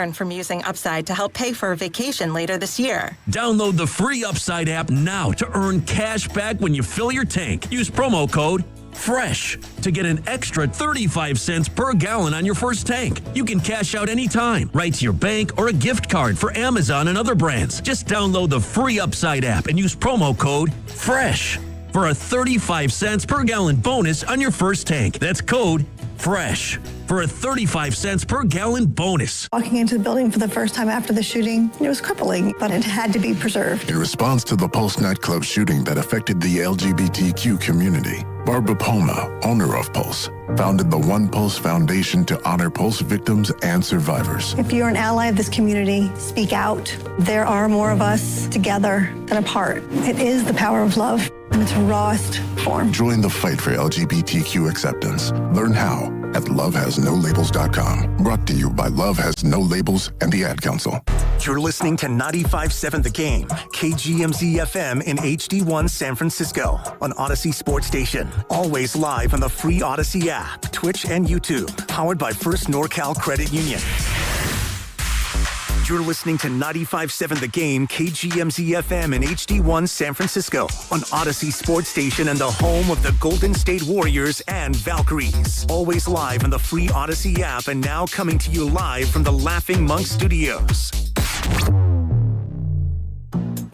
Learn from using Upside to help pay for a vacation later this year. Download the free Upside app now to earn cash back when you fill your tank. Use promo code FRESH to get an extra 35 cents per gallon on your first tank. You can cash out anytime, right to your bank or a gift card for Amazon and other brands. Just download the free Upside app and use promo code FRESH for a 35 cents per gallon bonus on your first tank. That's code FRESH for a 35 cents per gallon bonus. Walking into the building for the first time after the shooting, it was crippling, but it had to be preserved. In response to the Pulse nightclub shooting that affected the LGBTQ community, Barbara Palma, owner of Pulse, founded the One Pulse Foundation to honor Pulse victims and survivors. If you're an ally of this community, speak out. There are more of us together than apart. It is the power of love in its rawest form. Join the fight for LGBTQ acceptance. Learn how at lovehasnolabels.com. Brought to you by Love Has No Labels and the Ad Council. You're listening to 95.7 The Game, KGMZ FM in HD1 San Francisco on Odyssey Sports Station. Always live on the free Odyssey app, Twitch, and YouTube. Powered by First NorCal Credit Union. You're listening to 95.7 The Game, KGMZ FM in HD1 San Francisco on Odyssey Sports Station and the home of the Golden State Warriors and Valkyries. Always live on the free Odyssey app and now coming to you live from the Laughing Monk Studios.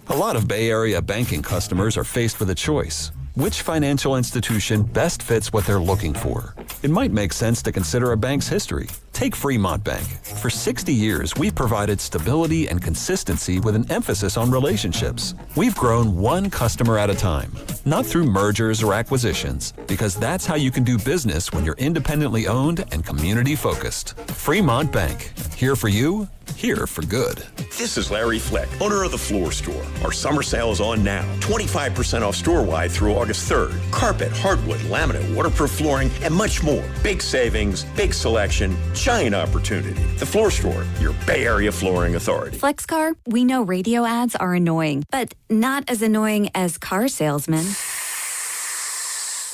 A lot of Bay Area banking customers are faced with a choice. Which financial institution best fits what they're looking for? It might make sense to consider a bank's history. Take Fremont Bank. For 60 years, we've provided stability and consistency with an emphasis on relationships. We've grown one customer at a time, not through mergers or acquisitions, because that's how you can do business when you're independently owned and community focused. Fremont Bank. Here for you, here for good. This is Larry Fleck, owner of The Floor Store. Our summer sale is on now. 25% off store-wide through August 3rd. Carpet, hardwood, laminate, waterproof flooring, and much more. Big savings, big selection, giant opportunity. The Floor Store, your Bay Area flooring authority. FlexCar, we know radio ads are annoying, but not as annoying as car salesmen.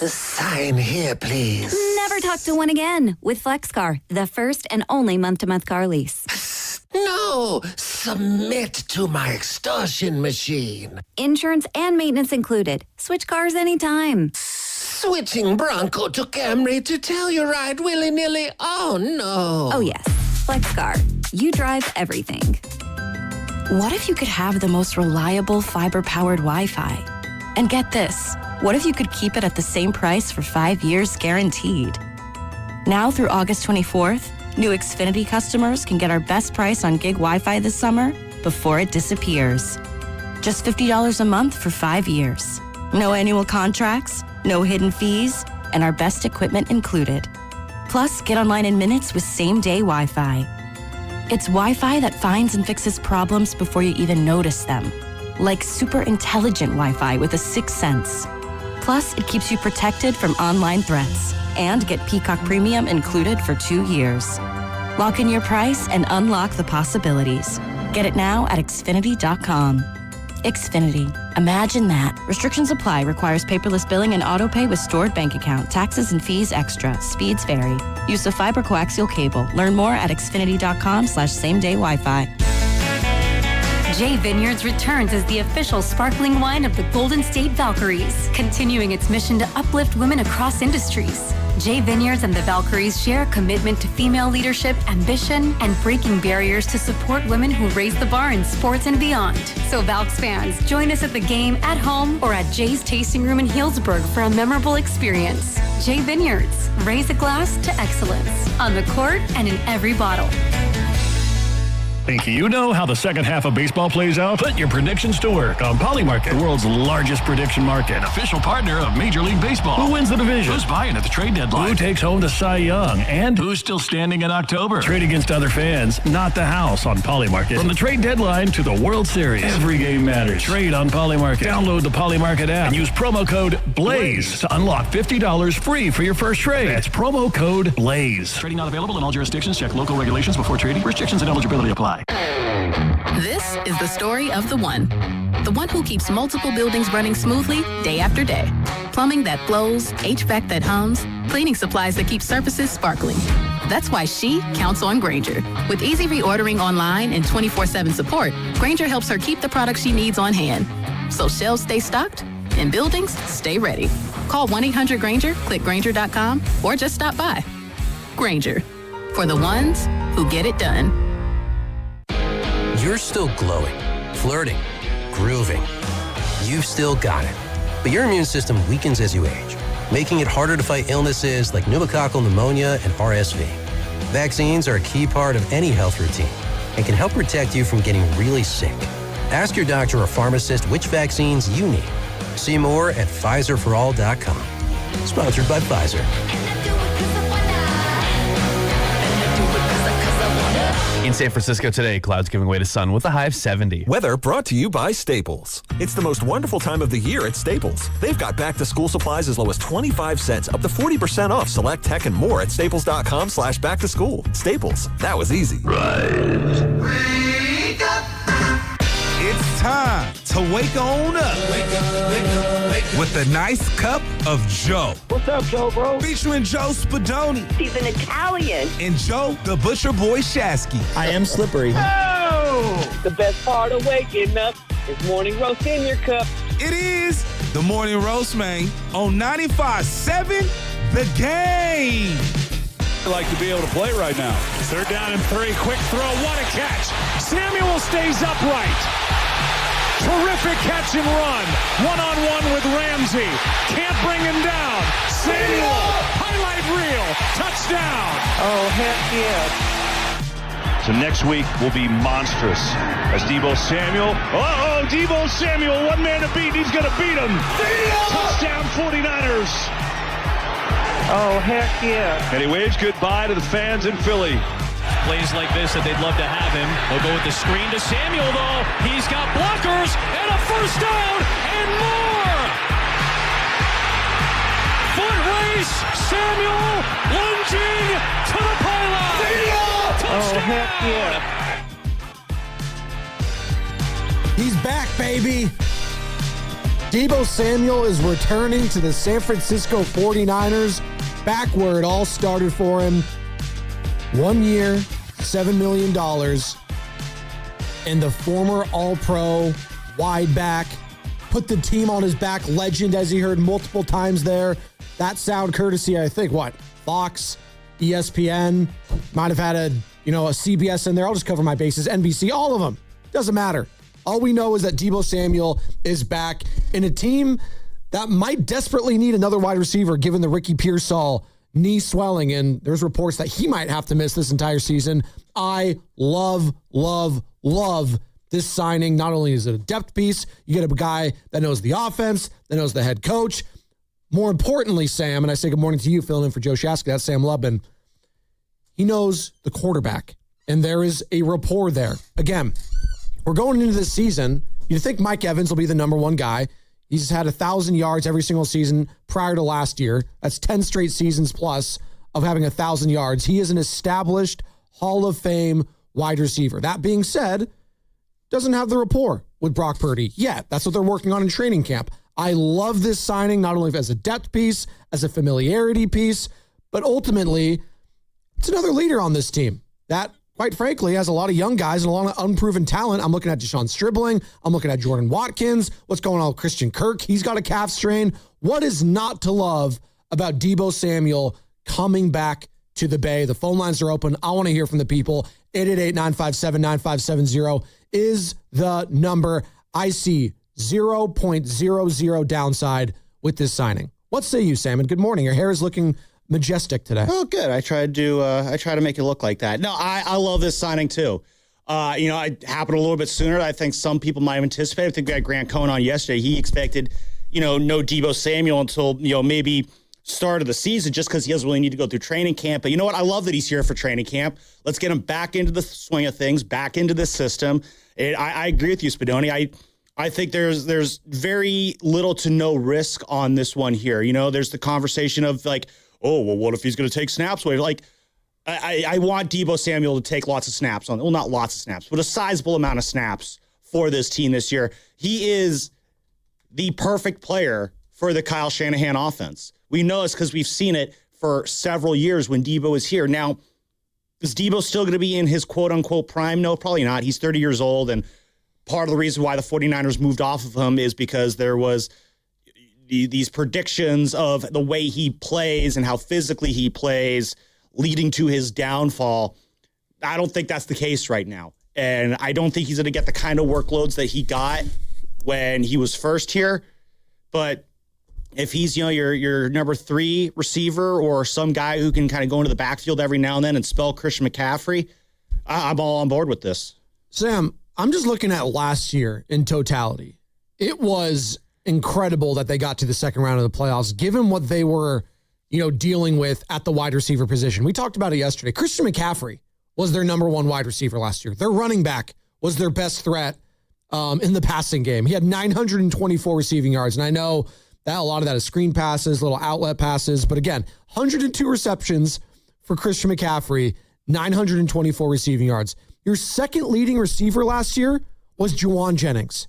Sign here, please. Never talk to one again with FlexCar, the first and only month-to-month car lease. No, submit to my extortion machine. Insurance and maintenance included. Switch cars anytime. Switching Bronco to Camry to Telluride willy-nilly? Oh, no. Oh, yes. FlexCar. You drive everything. What if you could have the most reliable fiber-powered Wi-Fi? And get this. What if you could keep it at the same price for 5 years guaranteed? Now through August 24th, new Xfinity customers can get our best price on gig Wi-Fi this summer before it disappears. Just $50 a month for 5 years. No annual contracts, no hidden fees, and our best equipment included. Plus, get online in minutes with same-day Wi-Fi. It's Wi-Fi that finds and fixes problems before you even notice them. Like super intelligent Wi-Fi with a sixth sense. Plus, it keeps you protected from online threats. And get Peacock Premium included for 2 years. Lock in your price and unlock the possibilities. Get it now at Xfinity.com. Xfinity. Imagine that. Restrictions apply. Requires paperless billing and autopay with stored bank account. Taxes and fees extra. Speeds vary. Use of fiber coaxial cable. Learn more at Xfinity.com/same-day Wi-Fi. J Vineyards returns as the official sparkling wine of the Golden State Valkyries, continuing its mission to uplift women across industries. J Vineyards and the Valkyries share a commitment to female leadership, ambition, and breaking barriers to support women who raise the bar in sports and beyond. So Valks fans, join us at the game, at home, or at Jay's Tasting Room in Healdsburg for a memorable experience. J Vineyards, raise a glass to excellence, on the court and in every bottle. Think you know how the second half of baseball plays out? Put your predictions to work on Polymarket, the world's largest prediction market. An official partner of Major League Baseball. Who wins the division? Who's buying at the trade deadline? Who takes home the Cy Young? And who's still standing in October? Trade against other fans, not the house on Polymarket. From the trade deadline to the World Series, every game matters. Trade on Polymarket. Download the Polymarket app and use promo code BLAZE to unlock $50 free for your first trade. That's promo code BLAZE. Trading not available in all jurisdictions. Check local regulations before trading. Restrictions and eligibility apply. This is the story of the one who keeps multiple buildings running smoothly day after day. Plumbing that flows, HVAC that hums, cleaning supplies that keep surfaces sparkling. That's why she counts on Grainger. With easy reordering online and 24/7 support, Grainger helps her keep the products she needs on hand. So shelves stay stocked and buildings stay ready. Call 1-800-GRAINGER, click Grainger.com, or just stop by. Grainger, for the ones who get it done. You're still glowing, flirting, grooving. You've still got it. But your immune system weakens as you age, making it harder to fight illnesses like pneumococcal pneumonia and RSV. Vaccines are a key part of any health routine and can help protect you from getting really sick. Ask your doctor or pharmacist which vaccines you need. See more at PfizerForAll.com. Sponsored by Pfizer. In San Francisco today, clouds giving way to sun with a high of 70. Weather brought to you by Staples. It's the most wonderful time of the year at Staples. They've got back-to-school supplies as low as 25 cents, up to 40% off select tech and more at staples.com/back-to-school. Staples, that was easy. Rise. Wake up. It's time to wake on up. Wake up, wake up, wake up. With a nice cup of Joe. What's up, Joe, bro? Featuring Joe Spadoni. He's an Italian. And Joe, the Butcher Boy Shasky. I am slippery. Oh! The best part of waking up is morning roast in your cup. It is the Morning Roast, man, on 95.7 The Game. I'd like to be able to play right now. Third down and 3. Quick throw. What a catch. Samuel stays upright. Terrific catch and run. One-on-one with Ramsey. Can't bring him down. Samuel. Highlight reel. Touchdown. Oh, heck yeah. So next week will be monstrous. As Deebo Samuel. Uh-oh, Deebo Samuel. One man to beat. He's going to beat him. Touchdown 49ers. Oh, heck yeah. And he waves goodbye to the fans in Philly. Plays like this that they'd love to have him. They'll go with the screen to Samuel, though. He's got blockers and a first down and more. Foot race. Samuel lunging to the pylon. Oh, heck yeah. He's back, baby. Deebo Samuel is returning to the San Francisco 49ers, back where it all started for him. 1 year, $7 million, and the former All-Pro wide back put the team on his back legend, as he heard multiple times there. That sound courtesy, I think, Fox, ESPN, might have had a CBS in there. I'll just cover my bases. NBC, all of them. Doesn't matter. All we know is that Deebo Samuel is back in a team that might desperately need another wide receiver given the Ricky Pearsall knee swelling, and there's reports that he might have to miss this entire season. I love this signing. Not only is it a depth piece, you get a guy that knows the offense, that knows the head coach. More importantly, Sam, and I say good morning to you, filling in for Joe Shasky, that's Sam Lubman. He knows the quarterback, and there is a rapport there. Again, we're going into this season. You'd think Mike Evans will be the number one guy. He's had 1,000 yards every single season prior to last year. That's 10 straight seasons plus of having 1,000 yards. He is an established Hall of Fame wide receiver. That being said, doesn't have the rapport with Brock Purdy yet. That's what they're working on in training camp. I love this signing, not only as a depth piece, as a familiarity piece, but ultimately, it's another leader on this team that, quite frankly, has a lot of young guys and a lot of unproven talent. I'm looking at Deshaun Stribling. I'm looking at Jordan Watkins. What's going on with Christian Kirk? He's got a calf strain. What is not to love about Deebo Samuel coming back to the Bay? The phone lines are open. I want to hear from the people. 888-957-9570 is the number. I see 0.00 downside with this signing. What say you, Sam? And good morning. Your hair is looking majestic today. Oh, good. I try to make it look like that. No, I love this signing too. It happened a little bit sooner. I think some people might have anticipated. I think we had Grant Cohn on yesterday. He expected, no Deebo Samuel until, maybe start of the season, just because he doesn't really need to go through training camp. But you know what? I love that he's here for training camp. Let's get him back into the swing of things, back into the system. I agree with you, Spadoni. I think there's very little to no risk on this one here. There's the conversation of like, oh, well, what if he's going to take snaps away? Like, I want Deebo Samuel to take lots of snaps not lots of snaps, but a sizable amount of snaps for this team this year. He is the perfect player for the Kyle Shanahan offense. We know this because we've seen it for several years when Deebo is here. Now, Is Deebo still going to be in his quote-unquote prime? No, probably not. He's 30 years old, and part of the reason why the 49ers moved off of him is because there was these predictions of the way he plays and how physically he plays leading to his downfall. I don't think that's the case right now. And I don't think he's going to get the kind of workloads that he got when he was first here. But if he's, your number 3 receiver or some guy who can kind of go into the backfield every now and then and spell Christian McCaffrey, I'm all on board with this. Sam, I'm just looking at last year in totality. It was incredible that they got to the second round of the playoffs, given what they were, dealing with at the wide receiver position. We talked about it yesterday. Christian McCaffrey was their number 1 wide receiver last year. Their running back was their best threat in the passing game. He had 924 receiving yards, and I know that a lot of that is screen passes, little outlet passes, but again, 102 receptions for Christian McCaffrey, 924 receiving yards. Your second leading receiver last year was Juwan Jennings.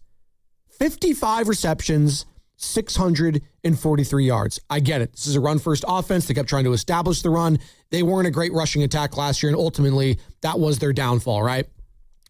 55 receptions, 643 yards. I get it. This is a run-first offense. They kept trying to establish the run. They weren't a great rushing attack last year, and ultimately, that was their downfall, right?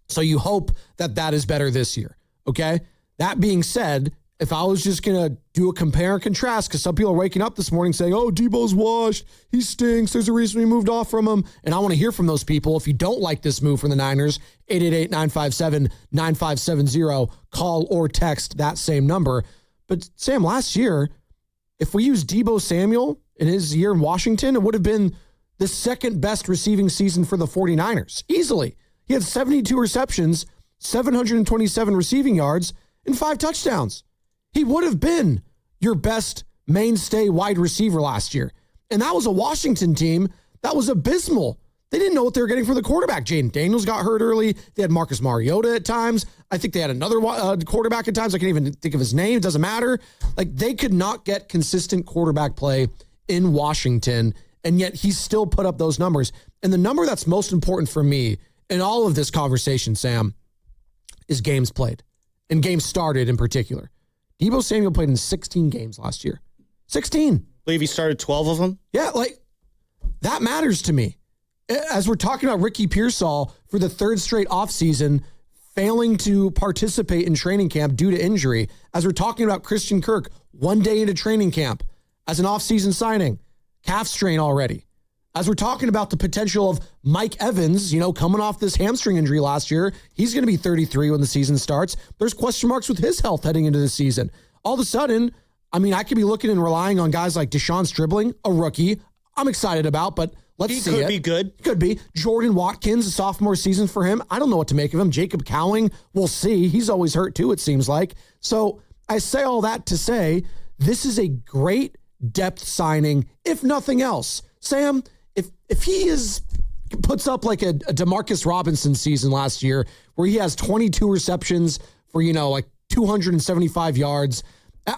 So you hope that that is better this year, okay? That being said, if I was just going to do a compare and contrast, because some people are waking up this morning saying, oh, Deebo's washed, he stinks, there's a reason we moved off from him, and I want to hear from those people. If you don't like this move from the Niners, 888-957-9570, call or text that same number. But Sam, last year, if we use Deebo Samuel in his year in Washington, it would have been the second best receiving season for the 49ers, easily. He had 72 receptions, 727 receiving yards, and 5 touchdowns. He would have been your best mainstay wide receiver last year. And that was a Washington team that was abysmal. They didn't know what they were getting for the quarterback. Jaden Daniels got hurt early. They had Marcus Mariota at times. I think they had another quarterback at times. I can't even think of his name. It doesn't matter. Like, they could not get consistent quarterback play in Washington, and yet he still put up those numbers. And the number that's most important for me in all of this conversation, Sam, is games played, and games started in particular. Deebo Samuel played in 16 games last year. 16. I believe he started 12 of them. Yeah, that matters to me. As we're talking about Ricky Pearsall for the 3rd straight offseason, failing to participate in training camp due to injury, as we're talking about Christian Kirk 1 day into training camp as an offseason signing, calf strain already. As we're talking about the potential of Mike Evans, coming off this hamstring injury last year, he's going to be 33 when the season starts. There's question marks with his health heading into the season. All of a sudden, I could be looking and relying on guys like Deshaun Stribling, a rookie, I'm excited about, but let's see it. He could be good. Could be. Jordan Watkins, a sophomore season for him. I don't know what to make of him. Jacob Cowing, we'll see. He's always hurt too, it seems like. So I say all that to say this is a great depth signing, if nothing else. Sam, if he puts up like a DeMarcus Robinson season last year where he has 22 receptions for, 275 yards,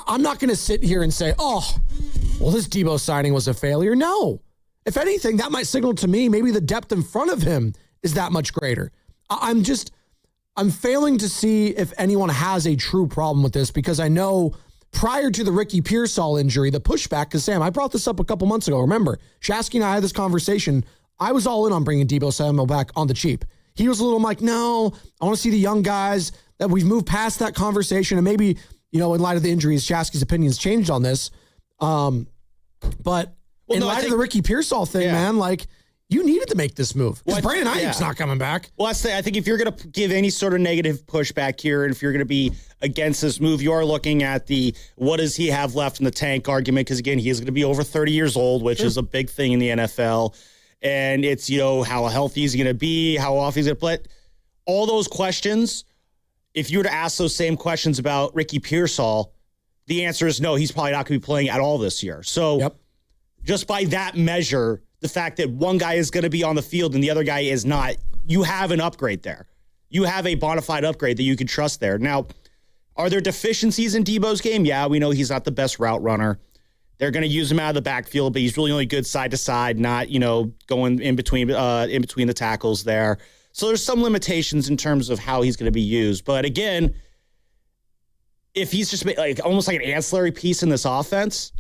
I'm not going to sit here and say, oh, well, this Deebo signing was a failure. No. If anything, that might signal to me maybe the depth in front of him is that much greater. I'm failing to see if anyone has a true problem with this, because I know prior to the Ricky Pearsall injury, the pushback, because Sam, I brought this up a couple months ago. Remember, Shasky and I had this conversation. I was all in on bringing Deebo Samuel back on the cheap. He was a little like, no, I want to see the young guys, that we've moved past that conversation. And maybe, in light of the injuries, Shasky's opinions changed on this. But in light of the Ricky Pearsall thing, man, you needed to make this move. Because Brandon Ayuk's not coming back. Well, I think if you're going to give any sort of negative pushback here, and if you're going to be against this move, you are looking at the what does he have left in the tank argument, because, again, he is going to be over 30 years old, which is a big thing in the NFL. And it's, how healthy he's going to be, how often he's going to play. All those questions, if you were to ask those same questions about Ricky Pearsall, the answer is no, he's probably not going to be playing at all this year. So just by that measure, the fact that one guy is going to be on the field and the other guy is not, you have an upgrade there. You have a bona fide upgrade that you can trust there. Now, are there deficiencies in Deebo's game? Yeah, we know he's not the best route runner. They're going to use him out of the backfield, but he's really only good side to side, not, going in between the tackles there. So there's some limitations in terms of how he's going to be used. But again, if he's just almost like an ancillary piece in this offense,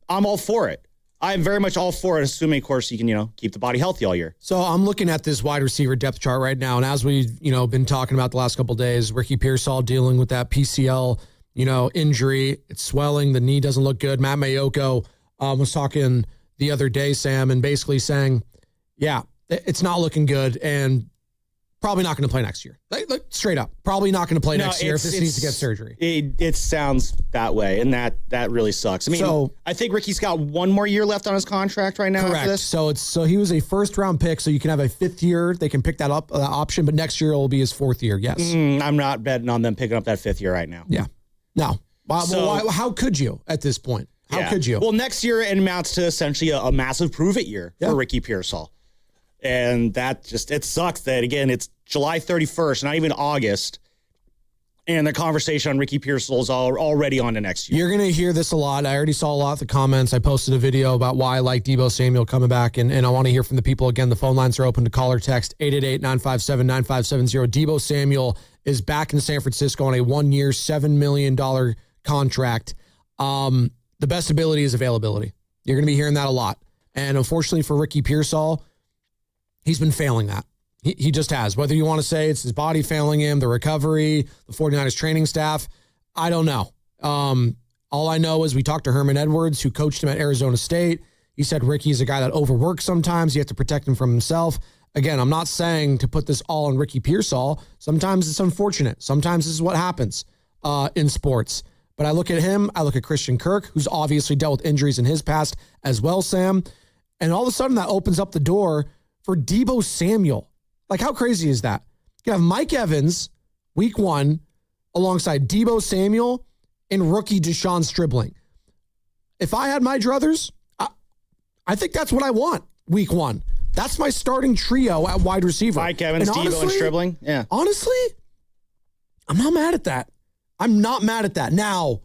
I'm all for it. I'm very much all for it, assuming, of course, you can, keep the body healthy all year. So I'm looking at this wide receiver depth chart right now, and as we've, been talking about the last couple of days, Ricky Pearsall dealing with that PCL, injury. It's swelling. The knee doesn't look good. Matt Mayoko was talking the other day, Sam, and basically saying, yeah, it's not looking good, and probably not going to play next year. Like, straight up, probably not going to play next year if this needs to get surgery. It sounds that way, and that really sucks. I mean, I think Ricky's got one more year left on his contract right now. Correct. After this. So he was a first-round pick, so you can have a fifth year. They can pick that up option, but next year it will be his fourth year. Yes, I'm not betting on them picking up that fifth year right now. Yeah, no. How could you at this point? How could you? Well, next year it amounts to essentially a massive prove-it year for Ricky Pearsall. And that it sucks that, again, it's July 31st, not even August, and the conversation on Ricky Pearsall is already on to next year. You're going to hear this a lot. I already saw a lot of the comments. I posted a video about why I like Deebo Samuel coming back, and I want to hear from the people. Again, the phone lines are open to call or text 888-957-9570. Deebo Samuel is back in San Francisco on a 1-year, $7 million contract. The best ability is availability. You're going to be hearing that a lot. And unfortunately for Ricky Pearsall, he's been failing that. He just has. Whether you want to say it's his body failing him, the recovery, the 49ers training staff, I don't know. All I know is we talked to Herman Edwards, who coached him at Arizona State. He said Ricky's a guy that overworks sometimes. You have to protect him from himself. Again, I'm not saying to put this all on Ricky Pearsall. Sometimes it's unfortunate. Sometimes this is what happens in sports. But I look at him, I look at Christian Kirk, who's obviously dealt with injuries in his past as well, Sam. And all of a sudden that opens up the door for Deebo Samuel. Like, how crazy is that? You have Mike Evans, week 1, alongside Deebo Samuel and rookie Deshaun Stribling. If I had my druthers, I think that's what I want week 1. That's my starting trio at wide receiver. Mike Evans, Deebo, and Stribling. Yeah. Honestly, I'm not mad at that. Now,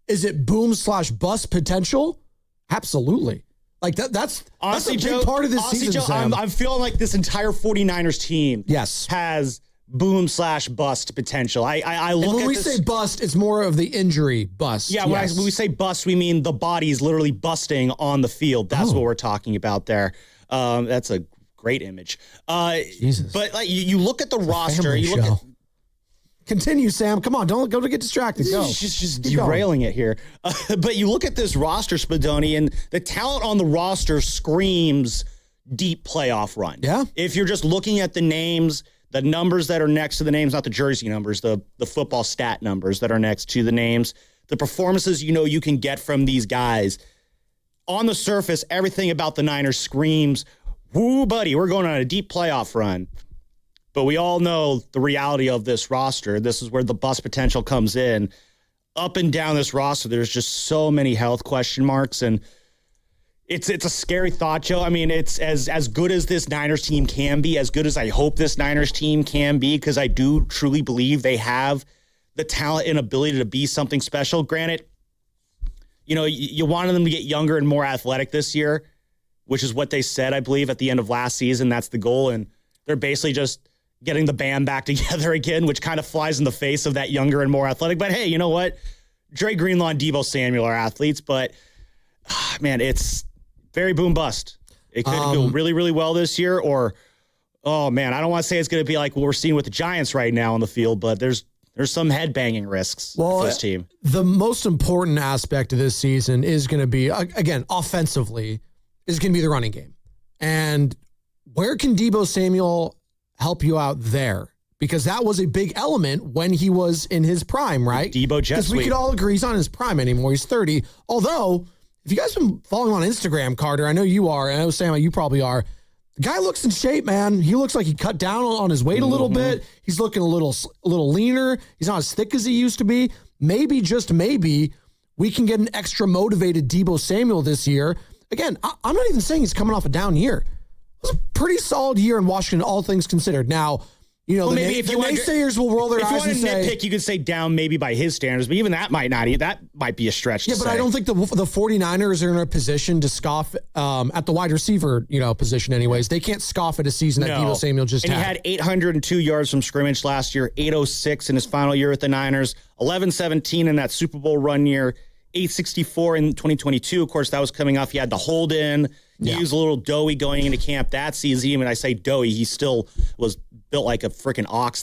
is it boom/bust potential? Absolutely. Like that's honestly, that's a big part of this season, Joe, Sam. I'm feeling like this entire 49ers team has boom/bust potential. I look when at we this, say bust, it's more of the injury bust. Yeah, when we say bust, we mean the body's literally busting on the field. That's what we're talking about there. That's a great image. Jesus. But like you look at the roster, you look at. Continue, Sam. Come on, don't get distracted. Go. Just derailing it here. But you look at this roster, Spadoni, and the talent on the roster screams deep playoff run. Yeah. If you're just looking at the names, the numbers that are next to the names, not the jersey numbers, the football stat numbers that are next to the names, the performances you can get from these guys, on the surface, everything about the Niners screams, woo, buddy, we're going on a deep playoff run. But we all know the reality of this roster. This is where the bust potential comes in. Up and down this roster, there's just so many health question marks, and it's a scary thought, Joe. I mean, it's as good as this Niners team can be, as good as I hope this Niners team can be, because I do truly believe they have the talent and ability to be something special. Granted, you wanted them to get younger and more athletic this year, which is what they said, I believe, at the end of last season. That's the goal, and they're basically just getting the band back together again, which kind of flies in the face of that younger and more athletic. But hey, you know what? Dre Greenlaw and Deebo Samuel are athletes, but man, it's very boom bust. It could go really, really well this year, or oh man, I don't want to say it's going to be like what we're seeing with the Giants right now on the field, but there's some head banging risks for this team. The most important aspect of this season is going to be, again, offensively, is going to be the running game. And where can Deebo Samuel help you out there? Because that was a big element when he was in his prime, right? Deebo Jet Because we could all agree he's not in his prime anymore. He's 30. Although, if you guys have been following on Instagram, Carter, I know you are, and I know, Sam, you probably are. The guy looks in shape, man. He looks like he cut down on his weight a little bit. He's looking a little leaner. He's not as thick as he used to be. Maybe, just maybe, we can get an extra motivated Deebo Samuel this year. Again, I'm not even saying he's coming off a down year. It was a pretty solid year in Washington, all things considered. Now, the naysayers will roll their eyes and say... If you want to nitpick, you could say down maybe by his standards, but even that might be a stretch to say. Yeah, but I don't think the 49ers are in a position to scoff at the wide receiver, position anyways. They can't scoff at a season that Deebo Samuel just had. And he had 802 yards from scrimmage last year, 806 in his final year with the Niners, 11-17 in that Super Bowl run year, 864 in 2022. Of course, that was coming off. He had the hold in. He was a little doughy going into camp that season. Even I say doughy, he still was built like a freaking ox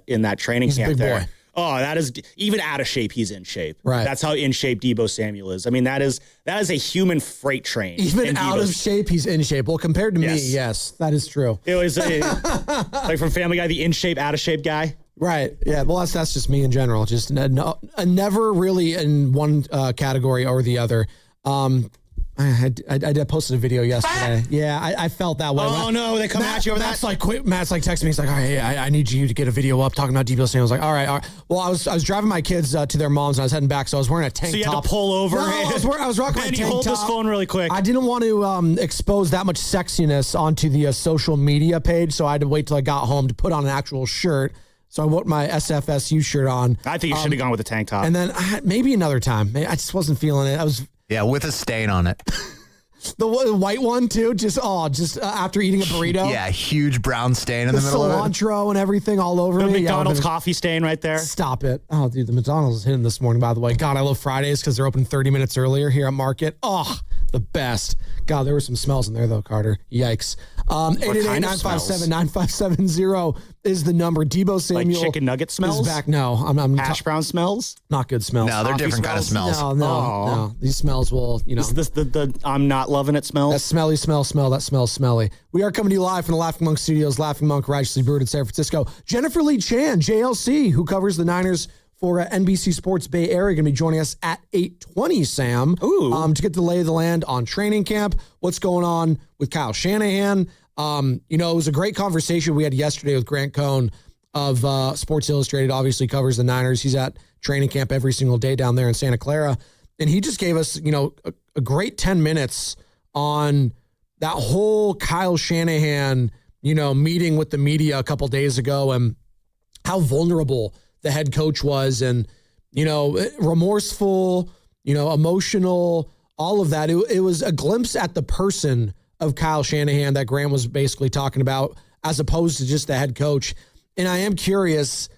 in that training camp there. Boy. Oh, that is even out of shape. He's in shape. Right. That's how in shape Deebo Samuel is. I mean, that is a human freight train. Even out of shape, he's in shape. Well, compared to me, yes, that is true. It was like from Family Guy, the in shape, out of shape guy. Right. Yeah. Well, that's just me in general. Just never really in one category or the other. I posted a video yesterday. Yeah, I felt that way. Oh, no, they come at you over Matt's like, Matt's like texting me. He's like, all right, I need you to get a video up talking about Deebo Samuel. I was like, all right. Well, I was driving my kids to their moms, and I was heading back, so I was wearing a tank top. So you had to pull over? No, I was rocking my tank top. hold this phone really quick. I didn't want to expose that much sexiness onto the social media page, so I had to wait till I got home to put on an actual shirt. So I put my SFSU shirt on. I think you should have gone with a tank top. And then maybe another time. I just wasn't feeling it. Yeah, with a stain on it. The white one too, just after eating a burrito. Yeah, huge brown stain in the middle of it. Cilantro and everything all over me. The McDonald's coffee stain right there. Stop it. Oh, dude, the McDonald's is hitting this morning, by the way. God, I love Fridays because they're open 30 minutes earlier here at Market. Oh, the best. God, there were some smells in there, though, Carter. Yikes. 888-957-9570 is the number. Deebo Samuel. Like chicken nugget smells? Is back. No. Hash brown smells? Not good smells. No, they're different kind of smells. No. These smells will, Is this the I'm not loving it smell? That smelly smell, that smells smelly. We are coming to you live from the Laughing Monk Studios. Laughing Monk, righteously brewed in San Francisco. Jennifer Lee Chan, JLC, who covers the Niners for NBC Sports Bay Area, going to be joining us at 8:20, Sam, to get the lay of the land on training camp, what's going on with Kyle Shanahan. It was a great conversation we had yesterday with Grant Cohn of Sports Illustrated, obviously covers the Niners. He's at training camp every single day down there in Santa Clara. And he just gave us, a great 10 minutes on that whole Kyle Shanahan, meeting with the media a couple days ago and how vulnerable the head coach was and, remorseful, emotional, all of that. It was a glimpse at the person of Kyle Shanahan that Graham was basically talking about as opposed to just the head coach. And I am curious,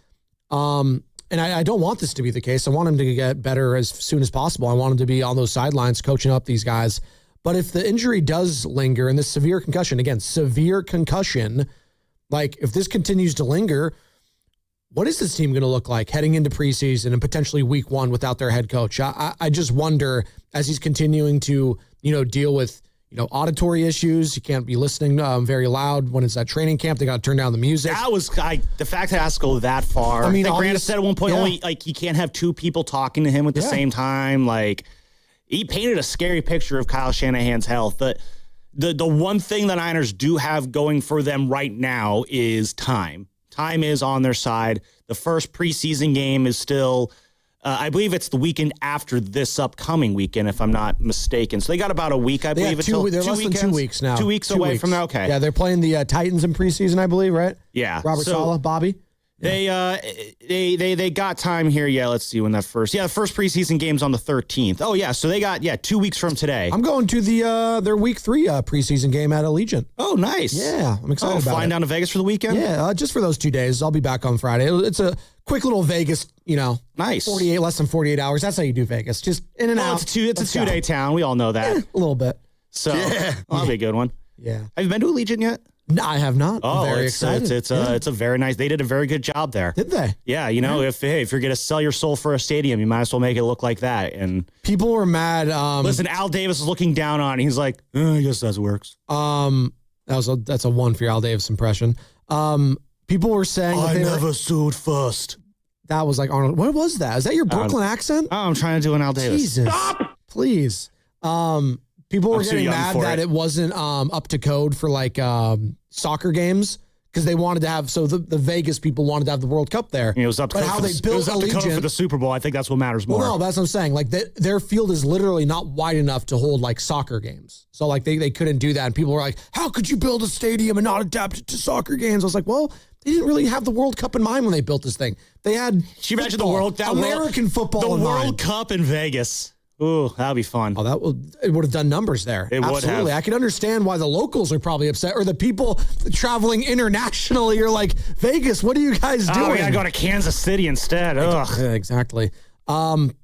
and I don't want this to be the case. I want him to get better as soon as possible. I want him to be on those sidelines coaching up these guys. But if the injury does linger and this severe concussion, like if this continues to linger, what is this team going to look like heading into preseason and potentially week one without their head coach? I just wonder as he's continuing to, deal with, auditory issues. You can't be listening very loud when it's at training camp. They got to turn down the music. That was the fact that it has to go that far. I mean, Grant said at one point, only like you can't have two people talking to him at the same time. Like he painted a scary picture of Kyle Shanahan's health. The one thing the Niners do have going for them right now is time. Time is on their side. The first preseason game is still, I believe it's the weekend after this upcoming weekend, if I'm not mistaken. So they got about a week, I believe. They're less than 2 weeks now. 2 weeks away from there. Okay. Yeah, they're playing the Titans in preseason, I believe, right? Yeah. Robert Saleh, Bobby. They got time here. Yeah, let's see when that first. Yeah, the first preseason game's on the 13th. Oh yeah, so they got 2 weeks from today. I'm going to their week 3 preseason game at Allegiant. Oh, nice. Yeah, I'm excited about it. Flying down to Vegas for the weekend. Yeah, just for those 2 days. I'll be back on Friday. It's a quick little Vegas. Nice. Less than 48 hours. That's how you do Vegas. Just in and out. It's a 2-day town. We all know that. A little bit. So that'll be a good one. Yeah. Have you been to Allegiant yet? No, I have not. Oh, I'm very excited. It's a very nice. They did a very good job there. Did they? Yeah, if you're gonna sell your soul for a stadium, you might as well make it look like that. And people were mad. Listen, Al Davis is looking down on it. He's like, I guess that works. That's a one for your Al Davis impression. People were saying I never sued first. That was like Arnold. What was that? Is that your Brooklyn accent? Oh, I'm trying to do an Al Davis. Jesus. Stop, please. People were getting mad that it wasn't up to code for like soccer games because they wanted to have. So the Vegas people wanted to have the World Cup there. It was up to code. It was up to code for the Super Bowl. I think that's what matters more. Well, no, that's what I'm saying. Like their field is literally not wide enough to hold like soccer games. So like they couldn't do that. And people were like, "How could you build a stadium and not adapt it to soccer games?" I was like, "Well, they didn't really have the World Cup in mind when they built this thing. They had Can you imagine the American football in mind. The World Cup in Vegas. Ooh, that'd be fun. Oh, it would have done numbers there. It Absolutely. would have. I can understand why the locals are probably upset, or the people traveling internationally are like, Vegas, what are you guys doing? Oh, we gotta go to Kansas City instead. Ugh. Yeah, exactly.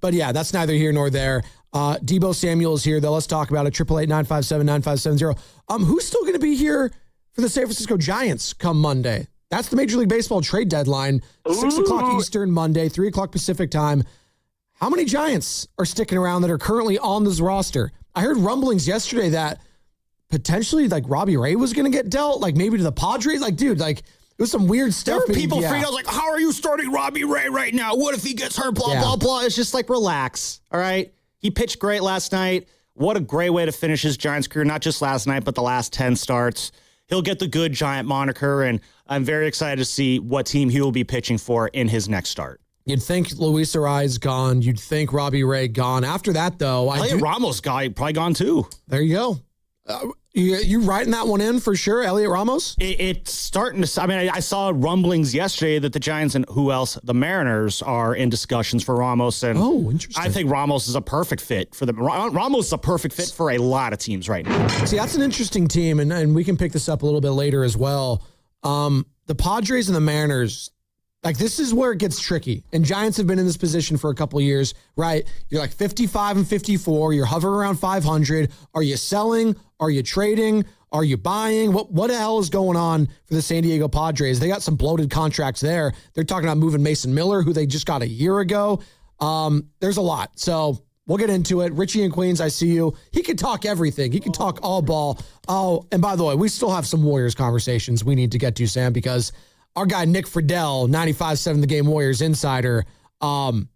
But yeah, that's neither here nor there. Deebo Samuel is here, though. Let's talk about it. 888-957-9570. Who's still going to be here for the San Francisco Giants come Monday? That's the Major League Baseball trade deadline. 6 o'clock Eastern Monday, 3 o'clock Pacific time. How many Giants are sticking around that are currently on this roster? I heard rumblings yesterday that potentially like Robbie Ray was going to get dealt, like maybe to the Padres. Like, dude, like it was some weird stuff. There were people freaking out like, how are you starting Robbie Ray right now? What if he gets hurt? Blah, blah, blah. It's just like, relax. All right. He pitched great last night. What a great way to finish his Giants career. Not just last night, but the last 10 starts. He'll get the good Giant moniker, and I'm very excited to see what team he will be pitching for in his next start. You'd think Luis Arraez gone. You'd think Robbie Ray gone. After that, though, Elliot Ramos guy probably gone too. There you go. You writing that one in for sure, Elliot Ramos? It's starting to. I mean, I saw rumblings yesterday that the Giants and who else? The Mariners are in discussions for Ramos. And interesting. I think Ramos is a perfect fit for them. Ramos is a perfect fit for a lot of teams right now. See, that's an interesting team, and we can pick this up a little bit later as well. The Padres and the Mariners. Like, this is where it gets tricky. And Giants have been in this position for a couple of years, right? You're like 55 and 54. You're hovering around 500. Are you selling? Are you trading? Are you buying? What the hell is going on for the San Diego Padres? They got some bloated contracts there. They're talking about moving Mason Miller, who they just got a year ago. There's a lot. So we'll get into it. Richie in Queens, I see you. He can talk everything. He can talk all ball. Oh, and by the way, we still have some Warriors conversations we need to get to, Sam, because our guy Nick Friedel, 95.7 The Game Warriors insider, sent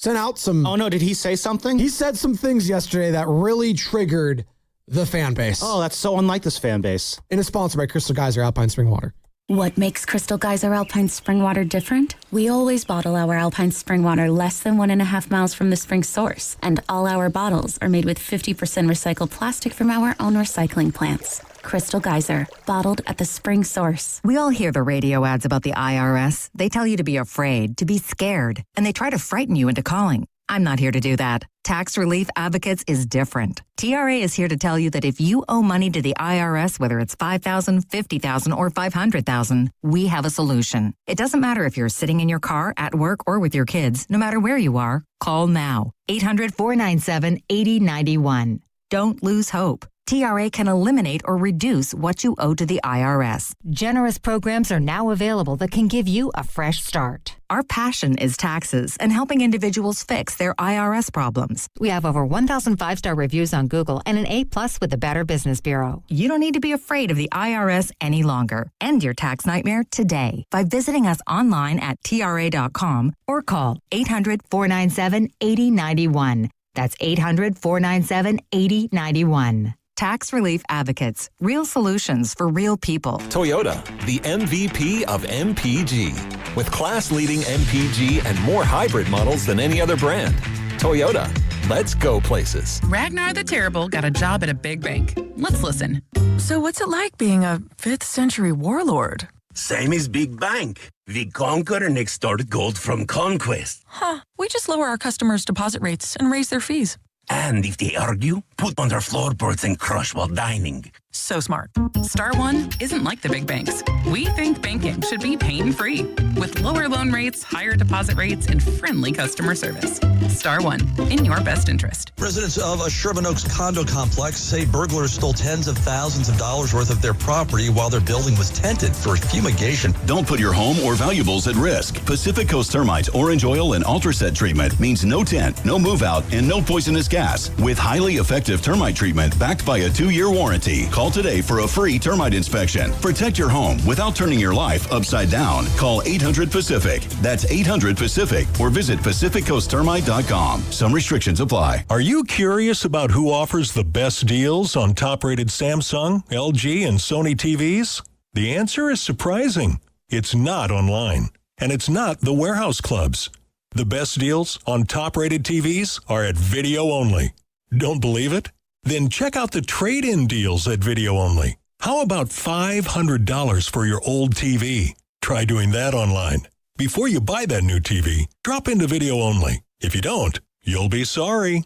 out some... Oh, no, did he say something? He said some things yesterday that really triggered the fan base. Oh, that's so unlike this fan base. And it's sponsored by Crystal Geyser Alpine Spring Water. What makes Crystal Geyser Alpine Spring Water different? We always bottle our Alpine Spring Water less than 1.5 miles from the spring source, and all our bottles are made with 50% recycled plastic from our own recycling plants. Crystal Geyser, bottled at the spring source. We all hear the radio ads about the IRS. They tell you to be afraid, to be scared, and they try to frighten you into calling. I'm not here to do that. Tax Relief Advocates is different. TRA is here to tell you that if you owe money to the IRS, whether it's $5,000, $50,000, or $500,000, we have a solution. It doesn't matter if you're sitting in your car, at work, or with your kids. No matter where you are, call now. 800-497-8091. Don't lose hope. TRA can eliminate or reduce what you owe to the IRS. Generous programs are now available that can give you a fresh start. Our passion is taxes and helping individuals fix their IRS problems. We have over 1,000 5-star reviews on Google and an A+ with the Better Business Bureau. You don't need to be afraid of the IRS any longer. End your tax nightmare today by visiting us online at TRA.com or call 800-497-8091. That's 800-497-8091. Tax Relief Advocates. Real solutions for real people. Toyota, the MVP of MPG. With class-leading MPG and more hybrid models than any other brand. Toyota, let's go places. Ragnar the Terrible got a job at a big bank. Let's listen. So what's it like being a 5th century warlord? Same as Big Bank. We conquer and extort gold from conquest. Huh. We just lower our customers' deposit rates and raise their fees. And if they argue, put on their floorboards and crush while dining. So smart. Star One isn't like the big banks. We think banking should be pain-free, with lower loan rates, higher deposit rates, and friendly customer service. Star One, in your best interest. Residents of a Sherman Oaks condo complex say burglars stole tens of thousands of dollars worth of their property while their building was tented for fumigation. Don't put your home or valuables at risk. Pacific Coast Termite's Orange Oil and Ultraset treatment means no tent, no move out, and no poisonous gas. With highly effective termite treatment backed by a 2-year warranty. Call today for a free termite inspection. Protect your home without turning your life upside down. Call 800-PACIFIC. That's 800-PACIFIC or visit PacificCoastTermite.com. Some restrictions apply. Are you curious about who offers the best deals on top-rated Samsung, LG, and Sony TVs? The answer is surprising. It's not online, and it's not the warehouse clubs. The best deals on top-rated TVs are at Video Only. Don't believe it? Then check out the trade-in deals at Video Only. How about $500 for your old TV? Try doing that online. Before you buy that new TV, drop into Video Only. If you don't, you'll be sorry.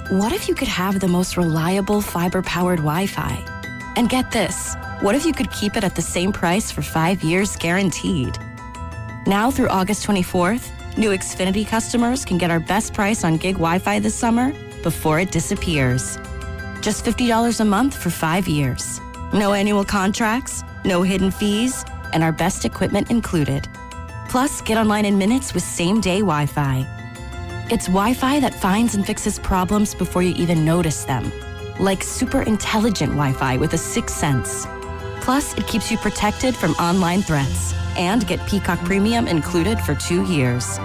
What if you could have the most reliable fiber-powered Wi-Fi? And get this, what if you could keep it at the same price for 5 years guaranteed? Now through August 24th, New Xfinity customers can get our best price on gig Wi-Fi this summer before it disappears. Just $50 a month for 5 years. No annual contracts, no hidden fees, and our best equipment included. Plus, get online in minutes with same-day Wi-Fi. It's Wi-Fi that finds and fixes problems before you even notice them. Like super intelligent Wi-Fi with a sixth sense. Plus, it keeps you protected from online threats. And get Peacock Premium included for 2 years.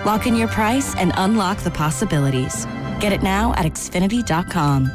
Lock in your price and unlock the possibilities. Get it now at Xfinity.com.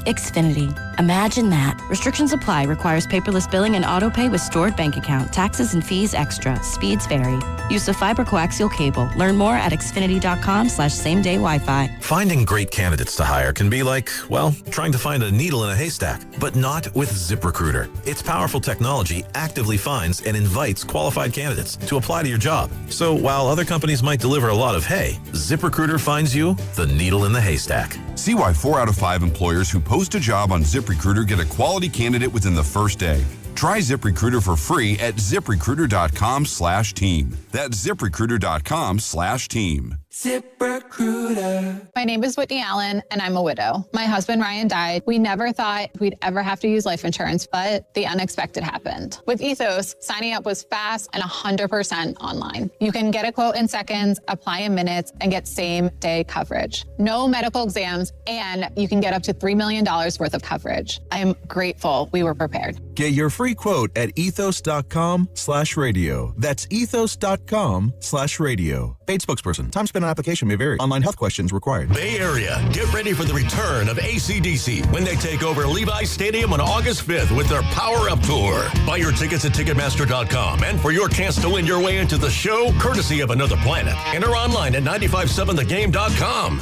Xfinity. Imagine that. Restrictions apply. Requires paperless billing and auto-pay with stored bank account. Taxes and fees extra. Speeds vary. Use of fiber coaxial cable. Learn more at Xfinity.com/same-day Wi-Fi. Finding great candidates to hire can be like, well, trying to find a needle in a haystack, but not with ZipRecruiter. Its powerful technology actively finds and invites qualified candidates to apply to your job. So while other companies might deliver a lot of hay, ZipRecruiter finds you the needle in the haystack. See why 4 out of 5 employers who post a job on ZipRecruiter get a quality candidate within the first day. Try ZipRecruiter for free at ZipRecruiter.com/team. That's ZipRecruiter.com/team. ZipRecruiter. My name is Whitney Allen, and I'm a widow. My husband, Ryan, died. We never thought we'd ever have to use life insurance, but the unexpected happened. With Ethos, signing up was fast and 100% online. You can get a quote in seconds, apply in minutes, and get same-day coverage. No medical exams, and you can get up to $3 million worth of coverage. I am grateful we were prepared. Get your free quote at ethos.com/radio. That's ethos.com/radio. Paid spokesperson. Time spent on application may vary. Online health questions required. Bay Area, get ready for the return of AC/DC when they take over Levi's Stadium on August 5th with their Power Up Tour. Buy your tickets at Ticketmaster.com, and for your chance to win your way into the show, courtesy of Another Planet, enter online at 957thegame.com.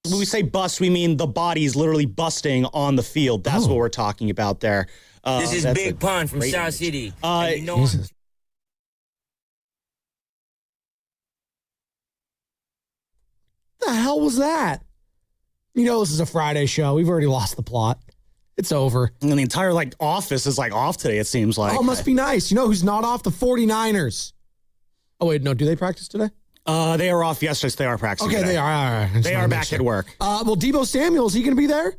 When we say bust, we mean the body's literally busting on the field. That's what we're talking about there. This is Big Pun from Sound City. Jesus. The hell was that? You know this is a Friday show. We've already lost the plot. It's over. And the entire office is off today, it seems like. Oh, it must be nice. You know who's not off? The 49ers. Oh, wait, no. Do they practice today? They are off yesterday, so they are practicing today. They are. All right. They are back at work. Well, Deebo Samuel, is he going to be there?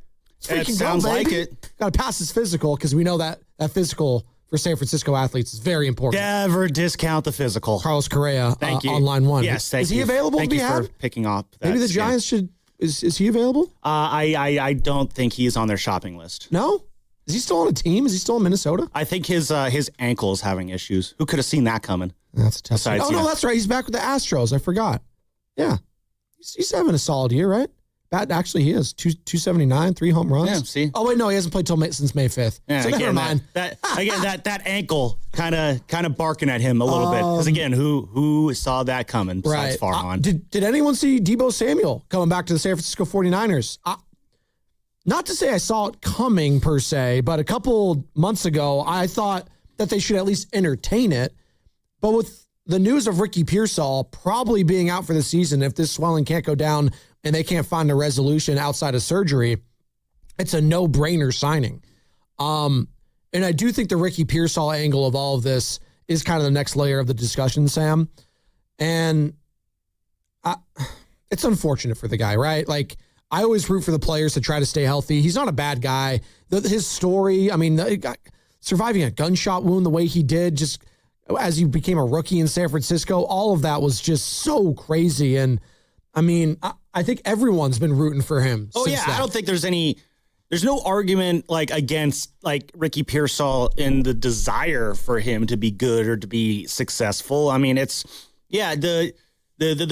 It sounds like it. Got to pass his physical because we know that physical for San Francisco athletes is very important. Never discount the physical. Carlos Correa Thank you. on line one. Yes, thank you. Is he available thank to be you had? for picking up that Maybe the Giants should. Is he available? I don't think he's on their shopping list. No? Is he still on a team? Is he still in Minnesota? I think his ankle is having issues. Who could have seen that coming? That's a tough. No, that's right. He's back with the Astros. I forgot. Yeah. He's having a solid year, right? Actually, he is. 279, 3 home runs. Yeah, see? Oh, wait, no, he hasn't played since May 5th. Yeah, so never mind. That ankle kind of barking at him a little bit. Because, again, who saw that coming besides Farhan? Did anyone see Deebo Samuel coming back to the San Francisco 49ers? Not to say I saw it coming, per se, but a couple months ago, I thought that they should at least entertain it. But with the news of Ricky Pearsall probably being out for the season, if this swelling can't go down and they can't find a resolution outside of surgery, it's a no-brainer signing. And I do think the Ricky Pearsall angle of all of this is kind of the next layer of the discussion, Sam. And it's unfortunate for the guy, right? I always root for the players to try to stay healthy. He's not a bad guy. His story, surviving a gunshot wound the way he did, just as he became a rookie in San Francisco, all of that was just so crazy. And I think everyone's been rooting for him. Oh, yeah. I don't think there's no argument against Ricky Pearsall in the desire for him to be good or to be successful. The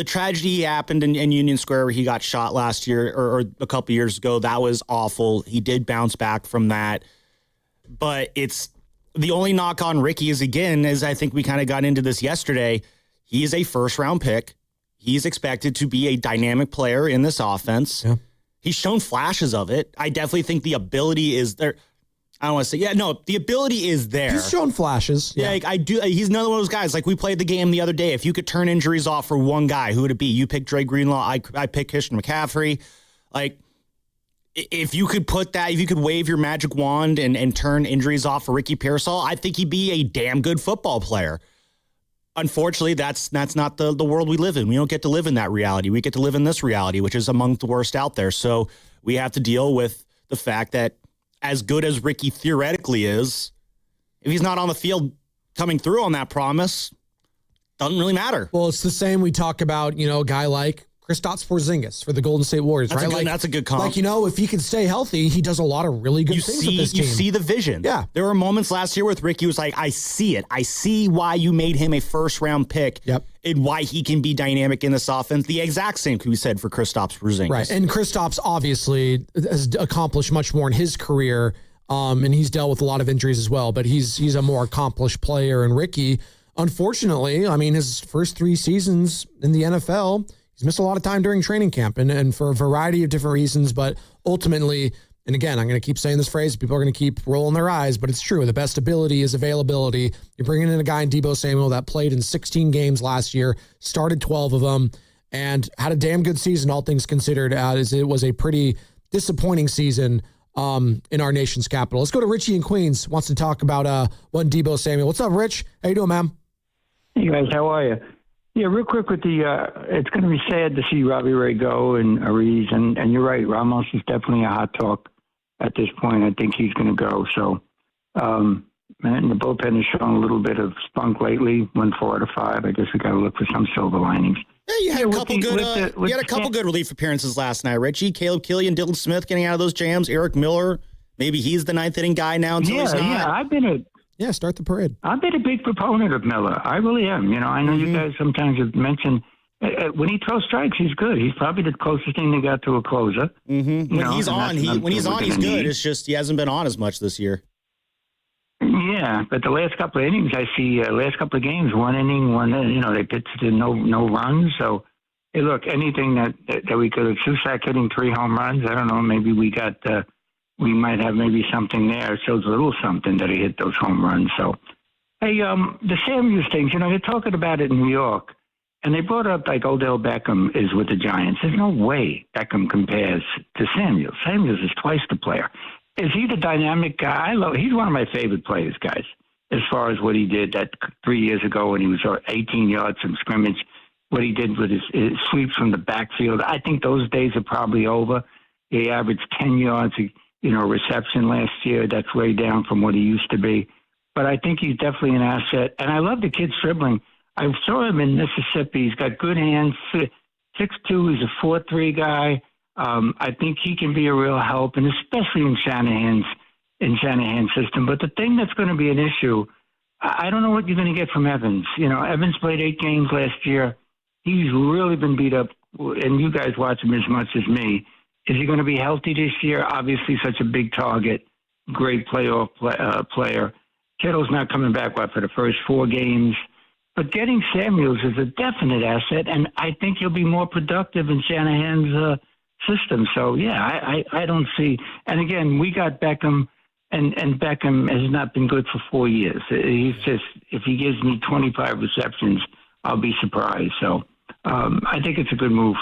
tragedy happened in Union Square where he got shot last year or a couple years ago. That was awful. He did bounce back from that. But it's the only knock on Ricky is, again, as I think we kind of got into this yesterday, he is a first-round pick. He's expected to be a dynamic player in this offense. Yeah. He's shown flashes of it. I definitely think the ability is there. I don't want to say, the ability is there. He's shown flashes. Yeah, like, I do. He's another one of those guys. Like, we played the game the other day. If you could turn injuries off for one guy, who would it be? You pick Dre Greenlaw. I pick Christian McCaffrey. Like, if you could wave your magic wand and turn injuries off for Ricky Pearsall, I think he'd be a damn good football player. Unfortunately, that's not the world we live in. We don't get to live in that reality. We get to live in this reality, which is among the worst out there. So we have to deal with the fact that as good as Ricky theoretically is, if he's not on the field coming through on that promise, doesn't really matter. Well, it's the same we talk about, a guy like Kristaps Porzingis for the Golden State Warriors, right? That's a good comp. Like, if he can stay healthy, he does a lot of really good things with this team. You see the vision. Yeah. There were moments last year with Ricky was like, I see it. I see why you made him a first-round pick. Yep. And why he can be dynamic in this offense. The exact same could be said for Kristaps Porzingis. Right. And Kristaps obviously has accomplished much more in his career, and he's dealt with a lot of injuries as well, but he's a more accomplished player. And Ricky, unfortunately, his first 3 seasons in the NFL, he's missed a lot of time during training camp and for a variety of different reasons, but ultimately, and again, I'm going to keep saying this phrase, people are going to keep rolling their eyes, but it's true. The best ability is availability. You're bringing in a guy in Deebo Samuel that played in 16 games last year, started 12 of them, and had a damn good season, all things considered, as it was a pretty disappointing season in our nation's capital. Let's go to Richie in Queens, wants to talk about one Deebo Samuel. What's up, Rich? How you doing, man? Hey, guys, how are you? Yeah, real quick with it's going to be sad to see Robbie Ray go and Ariz, and you're right, Ramos is definitely a hot talk at this point. I think he's going to go. So, and the bullpen has shown a little bit of spunk lately, 4 out of 5. I guess we got to look for some silver linings. Yeah, you had a couple good relief appearances last night, Richie. Caleb Killian, Dylan Smith getting out of those jams. Eric Miller, maybe he's the 9th inning guy now until he's not. Yeah, start the parade. I've been a big proponent of Miller. I really am. I know you guys sometimes have mentioned when he throws strikes, he's good. He's probably the closest thing they got to a closer. Mm-hmm. When he's on, he's good. It's just he hasn't been on as much this year. Yeah, but the last couple of innings, I see last couple of games, 1 inning, they pitched to no runs. So, hey, look, anything that we could have, Susac hitting 3 home runs, I don't know, maybe we might have maybe something there. It shows a little something that he hit those home runs. So, hey, the Samuels things, they're talking about it in New York, and they brought up like Odell Beckham is with the Giants. There's no way Beckham compares to Samuels. Samuels is twice the player. Is he the dynamic guy? He's one of my favorite players, guys, as far as what he did that 3 years ago when he was 18 yards from scrimmage, what he did with his sweeps from the backfield. I think those days are probably over. He averaged 10 yards reception last year. That's way down from what he used to be. But I think he's definitely an asset. And I love the kid's dribbling. I saw him in Mississippi. He's got good hands, 6'2". He's a 4'3" guy. I think he can be a real help, and especially in Shanahan's system. But the thing that's going to be an issue, I don't know what you're going to get from Evans. Evans played 8 games last year. He's really been beat up, and you guys watch him as much as me. Is he going to be healthy this year? Obviously, such a big target, great playoff player. Kittle's not coming back for the first 4 games. But getting Samuels is a definite asset, and I think he'll be more productive in Shanahan's system. So, yeah, I don't see. And again, we got Beckham, and Beckham has not been good for 4 years. He's just, if he gives me 25 receptions, I'll be surprised. So I think it's a good move.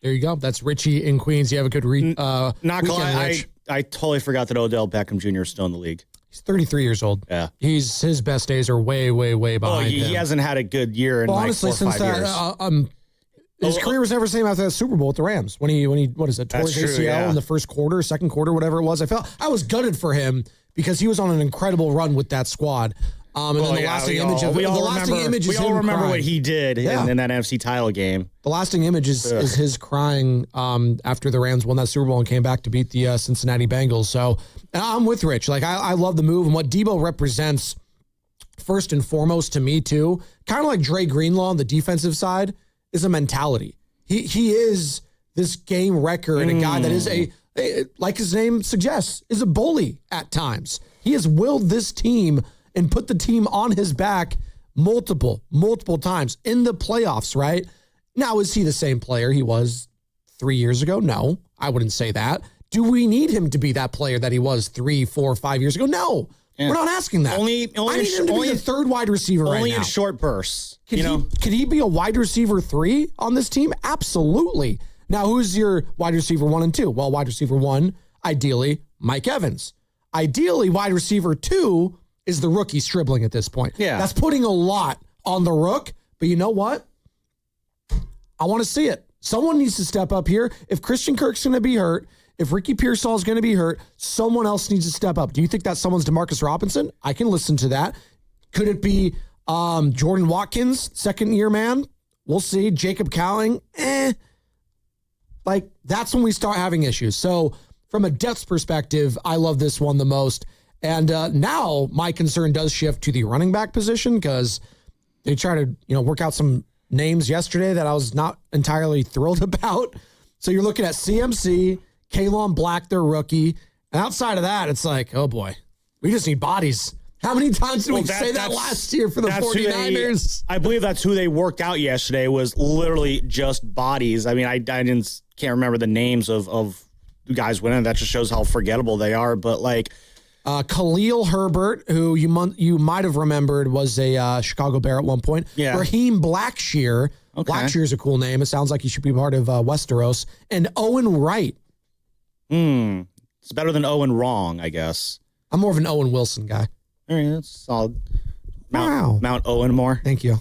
There you go. That's Richie in Queens. You have a good weekend, Rich. I totally forgot that Odell Beckham Jr. is still in the league. He's 33 years old. Yeah. His best days are way, way, way behind him. He hasn't had a good year in honestly, 4 or 5 years. His career was never the same after that Super Bowl with the Rams when he tore his ACL in the first quarter, second quarter, whatever it was. I was gutted for him because he was on an incredible run with that squad. And then the lasting image is we all remember what he did in that NFC title game. The lasting image is his crying after the Rams won that Super Bowl and came back to beat the Cincinnati Bengals. So I'm with Rich. I love the move and what Deebo represents first and foremost to me too. Kind of like Dre Greenlaw on the defensive side is a mentality. He is this game wrecker and a guy that is like his name suggests, is a bully at times. He has willed this team and put the team on his back multiple times in the playoffs, right? Now, is he the same player he was 3 years ago? No, I wouldn't say that. Do we need him to be that player that he was 3, 4, 5 years ago? No. Yeah. We're not asking that. I need him to be the third wide receiver right now. Only in short bursts. Can he be a wide receiver 3 on this team? Absolutely. Now, who's your wide receiver 1 and 2? Well, wide receiver 1, ideally, Mike Evans. Ideally, wide receiver 2 is the rookie Stribling at this point. Yeah. That's putting a lot on the rook, but you know what? I want to see it. Someone needs to step up here. If Christian Kirk's going to be hurt, if Ricky Pearsall is going to be hurt, someone else needs to step up. Do you think that someone's DeMarcus Robinson? I can listen to that. Could it be Jordan Watkins, second-year man? We'll see. Jacob Cowling? That's when we start having issues. So from a depth perspective, I love this one the most. And now my concern does shift to the running back position because they try to work out some names yesterday that I was not entirely thrilled about. So you're looking at CMC, Kalon Black, their rookie. And outside of that, it's like, oh boy, we just need bodies. How many times did we say that last year for the 49ers? I believe that's who they worked out yesterday, was literally just bodies. I mean, I can't remember the names of the guys winning. That just shows how forgettable they are. But Khalil Herbert, who you might have remembered was a Chicago Bear at one point. Yeah. Raheem Blackshear. Okay. Blackshear's a cool name. It sounds like he should be part of Westeros. And Owen Wright. It's better than Owen Wrong, I guess. I'm more of an Owen Wilson guy. All right, that's solid. Mount Owen more. Thank you.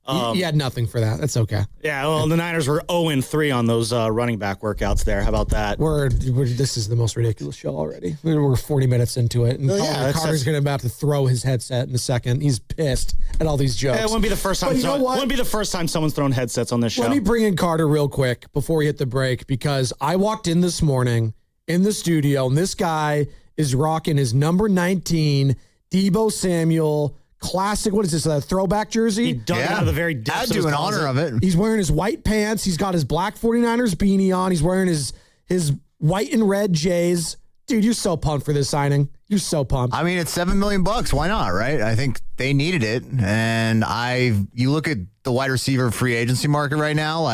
You had nothing for that. That's okay. Yeah, well, the Niners were 0-3 on those running back workouts there. How about that? This is the most ridiculous show already. We're 40 minutes into it, and Carter's going to about to throw his headset in a second. He's pissed at all these jokes. Yeah, it wouldn't be the first time. Wouldn't be the first time someone's thrown headsets on this show. Let me bring in Carter real quick before we hit the break, because I walked in this morning in the studio, and this guy is rocking his number 19 Deebo Samuel classic. What is this? A throwback jersey? He dug it out of the very depths. I do in honor of it. He's wearing his white pants. He's got his black 49ers beanie on. He's wearing his white and red J's. Dude, you're so pumped for this signing. You're so pumped. I mean, it's $7 million. Why not, right? I think they needed it. And you look at the wide receiver free agency market right now,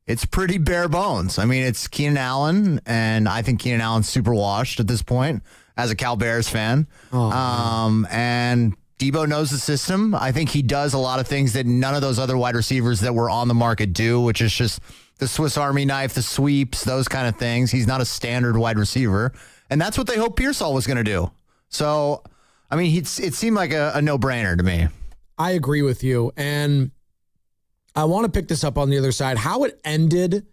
it's pretty bare bones. I mean, it's Keenan Allen, and I think Keenan Allen's super washed at this point as a Cal Bears fan. And Deebo knows the system. I think he does a lot of things that none of those other wide receivers that were on the market do, which is just the Swiss Army knife, the sweeps, those kind of things. He's not a standard wide receiver. And that's what they hoped Pearsall was going to do. So, I mean, it seemed like a no-brainer to me. I agree with you. And I want to pick this up on the other side. How it ended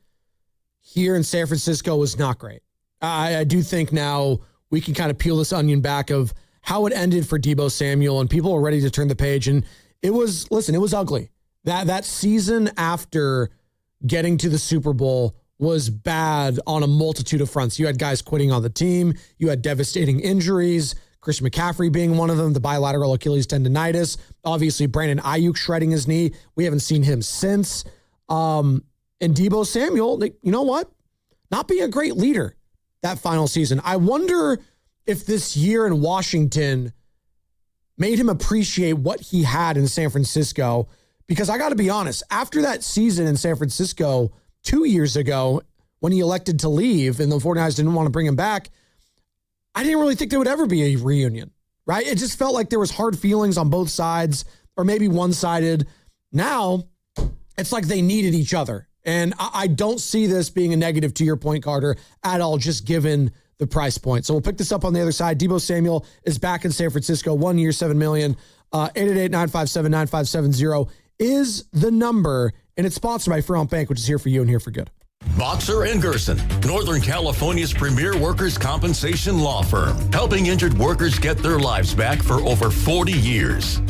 here in San Francisco was not great. I do think now we can kind of peel this onion back of how it ended for Deebo Samuel, and people are ready to turn the page. And it was ugly. That season after getting to the Super Bowl was bad on a multitude of fronts. You had guys quitting on the team. You had devastating injuries. Christian McCaffrey being one of them, the bilateral Achilles tendonitis. Obviously, Brandon Ayuk shredding his knee. We haven't seen him since. And Deebo Samuel, you know what? Not being a great leader that final season. I wonder if this year in Washington made him appreciate what he had in San Francisco. Because I got to be honest, after that season in San Francisco 2 years ago, when he elected to leave and the 49ers didn't want to bring him back, I didn't really think there would ever be a reunion, right? It just felt like there was hard feelings on both sides, or maybe one-sided. Now, it's like they needed each other. And I don't see this being a negative, to your point, Carter, at all, just given the price point. So we'll pick this up on the other side. Deebo Samuel is back in San Francisco, 1 year, $7 million. 888-957-9570 is the number, and it's sponsored by Fairmount Bank, which is here for you and here for good. Boxer & Gerson, Northern California's premier workers' compensation law firm, helping injured workers get their lives back for over 40 years.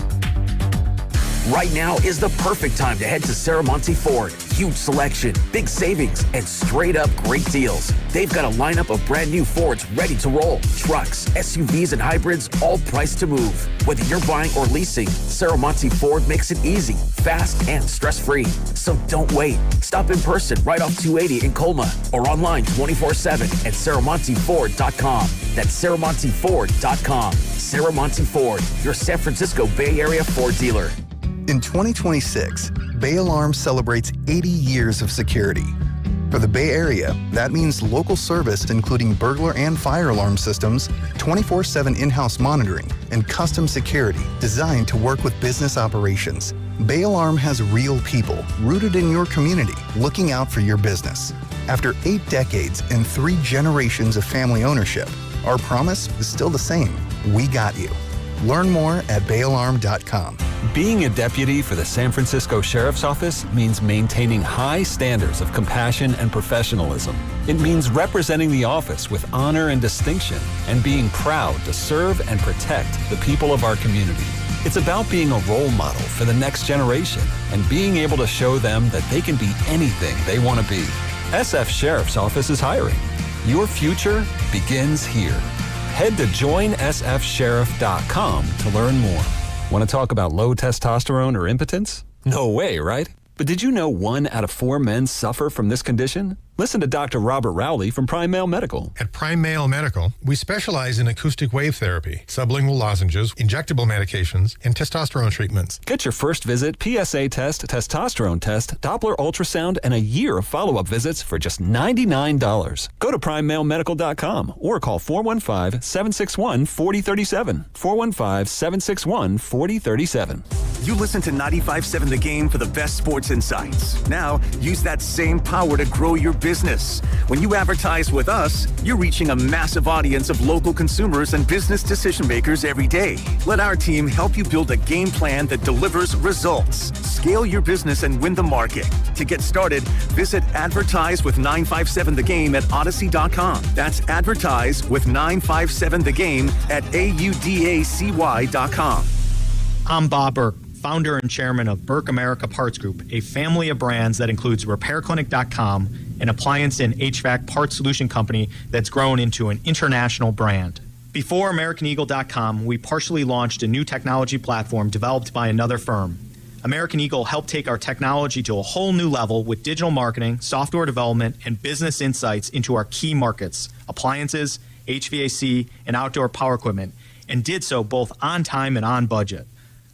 Right now is the perfect time to head to Saramonte Ford. Huge selection, big savings, and straight up great deals. They've got a lineup of brand new Fords ready to roll. Trucks, SUVs, and hybrids, all priced to move. Whether you're buying or leasing, Saramonte Ford makes it easy, fast, and stress-free. So don't wait. Stop in person right off 280 in Colma or online 24/7 at SaramonteFord.com. That's SaramonteFord.com. Saramonte Ford, your San Francisco Bay Area Ford dealer. In 2026, Bay Alarm celebrates 80 years of security, For the Bay Area, that means local service including burglar and fire alarm systems, 24/7 in-house monitoring, and custom security designed to work with business operations. Bay Alarm has real people rooted in your community looking out for your business. After 8 decades and 3 generations of family ownership, our promise is still the same. We got you. Learn more at bayalarm.com. Being a deputy for the San Francisco Sheriff's Office means maintaining high standards of compassion and professionalism. It means representing the office with honor and distinction and being proud to serve and protect the people of our community. It's about being a role model for the next generation and being able to show them that they can be anything they want to be. SF Sheriff's Office is hiring. Your future begins here. Head to joinsfsheriff.com to learn more. Want to talk about low testosterone or impotence? No way, right? But did you know 1 out of 4 men suffer from this condition? Listen to Dr. Robert Rowley from Prime Male Medical. At Prime Male Medical, we specialize in acoustic wave therapy, sublingual lozenges, injectable medications, and testosterone treatments. Get your first visit, PSA test, testosterone test, Doppler ultrasound, and a year of follow-up visits for just $99. Go to PrimeMaleMedical.com or call 415-761-4037. 415-761-4037. You listen to 95.7 The Game for the best sports insights. Now, use that same power to grow your business. When you advertise with us, you're reaching a massive audience of local consumers and business decision makers every day. Let our team help you build a game plan that delivers results. Scale your business and win the market. To get started, visit Advertise with 957 The Game at Odyssey.com. That's Advertise with 957 The Game at AUDACY.com. I'm Bob Burke, founder and chairman of Burke America Parts Group, a family of brands that includes RepairClinic.com, an appliance and HVAC parts solution company that's grown into an international brand. Before AmericanEagle.com, we partially launched a new technology platform developed by another firm. American Eagle helped take our technology to a whole new level with digital marketing, software development, and business insights into our key markets, appliances, HVAC, and outdoor power equipment, and did so both on time and on budget.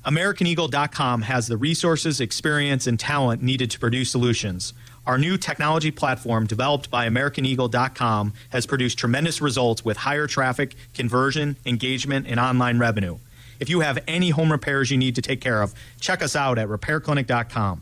AmericanEagle.com has the resources, experience, and talent needed to produce solutions. Our new technology platform, developed by AmericanEagle.com, has produced tremendous results with higher traffic, conversion, engagement, and online revenue. If you have any home repairs you need to take care of, check us out at RepairClinic.com.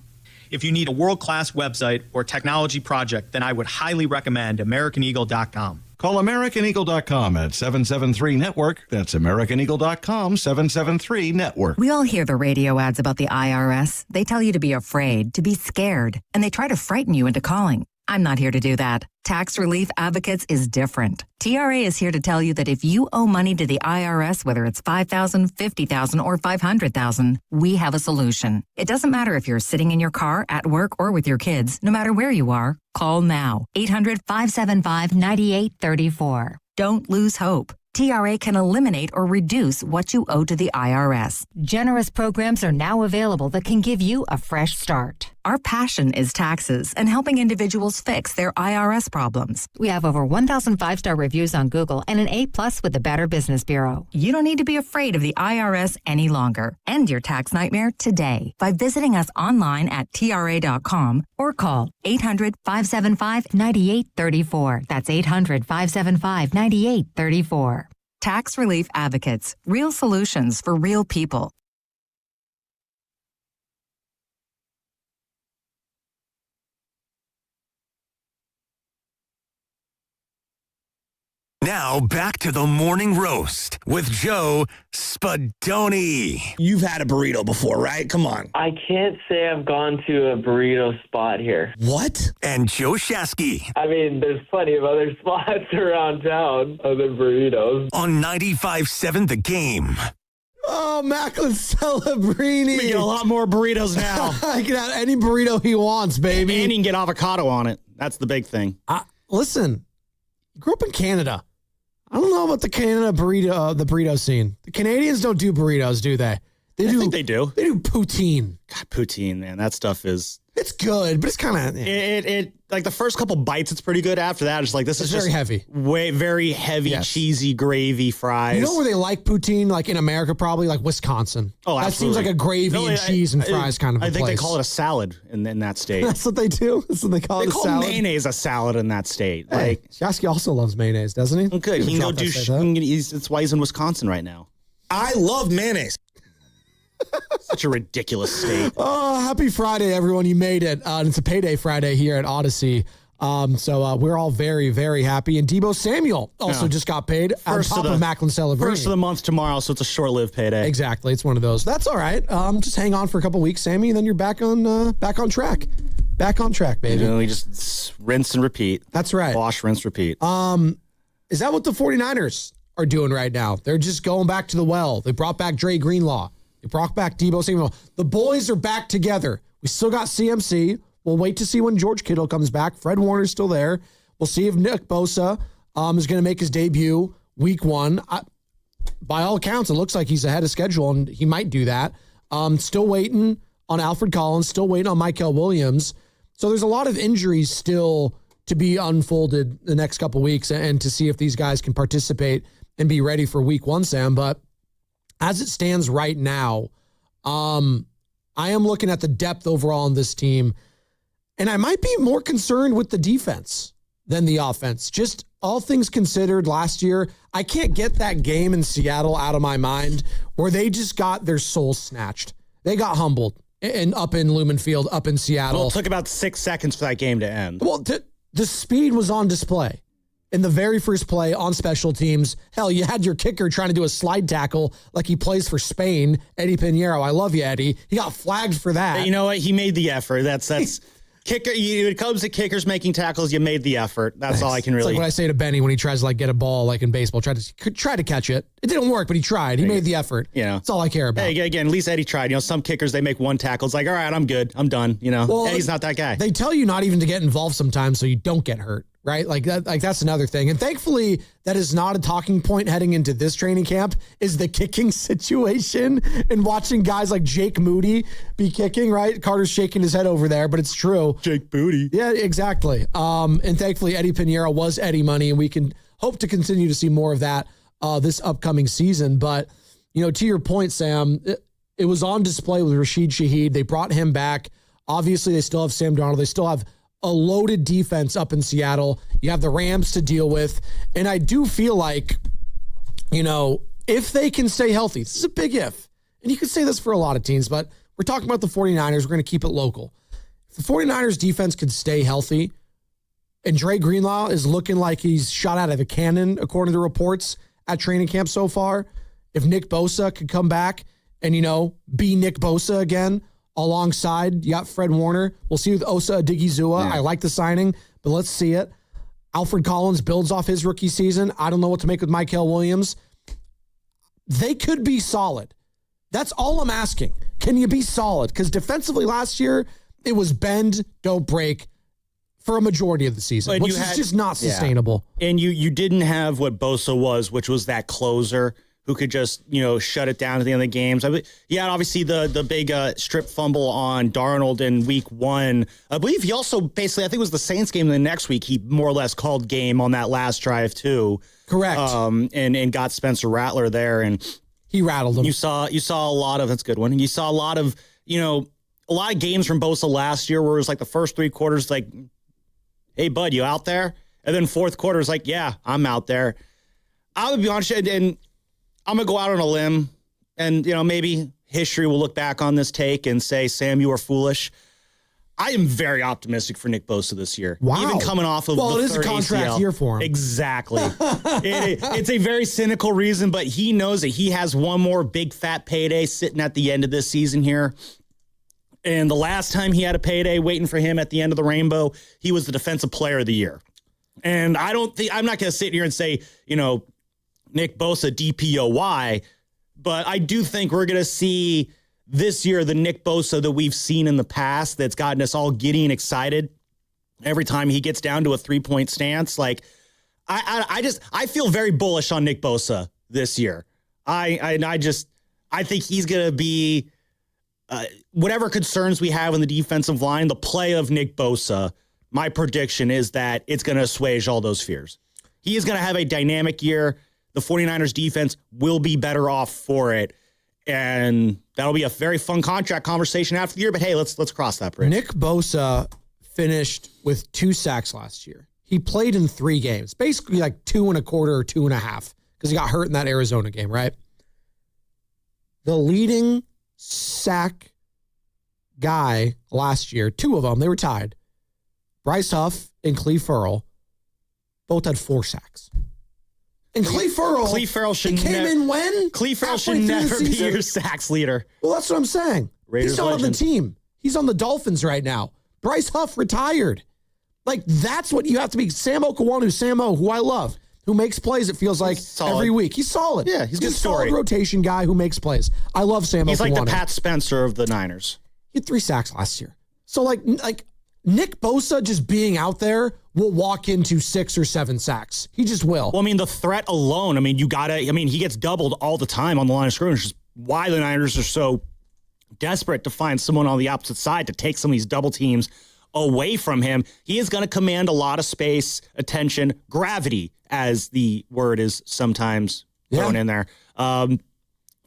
If you need a world-class website or technology project, then I would highly recommend AmericanEagle.com. Call AmericanEagle.com at 773-NETWORK. That's AmericanEagle.com, 773-NETWORK. We all hear the radio ads about the IRS. They tell you to be afraid, to be scared, and they try to frighten you into calling. I'm not here to do that. Tax Relief Advocates is different. TRA is here to tell you that if you owe money to the IRS, whether it's $5,000, $50,000, or $500,000, we have a solution. It doesn't matter if you're sitting in your car, at work, or with your kids. No matter where you are, call now. 800-575-9834. Don't lose hope. TRA can eliminate or reduce what you owe to the IRS. Generous programs are now available that can give you a fresh start. Our passion is taxes and helping individuals fix their IRS problems. We have over 1,000 5-star reviews on Google and an A+ with the Better Business Bureau. You don't need to be afraid of the IRS any longer. End your tax nightmare today by visiting us online at TRA.com or call 800-575-9834. That's 800-575-9834. Tax Relief Advocates. Real solutions for real people. Now back to the morning roast with Joe Spadoni. You've had a burrito before, right? Come on. I can't say I've gone to a burrito spot here. What? And Joe Shasky. I mean, there's plenty of other spots around town other than burritos. On 95.7 The Game. Oh, Macklin Celebrini. We get a lot more burritos now. He can have any burrito he wants, baby. And you can get avocado on it. That's the big thing. Listen, I grew up in Canada. I don't know about the Canada burrito, the burrito scene. The Canadians don't do burritos, do they? I think they do. They do poutine. God, poutine, man. That stuff is... It's good, but it's kind of it like the first couple bites, it's pretty good. After that, it's like this is very just heavy, very heavy, cheesy gravy fries. You know where they like poutine, like in America, probably like Wisconsin. Oh, absolutely. That seems like a gravy and cheese and fries kind of. I think place. they call it a salad in that state. That's what they do. That's what they call it. They call salad. mayonnaise a salad in that state. Hey, Like Jasky also loves mayonnaise, doesn't he? Good. He can go do. That's why he's in Wisconsin right now. I love mayonnaise. Such a ridiculous state. Oh, happy Friday, everyone. You made it. It's a payday Friday here at Odyssey. So we're all very, very happy. And Deebo Samuel also just got paid on top of Macklin Celebrini. First of the month tomorrow, so it's a short-lived payday. Exactly. It's one of those. That's all right. Just hang on for a couple weeks, Sammy, and then you're back on track. Back on track, baby. We just rinse and repeat. That's right. Wash, rinse, repeat. Is that what the 49ers are doing right now? They're just going back to the well. They brought back Dre Greenlaw. They brought back Deebo Samuel. The boys are back together. We still got CMC. We'll wait to see when George Kittle comes back. Fred Warner's still there. We'll see if Nick Bosa is going to make his debut week 1. By all accounts, it looks like he's ahead of schedule, and he might do that. Still waiting on Alfred Collins. Still waiting on Michael Williams. So there's a lot of injuries still to be unfolded the next couple weeks and to see if these guys can participate and be ready for week 1, Sam. But as it stands right now, I am looking at the depth overall on this team, and I might be more concerned with the defense than the offense. Just all things considered, last year, I can't get that game in Seattle out of my mind where they just got their souls snatched. They got humbled and up in Lumen Field, up in Seattle. Well, it took about 6 seconds for that game to end. Well, the speed was on display. In the very first play on special teams, hell, you had your kicker trying to do a slide tackle like he plays for Spain, Eddie Pinheiro. I love you, Eddie. He got flagged for that. But you know what? He made the effort. That's kicker. When it comes to kickers making tackles, you made the effort. That's all I can really. It's like what I say to Benny when he tries to get a ball like in baseball, try to catch it. It didn't work, but he tried. He made the effort. That's all I care about. Hey, again, at least Eddie tried. Some kickers, they make one tackle. It's like, all right, I'm good. I'm done. Well, Eddie's not that guy. They tell you not even to get involved sometimes so you don't get hurt. Right? Like that's another thing. And thankfully, that is not a talking point heading into this training camp, is the kicking situation and watching guys like Jake Moody be kicking, right? Carter's shaking his head over there, but it's true. Jake Booty. Yeah, exactly. And thankfully, Eddie Pinheiro was Eddie Money, and we can hope to continue to see more of that this upcoming season. But, to your point, Sam, it was on display with Rashid Shaheed. They brought him back. Obviously, they still have Sam Darnold. They still have a loaded defense up in Seattle. You have the Rams to deal with. And I do feel like, if they can stay healthy, this is a big if. And you can say this for a lot of teams, but we're talking about the 49ers. We're going to keep it local. If the 49ers defense could stay healthy, and Dre Greenlaw is looking like he's shot out of a cannon, according to reports at training camp so far, if Nick Bosa could come back and, be Nick Bosa again, alongside, you got Fred Warner. We'll see with Osa Odigizua. I like the signing, but let's see it. Alfred Collins builds off his rookie season. I don't know what to make with Michael Williams. They could be solid. That's all I'm asking. Can you be solid? Because defensively last year, it was bend, don't break for a majority of the season, which is just not sustainable. Yeah. And you didn't have what Bosa was, which was that closer who could just, shut it down at the end of the games. You had obviously the big strip fumble on Darnold in week 1. I believe he also basically, I think it was the Saints game the next week, he more or less called game on that last drive too. Correct. And got Spencer Rattler there, and he rattled him. You saw a lot of, that's a good one. You saw a lot of games from Bosa last year where it was like the first 3 quarters, like, hey, bud, you out there? And then fourth quarter is like, yeah, I'm out there. I would be honest, and I'm going to go out on a limb, and, maybe history will look back on this take and say, Sam, you are foolish. I am very optimistic for Nick Bosa this year. Wow. Even coming off of it is a third contract ACL. year for him. Exactly. It's a very cynical reason, but he knows that he has one more big fat payday sitting at the end of this season here. And the last time he had a payday waiting for him at the end of the rainbow, he was the defensive player of the year. And I'm not going to sit here and say, Nick Bosa DPOY, but I do think we're going to see this year the Nick Bosa that we've seen in the past that's gotten us all giddy and excited every time he gets down to a 3-point stance. Like, I feel very bullish on Nick Bosa this year. I think he's going to be whatever concerns we have in the defensive line, the play of Nick Bosa, my prediction is that it's going to assuage all those fears. He is going to have a dynamic year. The 49ers defense will be better off for it. And that'll be a very fun contract conversation after the year. But hey, let's cross that bridge. Nick Bosa finished with 2 sacks last year. He played in 3 games, basically like 2.25 or 2.5, because he got hurt in that Arizona game, right? The leading sack guy last year, 2 of them, they were tied. Bryce Huff and Cleve Ferrell both had 4 sacks. And Cleve Ferrell should came in when? Cleve Ferrell should never be your sacks leader. Well, that's what I'm saying. Raiders He's not legend. on the team. He's on the Dolphins right now. Bryce Huff retired. Like, that's what you have to be. Sam Okawanu, who I love, who makes plays, it feels like, every week. He's solid. Yeah, he's a good story. Solid rotation guy who makes plays. I love Sam Okawanu. He's like the Pat Spencer of the Niners. He had 3 sacks last year. So, like Nick Bosa just being out there will walk into 6 or 7 sacks. He just will. Well, I mean, the threat alone, he gets doubled all the time on the line of scrimmage, which is why the Niners are so desperate to find someone on the opposite side to take some of these double teams away from him. He is going to command a lot of space, attention, gravity, as the word is sometimes thrown in there. And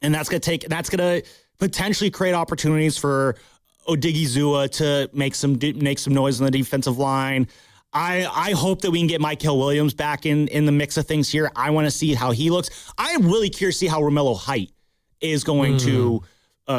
that's going to potentially create opportunities for Odigizua to make some noise on the defensive line. I hope that we can get Mykel Williams back in the mix of things here. I want to see how he looks. I am really curious to see how Romello Height is going to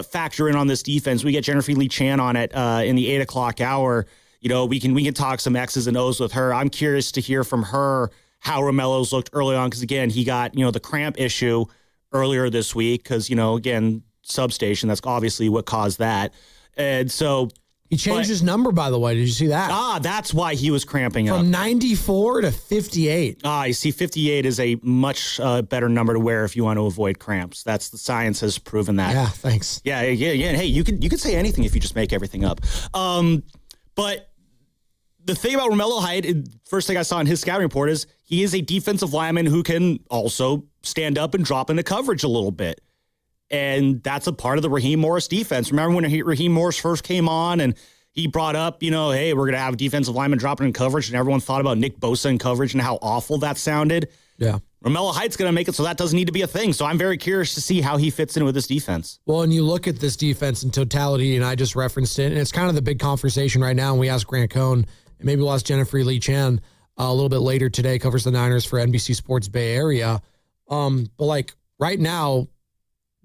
factor in on this defense. We get Jennifer Lee Chan on it in the 8 o'clock hour. You know, we can talk some X's and O's with her. I'm curious to hear from her how Romello's looked early on, because again, he got the cramp issue earlier this week because again, substation. That's obviously what caused that. And so he changed his number, by the way. Did you see that? That's why he was cramping up. From 94 to 58. You see, 58 is a much better number to wear if you want to avoid cramps. The science has proven that. Yeah, thanks. Yeah. Hey, you could say anything if you just make everything up. But the thing about Romello Height, first thing I saw in his scouting report is he is a defensive lineman who can also stand up and drop into coverage a little bit. And that's a part of the Raheem Morris defense. Remember when Raheem Morris first came on and he brought up, hey, we're going to have a defensive lineman dropping in coverage, and everyone thought about Nick Bosa in coverage and how awful that sounded. Yeah. Romello Height's going to make it so that doesn't need to be a thing. So I'm very curious to see how he fits in with this defense. Well, and you look at this defense in totality, and I just referenced it, and it's kind of the big conversation right now. And we asked Grant Cohn, and maybe we'll ask Jennifer Lee Chan a little bit later today, covers the Niners for NBC Sports Bay Area. But like right now,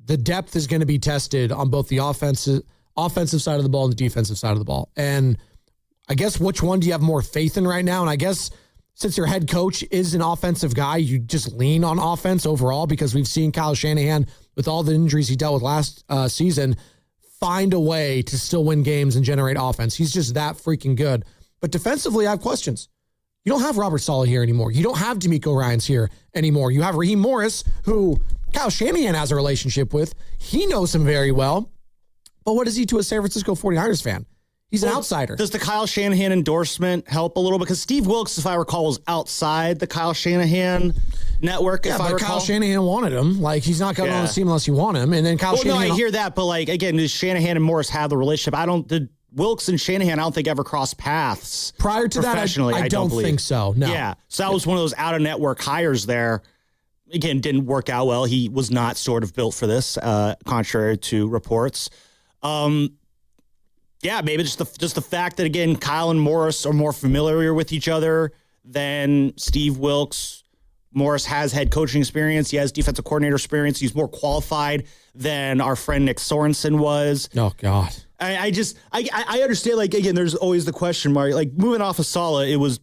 the depth is going to be tested on both the offensive side of the ball and the defensive side of the ball. And I guess which one do you have more faith in right now? And I guess since your head coach is an offensive guy, you just lean on offense overall, because we've seen Kyle Shanahan, with all the injuries he dealt with last season, find a way to still win games and generate offense. He's just that freaking good. But defensively, I have questions. You don't have Robert Saleh here anymore. You don't have D'Amico Ryans here anymore. You have Raheem Morris, who Kyle Shanahan has a relationship with. He knows him very well. But what is he to a San Francisco 49ers fan? He's an outsider. Does the Kyle Shanahan endorsement help a little? Because Steve Wilkes, if I recall, was outside the Kyle Shanahan network. Yeah, but Kyle Shanahan wanted him. Like, he's not going on the team unless you want him. And then Kyle Shanahan... No, I hear that. But, like, again, does Shanahan and Morris have the relationship? Did Wilkes and Shanahan, I don't think, ever crossed paths. Prior to that, I don't think so. No. Yeah. So that was one of those out-of-network hires there. Again, didn't work out well. He was not sort of built for this, contrary to reports. Yeah, maybe just the fact that, again, Kyle and Morris are more familiar with each other than Steve Wilkes. Morris has head coaching experience. He has defensive coordinator experience. He's more qualified than our friend Nick Sorensen was. Oh, God. I understand, like, again, there's always the question mark. Like, moving off of Saleh, it was,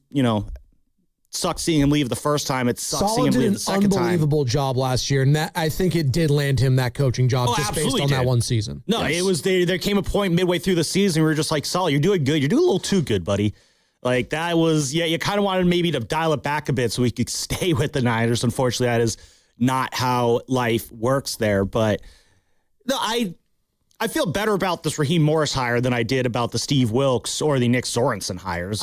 sucked seeing him leave the first time. It sucked seeing him leave the second time. Saleh did an unbelievable job last year, and that, I think it did land him that coaching job just based on that one season. No, yes. It was there came a point midway through the season where we were just like, Saleh, you're doing good. You're doing a little too good, buddy. Like, that was, you kind of wanted maybe to dial it back a bit so we could stay with the Niners. Unfortunately, that is not how life works there. But no, I feel better about this Raheem Morris hire than I did about the Steve Wilkes or the Nick Sorensen hires,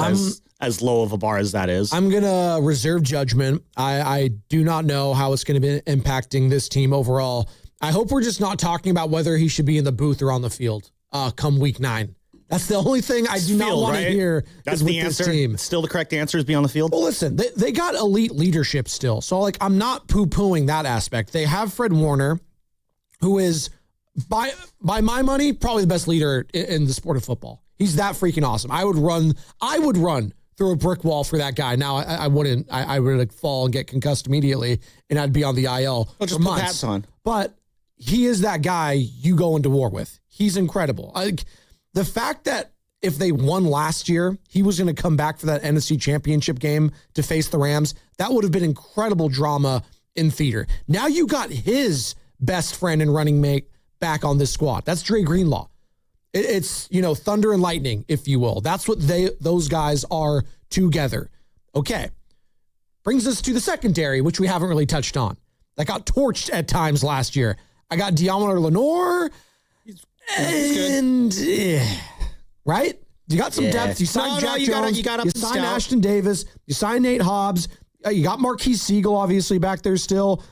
as low of a bar as that is. I'm going to reserve judgment. I do not know how it's going to be impacting this team overall. I hope we're just not talking about whether he should be in the booth or on the field. come week 9. That's the only thing I do not want to hear. That's is the with answer. This team. Still the correct answer is be on the field. Well, listen, they got elite leadership still. So, like, I'm not poo-pooing that aspect. They have Fred Warner, who is, by my money, probably the best leader in the sport of football. He's that freaking awesome. I would run through a brick wall for that guy. Now, I wouldn't. I would like fall and get concussed immediately, and I'd be on the IL for just months. put hats on. But he is that guy you go into war with. He's incredible. The fact that if they won last year, he was going to come back for that NFC Championship game to face the Rams, that would have been incredible drama in theater. Now you got his best friend and running mate back on this squad. That's Dre Greenlaw. It's, thunder and lightning, if you will. That's what those guys are together. Okay. Brings us to the secondary, which we haven't really touched on. That got torched at times last year. I got Deommodore Lenoir. Right? You got some depth. You signed Jack Jones. You signed Ashton Davis. You signed Nate Hobbs. You got Marquise Siegel, obviously, back there still.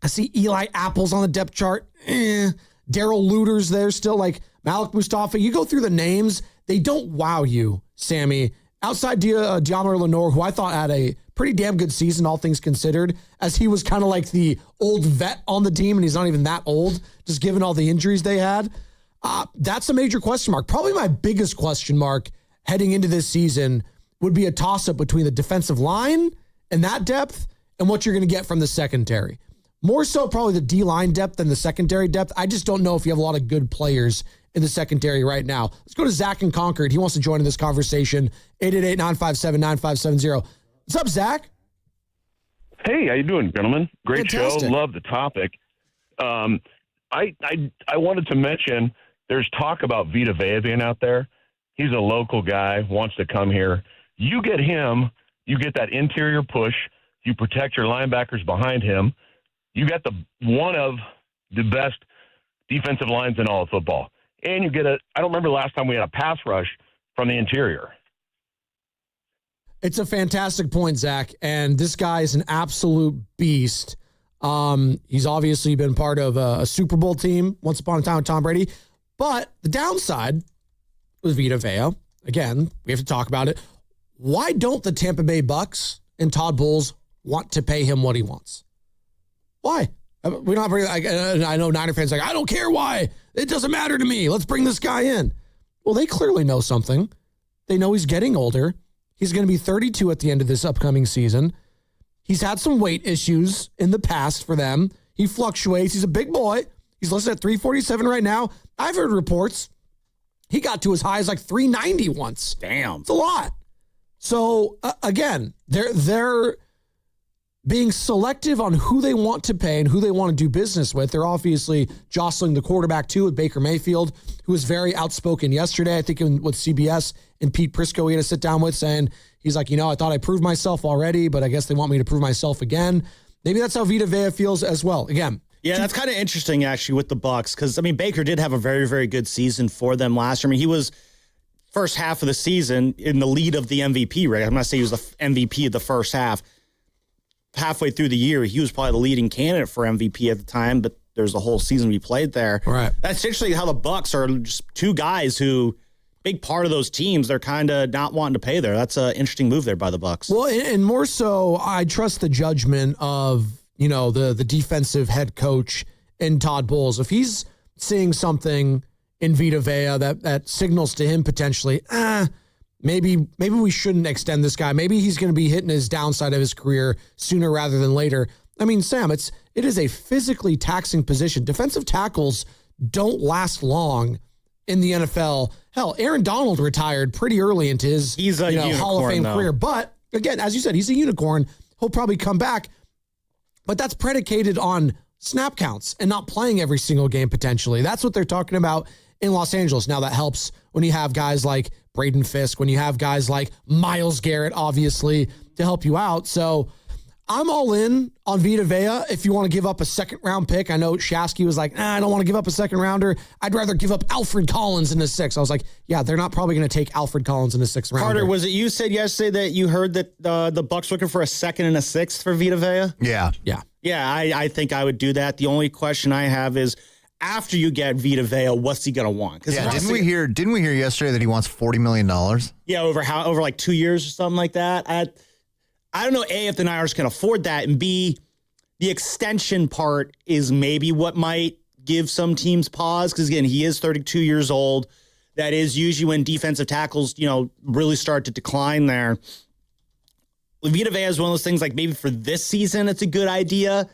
I see Eli Apples on the depth chart. Daryl Luter's there still. Like Malik Mustafa. You go through the names. They don't wow you, Sammy. Outside Deommodore Lenoir, who I thought had a pretty damn good season, all things considered, as he was kind of like the old vet on the team, and he's not even that old, just given all the injuries they had. That's a major question mark. Probably my biggest question mark heading into this season would be a toss-up between the defensive line and that depth and what you're going to get from the secondary. More so probably the D-line depth than the secondary depth. I just don't know if you have a lot of good players in the secondary right now. Let's go to Zach in Concord. He wants to join in this conversation. 888-957-9570. What's up, Zach? Hey, how you doing, gentlemen? Great Fantastic. show. Love the topic. I wanted to mention there's talk about Vita Vea being out there. He's a local guy, wants to come here. You get him, you get that interior push, you protect your linebackers behind him. You got one of the best defensive lines in all of football. And you get I don't remember the last time we had a pass rush from the interior. It's a fantastic point, Zach. And this guy is an absolute beast. He's obviously been part of a Super Bowl team once upon a time with Tom Brady. But the downside with Vita Vea, again, we have to talk about it. Why don't the Tampa Bay Bucks and Todd Bowles want to pay him what he wants? Why? We don't have. I know Niner fans are like, I don't care why. It doesn't matter to me. Let's bring this guy in. Well, they clearly know something. They know he's getting older. He's going to be 32 at the end of this upcoming season. He's had some weight issues in the past for them. He fluctuates. He's a big boy. He's listed at 347 right now. I've heard reports he got to as high as like 390 once. Damn. It's a lot. So, again, they're being selective on who they want to pay and who they want to do business with. They're obviously jostling the quarterback, too, with Baker Mayfield, who was very outspoken yesterday, I think, with CBS and Pete Prisco, we had to sit down with, saying, he's like, I thought I proved myself already, but I guess they want me to prove myself again. Maybe that's how Vita Vea feels as well. Again. Yeah, that's kind of interesting, actually, with the Bucs, because, Baker did have a very, very good season for them last year. He was first half of the season in the lead of the MVP, right? I'm not saying he was the MVP of the first half. Halfway through the year, he was probably the leading candidate for MVP at the time, but there's a whole season we played there. Right. That's essentially how the Bucs are just two guys who, big part of those teams, they're kind of not wanting to pay there. That's an interesting move there by the Bucs. Well, and more so, I trust the judgment of, the defensive head coach in Todd Bowles. If he's seeing something in Vita Vea that signals to him potentially, maybe we shouldn't extend this guy. Maybe he's going to be hitting his downside of his career sooner rather than later. Sam, it is a physically taxing position. Defensive tackles don't last long in the NFL. Hell, Aaron Donald retired pretty early into his Hall of Fame career. But again, as you said, he's a unicorn. He'll probably come back. But that's predicated on snap counts and not playing every single game potentially. That's what they're talking about in Los Angeles. Now that helps when you have guys like Braden Fisk, when you have guys like Myles Garrett, obviously, to help you out. So I'm all in on Vita Vea if you want to give up a second-round pick. I know Shasky was like, I don't want to give up a second-rounder. I'd rather give up Alfred Collins in the sixth. I was like, yeah, they're not probably going to take Alfred Collins in the sixth round. Carter, was it you said yesterday that you heard that the Bucs looking for a second and a sixth for Vita Vea? Yeah. Yeah. Yeah, I think I would do that. The only question I have is, after you get Vita Vea, what's he going to want? Yeah, didn't we hear yesterday that he wants $40 million? Yeah, over like 2 years or something like that. I don't know, A, if the Niners can afford that, and B, the extension part is maybe what might give some teams pause, because, again, he is 32 years old. That is usually when defensive tackles, really start to decline there. Vita Vea is one of those things, like, maybe for this season it's a good idea.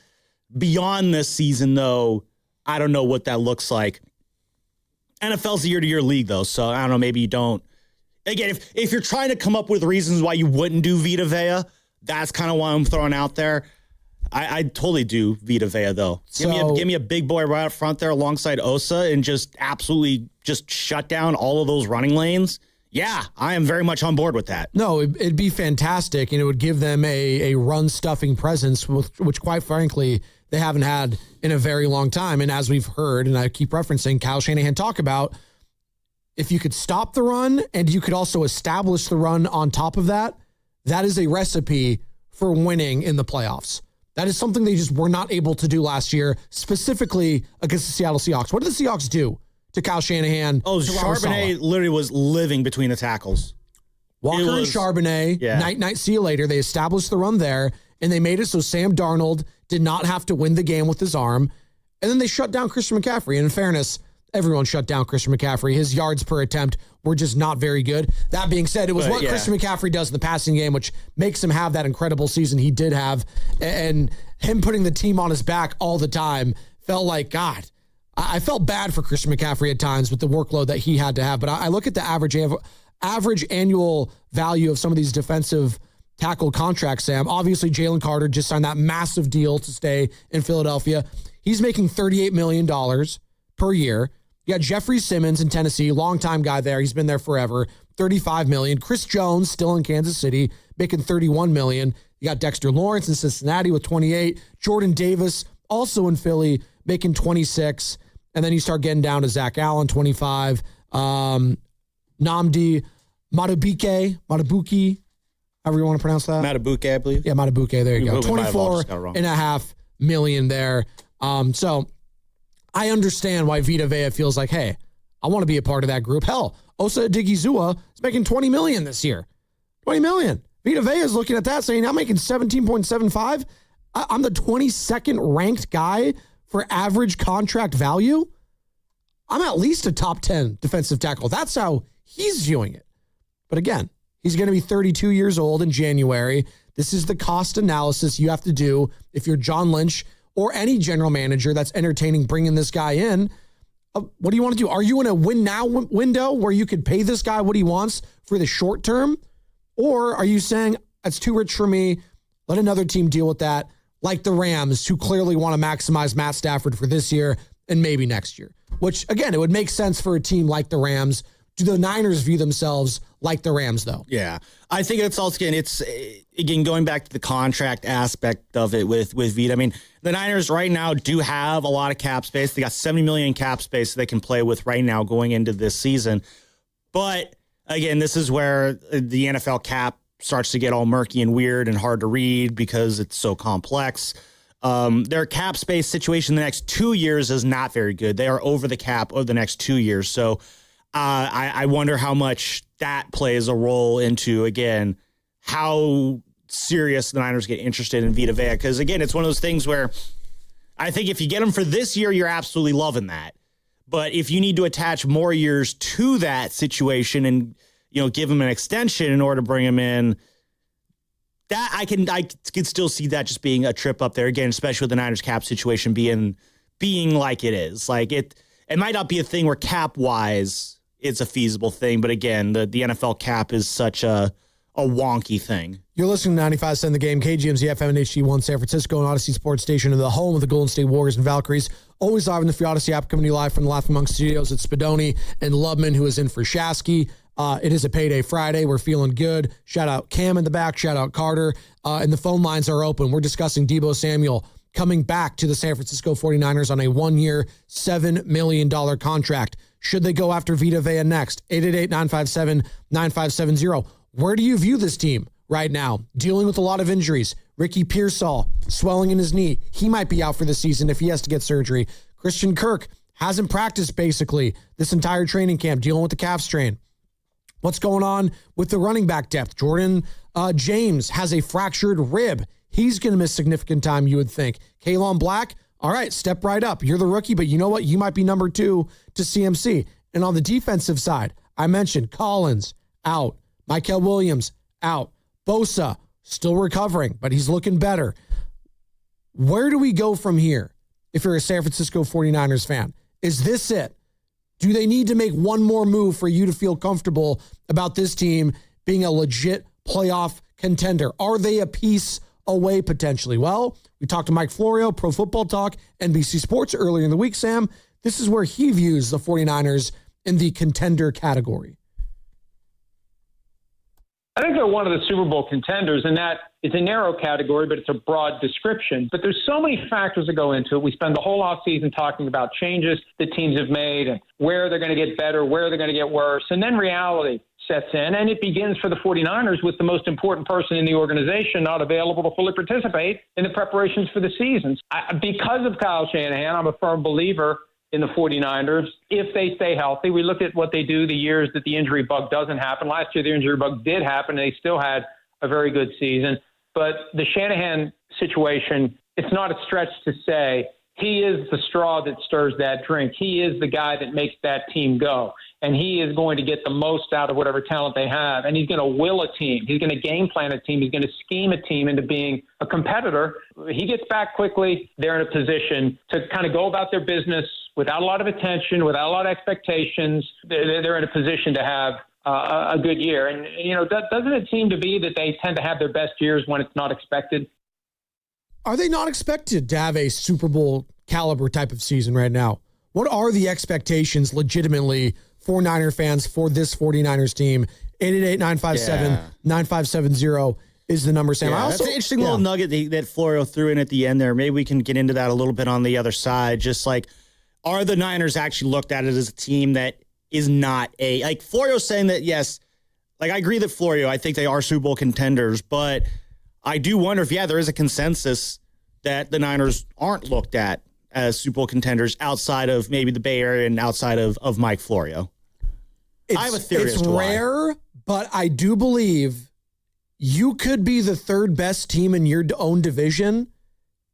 Beyond this season, though, I don't know what that looks like. NFL's a year-to-year league, though, so I don't know, maybe you don't. Again, if you're trying to come up with reasons why you wouldn't do Vita Vea, that's kind of why I'm throwing out there. I'd totally do Vita Vea, though. Give me a big boy right up front there alongside Osa and just absolutely just shut down all of those running lanes. Yeah, I am very much on board with that. No, it'd be fantastic, and it would give them a run-stuffing presence, which, quite frankly, they haven't had in a very long time. And as we've heard, and I keep referencing Kyle Shanahan talk about, if you could stop the run and you could also establish the run on top of that, that is a recipe for winning in the playoffs. That is something they just were not able to do last year, specifically against the Seattle Seahawks. What did the Seahawks do to Kyle Shanahan? Oh, Charbonnet literally was living between the tackles. Walker and Charbonnet, night, see you later. They established the run there, and they made it so Sam Darnold did not have to win the game with his arm. And then they shut down Christian McCaffrey. And in fairness, everyone shut down Christian McCaffrey. His yards per attempt were just not very good. That being said, it was what Christian McCaffrey does in the passing game, which makes him have that incredible season he did have. And him putting the team on his back all the time felt like, God, I felt bad for Christian McCaffrey at times with the workload that he had to have. But I look at the average annual value of some of these defensive tackle contracts, Sam. Obviously, Jalen Carter just signed that massive deal to stay in Philadelphia. He's making $38 million per year. You got Jeffrey Simmons in Tennessee, longtime guy there. He's been there forever, $35 million. Chris Jones, still in Kansas City, making $31 million. You got Dexter Lawrence in Cincinnati with 28. Jordan Davis, also in Philly, making 26. And then you start getting down to Zach Allen, 25. Nnamdi Madubuike, however you want to pronounce that. Madubuike, I believe. Yeah, Madubuike, there you go. $24.5 million there. So I understand why Vita Vea feels like, hey, I want to be a part of that group. Hell, Osa Odigizua is making $20 million this year. $20 million. Vita Vea is looking at that saying, I'm making 17.75. I'm the 22nd ranked guy for average contract value. I'm at least a top 10 defensive tackle. That's how he's viewing it. But again, he's going to be 32 years old in January. This is the cost analysis you have to do if you're John Lynch or any general manager that's entertaining bringing this guy in. What do you want to do? Are you in a win now window where you could pay this guy what he wants for the short term? Or are you saying, that's too rich for me, let another team deal with that, like the Rams, who clearly want to maximize Matt Stafford for this year and maybe next year? Which, again, it would make sense for a team like the Rams. Do the Niners view themselves like the Rams, though? Yeah. I think it's also, again, going back to the contract aspect of it with Vita. I mean, the Niners right now do have a lot of cap space. They got $70 million in cap space they can play with right now going into this season. But, again, this is where the NFL cap starts to get all murky and weird and hard to read because it's so complex. Their cap space situation the next 2 years is not very good. They are over the cap over the next 2 years. So I wonder how much that plays a role into, again, how serious the Niners get interested in Vita Vea. Because, again, it's one of those things where I think if you get him for this year, you're absolutely loving that. But if you need to attach more years to that situation and, give him an extension in order to bring him in, that I can still see that just being a trip up there again, especially with the Niners cap situation being like it is. Like it might not be a thing where cap wise it's a feasible thing, but again, the NFL cap is such a wonky thing. You're listening to 95.7 The Game, KGMZ FM and HD1 San Francisco and Odyssey Sports Station, and the home of the Golden State Warriors and Valkyries. Always live in the free Odyssey app, coming to you live from the Laughing Monk Studios. It's Spadoni and Lubman, who is in for Shasky. It is a payday Friday. We're feeling good. Shout out Cam in the back. Shout out Carter. And the phone lines are open. We're discussing Deebo Samuel coming back to the San Francisco 49ers on a 1-year, $7 million contract. Should they go after Vita Vea next? 888-957-9570. Where do you view this team right now? Dealing with a lot of injuries. Ricky Pearsall, swelling in his knee. He might be out for the season if he has to get surgery. Christian Kirk Hasn't practiced basically this entire training camp, dealing with the calf strain. What's going on with the running back depth? Jordan James has a fractured rib. He's going to miss significant time, you would think. K'Lon Black, all right, step right up. You're the rookie, but you know what? You might be number 2 to CMC. And on the defensive side, I mentioned Collins out. Michael Williams out. Bosa still recovering, but he's looking better. Where do we go from here if you're a San Francisco 49ers fan? Is this it? Do they need to make one more move for you to feel comfortable about this team being a legit playoff contender? Are they a piece away potentially? Well, we talked to Mike Florio, Pro Football Talk, NBC Sports earlier in the week, Sam. This is where he views the 49ers in the contender category. I think they're one of the Super Bowl contenders, and that is a narrow category, but it's a broad description. But there's so many factors that go into it. We spend the whole offseason talking about changes that teams have made and where they're going to get better, where they're going to get worse, and then reality sets in, and it begins for the 49ers with the most important person in the organization not available to fully participate in the preparations for the seasons. Because of Kyle Shanahan, I'm a firm believer in the 49ers, if they stay healthy. We look at what they do the years that the injury bug doesn't happen. Last year, the injury bug did happen, and they still had a very good season. But the Shanahan situation, it's not a stretch to say he is the straw that stirs that drink. He is the guy that makes that team go. And he is going to get the most out of whatever talent they have. And he's going to will a team. He's going to game plan a team. He's going to scheme a team into being a competitor. He gets back quickly. They're in a position to kind of go about their business without a lot of attention, without a lot of expectations. They're in a position to have a good year. And, you know, doesn't it seem to be that they tend to have their best years when it's not expected? Are they not expected to have a Super Bowl caliber type of season right now? What are the expectations legitimately for Niner fans for this 49ers team? 888-957-9570 is the number, Sam. Yeah, that's an interesting little nugget that Florio threw in at the end there. Maybe we can get into that a little bit on the other side. Just like, are the Niners actually looked at it as a team that is not like Florio's saying that, yes, like I agree that Florio, I think they are Super Bowl contenders, but I do wonder if, there is a consensus that the Niners aren't looked at as Super Bowl contenders outside of maybe the Bay Area and outside of Mike Florio. I have a theory. It's rare, but I do believe you could be the third best team in your own division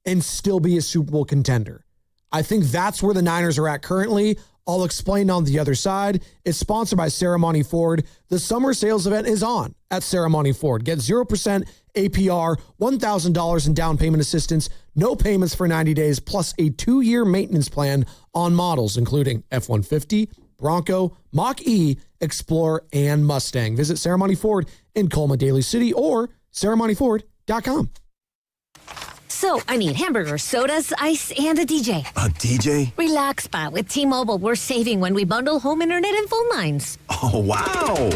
and still be a Super Bowl contender. I think that's where the Niners are at currently. I'll explain on the other side. It's sponsored by Ceremony Ford. The summer sales event is on at Ceremony Ford. Get 0% APR, $1,000 in down payment assistance, no payments for 90 days, plus a 2-year maintenance plan on models, including F-150, Bronco, Mach-E, Explorer, and Mustang. Visit Ceremony Ford in Colma, Daly City, or ceremonyford.com. So, I need hamburgers, sodas, ice, and a DJ. A DJ? Relax, Pa. With T-Mobile, we're saving when we bundle home internet and phone lines. Oh, wow.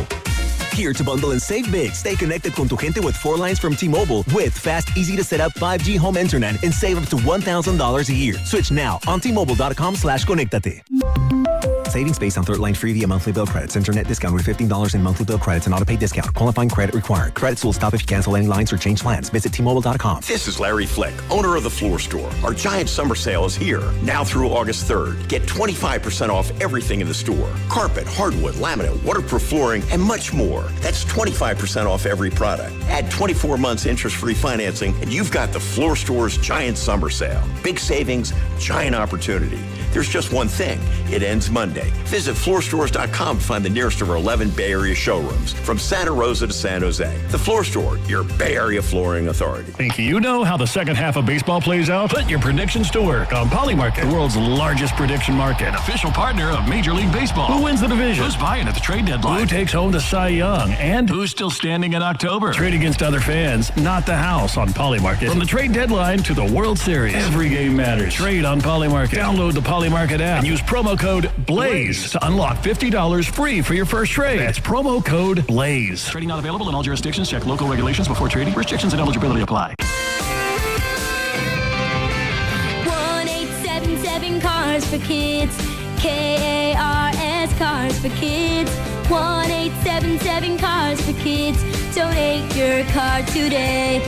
Here to bundle and save big. Stay connected con tu gente with 4 lines from T-Mobile with fast, easy to set up 5G home internet and save up to $1,000 a year. Switch now on T-Mobile.com/conectate. Savings based on 3rd line free via monthly bill credits. Internet discount with $15 in monthly bill credits and auto-pay discount. Qualifying credit required. Credits will stop if you cancel any lines or change plans. Visit T-Mobile.com. This is Larry Flick, owner of The Floor Store. Our giant summer sale is here, now through August 3rd. Get 25% off everything in the store. Carpet, hardwood, laminate, waterproof flooring, and much more. That's 25% off every product. Add 24 months interest-free financing, and you've got The Floor Store's giant summer sale. Big savings, giant opportunity. There's just one thing. It ends Monday. Visit floorstores.com to find the nearest of our 11 Bay Area showrooms, from Santa Rosa to San Jose. The Floor Store, your Bay Area flooring authority. Think you know how the second half of baseball plays out? Put your predictions to work on Polymarket, the world's largest prediction market. Official partner of Major League Baseball. Who wins the division? Who's buying at the trade deadline? Who takes home the Cy Young? And who's still standing in October? Trade against other fans, not the house on Polymarket. From the trade deadline to the World Series, every game matters. Trade on Polymarket. Download the Polymarket app and use promo code BLAZE to unlock $50 free for your first trade. That's promo code BLAZE. Trading not available in all jurisdictions. Check local regulations before trading. Restrictions and eligibility apply. 1-877 Cars for Kids. KARS Cars for Kids. 1-877 Cars for Kids. Donate your car today.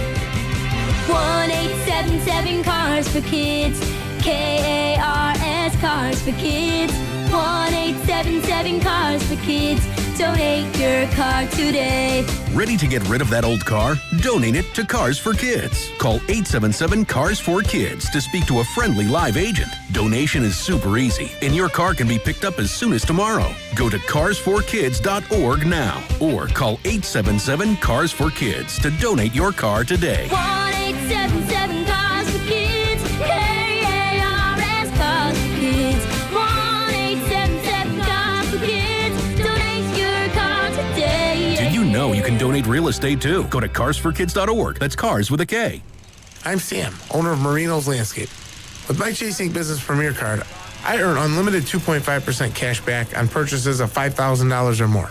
1-877 Cars for Kids. KARS Cars for Kids. 1-877 Cars for Kids. Donate your car today. Ready to get rid of that old car? Donate it to Cars for Kids. Call 877 Cars for Kids to speak to a friendly live agent. Donation is super easy, and your car can be picked up as soon as tomorrow. Go to carsforkids.org now or call 877 Cars for Kids to donate your car today. 1-877 Cars for Kids. K-A-R-S Cars for Kids. 1-877 Cars for Kids. Donate your car today. Did you know you can donate real estate too? Go to carsforkids.org. That's cars with a K. I'm Sam, owner of Marino's Landscape. With my Chase Ink Business Premier Card, I earn unlimited 2.5% cash back on purchases of $5,000 or more.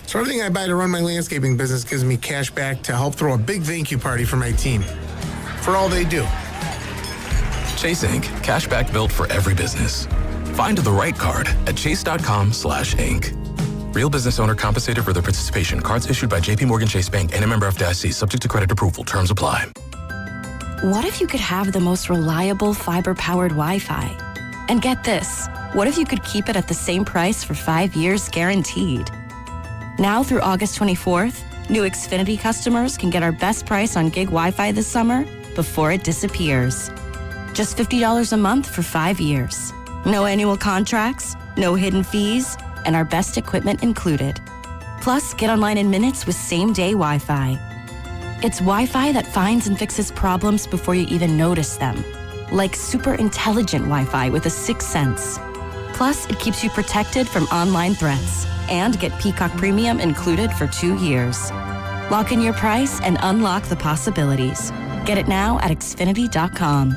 So everything I buy to run my landscaping business gives me cash back to help throw a big thank you party for my team. For all they do. Chase Ink. Cash back built for every business. Find the right card at chase.com/ink. Real business owner compensated for their participation. Cards issued by JP Morgan Chase Bank and a member FDIC. Subject to credit approval. Terms apply. What if you could have the most reliable fiber-powered Wi-Fi? And get this, what if you could keep it at the same price for 5 years guaranteed? Now through August 24th, new Xfinity customers can get our best price on gig Wi-Fi this summer before it disappears. Just $50 a month for 5 years. No annual contracts, no hidden fees, and our best equipment included. Plus, get online in minutes with same-day Wi-Fi. It's Wi-Fi that finds and fixes problems before you even notice them. Like super intelligent Wi-Fi with a sixth sense. Plus, it keeps you protected from online threats. And get Peacock Premium included for 2 years. Lock in your price and unlock the possibilities. Get it now at Xfinity.com.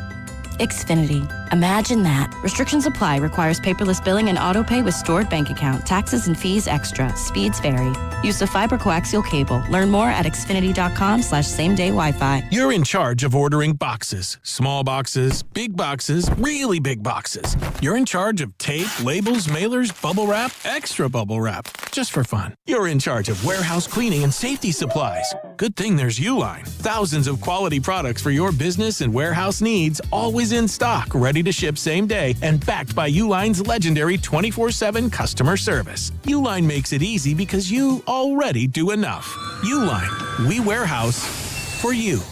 Xfinity. Imagine that. Restrictions apply. Requires paperless billing and auto-pay with stored bank account. Taxes and fees extra. Speeds vary. Use of fiber coaxial cable. Learn more at Xfinity.com/same-day Wi-Fi. You're in charge of ordering boxes. Small boxes, big boxes, really big boxes. You're in charge of tape, labels, mailers, bubble wrap, extra bubble wrap. Just for fun. You're in charge of warehouse cleaning and safety supplies. Good thing there's Uline. Thousands of quality products for your business and warehouse needs, always in stock, ready to ship same day, and backed by Uline's legendary 24/7 customer service. Uline makes it easy because you already do enough. Uline. We warehouse for you.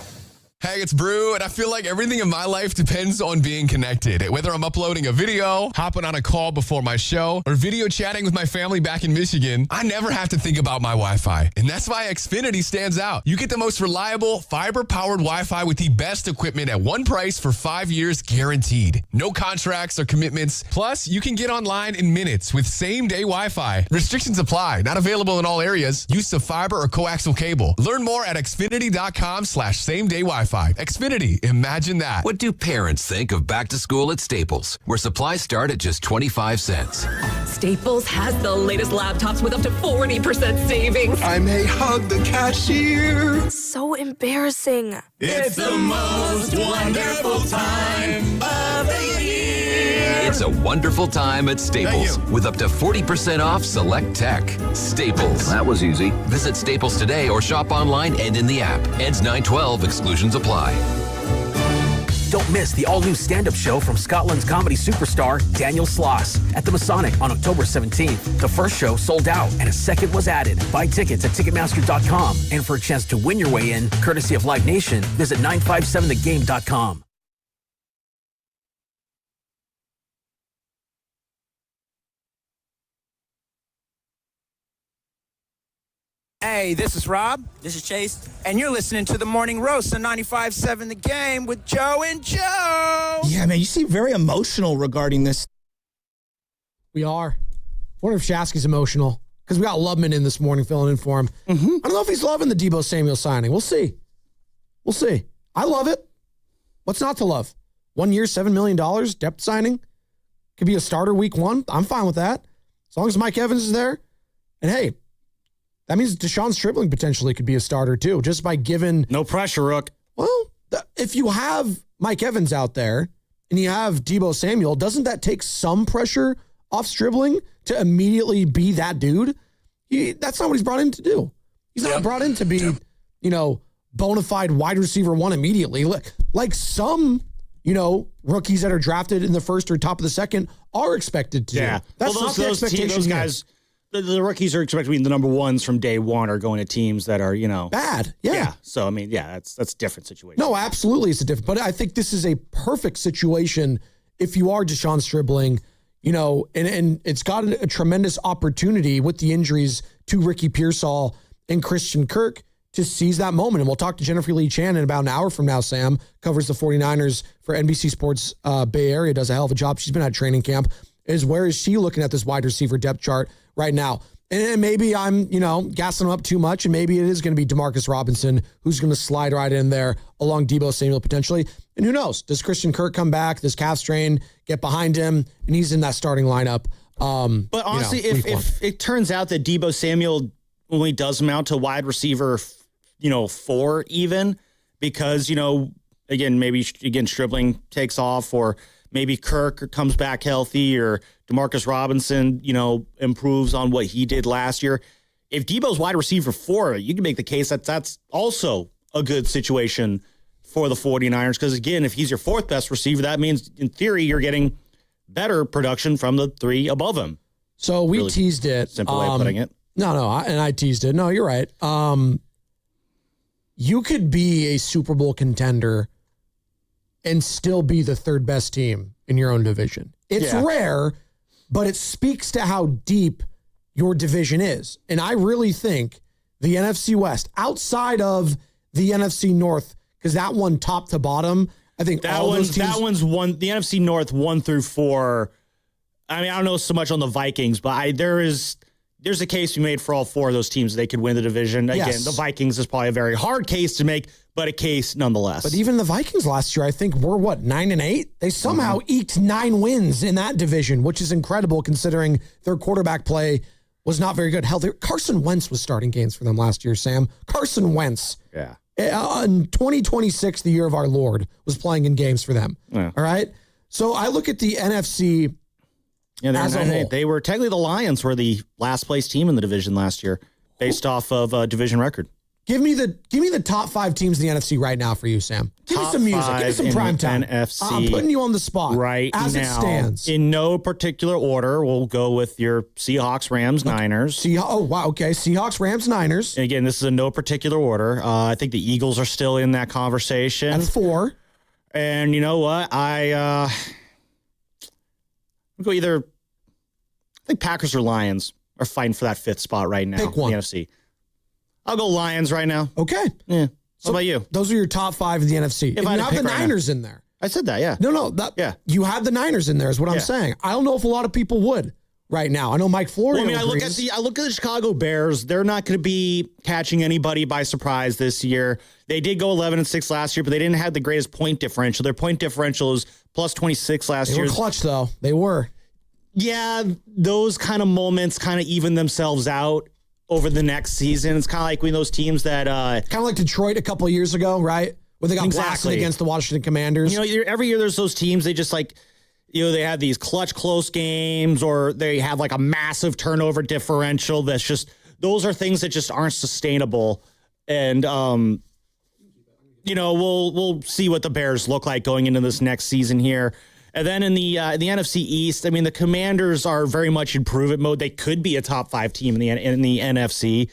Hey, it's Brew, and I feel like everything in my life depends on being connected. Whether I'm uploading a video, hopping on a call before my show, or video chatting with my family back in Michigan, I never have to think about my Wi-Fi. And that's why Xfinity stands out. You get the most reliable, fiber-powered Wi-Fi with the best equipment at one price for 5 years guaranteed. No contracts or commitments. Plus, you can get online in minutes with same-day Wi-Fi. Restrictions apply. Not available in all areas. Use of fiber or coaxial cable. Learn more at Xfinity.com/same-day Wi-Fi. Xfinity, imagine that. What do parents think of back to school at Staples, where supplies start at just 25 cents? Staples has the latest laptops with up to 40% savings. I may hug the cashier. So embarrassing. It's the most wonderful time of the year. It's a wonderful time at Staples with up to 40% off select tech. Staples. That was easy. Visit Staples today or shop online and in the app. Ends 9/12. Exclusions apply. Don't miss the all-new stand-up show from Scotland's comedy superstar, Daniel Sloss, at the Masonic on October 17th. The first show sold out, and a second was added. Buy tickets at Ticketmaster.com. And for a chance to win your way in, courtesy of Live Nation, visit 957thegame.com. Hey, this is Rob. This is Chase. And you're listening to the Morning Roast on 95.7 The Game with Joe and Joe. Yeah, man, you seem very emotional regarding this. We are. I wonder if Shasky's emotional because we got Lubman in this morning filling in for him. I don't know if he's loving the Deebo Samuel signing. We'll see. We'll see. I love it. What's not to love? 1 year, $7 million, depth signing. Could be a starter week one. I'm fine with that. As long as Mike Evans is there. And hey, that means Deshaun Stribling potentially could be a starter too, just by giving... No pressure, Rook. Well, if you have Mike Evans out there and you have Deebo Samuel, doesn't that take some pressure off Stribling to immediately be that dude? That's not what he's brought in to do. He's not brought in to be, bona fide wide receiver one immediately. Like some rookies that are drafted in the first or top of the second are expected to. Yeah. Do. That's not the expectation. Those guys, the rookies are expected to be the number ones from day one or going to teams that are, bad. Yeah. So, that's a different situation. No, absolutely. It's a different, but I think this is a perfect situation if you are Deshaun Stribling, and it's got a tremendous opportunity with the injuries to Ricky Pearsall and Christian Kirk to seize that moment. And we'll talk to Jennifer Lee Chan in about an hour from now. Sam covers the 49ers for NBC Sports Bay Area, does a hell of a job. She's been at training camp. Where is she looking at this wide receiver depth chart right now? And maybe I'm, gassing them up too much, and maybe it is going to be Demarcus Robinson who's going to slide right in there along Deebo Samuel potentially. And who knows? Does Christian Kirk come back? Does calf strain get behind him? And he's in that starting lineup. But honestly, if it turns out that Deebo Samuel only does mount to wide receiver, 4 even, because, maybe Stribling takes off, or maybe Kirk comes back healthy, or Demarcus Robinson, improves on what he did last year. If Deebo's wide receiver 4, you can make the case that that's also a good situation for the 49ers. Because, again, if he's your 4th best receiver, that means, in theory, you're getting better production from the 3 above him. So we teased it. Simple way of putting it. No, and I teased it. No, you're right. You could be a Super Bowl contender and still be the 3rd best team in your own division. It's rare, but it speaks to how deep your division is. And I really think the NFC West, outside of the NFC North, because that one top to bottom, I think that one's one. The NFC North 1 through 4. I don't know so much on the Vikings, but there's a case to be made for all 4 of those teams. They could win the division. Again, the Vikings is probably a very hard case to make, but a case nonetheless. But even the Vikings last year, I think, were 9-8? They somehow eked 9 wins in that division, which is incredible considering their quarterback play was not very good. Hell, Carson Wentz was starting games for them last year, Sam. Carson Wentz. Yeah. In 2026, the year of our Lord, was playing in games for them. Yeah. All right? So I look at the NFC as a whole. They were technically the Lions were the last place team in the division last year based off of a division record. Give me the top 5 teams in the NFC right now for you, Sam. Give me some music. Give me some prime time. NFC I'm putting you on the spot right as now, it stands. In no particular order, we'll go with your Seahawks, Rams, Niners. Oh, wow. Okay. Seahawks, Rams, Niners. And again, this is in no particular order. I think the Eagles are still in that conversation. That's 4. And you know what? I'll go I think Packers or Lions are fighting for that 5th spot right now. Pick one. In the NFC. I'll go Lions right now. Okay. Yeah. What about you? Those are your top 5 in the NFC. If you have the Niners in there. I said that, yeah. No. You have the Niners in there is what I'm saying. I don't know if a lot of people would right now. I know Mike Florio I look at the Chicago Bears. They're not going to be catching anybody by surprise this year. They did go 11-6 last year, but they didn't have the greatest point differential. Their point differential is plus 26 last year. They were clutch, though. They were. Yeah, those kind of moments kind of even themselves out over the next season. It's kind of like when those teams that kind of like Detroit a couple of years ago, right? Where they got blasted against the Washington Commanders. Every year there's those teams, they just they have these clutch close games, or they have like a massive turnover differential. That's just, those are things that just aren't sustainable. And we'll see what the Bears look like going into this next season here. And then in the NFC East, the Commanders are very much in prove-it mode. They could be a top 5 team in the NFC,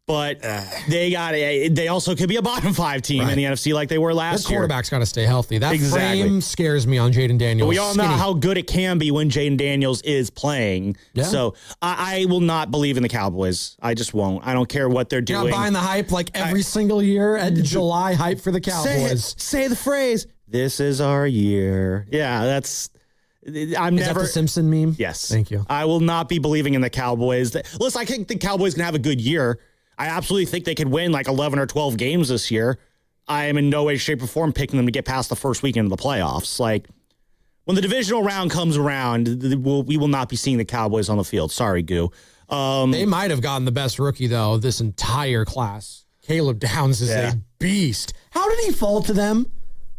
but they also could be a bottom 5 team in the NFC like they were last year. Their quarterback's got to stay healthy. That frame scares me on Jaden Daniels. But we all know how good it can be when Jaden Daniels is playing. Yeah. So I will not believe in the Cowboys. I just won't. I don't care what they're doing. You're not buying the hype like every single year at July hype for the Cowboys. Say the phrase. This is our year. Yeah, that's. Is that the Simpson meme? Yes. Thank you. I will not be believing in the Cowboys. Listen, I think the Cowboys can have a good year. I absolutely think they could win like 11 or 12 games this year. I am in no way, shape, or form picking them to get past the first weekend of the playoffs. Like, when the divisional round comes around, we will not be seeing the Cowboys on the field. Sorry, Goo. They might have gotten the best rookie, though, of this entire class. Caleb Downs is a beast. How did he fall to them?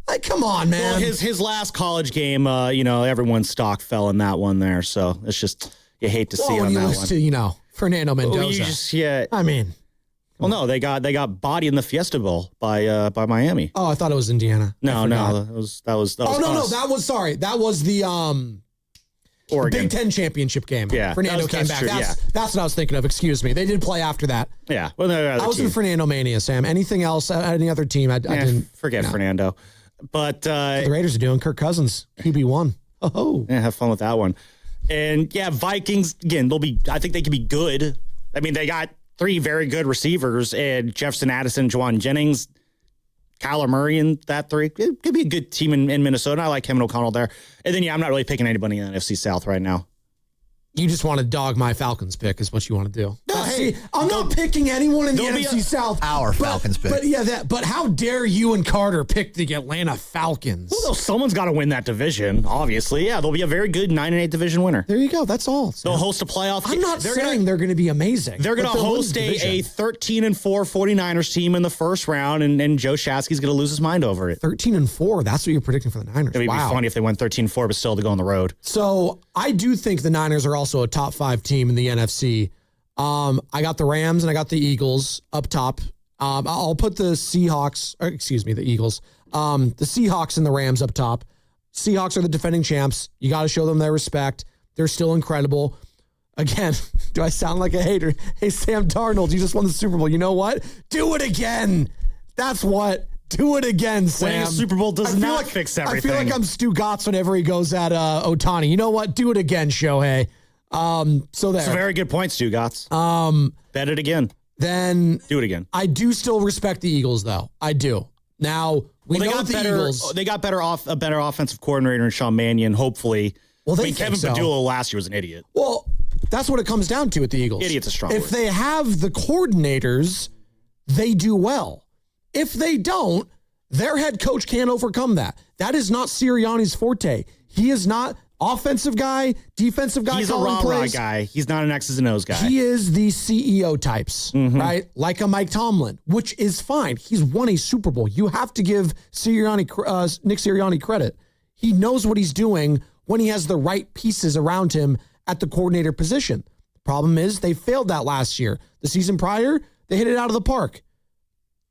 Like, come on, man. Well, his last college game, everyone's stock fell in that one there. So it's just, you hate to see it on that one. To, Fernando Mendoza. Come Well, no, they got bodied in the Fiesta Bowl by Miami. Oh, I thought it was Indiana. No, that was. That was the Oregon Big Ten championship game. Yeah, Fernando came back. True, That's what I was thinking of. Excuse me. They did play after that. Yeah. Well, I was in Fernando mania, Sam. Anything else? Any other team? I didn't forget Fernando. But the Raiders are doing Kirk Cousins QB1. Oh, yeah, have fun with that one. And yeah, Vikings again. I think they can be good. I mean, they got 3 very good receivers, and Jefferson, Addison, Juwan Jennings, Kyler Murray, and that 3. It could be a good team in Minnesota. I like Kevin O'Connell there. And then I'm not really picking anybody in the NFC South right now. You just want to dog my Falcons pick is what you want to do. No, hey, I'm not picking anyone in the NFC South. Our Falcons pick. But how dare you and Carter pick the Atlanta Falcons? Well, someone's got to win that division, obviously. Yeah, they'll be a very good 9-8 division winner. There you go. That's all. They'll host a playoff. I'm not saying they're going to be amazing. They're going to host a 13-4 49ers team in the first round, and Joe Shasky's going to lose his mind over it. 13-4. That's what you're predicting for the Niners. It would be funny if they went 13-4, but still to go on the road. So I do think the Niners are also a top 5 team in the NFC. I got the Rams and I got the Eagles up top. I'll put the Eagles. The Seahawks and the Rams up top. Seahawks are the defending champs. You got to show them their respect. They're still incredible. Again, do I sound like a hater? Hey, Sam Darnold, you just won the Super Bowl. You know what? Do it again. That's what. Do it again, Sam. Winning a Super Bowl does not fix everything. I feel like I'm Stu Gotts whenever he goes at Ohtani. You know what? Do it again, Shohei. So there. It's a very good point, Stu Gotts. Bet it again. Then do it again. I do still respect the Eagles, though. I do. Now we know got the Eagles. They got a better offensive coordinator in Sean Mannion. Hopefully, well, Kevin Padula last year was an idiot. Well, that's what it comes down to with the Eagles. Idiot's a strong word. If they have the coordinators, they do well. If they don't, their head coach can't overcome that. That is not Sirianni's forte. He is not. Offensive guy, defensive guy. He's a rah-rah guy. He's not an X's and O's guy. He is the CEO types, right? Like a Mike Tomlin, which is fine. He's won a Super Bowl. You have to give Nick Sirianni credit. He knows what he's doing when he has the right pieces around him at the coordinator position. The problem is they failed that last year. The season prior, they hit it out of the park.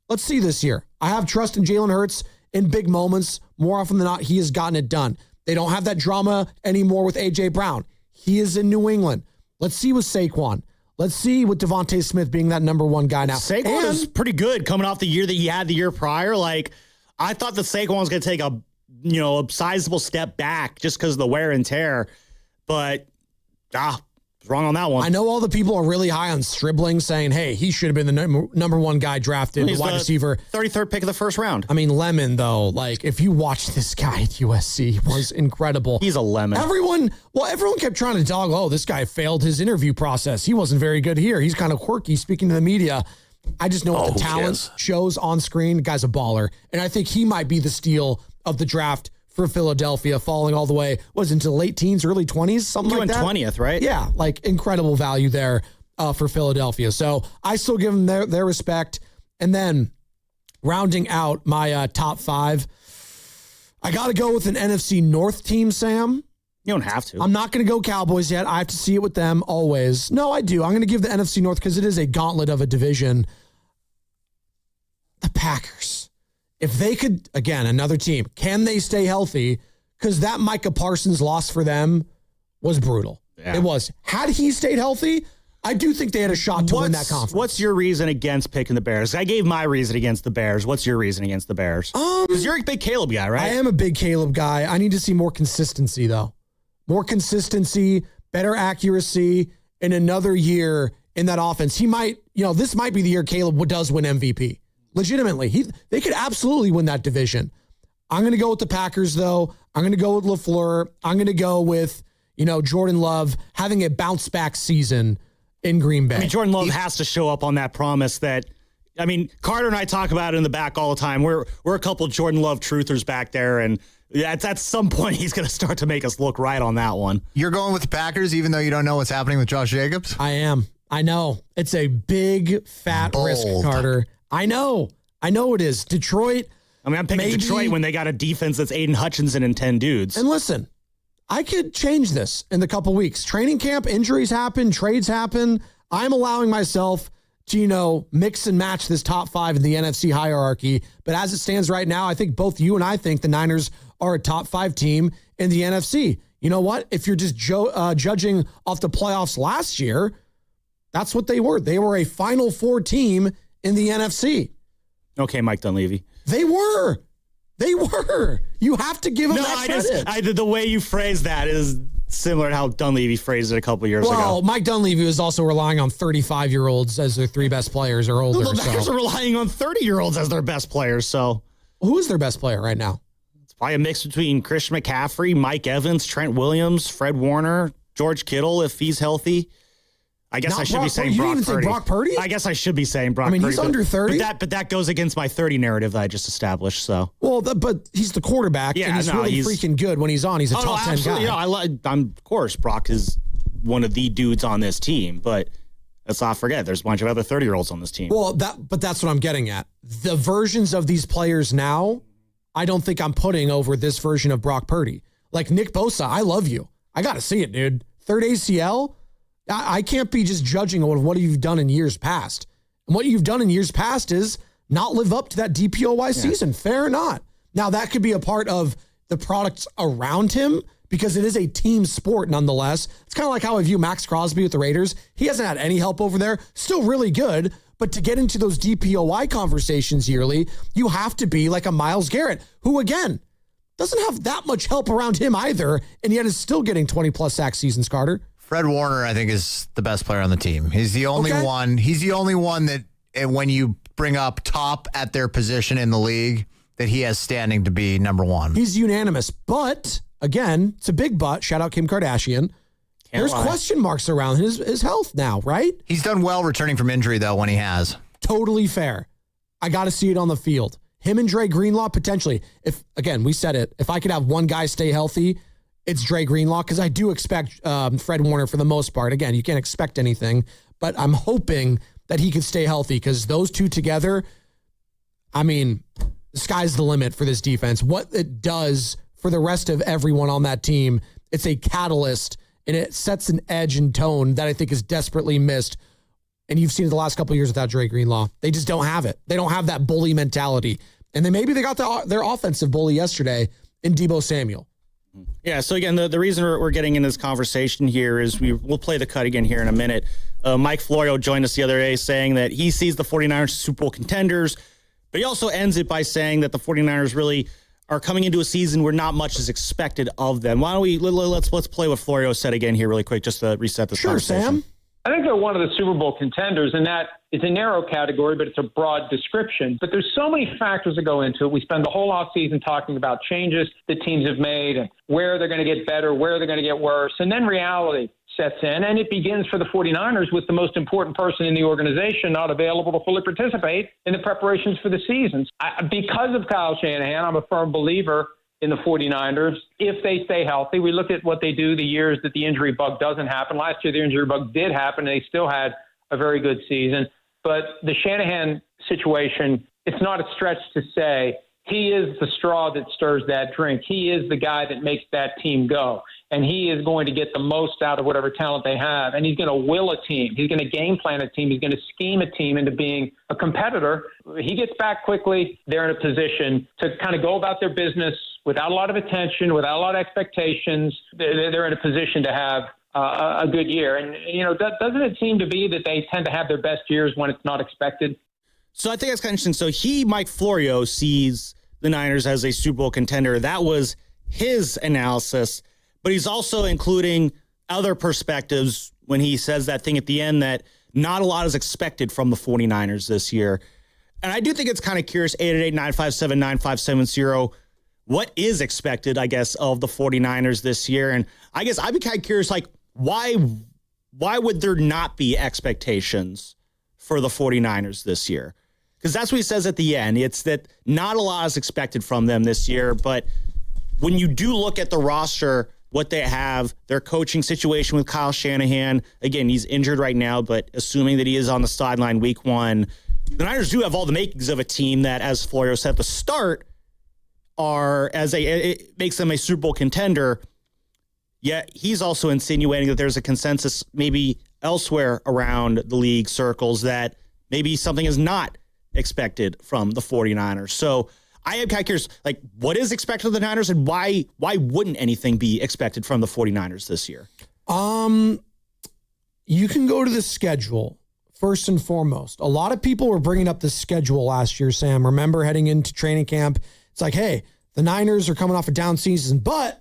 Let's see this year. I have trust in Jalen Hurts in big moments. More often than not, he has gotten it done. They don't have that drama anymore with A.J. Brown. He is in New England. Let's see with Saquon. Let's see with Devontae Smith being that number 1 guy now. Saquon is pretty good coming off the year that he had the year prior. Like, I thought that Saquon was going to take a sizable step back just because of the wear and tear. But, wrong on that one. I know all the people are really high on Stribling, saying, hey, he should have been the number 1 guy drafted, the wide receiver. 33rd pick of the first round. I mean, Lemon, though, like, if you watch this guy at USC, he was incredible. He's a lemon. Everyone kept trying to dog, this guy failed his interview process. He wasn't very good here. He's kind of quirky speaking to the media. I just know what the talent shows on screen. The guy's a baller. And I think he might be the steal of the draft for Philadelphia, falling all the way, into the late teens, early 20s, something like that. 20th, right? Yeah, like incredible value there for Philadelphia. So I still give them their respect. And then rounding out my top 5, I got to go with an NFC North team, Sam. You don't have to. I'm not going to go Cowboys yet. I have to see it with them always. No, I do. I'm going to give the NFC North because it is a gauntlet of a division. The Packers. If they could, again, another team, can they stay healthy? Because that Micah Parsons loss for them was brutal. Yeah. It was. Had he stayed healthy, I do think they had a shot to win that conference. What's your reason against picking the Bears? I gave my reason against the Bears. What's your reason against the Bears? Because you're a big Caleb guy, right? I am a big Caleb guy. I need to see more consistency, though. More consistency, better accuracy in another year in that offense. He might, this might be the year Caleb does win MVP. Legitimately, they could absolutely win that division. I'm going to go with the Packers, though. I'm going to go with LaFleur. I'm going to go with, Jordan Love having a bounce-back season in Green Bay. I mean, Jordan Love has to show up on that promise that, Carter and I talk about it in the back all the time. We're a couple of Jordan Love truthers back there, and at some point he's going to start to make us look right on that one. You're going with the Packers even though you don't know what's happening with Josh Jacobs? I am. I know. It's a big, fat risk, Carter. I know it is. Detroit. I'm picking Detroit when they got a defense that's Aiden Hutchinson and 10 dudes. And listen, I could change this in the couple weeks. Training camp, injuries happen, trades happen. I'm allowing myself to, mix and match this top 5 in the NFC hierarchy. But as it stands right now, I think both you and I think the Niners are a top 5 team in the NFC. You know what? If you're just judging off the playoffs last year, that's what they were. They were a Final Four team in the NFC. Okay, Mike Dunleavy. They were. You have to give them that credit. The way you phrase that is similar to how Dunleavy phrased it a couple years ago. Well, Mike Dunleavy was also relying on 35-year-olds as their 3 best players or older. The Niners are relying on 30-year-olds as their best players. So, who is their best player right now? It's probably a mix between Christian McCaffrey, Mike Evans, Trent Williams, Fred Warner, George Kittle if he's healthy. I guess I should be saying Brock Purdy. You didn't even say Brock Purdy? I guess I should be saying Brock Purdy. He's under 30. But that goes against my 30 narrative that I just established. So, well, but he's the quarterback, and he's freaking good when he's on. He's a top 10 guy. Of course, Brock is one of the dudes on this team, but let's not forget there's a bunch of other 30-year-olds on this team. Well, but that's what I'm getting at. The versions of these players now, I don't think I'm putting over this version of Brock Purdy. Like Nick Bosa, I love you. I got to see it, dude. Third ACL. I can't be just judging on what you've done in years past. And what you've done in years past is not live up to that DPOY season. Fair or not. Now, that could be a part of the products around him because it is a team sport nonetheless. It's kind of like how I view Max Crosby with the Raiders. He hasn't had any help over there. Still really good. But to get into those DPOY conversations yearly, you have to be like a Myles Garrett, who, again, doesn't have that much help around him either, and yet is still getting 20-plus sack seasons, Carter. Fred Warner, I think, is the best player on the team. He's the only one. He's the only one that when you bring up top at their position in the league, that he has standing to be number one. He's unanimous. But, again, it's a big but. Shout out Kim Kardashian. There's question marks around his health now, right? He's done well returning from injury, though, when he has. Totally fair. I got to see it on the field. Him and Dre Greenlaw, potentially. We said it. If I could have one guy stay healthy, it's Dre Greenlaw, because I do expect Fred Warner for the most part. Again, you can't expect anything, but I'm hoping that he could stay healthy because those two together, the sky's the limit for this defense. What it does for the rest of everyone on that team, it's a catalyst, and it sets an edge and tone that I think is desperately missed. And you've seen it the last couple of years without Dre Greenlaw. They just don't have it. They don't have that bully mentality. And then maybe they got their offensive bully yesterday in Deebo Samuel. Yeah, so again, the reason we're getting in this conversation here is we'll play the cut again here in a minute. Mike Florio joined us the other day saying that he sees the 49ers as Super Bowl contenders, but he also ends it by saying that the 49ers really are coming into a season where not much is expected of them. Why don't we let's play what Florio said again here really quick just to reset this conversation. Sam. I think they're one of the Super Bowl contenders, and that is a narrow category, but it's a broad description. But there's so many factors that go into it. We spend the whole offseason talking about changes that teams have made and where they're going to get better, where they're going to get worse. And then reality sets in, and it begins for the 49ers with the most important person in the organization not available to fully participate in the preparations for the seasons. Because of Kyle Shanahan, I'm a firm believer in the 49ers, if they stay healthy. We look at what they do the years that the injury bug doesn't happen. Last year, the injury bug did happen, and they still had a very good season. But the Shanahan situation, it's not a stretch to say he is the straw that stirs that drink. He is the guy that makes that team go. And he is going to get the most out of whatever talent they have. And he's going to will a team. He's going to game plan a team. He's going to scheme a team into being a competitor. He gets back quickly. They're in a position to kind of go about their business without a lot of attention, without a lot of expectations. They're in a position to have a good year. And, doesn't it seem to be that they tend to have their best years when it's not expected? So I think that's kind of interesting. So Mike Florio, sees the Niners as a Super Bowl contender. That was his analysis. But he's also including other perspectives when he says that thing at the end that not a lot is expected from the 49ers this year. And I do think it's kind of curious, 888-957-9570, what is expected, I guess, of the 49ers this year? And I guess I'd be kind of curious, why would there not be expectations for the 49ers this year? Because that's what he says at the end. It's that not a lot is expected from them this year. But when you do look at the roster, what they have, their coaching situation with Kyle Shanahan. Again, he's injured right now, but assuming that he is on the sideline week one, the Niners do have all the makings of a team that, as Florio said at the start, it makes them a Super Bowl contender. Yet he's also insinuating that there's a consensus maybe elsewhere around the league circles that maybe something is not expected from the 49ers. So I am kind of curious, like, what is expected of the Niners, and why wouldn't anything be expected from the 49ers this year? You can go to the schedule first and foremost. A lot of people were bringing up the schedule last year, Sam. Remember heading into training camp, it's like, hey, the Niners are coming off a down season, but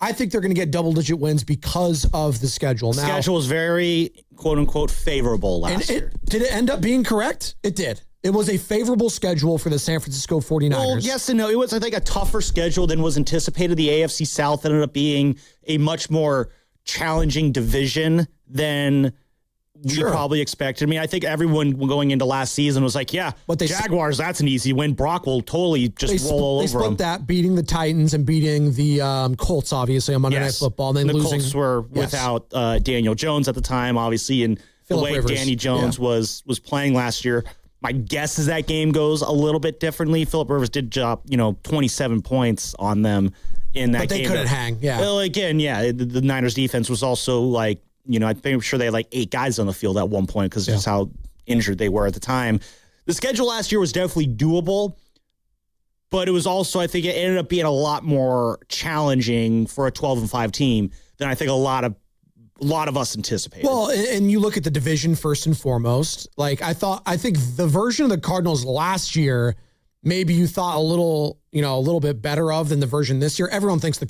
I think they're going to get double-digit wins because of the schedule. Now, schedule is very, quote-unquote, favorable last year. Did it end up being correct? It did. It was a favorable schedule for the San Francisco 49ers. Well, yes and no. It was, I think, a tougher schedule than was anticipated. The AFC South ended up being a much more challenging division than we probably expected. I mean, I think everyone going into last season was like, yeah, but Jaguars, that's an easy win. Brock will totally just roll all over them. They split that, beating the Titans and beating the Colts, obviously, on Monday Night Football. And then the losing. Colts were without Daniel Jones at the time, obviously, and the way Danny Jones was playing last year. My guess is that game goes a little bit differently. Phillip Rivers did drop, 27 points on them in that game. But they couldn't hang, Well, again, the Niners defense was also like, I'm sure they had like 8 guys on the field at one point because of just how injured they were at the time. The schedule last year was definitely doable, but it was also, I think it ended up being a lot more challenging for a 12-5 team than I think a lot of us anticipated. Well, and you look at the division first and foremost. Like I think the version of the Cardinals last year, maybe you thought a little bit better of than the version this year. Everyone thinks it's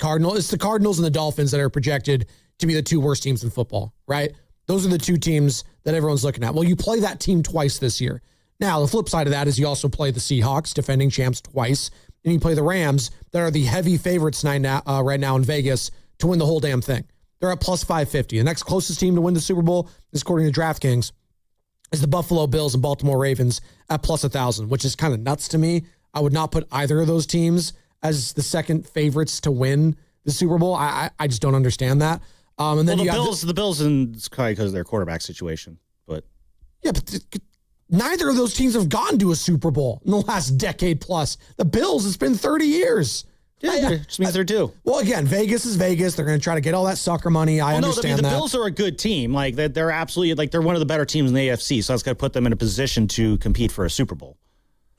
the Cardinals and the Dolphins that are projected to be the 2 worst teams in football, right? Those are the 2 teams that everyone's looking at. Well, you play that team twice this year. Now, the flip side of that is you also play the Seahawks, defending champs, twice, and you play the Rams that are the heavy favorites right now in Vegas to win the whole damn thing. They're at plus 550. The next closest team to win the Super Bowl, is according to DraftKings, is the Buffalo Bills and Baltimore Ravens at plus 1,000, which is kind of nuts to me. I would not put either of those teams as the second favorites to win the Super Bowl. I just don't understand that. And then the Bills, and it's probably because of their quarterback situation. But neither of those teams have gone to a Super Bowl in the last decade plus. The Bills, it's been 30 years. Yeah, it just means they're due. Well, again, Vegas is Vegas. They're going to try to get all that sucker money. I understand that. The Bills are a good team. Like they're absolutely they're one of the better teams in the AFC. So that's going to put them in a position to compete for a Super Bowl.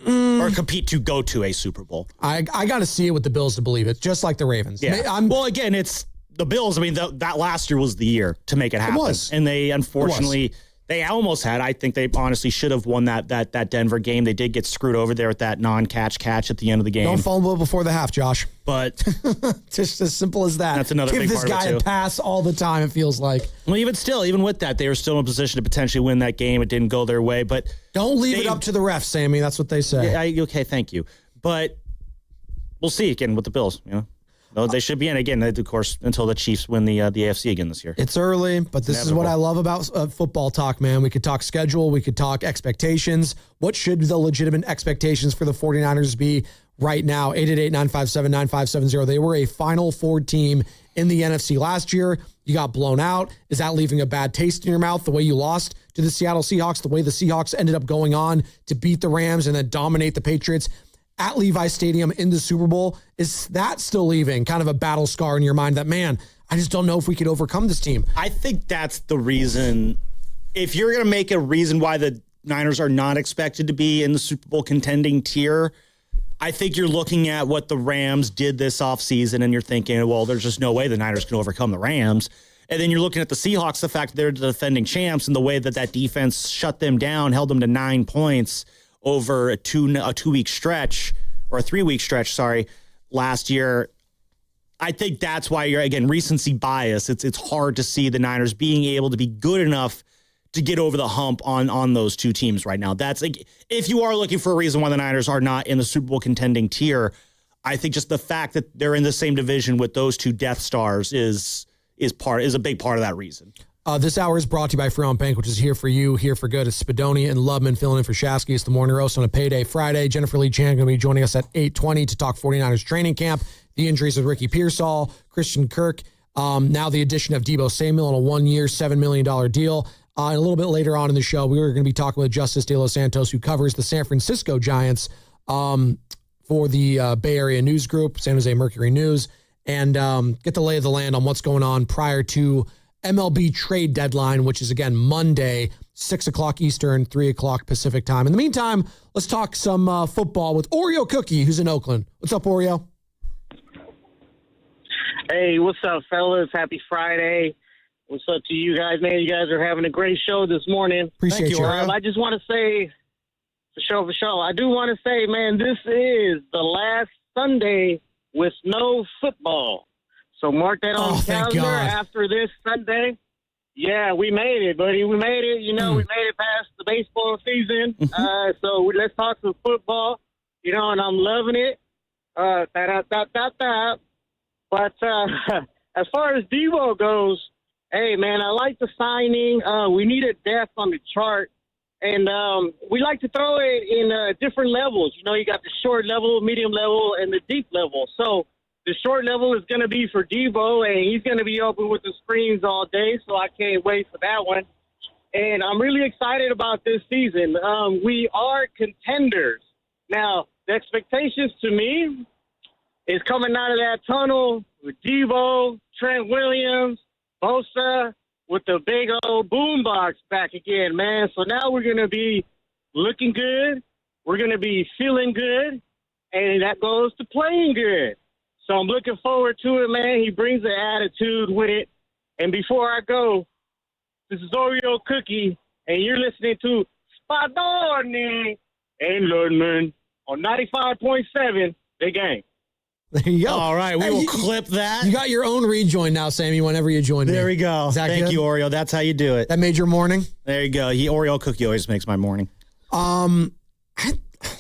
Or compete to go to a Super Bowl. I got to see it with the Bills to believe it, just like the Ravens. Yeah. Well, again, it's the Bills. I mean, that last year was the year to make it happen. It was. And they unfortunately, they almost had. I think they honestly should have won that Denver game. They did get screwed over there with that non-catch at the end of the game. Don't fumble before the half, Josh. But just as simple as that. That's another big part of it, too. Give this guy a pass all the time, it feels like. Well, even with that, they were still in a position to potentially win that game. It didn't go their way, but don't leave it up to the refs, Sammy. That's what they say. Yeah, okay, thank you. But we'll see again with the Bills, They should be in again, of course, until the Chiefs win the AFC again this year. It's early, but this is what I love about football talk, man. We could talk schedule. We could talk expectations. What should the legitimate expectations for the 49ers be right now? 888-957-9570. They were a Final Four team in the NFC last year. You got blown out. Is that leaving a bad taste in your mouth the way you lost to the Seattle Seahawks, the way the Seahawks ended up going on to beat the Rams and then dominate the Patriots at Levi Stadium in the Super Bowl? Is that still leaving kind of a battle scar in your mind that, man, I just don't know if we could overcome this team? I think that's the reason. If you're going to make a reason why the Niners are not expected to be in the Super Bowl contending tier, I think you're looking at what the Rams did this offseason and you're thinking, well, there's just no way the Niners can overcome the Rams. And then you're looking at the Seahawks, the fact that they're the defending champs and the way that defense shut them down, held them to 9 points over a 2-week stretch, or a 3-week stretch, last year. I think that's why you're, again, recency bias. It's hard to see the Niners being able to be good enough to get over the hump on those 2 teams right now. That's like, if you are looking for a reason why the Niners are not in the Super Bowl contending tier, I think just the fact that they're in the same division with those 2 Death Stars is a big part of that reason. This hour is brought to you by Freon Bank, which is here for you, here for good. It's Spadoni and Lubman filling in for Shasky. It's the Morning Roast on a payday Friday. Jennifer Lee Chan going to be joining us at 8:20 to talk 49ers training camp, the injuries with Ricky Pearsall, Christian Kirk, now the addition of Deebo Samuel on a 1-year, $7 million deal. And a little bit later on in the show, we were going to be talking with Justice De Los Santos, who covers the San Francisco Giants for the Bay Area News Group, San Jose Mercury News, and get the lay of the land on what's going on prior to MLB trade deadline, which is, again, Monday, 6 o'clock Eastern, 3 o'clock Pacific time. In the meantime, let's talk some football with Oreo Cookie, who's in Oakland. What's up, Oreo? Hey, what's up, fellas? Happy Friday. What's up to you guys, man? You guys are having a great show this morning. Appreciate you, Oreo. I just want to say, for sure, I do want to say, man, this is the last Sunday with no football. So mark that on the calendar after this Sunday. Yeah, we made it, buddy. We made it. You know, we made it past the baseball season. So let's talk some football, you know, and I'm loving it. But as far as Deebo goes, hey, man, I like the signing. We needed depth on the chart. And we like to throw it in different levels. You know, you got the short level, medium level, and the deep level. So the short level is going to be for Deebo, and he's going to be open with the screens all day, so I can't wait for that one. And I'm really excited about this season. We are contenders. Now, the expectations to me is coming out of that tunnel with Deebo, Trent Williams, Bosa, with the big old boombox back again, man. So now we're going to be looking good. We're going to be feeling good, and that goes to playing good. So I'm looking forward to it, man. He brings an attitude with it. And before I go, this is Oreo Cookie, and you're listening to Spadoni and Lundman on 95.7, The Game. There you go. All right, we will clip that. You got your own rejoin now, Sammy, whenever you join me. There we go. Thank you, Oreo. That's how you do it. That made your morning? There you go. Oreo Cookie always makes my morning.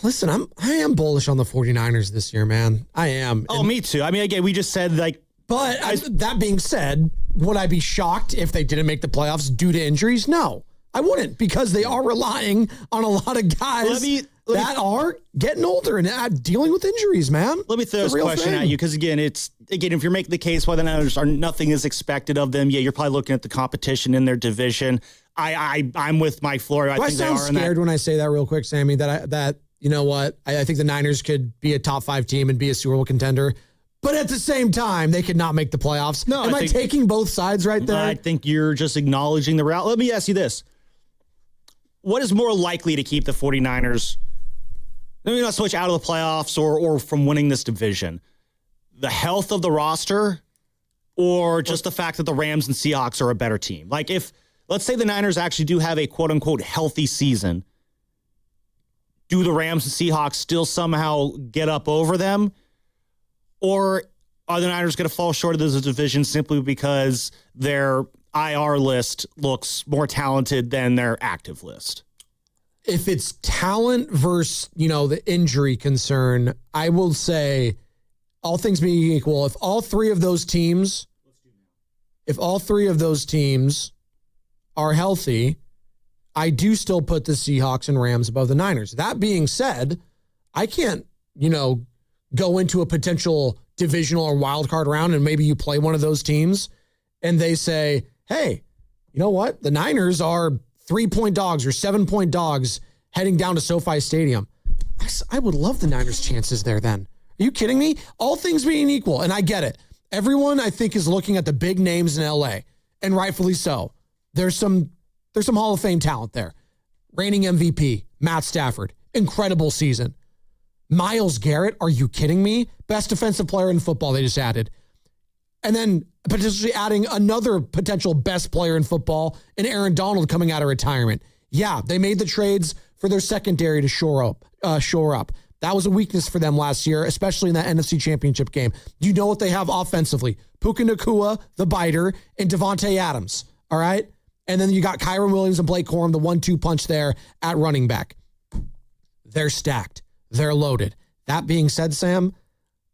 Listen, I am bullish on the 49ers this year, man. I am. Oh, me too. I mean, again, we just said, like... But that being said, would I be shocked if they didn't make the playoffs due to injuries? No, I wouldn't, because they are relying on a lot of guys that are getting older and dealing with injuries, man. Let me throw this question at you, because, again, if you're making the case why the Niners are nothing is expected of them, yeah, you're probably looking at the competition in their division. I'm with Mike Florio. I sound scared when I say that real quick, Sammy, that you know what? I think the Niners could be a top 5 team and be a Super Bowl contender. But at the same time, they could not make the playoffs. No, Am I taking both sides right there? I think you're just acknowledging the route. Let me ask you this. What is more likely to keep the 49ers, maybe not so much out of the playoffs or from winning this division? The health of the roster, or just the fact that the Rams and Seahawks are a better team? Like, if, let's say the Niners actually do have a quote-unquote healthy season, do the Rams and Seahawks still somehow get up over them? Or are the Niners going to fall short of this division simply because their IR list looks more talented than their active list? If it's talent versus, the injury concern, I will say, all things being equal, if all three of those teams are healthy, I do still put the Seahawks and Rams above the Niners. That being said, I can't, go into a potential divisional or wild card round and maybe you play one of those teams and they say, hey, you know what? The Niners are 3-point dogs or 7-point dogs heading down to SoFi Stadium. I would love the Niners' chances there then. Are you kidding me? All things being equal, and I get it. Everyone, I think, is looking at the big names in LA, and rightfully so. There's some Hall of Fame talent there. Reigning MVP, Matt Stafford, incredible season. Myles Garrett, are you kidding me? Best defensive player in football they just added. And then potentially adding another potential best player in football in Aaron Donald coming out of retirement. Yeah, they made the trades for their secondary to shore up. That was a weakness for them last year, especially in that NFC Championship game. You know what they have offensively? Puka Nacua, the biter, and Devontae Adams. All right? And then you got Kyron Williams and Blake Corum, the 1-2 punch there at running back. They're stacked. They're loaded. That being said, Sam,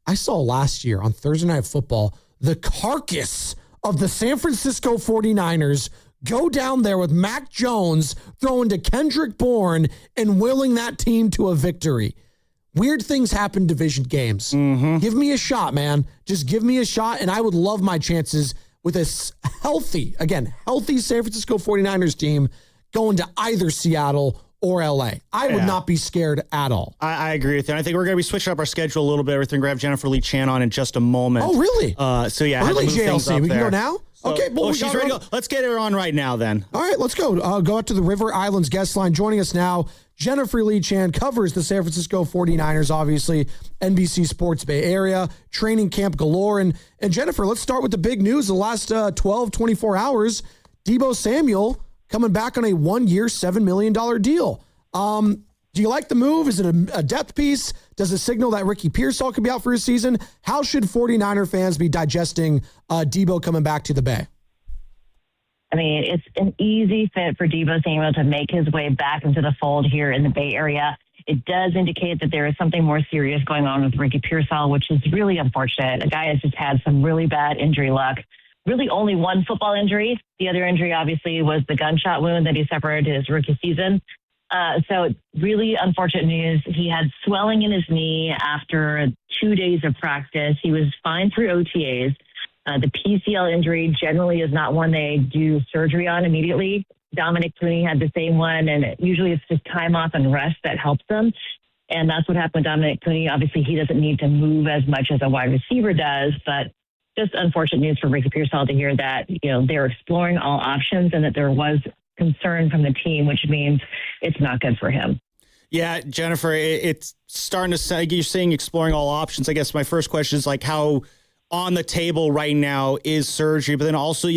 I saw last year on Thursday Night Football the carcass of the San Francisco 49ers go down there with Mac Jones throwing to Kendrick Bourne and willing that team to a victory. Weird things happen in division games. Mm-hmm. Give me a shot, man. Just give me a shot, and I would love my chances with a healthy San Francisco 49ers team going to either Seattle or LA. I would not be scared at all. I agree with you. I think we're going to be switching up our schedule a little bit. We're going to have Jennifer Lee Chan on in just a moment. Oh, really? So, yeah. Early JLC. We can go now? Okay, well, she's ready to go. Let's get her on right now then. All right, let's go. Go out to the River Islands guest line. Joining us now, Jennifer Lee Chan covers the San Francisco 49ers, obviously, NBC Sports Bay Area, training camp galore. And Jennifer, let's start with the big news. The last 12, 24 hours, Deebo Samuel coming back on a 1-year, $7 million deal. Do you like the move? Is it a depth piece? Does it signal that Ricky Pearsall could be out for a season? How should 49er fans be digesting Deebo coming back to the Bay? I mean, it's an easy fit for Deebo Samuel to make his way back into the fold here in the Bay Area. It does indicate that there is something more serious going on with Ricky Pearsall, which is really unfortunate. A guy has just had some really bad injury luck. Really only one football injury. The other injury, obviously, was the gunshot wound that he suffered his rookie season. So really unfortunate news. He had swelling in his knee after 2 days of practice. He was fine through OTAs. The PCL injury generally is not one they do surgery on immediately. Dominic Cooney had the same one, and usually it's just time off and rest that helps them. And that's what happened with Dominic Cooney. Obviously, he doesn't need to move as much as a wide receiver does, but just unfortunate news for Ricky Pearsall to hear that, they're exploring all options and that there was concern from the team, which means it's not good for him. Yeah, Jennifer, it's starting to say, you're saying exploring all options. I guess my first question is like how on the table right now is surgery, but then also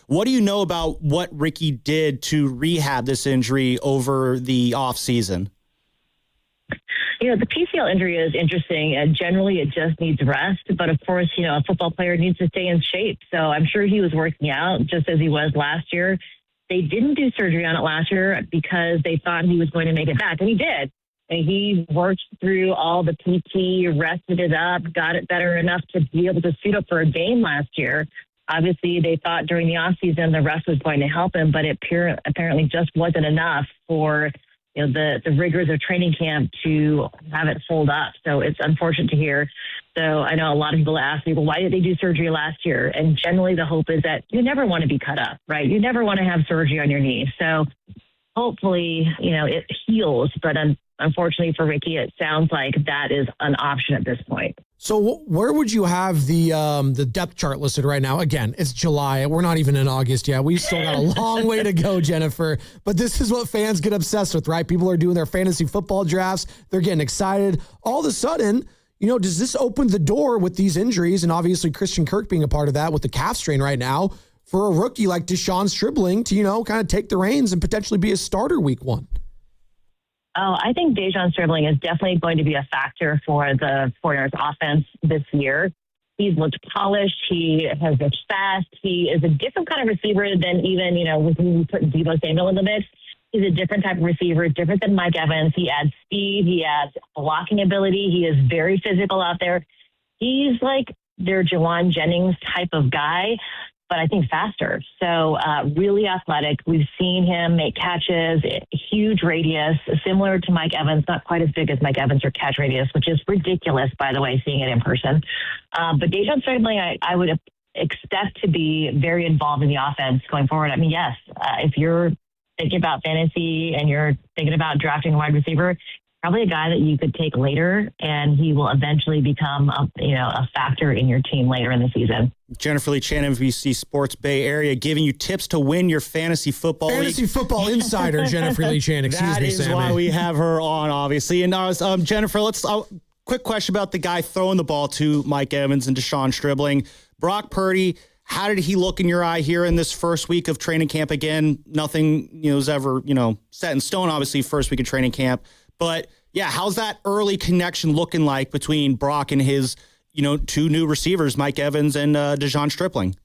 what do you know about what Ricky did to rehab this injury over the off season? The PCL injury is interesting, and generally it just needs rest. But of course, a football player needs to stay in shape. So I'm sure he was working out just as he was last year. They didn't do surgery on it last year because they thought he was going to make it back, and he did. And he worked through all the PT, rested it up, got it better enough to be able to suit up for a game last year. Obviously, they thought during the offseason the rest was going to help him, but it apparently just wasn't enough for the rigors of training camp to have it hold up. So it's unfortunate to hear. So I know a lot of people ask me, well, why did they do surgery last year? And generally the hope is that you never want to be cut up, right? You never want to have surgery on your knee. So hopefully, it heals. But unfortunately for Ricky, it sounds like that is an option at this point. So where would you have the depth chart listed right now? Again, it's July. We're not even in August yet. We've still got a long way to go, Jennifer. But this is what fans get obsessed with, right? People are doing their fantasy football drafts. They're getting excited. All of a sudden, does this open the door with these injuries? And obviously Christian Kirk being a part of that with the calf strain right now for a rookie like Deshaun Stribling to, kind of take the reins and potentially be a starter week 1. Oh, I think Deshaun Stribling is definitely going to be a factor for the 49ers offense this year. He's looked polished. He has looked fast. He is a different kind of receiver than even, when we put Deebo Samuel in the mix. He's a different type of receiver, different than Mike Evans. He adds speed. He adds blocking ability. He is very physical out there. He's like their Jawan Jennings type of guy, but I think faster. So really athletic. We've seen him make catches, huge radius, similar to Mike Evans, not quite as big as Mike Evans or catch radius, which is ridiculous, by the way, seeing it in person. But Deshaun Stribling, I would expect to be very involved in the offense going forward. I mean, yes, if you're thinking about fantasy and you're thinking about drafting a wide receiver, probably a guy that you could take later, and he will eventually become a factor in your team later in the season. Jennifer Lee Chan, NBC Sports Bay Area, giving you tips to win your fantasy football Fantasy football insider, Jennifer Lee Chan. Excuse me, Sammy. That is why we have her on, obviously. And Jennifer, let's quick question about the guy throwing the ball to Mike Evans and Deshaun Stribling. Brock Purdy, how did he look in your eye here in this first week of training camp? Again, nothing was ever set in stone, obviously, first week of training camp. But, yeah, how's that early connection looking like between Brock and his, two new receivers, Mike Evans and Deshaun Stribling?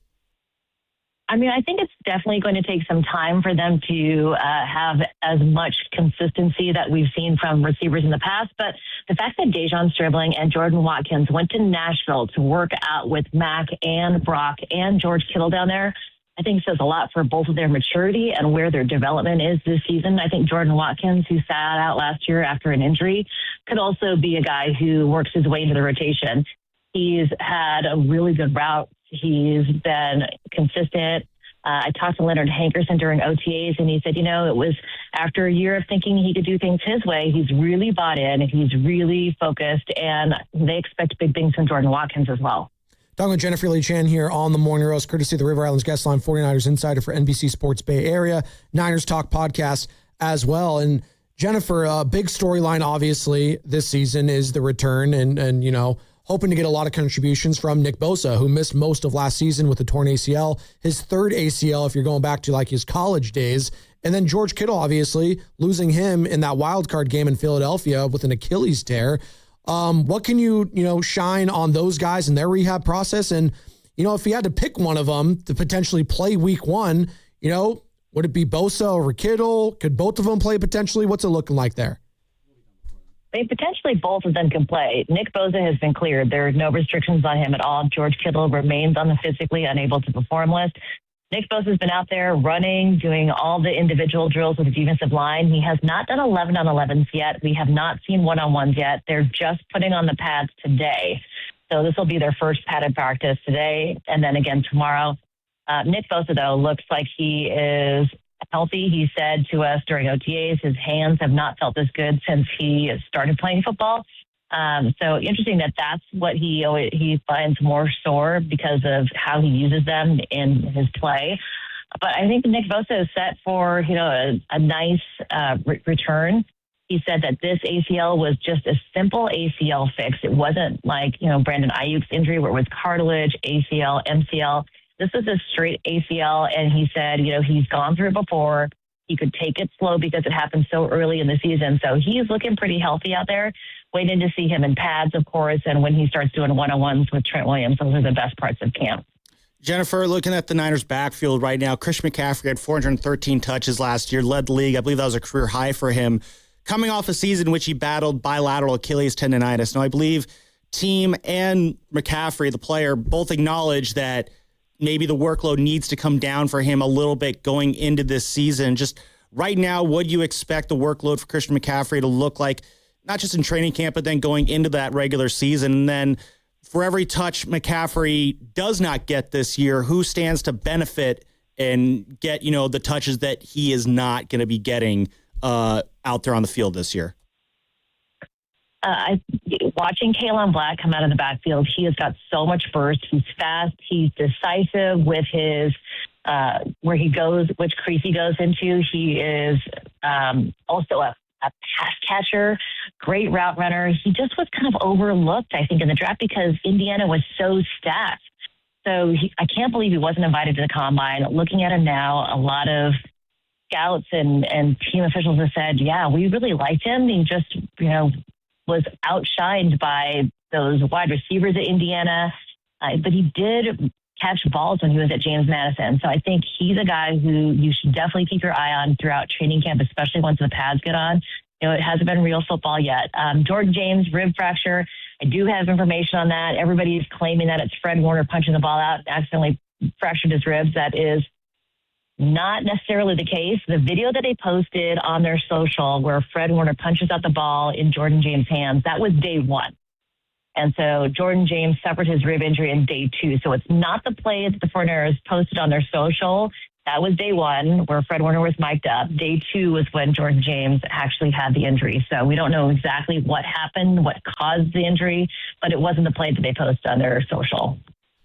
I mean, I think it's definitely going to take some time for them to have as much consistency that we've seen from receivers in the past. But the fact that Deshaun Stribling and Jordan Watkins went to Nashville to work out with Mac and Brock and George Kittle down there, I think says a lot for both of their maturity and where their development is this season. I think Jordan Watkins, who sat out last year after an injury, could also be a guy who works his way into the rotation. He's had a really good route. He's been consistent. I talked to Leonard Hankerson during OTAs, and he said, it was after a year of thinking he could do things his way. He's really bought in. He's really focused, and they expect big things from Jordan Watkins as well. Talking with Jennifer Lee Chan here on the Morning Roast, courtesy of the River Islands Guest Line, 49ers Insider for NBC Sports Bay Area, Niners Talk podcast as well. And Jennifer, a big storyline, obviously, this season is the return and you know, hoping to get a lot of contributions from Nick Bosa, who missed most of last season with the torn ACL, his third ACL if you're going back to like his college days. And then George Kittle, obviously, losing him in that wild card game in Philadelphia with an Achilles tear. What can you shine on those guys and their rehab process? And, if you had to pick one of them to potentially play week one, would it be Bosa or Kittle? Could both of them play potentially? What's it looking like there? Potentially both of them can play. Nick Bosa has been cleared. There are no restrictions on him at all. George Kittle remains on the physically unable to perform list. Nick Bosa has been out there running, doing all the individual drills with the defensive line. He has not done 11-on-11s yet. We have not seen one-on-ones yet. They're just putting on the pads today. So this will be their first padded practice today and then again tomorrow. Nick Bosa, though, looks like he is healthy. He said to us during OTAs his hands have not felt as good since he started playing football. So interesting that's what he finds more sore because of how he uses them in his play. But I think Nick Bosa is set for a nice return. He said that this ACL was just a simple ACL fix. It wasn't like Brandon Ayuk's injury where it was cartilage, ACL, MCL. This is a straight ACL, and he said he's gone through it before. He could take it slow because it happened so early in the season. So he's looking pretty healthy out there. Waiting to see him in pads, of course, and when he starts doing one-on-ones with Trent Williams. Those are the best parts of camp. Jennifer, looking at the Niners backfield right now, Christian McCaffrey had 413 touches last year, led the league. I believe that was a career high for him. Coming off a season in which he battled bilateral Achilles tendonitis. Now, I believe team and McCaffrey, the player, both acknowledge that maybe the workload needs to come down for him a little bit going into this season. Just right now, what do you expect the workload for Christian McCaffrey to look like, not just in training camp, but then going into that regular season? And then for every touch McCaffrey does not get this year, who stands to benefit and get, the touches that he is not going to be getting out there on the field this year? Watching Kalen Black come out of the backfield, he has got so much burst. He's fast. He's decisive with his where he goes, which crease he goes into. He is also a pass catcher, great route runner. He just was kind of overlooked, I think, in the draft because Indiana was so stacked. So I can't believe he wasn't invited to the combine. Looking at him now, a lot of scouts and team officials have said, yeah, we really liked him. He just, was outshined by those wide receivers at Indiana. But he did catch balls when he was at James Madison. So I think he's a guy who you should definitely keep your eye on throughout training camp, especially once the pads get on. It hasn't been real football yet. Jordan James, rib fracture. I do have information on that. Everybody's claiming that it's Fred Warner punching the ball out and accidentally fractured his ribs. That is not necessarily the case. The video that they posted on their social where Fred Warner punches out the ball in Jordan James' hands, that was day one. And so Jordan James suffered his rib injury in day two. So it's not the play that the 49ers posted on their social. That was day one where Fred Warner was mic'd up. Day two was when Jordan James actually had the injury. So we don't know exactly what happened, what caused the injury, but it wasn't the play that they posted on their social.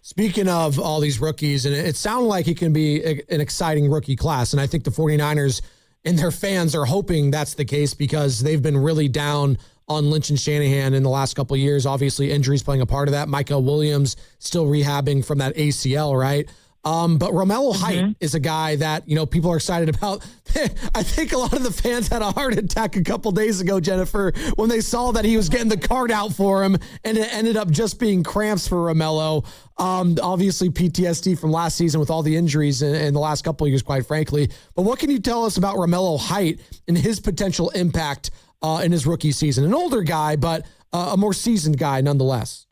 Speaking of all these rookies, and it sounded like it can be an exciting rookie class, and I think the 49ers and their fans are hoping that's the case because they've been really down on Lynch and Shanahan in the last couple of years. Obviously, injuries playing a part of that. Micah Williams still rehabbing from that ACL, right? But Romello Height is a guy that, people are excited about. I think a lot of the fans had a heart attack a couple days ago, Jennifer, when they saw that he was getting the card out for him and it ended up just being cramps for Romello. Obviously PTSD from last season with all the injuries in the last couple of years, quite frankly. But what can you tell us about Romello Height and his potential impact in his rookie season? An older guy, but a more seasoned guy nonetheless.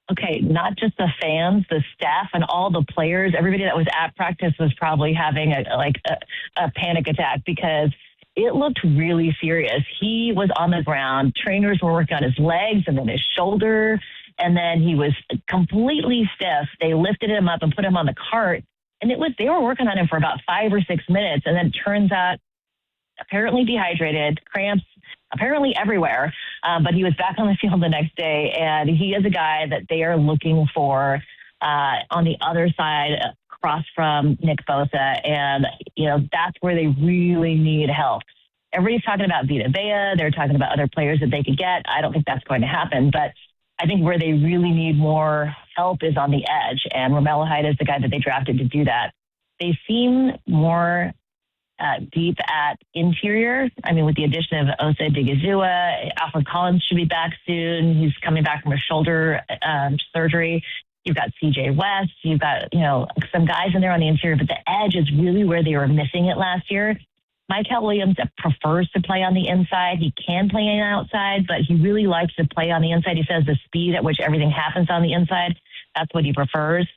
Okay, not just the fans, the staff, and all the players. Everybody that was at practice was probably having a panic attack because it looked really serious. He was on the ground. Trainers were working on his legs and then his shoulder, and then he was completely stiff. They lifted him up and put him on the cart, and they were working on him for about 5 or 6 minutes, and then it turns out apparently dehydrated, cramps, apparently everywhere. But he was back on the field the next day, and he is a guy that they are looking for on the other side, across from Nick Bosa. And, that's where they really need help. Everybody's talking about Vita Vea. They're talking about other players that they could get. I don't think that's going to happen. But I think where they really need more help is on the edge. And Romello Height is the guy that they drafted to do that. They seem more deep at interior. I mean, with the addition of Osa Digizua, Alfred Collins should be back soon. He's coming back from a shoulder surgery. You've got CJ West. You've got, some guys in there on the interior, but the edge is really where they were missing it last year. Michael Williams prefers to play on the inside. He can play on the outside, but he really likes to play on the inside. He says the speed at which everything happens on the inside, that's what he prefers.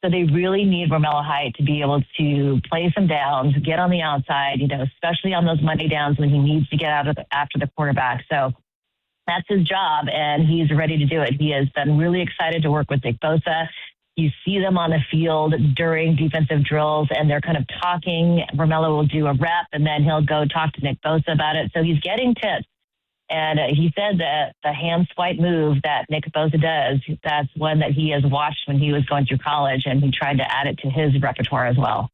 So they really need Romello Height to be able to play some downs, get on the outside, especially on those Monday downs when he needs to get after the quarterback. So that's his job, and he's ready to do it. He has been really excited to work with Nick Bosa. You see them on the field during defensive drills, and they're kind of talking. Romello will do a rep, and then he'll go talk to Nick Bosa about it. So he's getting tips. And he said that the hand swipe move that Nick Bosa does, that's one that he has watched when he was going through college, and he tried to add it to his repertoire as well.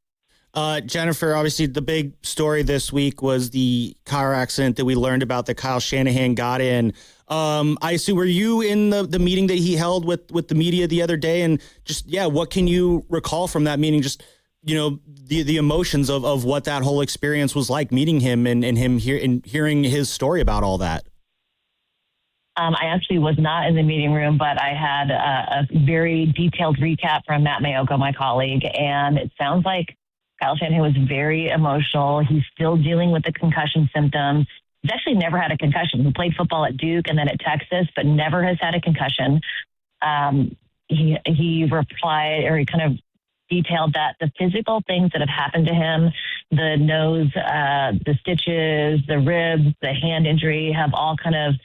Jennifer, obviously the big story this week was the car accident that we learned about that Kyle Shanahan got in. I assume, were you in the meeting that he held with the media the other day? And just, what can you recall from that meeting? Just, the emotions of what that whole experience was like, meeting him and him hearing his story about all that. I actually was not in the meeting room, but I had a very detailed recap from Matt Mayoko, my colleague, and it sounds like Kyle Shanahan was very emotional. He's still dealing with the concussion symptoms. He's actually never had a concussion. He played football at Duke and then at Texas, but never has had a concussion. He replied, or he kind of detailed that the physical things that have happened to him, the nose, the stitches, the ribs, the hand injury, have all kind of,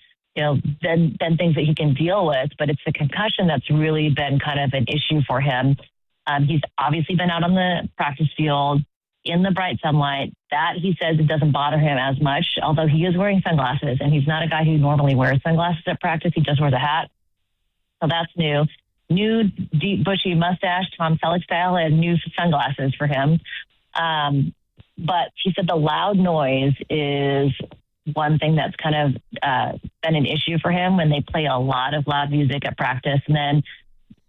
been things that he can deal with. But it's the concussion that's really been kind of an issue for him. He's obviously been out on the practice field in the bright sunlight. That, he says, it doesn't bother him as much, although he is wearing sunglasses, and he's not a guy who normally wears sunglasses at practice. He just wears a hat. So that's new. New deep bushy mustache, Tom Selleck style, and new sunglasses for him. But he said the loud noise is one thing that's kind of been an issue for him when they play a lot of loud music at practice. And then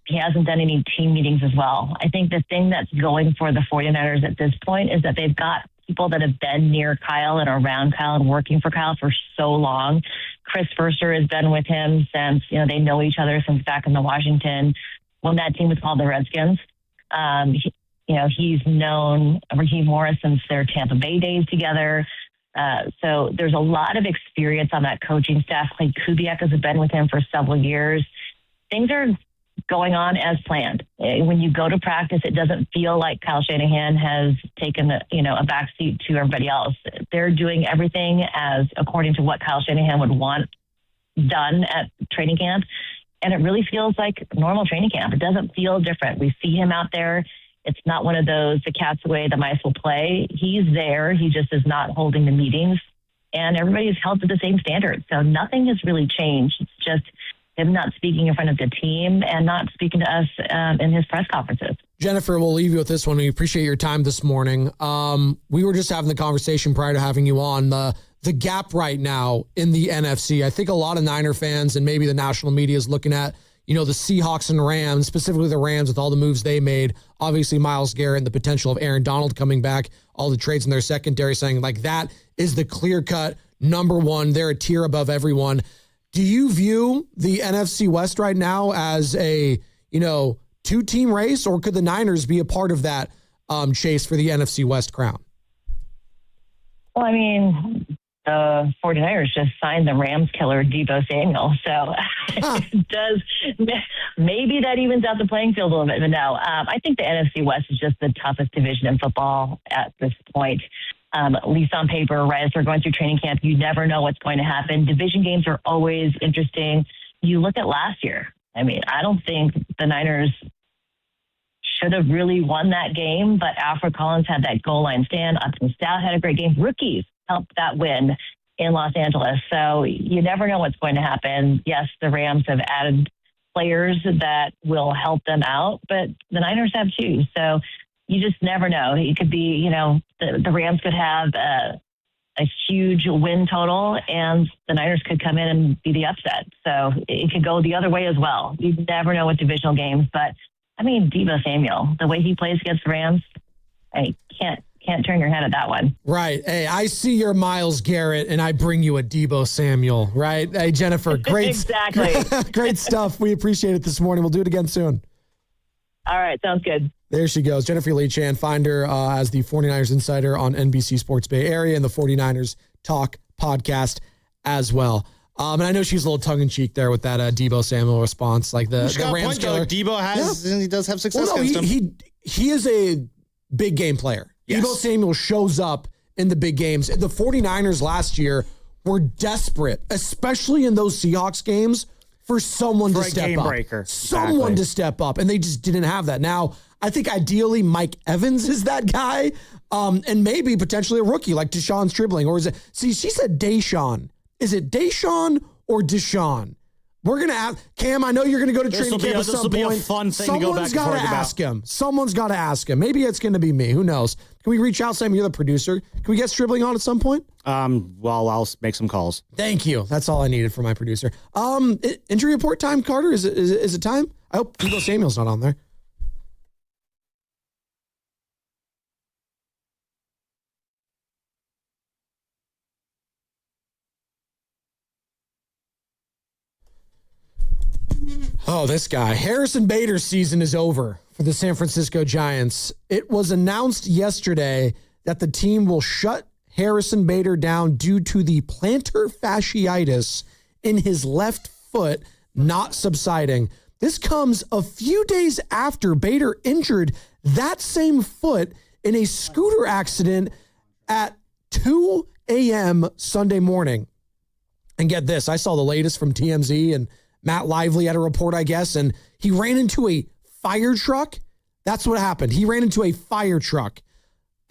he hasn't done any team meetings as well. I think the thing that's going for the 49ers at this point is that they've got people that have been near Kyle and around Kyle and working for Kyle for so long. Chris Furster has been with him since, they know each other since back in the Washington, when that team was called the Redskins. He's known Raheem Morris since their Tampa Bay days together. So there's a lot of experience on that coaching staff. Clay Kubiak has been with him for several years. Things are going on as planned. When you go to practice, it doesn't feel like Kyle Shanahan has taken a backseat to everybody else. They're doing everything as according to what Kyle Shanahan would want done at training camp. And it really feels like normal training camp. It doesn't feel different. We see him out there. It's not one of those, the cat's away, the mice will play. He's there. He just is not holding the meetings. And everybody is held to the same standard. So nothing has really changed. It's just him not speaking in front of the team and not speaking to us in his press conferences. Jennifer, we'll leave you with this one. We appreciate your time this morning. We were just having the conversation prior to having you on. The gap right now in the NFC, I think a lot of Niner fans and maybe the national media is looking at, the Seahawks and Rams, specifically the Rams with all the moves they made. Obviously, Myles Garrett and the potential of Aaron Donald coming back, all the trades in their secondary, saying like that is the clear-cut number one. They're a tier above everyone. Do you view the NFC West right now as a, two-team race, or could the Niners be a part of that chase for the NFC West crown? Well, I mean, the 49ers just signed the Rams killer Deebo Samuel. So it does, maybe that evens out the playing field a little bit. But no, I think the NFC West is just the toughest division in football at this point. At least on paper, right as they're going through training camp, you never know what's going to happen. Division games are always interesting. You look at last year. I mean, I don't think the Niners should have really won that game, but Alfred Collins had that goal line stand. Upton Stout had a great game. Rookies helped that win. in Los Angeles. So you never know what's going to happen. Yes, the Rams have added players that will help them out, but the Niners have too. So you just never know. It could be, the Rams could have a huge win total, and the Niners could come in and be the upset. So it could go the other way as well. You never know with divisional games. But, Deebo Samuel, the way he plays against the Rams, I can't turn your head at that one. Right. Hey, I see your Myles Garrett, and I bring you a Deebo Samuel, right? Hey, Jennifer, great. Exactly. Great stuff. We appreciate it this morning. We'll do it again soon. All right. Sounds good. There she goes. Jennifer Lee Chan. Find her as the 49ers Insider on NBC Sports Bay Area and the 49ers Talk podcast as well. And I know she's a little tongue-in-cheek there with that Deebo Samuel response, like the Rams killer. Deebo he does have success against him. He is a big game player. Yes. Deebo Samuel shows up in the big games. The 49ers last year were desperate, especially in those Seahawks games, for someone to step up. Breaker. Someone to step up, and they just didn't have that. Now, I think ideally Mike Evans is that guy, and maybe potentially a rookie like Deshaun Stribling. Or is it, see, she said Deshaun. Is it Deshaun or Deshaun? We're going to have, Cam, I know you're going to go to training camp at some point. This will be a fun thing to go back and forth about. Someone's got to ask him. Maybe it's going to be me. Who knows? Can we reach out, Sam? You're the producer. Can we get Stribling on at some point? Well, I'll make some calls. Thank you. That's all I needed from my producer. Injury report time, Carter? Is it time? I hope Deebo Samuel's not on there. Oh, this guy. Harrison Bader's season is over for the San Francisco Giants. It was announced yesterday that the team will shut Harrison Bader down due to the plantar fasciitis in his left foot not subsiding. This comes a few days after Bader injured that same foot in a scooter accident at 2 a.m. Sunday morning. And get this, I saw the latest from TMZ, and Matt Lively had a report, I guess, and he ran into a fire truck. That's what happened. He ran into a fire truck.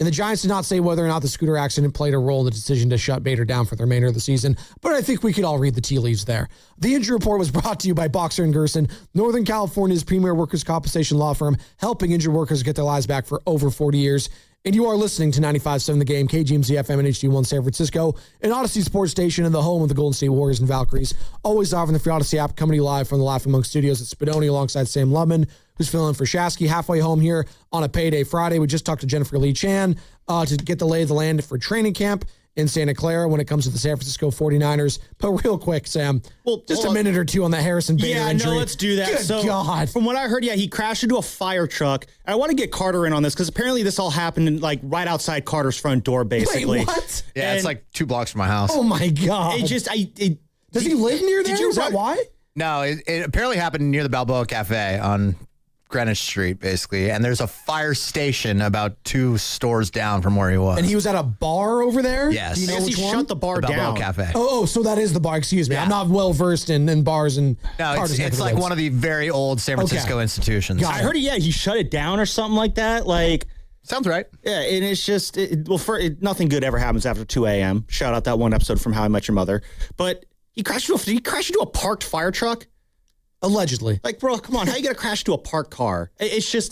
And the Giants did not say whether or not the scooter accident played a role in the decision to shut Bader down for the remainder of the season, but I think we could all read the tea leaves there. The injury report was brought to you by Boxer & Gerson, Northern California's premier workers' compensation law firm, helping injured workers get their lives back for over 40 years. And you are listening to 95.7 The Game, KGMZ FM and HD1 San Francisco, an Odyssey Sports Station and the home of the Golden State Warriors and Valkyries. Always offering the free Odyssey app, coming to you live from the Laughing Monk Studios at Spadoni alongside Sam Lubman, who's filling in for Shasky. Halfway home here on a payday Friday. We just talked to Jennifer Lee Chan to get the lay of the land for training camp in Santa Clara when it comes to the San Francisco 49ers. But real quick, Sam, just a minute or two on the Harrison Bader injury. Yeah, no, let's do that. Good God. From what I heard, he crashed into a fire truck. I want to get Carter in on this because apparently this all happened right outside Carter's front door, basically. Wait, what? Yeah, it's like 2 blocks from my house. Oh, my God. Does he live near there? Is that why? No, it apparently happened near the Balboa Cafe on Greenwich Street, basically. And there's a fire station about 2 stores down from where he was. And he was at a bar over there? Yes. Do you know which one? Shut the bar the down. Balboa Cafe. Oh, so that is the bar. Excuse me. Yeah. I'm not well versed in bars and no, it's like one of the very old San Francisco institutions. I heard he shut it down or something like that. Sounds right. Yeah, and it's just, nothing good ever happens after 2 a.m. Shout out that one episode from How I Met Your Mother. But he crashed into a parked fire truck? Allegedly. Bro, come on. How you going to crash into a parked car? I guess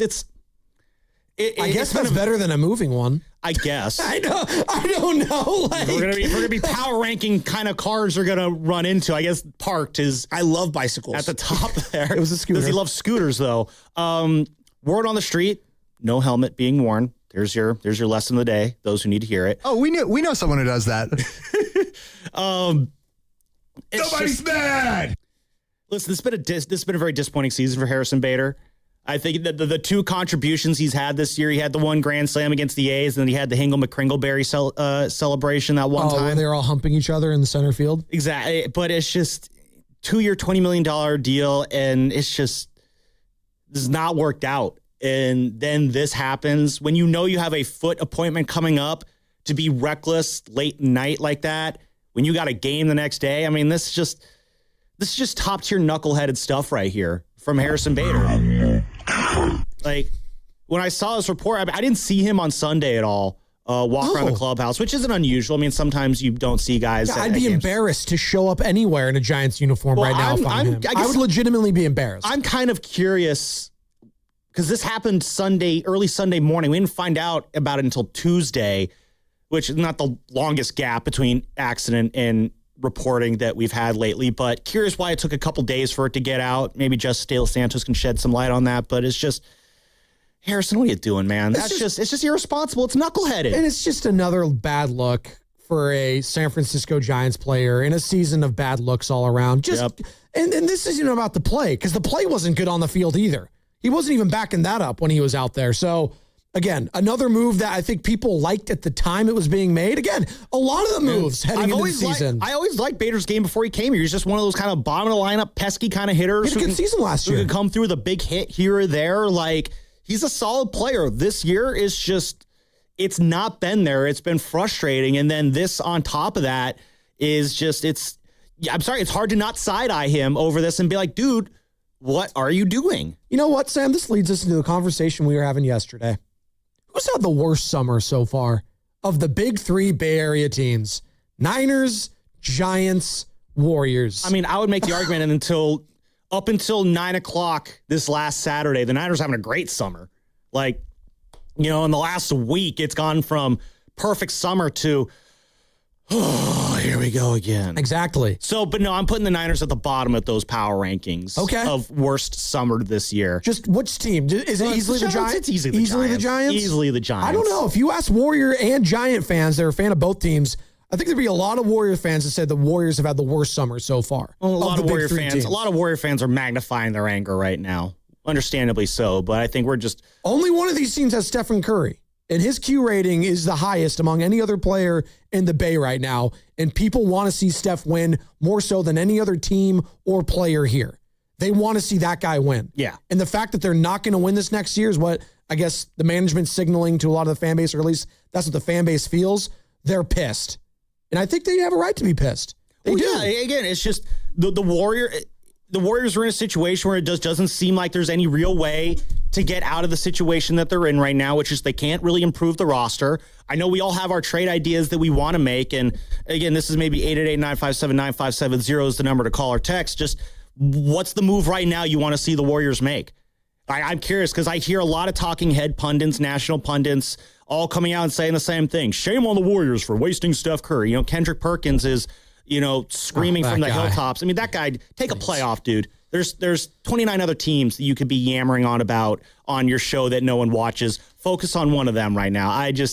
that's better than a moving one. I guess. I don't know. We're gonna be power ranking kind of cars are gonna run into. I guess parked is. I love bicycles. At the top there. It was a scooter. Does he love scooters though? Word on the street: no helmet being worn. There's your lesson of the day. Those who need to hear it. Oh, we know someone who does that. Nobody's mad. Listen, this has been a very disappointing season for Harrison Bader. I think that the 2 contributions he's had this year, he had the 1 grand slam against the A's, and then he had the Hingle-McCringleberry celebration that one time. Where they were all humping each other in the center field? Exactly. But it's just 2-year, $20 million deal, and it's just this is not worked out. And then this happens when you know you have a foot appointment coming up to be reckless late night like that, when you got a game the next day. I mean, this is just top tier knuckleheaded stuff right here from Harrison Bader. When I saw this report, I didn't see him on Sunday at all, walk around the clubhouse, which isn't unusual. I mean, sometimes you don't see guys. Yeah, I'd be embarrassed to show up anywhere in a Giants uniform right now if I'm him. I would legitimately be embarrassed. I'm kind of curious because this happened early Sunday morning. We didn't find out about it until Tuesday, which is not the longest gap between accident and reporting that we've had lately, but curious why it took a couple days for it to get out. Maybe just De Los Santos can shed some light on that, but it's just, Harrison, what are you doing, man? It's just irresponsible. It's knuckleheaded. And it's just another bad look for a San Francisco Giants player in a season of bad looks all around. And this isn't about the play, because the play wasn't good on the field either. He wasn't even backing that up when he was out there. So, again, another move that I think people liked at the time it was being made. Again, a lot of the moves heading into the season. I always liked Bader's game before he came here. He's just one of those kind of bottom of the lineup, pesky kind of hitters. He had a good season last year. Who can come through with a big hit here or there. Like, he's a solid player. This year is just, it's not been there. It's been frustrating. And then this on top of that is just, I'm sorry, it's hard to not side-eye him over this and be like, dude, what are you doing? You know what, Sam? This leads us into the conversation we were having yesterday. Who's had the worst summer so far of the big three Bay Area teams? Niners, Giants, Warriors. I mean, I would make the argument up until 9 o'clock this last Saturday, the Niners having a great summer. Like, in the last week, it's gone from perfect summer to, oh, here we go again. Exactly. So, but no, I'm putting the Niners at the bottom of those power rankings of worst summer this year. Just which team? Is it easily the Giants? It's easily the Giants. Easily the Giants. I don't know. If you ask Warrior and Giant fans, they're a fan of both teams, I think there'd be a lot of Warrior fans that said the Warriors have had the worst summer so far. Well, a lot of Warrior fans are magnifying their anger right now. Understandably so, but I think we're just... Only one of these teams has Stephen Curry. And his Q rating is the highest among any other player in the Bay right now. And people want to see Steph win more so than any other team or player here. They want to see that guy win. Yeah. And the fact that they're not going to win this next year is what I guess the management's signaling to a lot of the fan base, or at least that's what the fan base feels. They're pissed. And I think they have a right to be pissed. They do. Yeah, again, it's just the Warriors are in a situation where it doesn't seem like there's any real way to get out of the situation that they're in right now, which is they can't really improve the roster. I know we all have our trade ideas that we want to make. And again, this is maybe 888-957-9570 is the number to call or text. Just what's the move right now you want to see the Warriors make? I'm curious because I hear a lot of talking head pundits, national pundits, all coming out and saying the same thing. Shame on the Warriors for wasting Steph Curry. Kendrick Perkins is, screaming from the hilltops. I mean, that guy, take a playoff, dude. There's 29 other teams that you could be yammering on about on your show that no one watches. Focus on one of them right now.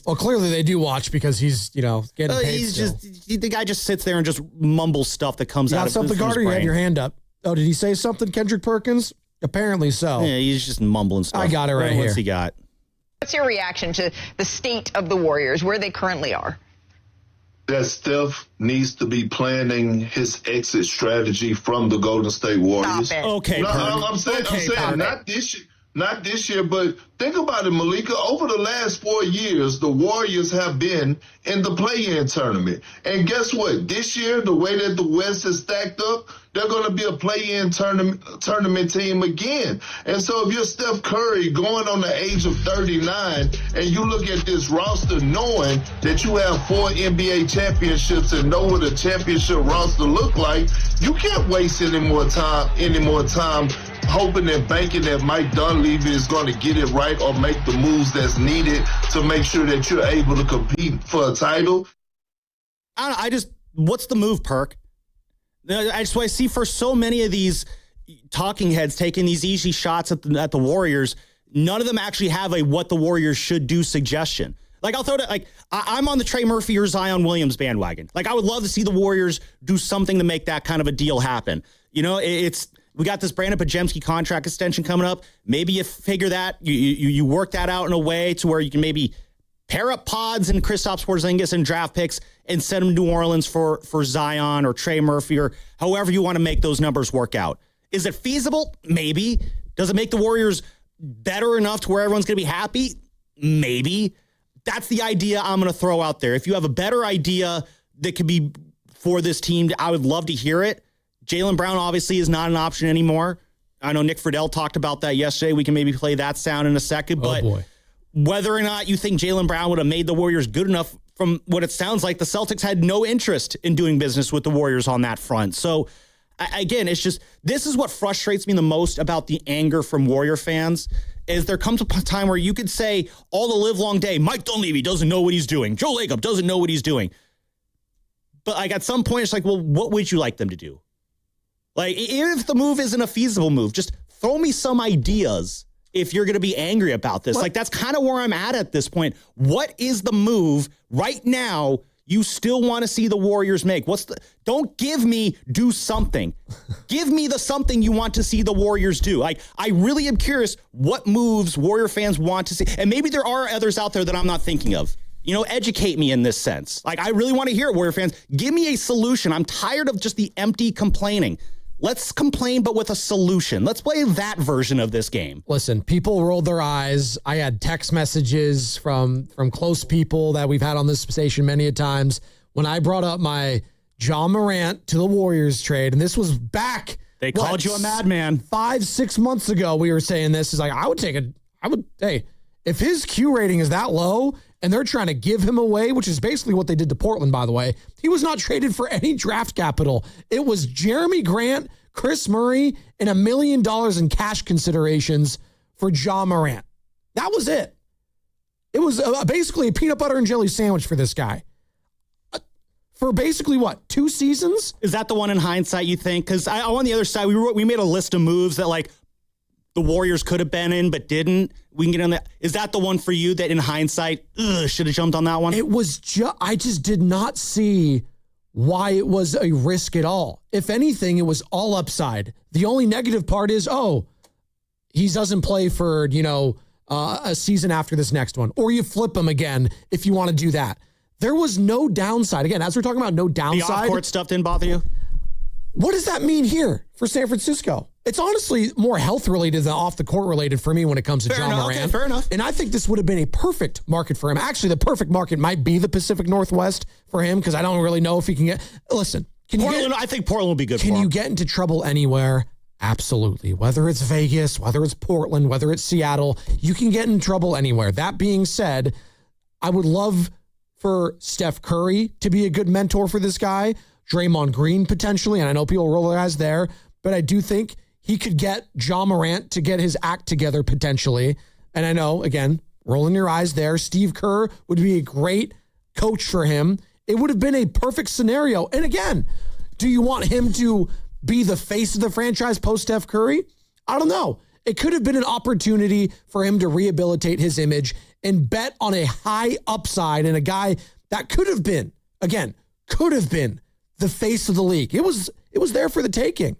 Well, clearly they do watch because he's, getting paid the guy just sits there and just mumbles stuff that comes out of his brain. You got something, Carter? You had your hand up. Oh, did he say something, Kendrick Perkins? Apparently so. Yeah, he's just mumbling stuff. I got it right here. What's he got? What's your reaction to the state of the Warriors, where they currently are? That Steph needs to be planning his exit strategy from the Golden State Warriors. Stop it. Okay, no, I'm saying not this year, but think about it, Malika. Over the last 4 years, the Warriors have been in the play-in tournament. And guess what? This year, the way that the West is stacked up, they're going to be a play-in tournament team again. And so if you're Steph Curry going on the age of 39 and you look at this roster knowing that you have 4 NBA championships and know what a championship roster look like, you can't waste any more time hoping and banking that Mike Dunleavy is going to get it right or make the moves that's needed to make sure that you're able to compete for a title. What's the move, Perk? I see for so many of these talking heads taking these easy shots at the Warriors, none of them actually have a what the Warriors should do suggestion. Like, I'll throw it, I'm on the Trey Murphy or Zion Williams bandwagon. Like, I would love to see the Warriors do something to make that kind of a deal happen. We got this Brandon Pajemski contract extension coming up. Maybe you figure that, you work that out in a way to where you can maybe pair up Pods and Kristaps Porzingis and draft picks and send them to New Orleans for Zion or Trey Murphy or however you want to make those numbers work out. Is it feasible? Maybe. Does it make the Warriors better enough to where everyone's going to be happy? Maybe. That's the idea I'm going to throw out there. If you have a better idea that could be for this team, I would love to hear it. Jaylen Brown obviously is not an option anymore. I know Nick Friedel talked about that yesterday. We can maybe play that sound in a second. But whether or not you think Jaylen Brown would have made the Warriors good enough. From what it sounds like, the Celtics had no interest in doing business with the Warriors on that front. So, again, it's just, this is what frustrates me the most about the anger from Warrior fans, is there comes a time where you could say all the live long day, Mike Dunleavy doesn't know what he's doing. Joe Lacob doesn't know what he's doing. But like at some point, it's like, well, what would you like them to do? Like, even if the move isn't a feasible move, just throw me some ideas if you're going to be angry about this. Like, that's kind of where I'm at this point. What is the move right now you still want to see the Warriors make? Don't give me do something. Give me the something you want to see the Warriors do. Like, I really am curious what moves Warrior fans want to see. And maybe there are others out there that I'm not thinking of. You know, educate me in this sense. Like, I really want to hear it, Warrior fans. Give me a solution. I'm tired of just the empty complaining. Let's complain, but with a solution. Let's play that version of this game. Listen, people rolled their eyes. I had text messages from close people that we've had on this station many a times when I brought up my John Morant to the Warriors trade. And this was back. They called you a madman. 5-6 months ago, we were saying this. Is like, hey, if his Q rating is that low and they're trying to give him away, which is basically what they did to Portland, by the way, he was not traded for any draft capital. It was Jeremy Grant, Chris Murray, and $1 million in cash considerations for John Morant. That was it. It was basically a peanut butter and jelly sandwich for this guy. For basically, 2 seasons? Is that the one in hindsight, you think? Because on the other side, we made a list of moves that, like, the Warriors could have been in but didn't. We can get on that. Is that the one for you that in hindsight, should have jumped on that one? It was I just did not see why it was a risk at all. If anything, it was all upside. The only negative part is, he doesn't play for, a season after this next one. Or you flip him again if you want to do that. There was no downside. Again, as we're talking about no downside. The off-court stuff didn't bother you? What does that mean here for San Francisco? It's honestly more health-related than off-the-court related for me when it comes to John Morant. Okay, fair enough. And I think this would have been a perfect market for him. Actually, the perfect market might be the Pacific Northwest for him because I don't really know if he can get... Listen, I think Portland will be good for him. Can you get into trouble anywhere? Absolutely. Whether it's Vegas, whether it's Portland, whether it's Seattle, you can get in trouble anywhere. That being said, I would love for Steph Curry to be a good mentor for this guy. Draymond Green potentially, and I know people roll their eyes there, but I do think he could get John Morant to get his act together potentially. And I know, again, rolling your eyes there, Steve Kerr would be a great coach for him. It would have been a perfect scenario. And again, do you want him to be the face of the franchise post Steph Curry? I don't know. It could have been an opportunity for him to rehabilitate his image and bet on a high upside and a guy that could have been the face of the league. It was there for the taking.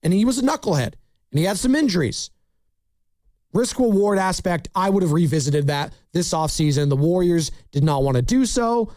And he was a knucklehead. And he had some injuries. Risk-reward aspect, I would have revisited that this offseason. The Warriors did not want to do so.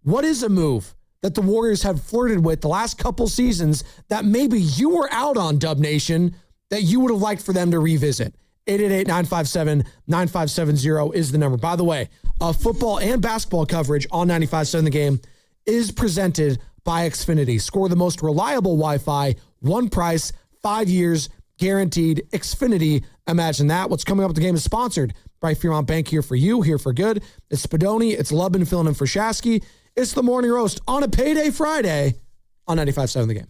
What is a move that the Warriors have flirted with the last couple seasons that maybe you were out on, Dub Nation, that you would have liked for them to revisit? 888-957-9570 is the number. By the way, football and basketball coverage on 95.7 The Game is presented by Xfinity. Score the most reliable Wi-Fi, one price, 5 years, guaranteed. Xfinity, imagine that. What's coming up at the game is sponsored by Fremont Bank, here for you, here for good. It's Spadoni, it's Lubin filling in for Shasky. It's the Morning Roast on a payday Friday on 95.7 The Game.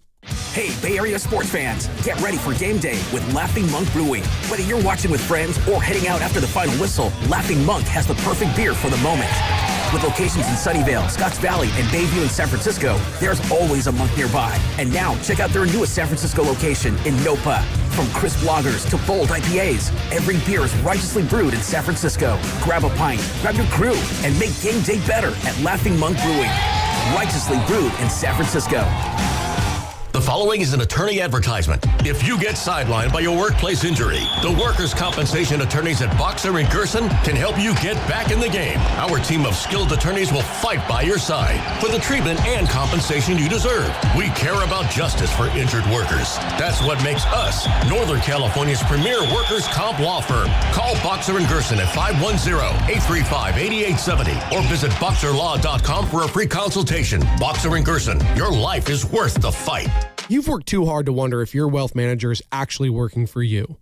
Hey, Bay Area sports fans, get ready for game day with Laughing Monk Brewing. Whether you're watching with friends or heading out after the final whistle, Laughing Monk has the perfect beer for the moment. With locations in Sunnyvale, Scotts Valley, and Bayview in San Francisco, there's always a Monk nearby. And now, check out their newest San Francisco location in Nopa. From crisp lagers to bold IPAs, every beer is righteously brewed in San Francisco. Grab a pint, grab your crew, and make game day better at Laughing Monk Brewing. Righteously brewed in San Francisco. The following is an attorney advertisement. If you get sidelined by your workplace injury, the workers' compensation attorneys at Boxer & Gerson can help you get back in the game. Our team of skilled attorneys will fight by your side for the treatment and compensation you deserve. We care about justice for injured workers. That's what makes us Northern California's premier workers' comp law firm. Call Boxer & Gerson at 510-835-8870 or visit boxerlaw.com for a free consultation. Boxer & Gerson, your life is worth the fight. You've worked too hard to wonder if your wealth manager is actually working for you.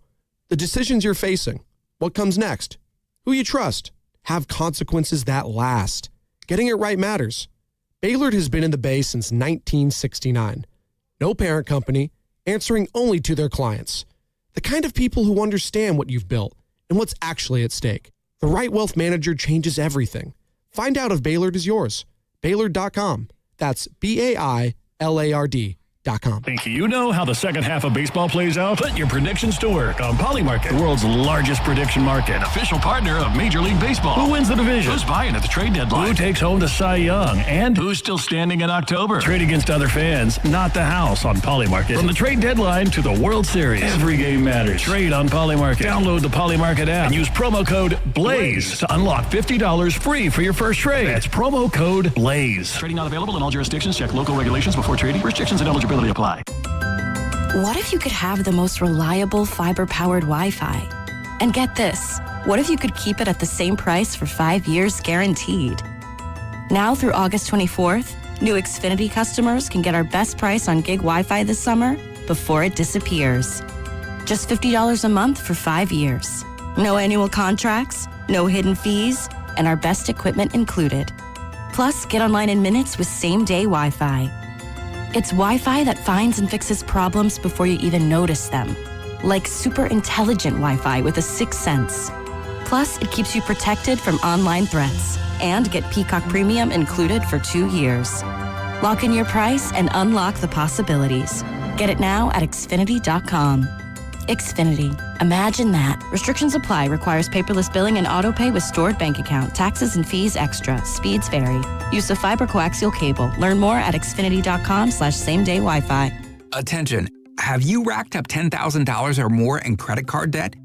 The decisions you're facing, what comes next, who you trust, have consequences that last. Getting it right matters. Baylord has been in the Bay since 1969. No parent company, answering only to their clients. The kind of people who understand what you've built and what's actually at stake. The right wealth manager changes everything. Find out if Baylord is yours. Baylord.com. That's BAILARD.com. Think you know how the second half of baseball plays out? Put your predictions to work on Polymarket, the world's largest prediction market. Official partner of Major League Baseball. Who wins the division? Who's buying at the trade deadline? Who takes home the Cy Young? And who's still standing in October? Trade against other fans, not the house on Polymarket. From the trade deadline to the World Series, every game matters. Trade on Polymarket. Download the Polymarket app and use promo code BLAZE to unlock $50 free for your first trade. That's promo code BLAZE. Trading not available in all jurisdictions. Check local regulations before trading. Restrictions and eligibility apply. What if you could have the most reliable fiber-powered Wi-Fi? And get this, what if you could keep it at the same price for 5 years guaranteed? Now through August 24th, new Xfinity customers can get our best price on gig Wi-Fi this summer before it disappears. Just $50 a month for 5 years. No annual contracts, no hidden fees, and our best equipment included. Plus, get online in minutes with same-day Wi-Fi. It's Wi-Fi that finds and fixes problems before you even notice them. Like super intelligent Wi-Fi with a sixth sense. Plus, it keeps you protected from online threats. And get Peacock Premium included for 2 years. Lock in your price and unlock the possibilities. Get it now at Xfinity.com. Xfinity. Imagine that. Restrictions apply. Requires paperless billing and auto pay with stored bank account. Taxes and fees extra. Speeds vary. Use of fiber coaxial cable. Learn more at Xfinity.com/same-day Wi-Fi. Attention. Have you racked up $10,000 or more in credit card debt?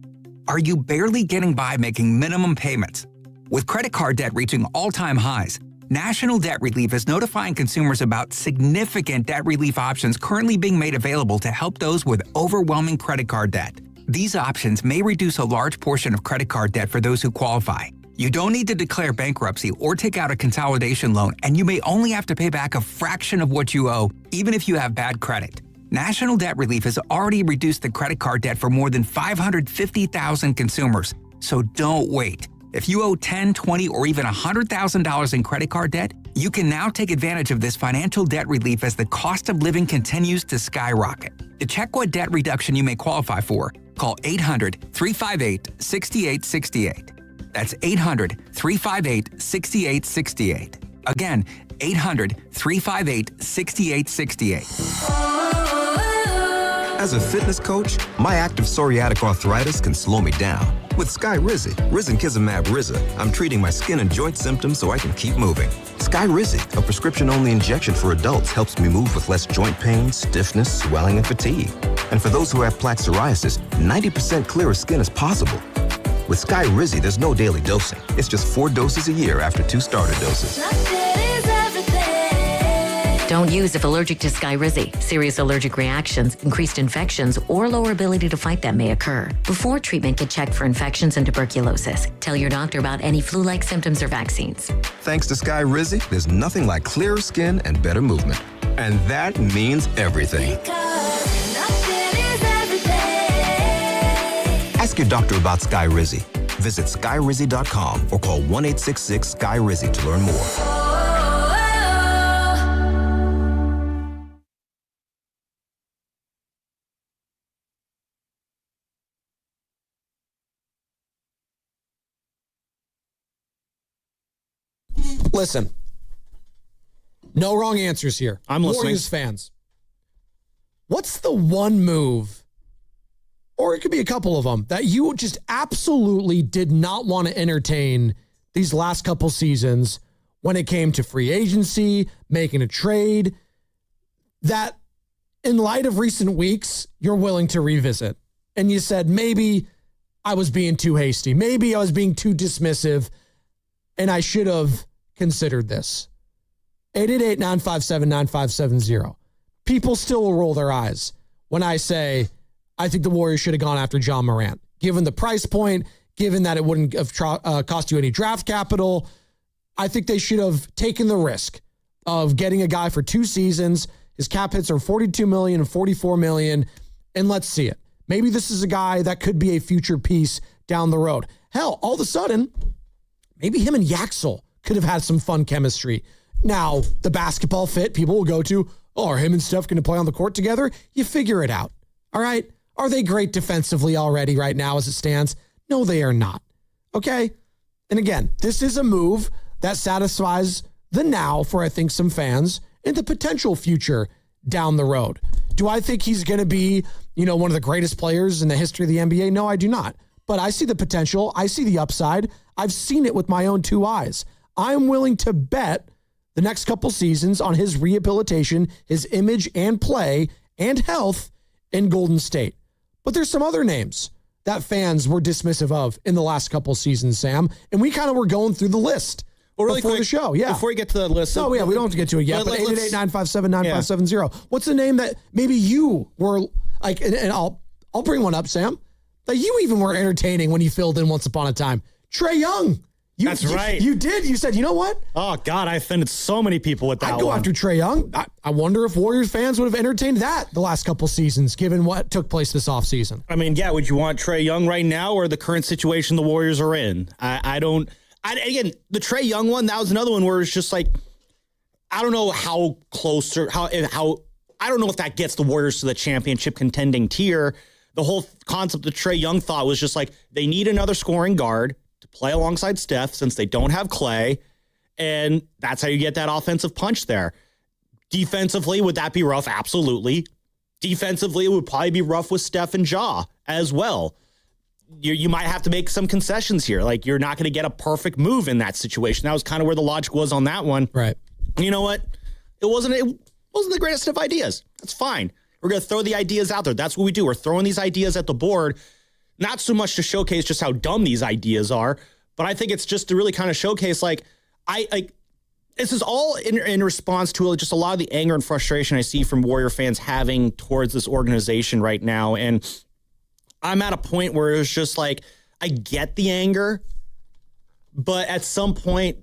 Are you barely getting by making minimum payments? With credit card debt reaching all-time highs, National Debt Relief is notifying consumers about significant debt relief options currently being made available to help those with overwhelming credit card debt. These options may reduce a large portion of credit card debt for those who qualify. You don't need to declare bankruptcy or take out a consolidation loan, and you may only have to pay back a fraction of what you owe, even if you have bad credit. National Debt Relief has already reduced the credit card debt for more than 550,000 consumers, so don't wait. If you owe $10,000, $20,000, or even $100,000 in credit card debt, you can now take advantage of this financial debt relief as the cost of living continues to skyrocket. To check what debt reduction you may qualify for, call 800-358-6868. That's 800-358-6868. Again, 800-358-6868. As a fitness coach, my active psoriatic arthritis can slow me down. With Skyrizi, Risankizumab Riza, I'm treating my skin and joint symptoms so I can keep moving. Skyrizi, a prescription-only injection for adults, helps me move with less joint pain, stiffness, swelling, and fatigue. And for those who have plaque psoriasis, 90% clearer skin is possible. With Skyrizi, there's no daily dosing. It's just 4 doses a year after 2 starter doses. Don't use if allergic to Skyrizi. Serious allergic reactions, increased infections, or lower ability to fight them may occur. Before treatment, get checked for infections and tuberculosis. Tell your doctor about any flu-like symptoms or vaccines. Thanks to Skyrizi, there's nothing like clearer skin and better movement. And that means everything. Ask your doctor about Skyrizi. Visit Skyrizi.com or call 1-866-SKY-RIZI to learn more. Listen, no wrong answers here. I'm listening. Warriors fans, what's the one move, or it could be a couple of them, that you just absolutely did not want to entertain these last couple seasons when it came to free agency, making a trade, that in light of recent weeks, you're willing to revisit? And you said, maybe I was being too hasty. Maybe I was being too dismissive, and I should have considered this. 888-957-9570. People still will roll their eyes when I say I think the Warriors should have gone after John Morant. Given the price point, given that it wouldn't have cost you any draft capital, I think they should have taken the risk of getting a guy for 2 seasons. His cap hits are $42 million and $44 million, and let's see it. Maybe this is a guy that could be a future piece down the road. Hell, all of a sudden, Maybe him and Yaxel could have had some fun chemistry. Now, the basketball fit, people will go to, are him and Steph going to play on the court together? You figure it out. All right? Are they great defensively already right now as it stands? No, they are not. Okay? And again, this is a move that satisfies the now for, I think, some fans and the potential future down the road. Do I think he's going to be, one of the greatest players in the history of the NBA? No, I do not. But I see the potential. I see the upside. I've seen it with my own two eyes. I'm willing to bet the next couple seasons on his rehabilitation, his image and play and health in Golden State. But there's some other names that fans were dismissive of in the last couple seasons, Sam. And we kind of were going through the list before the show. Yeah. Before we get to the list. No, yeah, we don't have to get to it yet. But 888-957-9570. What's the name that maybe you were like, and I'll bring one up, Sam, that you even were entertaining when you filled in once upon a time. Trae Young. That's right. You did. You said, you know what? Oh, God, I offended so many people with that I'd go after Trae Young. I wonder if Warriors fans would have entertained that the last couple seasons, given what took place this offseason. I mean, yeah, would you want Trae Young right now or the current situation the Warriors are in? Again, the Trae Young one, that was another one where it's just like, I don't know how close or how I don't know if that gets the Warriors to the championship contending tier. The whole concept of Trae Young thought was just like, they need another scoring guard to play alongside Steph since they don't have Clay. And that's how you get that offensive punch there. Defensively, would that be rough? Absolutely. Defensively, it would probably be rough with Steph and Ja as well. You might have to make some concessions here. Like, you're not going to get a perfect move in that situation. That was kind of where the logic was on that one. Right. You know what? It wasn't the greatest of ideas. That's fine. We're going to throw the ideas out there. That's what we do. We're throwing these ideas at the board, not so much to showcase just how dumb these ideas are, but I think it's just to really kind of showcase, this is all in response to just a lot of the anger and frustration I see from Warrior fans having towards this organization right now. And I'm at a point where it's just like, I get the anger, but at some point,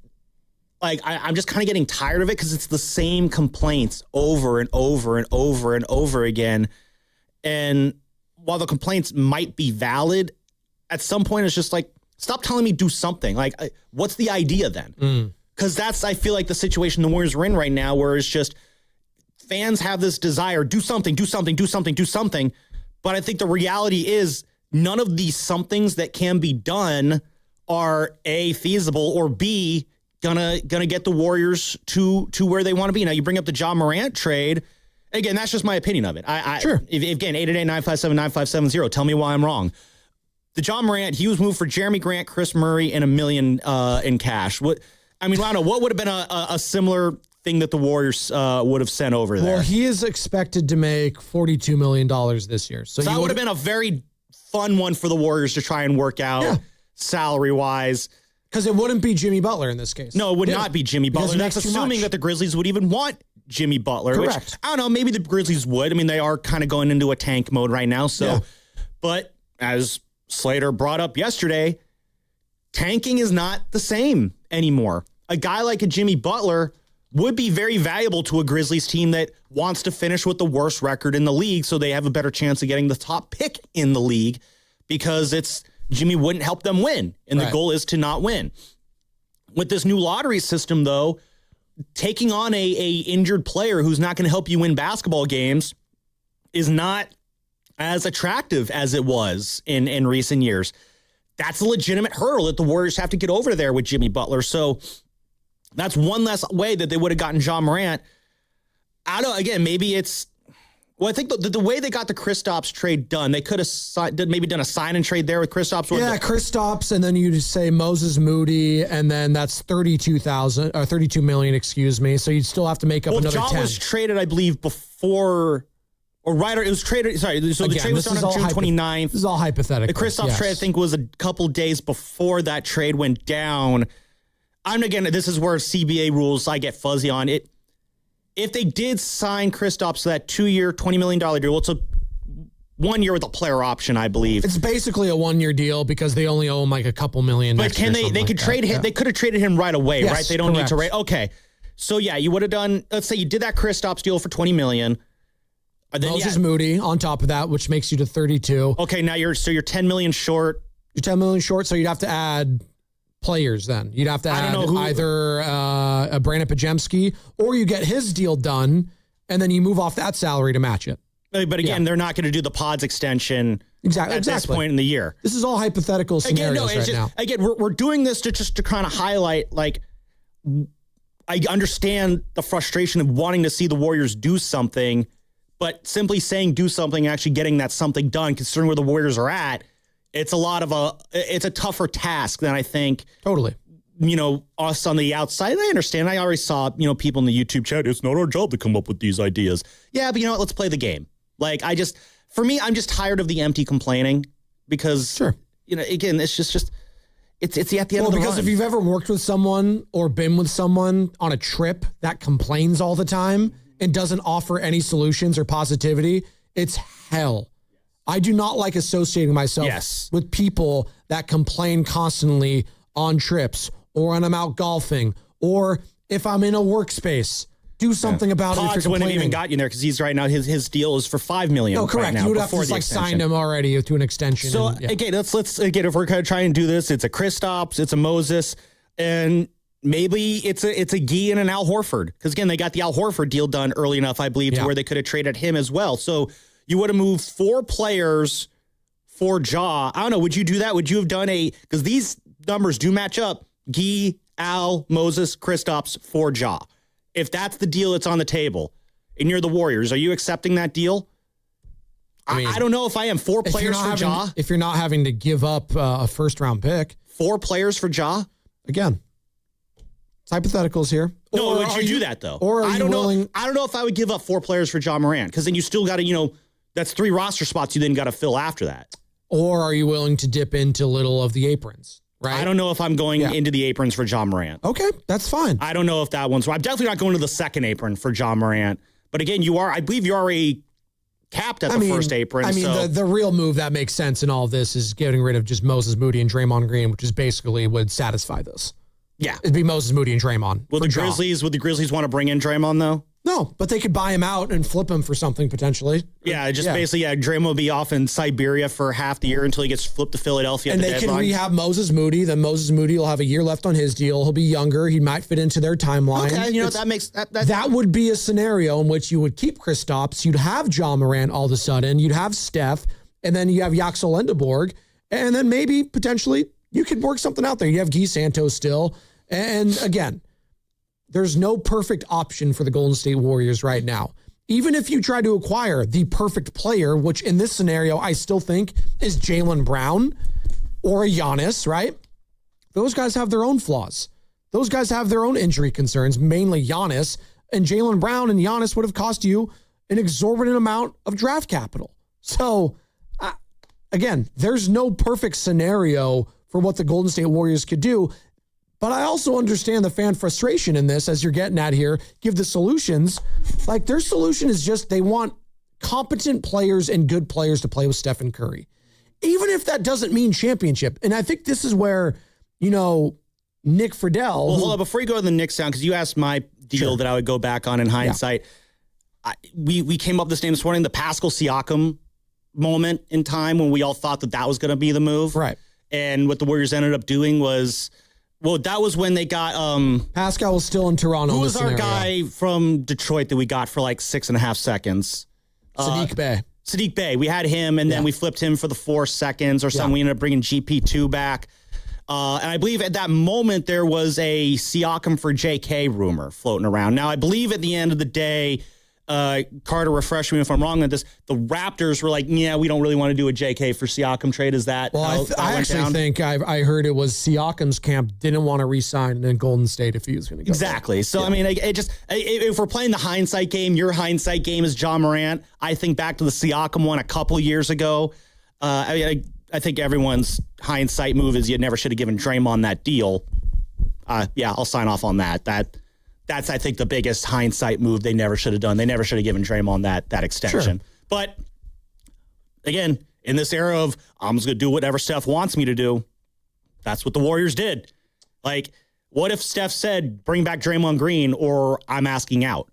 I'm just kind of getting tired of it because it's the same complaints over and over and over and over again. And while the complaints might be valid, at some point it's just like, stop telling me do something. Like, what's the idea then? Because that's, I feel like, the situation the Warriors are in right now, where it's just fans have this desire, do something, do something, do something, do something. But I think the reality is none of these somethings that can be done are A, feasible, or B, gonna get the Warriors to where they want to be. Now, you bring up the Ja Morant trade. Again, that's just my opinion of it. Sure. Again, 888-957-9570. Tell me why I'm wrong. The Ja Morant, he was moved for Jeremy Grant, Chris Murray, and $1 million in cash. What would have been a similar thing that the Warriors would have sent over there? Well, he is expected to make $42 million this year. So that would have been a very fun one for the Warriors to try and work out salary-wise. Because it wouldn't be Jimmy Butler in this case. No, it would not be Jimmy Butler. That's assuming that the Grizzlies would even want Jimmy Butler. Correct. Which, I don't know, maybe the Grizzlies would. I mean, they are kind of going into a tank mode right now. So, But as Slater brought up yesterday, tanking is not the same anymore. A guy like a Jimmy Butler would be very valuable to a Grizzlies team that wants to finish with the worst record in the league so they have a better chance of getting the top pick in the league, because Jimmy wouldn't help them win, and the goal is to not win. With this new lottery system, though, taking on a injured player who's not going to help you win basketball games is not as attractive as it was in recent years. That's a legitimate hurdle that the Warriors have to get over there with Jimmy Butler. So that's one less way that they would have gotten Ja Morant. I don't know. Again, maybe it's... Well, I think the way they got the Kristaps trade done, they could have maybe done a sign and trade there with Kristaps. Kristaps, and then you just say Moses Moody, and then that's $32 million, excuse me. So you'd still have to make up another 10. Ja was traded, I believe, before, or right, it was traded. Sorry, so the trade was started on June 29th. This is all hypothetical. The Kristaps trade, I think, was a couple days before that trade went down. This is where CBA rules I get fuzzy on it. If they did sign Kristaps to that 2-year, $20 million deal, it's a 1 year with a player option, I believe. It's basically a 1-year deal because they only owe him like a couple million. But can they could trade him? They could have traded him right away, right? They don't need to rate. Okay. So yeah, you would have done, let's say you did that Kristaps deal for $20 million. Moses Moody on top of that, which makes you to 32. Okay, now you're $10 million short. You're $10 million short, so you'd have to add players then. You'd have to add either a Brandon Pajemski, or you get his deal done, and then you move off that salary to match it. But again, they're not going to do the pods extension at this point in the year. This is all hypothetical scenarios now. Again, we're doing this to kind of highlight, like, I understand the frustration of wanting to see the Warriors do something, but simply saying do something and actually getting that something done, considering where the Warriors are at, it's a tougher task than I think. Totally. Us on the outside. I understand. I already saw, people in the YouTube chat, it's not our job to come up with these ideas. Yeah, but you know what? Let's play the game. Like, for me, I'm just tired of the empty complaining because, again, it's just, it's at the end of the because run. If you've ever worked with someone or been with someone on a trip that complains all the time and doesn't offer any solutions or positivity, it's hell. I do not like associating myself with people that complain constantly on trips or when I'm out golfing or if I'm in a workspace. Do something about it if you're complaining. Wouldn't have even got you there because he's right now, his deal is for $5 million. No, correct. Right now, you would have to sign him already to an extension. So again, let's again, if we're going to try and do this, it's a Kristaps, it's a Moses, and maybe it's a Gee and an Al Horford. Because again, they got the Al Horford deal done early enough, I believe, to where they could have traded him as well. So you would have moved 4 players for Ja. I don't know. Would you do that? Would you have done because these numbers do match up. Gee, Al, Moses, Kristaps for Ja. If that's the deal that's on the table and you're the Warriors, are you accepting that deal? I don't know if I am. 4 players for Ja. If you're not having to give up a first-round pick. 4 players for Ja? Again, it's hypotheticals here. No, would you do that, though? Or I don't know if I would give up 4 players for Ja Morant, because then you still got to, that's 3 roster spots you then got to fill after that. Or are you willing to dip into little of the aprons? Right. I don't know if I'm going into the aprons for Ja Morant. Okay, that's fine. I don't know if that one's. I'm definitely not going to the second apron for Ja Morant. But again, I believe you are capped at the first apron. The real move that makes sense in all of this is getting rid of just Moses Moody and Draymond Green, which is basically would satisfy this. Yeah, it'd be Moses Moody and Draymond. Would the Grizzlies want to bring in Draymond though? No, but they could buy him out and flip him for something potentially. Yeah, basically, Draymond will be off in Siberia for half the year until he gets flipped to Philadelphia. And they can rehab Moses Moody. Then Moses Moody will have a year left on his deal. He'll be younger. He might fit into their timeline. Okay, that would be a scenario in which you would keep Kristaps. You'd have Ja Morant all of a sudden. You'd have Steph, and then you have Yaxel Lendeborg, and then maybe potentially you could work something out there. You have Guy Santos still, and again. There's no perfect option for the Golden State Warriors right now. Even if you try to acquire the perfect player, which in this scenario I still think is Jaylen Brown or a Giannis, right? Those guys have their own flaws. Those guys have their own injury concerns, mainly Giannis. And Jaylen Brown and Giannis would have cost you an exorbitant amount of draft capital. So, again, there's no perfect scenario for what the Golden State Warriors could do. But I also understand the fan frustration in this, as you're getting at here. Give the solutions. Like, their solution is just they want competent players and good players to play with Stephen Curry. Even if that doesn't mean championship. And I think this is where, Nick Friedel. Well, hold on. Before you go to the Knicks sound, because you asked my deal that I would go back on in hindsight. Yeah. We came up with this name this morning, the Pascal Siakam moment in time when we all thought that was going to be the move. Right. And what the Warriors ended up doing was... Well, that was when they got... Pascal was still in Toronto. Who was our guy from Detroit that we got for like 6.5 seconds? Sadiq Bey. Sadiq Bey. We had him, and then we flipped him for the 4 seconds or something. We ended up bringing GP2 back. And I believe at that moment, there was a Siakam for JK rumor floating around. Now, I believe at the end of the day... Carter, refresh me if I'm wrong on this. The Raptors were like, yeah, we don't really want to do a JK for Siakam trade. Is that well? I actually think I heard it was Siakam's camp didn't want to re-sign in Golden State if he was going to go. Exactly. There. So, I mean, if we're playing the hindsight game, your hindsight game is Ja Morant. I think back to the Siakam one a couple years ago. I think everyone's hindsight move is you never should have given Draymond that deal. I'll sign off on that. That's, I think, the biggest hindsight move they never should have done. They never should have given Draymond that extension. Sure. But, again, in this era of, I'm just going to do whatever Steph wants me to do, that's what the Warriors did. Like, what if Steph said, bring back Draymond Green or I'm asking out?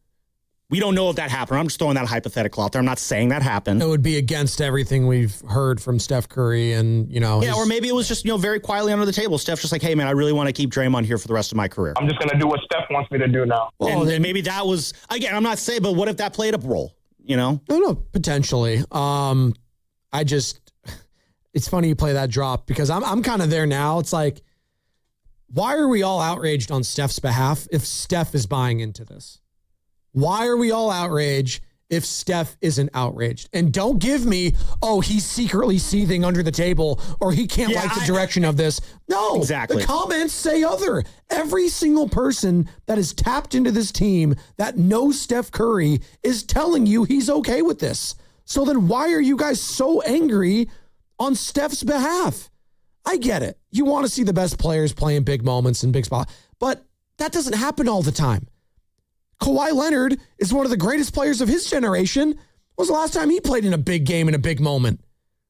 We don't know if that happened. I'm just throwing that hypothetical out there. I'm not saying that happened. It would be against everything we've heard from Steph Curry and, Yeah, or maybe it was just, very quietly under the table. Steph's just like, hey, man, I really want to keep Draymond here for the rest of my career. I'm just going to do what Steph wants me to do now. Well, and maybe that was, again, I'm not saying, but what if that played a role, No, potentially. It's funny you play that drop because I'm kind of there now. It's like, why are we all outraged on Steph's behalf if Steph is buying into this? Why are we all outraged if Steph isn't outraged? And don't give me, he's secretly seething under the table or he can't like the direction of this. No, exactly. The comments say other. Every single person that is tapped into this team that knows Steph Curry is telling you he's okay with this. So then why are you guys so angry on Steph's behalf? I get it. You want to see the best players playing big moments and big spots, but that doesn't happen all the time. Kawhi Leonard is one of the greatest players of his generation. When was the last time he played in a big game in a big moment?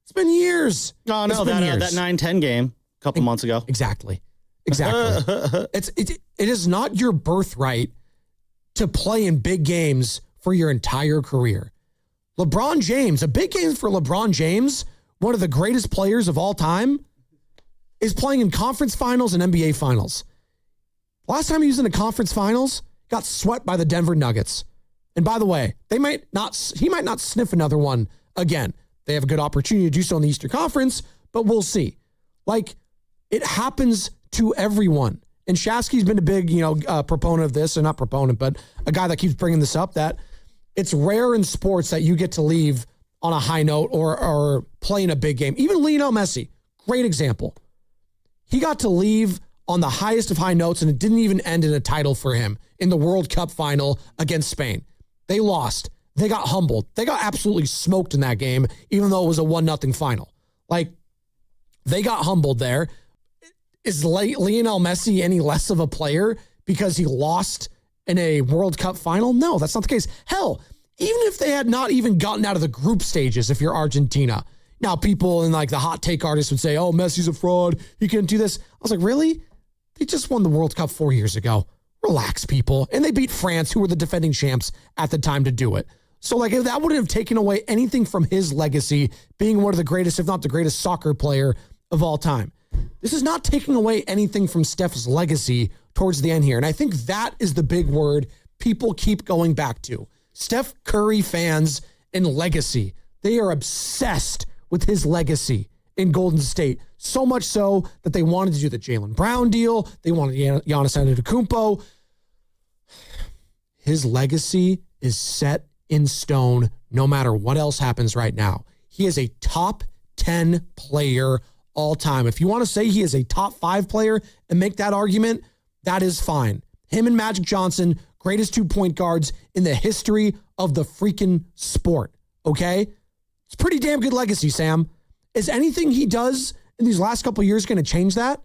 It's been years. Oh, no, that 9-10 game a couple months ago. Exactly. It is not your birthright to play in big games for your entire career. LeBron James, a big game for LeBron James, one of the greatest players of all time, is playing in conference finals and NBA finals. Last time he was in a conference finals, got swept by the Denver Nuggets. And by the way, he might not sniff another one again. They have a good opportunity to do so in the Eastern Conference, but we'll see. It happens to everyone. And Shasky's been a big, proponent of this, or not proponent, but a guy that keeps bringing this up, that it's rare in sports that you get to leave on a high note or play in a big game. Even Lionel Messi, great example. He got to leave on the highest of high notes, and it didn't even end in a title for him in the World Cup final against Spain. They lost. They got humbled. They got absolutely smoked in that game, even though it was a 1-0 final. They got humbled there. Is Lionel Messi any less of a player because he lost in a World Cup final? No, that's not the case. Hell, even if they had not even gotten out of the group stages, if you're Argentina. Now, people and the hot take artists would say, Messi's a fraud. He can't do this. I was like, really? They just won the World Cup 4 years ago. Relax, people. And they beat France, who were the defending champs at the time, to do it. So, if that wouldn't have taken away anything from his legacy, being one of the greatest, if not the greatest soccer player of all time. This is not taking away anything from Steph's legacy towards the end here. And I think that is the big word people keep going back to. Steph Curry fans and legacy. They are obsessed with his legacy in Golden State. So much so that they wanted to do the Jaylen Brown deal. They wanted Giannis Antetokounmpo. His legacy is set in stone no matter what else happens right now. He is a top 10 player all time. If you want to say he is a top 5 player and make that argument, that is fine. Him and Magic Johnson, greatest 2-point guards in the history of the freaking sport. Okay? It's pretty damn good legacy, Sam. Is anything he does in these last couple of years going to change that?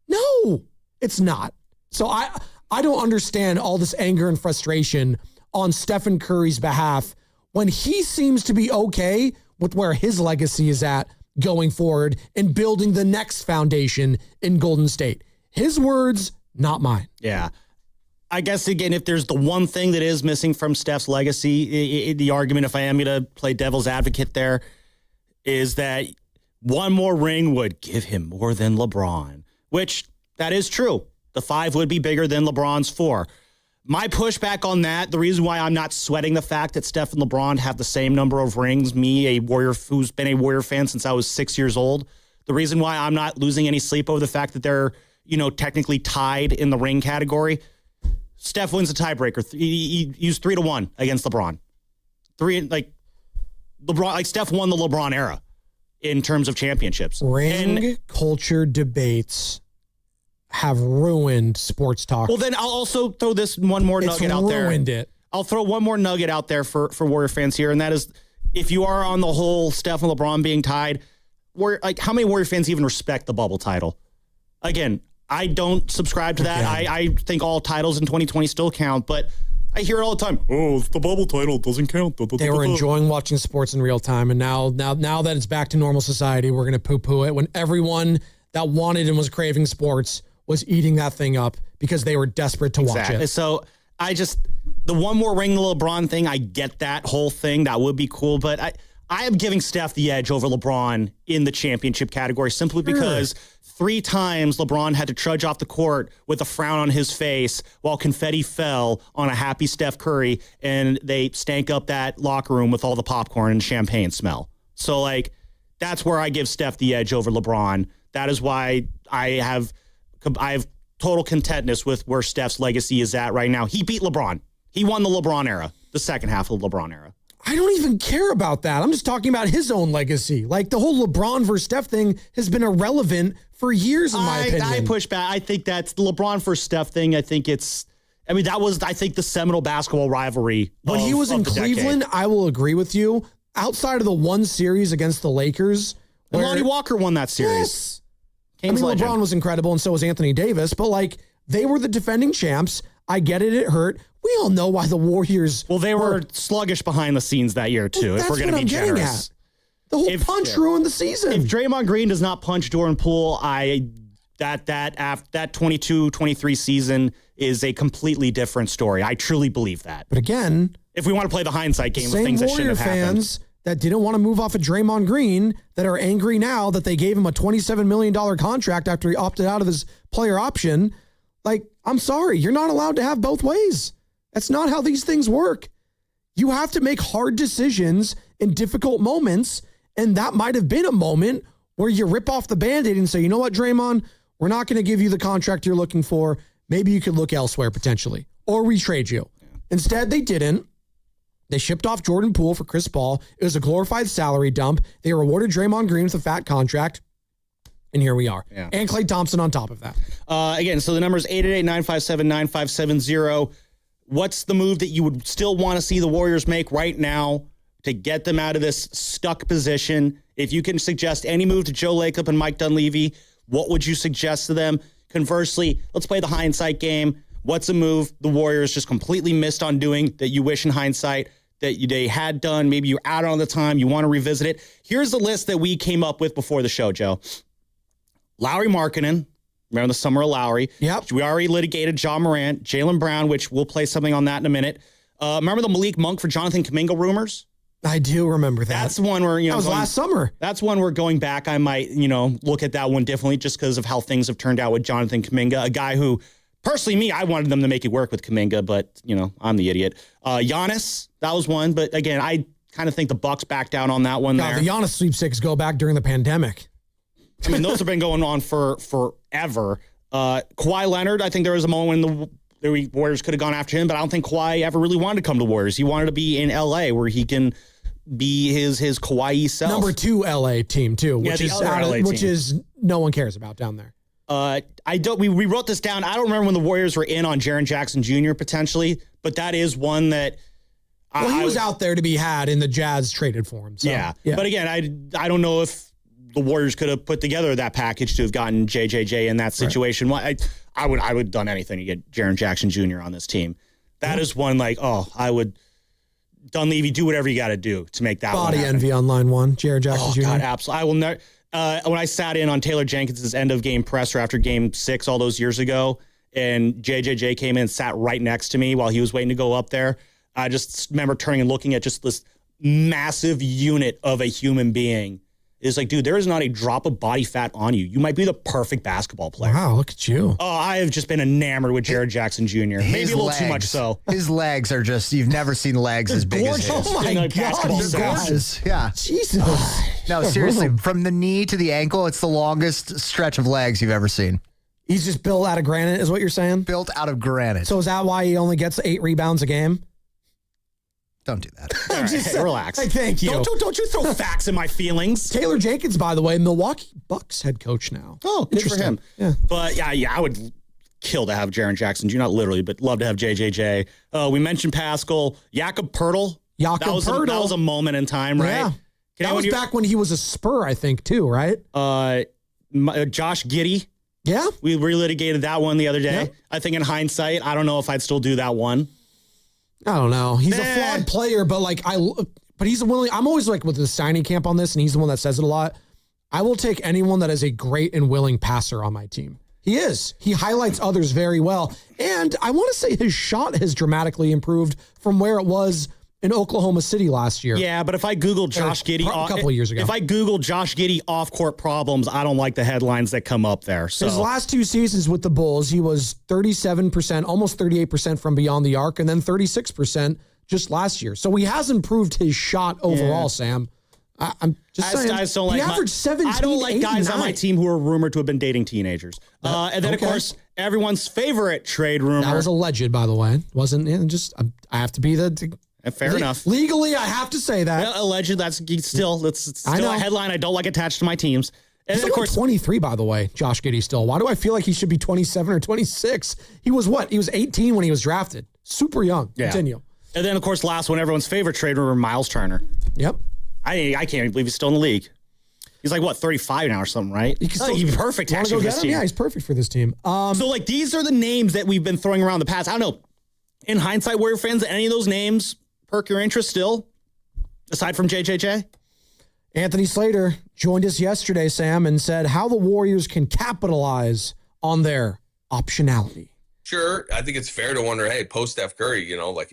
No, it's not. So I don't understand all this anger and frustration on Stephen Curry's behalf when he seems to be okay with where his legacy is at going forward and building the next foundation in Golden State. His words, not mine. Yeah. I guess, again, if there's the one thing that is missing from Steph's legacy, the argument, if I am going to play devil's advocate there, is that one more ring would give him more than LeBron, which that is true. The 5 would be bigger than LeBron's 4. My pushback on that, the reason why I'm not sweating the fact that Steph and LeBron have the same number of rings, me, a Warrior who's been a Warrior fan since I was 6 years old, the reason why I'm not losing any sleep over the fact that they're, technically tied in the ring category, Steph wins the tiebreaker. He used 3-1 against LeBron. Steph won the LeBron era in terms of championships. Ring culture debates have ruined sports talk. Well, then I'll also throw this one more nugget out there. Ruined it. I'll throw one more nugget out there for Warrior fans here, and that is, if you are on the whole Steph and LeBron being tied, how many Warrior fans even respect the bubble title? Again, I don't subscribe to that. Okay. I think all titles in 2020 still count, but I hear it all the time. Oh, the bubble title doesn't count. They were enjoying watching sports in real time, and now that it's back to normal society, we're going to poo-poo it when everyone that wanted and was craving sports was eating that thing up because they were desperate to watch it. So the one more ring the LeBron thing, I get that whole thing. That would be cool. But I am giving Steph the edge over LeBron in the championship category simply because 3 times LeBron had to trudge off the court with a frown on his face while confetti fell on a happy Steph Curry, and they stank up that locker room with all the popcorn and champagne smell. So, like, that's where I give Steph the edge over LeBron. That is why I have total contentness with where Steph's legacy is at right now. He beat LeBron. He won the LeBron era, the second half of the LeBron era. I don't even care about that. I'm just talking about his own legacy. Like, the whole LeBron versus Steph thing has been irrelevant for years, in my opinion. I push back. I think that's the LeBron versus Steph thing. I think that was, I think, the seminal basketball rivalry. When he was in Cleveland, I will agree with you. Outside of the one series against the Lakers. And Lonnie Walker won that series. Yes. LeBron was incredible, and so was Anthony Davis. But, like, they were the defending champs. I get it. It hurt. We all know why the Warriors. Well, they were sluggish behind the scenes that year, too, if we're going to be generous. The whole punch ruined the season. If Draymond Green does not punch Jordan Poole, that 22-23 season is a completely different story. I truly believe that. But again, if we want to play the hindsight game of things that shouldn't have happened. Fans that didn't want to move off of Draymond Green that are angry now that they gave him a $27 million contract after he opted out of his player option. Like, I'm sorry, you're not allowed to have both ways. That's not how these things work. You have to make hard decisions in difficult moments, and that might have been a moment where you rip off the Band-Aid and say, you know what, Draymond, we're not going to give you the contract you're looking for. Maybe you could look elsewhere potentially, or we trade you. Yeah. Instead, they didn't. They shipped off Jordan Poole for Chris Paul. It was a glorified salary dump. They rewarded Draymond Green with a fat contract. And here we are. Yeah. And Klay Thompson on top of that. Again, so the number is 888-957-9570. What's the move that you would still want to see the Warriors make right now to get them out of this stuck position? If you can suggest any move to Joe Lacob and Mike Dunleavy, what would you suggest to them? Conversely, let's play the hindsight game. What's a move the Warriors just completely missed on doing that you wish in hindsight that they had done? Maybe you're out on the time. You want to revisit it. Here's the list that we came up with before the show, Joe. Lauri Markkanen. Remember the summer of Lowry? Yep. We already litigated John Morant, Jaylen Brown, which we'll play something on that in a minute. Remember the Malik Monk for Jonathan Kuminga rumors? I do remember that. That's one where, that was last summer. That's one where going back, I might, look at that one differently just because of how things have turned out with Jonathan Kuminga, a guy who, personally, I wanted them to make it work with Kuminga, but, I'm the idiot. Giannis, that was one. But again, I kind of think the Bucks backed down on that one there. The Giannis sweepstakes go back during the pandemic. I mean, those have been going on for forever. Kawhi Leonard, I think there was a moment when the Warriors could have gone after him, but I don't think Kawhi ever really wanted to come to the Warriors. He wanted to be in L.A. where he can be his Kawhi self. Number 2 L.A. team, too, which is no one cares about down there. We wrote this down. I don't remember when the Warriors were in on Jaren Jackson Jr. potentially, but that is one that he was out there to be had and the Jazz traded for him. So, yeah. But again, I don't know if the Warriors could have put together that package to have gotten JJJ in that situation. Right. I would have done anything to get Jaren Jackson Jr. on this team. That is one I would Dunleavy, do whatever you got to do to make that body envy on line one. Jaren Jackson Jr. God, absolutely. I will never. When I sat in on Taylor Jenkins' end of game presser after game 6 all those years ago, and JJJ came in and sat right next to me while he was waiting to go up there, I just remember turning and looking at just this massive unit of a human being. It's like, dude, there is not a drop of body fat on you. You might be the perfect basketball player. Wow, look at you. Oh, I have just been enamored with Jaren Jackson Jr. Maybe a little too much so. His legs are just, you've never seen legs as big as his. Oh my God, they're gorgeous. Yeah. Jesus. No, seriously, from the knee to the ankle, it's the longest stretch of legs you've ever seen. He's just built out of granite, is what you're saying? Built out of granite. So is that why he only gets 8 rebounds a game? Don't do that. All right, hey, relax. Hey, thank you. Don't you throw facts in my feelings. Taylor Jenkins, by the way, Milwaukee Bucks head coach now. Oh, good for him. Yeah. But yeah, I would kill to have Jaren Jackson Jr. Not literally, but love to have JJJ. We mentioned Pascal. Jakob Poeltl. That was a moment in time, right? Yeah. That was back when he was a Spur, I think, too, right? Josh Giddey. Yeah. We relitigated that one the other day. Yeah. I think in hindsight, I don't know if I'd still do that one. I don't know. He's a flawed player, but he's willing. I'm always with the signing camp on this, and he's the one that says it a lot. I will take anyone that is a great and willing passer on my team. He is. He highlights others very well. And I want to say his shot has dramatically improved from where it was in Oklahoma City last year. Yeah, but if I Google Josh Giddey a couple of years ago, if I Google Josh Giddey off-court problems, I don't like the headlines that come up there. So his last 2 seasons with the Bulls, he was 37%, almost 38% from beyond the arc, and then 36% just last year. So he has improved his shot overall, Sam. I'm just saying. I just don't like he averaged 17. I don't like guys on my team who are rumored to have been dating teenagers. And then, of course, everyone's favorite trade rumor. That was alleged, by the way. Wasn't I have to be fair enough. Legally, I have to say that. Alleged. That's still a headline I don't like attached to my teams. And he's then, of course, 23, by the way, Josh Giddey still. Why do I feel like he should be 27 or 26? He was what? He was 18 when he was drafted. Super young. Yeah. Continue. And then, of course, last one, everyone's favorite trade rumor, Miles Turner. Yep. I can't even believe he's still in the league. He's like, 35 now or something, right? He's perfect, actually, for this team. Yeah, he's perfect for this team. So, these are the names that we've been throwing around the past. I don't know. In hindsight, Warrior fans, any of those names perk your interest still, aside from JJJ? Anthony Slater joined us yesterday, Sam, and said how the Warriors can capitalize on their optionality. Sure, I think it's fair to wonder, hey, post Steph Curry,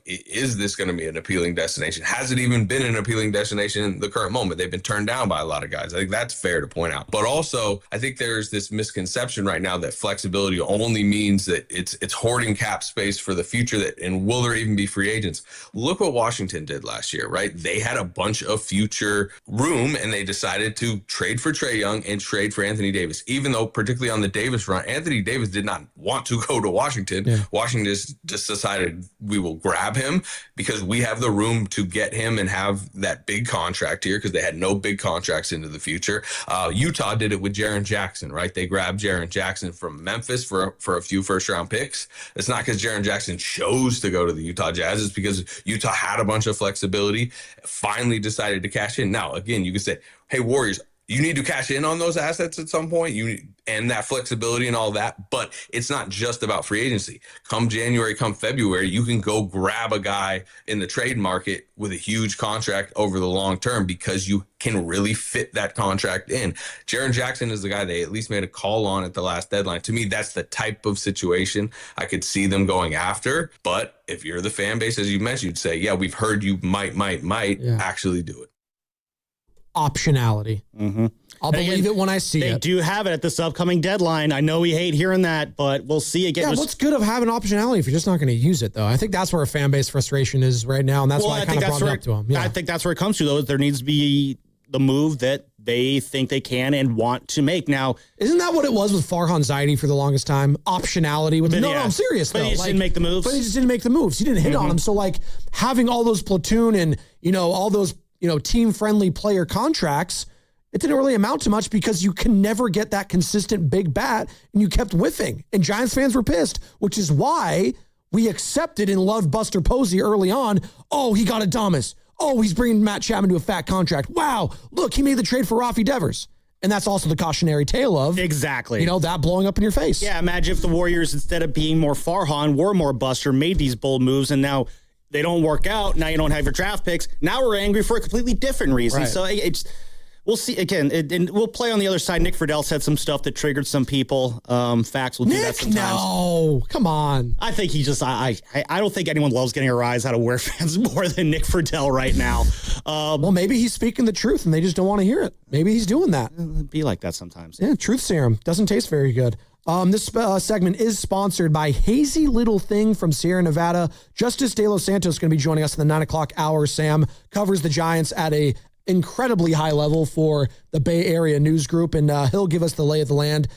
is this going to be an appealing destination? Has it even been an appealing destination in the current moment? They've been turned down by a lot of guys. I think that's fair to point out. But also, I think there's this misconception right now that flexibility only means that it's hoarding cap space for the future. And will there even be free agents? Look what Washington did last year, right? They had a bunch of future room, and they decided to trade for Trae Young and trade for Anthony Davis. Even though, particularly on the Davis front, Anthony Davis did not want to go to Washington. Yeah. Washington just decided we will grab him because we have the room to get him and have that big contract here because they had no big contracts into the future. Utah did it with Jaren Jackson, right? They grabbed Jaren Jackson from Memphis for a few first-round picks. It's not because Jaren Jackson chose to go to the Utah Jazz. It's because Utah had a bunch of flexibility, finally decided to cash in. Now, again, you could say, hey, Warriors, you need to cash in on those assets at some point, and that flexibility and all that. But it's not just about free agency. Come January, come February, you can go grab a guy in the trade market with a huge contract over the long term because you can really fit that contract in. Jaren Jackson is the guy they at least made a call on at the last deadline. To me, that's the type of situation I could see them going after. But if you're the fan base, as you mentioned, you'd say, yeah, we've heard you might actually do it. Optionality. Mm-hmm. I'll believe it when I see it. They do have it at this upcoming deadline. I know we hate hearing that, but we'll see again. Yeah, what's good of having optionality if you're just not going to use it, though? I think that's where a fan base frustration is right now, and that's why I kind of brought it up to him. Yeah. I think that's where it comes to, though. There needs to be the move that they think they can and want to make. Now, isn't that what it was with Farhan Zaidi for the longest time? Optionality. No, I'm serious, though. But he just didn't make the moves. But he just didn't make the moves. He didn't hit on them. So, having all those platoon and, all those, team-friendly player contracts, it didn't really amount to much because you can never get that consistent big bat, and you kept whiffing. And Giants fans were pissed, which is why we accepted and loved Buster Posey early on. Oh, he got Adames. Oh, he's bringing Matt Chapman to a fat contract. Wow, look, he made the trade for Rafi Devers. And that's also the cautionary tale of exactly that blowing up in your face. Yeah, imagine if the Warriors, instead of being more Farhan, were more Buster, made these bold moves, and now they don't work out. Now you don't have your draft picks. Now we're angry for a completely different reason. Right. So it's. We'll see again, and we'll play on the other side. Nick Friedel said some stuff that triggered some people. Facts will do that sometimes. No, come on. I think he just. I don't think anyone loves getting a rise out of Warrior fans more than Nick Friedel right now. Well, maybe he's speaking the truth, and they just don't want to hear it. Maybe he's doing that. It'd be like that sometimes. Yeah, truth serum doesn't taste very good. This segment is sponsored by Hazy Little Thing from Sierra Nevada. Justice De Los Santos is going to be joining us in the 9:00 hour. Sam covers the Giants at a incredibly high level for the Bay Area News Group, and he'll give us the lay of the land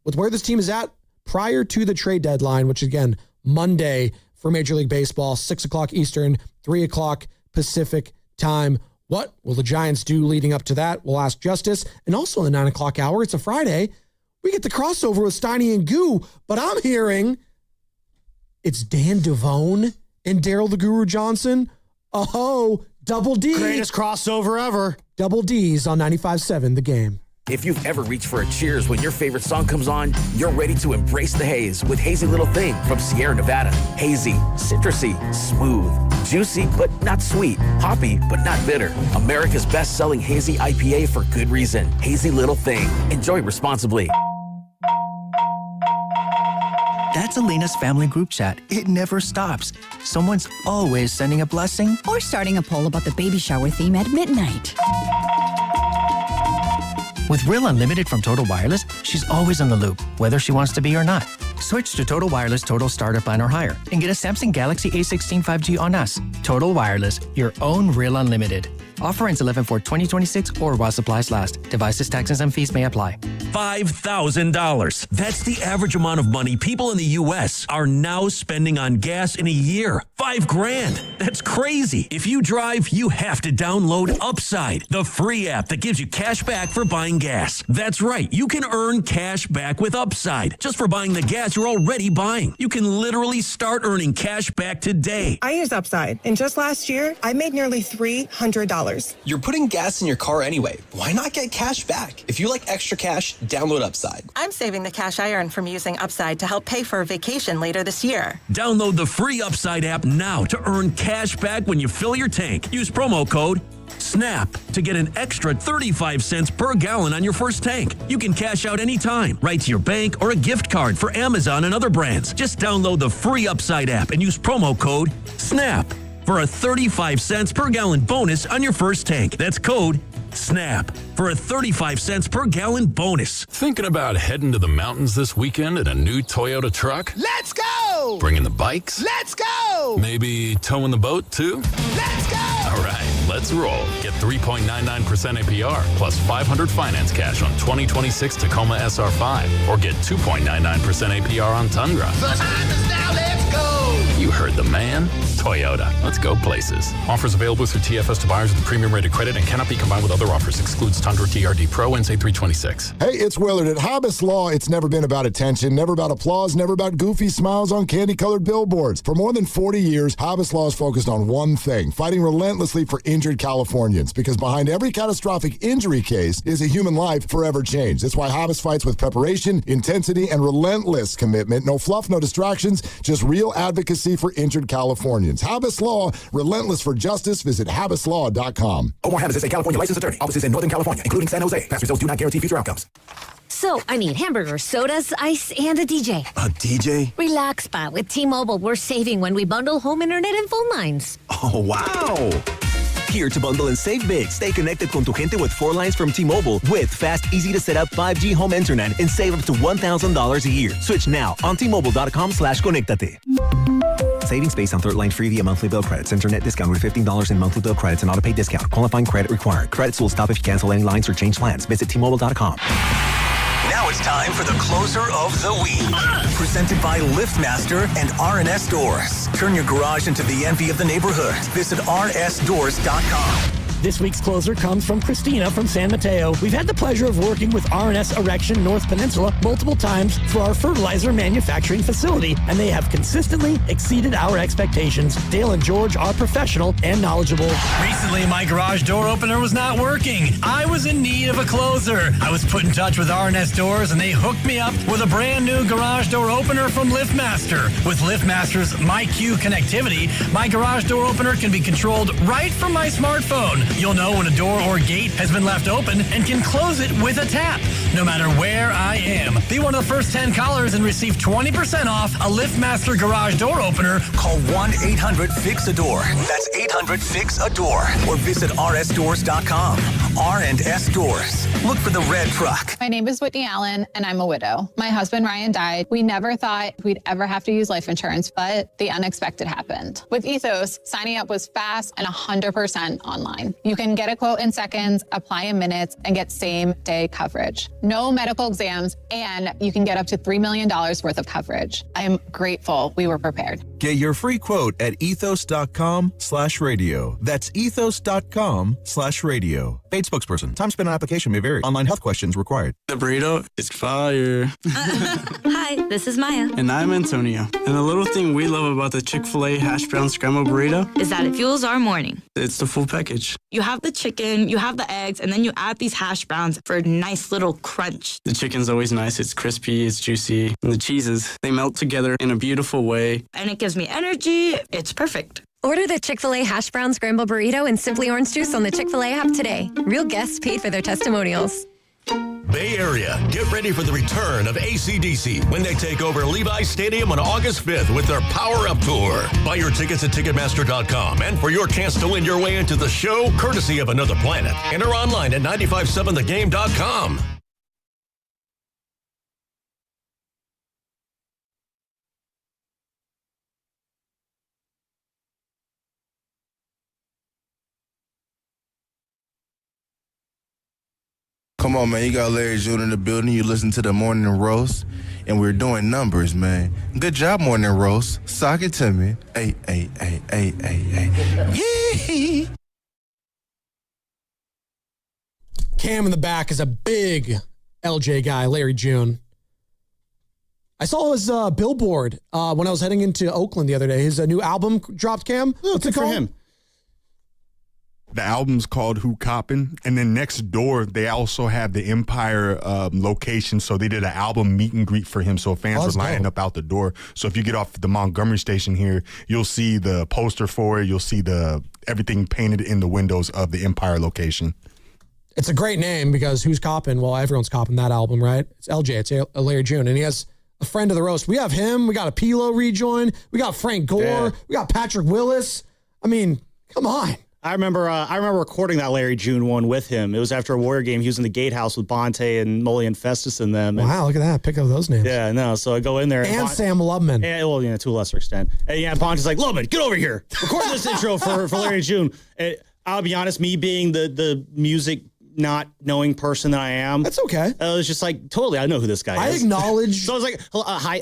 with where this team is at prior to the trade deadline, which again, Monday for Major League Baseball, 6:00 Eastern, 3:00 Pacific time. What will the Giants do leading up to that? We'll ask Justice. And also in the 9:00 hour, it's a Friday, we get the crossover with Steiny and Goo, but I'm hearing it's Dan Devone and Daryl the Guru Johnson. Oh, Double D. Greatest crossover ever. Double D's on 95.7 The Game. If you've ever reached for a cheers when your favorite song comes on, you're ready to embrace the haze with Hazy Little Thing from Sierra Nevada. Hazy, citrusy, smooth, juicy but not sweet, hoppy but not bitter. America's best-selling hazy IPA for good reason. Hazy Little Thing. Enjoy responsibly. That's Elena's family group chat. It never stops. Someone's always sending a blessing. Or starting a poll about the baby shower theme at midnight. With Real Unlimited from Total Wireless, she's always in the loop, whether she wants to be or not. Switch to Total Wireless Total Starter Plan or higher and get a Samsung Galaxy A16 5G on us. Total Wireless, your own Real Unlimited. Offer ends 11/4/2026 or while supplies last. Devices, taxes, and fees may apply. $5,000. That's the average amount of money people in the U.S. are now spending on gas in a year. $5,000. That's crazy. If you drive, you have to download Upside, the free app that gives you cash back for buying gas. That's right. You can earn cash back with Upside just for buying the gas you're already buying. You can literally start earning cash back today. I use Upside, and just last year, I made nearly $300. You're putting gas in your car anyway. Why not get cash back? If you like extra cash, download Upside. I'm saving the cash I earn from using Upside to help pay for a vacation later this year. Download the free Upside app now to earn cash back when you fill your tank. Use promo code SNAP to get an extra 35 cents per gallon on your first tank. You can cash out anytime, right to your bank or a gift card for Amazon and other brands. Just download the free Upside app and use promo code SNAP for a 35 cents per gallon bonus on your first tank. That's code SNAP for a 35 cents per gallon bonus. Thinking about heading to the mountains this weekend in a new Toyota truck? Let's go! Bringing the bikes? Let's go! Maybe towing the boat too? Let's go! All right, let's roll. Get 3.99% APR plus 500 finance cash on 2026 Tacoma SR5 or get 2.99% APR on Tundra. The time is now, let's go! You heard the man. Toyota. Let's go places. Offers available through TFS to buyers with a premium rated credit and cannot be combined with other offers. Excludes Tundra TRD Pro and say 326. Hey, it's Willard. At Hobbs Law, it's never been about attention, never about applause, never about goofy smiles on candy-colored billboards. For more than 40 years, Hobbs Law is focused on one thing, fighting relentlessly for injured Californians. Because behind every catastrophic injury case is a human life forever changed. That's why Hobbs fights with preparation, intensity, and relentless commitment. No fluff, no distractions, just real advocacy for injured Californians. Hobbs Law, relentless for justice. Visit HabbisLaw.com. Omar Habbis is a California licensed attorney. Offices in Northern California, including San Jose. Past results do not guarantee future outcomes. So, I need hamburgers, sodas, ice, and a DJ. A DJ? Relax, Spot. With T-Mobile, we're saving when we bundle home internet and phone lines. Oh, wow. Here to bundle and save big. Stay connected con tu gente with 4 lines from T-Mobile with fast, easy to set up 5G home internet and save up to $1,000 a year. Switch now on T-Mobile.com/conectate. Savings based on third line free via monthly bill credits. Internet discount with $15 in monthly bill credits and auto pay discount. Qualifying credit required. Credits will stop if you cancel any lines or change plans. Visit T-Mobile.com. Now it's time for the closer of the week. Presented by LiftMaster and RNS Doors. Turn your garage into the envy of the neighborhood. Visit rsdoors.com. This week's closer comes from Christina from San Mateo. We've had the pleasure of working with RNS Erection North Peninsula multiple times for our fertilizer manufacturing facility, and they have consistently exceeded our expectations. Dale and George are professional and knowledgeable. Recently, my garage door opener was not working. I was in need of a closer. I was put in touch with RNS Doors, and they hooked me up with a brand new garage door opener from LiftMaster. With LiftMaster's MyQ connectivity, my garage door opener can be controlled right from my smartphone. You'll know when a door or gate has been left open and can close it with a tap, no matter where I am. Be one of the first 10 callers and receive 20% off a LiftMaster garage door opener. Call 1-800-FIX-A-DOOR. That's 800-FIX-A-DOOR. Or visit rsdoors.com. R&S Doors. Look for the red truck. My name is Whitney Allen, and I'm a widow. My husband, Ryan, died. We never thought we'd ever have to use life insurance, but the unexpected happened. With Ethos, signing up was fast and 100% online. You can get a quote in seconds, apply in minutes, and get same-day coverage. No medical exams, and you can get up to $3 million worth of coverage. I am grateful we were prepared. Get your free quote at ethos.com/radio. That's ethos.com/radio. Paid spokesperson. Time spent on application may vary. Online health questions required. The burrito is fire. Hi, this is Maya. And I'm Antonio. And the little thing we love about the Chick-fil-A hash brown scrambled burrito is that it fuels our morning. It's the full package. You have the chicken, you have the eggs, and then you add these hash browns for a nice little crunch. The chicken's always nice. It's crispy, it's juicy. And the cheeses, they melt together in a beautiful way. And it gives me energy. It's perfect. Order the Chick-fil-A Hash Brown Scramble Burrito and Simply Orange Juice on the Chick-fil-A app today. Real guests paid for their testimonials. Bay Area, get ready for the return of AC/DC when they take over Levi's Stadium on August 5th with their Power Up Tour. Buy your tickets at Ticketmaster.com and for your chance to win your way into the show, courtesy of Another Planet. Enter online at 957thegame.com. Come on, man. You got Larry June in the building. You listen to the Morning Roast, and we're doing numbers, man. Good job, Morning Roast. Sock it to me. Hey. Yee! Cam in the back is a big LJ guy, Larry June. I saw his billboard when I was heading into Oakland the other day. His new album dropped, Cam. What's it called? For him. The album's called Who Coppin', and then next door they also have the Empire location, so they did an album meet and greet for him, so fans were lining up out the door. So if you get off the Montgomery station here, you'll see the poster for it, you'll see everything painted in the windows of the Empire location. It's a great name because who's copping? Well, everyone's copping that album, right? It's LJ, it's Larry June, and he has a friend of the roast. We have him, we got a Pilo rejoin, we got Frank Gore, we got Patrick Willis. I mean, come on. I remember recording that Larry June one with him. It was after a Warrior game. He was in the gatehouse with Bonte and Mully and Festus and them. Wow, look at that. Pick up those names. Yeah, no. So I go in there. And Sam Lubman. Yeah, well, to a lesser extent. And Bonte's like, Lubman, get over here. Record this intro for Larry June. I'll be honest, me being the music not knowing person that I am. That's okay. I was just like, totally, I know who this guy is. I acknowledge. So I was like,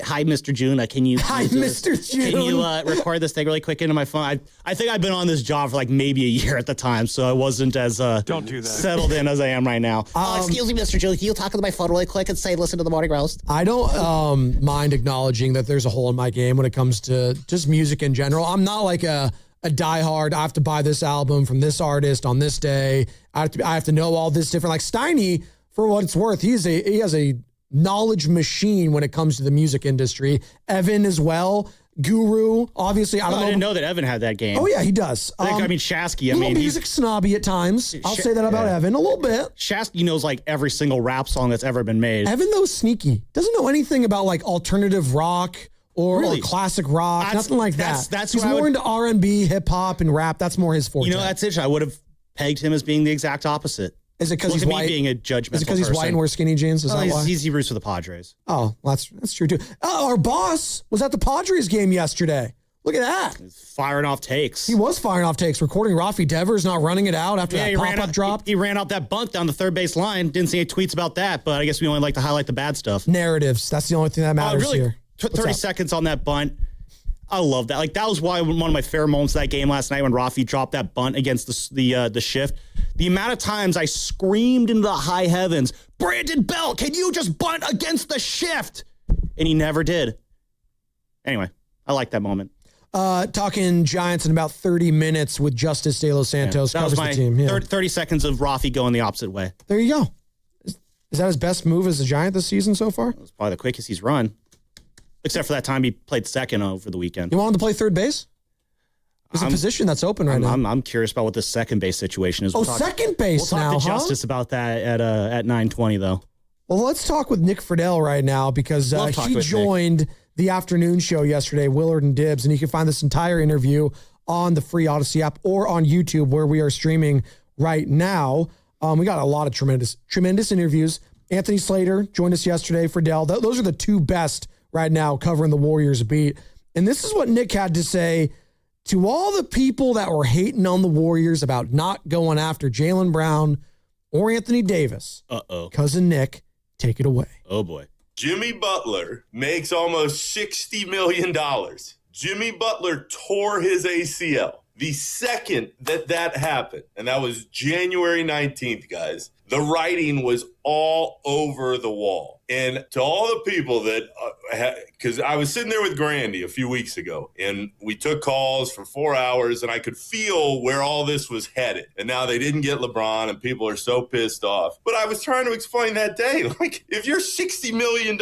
hi, Mr. June. Can you? Hi, Mr. June. Can you record this thing really quick into my phone? I think I've been on this job for like maybe a year at the time, so I wasn't as don't do that. settled in as I am right now. Excuse me, Mr. June. Can you talk into my phone really quick and say, listen to the Morning Roast? I don't mind acknowledging that there's a hole in my game when it comes to just music in general. I'm not like a diehard. I have to buy this album from this artist on this day. I have to know all this different. Like Steiny, for what it's worth, he has a knowledge machine when it comes to the music industry. Evan as well. Guru, obviously. I didn't know that Evan had that game. Oh yeah, he does. Shasky. A little music snobby at times. I'll say that about Evan a little bit. Shasky knows like every single rap song that's ever been made. Evan though is sneaky. Doesn't know anything about like alternative rock. Or classic rock, nothing like that. He's more into R&B, hip hop, and rap. That's more his forte. That's it. I would have pegged him as being the exact opposite. Is it because he's white? Being a judgmental. Is it because he's white and wears skinny jeans? Is that why? He roots for the Padres. Oh, well, that's true too. Oh, our boss was at the Padres game yesterday. Look at that. Firing off takes. He was firing off takes, recording Rafi Devers not running it out after that pop-up drop. He ran out that bunt down the third base line. Didn't see any tweets about that, but I guess we only like to highlight the bad stuff. Narratives. That's the only thing that matters here. 30 seconds on that bunt. I love that. Like that was why one of my favorite moments of that game last night when Rafi dropped that bunt against the shift. The amount of times I screamed into the high heavens, Brandon Bell, can you just bunt against the shift? And he never did. Anyway, I like that moment. Talking Giants in about 30 minutes with Justice De Los Santos. That was my team. 30 seconds of Rafi going the opposite way. There you go. Is that his best move as a Giant this season so far? It's probably the quickest he's run. Except for that time he played second over the weekend. You want him to play third base? It's a position that's open right now. I'm curious about what this second base situation is. Second base now, We'll talk to Justice about that at 9:20 though. Well, let's talk with Nick Friedel right now because he joined the afternoon show yesterday, Willard and Dibbs, and you can find this entire interview on the free Odyssey app or on YouTube where we are streaming right now. We got a lot of tremendous interviews. Anthony Slater joined us yesterday. Friedel, those are the two best right now covering the Warriors beat. And this is what Nick had to say to all the people that were hating on the Warriors about not going after Jaylen Brown or Anthony Davis. Cousin Nick, take it away. Oh, boy. Jimmy Butler makes almost $60 million. Jimmy Butler tore his ACL the second that happened, and that was January 19th, guys. The writing was all over the wall. And to all the people that, because I was sitting there with Grandy a few weeks ago, and we took calls for 4 hours, and I could feel where all this was headed. And now they didn't get LeBron, and people are so pissed off. But I was trying to explain that day, like, if you're $60 million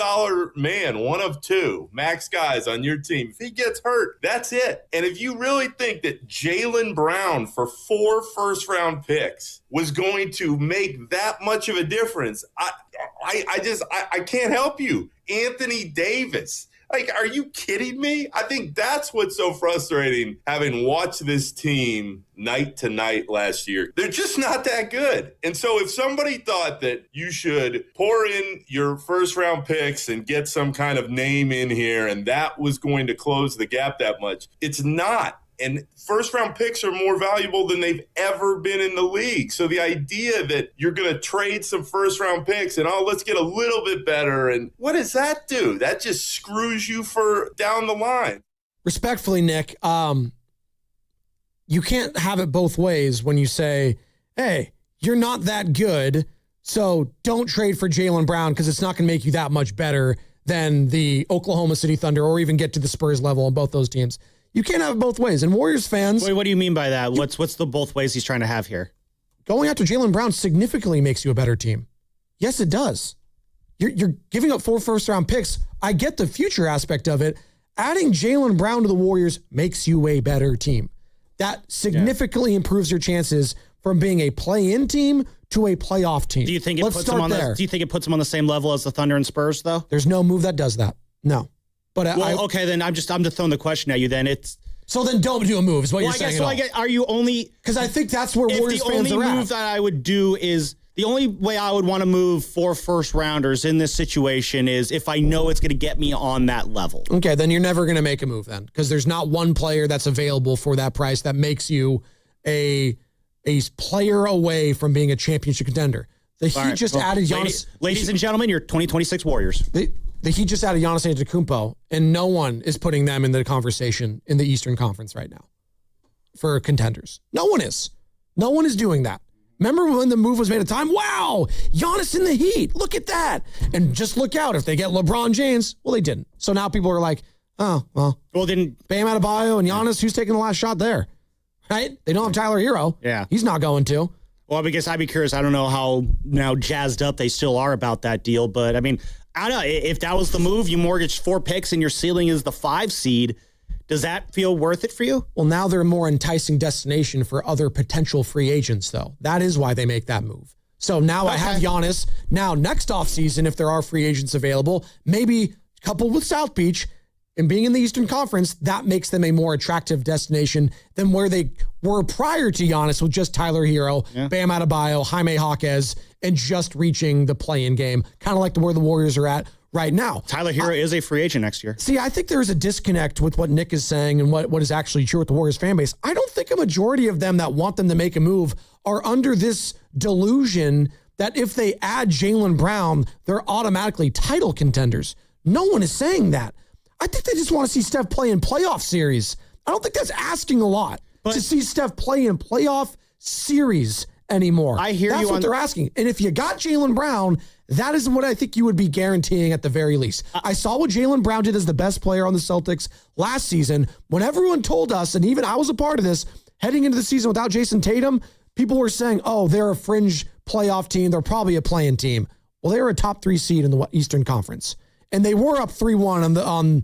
man, one of two max guys on your team, if he gets hurt, that's it. And if you really think that Jaylen Brown for 4 first-round picks was going to make that much of a difference, Conference, I can't help you. Anthony Davis. Like, are you kidding me? I think that's what's so frustrating, having watched this team night to night last year. They're just not that good. And so if somebody thought that you should pour in your first round picks and get some kind of name in here and that was going to close the gap that much, it's not. And first-round picks are more valuable than they've ever been in the league. So the idea that you're going to trade some first-round picks and, let's get a little bit better, and what does that do? That just screws you for down the line. Respectfully, Nick, you can't have it both ways when you say, hey, you're not that good, so don't trade for Jaylen Brown because it's not going to make you that much better than the Oklahoma City Thunder or even get to the Spurs level on both those teams. You can't have it both ways. And Warriors fans... Wait, what do you mean by that? What's the both ways he's trying to have here? Going after Jaylen Brown significantly makes you a better team. Yes, it does. You're giving up 4 first-round picks. I get the future aspect of it. Adding Jaylen Brown to the Warriors makes you a better team. That significantly improves your chances from being a play-in team to a playoff team. Do you think it puts them on the same level as the Thunder and Spurs, though? There's no move that does that. No. But okay, then I'm just throwing the question at you. Then so then don't do a move. Is what you're saying? Are you only? Because I think that's where Warriors fans are at. The only move that I would do is the only way I would want to move 4 first rounders in this situation is if I know it's going to get me on that level. Okay, then you're never going to make a move then because there's not one player that's available for that price that makes you a player away from being a championship contender. The Heat just added Giannis. Ladies and gentlemen, your 2026 Warriors. The Heat just added Giannis Antetokounmpo, and no one is putting them in the conversation in the Eastern Conference right now for contenders. No one is. No one is doing that. Remember when the move was made at the time? Wow, Giannis in the Heat. Look at that. And just look out. If they get LeBron James, well, they didn't. So now people are like, oh, well then Bam Adebayo and Giannis, who's taking the last shot there? Right? They don't have Tyler Hero. Yeah. He's not going to. Well, because I'd be curious. I don't know how now jazzed up they still are about that deal, but I mean, I don't know. If that was the move, you mortgaged 4 picks and your ceiling is the 5 seed. Does that feel worth it for you? Well, now they're a more enticing destination for other potential free agents, though. That is why they make that move. So now I have Giannis. Now, next offseason, if there are free agents available, maybe coupled with South Beach and being in the Eastern Conference, that makes them a more attractive destination than where they were prior to Giannis with just Tyler Hero, Bam Adebayo, Jaime Jaquez, and just reaching the play-in game, kind of like where the Warriors are at right now. Tyler Hero is a free agent next year. See, I think there is a disconnect with what Nick is saying and what is actually true with the Warriors fan base. I don't think a majority of them that want them to make a move are under this delusion that if they add Jaylen Brown, they're automatically title contenders. No one is saying that. I think they just want to see Steph play in playoff series. I don't think that's asking a lot to see Steph play in playoff series anymore. I hear that's you. That's what they're asking. And if you got Jaylen Brown, that is what I think you would be guaranteeing at the very least. I saw what Jaylen Brown did as the best player on the Celtics last season. When everyone told us, and even I was a part of this, heading into the season without Jason Tatum, people were saying, oh, they're a fringe playoff team. They're probably a play-in team. Well, they were a top 3 seed in the Eastern Conference. And they were up 3-1 on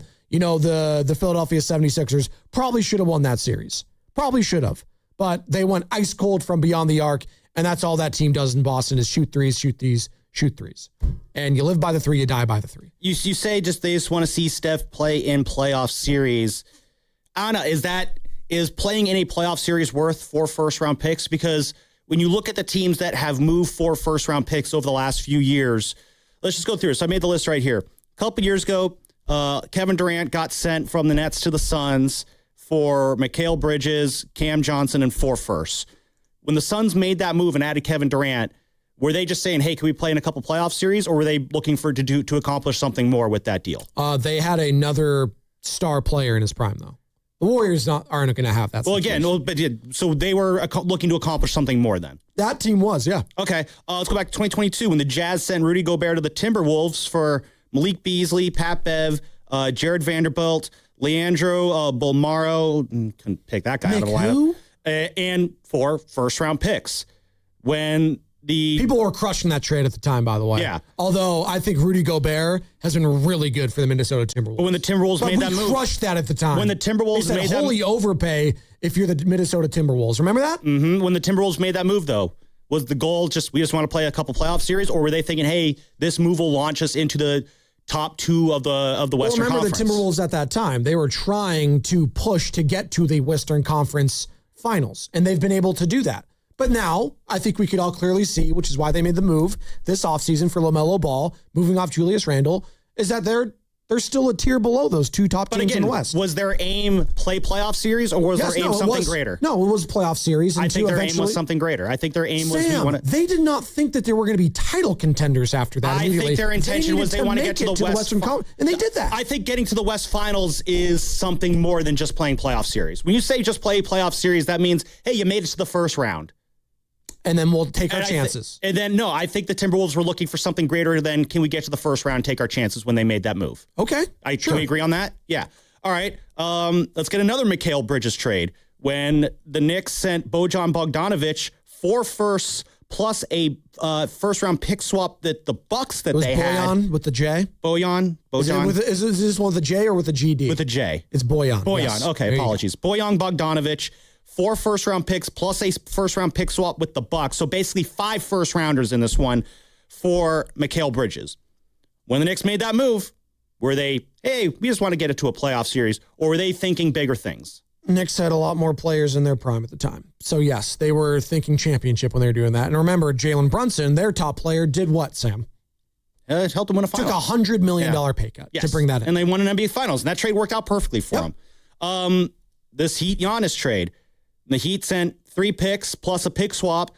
the Philadelphia 76ers. Probably should have won that series. Probably should have. But they went ice cold from beyond the arc, and that's all that team does in Boston is shoot threes, shoot threes, shoot threes. And you live by the 3, you die by the 3. You say they just want to see Steph play in playoff series. I don't know, is playing in a playoff series worth 4 first-round picks? Because when you look at the teams that have moved 4 first-round picks over the last few years, let's just go through it. So I made the list right here. A couple years ago, Kevin Durant got sent from the Nets to the Suns for Mikal Bridges, Cam Johnson, and 4 firsts. When the Suns made that move and added Kevin Durant, were they just saying, hey, can we play in a couple playoff series, or were they looking to accomplish something more with that deal? They had another star player in his prime, though. The Warriors aren't going to have that. Well, again, so they were looking to accomplish something more then. That team was, yeah. Okay, let's go back to 2022 when the Jazz sent Rudy Gobert to the Timberwolves for Malik Beasley, Pat Bev, Jared Vanderbilt, Leandro Bolmaro, couldn't pick that guy out of the lineup, and 4 first-round picks. When the people were crushing that trade at the time, by the way. Yeah. Although I think Rudy Gobert has been really good for the Minnesota Timberwolves. But when the Timberwolves made that move, we crushed that at the time. When the Timberwolves made that holy overpay if you're the Minnesota Timberwolves. Remember that? Mm-hmm. When the Timberwolves made that move, though, Was the goal we just want to play a couple playoff series, or were they thinking, hey, this move will launch us into the top 2 of the Western Conference? The Timberwolves at that time, they were trying to push to get to the Western Conference Finals, and they've been able to do that. But now, I think we could all clearly see, which is why they made the move this offseason for LaMelo Ball, moving off Julius Randle, is that they're still a tier below those 2 top teams in the West. Was their aim play playoff series, or was their aim something greater? No, it was playoff series. I think their aim was something greater. I think their aim was... They did not think that they were going to be title contenders after that. I think their intention was they want to get to the Western Conference. And they did that. I think getting to the West Finals is something more than just playing playoff series. When you say just play playoff series, that means, hey, you made it to the first round. And then we'll take our chances. I think the Timberwolves were looking for something greater than can we get to the first round and take our chances when they made that move. Okay. Sure. Can we agree on that? Yeah. All right. Let's get another Mikal Bridges trade. When the Knicks sent Bojan Bogdanovic 4 firsts plus a first-round pick swap that the Bucks that they had. Bojan with the J? Bojan. Is this one with the J or with the GD? With the J. It's Bojan. Yes. Okay, apologies. Bojan Bogdanovic, 4 first-round picks plus a first-round pick swap with the Bucks. So basically 5 first-rounders in this one for Mikal Bridges. When the Knicks made that move, were they, hey, we just want to get it to a playoff series, or were they thinking bigger things? Knicks had a lot more players in their prime at the time. So, yes, they were thinking championship when they were doing that. And remember, Jalen Brunson, their top player, did what, Sam? It helped them win a final. Took a $100 million pay cut to bring that in. And they won an NBA Finals. And that trade worked out perfectly for them. This Heat-Giannis trade, the Heat sent 3 picks plus a pick swap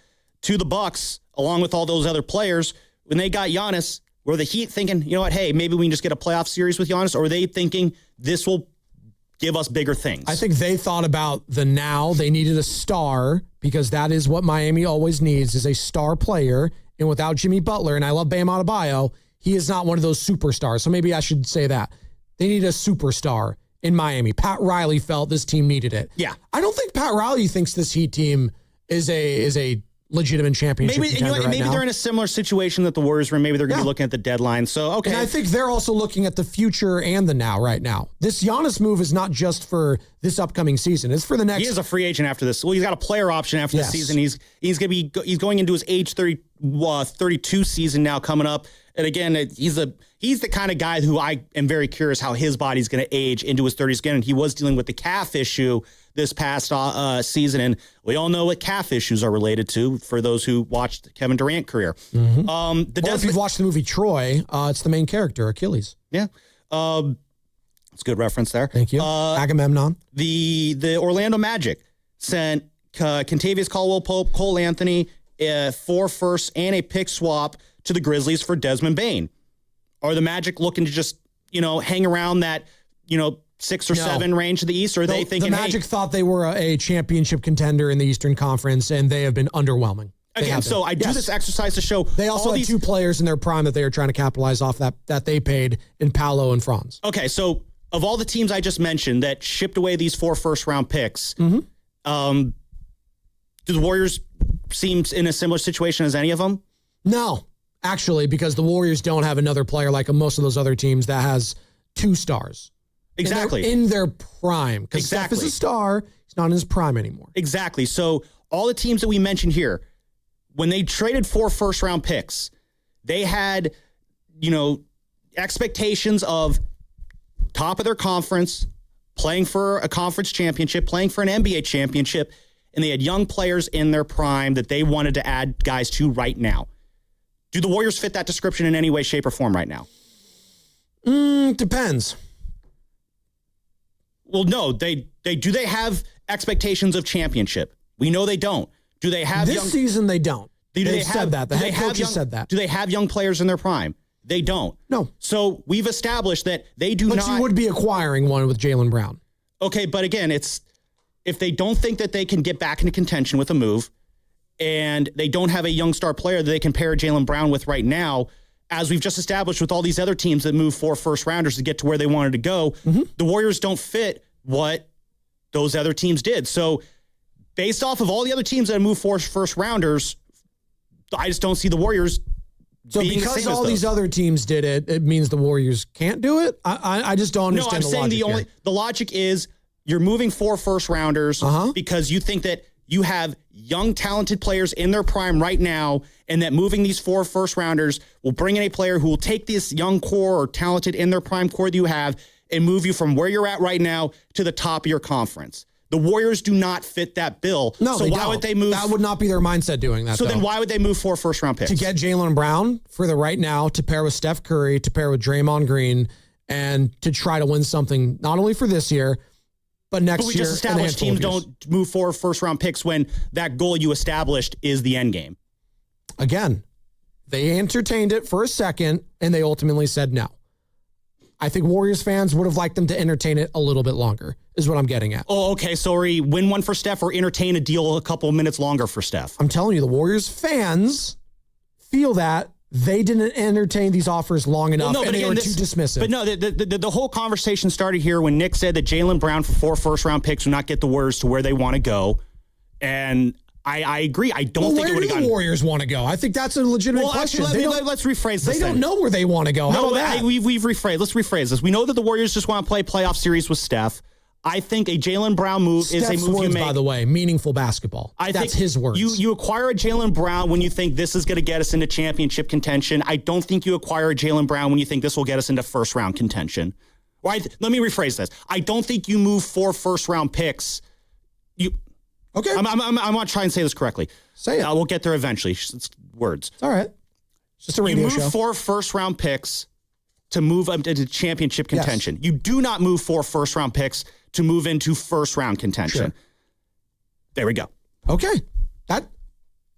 to the Bucks, along with all those other players. When they got Giannis, were the Heat thinking, you know what, hey, maybe we can just get a playoff series with Giannis? Or were they thinking this will give us bigger things? I think they thought about the now. They needed a star because that is what Miami always needs, is a star player. And without Jimmy Butler, and I love Bam Adebayo, he is not one of those superstars. So maybe I should say that. They need a superstar in Miami. Pat Riley felt this team needed it. Yeah. I don't think Pat Riley thinks this Heat team is a legitimate championship contender maybe they're in a similar situation that the Warriors were in. Maybe they're going to be looking at the deadline. So, okay. And I think they're also looking at the future and the now right now. This Giannis move is not just for this upcoming season. It's for the next. He is a free agent after this. Well, he's got a player option after this season. He's going into his age 32 season now coming up. And again, he's the kind of guy who I am very curious how his body's going to age into his 30s again. And he was dealing with the calf issue this past season. And we all know what calf issues are related to for those who watched Kevin Durant career. Mm-hmm. Or if you've watched the movie Troy, it's the main character, Achilles. Yeah. It's a good reference there. Thank you. Agamemnon. The Orlando Magic sent Kentavious Caldwell-Pope, Cole Anthony, 4 firsts and a pick swap to the Grizzlies for Desmond Bane. Are the Magic looking to just, hang around that, 6 or 7 range to the East? Or are they thinking, the Magic thought they were a championship contender in the Eastern Conference, and they have been underwhelming. Again, so I do this exercise to show they also had 2 players in their prime that they are trying to capitalize off that they paid in Paolo and Franz. Okay, so of all the teams I just mentioned that shipped away these 4 first-round picks, do the Warriors seem in a similar situation as any of them? No, actually, because the Warriors don't have another player like most of those other teams that has 2 stars. Exactly. In their prime. Because Steph is a star. He's not in his prime anymore. Exactly. So all the teams that we mentioned here, when they traded 4 first-round picks, they had, expectations of top of their conference, playing for a conference championship, playing for an NBA championship, and they had young players in their prime that they wanted to add guys to right now. Do the Warriors fit that description in any way, shape, or form right now? Depends. Well, no. They have expectations of championship? We know they don't. Do they have this season? They don't. They've said that. The head coach has said that. Do they have young players in their prime? They don't. No. So we've established that they do not. But you would be acquiring one with Jaylen Brown. Okay, but again, it's if they don't think that they can get back into contention with a move, and they don't have a young star player that they can pair Jaylen Brown with right now, as we've just established with all these other teams that move 4 first-rounders to get to where they wanted to go, the Warriors don't fit what those other teams did. So based off of all the other teams that have moved 4 first-rounders, I just don't see the Warriors being because the same all as these other teams did it, it means the Warriors can't do it? I just don't understand the logic. The logic is you're moving 4 first-rounders because you think that you have young, talented players in their prime right now, and that moving these 4 first-rounders will bring in a player who will take this young core or talented in their prime core that you have and move you from where you're at right now to the top of your conference. The Warriors do not fit that bill. No, so why would they move? That would not be their mindset doing that. So then why would they move 4 first-round picks? To get Jaylen Brown for the right now, to pair with Steph Curry, to pair with Draymond Green, and to try to win something not only for this year, but next year. But we just established teams don't move 4 first-round picks when that goal you established is the end game. Again, they entertained it for a second, and they ultimately said no. I think Warriors fans would have liked them to entertain it a little bit longer, is what I'm getting at. Oh, okay. Sorry, win one for Steph or entertain a deal a couple of minutes longer for Steph? I'm telling you, the Warriors fans feel that they didn't entertain these offers long enough, and they were too dismissive. But no, the whole conversation started here when Nick said that Jaylen Brown for 4 first-round picks would not get the Warriors to where they want to go. And I agree. I don't think it would have gotten. Where do the Warriors want to go? I think that's a legitimate question. Actually, let's rephrase this. They don't know where they want to go. How about that? We've rephrased. Let's rephrase this. We know that the Warriors just want to play playoff series with Steph. I think a Jaylen Brown move is a move words, you make. By the way, meaningful basketball. That's his words. You acquire a Jaylen Brown when you think this is going to get us into championship contention. I don't think you acquire a Jaylen Brown when you think this will get us into first-round contention. Right? Let me rephrase this. I don't think you move 4 first-round picks. Okay. I want to try and say this correctly. Say it. We'll get there eventually. It's words. All right. It's just a radio show. You move 4 first-round picks to move up into championship contention. Yes. You do not move 4 first-round picks to move into first-round contention. Sure. There we go. Okay.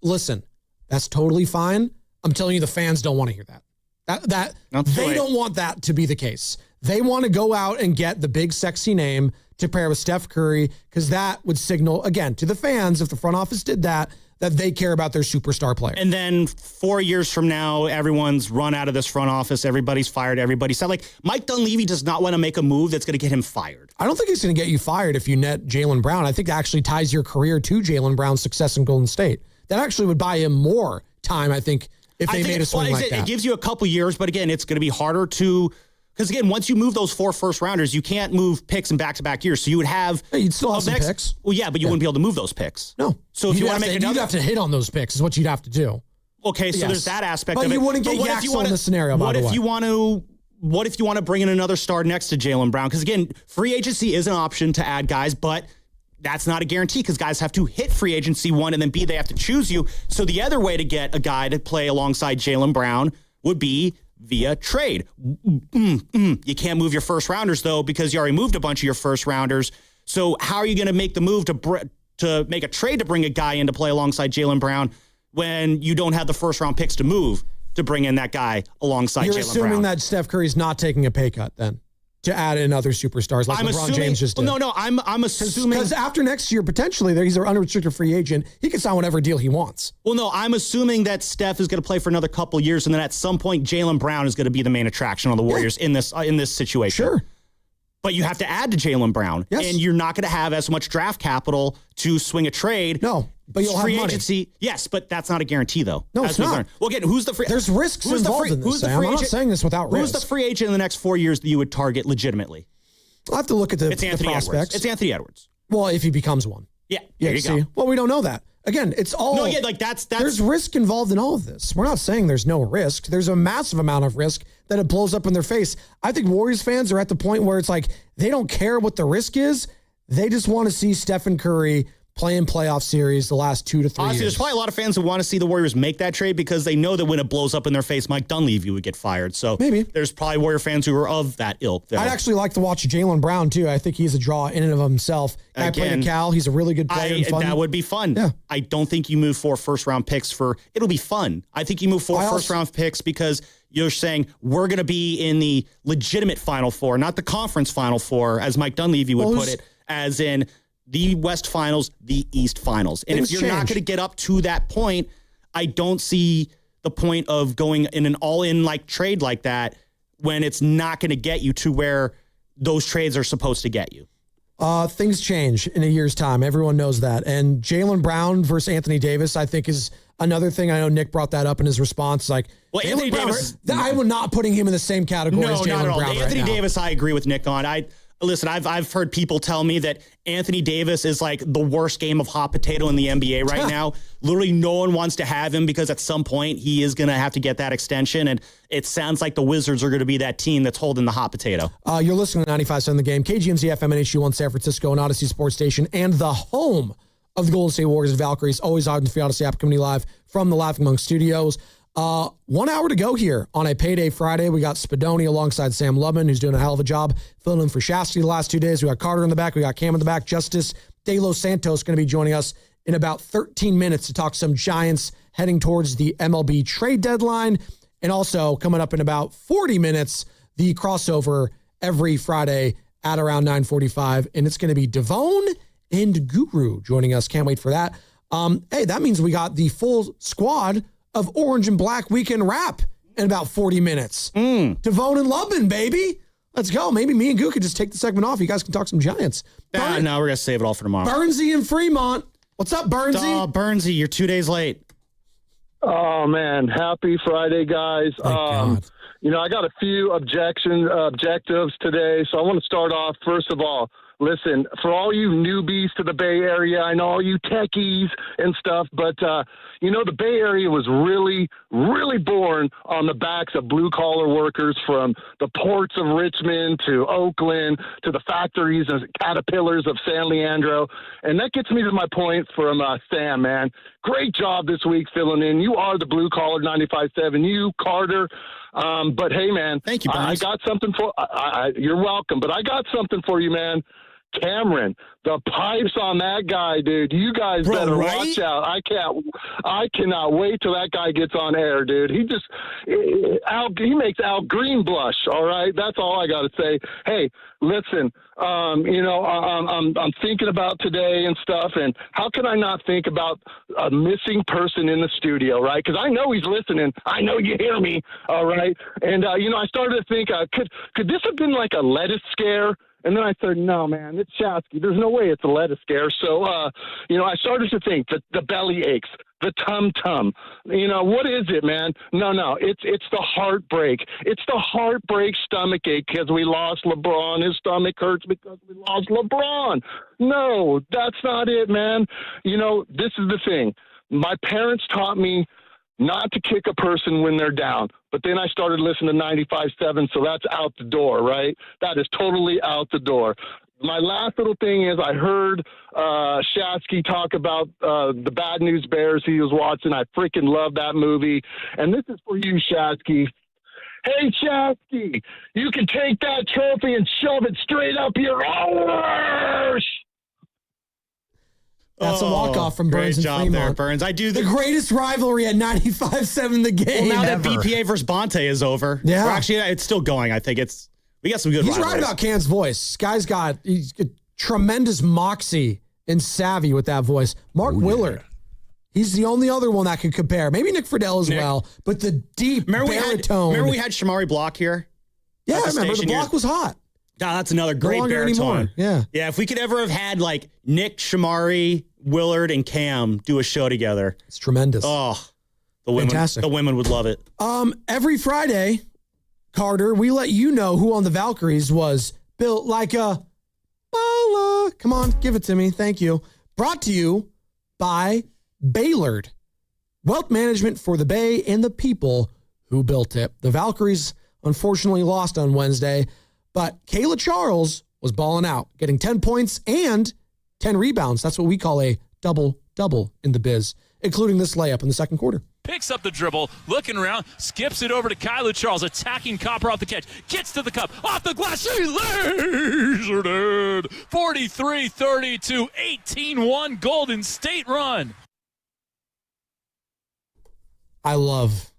Listen, that's totally fine. I'm telling you, the fans don't want to hear that. They don't want that to be the case. They want to go out and get the big, sexy name to pair with Steph Curry, because that would signal, again, to the fans, if the front office did that they care about their superstar player. And then 4 years from now, everyone's run out of this front office. Everybody's fired. Everybody's like Mike Dunleavy does not want to make a move that's going to get him fired. I don't think he's going to get you fired if you net Jaylen Brown. I think that actually ties your career to Jaylen Brown's success in Golden State. That actually would buy him more time, I think, if they made a swing like that. It gives you a couple years, but again, it's going to be harder to. Because, again, once you move those 4 first-rounders, you can't move picks in back-to-back years. So you would have... You'd still have some picks. Well, yeah, but you wouldn't be able to move those picks. No. So if you want to make another... You'd have to hit on those picks is what you'd have to do. Okay, so there's that aspect of it. But you wouldn't get Yaxel in this scenario, by the way. What if you want to bring in another star next to Jaylen Brown? Because, again, free agency is an option to add guys, but that's not a guarantee because guys have to hit free agency 1, and then B, they have to choose you. So the other way to get a guy to play alongside Jaylen Brown would be via trade. You can't move your first rounders, though, because you already moved a bunch of your first rounders. So how are you going to make the move to make a trade to bring a guy in to play alongside Jaylen Brown when you don't have the first round picks to move to bring in that guy alongside Jaylen Brown? You're assuming that Steph Curry's not taking a pay cut then to add in other superstars like LeBron James just did. No, I'm assuming. Because after next year, potentially, he's an unrestricted free agent. He can sign whatever deal he wants. Well, no, I'm assuming that Steph is going to play for another couple of years, and then at some point, Jaylen Brown is going to be the main attraction on the Warriors in this situation. Sure. But you have to add to Jaylen Brown, and you're not going to have as much draft capital to swing a trade. No, but you'll free have money. Agency. Yes, but that's not a guarantee, though. No, it's not. Well, again, who's the free? There's risks involved in this, Sam. I'm not saying this without risk. Who's the free agent in the next 4 years that you would target legitimately? I'll have to look at the prospects. Edwards. It's Anthony Edwards. Well, if he becomes one. Yeah, there you go. Well, we don't know that. Again, it's all... No, yeah, like that's... There's risk involved in all of this. We're not saying there's no risk. There's a massive amount of risk that it blows up in their face. I think Warriors fans are at the point where it's like, they don't care what the risk is. They just want to see Stephen Curry playing playoff series the last 2 to 3 Honestly, years. There's probably a lot of fans who want to see the Warriors make that trade because they know that when it blows up in their face, Mike Dunleavy would get fired. So maybe there's probably Warrior fans who are of that ilk. I'd actually like to watch Jaylen Brown, too. I think he's a draw in and of himself. Guy played at Cal. He's a really good player. And fun. That would be fun. Yeah. I don't think you move 4 first-round picks for... It'll be fun. I think you move 4 first-round picks because you're saying we're going to be in the legitimate Final Four, not the conference Final Four, as Mike Dunleavy would put it, as in... the West Finals, the East Finals. And if you're not going to get up to that point, I don't see the point of going in an all-in like trade like that when it's not going to get you to where those trades are supposed to get you. Things change in a year's time. Everyone knows that. And Jaylen Brown versus Anthony Davis, I think, is another thing. I know Nick brought that up in his response. Like, well, Anthony Davis, I am not putting him in the same category as Jaylen Brown. Anthony Davis, I agree with Nick on. Listen, I've heard people tell me that Anthony Davis is like the worst game of hot potato in the NBA right now. Literally no one wants to have him because at some point he is going to have to get that extension. And it sounds like the Wizards are going to be that team that's holding the hot potato. You're listening to 95.7 The Game, KGMZ FM and HG1 San Francisco and Odyssey Sports Station, and the home of the Golden State Warriors and Valkyries. Always on the Free Odyssey app, coming live from the Laughing Monk Studios. 1 hour to go here on a payday Friday. We got Spadoni alongside Sam Lubman, who's doing a hell of a job filling in for Shasty the last 2 days. We got Carter in the back. We got Cam in the back. Justice De Los Santos going to be joining us in about 13 minutes to talk some Giants heading towards the MLB trade deadline. And also coming up in about 40 minutes, the crossover every Friday at around 9:45. And it's going to be Devone and Guru joining us. Can't wait for that. Hey, that means we got the full squad of Orange and Black Weekend Wrap in about 40 minutes. Devone and Lubman, baby. Let's go. Maybe me and Goo could just take the segment off. You guys can talk some Giants. No, we're going to save it all for tomorrow. Burnsy and Fremont. What's up, Burnsy? Oh, Burnsy, you're 2 days late. Oh, man. Happy Friday, guys. You know, I got a few objectives today. So I want to start off, first of all, listen, for all you newbies to the Bay Area, I know all you techies and stuff, but, you know, the Bay Area was really, really born on the backs of blue-collar workers from the ports of Richmond to Oakland to the factories and caterpillars of San Leandro. And that gets me to my point from Sam, man. Great job this week filling in. You are the blue-collar 95.7. You, Carter. But, hey, man. Thank you, I got something for you're welcome, but I got something for you, man. Cameron, the pipes on that guy, dude. You guys better watch out. I cannot wait till that guy gets on air, dude. He makes Al Green blush. All right, that's all I got to say. Hey, listen, you know, I'm thinking about today and stuff, and how can I not think about a missing person in the studio, right? Because I know he's listening. I know you hear me. All right, and you know, I started to think, could this have been like a lettuce scare? And then I said, no, man, it's Shasky. There's no way it's a lettuce scare. So, you know, I started to think the belly aches, the tum-tum. You know, what is it, man? No, it's the heartbreak. It's the heartbreak stomach ache because we lost LeBron. His stomach hurts because we lost LeBron. No, that's not it, man. You know, this is the thing. My parents taught me not to kick a person when they're down. But then I started listening to 95.7, so that's out the door, right? That is totally out the door. My last little thing is I heard Shasky talk about the Bad News Bears he was watching. I freaking love that movie. And this is for you, Shasky. Hey, Shasky, you can take that trophy and shove it straight up your arse. That's a walk-off from Burns and Fremont. Great job there, Burns. I do the greatest rivalry at 95.7 The Game. Well, now that BPA versus Bonte is over. Yeah. Or actually, it's still going. I think we got some good He's rivalries. right about Cam's voice. Guy's got tremendous moxie and savvy with that voice. Mark Willard. He's the only other one that could compare. Maybe Nick Friedel as well, but the deep baritone. Remember we had Shamari Block here? Yeah, I remember. The Block was hot. God, that's another great baritone. Yeah. Yeah, if we could ever have had like Nick, Shamari, Willard, and Cam do a show together. It's tremendous. Oh, the women would love it. Every Friday, Carter, we let you know who on the Valkyries was built like a baller. Come on, give it to me. Thank you. Brought to you by Baylord. Wealth management for the Bay and the people who built it. The Valkyries unfortunately lost on Wednesday, but Kayla Charles was balling out, getting 10 points and 10 rebounds. That's what we call a double-double in the biz, including this layup in the second quarter. Picks up the dribble, looking around, skips it over to Kyla Charles, attacking Copper off the catch, gets to the cup, off the glass, she lasered it! 43-32, 18-1 Golden State run. I love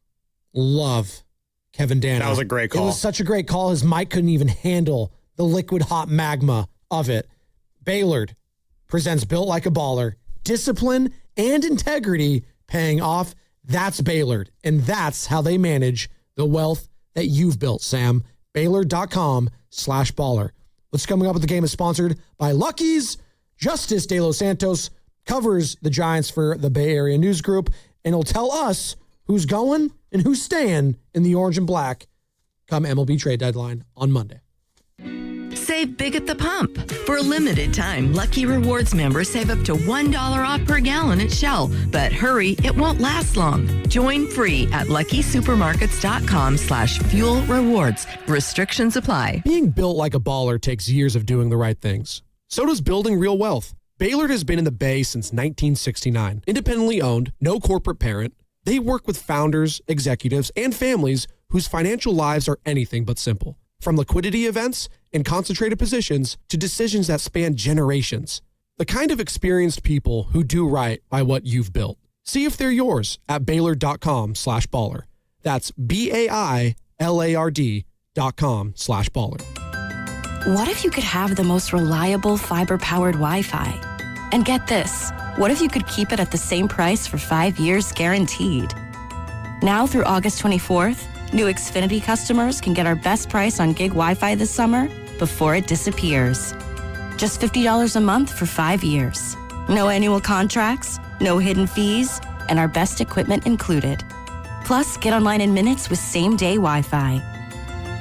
Kevin Dana. That was a great call. It was such a great call. His mic couldn't even handle the liquid hot magma of it. Baylord presents Built Like a Baller. Discipline and integrity paying off. That's Baylord. And that's how they manage the wealth that you've built, Sam. Baylord.com/baller. What's coming up with the game is sponsored by Lucky's. Justice De Los Santos covers the Giants for the Bay Area News Group, and he'll tell us who's going and who's staying in the orange and black come MLB trade deadline on Monday. Save big at the pump. For a limited time, Lucky Rewards members save up to $1 off per gallon at Shell. But hurry, it won't last long. Join free at luckysupermarkets.com/fuel rewards. Restrictions apply. Being built like a baller takes years of doing the right things. So does building real wealth. Baylord has been in the Bay since 1969. Independently owned, no corporate parent. They work with founders, executives, and families whose financial lives are anything but simple. From liquidity events and concentrated positions to decisions that span generations. The kind of experienced people who do right by what you've built. See if they're yours at Baylord.com/baller. That's BAILARD.com/baller. What if you could have the most reliable fiber-powered Wi-Fi? And get this, what if you could keep it at the same price for 5 years guaranteed? Now through August 24th, new Xfinity customers can get our best price on gig Wi-Fi this summer before it disappears. Just $50 a month for 5 years. No annual contracts, no hidden fees, and our best equipment included. Plus, get online in minutes with same-day Wi-Fi.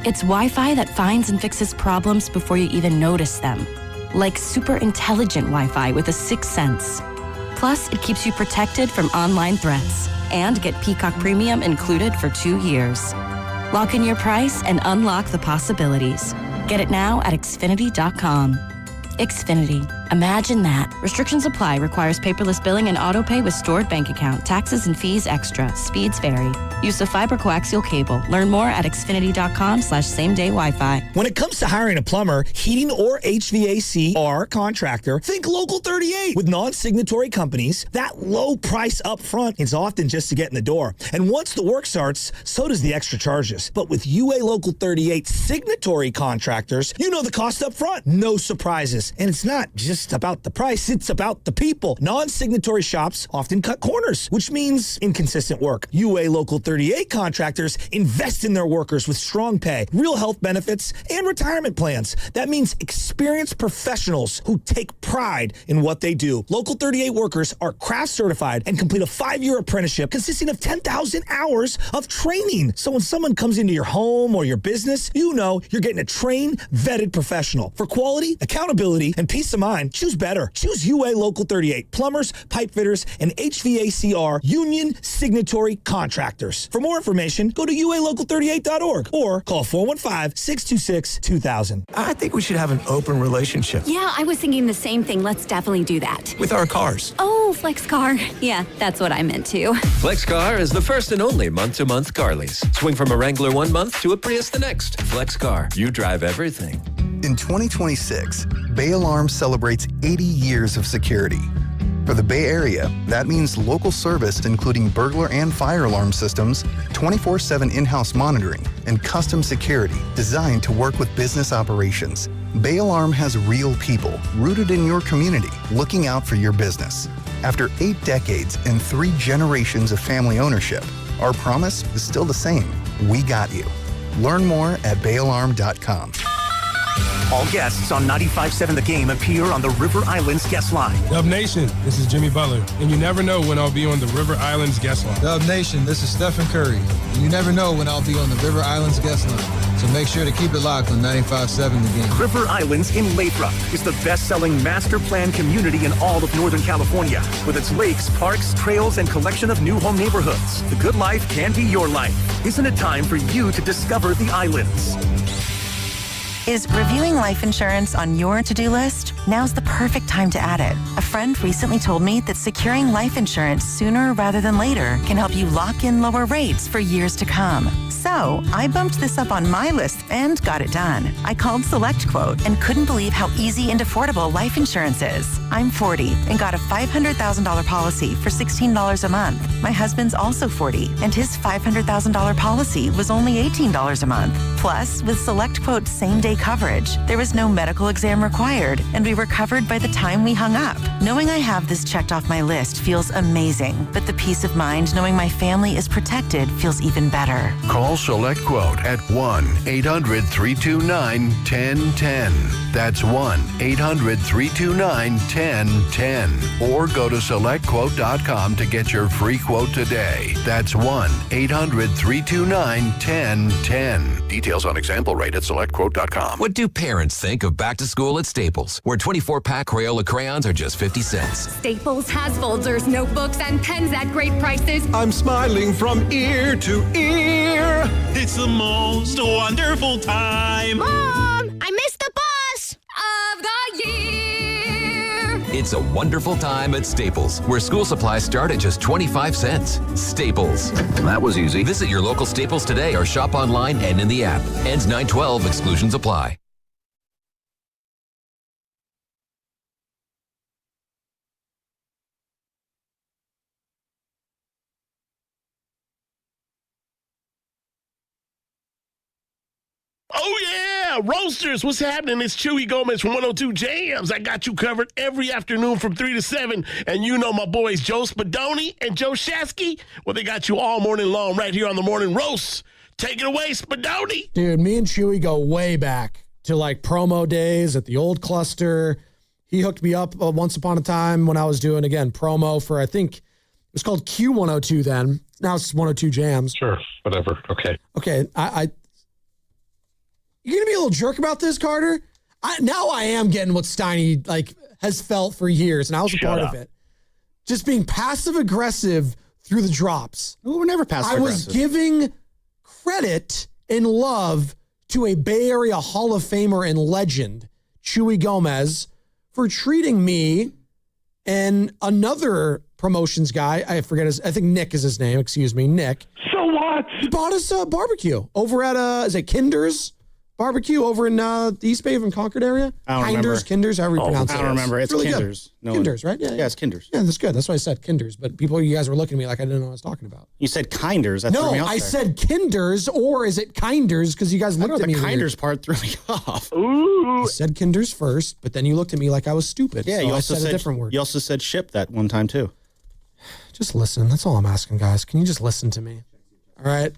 It's Wi-Fi that finds and fixes problems before you even notice them. Like super intelligent Wi-Fi with a 6th sense. Plus, it keeps you protected from online threats. And get Peacock Premium included for 2 years. Lock in your price and unlock the possibilities. Get it now at Xfinity.com. Xfinity. Imagine that. Restrictions apply. Requires paperless billing and auto-pay with stored bank account. Taxes and fees extra. Speeds vary. Use of fiber coaxial cable. Learn more at Xfinity.com/same-day Wi-Fi. When it comes to hiring a plumber, heating or HVAC or contractor, think Local 38. With non-signatory companies, that low price up front is often just to get in the door. And once the work starts, so does the extra charges. But with UA Local 38 signatory contractors, you know the cost up front. No surprises. And it's not just about the price, it's about the people. Non-signatory shops often cut corners, which means inconsistent work. UA Local 38 contractors invest in their workers with strong pay, real health benefits, and retirement plans. That means experienced professionals who take pride in what they do. Local 38 workers are craft certified and complete a 5-year apprenticeship consisting of 10,000 hours of training. So when someone comes into your home or your business, you know you're getting a trained, vetted professional. For quality, accountability, and peace of mind, choose better. Choose UA Local 38. Plumbers, pipe fitters, and HVACR union signatory contractors. For more information, go to ualocal38.org or call 415-626-2000. I think we should have an open relationship. Yeah, I was thinking the same thing. Let's definitely do that. With our cars. Oh, FlexCar. Yeah, that's what I meant too. FlexCar is the first and only month-to-month car lease. Swing from a Wrangler 1 month to a Prius the next. FlexCar. You drive everything. In 2026, Bay Alarm celebrates 80 years of security. For the Bay Area, that means local service including burglar and fire alarm systems, 24/7 in-house monitoring, and custom security designed to work with business operations. Bay Alarm has real people rooted in your community looking out for your business. After 8 decades and 3 generations of family ownership, our promise is still the same. We got you. Learn more at bayalarm.com. All guests on 95.7 The Game appear on the River Islands guest line. Dub Nation, this is Jimmy Butler, and you never know when I'll be on the River Islands guest line. Dub Nation, this is Stephen Curry, and you never know when I'll be on the River Islands guest line. So make sure to keep it locked on 95.7 The Game. River Islands in Lathrop is the best-selling master plan community in all of Northern California. With its lakes, parks, trails, and collection of new home neighborhoods, the good life can be your life. Isn't it time for you to discover the islands? Is reviewing life insurance on your to-do list? Now's the perfect time to add it. A friend recently told me that securing life insurance sooner rather than later can help you lock in lower rates for years to come. So I bumped this up on my list and got it done. I called SelectQuote and couldn't believe how easy and affordable life insurance is. I'm 40 and got a $500,000 policy for $16 a month. My husband's also 40 and his $500,000 policy was only $18 a month. Plus, with SelectQuote's same-day coverage, there was no medical exam required, and we were covered by the time we hung up. Knowing I have this checked off my list feels amazing, but the peace of mind knowing my family is protected feels even better. Call SelectQuote at 1-800-329-1010. That's 1-800-329-1010. Or go to SelectQuote.com to get your free quote today. That's 1-800-329-1010. details on example rate at selectquote.com. What do parents think of back to school at Staples, where 24-pack Crayola crayons are just 50 cents? Staples has folders, notebooks, and pens at great prices. I'm smiling from ear to ear. It's the most wonderful time. Mom, I missed the bus of the year. It's a wonderful time at Staples, where school supplies start at just 25 cents. Staples. That was easy. Visit your local Staples today or shop online and in the app. Ends 9/12. Exclusions apply. Oh, yeah. Roasters, what's happening? It's Chewy Gomez from 102 Jams. I got you covered every afternoon from 3 to 7. And you know my boys Joe Spadoni and Joe Shasky. Well, they got you all morning long right here on the Morning Roast. Take it away, Spadoni. Dude, me and Chewy go way back to like promo days at the old cluster. He hooked me up once upon a time when I was doing, again, promo for, I think it was called Q102 then. Now it's 102 Jams. Sure, whatever. Okay. Okay, you're going to be a little jerk about this, Carter? Now I am getting what Steiny has felt for years, and I was a part of it. Just being passive-aggressive through the drops. No, we're never passive-aggressive. I was giving credit and love to a Bay Area Hall of Famer and legend, Chewy Gomez, for treating me and another promotions guy, I think Nick is his name, Nick. So what? He bought us a barbecue over at, is it Kinder's? Barbecue over in the East Bay of Concord area. I don't remember. Kinders, however you pronounce it. I don't remember. It's really Kinder's. No Kinder's, right? Yeah, it's Kinder's. Yeah, that's good. That's why I said Kinder's. But you guys were looking at me like I didn't know what I was talking about. You said Kinders. No, I said Kinder's, or is it Kinders? Because you guys looked at me. The Kinders part threw me off. Ooh. I said Kinder's first, but then you looked at me like I was stupid. Yeah, so you also said a different word. You also said ship that one time too. Just listen. That's all I'm asking, guys. Can you just listen to me? All right.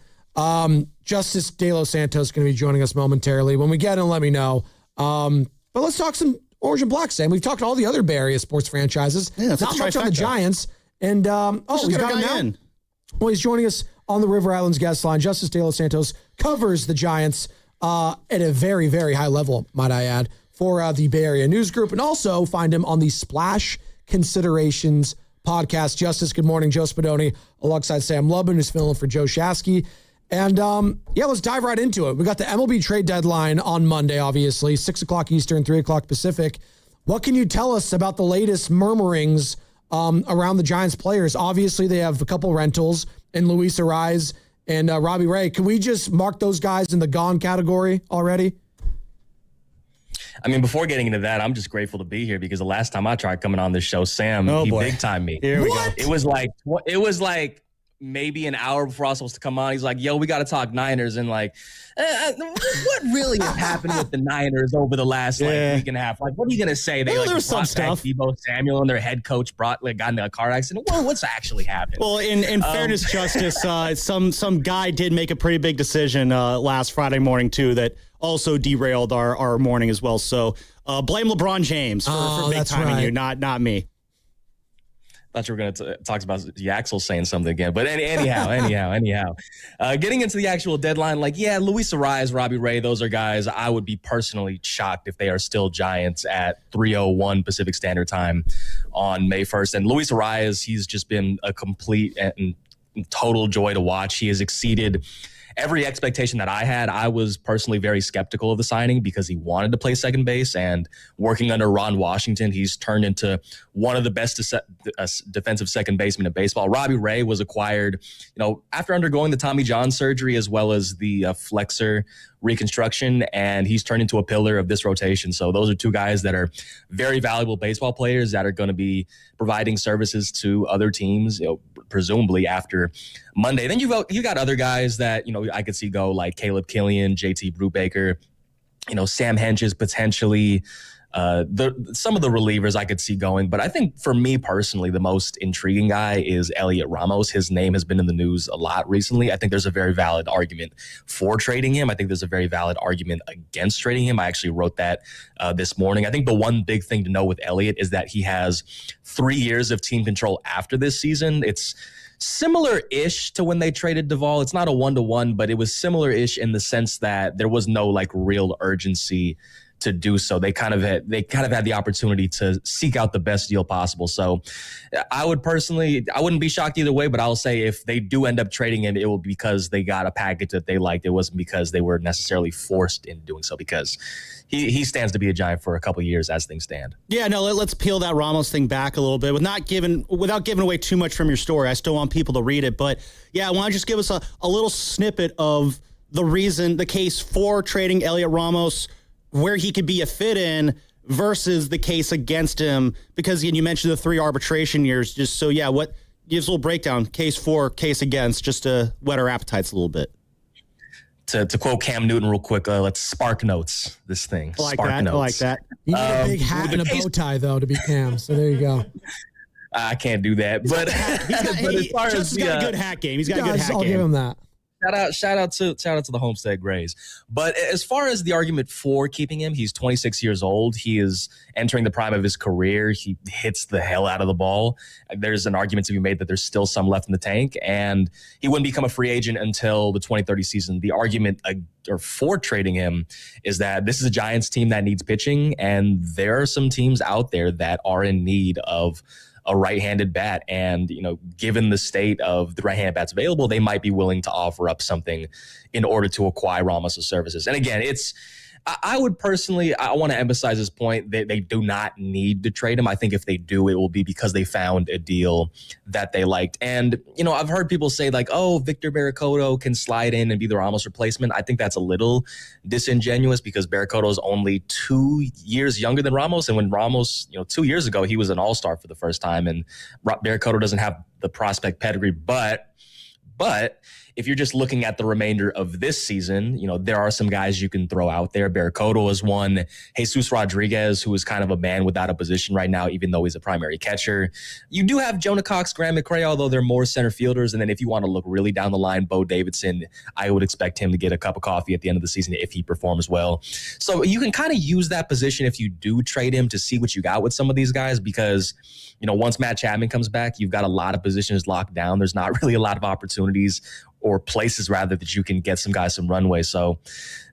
Justice De Los Santos is going to be joining us momentarily. When we get him, let me know. But let's talk some Orange and Black, Sam. We've talked all the other Bay Area sports franchises. Yeah, not much on the Giants. And he's got him now. Well, he's joining us on the River Islands guest line. Justice De Los Santos covers the Giants at a very, very high level, might I add, for the Bay Area News Group. And also find him on the Splash Considerations podcast. Justice, good morning. Joe Spadoni alongside Sam Lubin, who's filling for Joe Shasky. And, let's dive right into it. We got the MLB trade deadline on Monday, obviously, 6 o'clock Eastern, 3 o'clock Pacific. What can you tell us about the latest murmurings around the Giants players? Obviously, they have a couple rentals in Luis Ariz and Robbie Ray. Can we just mark those guys in the gone category already? I mean, before getting into that, I'm just grateful to be here because the last time I tried coming on this show, Sam, he big-timed me. Here we go. It was like maybe an hour before I was supposed to come on. He's like, yo, we got to talk Niners. And what really has happened with the Niners over the last week and a half? Like, what are you going to say? They there was some stuff. Deebo Samuel and their head coach got in a car accident. Well, what's actually happened? Well, in fairness, Justice, some guy did make a pretty big decision last Friday morning, too, that also derailed our morning as well. So blame LeBron James for big timing you, not me. Thought you were going to talk about Yaxel saying something again. But anyhow. Getting into the actual deadline, Luis Ariz, Robbie Ray, those are guys I would be personally shocked if they are still Giants at 3:01 Pacific Standard Time on May 1st. And Luis Ariz, he's just been a complete and total joy to watch. He has exceeded every expectation that I had. I was personally very skeptical of the signing because he wanted to play second base, and working under Ron Washington, he's turned into one of the best defensive second basemen in baseball. Robbie Ray was acquired, after undergoing the Tommy John surgery as well as the flexor reconstruction, and he's turned into a pillar of this rotation. So those are two guys that are very valuable baseball players that are going to be providing services to other teams, presumably after Monday. Then you got other guys that, I could see go like Caleb Killian, JT Brubaker, Sam Henches potentially. Some of the relievers I could see going, but I think for me personally, the most intriguing guy is Elliot Ramos. His name has been in the news a lot recently. I think there's a very valid argument for trading him. I think there's a very valid argument against trading him. I actually wrote that this morning. I think the one big thing to know with Elliot is that he has 3 years of team control after this season. It's similar-ish to when they traded Duvall. It's not a 1-to-1, but it was similar-ish in the sense that there was no like real urgency to do so. They kind of had the opportunity to seek out the best deal possible. So I wouldn't be shocked either way, but I'll say if they do end up trading him, it will be because they got a package that they liked. It wasn't because they were necessarily forced into doing so, because he stands to be a Giant for a couple of years as things stand. Yeah, no, let's peel that Ramos thing back a little bit without giving away too much from your story. I still want people to read it, but yeah, why don't you just give us a little snippet of the case for trading Elliot Ramos, where he could be a fit in versus the case against him, because again, you mentioned the 3 arbitration years. Just so, yeah, what gives a little breakdown, case for, case against, just to whet our appetites a little bit. To quote Cam Newton real quick, let's spark notes this thing. I like spark that. notes. I like that. You need a big hat and a bow tie, though, to be Cam. So there you go. I can't do that. But, Justin's got a good hat game. He's got a good hat game. I'll give him that. Shout out to the Homestead Grays. But as far as the argument for keeping him, he's 26 years old. He is entering the prime of his career. He hits the hell out of the ball. There's an argument to be made that there's still some left in the tank, and he wouldn't become a free agent until the 2030 season. The argument for trading him is that this is a Giants team that needs pitching, and there are some teams out there that are in need of a right-handed bat. And, given the state of the right-handed bats available, they might be willing to offer up something in order to acquire Ramos' services. And again, I would personally, I want to emphasize this point that they do not need to trade him. I think if they do, it will be because they found a deal that they liked. And, I've heard people say like, oh, Victor Barracoto can slide in and be the Ramos replacement. I think that's a little disingenuous because Barracoto is only 2 years younger than Ramos. And when Ramos, 2 years ago, he was an all-star for the first time, and Barracoto doesn't have the prospect pedigree, but if you're just looking at the remainder of this season, there are some guys you can throw out there. Barracoto is one. Jesus Rodriguez, who is kind of a man without a position right now, even though he's a primary catcher. You do have Jonah Cox, Graham McCray, although they're more center fielders. And then if you want to look really down the line, Bo Davidson, I would expect him to get a cup of coffee at the end of the season if he performs well. So you can kind of use that position if you do trade him to see what you got with some of these guys, because once Matt Chapman comes back, you've got a lot of positions locked down. There's not really a lot of opportunities or places rather that you can get some guys some runway. So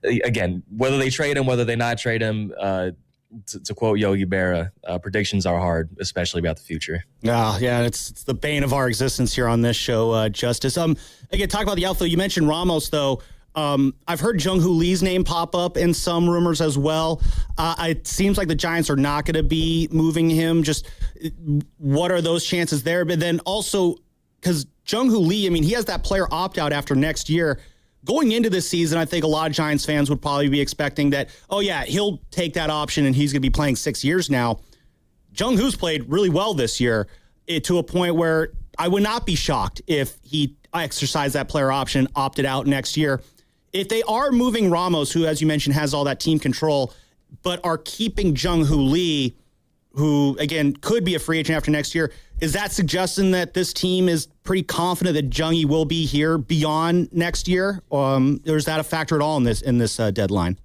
again, whether they trade him, whether they not trade him, to quote Yogi Berra, predictions are hard, especially about the future. Yeah, it's the bane of our existence here on this show, Justice. Again, talk about the outfield. You mentioned Ramos, though. I've heard Jung-Hoo Lee's name pop up in some rumors as well. It seems like the Giants are not going to be moving him. Just what are those chances there? But then also, because Jung-Hoo Lee, he has that player opt-out after next year. Going into this season, I think a lot of Giants fans would probably be expecting that, oh, yeah, he'll take that option and he's going to be playing 6 years now. Jung-Hoo's played really well this year to a point where I would not be shocked if he exercised that player option, opted out next year. If they are moving Ramos, who, as you mentioned, has all that team control, but are keeping Jung-Hoo Lee, who, again, could be a free agent after next year, is that suggesting that this team is pretty confident that Jung-Hee will be here beyond next year? Or is that a factor at all in this deadline?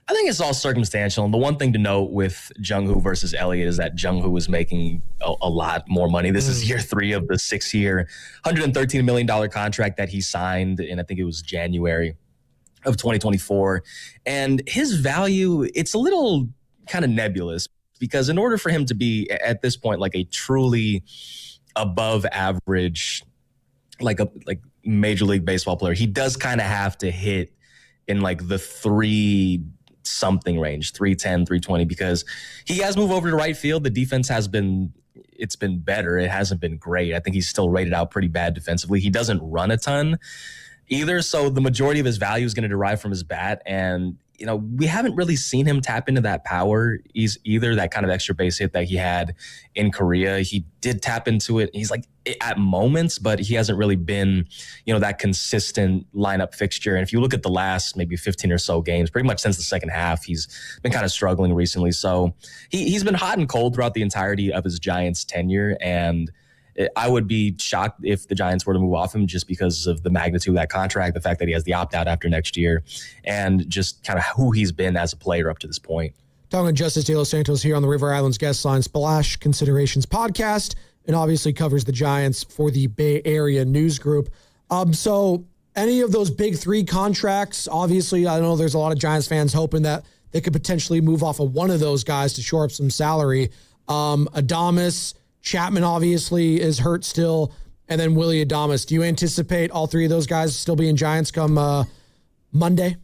I think it's all circumstantial. And the one thing to note with Jung-Hoo versus Elliott is that Jung-Hoo is making a lot more money. This is year 3 of the 6-year, $113 million contract that he signed in, I think it was January of 2024. And his value, it's a little kind of nebulous, because in order for him to be at this point like a truly above average, like Major League Baseball player, he does kind of have to hit in like the 3-something range, 310, 320, because he has moved over to right field. The defense it's been better. It hasn't been great. I think he's still rated out pretty bad defensively. He doesn't run a ton either. So the majority of his value is going to derive from his bat. And we haven't really seen him tap into that power. He's either that kind of extra base hit that he had in Korea. He did tap into it. He's like at moments, but he hasn't really been, that consistent lineup fixture. And if you look at the last maybe 15 or so games, pretty much since the second half, he's been kind of struggling recently. So he's been hot and cold throughout the entirety of his Giants tenure. And I would be shocked if the Giants were to move off him just because of the magnitude of that contract, the fact that he has the opt-out after next year, and just kind of who he's been as a player up to this point. Talking to Justice De Los Santos here on the River Islands Guest Line Splash Considerations podcast. and obviously covers the Giants for the Bay Area News Group. So any of those big three contracts, obviously, I know there's a lot of Giants fans hoping that they could potentially move off of one of those guys to shore up some salary. Adames, Chapman obviously is hurt still, and then Willie Adames. Do you anticipate all three of those guys still being Giants come Monday?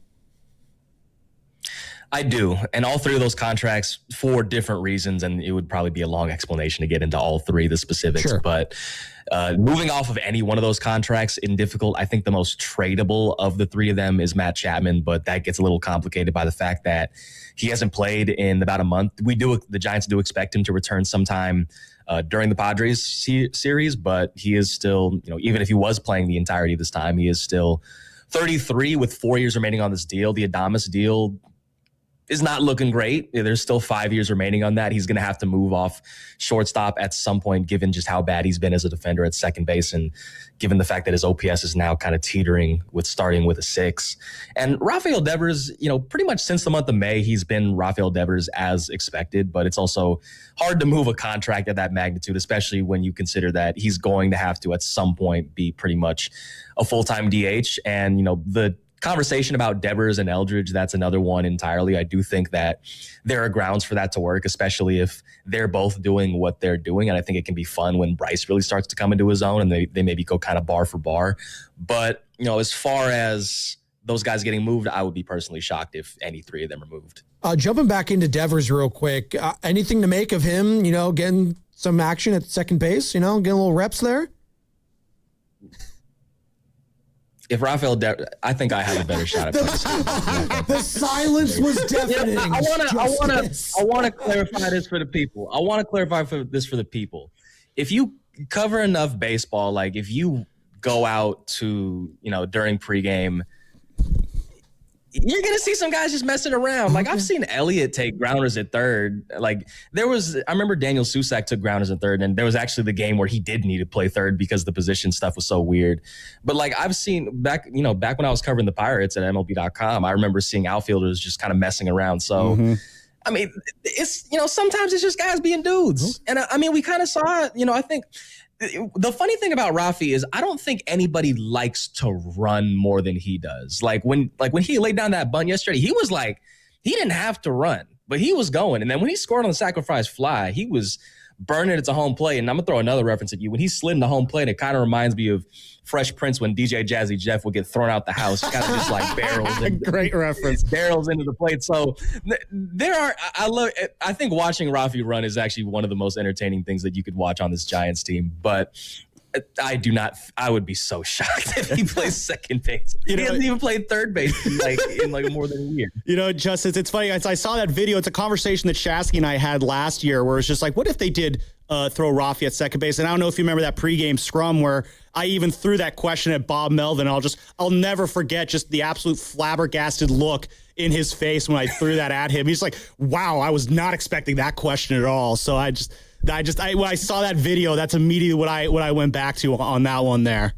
I do. And all three of those contracts for different reasons. And it would probably be a long explanation to get into all three of the specifics. Sure. But moving off of any one of those contracts in difficult, I think the most tradable of the three of them is Matt Chapman. But that gets a little complicated by the fact that he hasn't played in about a month. The Giants do expect him to return sometime during the Padres series. But he is still, even if he was playing the entirety of this time, he is still 33 with 4 years remaining on this deal. The Adames deal is not looking great. There's still 5 years remaining on that. He's going to have to move off shortstop at some point, given just how bad he's been as a defender at second base, and given the fact that his OPS is now kind of teetering with starting with a 6. And Rafael Devers, pretty much since the month of May, he's been Rafael Devers as expected, but it's also hard to move a contract at that magnitude, especially when you consider that he's going to have to at some point be pretty much a full-time DH. And, the conversation about Devers and Eldridge, that's another one entirely. I do think that there are grounds for that to work, especially if they're both doing what they're doing. And I think it can be fun when Bryce really starts to come into his own and they maybe go kind of bar for bar. But, as far as those guys getting moved, I would be personally shocked if any three of them are moved. Jumping back into Devers real quick, anything to make of him, getting some action at second base, getting a little reps there? If Rafael I think I have a better shot at this. The silence was deafening. I want to clarify this for the people. If you cover enough baseball, like if you go out to, during pregame, you're going to see some guys just messing around. Like I've seen Elliott take grounders at third. Like I remember Daniel Susac took grounders at third, and there was actually the game where he did need to play third because the position stuff was so weird. But like I've seen back when I was covering the Pirates at MLB.com, I remember seeing outfielders just kind of messing around. So, I mean, it's, sometimes it's just guys being dudes. And I mean, we kind of saw it, I think the funny thing about Rafi is I don't think anybody likes to run more than he does. Like when he laid down that bunt yesterday, he was like, he didn't have to run, but he was going. And then when he scored on the sacrifice fly, he was burning it to home plate. And I'm gonna throw another reference at you. When he slid into home plate, it kind of reminds me of Fresh Prince when DJ Jazzy Jeff would get thrown out the house, kind of just like barrels. Great reference. Barrels into the plate. So I think watching Rafi run is actually one of the most entertaining things that you could watch on this Giants team. But I would be so shocked if he plays second base. He hasn't even played third base in more than a year. Justice, it's funny. I saw that video. It's a conversation that Shasky and I had last year where it's just like, what if they did throw Rafi at second base? And I don't know if you remember that pregame scrum where I even threw that question at Bob Melvin. I'll never forget just the absolute flabbergasted look in his face when I threw that at him. He's like, wow, I was not expecting that question at all. So when I saw that video, that's immediately what I went back to on that one there.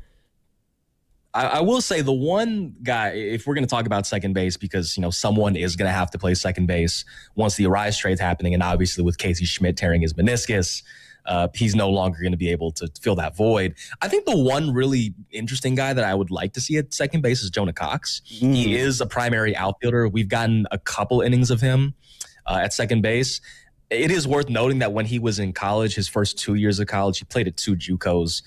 I will say the one guy, if we're going to talk about second base, because, someone is going to have to play second base once the Arise trade's happening. And obviously with Casey Schmidt tearing his meniscus, he's no longer going to be able to fill that void. I think the one really interesting guy that I would like to see at second base is Jonah Cox. He is a primary outfielder. We've gotten a couple innings of him at second base. It is worth noting that when he was in college, his first 2 years of college, he played at 2 JUCOs.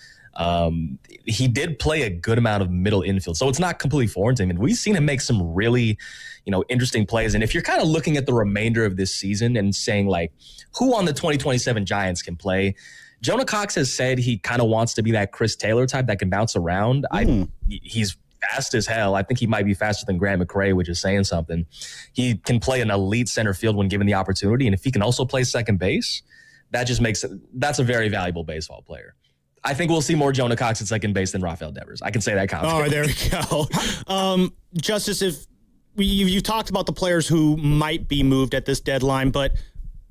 He did play a good amount of middle infield, so it's not completely foreign to him. And we've seen him make some really, interesting plays. And if you're kind of looking at the remainder of this season and saying like, who on the 2027 Giants can play, Jonah Cox has said he kind of wants to be that Chris Taylor type that can bounce around. He's fast as hell. I think he might be faster than Grant McCray, which is saying something. He can play an elite center field when given the opportunity. And if he can also play second base, that's a very valuable baseball player. I think we'll see more Jonah Cox at second base than Rafael Devers. I can say that confidently. Oh, there we go. Justice, if you talked about the players who might be moved at this deadline, but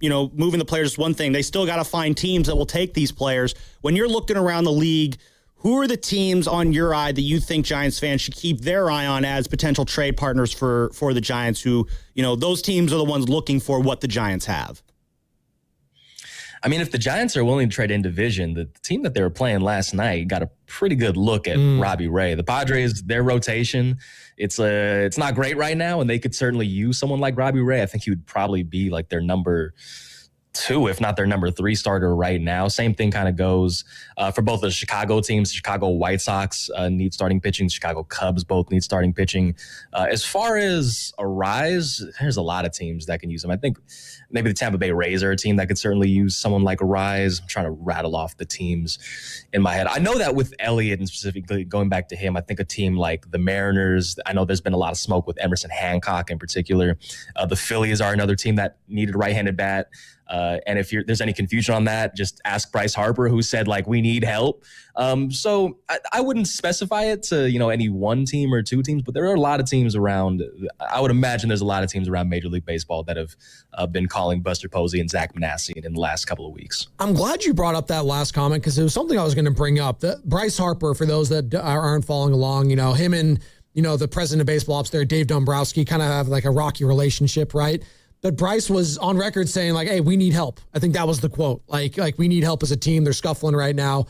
moving the players is one thing. They still got to find teams that will take these players. When you're looking around the league, who are the teams on your eye that you think Giants fans should keep their eye on as potential trade partners for the Giants who, those teams are the ones looking for what the Giants have? I mean, if the Giants are willing to trade in division, the team that they were playing last night got a pretty good look at Robbie Ray. The Padres, their rotation, it's not great right now, and they could certainly use someone like Robbie Ray. I think he would probably be like their number 2, if not their number 3 starter right now. Same thing kind of goes for both the Chicago teams. The Chicago White Sox need starting pitching. The Chicago Cubs both need starting pitching. As far as Arise, there's a lot of teams that can use him. I think maybe the Tampa Bay Rays are a team that could certainly use someone like Arise. I'm trying to rattle off the teams in my head. I know that with Elliott and specifically going back to him, I think a team like the Mariners, I know there's been a lot of smoke with Emerson Hancock in particular. The Phillies are another team that needed a right-handed bat. And if there's any confusion on that, just ask Bryce Harper, who said, like, we need help. So I wouldn't specify it to, any one team or 2 teams, but there are a lot of teams around. I would imagine there's a lot of teams around Major League Baseball that have been calling Buster Posey and Zach Manassian in the last couple of weeks. I'm glad you brought up that last comment because it was something I was going to bring up. Bryce Harper, for those that aren't following along, him and, the president of baseball ops there, Dave Dombrowski, kind of have like a rocky relationship, right? But Bryce was on record saying, like, hey, we need help. I think that was the quote. Like we need help as a team. They're scuffling right now.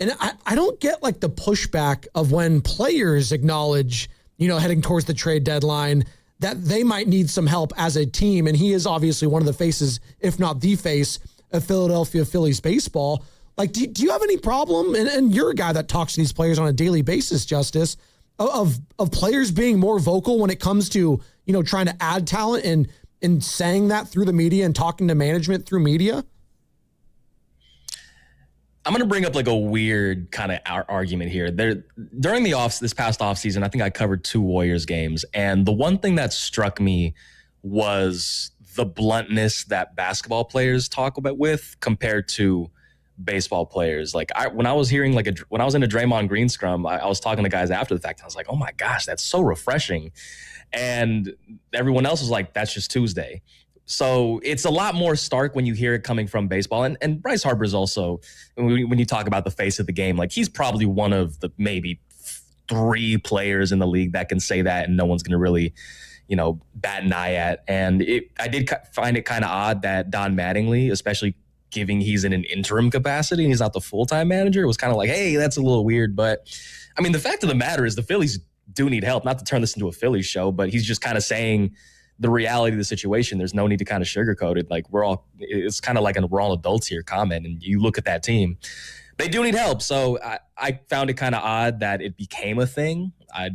And I don't get, like, the pushback of when players acknowledge, heading towards the trade deadline, that they might need some help as a team. And he is obviously one of the faces, if not the face, of Philadelphia Phillies baseball. Like, do you have any problem? And you're a guy that talks to these players on a daily basis, Justice, of players being more vocal when it comes to, trying to add talent and saying that through the media and talking to management through media? I'm going to bring up like a weird kind of argument here. During this past offseason, I think I covered 2 Warriors games. And the one thing that struck me was the bluntness that basketball players talk about with compared to baseball players. Like when I was hearing when I was in a Draymond Green scrum, I was talking to guys after the fact. And I was like, oh my gosh, that's so refreshing. And everyone else was like, that's just Tuesday. So it's a lot more stark when you hear it coming from baseball. And Bryce Harper is also, when you talk about the face of the game, like he's probably one of the maybe 3 players in the league that can say that and no one's going to really, bat an eye at. And I did find it kind of odd that Don Mattingly, especially giving he's in an interim capacity and he's not the full-time manager, was kind of like, hey, that's a little weird. But I mean, the fact of the matter is the Phillies do need help, not to turn this into a Phillies show, but he's just kind of saying the reality of the situation. There's no need to kind of sugarcoat it. Like it's kind of like we're all adults here comment. And you look at that team, they do need help. So I found it kind of odd that it became a thing. I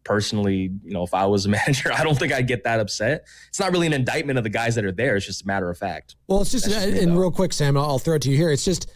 personally, if I was a manager, I don't think I'd get that upset. It's not really an indictment of the guys that are there. It's just a matter of fact. Well, it's just, and real quick, Sam, I'll throw it to you here. It's just,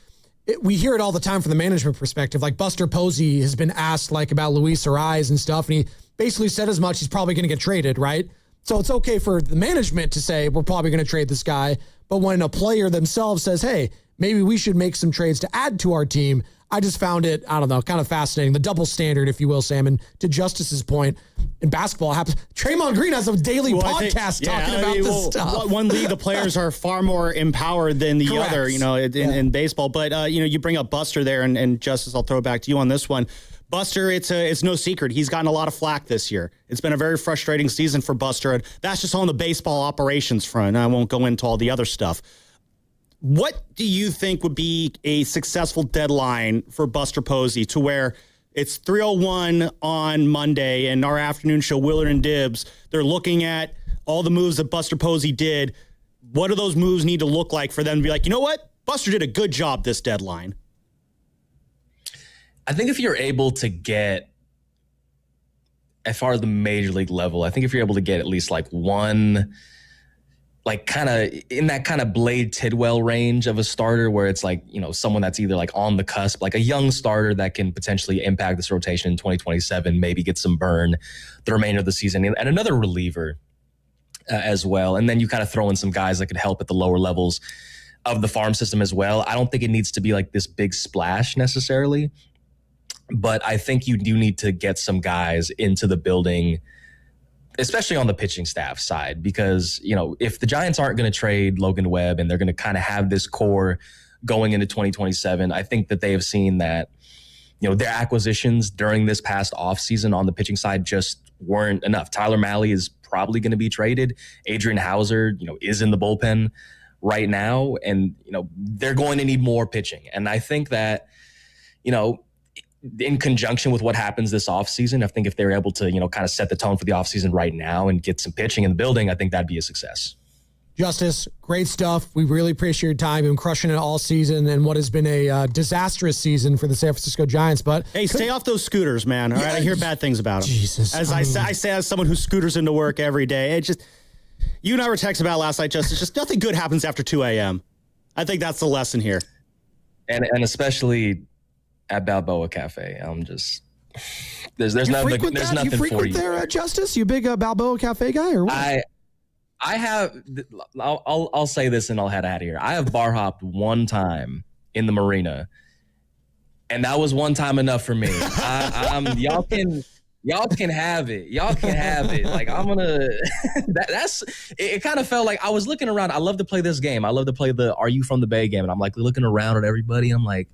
we hear it all the time from the management perspective. Like Buster Posey has been asked about Luis Ariz and stuff, and he basically said as much. He's probably going to get traded, right? So it's okay for the management to say we're probably going to trade this guy, but when a player themselves says, hey, maybe we should make some trades to add to our team, I just found it, I don't know, kind of fascinating. The double standard, if you will, Sam. And to Justice's point, in basketball, Draymond Green has a daily podcast talking about this stuff. One league, the players are far more empowered than the Correct. other, in baseball. But, you bring up Buster there, and Justice, I'll throw it back to you on this one. Buster, it's no secret. He's gotten a lot of flack this year. It's been a very frustrating season for Buster. And that's just on the baseball operations front. I won't go into all the other stuff. What do you think would be a successful deadline for Buster Posey to where it's 3:01 on Monday and our afternoon show, Willard and Dibbs, they're looking at all the moves that Buster Posey did. What do those moves need to look like for them to be like, you know what? Buster did a good job this deadline. I think if you're able to get, as far as the major league level, I think if you're able to get at least one, kind of in that kind of Blade Tidwell range of a starter where it's someone that's either on the cusp, like a young starter that can potentially impact this rotation in 2027, maybe get some burn the remainder of the season, and another reliever as well. And then you kind of throw in some guys that could help at the lower levels of the farm system as well. I don't think it needs to be this big splash necessarily, but I think you do need to get some guys into the building, especially on the pitching staff side, because, if the Giants aren't going to trade Logan Webb and they're going to kind of have this core going into 2027, I think that they have seen that, their acquisitions during this past offseason on the pitching side just weren't enough. Tyler Mahle is probably going to be traded. Adrian Hauser, is in the bullpen right now. And, they're going to need more pitching. And I think that, in conjunction with what happens this offseason, I think if they're able to, kind of set the tone for the offseason right now and get some pitching in the building, I think that'd be a success. Justice, great stuff. We really appreciate your time. You've been crushing it all season and what has been a disastrous season for the San Francisco Giants. But hey, stay off those scooters, man. All right, I hear bad things about them. Jesus. I say as someone who scooters into work every day, you and I were texting about last night, Justice. Just nothing good happens after 2 a.m. I think that's the lesson here. And especially at Balboa Cafe, I'm just there's nothing for you. You frequent there, Justice? You big Balboa Cafe guy or what? I'll say this and I'll head out of here. I have bar hopped one time in the marina, and that was one time enough for me. Y'all can have it. Y'all can have it. Like I'm gonna. It kind of felt like I was looking around. I love to play this game. I love to play the "Are you from the Bay" game, and I'm like looking around at everybody. I'm like,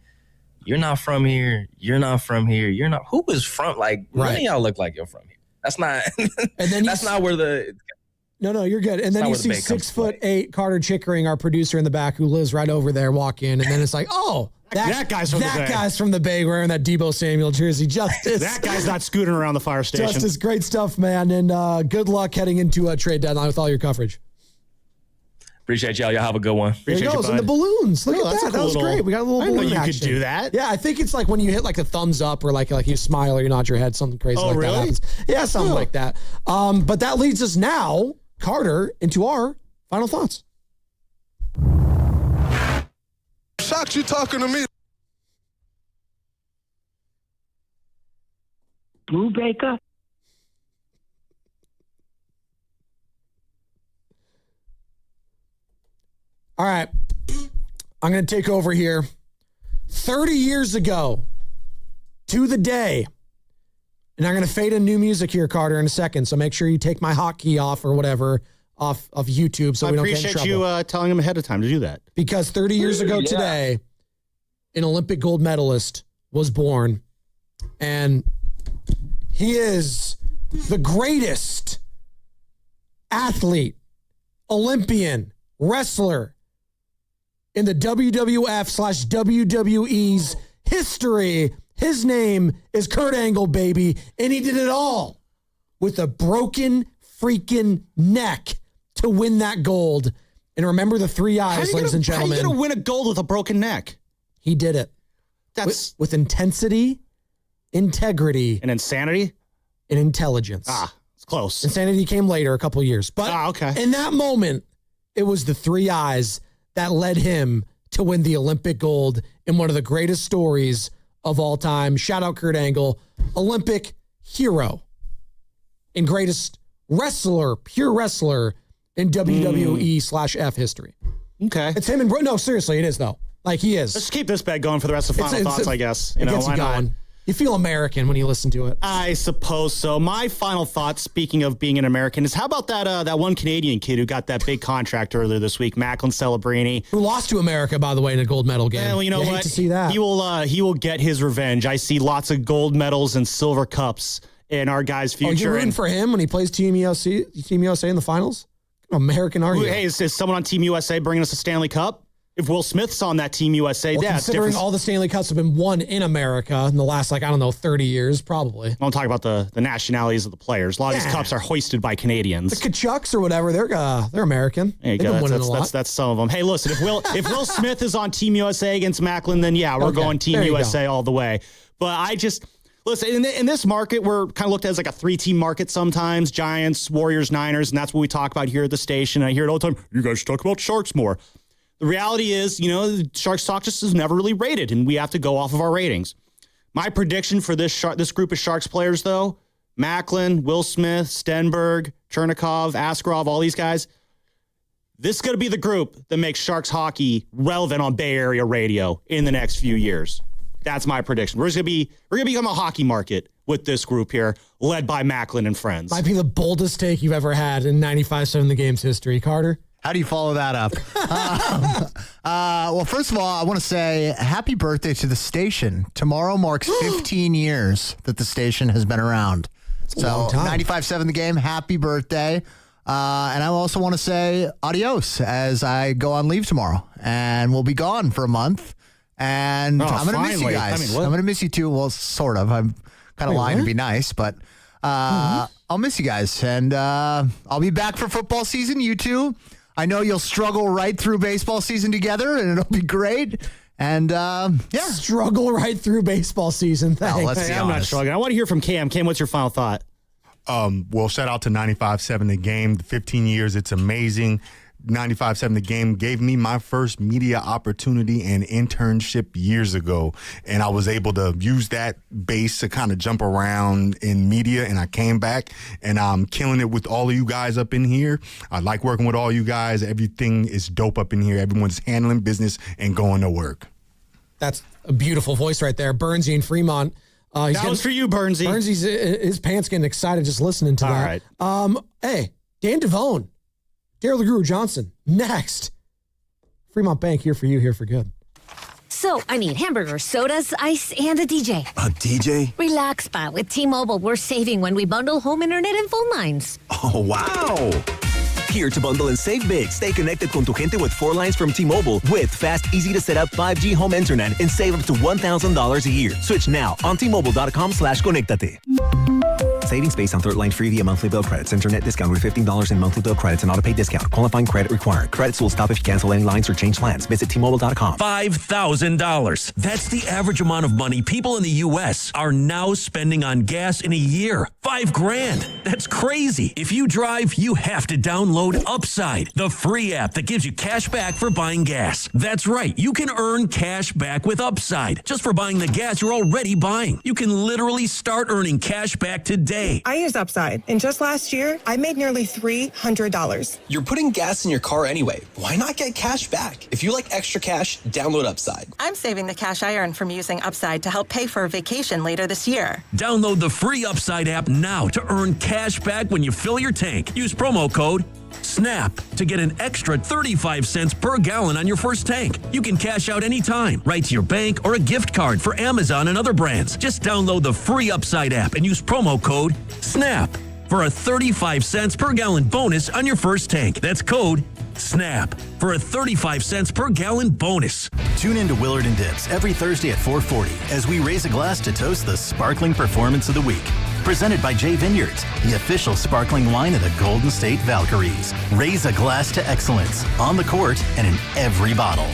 you're not from here. You're not from here. You're not. Who is from? Like, none of y'all look like you're from here. That's not. And then that's not where the. No, you're good. And then you see 6'8" Carter Chickering, our producer in the back, who lives right over there, walk in, and then it's like, oh, that guy's from the Bay wearing that Deebo Samuel jersey. Justice. That guy's not scooting around the fire station. Justice, great stuff, man. And good luck heading into a trade deadline with all your coverage. Appreciate y'all. Y'all have a good one. There he goes. And the balloons. Look at that. That was great. We got a little balloon you action. could do that. Yeah, I think it's like when you hit like a thumbs up or like you smile or you nod your head, something crazy like that happens. Yeah, something like that. But that leads us now, Carter, into our final thoughts. Shocked you talking to me. Brubaker? All right. I'm going to take over here. 30 years ago to the day, and I'm going to fade in new music here, Carter, in a second, so make sure you take my hotkey off or whatever off of YouTube so we don't get in trouble. I appreciate you telling him ahead of time to do that. Because 30 years ago today, an Olympic gold medalist was born, and he is the greatest athlete, Olympian, wrestler in the WWF/WWE's history. His name is Kurt Angle, baby, and he did it all with a broken freaking neck to win that gold. And remember the three eyes, ladies and gentlemen. How are you going to win a gold with a broken neck? He did it. That's with intensity, integrity, and insanity, and intelligence. It's close. Insanity came later, a couple of years. But okay. In that moment, it was the three eyes that led him to win the Olympic gold in one of the greatest stories of all time. Shout out Kurt Angle, Olympic hero and greatest wrestler, pure wrestler in WWE/F history. Okay. It's him and no, seriously, it is though. Like he is. Let's keep this bet going for the rest of final thoughts, I guess. It gets you going. You feel American when you listen to it. I suppose so. My final thought, speaking of being an American, is how about that one Canadian kid who got that big contract earlier this week, Macklin Celebrini, who lost to America, by the way, in a gold medal game. Yeah, well, you know what? Hate to see that. He will get his revenge. I see lots of gold medals and silver cups in our guy's future. Oh, you're rooting for him when he plays Team USA in the finals? What American are you? Hey, is someone on Team USA bringing us a Stanley Cup? If Will Smith's on that Team USA, considering all the Stanley Cups have been won in America in the last, 30 years, probably. I'm talking about the nationalities of the players. A lot of these cups are hoisted by Canadians. The Kachucks or whatever, they're American. There you go. That's some of them. Hey, listen, if Will Smith is on Team USA against Macklin, then we're going Team USA all the way. But listen, in this market, we're kind of looked at as like a 3-team market sometimes. Giants, Warriors, Niners, and that's what we talk about here at the station. I hear it all the time. You guys talk about Sharks more. The reality is, the Sharks talk just is never really rated, and we have to go off of our ratings. My prediction for this group of Sharks players, though, Macklin, Will Smith, Stenberg, Chernikov, Askarov, all these guys, this is going to be the group that makes Sharks hockey relevant on Bay Area radio in the next few years. That's my prediction. We're going to become a hockey market with this group here, led by Macklin and friends. Might be the boldest take you've ever had in 95-7 the game's history, Carter. How do you follow that up? Well, first of all, I want to say happy birthday to the station. Tomorrow marks 15 years that the station has been around. So 95.7 The Game, happy birthday. And I also want to say adios as I go on leave tomorrow. And we'll be gone for a month. And I'm going to miss you guys. I'm going to miss you too. Well, sort of. I'm kind of lying to be nice, but I'll miss you guys. And I'll be back for football season. You too. I know you'll struggle right through baseball season together, and it'll be great. And, Struggle right through baseball season. Thanks. Let's be I'm not honest. struggling. I want to hear from Cam. Cam, what's your final thought? Well, shout out to 95.7 The Game. 15 years, it's amazing. 95.7 The Game gave me my first media opportunity and internship years ago. And I was able to use that base to kind of jump around in media. And I came back and I'm killing it with all of you guys up in here. I like working with all you guys. Everything is dope up in here. Everyone's handling business and going to work. That's a beautiful voice right there. Bernsey and Fremont. That was for you, Bernsey. Bernsey's his pants getting excited just listening to that. All right. Hey, Dan Devone, Daryl the Guru Johnson, next. Fremont Bank here for you, here for good. So, I need hamburgers, sodas, ice, and a DJ. A DJ? Relax, Spot. With T-Mobile, we're saving when we bundle home internet and phone lines. Oh, wow. Here to bundle and save big. Stay connected con tu gente with 4 lines from T-Mobile with fast, easy to set up 5G home internet and save up to $1,000 a year. Switch now on T-Mobile.com/conectate. Savings based on third line free via monthly bill credits. Internet discount with $15 in monthly bill credits and auto pay discount. Qualifying credit required. Credits will stop if you cancel any lines or change plans. Visit T-Mobile.com. $5,000. That's the average amount of money people in the U.S. are now spending on gas in a year. $5,000. That's crazy. If you drive, you have to download Upside, the free app that gives you cash back for buying gas. That's right. You can earn cash back with Upside just for buying the gas you're already buying. You can literally start earning cash back today. I use Upside, and just last year, I made nearly $300. You're putting gas in your car anyway. Why not get cash back? If you like extra cash, download Upside. I'm saving the cash I earn from using Upside to help pay for a vacation later this year. Download the free Upside app now to earn cash back when you fill your tank. Use promo code SNAP to get an extra 35 cents per gallon on your first tank. You can cash out anytime, right to your bank or a gift card for Amazon and other brands. Just download the free Upside app and use promo code SNAP for a 35 cents per gallon bonus on your first tank. That's code SNAP for a 35 cents per gallon bonus. Tune in to Willard and Dips every Thursday at 4:40 as we raise a glass to toast the sparkling performance of the week. Presented by J Vineyards, the official sparkling wine of the Golden State Valkyries. Raise a glass to excellence on the court and in every bottle.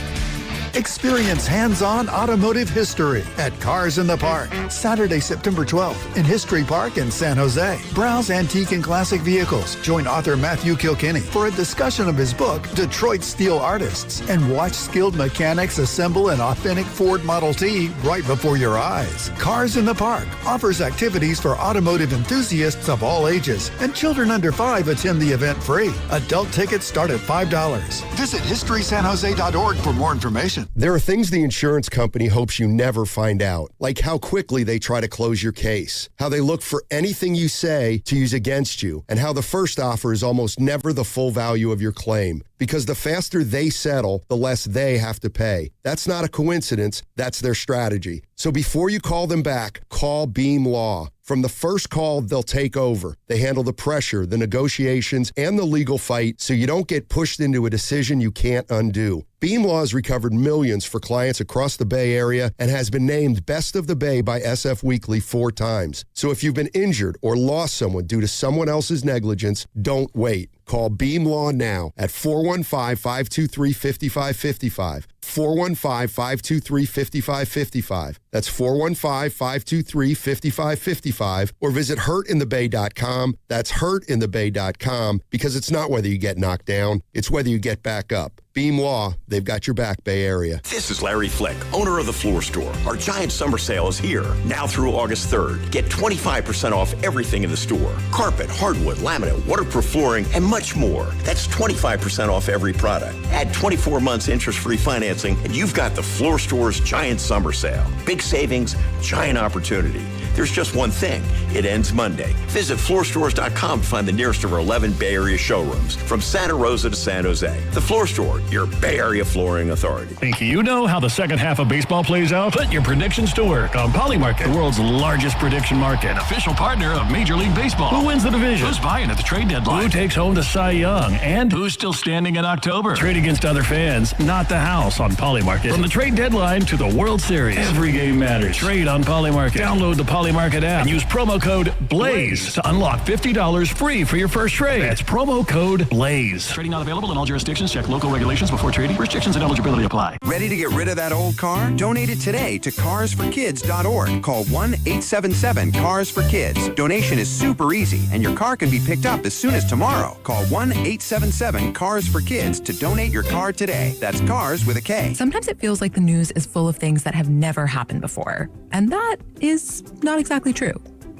Experience hands-on automotive history at Cars in the Park, Saturday, September 12th in History Park in San Jose. Browse antique and classic vehicles. Join author Matthew Kilkenny for a discussion of his book, Detroit Steel Artists, and watch skilled mechanics assemble an authentic Ford Model T right before your eyes. Cars in the Park offers activities for automotive enthusiasts of all ages, and children under 5 attend the event free. Adult tickets start at $5. Visit historysanjose.org for more information. There are things the insurance company hopes you never find out, like how quickly they try to close your case, how they look for anything you say to use against you, and how the first offer is almost never the full value of your claim. Because the faster they settle, the less they have to pay. That's not a coincidence. That's their strategy. So before you call them back, call Beam Law. From the first call, they'll take over. They handle the pressure, the negotiations, and the legal fight so you don't get pushed into a decision you can't undo. Beam Law has recovered millions for clients across the Bay Area and has been named Best of the Bay by SF Weekly 4 times. So if you've been injured or lost someone due to someone else's negligence, don't wait. Call Beam Law now at 415-523-5555. 415-523-5555. That's 415-523-5555. Or visit hurtinthebay.com. That's hurtinthebay.com, because it's not whether you get knocked down, it's whether you get back up. Beam Law, they've got your back, Bay Area. This is Larry Flick, owner of The Floor Store. Our giant summer sale is here, now through August 3rd. Get 25% off everything in the store. Carpet, hardwood, laminate, waterproof flooring, and much more. That's 25% off every product. Add 24 months interest-free financing, and you've got The Floor Store's giant summer sale. Big savings, giant opportunity. there's just one thing. It ends Monday. Visit floorstores.com to find the nearest of our 11 Bay Area showrooms. From Santa Rosa to San Jose. The Floor Store, your Bay Area flooring authority. Think you know how the second half of baseball plays out? Put your predictions to work on Polymarket, the world's largest prediction market. An official partner of Major League Baseball. Who wins the division? Who's buying at the trade deadline? Who takes home the Cy Young? And who's still standing in October? Trade against other fans, not the house on Polymarket. From the trade deadline to the World Series, every game matters. Trade on Polymarket. Download the Polymarket app and use promo code BLAZE to unlock $50 free for your first trade. That's promo code BLAZE. Trading not available in all jurisdictions. Check local regulations before trading. Restrictions and eligibility apply. Ready to get rid of that old car? Donate it today to carsforkids.org. Call 1-877-CARS-FOR-KIDS. Donation is super easy, and your car can be picked up as soon as tomorrow. Call 1-877-CARS-FOR-KIDS to donate your car today. That's CARS with a K. Sometimes it feels like the news is full of things that have never happened before. And that is not exactly true.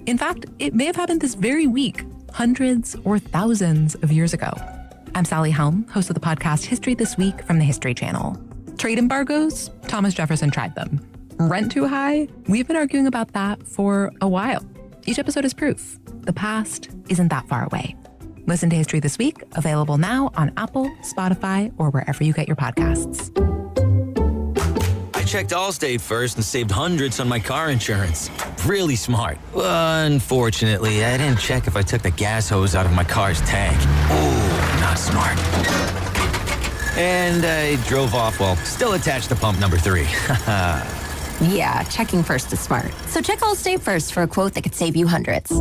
In fact, it may have happened this very week, hundreds or thousands of years ago. I'm Sally Helm, host of the podcast History This Week from the History Channel. Trade embargoes? Thomas Jefferson tried them. Rent too high? We've been arguing about that for a while. Each episode is proof. The past isn't that far away. Listen to History This Week, available now on Apple, Spotify, or wherever you get your podcasts. I checked Allstate first and saved hundreds on my car insurance. Really smart. Unfortunately, I didn't check if I took the gas hose out of my car's tank. Ooh, not smart. And I drove off while still attached to pump number 3. Yeah, checking first is smart. So check Allstate first for a quote that could save you hundreds.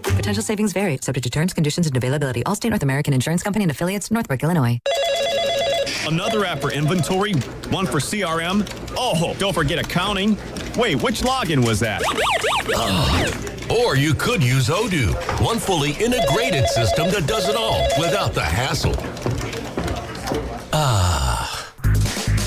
Potential savings vary, subject to terms, conditions, and availability. Allstate North American Insurance Company and affiliates, Northbrook, Illinois. Another app for inventory, one for CRM. Oh, don't forget accounting. Wait, which login was that? Or you could use Odoo, one fully integrated system that does it all without the hassle.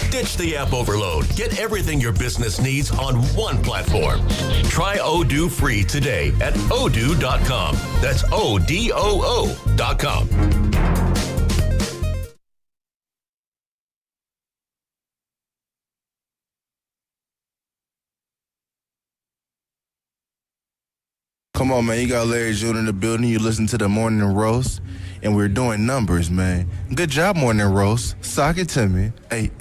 Ditch the app overload. Get everything your business needs on one platform. Try Odoo free today at odoo.com. That's ODOO.com. Come on, man. You got Larry June in the building. You listen to the Morning Roast, and we're doing numbers, man. Good job, Morning Roast. Sock it to me. Hey.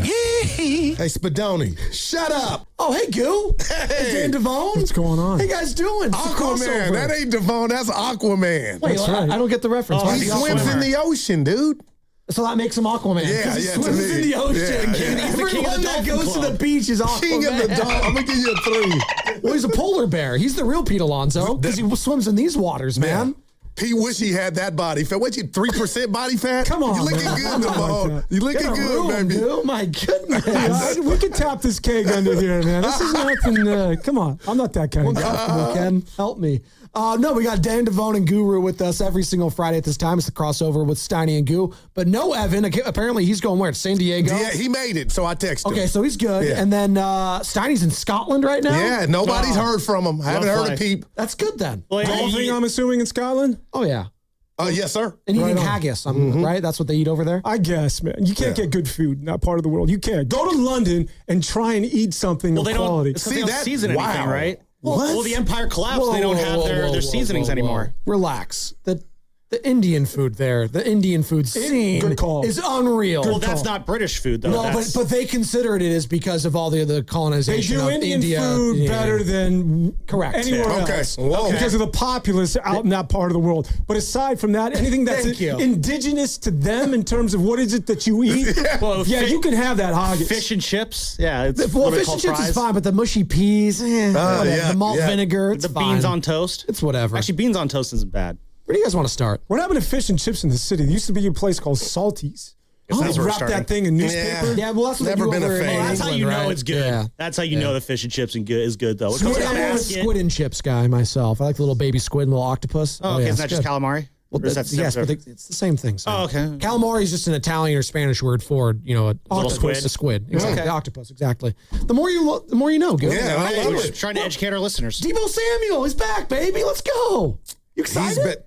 Yee! Hey, Spadoni, shut up. Oh, hey, Goo. Hey, Dan Devone. What's going on? Hey, guys doing? Aquaman. That ain't Devone. That's Aquaman. Wait, I don't get the reference. He swims in the ocean, dude. So that makes him Aquaman. Yeah, he swims in the ocean. Everyone that goes to the beach is Aquaman. King of the Dolphin. I'm going to give you a 3. Well, he's a polar bear. He's the real Pete Alonso because he swims in these waters, man. He wish he had that body fat. What, you 3% body fat? Come on, you looking good, Devone. You looking good, baby. Dude. My goodness. We can tap this keg under here, man. This is nothing. Come on. I'm not that kind of guy. Ken, help me. No, we got Dan Devone and Guru with us every single Friday at this time. It's the crossover with Steiny and Goo. But no Evan. Apparently, he's going where? To San Diego? Yeah, he made it, so I texted him. Okay, so he's good. Yeah. And then Steiny's in Scotland right now? Yeah, nobody's heard from him. I haven't heard a peep. That's good then. Golfing, I'm assuming, in Scotland? Oh, yeah. Yes, sir. And eating haggis, right? That's what they eat over there? I guess, man. You can't get good food in that part of the world. You can't. Go to London and try and eat something of quality. They don't season anything, right? Well, the empire collapsed. They don't have their seasonings anymore. Relax. The Indian food there, the Indian food scene is unreal. Well, that's not British food, though. No, but they consider it is because of all the other colonization. They do Indian food better than anywhere else. Whoa. Because of the populace out in that part of the world. But aside from that, anything that's indigenous to them in terms of what is it that you eat, you can have that haggis. Fish and chips, it's fish and chips is fine, but the mushy peas, the malt vinegar, the beans on toast, it's whatever. Actually, beans on toast isn't bad. Where do you guys want to start? What happened to fish and chips in the city? There used to be a place called Salty's. They wrap that thing in newspaper. Yeah, well, that's what never been a fan. That's how you know it's good. Yeah. That's how you know the fish and chips is good, though. I'm a squid and chips guy myself. I like the little baby squid and little octopus. Oh, okay. It's not just calamari? Well, yes, but it's the same thing. So. Oh, okay. Calamari is just an Italian or Spanish word for, a octopus. A squid. Exactly. Okay. Octopus, exactly. The more you know. Good. Yeah, I love it. Trying to educate our listeners. Deebo Samuel is back, baby. Let's go. You excited?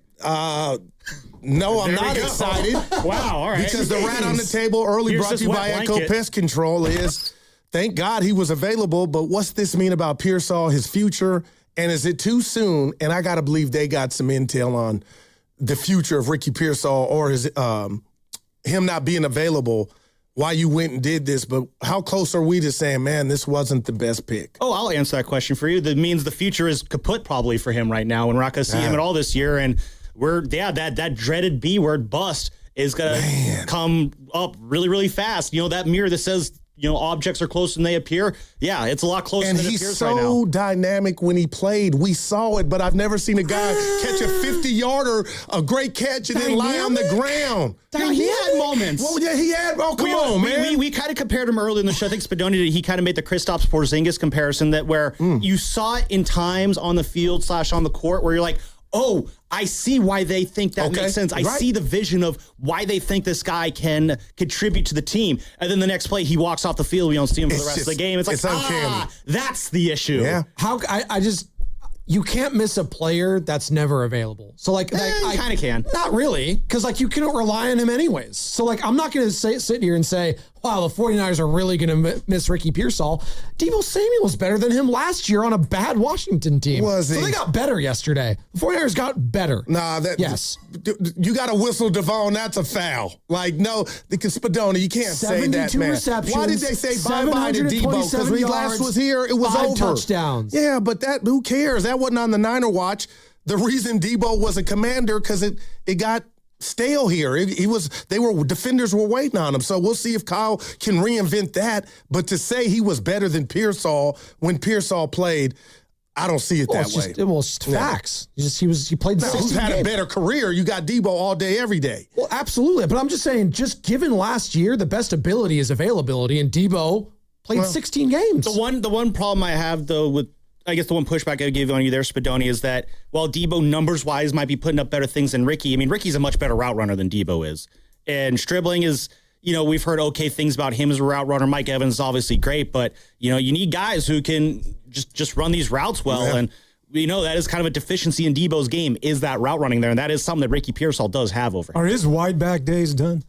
No, I'm not excited. Wow, all right. Because the rat on the table early brought to you by Echo Pest Control is thank God he was available, but what's this mean about Pearsall, his future? And is it too soon? And I got to believe they got some intel on the future of Ricky Pearsall or his him not being available, why you went and did this. But how close are we to saying, man, this wasn't the best pick? Oh, I'll answer that question for you. That means the future is kaput probably for him right now, and we're not going to see him at all this year. And that dreaded B word bust is going to come up really, really fast. You know, that mirror that says, you know, objects are closer than they appear. Yeah, it's a lot closer than it appears right now. And he's so dynamic when he played. We saw it, but I've never seen a guy catch a 50-yarder, a great catch, and then lie on the ground. Yeah, he had moments. Well, yeah, he had. Oh, come on, man. We kind of compared him early in the show. I think Spadoni, he kind of made the Kristaps Porzingis comparison that where you saw it in times on the field / on the court where you're like, oh, I see why they think that makes sense. I see the vision of why they think this guy can contribute to the team. And then the next play, he walks off the field. We don't see him for the rest of the game. It's like, uncanny. That's the issue. Yeah. You can't miss a player that's never available. So, like, you kind of can. Not really, because, like, you can't rely on him anyways. So, like, I'm not going to sit here and say, wow, the 49ers are really going to miss Ricky Pearsall. Deebo Samuel was better than him last year on a bad Washington team. Was he? So they got better yesterday. The 49ers got better. Yes. You got to whistle Devon. That's a foul. Like, no, because Spadoni, you can't say that, man. Receptions. Why did they say bye-bye to Deebo? Because when he last was here, it was 5 over. touchdowns. Yeah, but who cares? That wasn't on the Niner watch. The reason Deebo was a commander, because it got stale here. Defenders were waiting on him. So we'll see if Kyle can reinvent that. But to say he was better than Pearsall when Pearsall played, I don't see it that way. It was facts. He played 16 who's had games. a better career? You got Deebo all day, every day. Well, absolutely. But I'm just saying, just given last year, the best ability is availability, and Deebo played 16 games. The one problem I have, though, with I guess the one pushback I would give on you there, Spadoni, is that while Deebo numbers-wise might be putting up better things than Ricky, I mean, Ricky's a much better route runner than Deebo is. And Stribling is, you know, we've heard okay things about him as a route runner. Mike Evans is obviously great, but, you know, you need guys who can just run these routes well. Yeah. And we know that is kind of a deficiency in Deebo's game, is that route running there. And that is something that Ricky Pearsall does have over him. Are his wide back days done?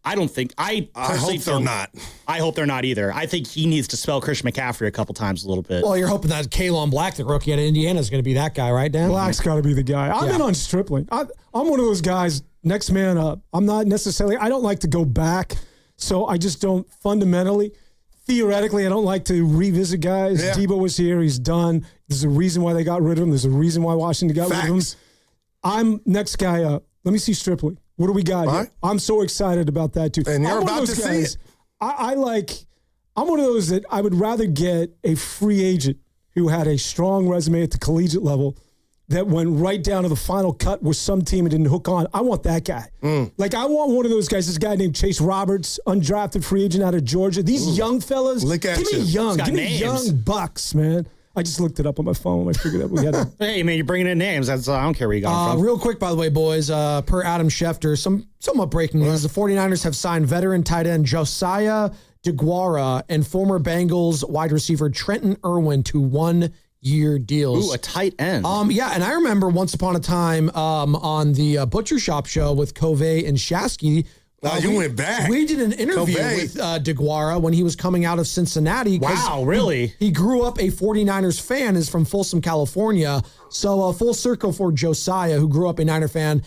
I don't think. I hope they're not. I hope they're not either. I think he needs to spell Christian McCaffrey a couple times a little bit. Well, you're hoping that Kalen Black, the rookie out of Indiana, is going to be that guy, right, Dan? Black's got to be the guy. I'm in on Stripling. I'm one of those guys, next man up. I'm not necessarily, I don't like to go back, so I just don't fundamentally. Theoretically, I don't like to revisit guys. Yeah. Deebo was here. He's done. There's a reason why they got rid of him. There's a reason why Washington got rid of him. I'm next guy up. Let me see Stripling. What do we got here? I'm so excited about that, too. And you're about to see it. I'm one of those that I would rather get a free agent who had a strong resume at the collegiate level that went right down to the final cut with some team and didn't hook on. I want that guy. Like, I want one of those guys, this guy named Chase Roberts, undrafted free agent out of Georgia. These young fellas, give me young bucks, man. I just looked it up on my phone. I figured out we had it. Hey, man, you're bringing in names. I don't care where you got from. Real quick, by the way, boys, per Adam Schefter, somewhat breaking news. The 49ers have signed veteran tight end Josiah DeGuara and former Bengals wide receiver Trenton Irwin to 1-year deals. Ooh, a tight end. Yeah, and I remember once upon a time on the Butcher Shop show with Covey and Shasky. You went back. We did an interview with DeGuara when he was coming out of Cincinnati. Wow, really? He grew up a 49ers fan, is from Folsom, California. So full circle for Josiah, who grew up a Niner fan,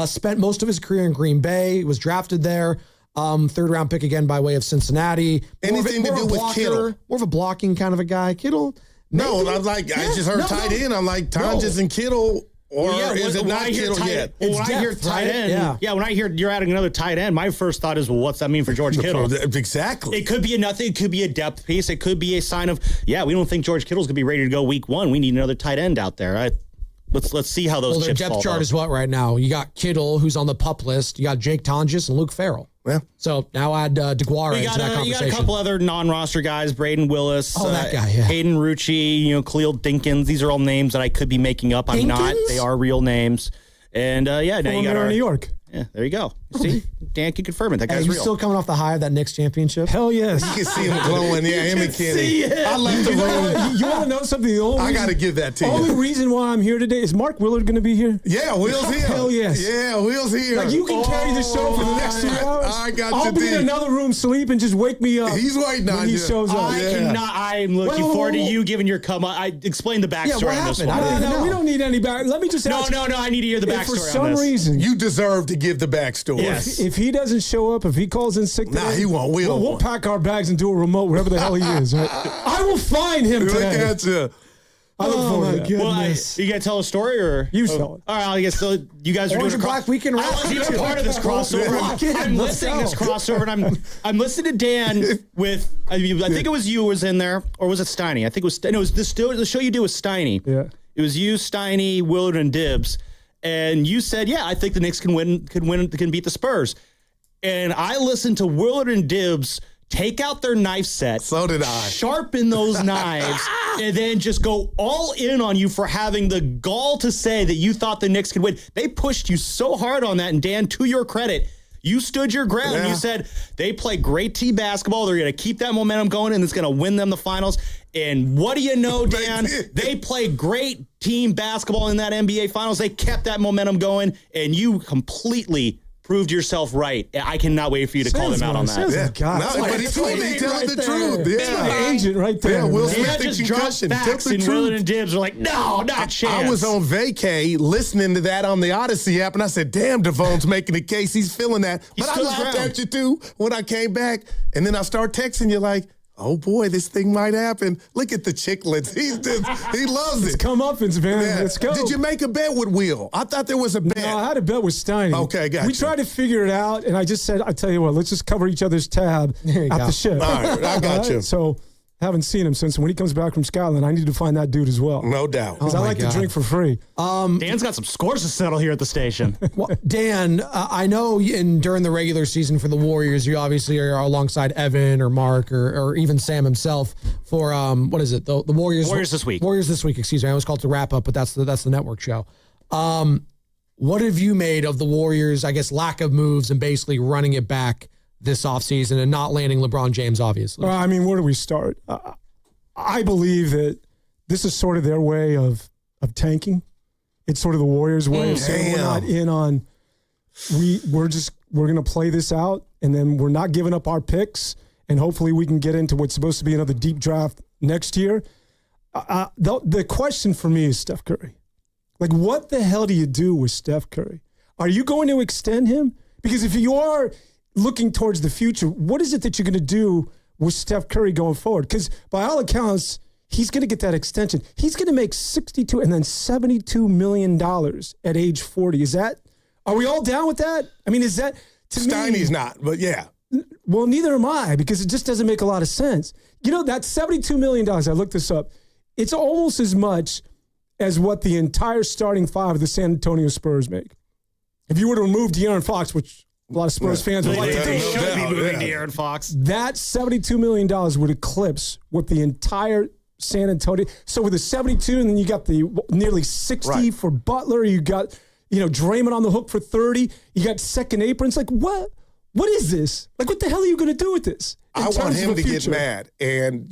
spent most of his career in Green Bay, was drafted there. Third round pick again by way of Cincinnati. Anything to do with Kittle? More of a blocking kind of a guy. Kittle? Maybe? No, I just heard tight end. I'm like, Tonjes and Kittle. Or is it not Kittle yet? When I hear tight end, when I hear you're adding another tight end, my first thought is, well, what's that mean for George Kittle? Exactly. It could be nothing. It could be a depth piece. It could be a sign of, we don't think George Kittle's going to be ready to go week 1. We need another tight end out there. Let's see how those chips fall. Their depth chart is what right now? You got Kittle, who's on the PUP list. You got Jake Tonjes and Luke Farrell. Yeah. So now add DeGuara into that conversation. You got a couple other non-roster guys, Braden Willis, that guy, yeah. Hayden Rucci, Khalil Dinkins. These are all names that I could be making up. I'm not. They are real names. And now you got New York. Yeah, there you go. See, Dan can confirm it. That Hey, guy's you real. still coming off the high of that Knicks championship? Hell yes. You can see him glowing. Yeah, him and Kenny. I left the room. You want to know something? I got to give that to you. The only reason why I'm here today is Mark Willard going to be here? Yeah, Will's here. Hell yes. Yeah, Will's here. Like you can carry the show for the next 2 hours. I got I'll you, be in another room sleep and just wake me up. He's waiting when on he you. shows up. I'm looking forward to you giving your come. I explain the backstory on this one. No, we don't need any back. Let me just ask. No, I need to hear the backstory. If for some reason you deserve to give the backstory. Yes. If he doesn't show up, if he calls in sick today, he won't. We'll pack our bags and do a remote wherever the hell he is. Right? I will find him today. Look at you. I look forward to that. Well, you got to tell a story, or you tell it? All right, I guess you guys are Orange doing a Black Weekend. I wasn't even part of this crossover. I'm listening to this crossover, and I'm listening to Dan with. I think it was you was in there, or was it Steiny? I think it was. No, it was the show you do with Steiny. Yeah, it was you, Steiny, Willard, and Dibbs, and you said, "Yeah, I think the Knicks can beat the Spurs." And I listened to Willard and Dibbs take out their knife set. So did I. Sharpen those knives and then just go all in on you for having the gall to say that you thought the Knicks could win. They pushed you so hard on that. And Dan, to your credit, you stood your ground. Yeah. You said they play great team basketball. They're going to keep that momentum going and it's going to win them the finals. And what do you know, Dan? They play great team basketball in that NBA finals. They kept that momentum going and you completely proved yourself right. I cannot wait for you to call them out on that. But he told me, telling the truth. Yeah, my agent right there. Yeah, Will Dan Smith just dropped facts, and Willard and Dibbs were like, no, not a chance. I was on vacay listening to that on the Odyssey app, and I said, damn, Devon's making the case. He's feeling that. But I laughed at you, too, when I came back. And then I start texting you like, oh, boy, this thing might happen. Look at the chicklets. He loves it. It's comeuppance, man. Yeah. Let's go. Did you make a bet with Will? I thought there was a bet. No, I had a bet with Steiny. Okay, gotcha. We tried to figure it out, and I just said, I tell you what, let's just cover each other's tab at the ship. All right, I got you. So, haven't seen him since. When he comes back from Scotland, I need to find that dude as well. No doubt. Because I like to drink for free. Dan's got some scores to settle here at the station. Well, Dan, I know during the regular season for the Warriors, you obviously are alongside Evan or Mark or even Sam himself for what is it? The Warriors. Warriors this week. Warriors this week. Excuse me. I always call it the wrap up, but that's the network show. What have you made of the Warriors? I guess lack of moves and basically running it back this offseason and not landing LeBron James, obviously. I mean, where do we start? I believe that this is sort of their way of tanking. It's sort of the Warriors' way of saying we're not in on. We're going to play this out, and then we're not giving up our picks, and hopefully we can get into what's supposed to be another deep draft next year. The question for me is Steph Curry. Like, what the hell do you do with Steph Curry? Are you going to extend him? Because if you are looking towards the future, what is it that you're going to do with Steph Curry going forward? Because by all accounts, he's going to get that extension. He's going to make $62 and then $72 million at age 40. Are we all down with that? I mean, is that, to Steiny's me, not, but yeah. Well, neither am I, because it just doesn't make a lot of sense. You know, that $72 million, I looked this up, it's almost as much as what the entire starting five of the San Antonio Spurs make. If you were to remove De'Aaron Fox, which a lot of Spurs fans would like to do. They should be moving De'Aaron Fox. That $72 million would eclipse what the entire San Antonio. So with the 72, and then you got the nearly 60 for Butler. You got, Draymond on the hook for 30. You got second aprons. Like, what? What is this? Like, what the hell are you going to do with this? I want him to get mad. And,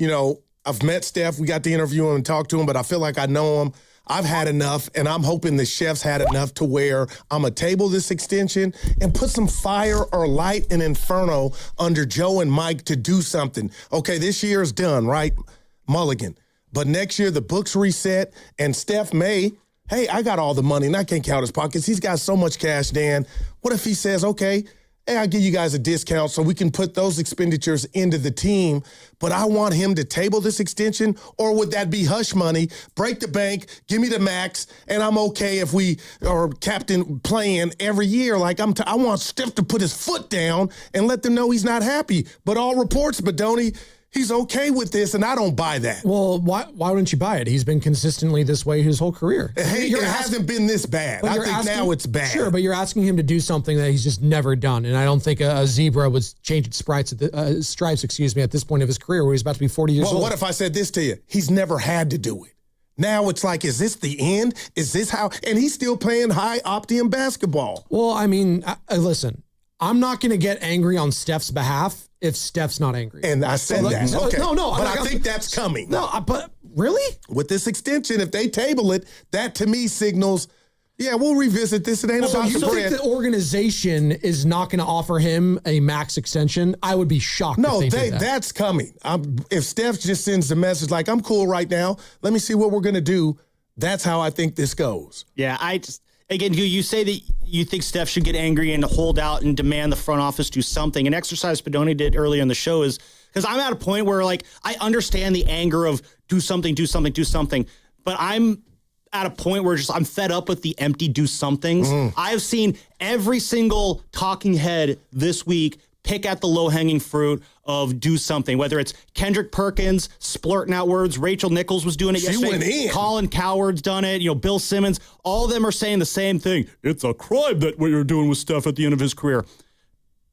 I've met Steph. We got to interview him and talk to him, but I feel like I know him. I've had enough, and I'm hoping the chef's had enough to where I'm going to table this extension and put some fire or light and inferno under Joe and Mike to do something. Okay, this year is done, right? Mulligan. But next year, the books reset, and Steph may, hey, I got all the money, and I can't count his pockets. He's got so much cash, Dan. What if he says, okay, hey, I'll give you guys a discount so we can put those expenditures into the team, but I want him to table this extension, or would that be hush money, break the bank, give me the max, and I'm okay if we are captain playing every year. Like I want Steph to put his foot down and let them know he's not happy. But all reports, Badoni, he's okay with this, and I don't buy that. Well, why wouldn't you buy it? He's been consistently this way his whole career. Hey, it hasn't been this bad. I think now it's bad. Sure, but you're asking him to do something that he's just never done, and I don't think a zebra would change its stripes at this point of his career, where he's about to be 40 years old. Well, what if I said this to you? He's never had to do it. Now it's like, is this the end? Is this how? And he's still playing high optimum basketball. Well, I mean, listen. I'm not going to get angry on Steph's behalf if Steph's not angry. And I said that. Okay. No. But I think that's coming. No, but really? With this extension, if they table it, that to me signals, yeah, we'll revisit this. It ain't So about you the think bread. the organization is not going to offer him a max extension? I would be shocked No, if they did that. that's coming. If Steph just sends the message like, I'm cool right now, let me see what we're going to do, that's how I think this goes. Yeah, again, you say that you think Steph should get angry and hold out and demand the front office do something. An exercise Spadoni did earlier in the show is, because I'm at a point where, like, I understand the anger of do something, but I'm at a point where I'm fed up with the empty do somethings. I've seen every single talking head this week pick at the low-hanging fruit of do something, whether it's Kendrick Perkins splurting out words, Rachel Nichols was doing it yesterday. Went in. Colin Cowherd's done it, Bill Simmons, all of them are saying the same thing. It's a crime that what you're doing with Steph at the end of his career.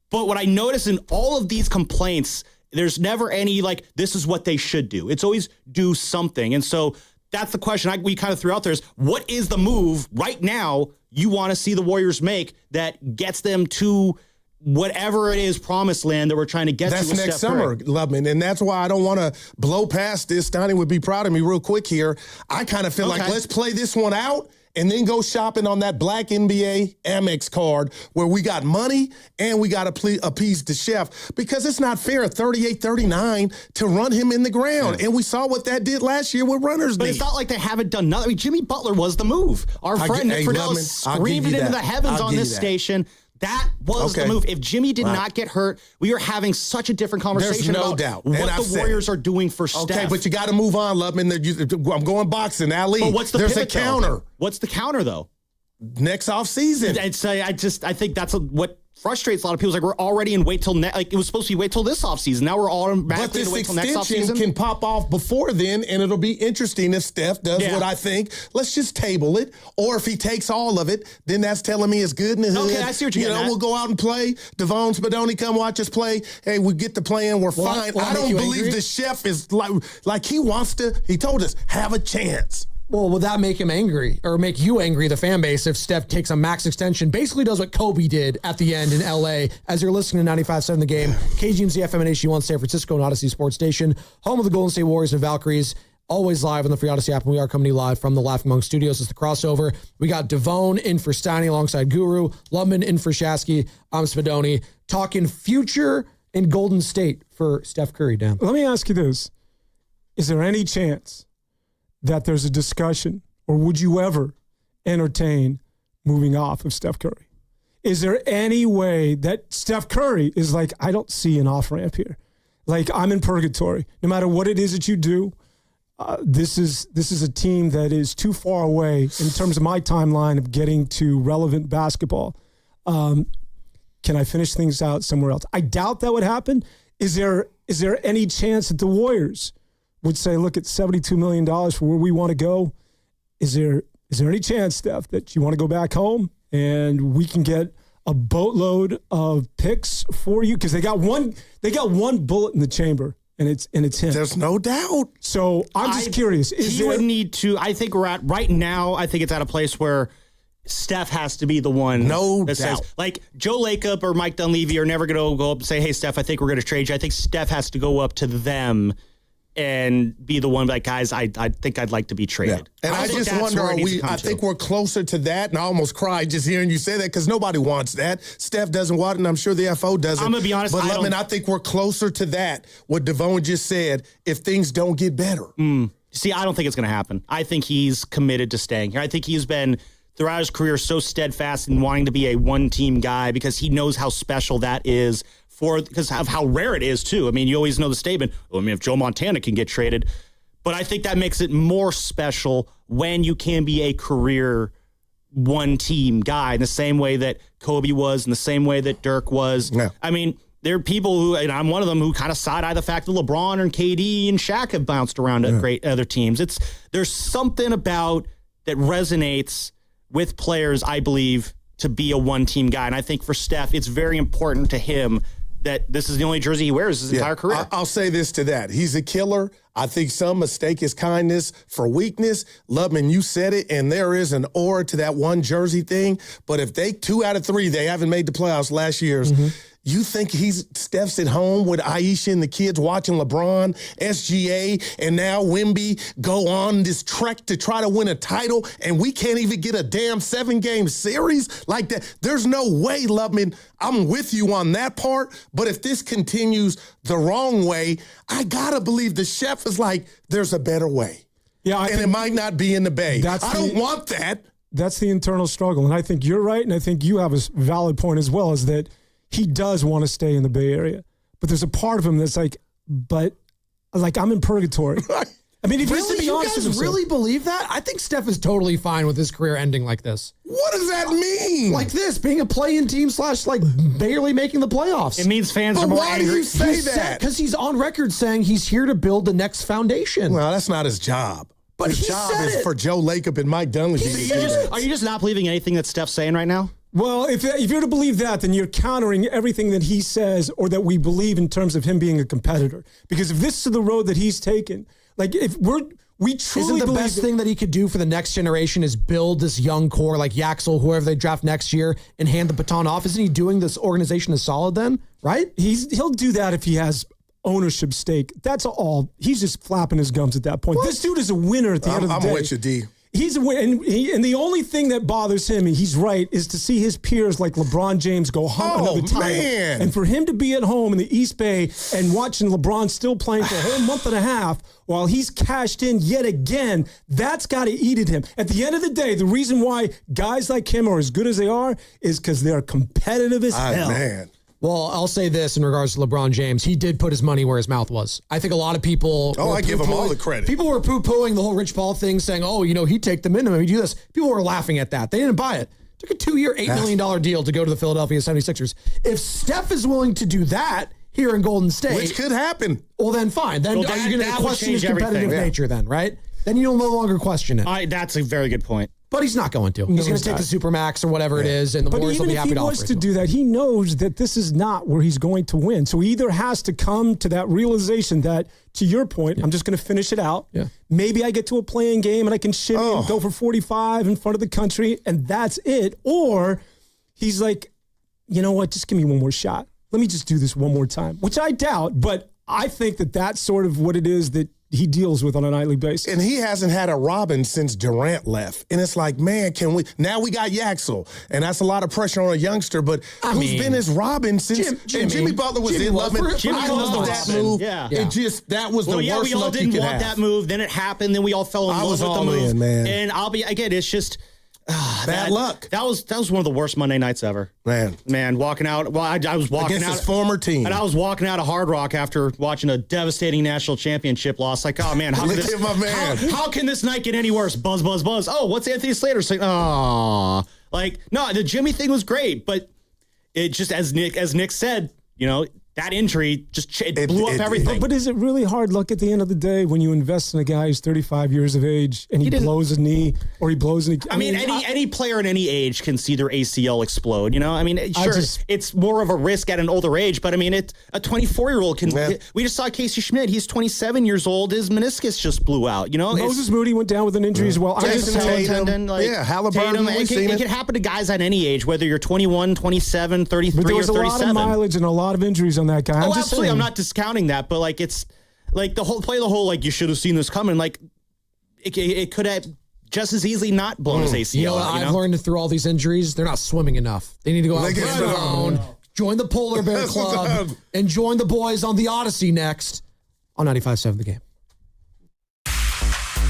But what I notice in all of these complaints, there's never any, like, this is what they should do. It's always do something. And so that's the question we kind of threw out there is, what is the move right now you want to see the Warriors make that gets them to whatever it is, promised land that we're trying to get that's to with next Steph summer, Curry. Lubman. And that's why I don't want to blow past this. Donnie would be proud of me real quick here. I kind of feel like let's play this one out and then go shopping on that black NBA Amex card where we got money and we got to appease the chef, because it's not fair at 38-39 to run him in the ground. Yeah. And we saw what that did last year with runners. But it's not like they haven't done nothing. I mean, Jimmy Butler was the move. Our friend Nick Friedel screamed it into the heavens on this station. That was the move. If Jimmy did not get hurt, we are having such a different conversation about what the Warriors are doing for Steph. Okay, but you got to move on, Lubman. I'm going boxing, Ali. But what's the There's pivot, a counter. Though? What's the counter, though? Next offseason. I think that's what frustrates a lot of people. It's like, we're already in wait till it was supposed to be wait till this offseason. Now we're automatically to wait till next offseason. But this extension can pop off before then, and it'll be interesting if Steph does what I think. Let's just table it. Or if he takes all of it, then that's telling me it's good in the hood. Okay, I see what you're getting at. We'll go out and play. Devon Spadoni, come watch us play. Hey, we get the plan. We're fine. I don't believe the chef is like he wants to. He told us, have a chance. Well, would that make him angry or make you angry, the fan base, if Steph takes a max extension, basically does what Kobe did at the end in LA? As you're listening to 95.7 The Game, KGMZ FM and HD1 San Francisco and Odyssey Sports Station, home of the Golden State Warriors and Valkyries, always live on the free Odyssey app, and we are coming to you live from the Laughing Monk Studios. It's the crossover. We got Devon in for Steiny alongside Guru, Lubman in for Shasky. I'm Spadoni, talking future in Golden State for Steph Curry, Dan. Let me ask you this. Is there any chance that there's a discussion, or would you ever entertain moving off of Steph Curry? Is there any way that Steph Curry is like, I don't see an off-ramp here. Like, I'm in purgatory. No matter what it is that you do, this is a team that is too far away in terms of my timeline of getting to relevant basketball. Can I finish things out somewhere else? I doubt that would happen. Is there any chance that the Warriors would say, look, it's $72 million for where we want to go? Is there any chance, Steph, that you want to go back home and we can get a boatload of picks for you? Because they got one bullet in the chamber, and it's him. There's no doubt. So I'm just curious. Would need to. I think we're at right now. I think it's at a place where Steph has to be the one. No that doubt. says, like, Joe Lacob or Mike Dunleavy are never going to go up and say, hey, Steph, I think we're going to trade you. I think Steph has to go up to them and be the one like, guys, I think I'd like to be traded. Yeah. And I just wonder, I think we're closer to that, and I almost cried just hearing you say that, because nobody wants that. Steph doesn't want it, and I'm sure the FO doesn't. I'm going to be honest. But I think we're closer to that, what Devon just said, if things don't get better. See, I don't think it's going to happen. I think he's committed to staying here. I think he's been, throughout his career, so steadfast in wanting to be a one-team guy, because he knows how special that is, because of how rare it is, too. I mean, you always know the statement, if Joe Montana can get traded. But I think that makes it more special when you can be a career one-team guy, in the same way that Kobe was, in the same way that Dirk was. Yeah. I mean, there are people who, and I'm one of them, who kind of side-eye the fact that LeBron and KD and Shaq have bounced around at great other teams. There's something about that resonates with players, I believe, to be a one-team guy. And I think for Steph, it's very important to him that this is the only jersey he wears his entire career. I'll say this to that. He's a killer. I think some mistake his kindness for weakness. Lubman, you said it, and there is an aura to that one jersey thing. But if 2 out of 3, they haven't made the playoffs last year's. You think Steph's at home with Aisha and the kids watching LeBron, SGA, and now Wemby go on this trek to try to win a title, and we can't even get a damn 7-game series like that? There's no way, Lubman. I'm with you on that part, but if this continues the wrong way, I gotta believe the chef is like, there's a better way. Yeah, and it might not be in the Bay. I don't want that. That's the internal struggle, and I think you're right, and I think you have a valid point as well, is that he does want to stay in the Bay Area. But there's a part of him that's like, I'm in purgatory. I mean, if really, you guys really believe that? I think Steph is totally fine with his career ending like this. What does that mean? Like this, being a play-in team / barely making the playoffs. It means fans are more angry. Why do you say that? Because he's on record saying he's here to build the next foundation. Well, that's not his job. But his job is for Joe Lacob and Mike Dunleavy to do that. Are you just not believing anything that Steph's saying right now? Well, if you're to believe that, then you're countering everything that he says or that we believe in terms of him being a competitor. Because if this is the road that he's taken, like if we truly Isn't the best thing that he could do for the next generation is build this young core like Yaxel, whoever they draft next year, and hand the baton off? Isn't he doing this organization a solid then, right? He'll do that if he has ownership stake. That's all. He's just flapping his gums at that point. What? This dude is a winner at the end of the day. I'm with you, D. He's a winner, and the only thing that bothers him, and he's right, is to see his peers like LeBron James go hunt another title. Man. And for him to be at home in the East Bay and watching LeBron still playing for a whole month and a half while he's cashed in yet again, that's got to eat at him. At the end of the day, the reason why guys like him are as good as they are is because they're competitive as hell. Man. Well, I'll say this in regards to LeBron James. He did put his money where his mouth was. I think a lot of people... I give him all the credit. People were poo-pooing the whole Rich Paul thing, saying, he'd take the minimum, he'd do this. People were laughing at that. They didn't buy it. Took a 2-year, $8 million deal to go to the Philadelphia 76ers. If Steph is willing to do that here in Golden State... Which could happen. Well, then fine. Then are you going to question his competitive nature then, right? Then you'll no longer question it. That's a very good point. But he's not going to. He's going to take the Supermax or whatever it is, and the Warriors will be happy to offer it. But even if he was to do that, he knows that this is not where he's going to win. So he either has to come to that realization that, to your point, I'm just going to finish it out. Yeah. Maybe I get to a playing game and I can shimmy and go for 45 in front of the country, and that's it. Or he's like, you know what, just give me one more shot. Let me just do this one more time, which I doubt, but I think that that's sort of what it is that he deals with on a nightly basis. And he hasn't had a Robin since Durant left. And it's like, man, now we got Yaxel. And that's a lot of pressure on a youngster, but who's been his Robin since Jimmy Butler was in Lubman? Jimmy loved that move. Yeah. It just, that was the worst we all luck didn't you could want have. that move. Then it happened. Then we all fell in love with the move. Man. And it's just... bad luck. That was one of the worst Monday nights ever. Man, walking out. Well, I was walking against out his former team, and I was walking out of Hard Rock after watching a devastating national championship loss. Like, oh man, how can this night get any worse? Buzz, buzz, buzz. Oh, what's Anthony Slater saying? Oh, like no, the Jimmy thing was great, but it just as Nick said, that injury just blew up everything. But is it really hard luck at the end of the day when you invest in a guy who's 35 years of age and he blows a knee or he blows a knee? I mean, any player in any age can see their ACL explode, I mean, sure, it's more of a risk at an older age, but I mean, a 24-year-old can... We just saw Casey Schmidt. He's 27 years old. His meniscus just blew out, Moses Moody went down with an injury as well. Jason Tatum, Halliburton. It can happen to guys at any age, whether you're 21, 27, 33, or 37. But there was a lot of mileage and a lot of injuries on that guy. Absolutely. I'm not discounting that, but it's like the whole you should have seen this coming. Like it could have just as easily not blown his ACL. I've learned through all these injuries, they're not swimming enough. They need to go out alone, join the Polar Bear Club, and join the boys on the Odyssey next on 95.7 The Game.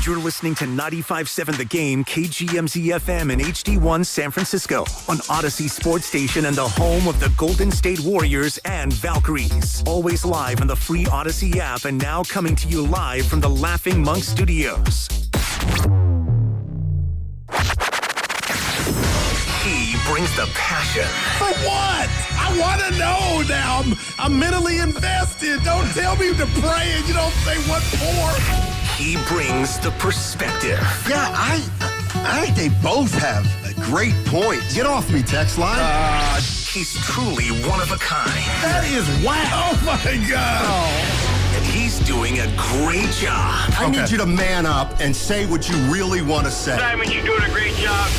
You're listening to 95.7 The Game, KGMZ FM and HD1 San Francisco on Odyssey Sports Station and the home of the Golden State Warriors and Valkyries. Always live on the free Odyssey app and now coming to you live from the Laughing Monk Studios. He brings the passion. For what? I want to know now. I'm mentally invested. Don't tell me to pray and you don't say what for. He brings the perspective. Yeah, I think they both have great points. Get off me, text line. He's truly one of a kind. That is wow. Oh, my God. And he's doing a great job. I need you to man up and say what you really want to say. Simon, you're doing a great job.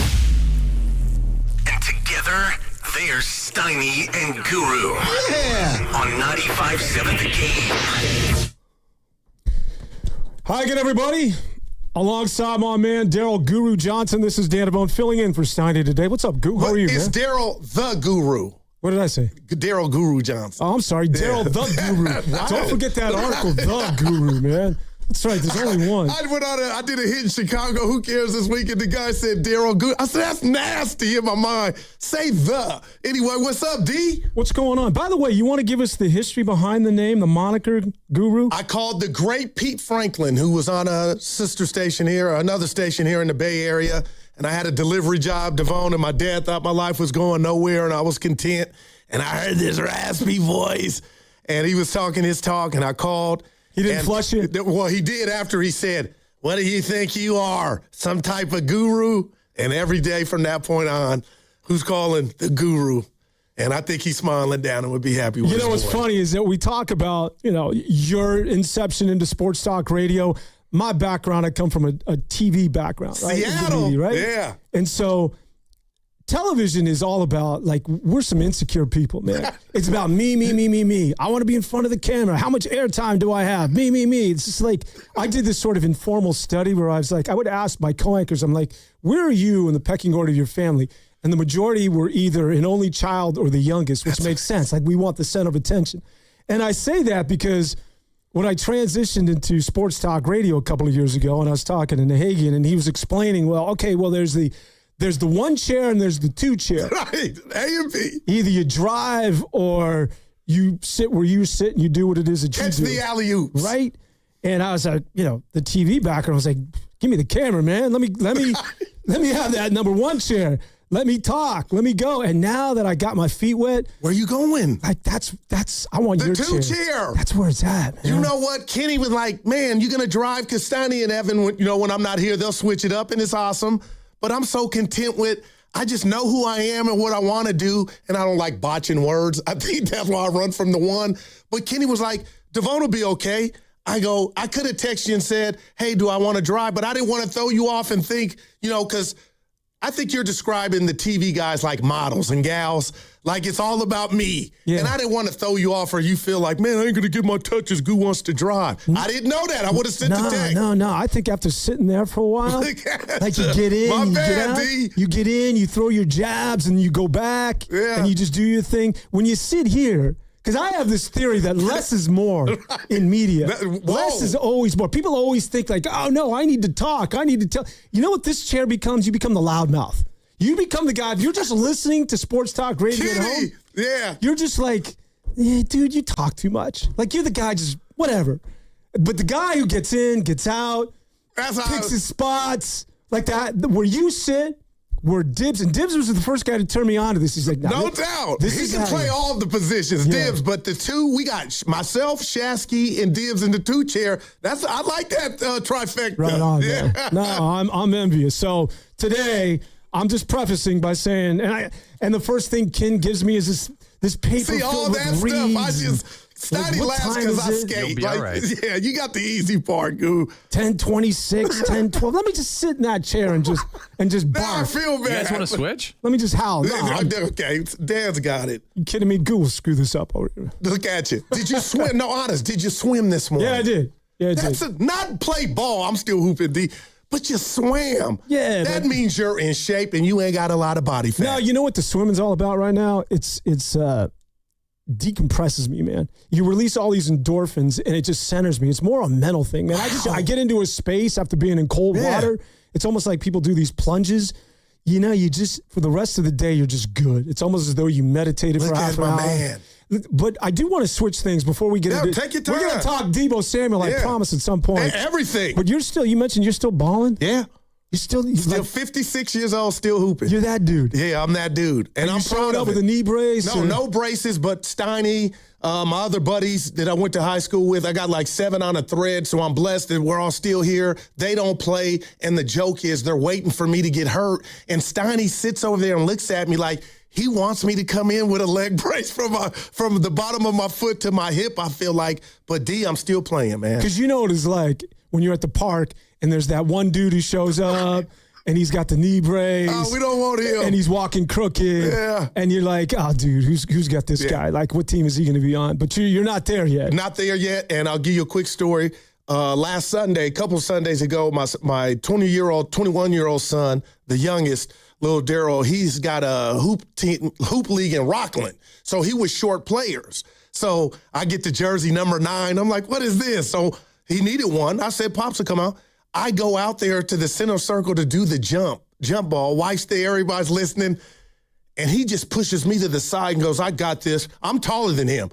And together, they're Steiny and Guru. Yeah. On 95.7 The Game. Hi again, everybody. Alongside my man, Daryl Guru Johnson, this is Dan Devone filling in for Steiny today. What's up, Guru? How are you, It's man? Daryl the Guru. What did I say? Daryl Guru Johnson. Oh, I'm sorry, Daryl the Guru. Don't forget that article, The Guru, man. That's right, there's only one. I did a hit in Chicago. Who cares this weekend? The guy said Daryl Guru. I said, that's nasty in my mind. Say the. Anyway, what's up, D? What's going on? By the way, you want to give us the history behind the name, the moniker Guru? I called the great Pete Franklin, who was on a sister station here, another station here in the Bay Area, and I had a delivery job, Devone, and my dad thought my life was going nowhere, and I was content, and I heard this raspy voice, and he was talking his talk, and I called. He didn't flush you? Well, he did after he said, what do you think you are? Some type of guru? And every day from that point on, who's calling the guru? And I think he's smiling down and would be happy with You know what's funny is that we talk about, your inception into sports talk radio. My background, I come from a TV background, right? Seattle, media, right? Yeah. And so television is all about, we're some insecure people, man. It's about me. I want to be in front of the camera. How much airtime do I have? Me. It's just like, I did this sort of informal study where I was like, I would ask my co-anchors, I'm like, where are you in the pecking order of your family? And the majority were either an only child or the youngest, which makes sense. Like, we want the center of attention. And I say that because when I transitioned into sports talk radio a couple of years ago, and I was talking to Nahagian, and he was explaining, there's the one chair and there's the two chair. Right, A and B. Either you drive or you sit where you sit and you do what it is that you do. Catch the alley-oops. Right? And I was like, the TV background, I was like, give me the camera, man. Let me have that number one chair. Let me talk. Let me go. And now that I got my feet wet. Where you going? I want your chair. The two chair. That's where it's at, man. You know what? Kenny was like, man, you going to drive? Because Steiny and Evan, when I'm not here, they'll switch it up and it's awesome. But I'm so content with, I just know who I am and what I want to do, and I don't like botching words. I think that's why I run from the one. But Kenny was like, Devone will be okay. I could have texted you and said, hey, do I want to drive? But I didn't want to throw you off and think, because I think you're describing the TV guys like models and gals, like it's all about me. Yeah. And I didn't want to throw you off or you feel like, man, I ain't going to get my touches. Goo wants to drive. I didn't know that. I would have sent the text. No. I think after sitting there for a while, like you get in, my you bad, get out, D. you get in, you throw your jabs and you go back and you just do your thing. When you sit here, because I have this theory that less is more in media. Less is always more. People always think like, oh, no, I need to talk. I need to tell. You know what this chair becomes? You become the loudmouth. You become the guy. If you're just listening to sports talk radio at home, yeah, you're just like, yeah, dude, you talk too much. Like, you're the guy just whatever. But the guy who gets in, gets out, picks his spots, like that, where you sit, where Dibbs, and Dibbs was the first guy to turn me on to this. He's like, no doubt. He can play all of the positions, Dibbs, but the two, we got myself, Shasky, and Dibbs in the two chair. I like that trifecta. Right on, man. No, I'm envious. So today, I'm just prefacing by saying, and the first thing Ken gives me is this paper See, all filled that with reeds. Steiny laughs because I skate. You'll be all right. Yeah, you got the easy part, Goo. 10:26, 10:12. Let me just sit in that chair and just barf. I feel bad. You guys want to switch? Let me just howl. Okay, Dan's got it. You kidding me? Goo will screw this up over here. Look at you. Did you swim? No, honest. Did you swim this morning? Yeah, I did. That's not play ball. I'm still hooping, D. But you swam. Yeah. That means you're in shape and you ain't got a lot of body fat. No, you know what the swimming's all about right now? It's decompresses me, man. You release all these endorphins and it just centers me. It's more a mental thing, man. I get into a space after being in cold water. It's almost like people do these plunges. You just, for the rest of the day, you're just good. It's almost as though you meditated for half an hour. Man. But I do want to switch things before we get into take your time. We're going to talk Deebo Samuel, I promise, at some point. Everything. But you mentioned you're still balling? Yeah. You're still 56 years old, still hooping. You're that dude. Yeah, I'm that dude. And I'm showing proud up of with it. a knee brace? No braces, but Steiny, my other buddies that I went to high school with, I got like 7 on a thread, so I'm blessed that we're all still here. They don't play, and the joke is they're waiting for me to get hurt. And Steiny sits over there and looks at me like, He wants me to come in with a leg brace from the bottom of my foot to my hip, I feel like. But, D, I'm still playing, man. Because you know what it's like when you're at the park and there's that one dude who shows up and he's got the knee brace. Oh, we don't want him. And he's walking crooked. Yeah. And you're like, oh, dude, who's got this guy? Like, what team is he going to be on? But you're not there yet. Not there yet, and I'll give you a quick story. Last Sunday, a couple of Sundays ago, my 21-year-old son, the youngest, little Daryl, he's got a hoop league in Rockland. So he was short players. So I get the jersey number 9. I'm like, what is this? So he needed one. I said, Pops will come out. I go out there to the center circle to do the jump ball. Wife's there, everybody's listening. And he just pushes me to the side and goes, I got this. I'm taller than him.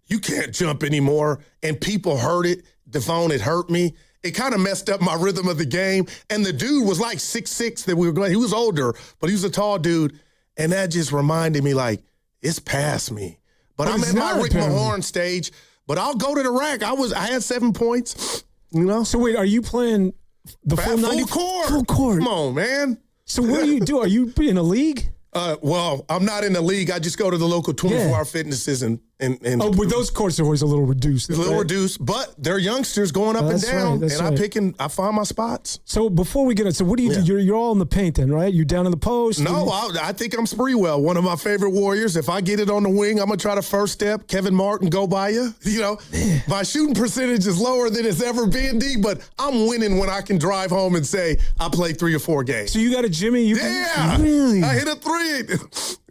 You can't jump anymore. And people heard it. Devon, it hurt me. It kind of messed up my rhythm of the game. And the dude was like 6'6" that we were going. He was older, but he was a tall dude. And that just reminded me, like, it's past me. But I'm in my Rick Mahorn stage. But I'll go to the rack. I had 7 points. You know. So wait, are you playing the full 90? Full court. Come on, man. So what do you do? Are you in a league? Well, I'm not in the league. I just go to the local 24-hour fitnesses and but those courts are always a little reduced. Reduced, but they're youngsters going up and down, I find my spots. So before we get it, so what do you do? You're all in the paint then, right? You're down in the post? No, I think I'm Spreewell, one of my favorite Warriors. If I get it on the wing, I'm going to try the first step. Kevin Martin, go by you. You know, my shooting percentage is lower than it's ever been, D, but I'm winning when I can drive home and say I played 3 or 4 games. So you got a Jimmy? Really? I hit a 3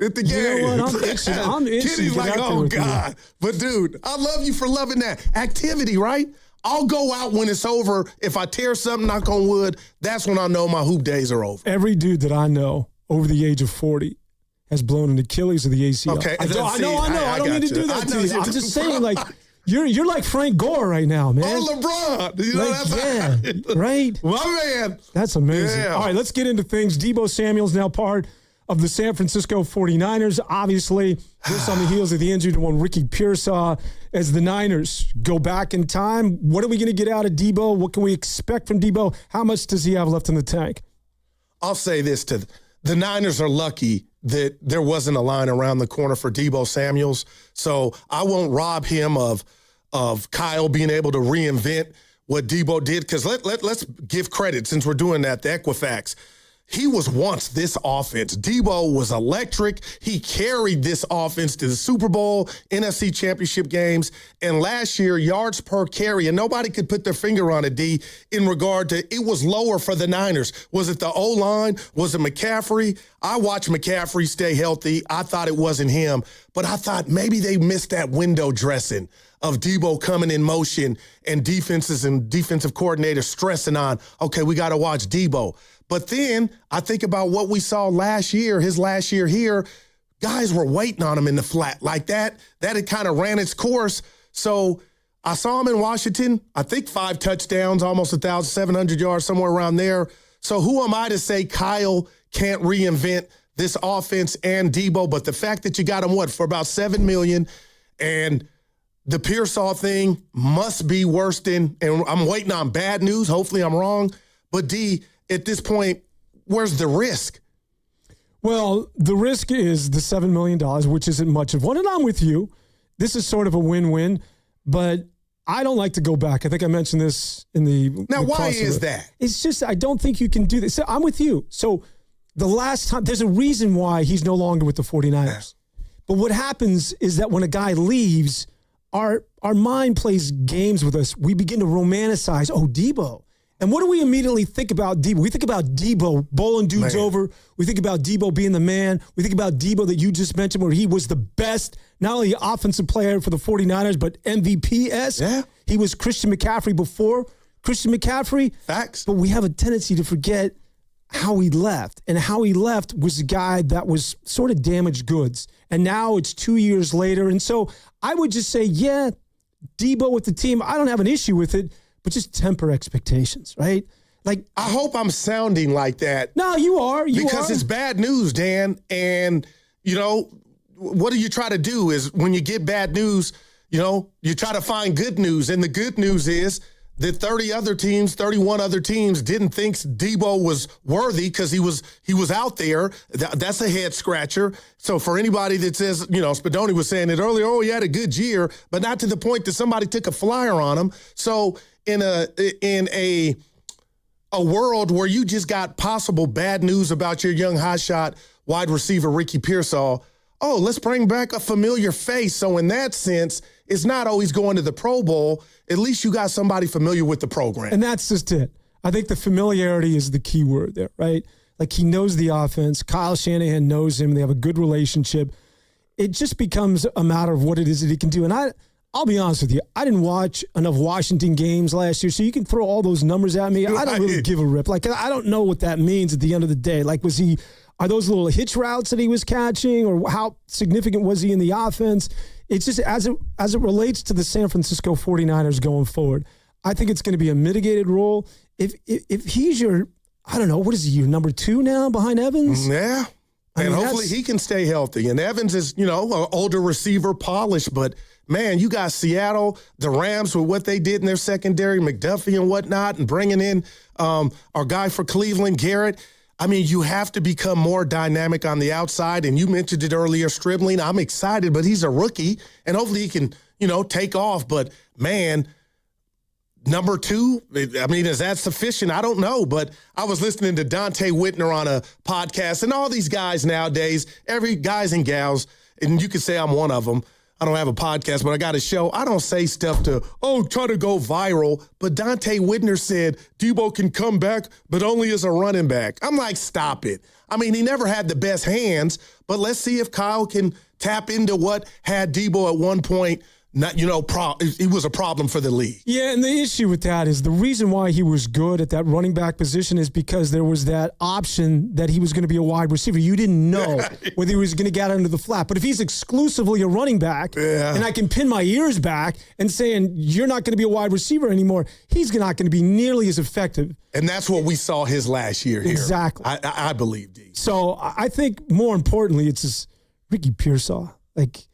at the game. You know what? I'm itching. Kitty's like, oh, God. But, dude, I love you for loving that activity, right? I'll go out when it's over. If I tear something, knock on wood, that's when I know my hoop days are over. Every dude that I know over the age of 40 has blown an Achilles or the ACL. Okay. I know. I don't mean to do that to you. I'm just saying, like, you're like Frank Gore right now, man. Oh, LeBron. You know, that's right? My man. That's amazing. Yeah. All right, let's get into things. Deebo Samuel's now part of the San Francisco 49ers. Obviously, this on the heels of the injury to one Ricky Pearsall. As the Niners go back in time, what are we going to get out of Deebo? What can we expect from Deebo? How much does he have left in the tank? I'll say this to the Niners are lucky that there wasn't a line around the corner for Deebo Samuels. So I won't rob him of Kyle being able to reinvent what Deebo did, because let's give credit, since we're doing that, the Equifax. He was once this offense. Deebo was electric. He carried this offense to the Super Bowl, NFC Championship games, and last year, yards per carry, and nobody could put their finger on it, D, in regard to it was lower for the Niners. Was it the O-line? Was it McCaffrey? I watched McCaffrey stay healthy. I thought it wasn't him, but I thought maybe they missed that window dressing of Deebo coming in motion and defenses and defensive coordinators stressing on, okay, we got to watch Deebo. But then I think about what we saw last year, his last year here, guys were waiting on him in the flat like that. That had kind of ran its course. So I saw him in Washington, I think 5 touchdowns, almost 1,700 yards, somewhere around there. So who am I to say Kyle can't reinvent this offense and Deebo? But the fact that you got him, for about $7 million, and the Pearsall thing must be worse than, and I'm waiting on bad news. Hopefully I'm wrong. But D, at this point, where's the risk? Well, the risk is the $7 million, which isn't much of one. And I'm with you. This is sort of a win-win, but I don't like to go back. I think I mentioned this in the... Now, why is that? It's just, I don't think you can do this. So I'm with you. So the last time, there's a reason why he's no longer with the 49ers. But what happens is that when a guy leaves, our mind plays games with us. We begin to romanticize, Deebo. And what do we immediately think about Deebo? We think about Deebo bowling dudes over. We think about Deebo being the man. We think about Deebo that you just mentioned, where he was the best, not only offensive player for the 49ers, but MVP-esque. Yeah. He was Christian McCaffrey before Christian McCaffrey. Facts. But we have a tendency to forget how he left. And how he left was a guy that was sort of damaged goods. And now it's 2 years later. And so I would just say, yeah, Deebo with the team, I don't have an issue with it. But just temper expectations, right? Like, I hope I'm sounding like that. No, you are. Because it's bad news, Dan. And, what do you try to do is when you get bad news, you try to find good news. And the good news is that 31 other teams didn't think Deebo was worthy because he was out there. That's a head scratcher. So for anybody that says, Spadoni was saying it earlier, he had a good year, but not to the point that somebody took a flyer on him. So in a world where you just got possible bad news about your young hotshot wide receiver Ricky Pearsall, let's bring back a familiar face. So in that sense, it's not always going to the Pro Bowl. At least you got somebody familiar with the program. And that's just it. I think the familiarity is the key word there, right? Like he knows the offense. Kyle Shanahan knows him. They have a good relationship. It just becomes a matter of what it is that he can do. And I'll be honest with you, I didn't watch enough Washington games last year, so you can throw all those numbers at me. I don't really give a rip. Like, I don't know what that means at the end of the day. Like, are those little hitch routes that he was catching, or how significant was he in the offense? It's just as it relates to the San Francisco 49ers going forward, I think it's going to be a mitigated role. If he's your, I don't know, what is he, your number 2 now behind Evans? Yeah. And hopefully he can stay healthy. And Evans is, an older receiver, polished, but man, you got Seattle, the Rams with what they did in their secondary, McDuffie and whatnot, and bringing in our guy for Cleveland, Garrett. I mean, you have to become more dynamic on the outside. And you mentioned it earlier, Stribling. I'm excited, but he's a rookie, and hopefully he can, take off. But, man, number 2, I mean, is that sufficient? I don't know. But I was listening to Dante Whitner on a podcast, and all these guys nowadays, every guys and gals, and you could say I'm one of them. I don't have a podcast, but I got a show. I don't say stuff to, try to go viral. But Dante Whitner said Deebo can come back, but only as a running back. I'm like, stop it. I mean, he never had the best hands, but let's see if Kyle can tap into what had Deebo at one point. Not, he was a problem for the league. Yeah, and the issue with that is the reason why he was good at that running back position is because there was that option that he was going to be a wide receiver. You didn't know whether he was going to get under the flat. But if he's exclusively a running back, and I can pin my ears back and saying you're not going to be a wide receiver anymore, he's not going to be nearly as effective. And that's what we saw his last year here. Exactly. I believe, D. So I think more importantly, it's just Ricky Pearsall. Like,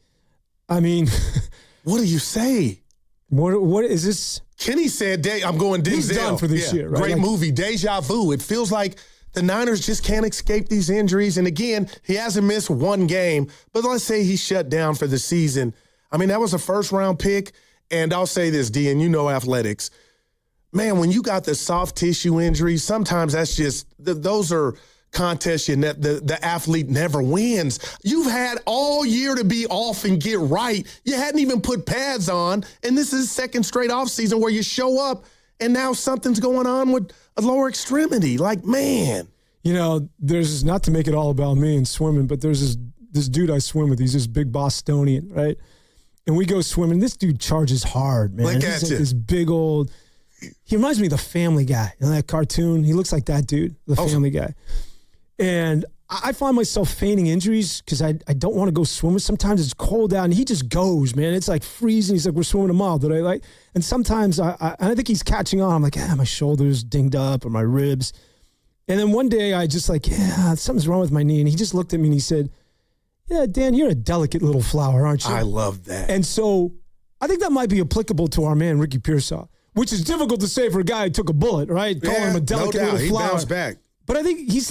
I mean... What do you say? What is this? Kenny said, I'm going Denzel. He's done for this year, right? Great movie, Deja Vu. It feels like the Niners just can't escape these injuries. And again, he hasn't missed one game. But let's say he's shut down for the season. I mean, that was a first-round pick. And I'll say this, D, and you know athletics. Man, when you got the soft tissue injuries, sometimes that's just, those are contests the athlete never wins. You've had all year to be off and get right. You hadn't even put pads on, and this is second straight off season where you show up, and now something's going on with a lower extremity. Like, man. There's, not to make it all about me and swimming, but there's this dude I swim with. He's this big Bostonian, right? And we go swimming. This dude charges hard, man. Look He's at like this big old. He reminds me of the Family Guy. That cartoon? He looks like that dude, the Family Guy. And I find myself feigning injuries because I don't want to go swimming. Sometimes it's cold out, and he just goes, man. It's like freezing. He's like, we're swimming a mile. And sometimes I think he's catching on. I'm like, my shoulder's dinged up or my ribs. And then one day I just like, something's wrong with my knee. And he just looked at me and he said, yeah, Dan, you're a delicate little flower, aren't you? I love that. And so I think that might be applicable to our man, Ricky Pearsall, which is difficult to say for a guy who took a bullet, right? Calling him a delicate little flower. He bounced back. But I think he's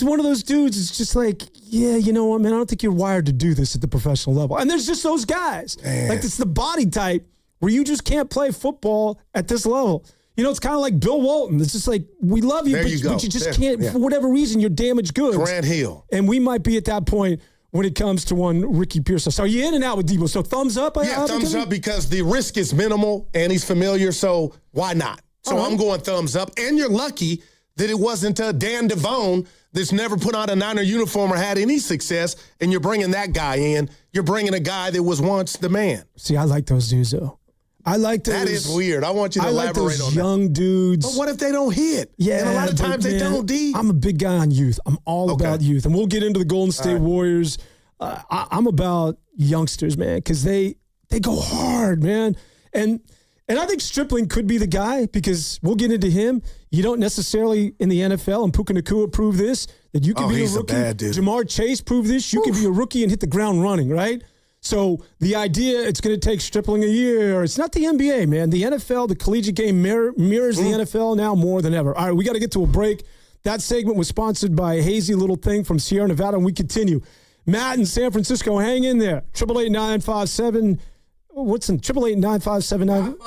one of those dudes. It's just like, you know what, man? I don't think you're wired to do this at the professional level. And there's just those guys. Man. Like, it's the body type where you just can't play football at this level. It's kind of like Bill Walton. It's just like, we love you, but you just can't, for whatever reason, you're damaged goods. Grant Hill. And we might be at that point when it comes to one Ricky Pearsall. So are you in and out with Deebo? So thumbs up? Thumbs up because the risk is minimal and he's familiar, so why not? So I'm going thumbs up. And you're lucky that it wasn't Dan Devone that's never put on a Niner uniform or had any success, and you're bringing that guy in. You're bringing a guy that was once the man. See, I like those dudes, though. I like those. That is weird. I want you to elaborate on that. I like those young dudes. But what if they don't hit? Yeah. And a lot of times they don't, D. I'm a big guy on youth. I'm all about youth. And we'll get into the Golden State Warriors. I'm about youngsters, man, because they go hard, man. And I think Stripling could be the guy because we'll get into him. You don't necessarily in the NFL, and Puka Nacua proved this, that you can be a rookie. A bad dude. Jamar Chase proved this. You can be a rookie and hit the ground running, right? So the idea it's going to take stripling a year, it's not the NBA, man. The NFL, the collegiate game mirrors the NFL now more than ever. All right, we got to get to a break. That segment was sponsored by Hazy Little Thing from Sierra Nevada, and we continue. Matt in San Francisco, hang in there. 888-957. What's in 888-957?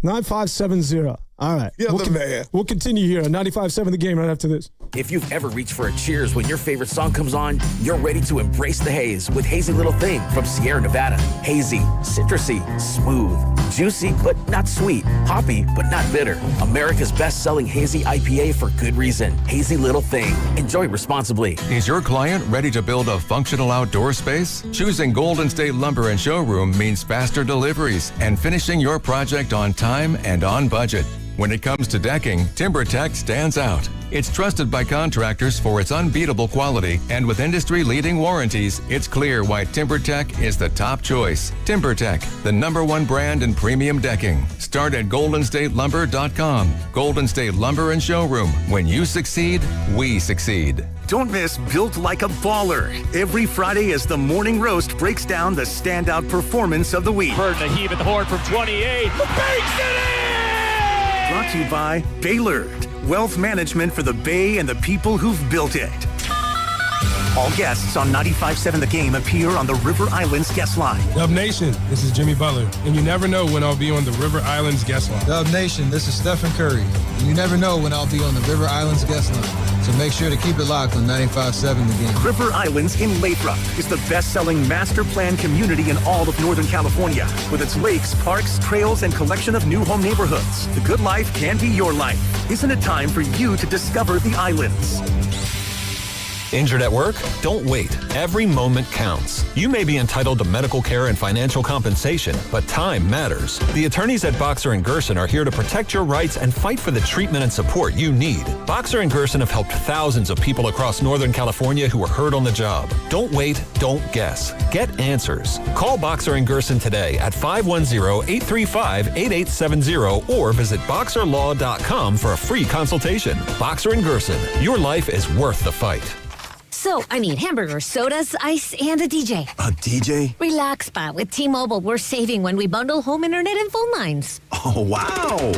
9570. All right. You're the man. We'll continue here on 95.7 The Game right after this. If you've ever reached for a cheers when your favorite song comes on, you're ready to embrace the haze with Hazy Little Thing from Sierra Nevada. Hazy, citrusy, smooth, juicy but not sweet, hoppy but not bitter. America's best-selling hazy IPA for good reason. Hazy Little Thing. Enjoy responsibly. Is your client ready to build a functional outdoor space? Choosing Golden State Lumber and Showroom means faster deliveries and finishing your project on time and on budget. When it comes to decking, TimberTech stands out. It's trusted by contractors for its unbeatable quality, and with industry-leading warranties, it's clear why TimberTech is the top choice. TimberTech, the #1 brand in premium decking. Start at goldenstatelumber.com. Golden State Lumber and Showroom. When you succeed, we succeed. Don't miss Built Like a Baller every Friday as the Morning Roast breaks down the standout performance of the week. Bird to heave at the horn from 28. Banks it in! Brought to you by Baylor, wealth management for the Bay and the people who've built it. All guests on 95.7 The Game appear on the River Islands guest line. Dub Nation, this is Jimmy Butler, and you never know when I'll be on the River Islands guest line. Dub Nation, this is Stephen Curry, and you never know when I'll be on the River Islands guest line. So make sure to keep it locked on 95.7 The Game. River Islands in Lathrop is the best-selling master plan community in all of Northern California. With its lakes, parks, trails, and collection of new home neighborhoods, the good life can be your life. Isn't it time for you to discover the islands? Injured at work? Don't wait. Every moment counts. You may be entitled to medical care and financial compensation, but time matters. The attorneys at Boxer & Gerson are here to protect your rights and fight for the treatment and support you need. Boxer & Gerson have helped thousands of people across Northern California who were hurt on the job. Don't wait, don't guess. Get answers. Call Boxer & Gerson today at 510-835-8870 or visit boxerlaw.com for a free consultation. Boxer & Gerson, your life is worth the fight. So, I need hamburgers, sodas, ice, and a DJ. A DJ? Relax, Spot. With T-Mobile, we're saving when we bundle home internet and phone lines. Oh, wow.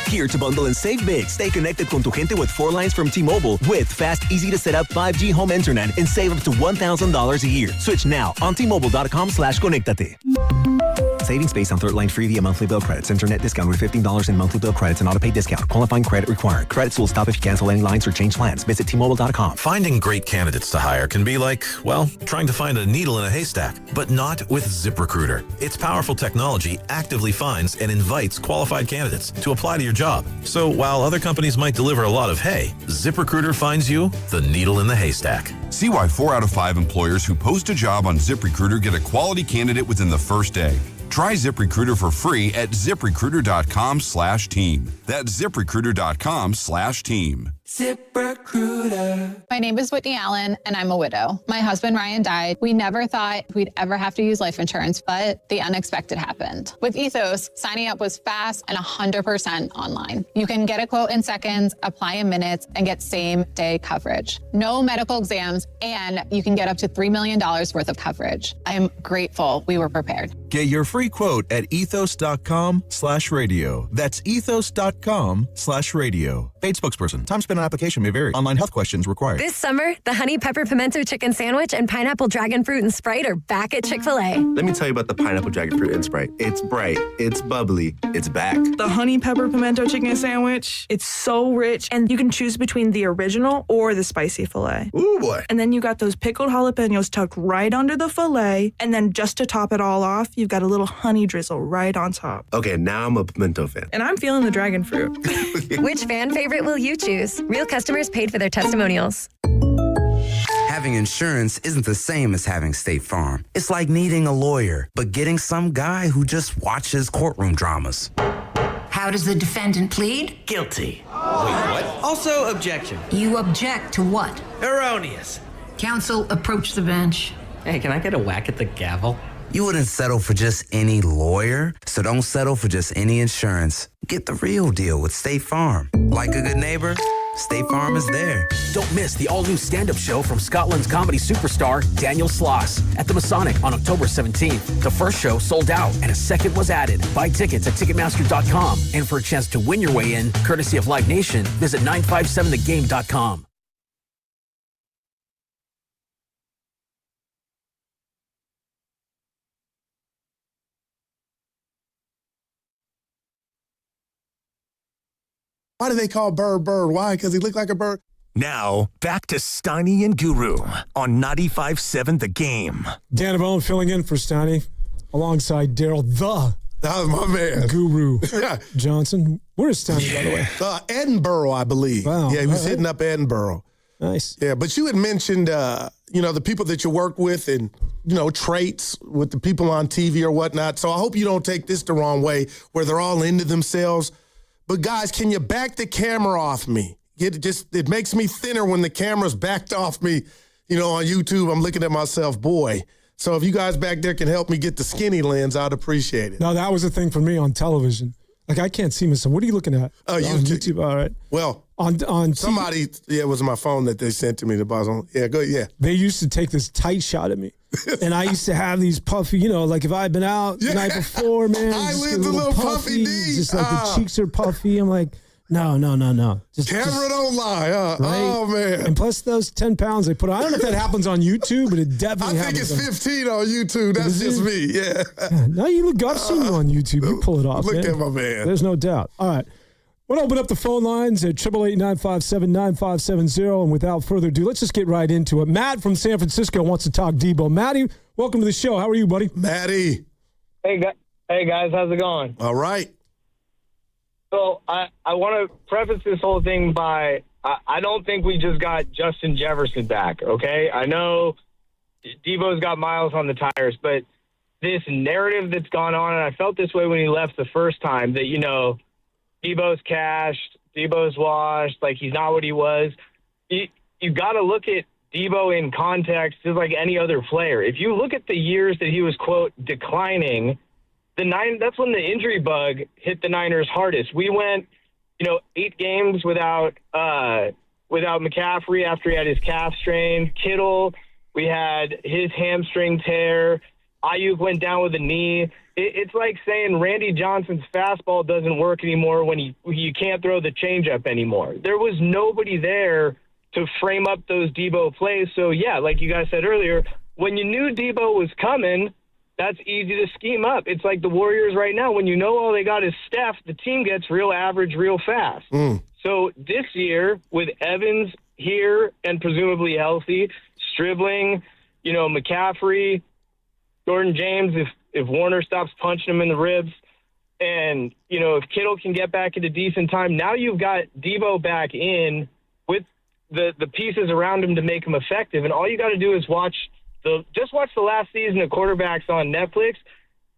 Here to bundle and save big. Stay connected con tu gente with 4 lines from T-Mobile with fast, easy to set up 5G home internet and save up to $1,000 a year. Switch now on T-Mobile.com/conectate. Savings based on third line free via monthly bill credits. Internet discount with $15 in monthly bill credits and auto-pay discount. Qualifying credit required. Credits will stop if you cancel any lines or change plans. Visit T-Mobile.com. Finding great candidates to hire can be like, well, trying to find a needle in a haystack. But not with ZipRecruiter. Its powerful technology actively finds and invites qualified candidates to apply to your job. So while other companies might deliver a lot of hay, ZipRecruiter finds you the needle in the haystack. See why 4 out of 5 employers who post a job on ZipRecruiter get a quality candidate within the first day. Try ZipRecruiter for free at ZipRecruiter.com/team. That's ZipRecruiter.com/team. ZipRecruiter. My name is Whitney Allen, and I'm a widow. My husband, Ryan, died. We never thought we'd ever have to use life insurance, but the unexpected happened. With Ethos, signing up was fast and 100% online. You can get a quote in seconds, apply in minutes, and get same-day coverage. No medical exams, and you can get up to $3 million worth of coverage. I am grateful we were prepared. Get your free quote at ethos.com/radio. That's ethos.com/radio. Paid spokesperson. Time spent on application may vary. Online health questions required. This summer, the Honey Pepper Pimento Chicken Sandwich and Pineapple Dragon Fruit and Sprite are back at Chick-fil-A. Let me tell you about the Pineapple Dragon Fruit and Sprite. It's bright, it's bubbly, it's back. The Honey Pepper Pimento Chicken Sandwich, it's so rich, and you can choose between the original or the spicy filet. Ooh, boy. And then you got those pickled jalapenos tucked right under the filet, and then just to top it all off, you've got a little honey drizzle right on top. Okay, now I'm a pimento fan. And I'm feeling the dragon fruit. Which fan favorite will you choose? Real customers paid for their testimonials. Having insurance isn't the same as having State Farm. It's like needing a lawyer, but getting some guy who just watches courtroom dramas. How does the defendant plead? Guilty. Wait, what? Also, objection. You object to what? Erroneous. Counsel, approach the bench. Hey, can I get a whack at the gavel? You wouldn't settle for just any lawyer, so don't settle for just any insurance. Get the real deal with State Farm. Like a good neighbor, State Farm is there. Don't miss the all-new stand-up show from Scotland's comedy superstar, Daniel Sloss, at the Masonic on October 17th. The first show sold out, and a second was added. Buy tickets at Ticketmaster.com. And for a chance to win your way in, courtesy of Live Nation, visit 957thegame.com. Why do they call Bird Bird? Why? Because he looked like a bird? Now, back to Steiny and Guru on 95.7 The Game. Dan Avone filling in for Steiny alongside Daryl That was my man. Guru Johnson. Where is Steiny, by the way? Edinburgh, I believe. Wow. Yeah, he was hitting up Edinburgh. Nice. Yeah, but you had mentioned, the people that you work with and, traits with the people on TV or whatnot. So I hope you don't take this the wrong way where they're all into themselves. But guys, can you back the camera off me? It makes me thinner when the camera's backed off me. On YouTube, I'm looking at myself, boy. So if you guys back there can help me get the skinny lens, I'd appreciate it. No, that was a thing for me on television. Like, I can't see myself. What are you looking at? Oh, YouTube. All right. Well, on somebody, it was my phone that they sent to me. The boss on. Yeah, go. Yeah. They used to take this tight shot at me. And I used to have these puffy, like if I'd been out the night before, man. Eyelids a little puffy, just like the cheeks are puffy. I'm like, no. Camera don't lie, huh? Right? Oh, man. And plus those 10 pounds they put on. I don't know if that happens on YouTube, but it definitely happens. I think it's 15 on YouTube. That's just me, yeah. No, you look, I've seen you on YouTube. You pull it off, Look at my man. There's no doubt. All right. We'll open up the phone lines at 888-957-9570. And without further ado, let's just get right into it. Matt from San Francisco wants to talk Deebo. Matty, welcome to the show. How are you, buddy? Matty. Hey, guys. How's it going? All right. So I want to preface this whole thing by I don't think we just got Justin Jefferson back, okay? I know Deebo's got miles on the tires, but this narrative that's gone on, and I felt this way when he left the first time, that, Deebo's cashed, Deebo's washed, like he's not what he was. You got to look at Deebo in context just like any other player. If you look at the years that he was, quote, declining, that's when the injury bug hit the Niners hardest. We went, 8 games without McCaffrey after he had his calf strain. Kittle, we had his hamstring tear. Ayuk went down with a knee. It's like saying Randy Johnson's fastball doesn't work anymore when you can't throw the changeup anymore. There was nobody there to frame up those Deebo plays. So, yeah, like you guys said earlier, when you knew Deebo was coming, that's easy to scheme up. It's like the Warriors right now. When you know all they got is Steph, the team gets real average real fast. So this year, with Evans here and presumably healthy, Stribling, McCaffrey, Jordan James, if Warner stops punching him in the ribs, and, if Kittle can get back into decent time, now you've got Deebo back in with the pieces around him to make him effective. And all you got to do is watch the last season of quarterbacks on Netflix,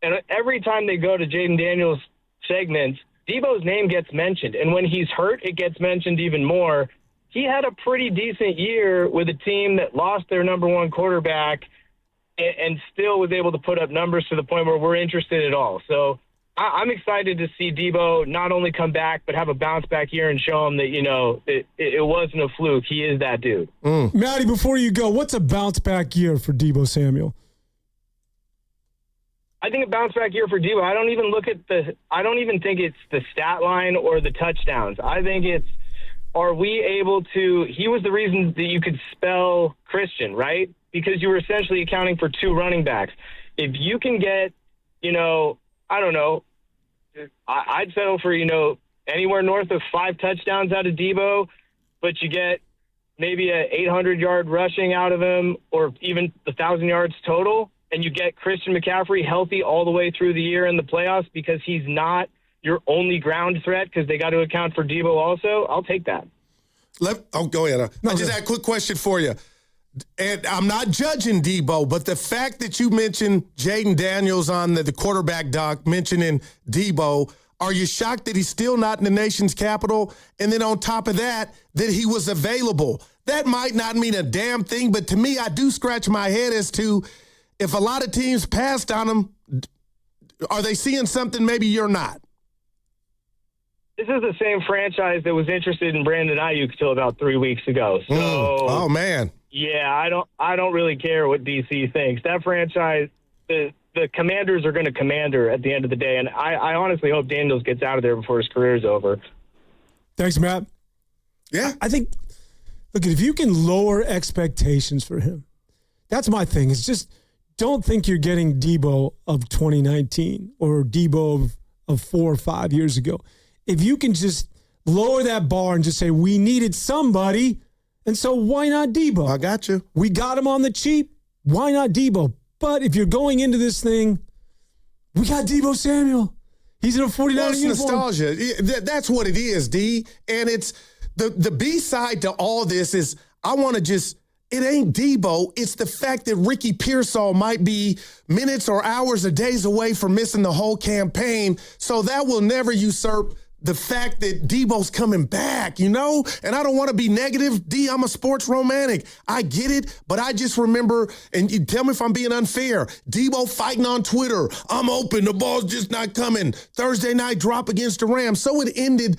and every time they go to Jaden Daniels segments, Deebo's name gets mentioned. And when he's hurt, it gets mentioned even more. He had a pretty decent year with a team that lost their number one quarterback and still was able to put up numbers to the point where we're interested at all. So I'm excited to see Deebo not only come back, but have a bounce back year and show him that, it wasn't a fluke. He is that dude. Matty, before you go, what's a bounce back year for Deebo Samuel? I think a bounce back year for Deebo. I don't even think it's the stat line or the touchdowns. I think it's, are we able to, he was the reason that you could spell Christian, right? Because you were essentially accounting for 2 running backs. If you can get, I don't know, I'd settle for, anywhere north of 5 touchdowns out of Deebo, but you get maybe a 800-yard rushing out of him or even 1,000 yards total, and you get Christian McCaffrey healthy all the way through the year in the playoffs because he's not your only ground threat because they got to account for Deebo also, I'll take that. Go ahead. I just had a quick question for you. And I'm not judging Deebo, but the fact that you mentioned Jaden Daniels on the quarterback doc mentioning Deebo, are you shocked that he's still not in the nation's capital? And then on top of that he was available. That might not mean a damn thing, but to me, I do scratch my head as to if a lot of teams passed on him, are they seeing something maybe you're not? this is the same franchise that was interested in Brandon Ayuk until about 3 weeks ago. So, oh man, yeah, I don't really care what DC thinks. That franchise, the Commanders are going to commander at the end of the day, and I honestly hope Daniels gets out of there before his career's over. Thanks, Matt. Yeah, I think. Look, if you can lower expectations for him, that's my thing. It's just don't think you're getting Deebo of 2019 or Deebo of 4 or 5 years ago. If you can just lower that bar and just say, we needed somebody, and so why not Deebo? I got you. We got him on the cheap. Why not Deebo? But if you're going into this thing, we got Deebo Samuel. He's in a 49 uniform. Nostalgia. That's what it is, D. And it's the B-side to all this is I want to just, it ain't Deebo. It's the fact that Ricky Pearsall might be minutes or hours or days away from missing the whole campaign. So that will never usurp the fact that Deebo's coming back, you know? And I don't want to be negative. D, I'm a sports romantic. I get it, but I just remember, and you tell me if I'm being unfair, Deebo fighting on Twitter. I'm open. The ball's just not coming. Thursday night drop against the Rams. So it ended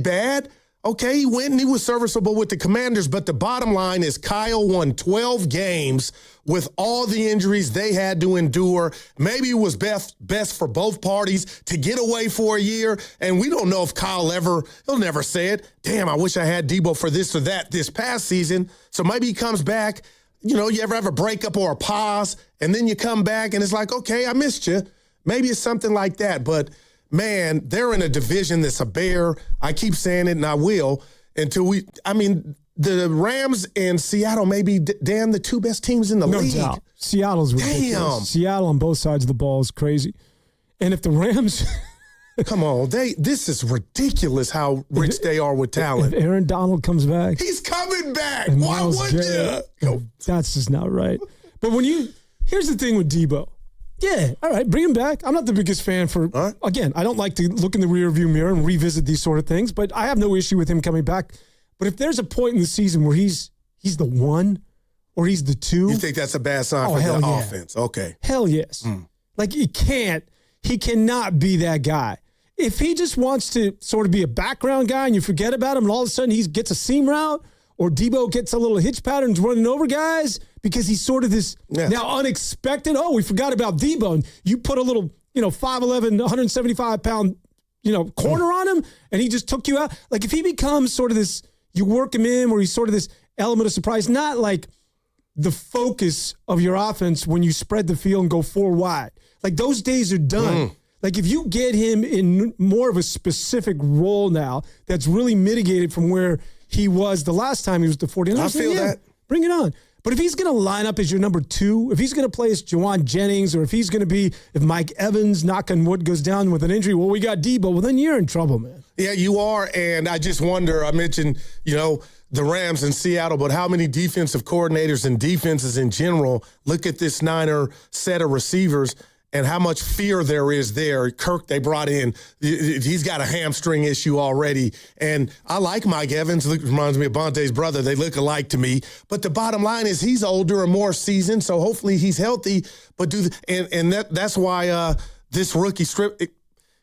bad. Okay, he went and he was serviceable with the Commanders, but the bottom line is Kyle won 12 games with all the injuries they had to endure. Maybe it was best for both parties to get away for a year, and we don't know if Kyle he'll never say it. Damn, I wish I had Deebo for this or that this past season. So maybe he comes back. You know, you ever have a breakup or a pause, and then you come back and it's like, okay, I missed you. Maybe it's something like that, but man, they're in a division that's a bear. I keep saying it, and I will, until the Rams and Seattle may be, damn, the two best teams in the league. No doubt. Seattle's ridiculous. Damn. Seattle on both sides of the ball is crazy. And if the Rams... Come on, this is ridiculous how rich they are with talent. If Aaron Donald comes back... He's coming back. Why would you? That's just not right. But here's the thing with Deebo. Yeah, all right, bring him back. I'm not the biggest fan again, I don't like to look in the rearview mirror and revisit these sort of things, but I have no issue with him coming back. But if there's a point in the season where he's the one or he's the two. You think that's a bad sign for the offense? Okay. Hell yes. Like he cannot be that guy. If he just wants to sort of be a background guy and you forget about him and all of a sudden he gets a seam route or Deebo gets a little hitch patterns running over guys because he's sort of this now unexpected, we forgot about Deebo. And you put a little, 5'11", 175-pound, corner on him and he just took you out. Like if he becomes sort of this, you work him in where he's sort of this element of surprise, not like the focus of your offense when you spread the field and go 4 wide. Like those days are done. Like if you get him in more of a specific role now that's really mitigated from where he was the last time he was the 49ers. I feel that. Bring it on. But if he's going to line up as your number 2, if he's going to play as Juwan Jennings, or if he's going to be, if Mike Evans, knock on wood, goes down with an injury, we got Deebo, well, then you're in trouble, man. Yeah, you are. And I just wonder, I mentioned, the Rams in Seattle, but how many defensive coordinators and defenses in general look at this Niner set of receivers and how much fear there is there. Kirk, they brought in, he's got a hamstring issue already. And I like Mike Evans. Reminds me of Bonte's brother. They look alike to me. But the bottom line is he's older and more seasoned, so hopefully he's healthy. But that's why this rookie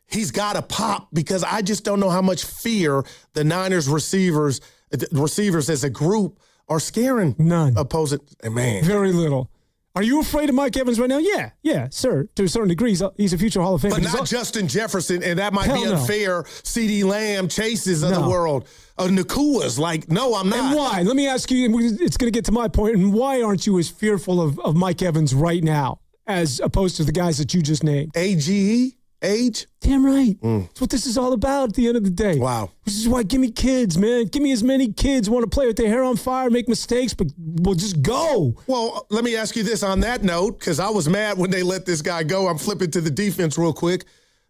he's got to pop, because I just don't know how much fear the Niners receivers as a group are scaring opposing. Man. Very little. Are you afraid of Mike Evans right now? Yeah, sir. To a certain degree, he's a future Hall of Fame. But not Justin Jefferson, and that might be unfair. CeeDee Lamb, Chases of the world, Nakua's. No, I'm not. And why? Let me ask you, it's going to get to my point, and why aren't you as fearful of Mike Evans right now as opposed to the guys that you just named? Age? Damn right. That's what this is all about at the end of the day. Wow. This is why give me kids, man. Give me as many kids who want to play with their hair on fire, make mistakes, but we'll just go. Well, let me ask you this on that note, because I was mad when they let this guy go. I'm flipping to the defense real quick.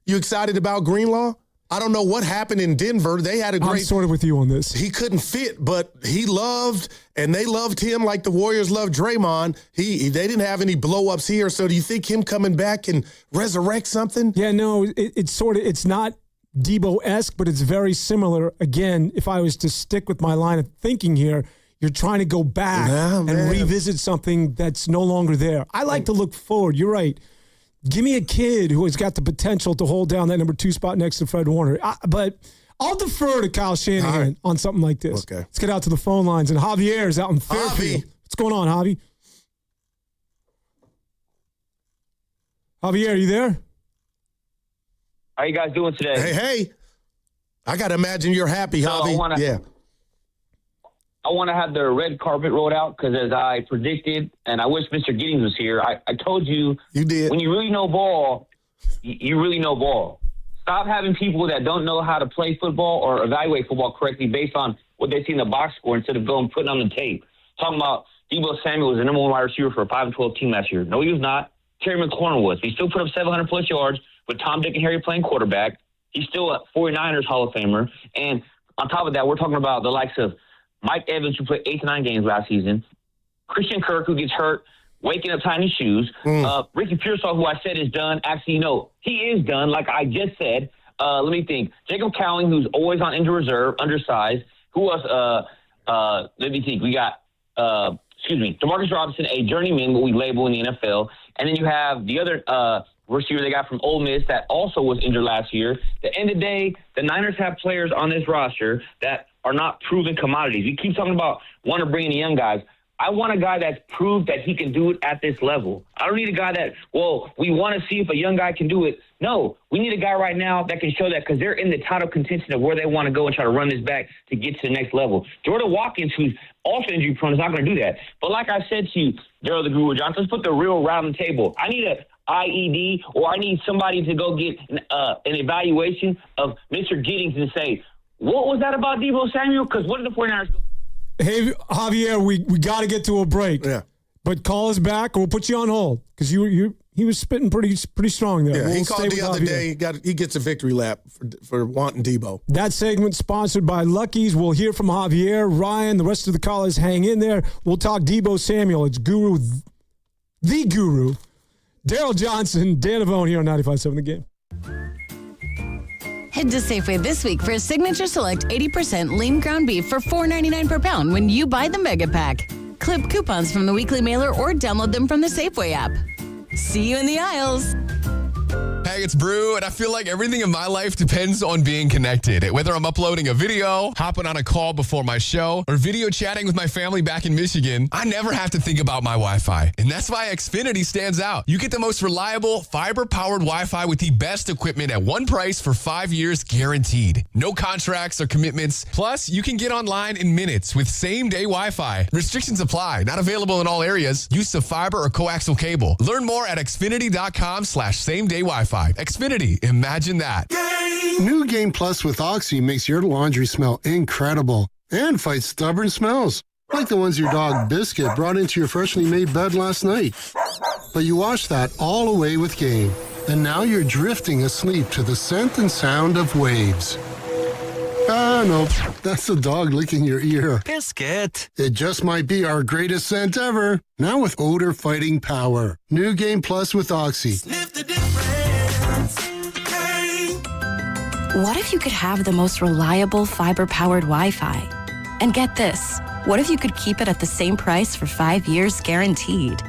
You excited about Greenlaw? I don't know what happened in Denver. They had a great... I'm sort of with you on this. He couldn't fit, but he loved, and they loved him like the Warriors loved Draymond. They didn't have any blow-ups here, so do you think him coming back can resurrect something? Yeah, no, it's not Deebo-esque, but it's very similar. Again, if I was to stick with my line of thinking here, you're trying to go back and revisit something that's no longer there. I like to look forward. You're right. Give me a kid who has got the potential to hold down that number 2 spot next to Fred Warner. But I'll defer to Kyle Shanahan on something like this. Okay. Let's get out to the phone lines. And Javier is out in Fairfield. What's going on, Javi? Javier, are you there? How you guys doing today? Hey. I got to imagine you're happy, Javi. I want to have the red carpet rolled out because, as I predicted, and I wish Mr. Giddings was here, I told you. You did. When you really know ball, you really know ball. Stop having people that don't know how to play football or evaluate football correctly based on what they see in the box score instead of going putting on the tape. Talking about Deebo Samuel was the number 1 wide receiver for a 5-12 team last year. No, he was not. Terry McLaurin was. He still put up 700-plus yards with Tom, Dick, and Harry playing quarterback. He's still a 49ers Hall of Famer. And on top of that, we're talking about the likes of Mike Evans, who played 8 to 9 games last season. Christian Kirk, who gets hurt, waking up tying his shoes. Ricky Pearsall, who I said is done. Actually, no, he is done, like I just said. Let me think. Jacob Cowling, who's always on injured reserve, undersized. Who else? Let me think. We got, Demarcus Robinson, a journeyman, what we label in the NFL. And then you have the other receiver they got from Ole Miss that also was injured last year. At the end of the day, the Niners have players on this roster that are not proven commodities. You keep talking about wanting to bring in the young guys. I want a guy that's proved that he can do it at this level. I don't need a guy that, we want to see if a young guy can do it. No, we need a guy right now that can show that because they're in the title contention of where they want to go and try to run this back to get to the next level. Jordan Watkins, who's also injury prone, is not going to do that. But like I said to you, Daryl the Guru Johnson, let's put the real round on the table. I need a IED, or I need somebody to go get an evaluation of Mr. Giddings and say, what was that about Deebo Samuel? Because what did the 49ers go? Hey, Javier, we got to get to a break. Yeah. But call us back, or we'll put you on hold because he was spitting pretty strong there. Yeah, he called the other day. He gets a victory lap for wanting Deebo. That segment sponsored by Lucky's. We'll hear from Javier, Ryan, the rest of the callers. Hang in there. We'll talk Deebo Samuel. It's Guru, the Guru, Daryl Johnson, Dan Avone here on 95.7 The Game. Head to Safeway this week for a Signature Select 80% lean ground beef for $4.99 per pound when you buy the Mega Pack. Clip coupons from the weekly mailer or download them from the Safeway app. See you in the aisles. Hey, it's Brew, and I feel like everything in my life depends on being connected. Whether I'm uploading a video, hopping on a call before my show, or video chatting with my family back in Michigan, I never have to think about my Wi-Fi. And that's why Xfinity stands out. You get the most reliable, fiber-powered Wi-Fi with the best equipment at one price for 5 years guaranteed. No contracts or commitments. Plus, you can get online in minutes with same-day Wi-Fi. Restrictions apply. Not available in all areas. Use of fiber or coaxial cable. Learn more at xfinity.com/same-day Wi-Fi. Xfinity, imagine that. New Game Plus with Oxy makes your laundry smell incredible and fights stubborn smells, like the ones your dog Biscuit brought into your freshly made bed last night. But you washed that all away with Game, and now you're drifting asleep to the scent and sound of waves. Ah, no, that's the dog licking your ear. Biscuit. It just might be our greatest scent ever. Now with odor-fighting power. New Game Plus with Oxy. Sniff the difference. What if you could have the most reliable fiber-powered Wi-Fi? And get this, what if you could keep it at the same price for 5 years guaranteed?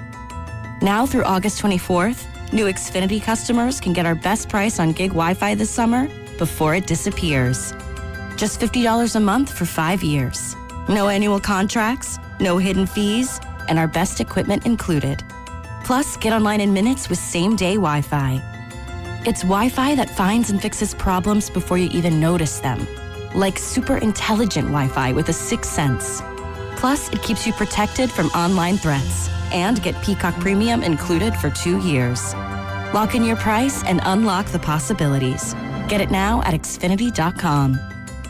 Now through August 24th, new Xfinity customers can get our best price on gig Wi-Fi this summer before it disappears. Just $50 a month for 5 years. No annual contracts, no hidden fees, and our best equipment included. Plus, get online in minutes with same-day Wi-Fi. It's Wi-Fi that finds and fixes problems before you even notice them. Like super intelligent Wi-Fi with a 6th sense. Plus, it keeps you protected from online threats. And get Peacock Premium included for 2 years. Lock in your price and unlock the possibilities. Get it now at Xfinity.com.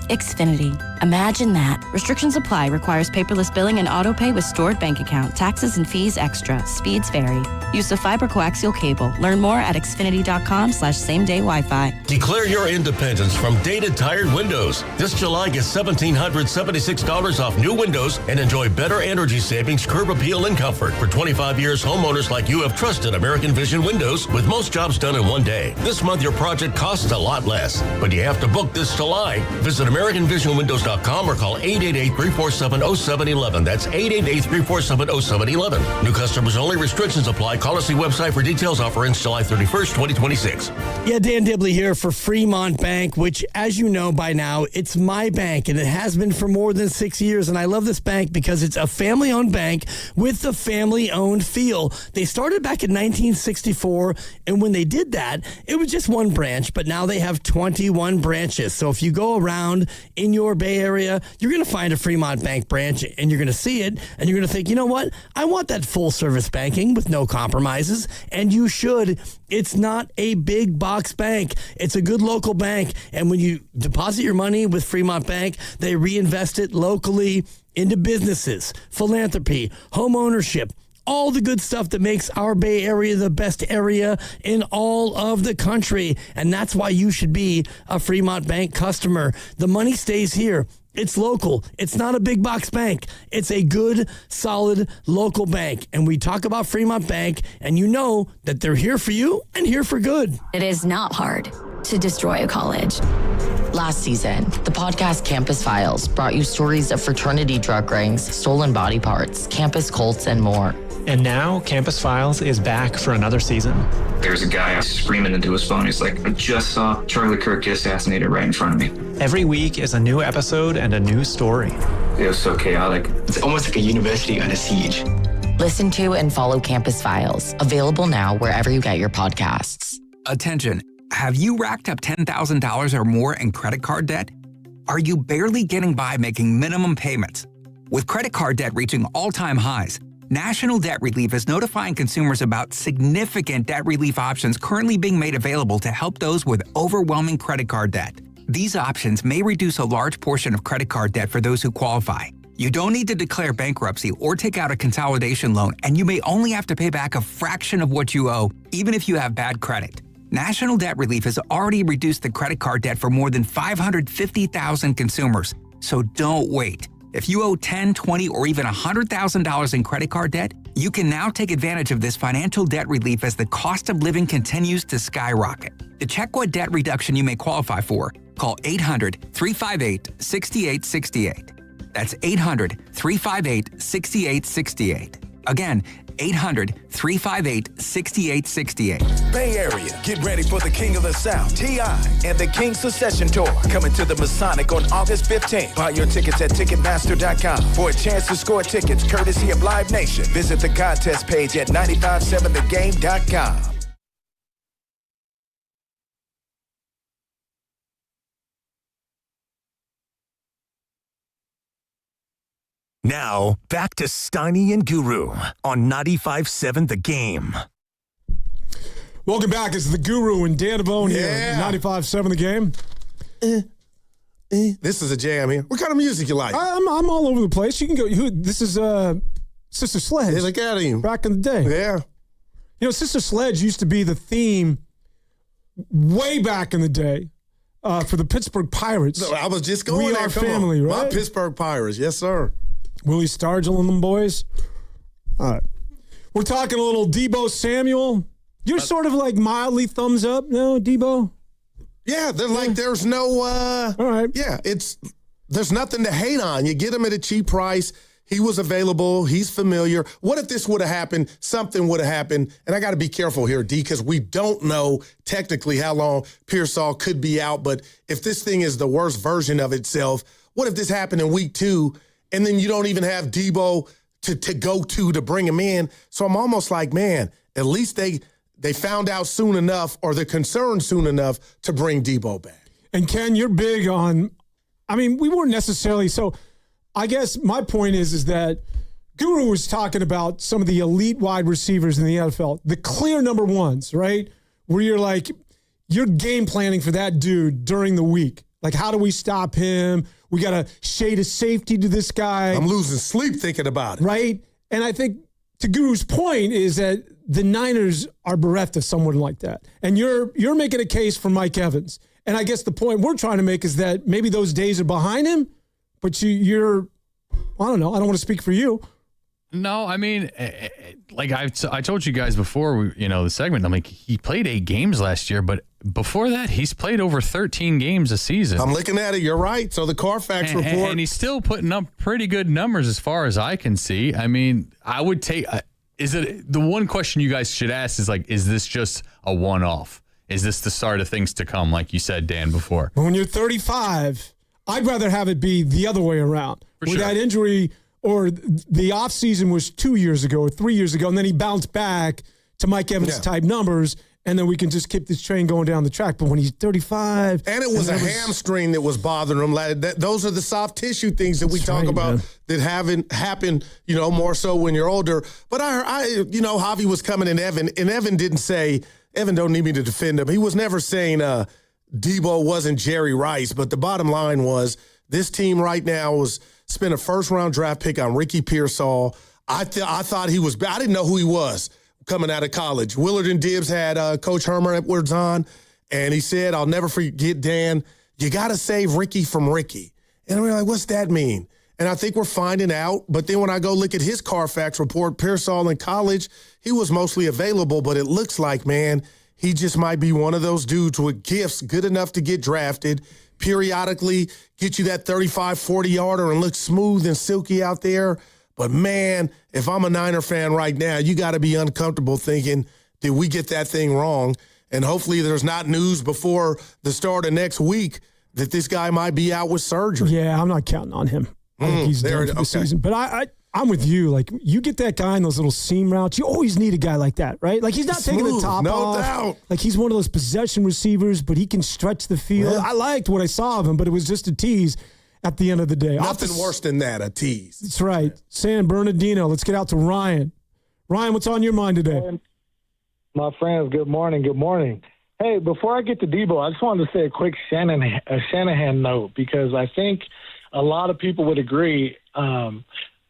Xfinity. Imagine that. Restrictions apply. Requires paperless billing and auto pay with stored bank account. Taxes and fees extra. Speeds vary. Use of fiber coaxial cable. Learn more at Xfinity.com/same-day Wi-Fi. Declare your independence from dated tired windows. This July, get $1,776 off new windows and enjoy better energy savings, curb appeal, and comfort. For 25 years, homeowners like you have trusted American Vision Windows with most jobs done in one day. This month, your project costs a lot less, but you have to book this July. Visit AmericanVisionWindows.com FreemontBank.com or call 888-347-0711. That's 888-347-0711. New customers only. Restrictions apply. Call us the website for details. Offer ends July 31st, 2026. Yeah, Dan Dibley here for Fremont Bank, which, as you know by now, it's my bank, and it has been for more than 6 years. And I love this bank because it's a family-owned bank with a family-owned feel. They started back in 1964, and when they did that, it was just one branch, but now they have 21 branches. So if you go around in your Bay Area, you're going to find a Fremont Bank branch, and you're going to see it, and you're going to think, you know what? I want that full-service banking with no compromises, and you should. It's not a big box bank. It's a good local bank, and when you deposit your money with Fremont Bank, they reinvest it locally into businesses, philanthropy, home ownership, all the good stuff that makes our Bay Area the best area in all of the country. And that's why you should be a Fremont Bank customer. The money stays here. It's local. It's not a big box bank. It's a good, solid local bank. And we talk about Fremont Bank, and you know that they're here for you and here for good. It is not hard to destroy a college. Last season, the podcast Campus Files brought you stories of fraternity drug rings, stolen body parts, campus cults, and more. And now Campus Files is back for another season. There's a guy screaming into his phone. He's like, I just saw Charlie Kirk get assassinated right in front of me. Every week is a new episode and a new story. It was so chaotic. It's almost like a university under siege. Listen to and follow Campus Files, available now wherever you get your podcasts. Attention, have you racked up $10,000 or more in credit card debt? Are you barely getting by making minimum payments? With credit card debt reaching all-time highs, National Debt Relief is notifying consumers about significant debt relief options currently being made available to help those with overwhelming credit card debt. These options may reduce a large portion of credit card debt for those who qualify. You don't need to declare bankruptcy or take out a consolidation loan, and you may only have to pay back a fraction of what you owe, even if you have bad credit. National Debt Relief has already reduced the credit card debt for more than 550,000 consumers, so don't wait. If you owe $10,000, $20,000, or even $100,000 in credit card debt, you can now take advantage of this financial debt relief as the cost of living continues to skyrocket. To check what debt reduction you may qualify for, call 800-358-6868. That's 800-358-6868. Again, 800-358-6868. Bay Area, get ready for the King of the South, T.I. and the King Secession Tour, coming to the Masonic on August 15th. Buy your tickets at Ticketmaster.com. For a chance to score tickets courtesy of Live Nation, visit the contest page at 957thegame.com. Now, back to Steiny and Guru on 95.7 The Game. Welcome back. It's the Guru and Dan Devone here. 95.7 The Game. This is a jam here. What kind of music you like? I'm all over the place. You can go. This is Sister Sledge. Hey, look at him. Back in the day. Yeah. You know, Sister Sledge used to be the theme way back in the day for the Pittsburgh Pirates. So I was just going We there. Are Come Family, on. right? My Pittsburgh Pirates. Yes, sir. Willie Stargell and them boys. All right. We're talking a little Deebo Samuel. You're sort of like mildly thumbs up, no, Deebo? Yeah, they're like there's no all right. Yeah, there's nothing to hate on. You get him at a cheap price. He was available. He's familiar. What if this would have happened? Something would have happened. And I got to be careful here, D, because we don't know technically how long Pearsall could be out. But if this thing is the worst version of itself, what if this happened in week 2 and then you don't even have Deebo to go to bring him in? So I'm almost like, man, at least they found out soon enough, or they're concerned soon enough to bring Deebo back. And Ken, you're big on, I mean, we weren't necessarily, so I guess my point is that Guru was talking about some of the elite wide receivers in the NFL, the clear number ones, right? Where you're like, you're game planning for that dude during the week. Like, how do we stop him? We got to shade a safety to this guy. I'm losing sleep thinking about it. Right? And I think to Guru's point is that the Niners are bereft of someone like that. And you're making a case for Mike Evans. And I guess the point we're trying to make is that maybe those days are behind him, but you're, I don't know, I don't want to speak for you. No, I mean, like I told you guys before, the segment, I'm like, he played 8 games last year, but before that, he's played over 13 games a season. I'm looking at it. You're right. So the Carfax report. And he's still putting up pretty good numbers as far as I can see. I mean, I would take is it the one question you guys should ask is like, is this just a one-off? Is this the start of things to come, like you said, Dan, before? When you're 35, I'd rather have it be the other way around. With that injury, or the offseason was 2 years ago or 3 years ago, and then he bounced back to Mike Evans-type numbers, and then we can just keep this train going down the track. But when he's 35... And it was a hamstring that was bothering him. Those are the soft tissue things that we talk about that haven't happened, more so when you're older. But Javi was coming in Evan, and Evan didn't say, Evan don't need me to defend him. He was never saying Deebo wasn't Jerry Rice. But the bottom line was this team right now spent a first-round draft pick on Ricky Pearsall. I thought he was – I didn't know who he was coming out of college. Willard and Dibbs had Coach Herman Edwards on, and he said, I'll never forget, Dan, you got to save Ricky from Ricky. And we're like, what's that mean? And I think we're finding out. But then when I go look at his Carfax report, Pearsall in college, he was mostly available, but it looks like, man, he just might be one of those dudes with gifts good enough to get drafted, periodically get you that 35, 40-yarder and look smooth and silky out there. But, man, if I'm a Niner fan right now, you got to be uncomfortable thinking, did we get that thing wrong? And hopefully there's not news before the start of next week that this guy might be out with surgery. Yeah, I'm not counting on him. I think he's done for the season. But I'm with you. Like, you get that guy in those little seam routes, you always need a guy like that, right? Like, he's not taking the top off. No doubt. Like, he's one of those possession receivers, but he can stretch the field. Yeah. I liked what I saw of him, but it was just a tease. At the end of the day. Nothing worse than that, a tease. That's right. San Bernardino. Let's get out to Ryan. Ryan, what's on your mind today? My friends, good morning. Good morning. Hey, before I get to Deebo, I just wanted to say a quick Shanahan note, because I think a lot of people would agree.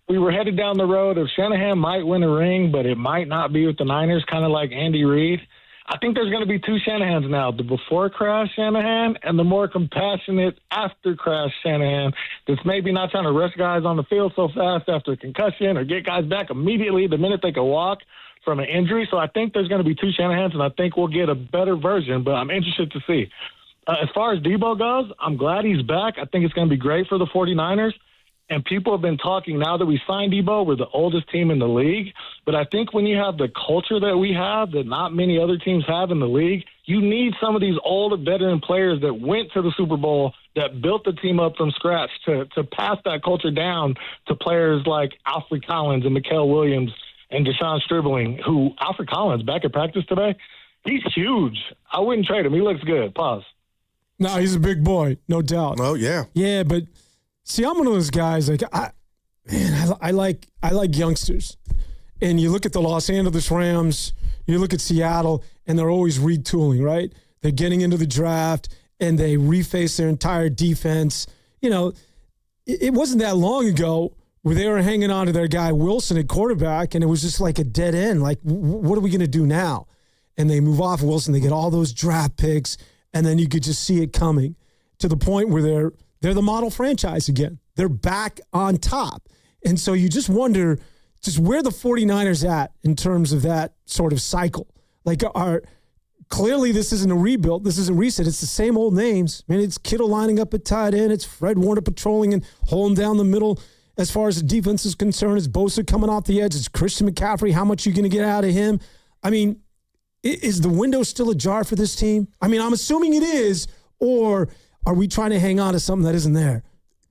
We were headed down the road of Shanahan might win a ring, but it might not be with the Niners, kind of like Andy Reid. I think there's going to be two Shanahans now, the before-crash Shanahan and the more compassionate after-crash Shanahan that's maybe not trying to rush guys on the field so fast after a concussion or get guys back immediately the minute they can walk from an injury. So I think there's going to be two Shanahans, and I think we'll get a better version, but I'm interested to see. As far as Deebo goes, I'm glad he's back. I think it's going to be great for the 49ers. And people have been talking, now that we signed Deebo, we're the oldest team in the league. But I think when you have the culture that we have, that not many other teams have in the league, you need some of these older veteran players that went to the Super Bowl, that built the team up from scratch to pass that culture down to players like Alfred Collins and Mikael Williams and Deshaun Stribling, who Alfred Collins, back at practice today, he's huge. I wouldn't trade him. He looks good. Pause. No, he's a big boy, no doubt. Oh, yeah. Yeah, but see, I'm one of those guys, like, I like youngsters. And you look at the Los Angeles Rams, you look at Seattle, and they're always retooling, right? They're getting into the draft, and they reface their entire defense. It wasn't that long ago where they were hanging on to their guy Wilson at quarterback, and it was just like a dead end. Like, what are we going to do now? And they move off Wilson. They get all those draft picks, and then you could just see it coming to the point where they're the model franchise again. They're back on top. And so you just wonder just where the 49ers at in terms of that sort of cycle. Like, clearly this isn't a rebuild. This isn't reset. It's the same old names. I mean, it's Kittle lining up at tight end. It's Fred Warner patrolling and holding down the middle as far as the defense is concerned. It's Bosa coming off the edge. It's Christian McCaffrey. How much are you going to get out of him? I mean, is the window still ajar for this team? I mean, I'm assuming it is, or are we trying to hang on to something that isn't there?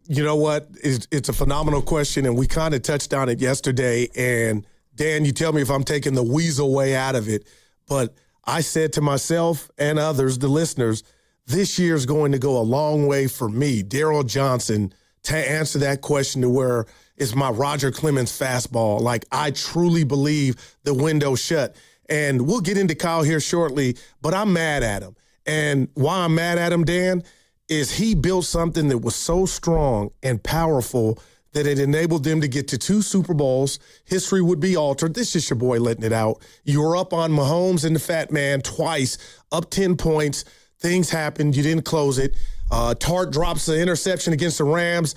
You know what? It's a phenomenal question, and we kind of touched on it yesterday. And, Dan, you tell me if I'm taking the weasel way out of it. But I said to myself and others, the listeners, this year's going to go a long way for me, Daryl Johnson, to answer that question to where it's my Roger Clemens fastball. Like, I truly believe the window's shut. And we'll get into Kyle here shortly, but I'm mad at him. And why I'm mad at him, Dan, is he built something that was so strong and powerful that it enabled them to get to 2 Super Bowls. History would be altered. This is your boy letting it out. You were up on Mahomes and the Fat Man twice, up 10 points. Things happened. You didn't close it. Tart drops the interception against the Rams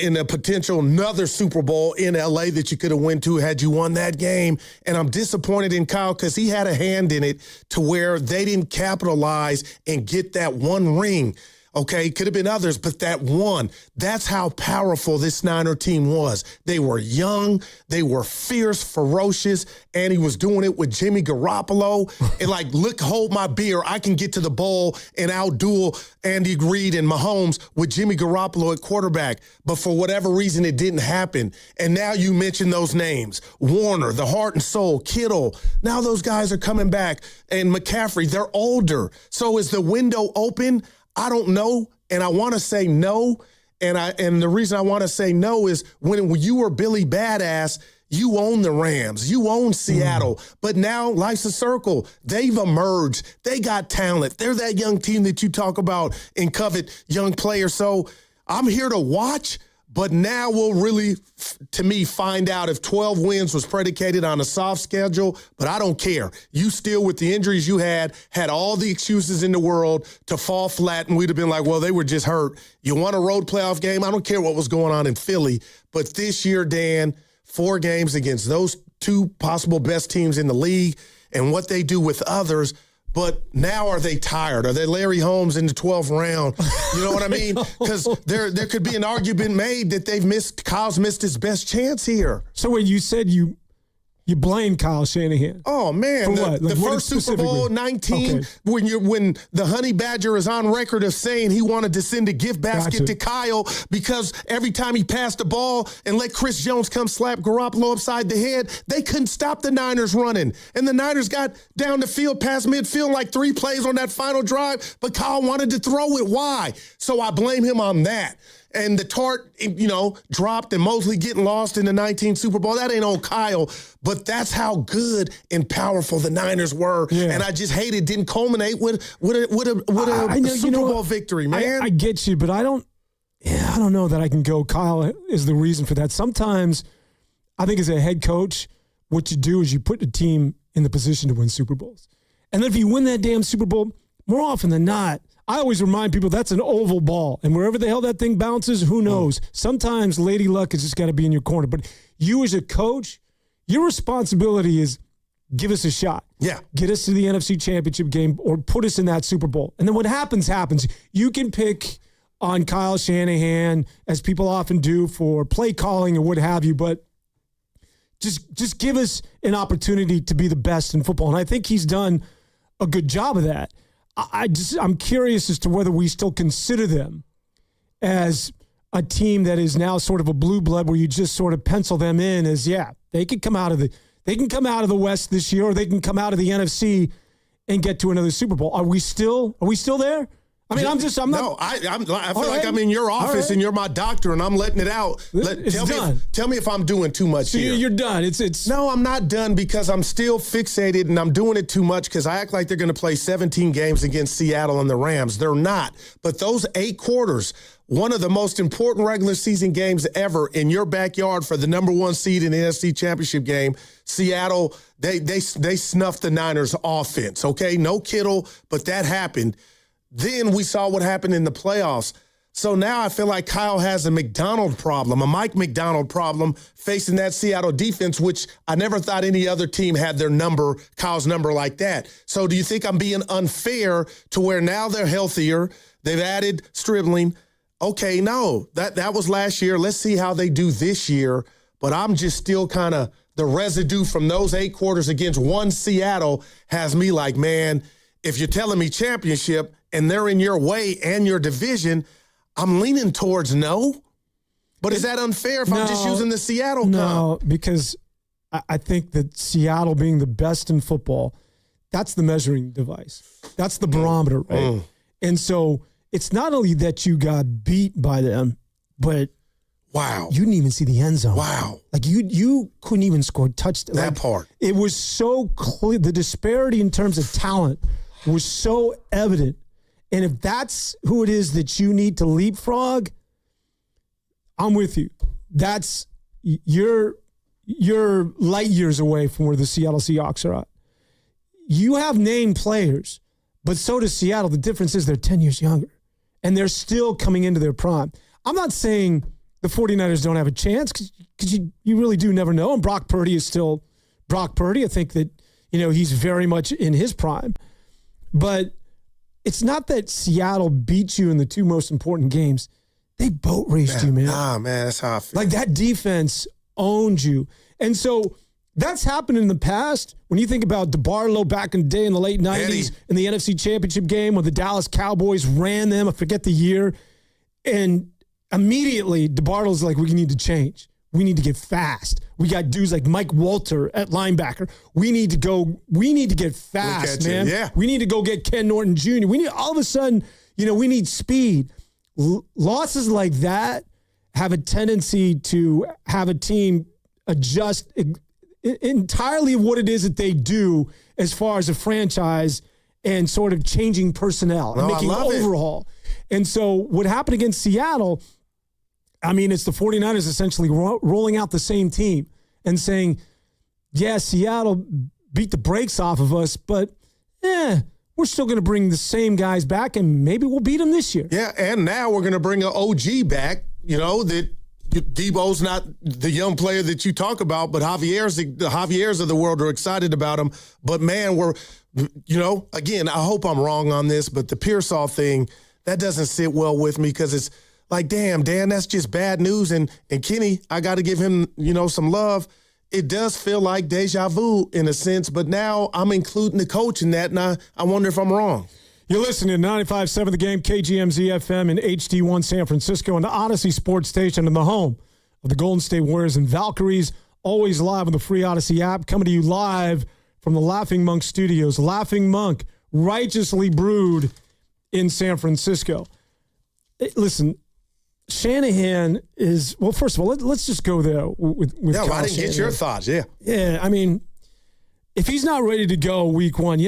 in a potential another Super Bowl in L.A. that you could have went to had you won that game. And I'm disappointed in Kyle because he had a hand in it to where they didn't capitalize and get that one ring. Okay, could have been others, but that one, that's how powerful this Niner team was. They were young, they were fierce, ferocious, and he was doing it with Jimmy Garoppolo. And like, look, hold my beer. I can get to the bowl and outduel Andy Reid and Mahomes with Jimmy Garoppolo at quarterback. But for whatever reason, it didn't happen. And now you mention those names. Warner, the heart and soul, Kittle. Now those guys are coming back. And McCaffrey, they're older. So is the window open? I don't know, and I want to say no, and the reason I want to say no is when you were Billy Badass, you own the Rams, you own Seattle, but now life's a circle. They've emerged. They got talent. They're that young team that you talk about and covet young players. So I'm here to watch, but now we'll really, to me, find out if 12 wins was predicated on a soft schedule, but I don't care. You still, with the injuries you had all the excuses in the world to fall flat, and we'd have been like, well, they were just hurt. You won a road playoff game. I don't care what was going on in Philly, but this year, Dan, 4 games against those 2 possible best teams in the league and what they do with others. But now are they tired? Are they Larry Holmes in the 12th round? You know what I mean? Because there could be an argument made that Kyle's missed his best chance here. So when you said you blame Kyle Shanahan. Oh, man. The first Super Bowl, 19, okay. when the Honey Badger is on record of saying he wanted to send a gift basket to Kyle because every time he passed the ball and let Chris Jones come slap Garoppolo upside the head, they couldn't stop the Niners running. And the Niners got down the field past midfield like 3 plays on that final drive, but Kyle wanted to throw it. Why? So I blame him on that. And the Tart, dropped and Mosley getting lost in the 19 Super Bowl. That ain't on Kyle, but that's how good and powerful the Niners were. Yeah. And I just hate it didn't culminate with a Super Bowl victory, man. I get you, but I don't know that I can go Kyle is the reason for that. Sometimes I think as a head coach, what you do is you put the team in the position to win Super Bowls. And then if you win that damn Super Bowl, more often than not, I always remind people that's an oval ball, and wherever the hell that thing bounces, who knows? Sometimes Lady Luck has just got to be in your corner. But you as a coach, your responsibility is give us a shot. Yeah. Get us to the NFC Championship game or put us in that Super Bowl. And then what happens. You can pick on Kyle Shanahan, as people often do, for play calling or what have you, but just give us an opportunity to be the best in football. And I think he's done a good job of that. I'm curious as to whether we still consider them as a team that is now sort of a blue blood where you just sort of pencil them in as, they can come out of the West this year, or they can come out of the NFC and get to another Super Bowl. Are we still there? I mean, I feel like I'm in your office and you're my doctor and I'm letting it out. Tell me if I'm doing too much here. You're done. No, I'm not done because I'm still fixated and I'm doing it too much because I act like they're going to play 17 games against Seattle and the Rams. They're not. But those 8 quarters, one of the most important regular season games ever in your backyard for the number 1 seed in the NFC Championship game, Seattle, they snuffed the Niners offense, okay? No Kittle, but that happened. Then we saw what happened in the playoffs. So now I feel like Kyle has a McDonald problem, a Mike McDonald problem facing that Seattle defense, which I never thought any other team had Kyle's number like that. So do you think I'm being unfair to where now they're healthier? They've added Stribling. Okay, no, that was last year. Let's see how they do this year. But I'm just still kind of the residue from those 8 quarters against one Seattle has me like, man, if you're telling me championship and they're in your way and your division, I'm leaning towards no. But is that unfair if I'm just using the Seattle comp? No, because I think that Seattle being the best in football, that's the measuring device. That's the barometer, right? And so it's not only that you got beat by them, but wow, you didn't even see the end zone. Wow. Like you couldn't even score touchdowns. That part. It was so clear. The disparity in terms of talent was so evident. And if that's who it is that you need to leapfrog, I'm with you. That's you're light years away from where the Seattle Seahawks are at. You have named players, but so does Seattle. The difference is they're 10 years younger. and they're still coming into their prime. I'm not saying the 49ers don't have a chance because you really do never know. And Brock Purdy is still Brock Purdy. I think that, he's very much in his prime. But it's not that Seattle beat you in the two most important games. They boat raced you, man. Nah, man, that's how I feel. Like that defense owned you. And so that's happened in the past. When you think about DeBartolo back in the day in the late 90s in the NFC Championship game when the Dallas Cowboys ran them, I forget the year, and immediately DeBartolo's like, we need to change. We need to get fast. We got dudes like Mike Walter at linebacker. We need to get fast, man. Yeah. We need to go get Ken Norton Jr. We need, all of a sudden, we need speed. Losses like that have a tendency to have a team adjust entirely what it is that they do as far as a franchise and sort of changing personnel and making an overhaul. And so what happened against Seattle, it's the 49ers essentially rolling out the same team and saying, yeah, Seattle beat the brakes off of us, but we're still going to bring the same guys back and maybe we'll beat them this year. Yeah, and now we're going to bring an OG back, that Deebo's not the young player that you talk about, but the Javier's of the world are excited about him. But, man, we're, again, I hope I'm wrong on this, but the Pearsall thing, that doesn't sit well with me because it's like, damn, Dan, that's just bad news. And Kenny, I got to give him, some love. It does feel like deja vu in a sense, but now I'm including the coach in that, and I wonder if I'm wrong. You're listening to 95.7 The Game, KGMZ FM in HD1 San Francisco, and the Odyssey Sports Station and the home of the Golden State Warriors and Valkyries, always live on the free Odyssey app, coming to you live from the Laughing Monk Studios. Laughing Monk, righteously brewed in San Francisco. Listen, Shanahan is, well, first of all, let's just go there with Kyle I didn't Shanahan. get your thoughts, yeah. Yeah, if he's not ready to go week one,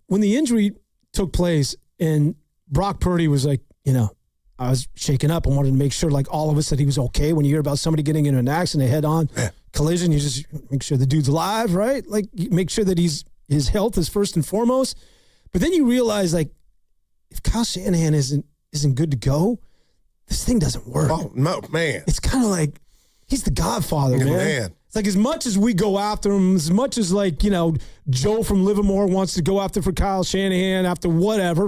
when the injury took place and Brock Purdy was like, I was shaken up and wanted to make sure, like all of us, that he was okay. When you hear about somebody getting into an accident, head-on collision, you just make sure the dude's alive, right? Like, you make sure that his health is first and foremost. But then you realize, like, if Kyle Shanahan isn't good to go, this thing doesn't work. Oh, no, man. It's kind of like he's the godfather, man. It's like as much as we go after him, as much as Joe from Livermore wants to go after for Kyle Shanahan after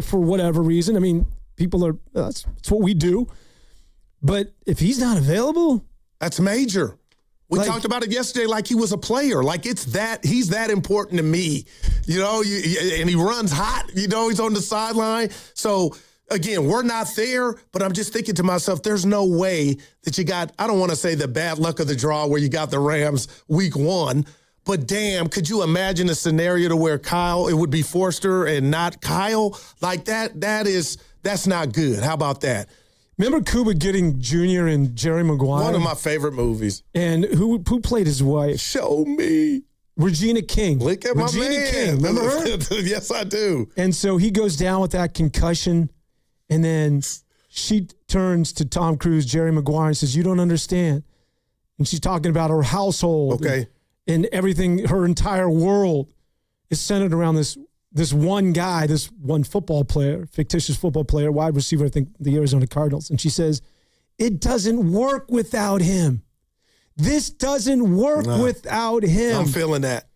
for whatever reason. People are, that's what we do. But if he's not available. That's major. We talked about it yesterday like he was a player. Like he's that important to me. And he runs hot. He's on the sideline. So, again, we're not there, but I'm just thinking to myself, there's no way that you got, I don't want to say the bad luck of the draw where you got the Rams week one, but damn, could you imagine a scenario to where it would be Forster and not Kyle? Like that's not good. How about that? Remember Cuba Gooding Jr. and Jerry Maguire? One of my favorite movies. And who played his wife? Show me. Regina King. Look at Regina my man. King. Remember her? Yes, I do. And so he goes down with that concussion. And then she turns to Tom Cruise, Jerry Maguire, and says, you don't understand. And she's talking about her household. Okay. And everything, her entire world is centered around this one guy, this one football player, fictitious football player, wide receiver, I think the Arizona Cardinals. And she says, it doesn't work without him. This doesn't work without him. I'm feeling that.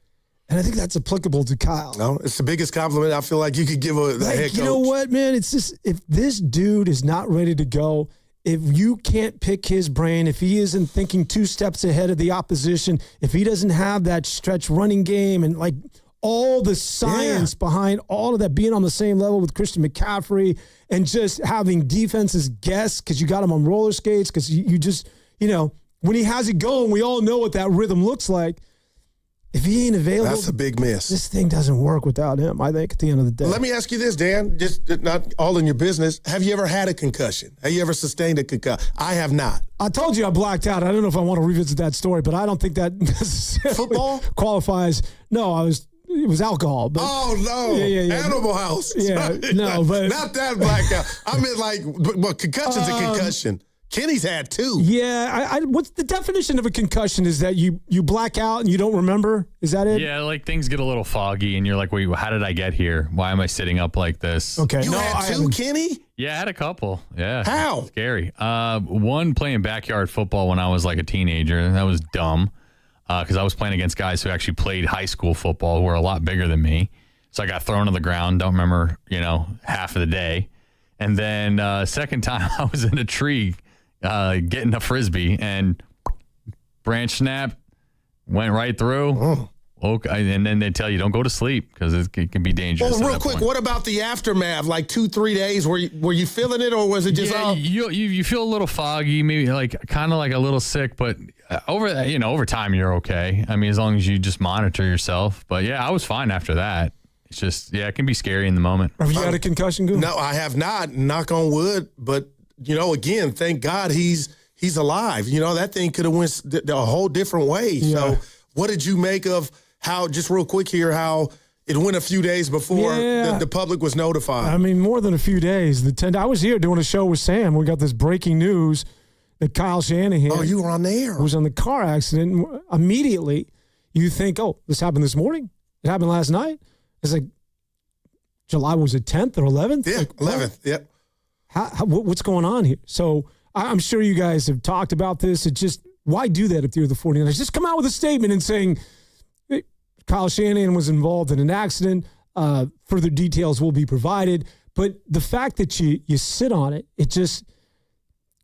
And I think that's applicable to Kyle. No, it's the biggest compliment I feel like you could give a head coach. You know what, man? It's just, if this dude is not ready to go, if you can't pick his brain, if he isn't thinking two steps ahead of the opposition, if he doesn't have that stretch running game and like all the science behind all of that, being on the same level with Christian McCaffrey and just having defenses guess because you got him on roller skates because you just, when he has it going, we all know what that rhythm looks like. If he ain't available, that's a big miss. This thing doesn't work without him, I think, at the end of the day. Let me ask you this, Dan, just not all in your business. Have you ever had a concussion? Have you ever sustained a concussion? I have not. I told you I blacked out. I don't know if I want to revisit that story, but I don't think that necessarily football qualifies. No, it was alcohol. But oh, no. Yeah. Animal House. Yeah, no, but. Not that blackout. I mean, concussion's a concussion. Kenny's had 2. Yeah. What's the definition of a concussion? Is that you black out and you don't remember? Is that it? Yeah, like things get a little foggy and you're like, wait, how did I get here? Why am I sitting up like this? Okay. You had 2, Kenny? Yeah, I had a couple. Yeah. How? Scary. One playing backyard football when I was like a teenager. That was dumb because I was playing against guys who actually played high school football who were a lot bigger than me. So I got thrown on the ground. Don't remember, half of the day. And then second time I was in a tree getting a Frisbee and branch snap went right through. Oh. Okay, and then they tell you don't go to sleep because it can be dangerous. Well, real quick, what about the aftermath? Like 2-3 days, were you feeling it, or was it just? Yeah, you feel a little foggy, maybe kind of like a little sick, but over time you're okay. I mean, as long as you just monitor yourself. But yeah, I was fine after that. It's just it can be scary in the moment. Have you had a concussion, Goose? No, I have not. Knock on wood, but again, thank God he's alive. That thing could have went a whole different way. Yeah. So, what did you make of? How, just real quick here, how it went a few days before the public was notified? I mean, more than a few days. I was here doing a show with Sam. We got this breaking news that Kyle Shanahan. Oh, you were on the air. Was on the car accident. Immediately, you think, oh, this happened this morning? It happened last night? It's like, July, was it 10th or 11th? Yeah, like, 11th, yep. What's going on here? So I'm sure you guys have talked about this. Why do that if you're the 49ers? Just come out with a statement and saying, Kyle Shanahan was involved in an accident. Further details will be provided. But the fact that you sit on it, because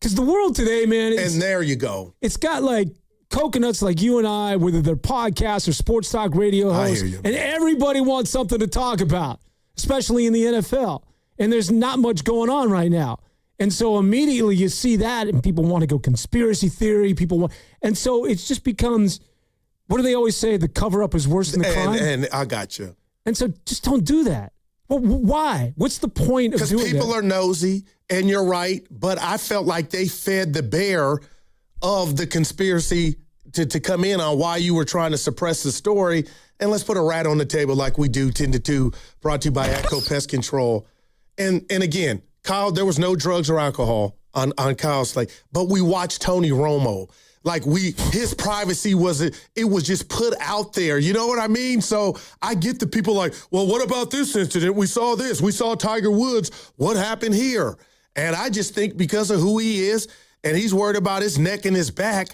the world today, man. And there you go. It's got like coconuts like you and I, whether they're podcasts or sports talk radio hosts. I hear you. And everybody wants something to talk about, especially in the NFL. And there's not much going on right now. And so immediately you see that and people want to go conspiracy theory. And so it just becomes, what do they always say? The cover-up is worse than the crime? And I got you. And so just don't do that. Well, why? What's the point of doing that? Because people are nosy, and you're right, but I felt like they fed the bear of the conspiracy to come in on why you were trying to suppress the story. And let's put a rat on the table like we do 10 to 2, brought to you by ATCO Pest Control. And again, Kyle, there was no drugs or alcohol on Kyle's slate, but we watched Tony Romo. Like his privacy was just put out there. You know what I mean? So I get the people like, well, what about this incident? We saw this. We saw Tiger Woods. What happened here? And I just think because of who he is and he's worried about his neck and his back,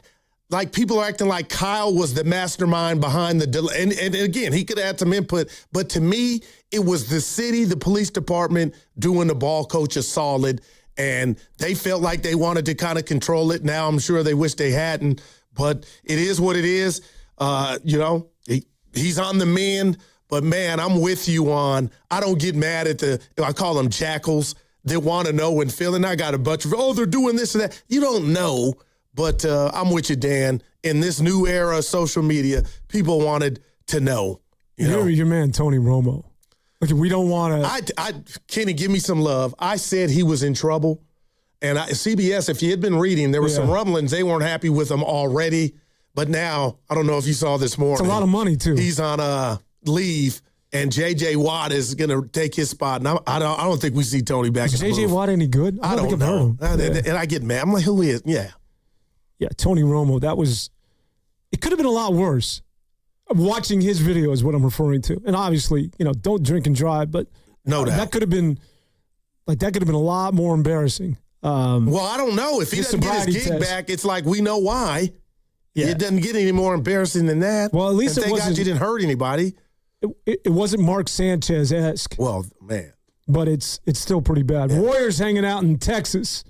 like people are acting like Kyle was the mastermind behind the delay. And again, he could add some input. But to me, it was the city, the police department doing the ball coach a solid. And they felt like they wanted to kind of control it. Now I'm sure they wish they hadn't, but it is what it is. He's on the mend, but man, I'm with you on, I don't get mad at I call them jackals that want to know and feel. And I got a bunch of, they're doing this and that. You don't know, but I'm with you, Dan. In this new era of social media, people wanted to know. Your man, Tony Romo. Look, we don't want to. Kenny, give me some love. I said he was in trouble. And CBS, if you had been reading, there were some rumblings. They weren't happy with him already. But now, I don't know if you saw this morning. It's a lot of money, too. He's on leave, and J.J. Watt is going to take his spot. And I don't think we see Tony back. Is J.J. Watt any good? I don't know. And I get mad. I'm like, who is? Yeah. Yeah, Tony Romo, it could have been a lot worse. Watching his video is what I'm referring to. And obviously, don't drink and drive, but no doubt. That could have been a lot more embarrassing. Well, I don't know. If he doesn't get his gig back, it's like we know why. Yeah. It doesn't get any more embarrassing than that. Well, at least thank God you didn't hurt anybody. It wasn't Mark Sanchez-esque. Well, man. But it's still pretty bad. Yeah. Warriors hanging out in Texas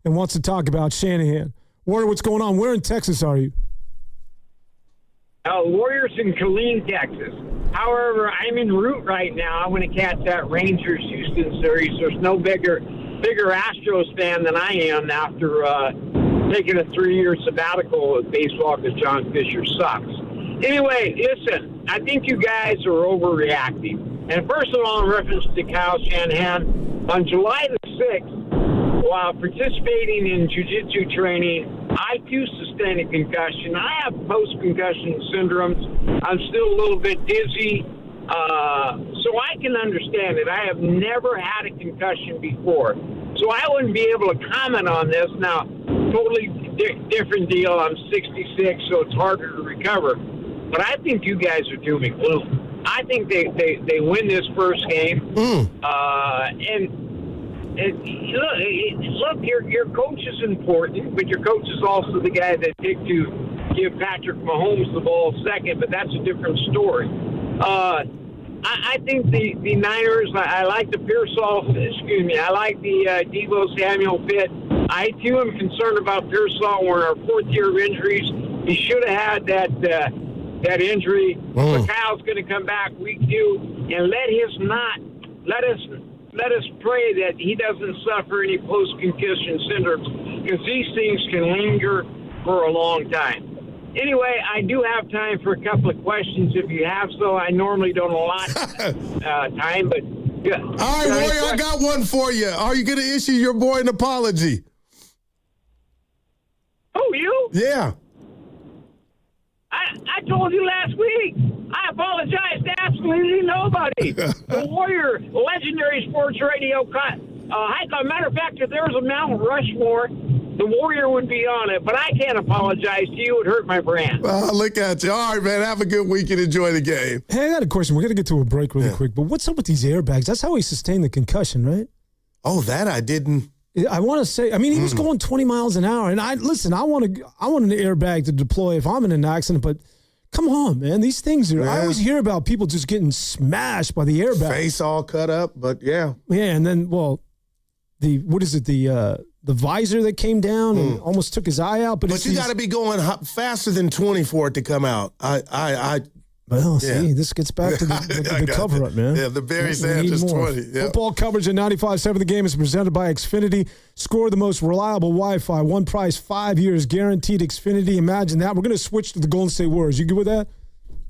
and wants to talk about Shanahan. Warrior, what's going on? Where in Texas are you? Warriors in Killeen, Texas. However, I'm en route right now. I want to catch that Rangers-Houston series. There's no bigger Astros fan than I am after taking a 3-year sabbatical of baseball because John Fisher sucks. Anyway, listen, I think you guys are overreacting. And first of all, in reference to Kyle Shanahan, on July the 6th, while participating in jiu-jitsu training, I too sustained a concussion. I have post-concussion syndromes. I'm still a little bit dizzy, so I can understand it. I have never had a concussion before, so I wouldn't be able to comment on this. Now, totally different deal. I'm 66, so it's harder to recover. But I think you guys are doom and gloom. I think they win this first game. Look, your coach is important, but your coach is also the guy that picked to give Patrick Mahomes the ball second, but that's a different story. I think the Niners, I like the I like the Deebo Samuel fit. I, too, am concerned about Pearsall. We're in our fourth year of injuries. He should have had that injury. But Kyle's going to come back week 2, and let us pray that he doesn't suffer any post-concussion syndromes, because these things can linger for a long time. Anyway, I do have time for a couple of questions if you have so. I normally don't allot time, but... Yeah. All right, Warrior, I got one for you. Are you going to issue your boy an apology? Oh, you? Yeah. I told you last week. I apologize to absolutely nobody. The Warrior, legendary sports radio. Matter of fact, if there was a Mount Rushmore, the Warrior would be on it. But I can't apologize to you. It hurt my brand. Look at you. All right, man. Have a good week and enjoy the game. Hey, I got a question. We're going to get to a break really quick. But what's up with these airbags? That's how he sustained the concussion, right? Oh, that I didn't. I want to say, he was going 20 miles an hour. And I want an airbag to deploy if I'm in an accident, but come on, man. These things are, I always hear about people just getting smashed by the airbag. Face all cut up, but yeah. Yeah, and then, the visor that came down and almost took his eye out. But you got to be going faster than 20 for it to come out. This gets back to the cover-up, man. Yeah, the Barry Sanders 20. Yeah. Football coverage at 95.7 The Game is presented by Xfinity. Score the most reliable Wi-Fi. One price, 5 years guaranteed. Xfinity. Imagine that. We're going to switch to the Golden State Warriors. You good with that?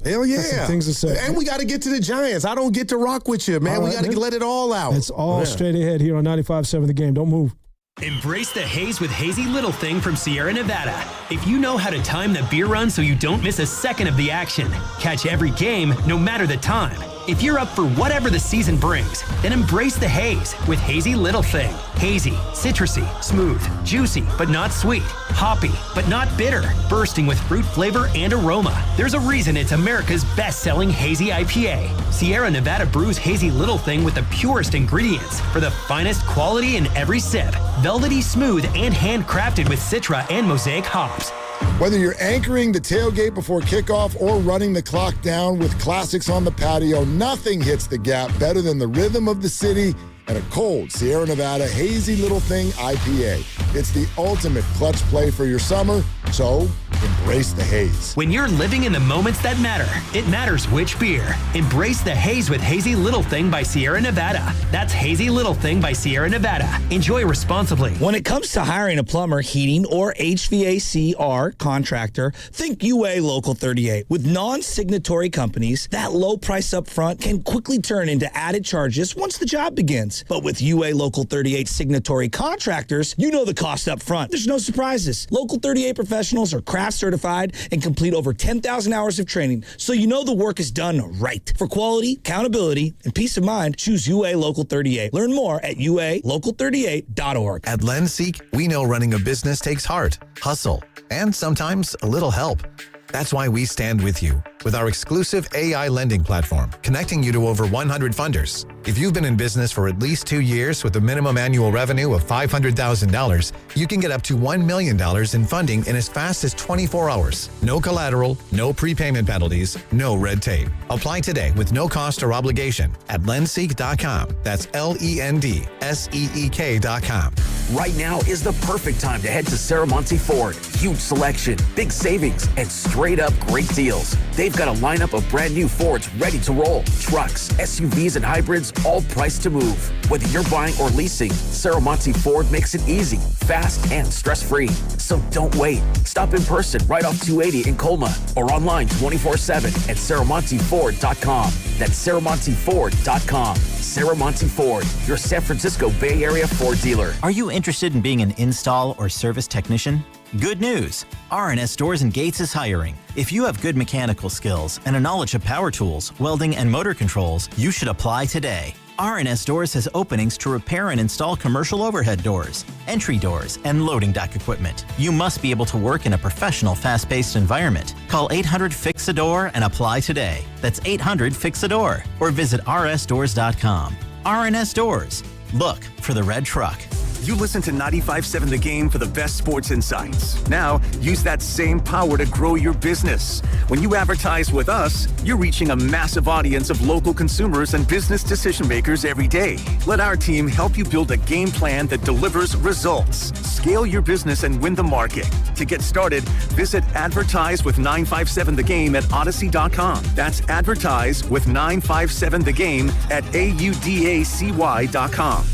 Hell yeah. That's some things to say. And we got to get to the Giants. I don't get to rock with you, man. We got to let it all out. It's all straight ahead here on 95.7 The Game. Don't move. Embrace the haze with Hazy Little Thing from Sierra Nevada. If you know how to time the beer run so you don't miss a second of the action, catch every game, no matter the time. If you're up for whatever the season brings, then embrace the haze with Hazy Little Thing. Hazy, citrusy, smooth, juicy, but not sweet, hoppy, but not bitter, bursting with fruit flavor and aroma. There's a reason it's America's best-selling Hazy IPA. Sierra Nevada brews Hazy Little Thing with the purest ingredients for the finest quality in every sip. Velvety smooth and handcrafted with Citra and Mosaic hops. Whether you're anchoring the tailgate before kickoff or running the clock down with classics on the patio, nothing hits the gap better than the rhythm of the city and a cold Sierra Nevada Hazy Little Thing IPA. It's the ultimate clutch play for your summer, so embrace the haze. When you're living in the moments that matter, it matters which beer. Embrace the haze with Hazy Little Thing by Sierra Nevada. That's Hazy Little Thing by Sierra Nevada. Enjoy responsibly. When it comes to hiring a plumber, heating, or HVACR contractor, think UA Local 38. With non-signatory companies, that low price up front can quickly turn into added charges once the job begins. But with UA Local 38 signatory contractors, you know the cost up front. There's no surprises. Local 38 professionals are craft certified and complete over 10,000 hours of training, so you know the work is done right. For quality, accountability, and peace of mind, choose UA Local 38. Learn more at ualocal38.org. At LendSeek, we know running a business takes heart, hustle, and sometimes a little help. That's why we stand with you with our exclusive AI lending platform, connecting you to over 100 funders. If you've been in business for at least 2 years with a minimum annual revenue of $500,000, you can get up to $1 million in funding in as fast as 24 hours. No collateral, no prepayment penalties, no red tape. Apply today with no cost or obligation at lendseek.com. That's LENDSEEK.com. Right now is the perfect time to head to Saramonte Ford. Huge selection, big savings, and straight up great deals. They've got a lineup of brand new Fords ready to roll. Trucks, SUVs, and hybrids, all priced to move. Whether you're buying or leasing, Saramonte Ford makes it easy, fast, and stress-free. So don't wait. Stop in person right off 280 in Colma or online 24/7 at SaramonteFord.com. That's SaramonteFord.com. Saramonte Ford, your San Francisco Bay Area Ford dealer. Are you interested in being an install or service technician? Good news! R&S Doors and Gates is hiring. If you have good mechanical skills and a knowledge of power tools, welding, and motor controls, you should apply today. R&S Doors has openings to repair and install commercial overhead doors, entry doors, and loading dock equipment. You must be able to work in a professional, fast-paced environment. Call 800-FIX-A-DOOR and apply today. That's 800-FIX-A-DOOR or visit rsdoors.com. R&S Doors. Look for the red truck. You listen to 95.7 The Game for the best sports insights. Now, use that same power to grow your business. When you advertise with us, you're reaching a massive audience of local consumers and business decision makers every day. Let our team help you build a game plan that delivers results. Scale your business and win the market. To get started, visit Advertise with 957 The Game at Odyssey.com. That's Advertise with 957 The Game at AUDACY.com.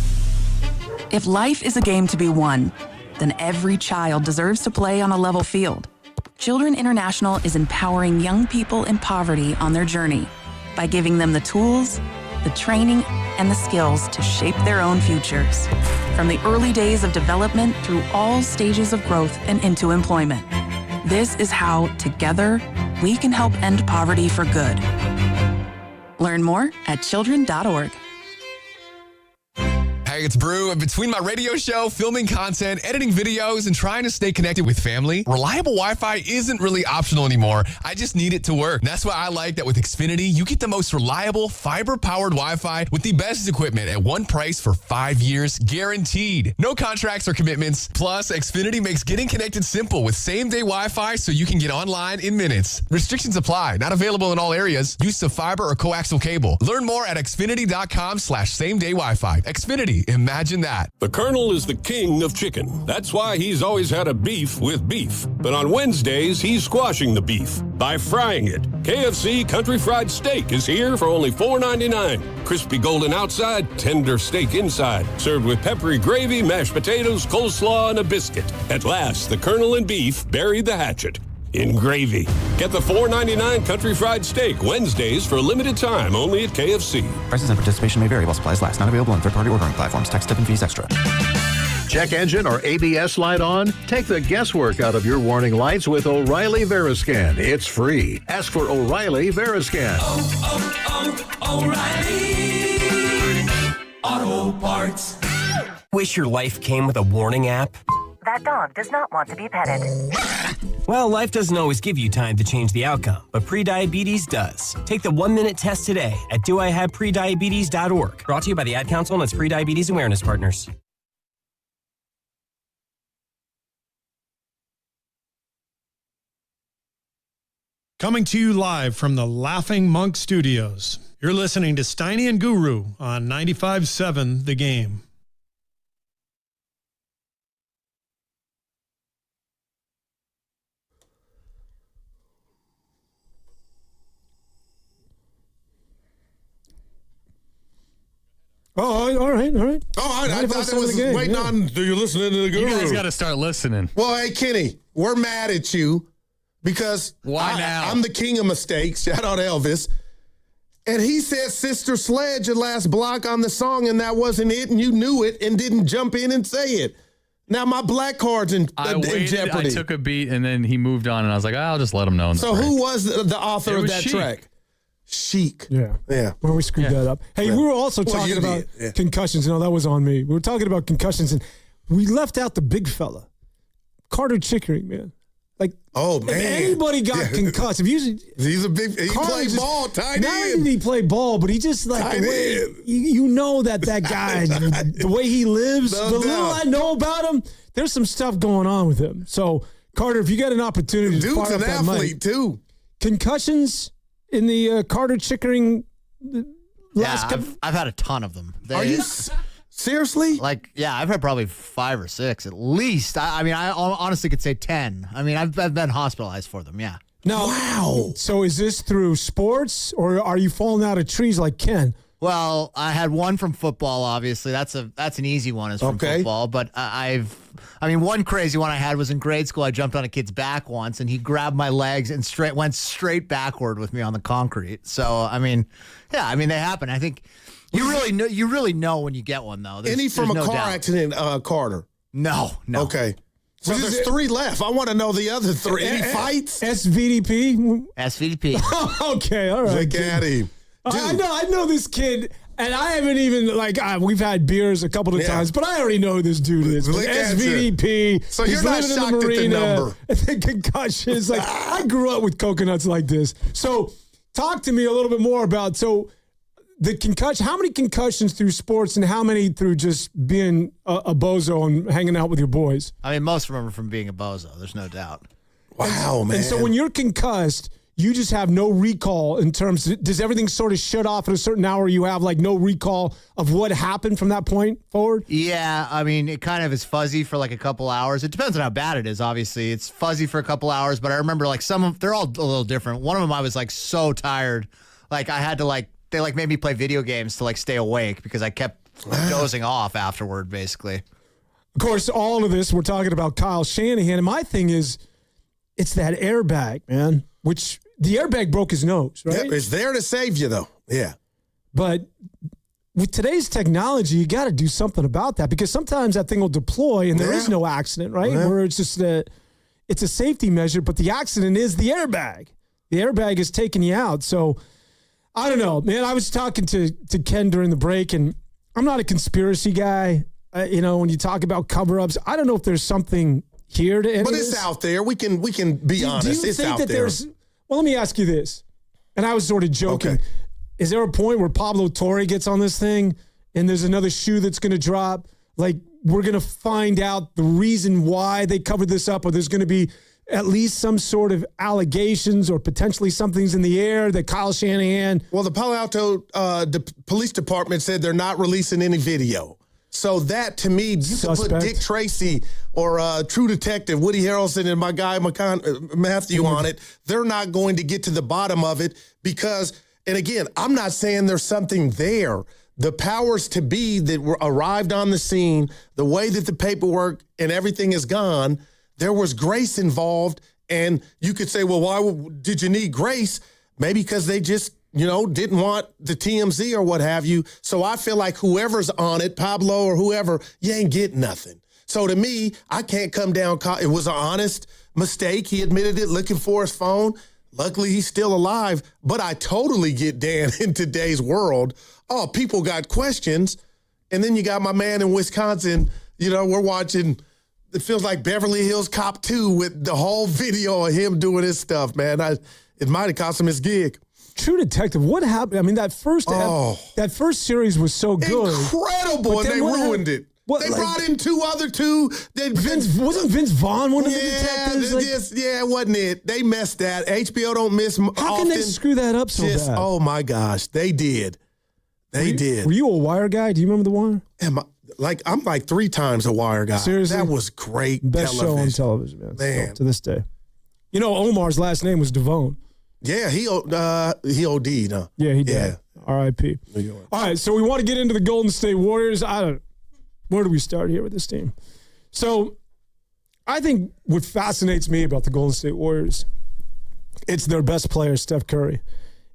If life is a game to be won, then every child deserves to play on a level field. Children International is empowering young people in poverty on their journey by giving them the tools, the training, and the skills to shape their own futures. From the early days of development through all stages of growth and into employment. This is how, together, we can help end poverty for good. Learn more at children.org. Hey, it's Brew, and between my radio show, filming content, editing videos, and trying to stay connected with family, reliable Wi-Fi isn't really optional anymore. I just need it to work. And that's why I like that with Xfinity, you get the most reliable, fiber-powered Wi-Fi with the best equipment at one price for 5 years, guaranteed. No contracts or commitments. Plus, Xfinity makes getting connected simple with same-day Wi-Fi so you can get online in minutes. Restrictions apply. Not available in all areas. Use of fiber or coaxial cable. Learn more at xfinity.com/same-day Wi-Fi. Xfinity. Imagine that. The Colonel is the king of chicken. That's why he's always had a beef with beef. But on Wednesdays, he's squashing the beef by frying it. KFC Country Fried Steak is here for only $4.99. Crispy golden outside, tender steak inside. Served with peppery gravy, mashed potatoes, coleslaw, and a biscuit. At last, the Colonel and beef buried the hatchet in gravy. Get the $4.99 Country Fried Steak Wednesdays for a limited time only at KFC. Prices and participation may vary while supplies last. Not available on third-party ordering platforms. Tax, tip, and fees extra. Check engine or ABS light on? Take the guesswork out of your warning lights with O'Reilly Veriscan. It's free. Ask for O'Reilly Veriscan. O'Reilly Auto Parts. Wish your life came with a warning app? That dog does not want to be petted. Well, life doesn't always give you time to change the outcome, but prediabetes does. Take the 1-minute test today at doihaveprediabetes.org. Brought to you by the Ad Council and its Prediabetes Awareness Partners. Coming to you live from the Laughing Monk Studios. You're listening to Steiny and Guru on 95.7 The Game. Oh, all right. Oh, I thought it was waiting on. Do you listening to the Guru? You guys got to start listening. Well, hey, Kenny, we're mad at you because I'm the king of mistakes. Shout out Elvis. And he said Sister Sledge at last block on the song, and that wasn't it, and you knew it and didn't jump in and say it. Now my black card's in jeopardy. I took a beat, and then he moved on, and I was like, I'll just let him know. So who was the author of that track? Chic. Yeah. Well, we screwed that up. Hey, we were also talking about concussions. No, that was on me. We were talking about concussions, and we left out the big fella, Carter Chickering, man. Like, oh man, if anybody got concussed. He's a big. He played ball, tight end. Not only did he play ball, but he just like the way you know that guy, the way he lives. The little I know about him, there's some stuff going on with him. So Carter, if you get an opportunity to fire up that mic, too. Concussions in the Carter Chickering last couple. I've had a ton of them. Are you seriously? I've had probably 5 or 6 at least. I mean, I honestly could say 10. I mean, I've been hospitalized for them, yeah. Now, wow. So is this through sports, or are you falling out of trees like Ken? Well, I had one from football, obviously. That's an easy one is from football. But one crazy one I had was in grade school. I jumped on a kid's back once, and he grabbed my legs and went straight backward with me on the concrete. So, they happen. I think you really know when you get one, though. Any from a car accident, Carter? No. Okay. So there's 3 left. I want to know the other 3. Any fights? SVDP? SVDP. Okay, all right. Look at him. I know this kid. And I haven't even, we've had beers a couple of times, but I already know who this dude is. SVDP. So you're not living shocked in the marina, at the number. The concussions. I grew up with coconuts like this. So talk to me a little bit more about, the concussion, how many concussions through sports and how many through just being a bozo and hanging out with your boys? I mean, most remember from being a bozo. There's no doubt. Wow, man. And so when you're concussed, you just have no recall in terms of, does everything sort of shut off at a certain hour? You have no recall of what happened from that point forward? Yeah, I mean, it kind of is fuzzy for a couple hours. It depends on how bad it is, obviously. It's fuzzy for a couple hours, but I remember they're all a little different. One of them I was so tired. I had to they made me play video games to stay awake because I kept dozing off afterward, basically. Of course, all of this, we're talking about Kyle Shanahan. And my thing is, it's that airbag, man, which the airbag broke his nose, right? Yep, it's there to save you, though. Yeah. But with today's technology, you got to do something about that because sometimes that thing will deploy and there is no accident, right? Yeah. Where it's just it's a safety measure, but the accident is the airbag. The airbag is taking you out. So I don't know, man. I was talking to Ken during the break, and I'm not a conspiracy guy. When you talk about cover-ups, I don't know if there's something here to end. But it's out there. We can be honest. Do you it's think out that there. Well, let me ask you this. And I was sort of joking. Okay. Is there a point where Pablo Torre gets on this thing and there's another shoe that's going to drop? We're going to find out the reason why they covered this up, or there's going to be at least some sort of allegations or potentially something's in the air that Kyle Shanahan. Well, the Palo Alto the police department said they're not releasing any video. So that, to me, you can put Dick Tracy or True Detective, Woody Harrelson, and my guy Matthew on it. They're not going to get to the bottom of it because, and again, I'm not saying there's something there. The powers to be that arrived on the scene, the way that the paperwork and everything is gone, there was grace involved. And you could say, well, why did you need grace? Maybe because they just didn't want the TMZ or what have you. So I feel like whoever's on it, Pablo or whoever, you ain't getting nothing. So to me, I can't come down. It was an honest mistake. He admitted it, looking for his phone. Luckily, he's still alive. But I totally get Dan in today's world. Oh, people got questions. And then you got my man in Wisconsin. We're watching, it feels like Beverly Hills Cop 2 with the whole video of him doing his stuff, man. It might have cost him his gig. True Detective, what happened? I mean, that first series was so good. Incredible, and they ruined it. They brought in two. Wasn't Vince Vaughn one of the detectives? It wasn't it. They messed that. HBO don't miss often. How can they screw that up so bad? Oh, my gosh. They did. They did. Were you a Wire guy? Do you remember The Wire? I'm 3 times a Wire guy. Seriously? That was great Best television. show on television, man. Man. To this day. Omar's last name was Devone. Yeah, he OD'd, huh? Yeah, he did. Yeah. R.I.P. All right, so we want to get into the Golden State Warriors. Where do we start here with this team? So I think what fascinates me about the Golden State Warriors, it's their best player, Steph Curry.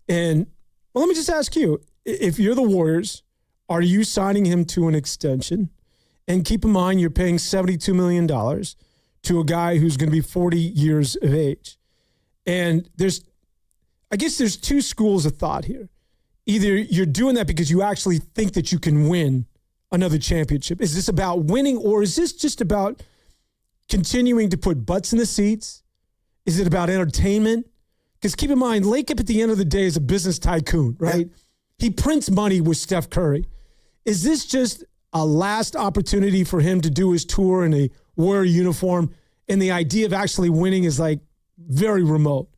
And let me just ask you, if you're the Warriors, are you signing him to an extension? And keep in mind, you're paying $72 million to a guy who's going to be 40 years of age. And I guess there's 2 schools of thought here. Either you're doing that because you actually think that you can win another championship. Is this about winning, or is this just about continuing to put butts in the seats? Is it about entertainment? Because keep in mind, Lacob at the end of the day is a business tycoon, right? Yeah. He prints money with Steph Curry. Is this just a last opportunity for him to do his tour in a Warrior uniform, and the idea of actually winning is very remote?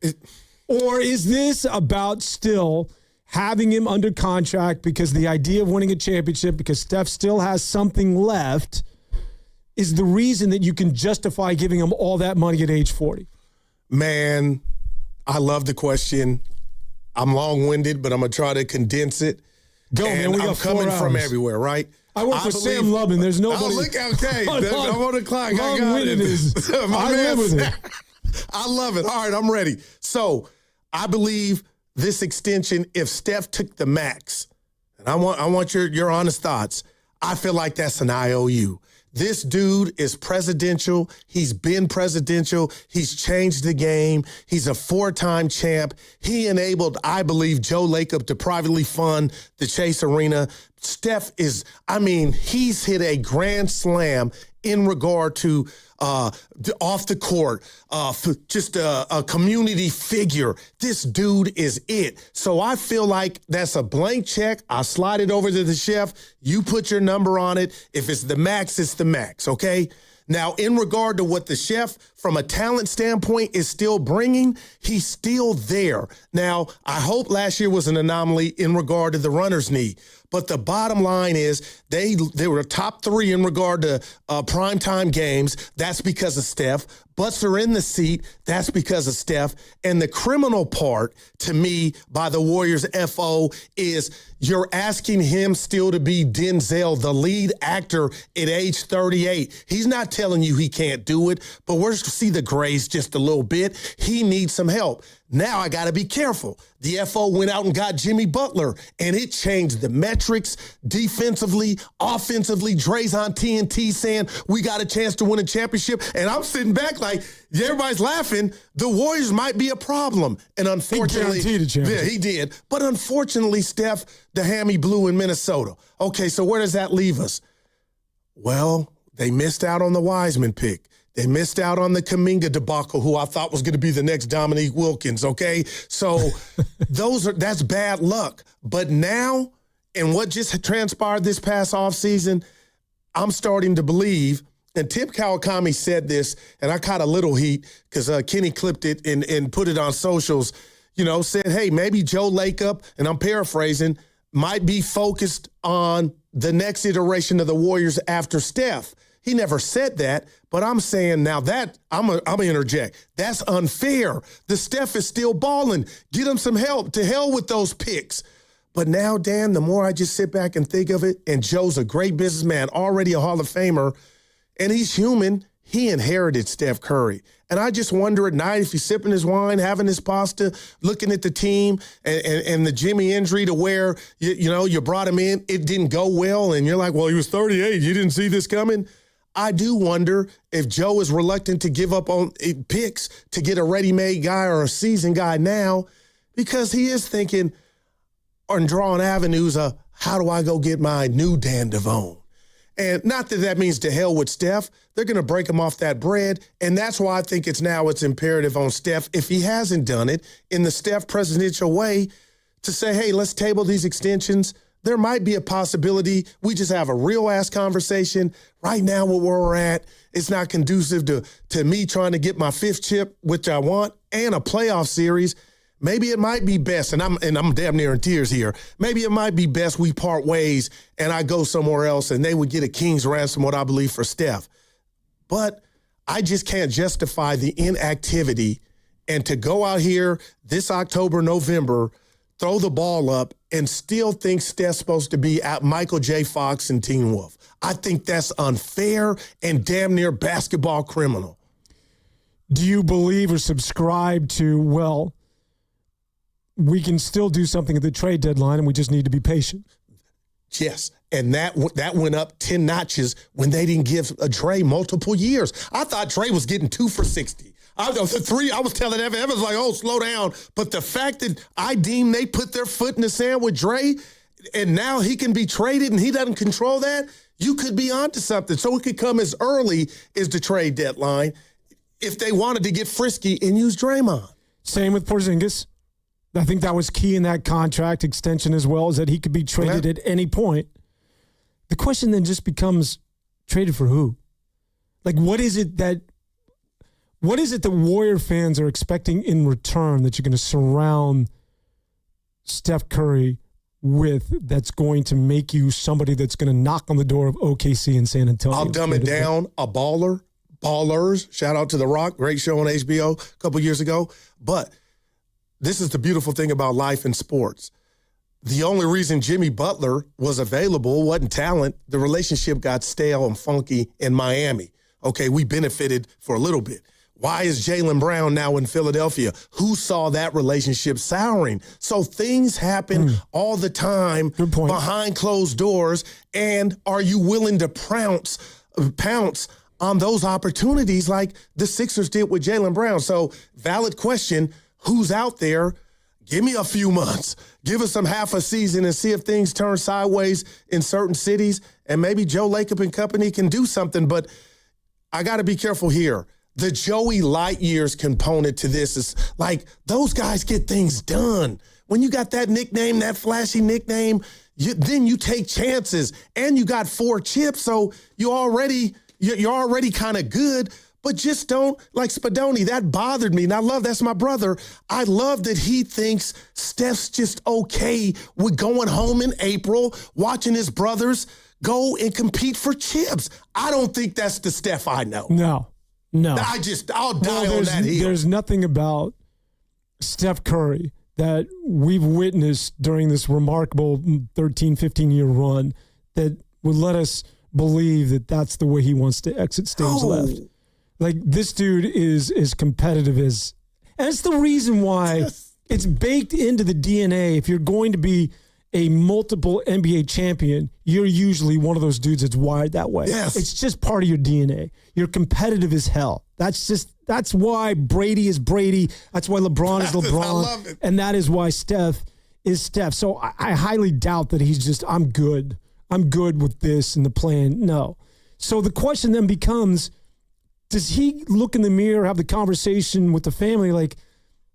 Or is this about still having him under contract because the idea of winning a championship, because Steph still has something left, is the reason that you can justify giving him all that money at age 40? Man, I love the question. I'm long-winded, but I'm going to try to condense it. Go, man. We got I'm coming from everywhere, right? I work for Sam Lubman. There's nobody. Oh, look, okay. I'm on the clock. I got it. I live with it. I love it. All right, I'm ready. So I believe this extension, if Steph took the max, and I want your honest thoughts, I feel like that's an IOU. This dude is presidential. He's been presidential. He's changed the game. He's a 4-time champ. He enabled, I believe, Joe Lacob to privately fund the Chase Arena. Steph is, he's hit a grand slam in regard to off the court, just a community figure. This dude is it. So I feel like that's a blank check. I slide it over to the chef. You put your number on it. If it's the max, it's the max, okay? Now, in regard to what the chef, from a talent standpoint, is still bringing, he's still there. Now, I hope last year was an anomaly in regard to the runner's knee. But the bottom line is they were top 3 in regard to primetime games. That's because of Steph. Butts are in the seat. That's because of Steph. And the criminal part, to me, by the Warriors' FO is you're asking him still to be Denzel, the lead actor at age 38. He's not telling you he can't do it, but we're to see the grace just a little bit. He needs some help. Now I got to be careful. The FO went out and got Jimmy Butler, and it changed the metrics defensively, offensively. Dre's on TNT saying we got a chance to win a championship, and I'm sitting back like everybody's laughing. The Warriors might be a problem, and unfortunately, he guaranteed a championship. Yeah, he did. But unfortunately, Steph, the hammy blew in Minnesota. Okay, so where does that leave us? Well, they missed out on the Wiseman pick. They missed out on the Kuminga debacle, who I thought was going to be the next Dominique Wilkins, okay? So that's bad luck. But now, and what just transpired this past offseason, I'm starting to believe, and Tip Kawakami said this, and I caught a little heat because Kenny clipped it and put it on socials, said, hey, maybe Joe Lacob, and I'm paraphrasing, might be focused on the next iteration of the Warriors after Steph. He never said that, but I'm saying now that I'm gonna interject. That's unfair. The Steph is still balling. Get him some help. To hell with those picks. But now, Dan, the more I just sit back and think of it, and Joe's a great businessman, already a Hall of Famer, and he's human. He inherited Steph Curry. And I just wonder at night if he's sipping his wine, having his pasta, looking at the team and the Jimmy injury to where, you brought him in, it didn't go well, and you're like, well, he was 38. You didn't see this coming? I do wonder if Joe is reluctant to give up on picks to get a ready-made guy or a seasoned guy now because he is thinking or drawing avenues of how do I go get my new Dan Devone? And not that means to hell with Steph. They're going to break him off that bread, and that's why I think it's imperative on Steph, if he hasn't done it in the Steph presidential way, to say, hey, let's table these extensions. There might be a possibility we just have a real-ass conversation. Right now, where we're at, it's not conducive to me trying to get my 5th chip, which I want, and a playoff series. Maybe it might be best, and I'm damn near in tears here. Maybe it might be best we part ways and I go somewhere else, and they would get a king's ransom, what I believe, for Steph. But I just can't justify the inactivity and to go out here this October, November, throw the ball up, and still think Steph's supposed to be at Michael J. Fox and Teen Wolf. I think that's unfair and damn near basketball criminal. Do you believe or subscribe to, well, we can still do something at the trade deadline and we just need to be patient? Yes, and that went up 10 notches when they didn't give Dre multiple years. I thought Dre was getting 2 for $60. I was telling Evans like, oh, slow down. But the fact that I deem they put their foot in the sand with Dre, and now he can be traded and he doesn't control that, you could be onto something. So it could come as early as the trade deadline if they wanted to get frisky and use Draymond. Same with Porzingis. I think that was key in that contract extension as well, is that he could be traded at any point. The question then just becomes, traded for who? Like, what is it that Warrior fans are expecting in return that you're going to surround Steph Curry with that's going to make you somebody that's going to knock on the door of OKC and San Antonio? I'll dumb it down. A baller. Ballers. Shout out to The Rock. Great show on HBO a couple years ago. But this is the beautiful thing about life and sports. The only reason Jimmy Butler was available wasn't talent. The relationship got stale and funky in Miami. Okay, we benefited for a little bit. Why is Jaylen Brown now in Philadelphia? Who saw that relationship souring? So things happen all the time behind closed doors. And are you willing to pounce pounce on those opportunities like the Sixers did with Jaylen Brown. So valid question, who's out there? Give me a few months. Give us some half a season and see if things turn sideways in certain cities, and maybe Joe Lacob and company can do something. But I got to be careful here. The Joey Light Years component to this is like those guys get things done. When you got that nickname, that flashy nickname, then you take chances, and you got 4 chips, so you're already kind of good. But just don't, like Spadoni, that bothered me. And I love, that's my brother. I love that he thinks Steph's just okay with going home in April, watching his brothers go and compete for chips. I don't think that's the Steph I know. No. I'll die on that hill. There's nothing about Steph Curry that we've witnessed during this remarkable 13, 15-year run that would let us believe that that's the way he wants to exit stage left. Like, this dude is as competitive as... And it's the reason why it's baked into the DNA. If you're going to be a multiple NBA champion, you're usually one of those dudes that's wired that way. Yes. It's just part of your DNA. You're competitive as hell. That's why Brady is Brady. That's why LeBron is LeBron. I love it. And that is why Steph is Steph. So I highly doubt that he's just, I'm good with this and the plan. No. So the question then becomes, does he look in the mirror, have the conversation with the family? Like,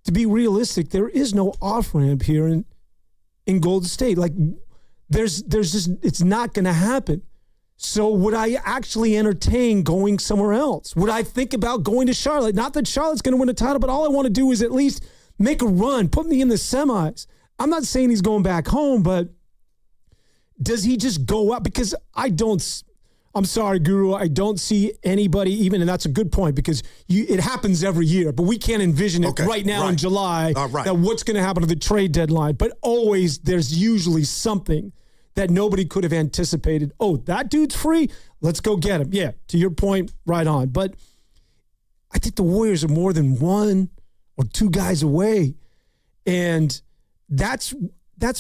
to be realistic, there is no off-ramp here in Golden State. Like, there's just, it's not going to happen. So would I actually entertain going somewhere else? Would I think about going to Charlotte? Not that Charlotte's going to win a title, but all I want to do is at least make a run, put me in the semis. I'm not saying he's going back home, but does he just go out? Because I'm sorry, Guru, I don't see anybody even, and that's a good point because it happens every year, but we can't envision it right now in July that what's going to happen to the trade deadline. But always there's usually something that nobody could have anticipated. Oh, that dude's free? Let's go get him. Yeah, to your point, right on. But I think the Warriors are more than 1 or 2 guys away. And that's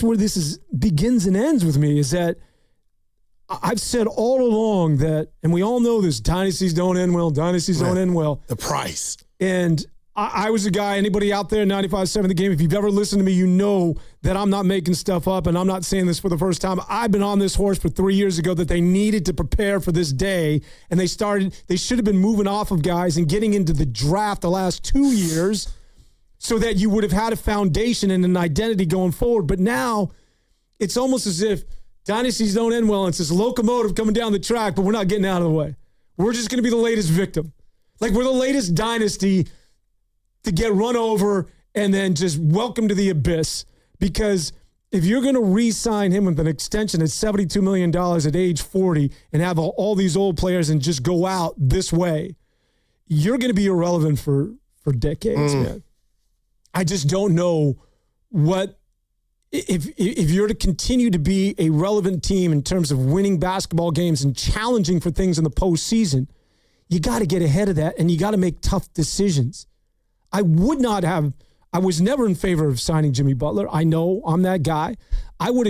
where this begins and ends with me, is that I've said all along that, and we all know this, dynasties don't end well, don't end well. The price. And I was a guy, anybody out there, 95.7 The Game, if you've ever listened to me, you know that I'm not making stuff up, and I'm not saying this for the first time. I've been on this horse for 3 years ago that they needed to prepare for this day, and they should have been moving off of guys and getting into the draft the last 2 years so that you would have had a foundation and an identity going forward. But now it's almost as if dynasties don't end well. It's this locomotive coming down the track, but we're not getting out of the way. We're just going to be the latest victim. Like, we're the latest dynasty to get run over and then just welcome to the abyss. Because if you're going to re-sign him with an extension at $72 million at age 40 and have all these old players and just go out this way, you're going to be irrelevant for decades, man. I just don't know what... If you're to continue to be a relevant team in terms of winning basketball games and challenging for things in the postseason, you got to get ahead of that and you got to make tough decisions. I was never in favor of signing Jimmy Butler. I know I'm that guy. I would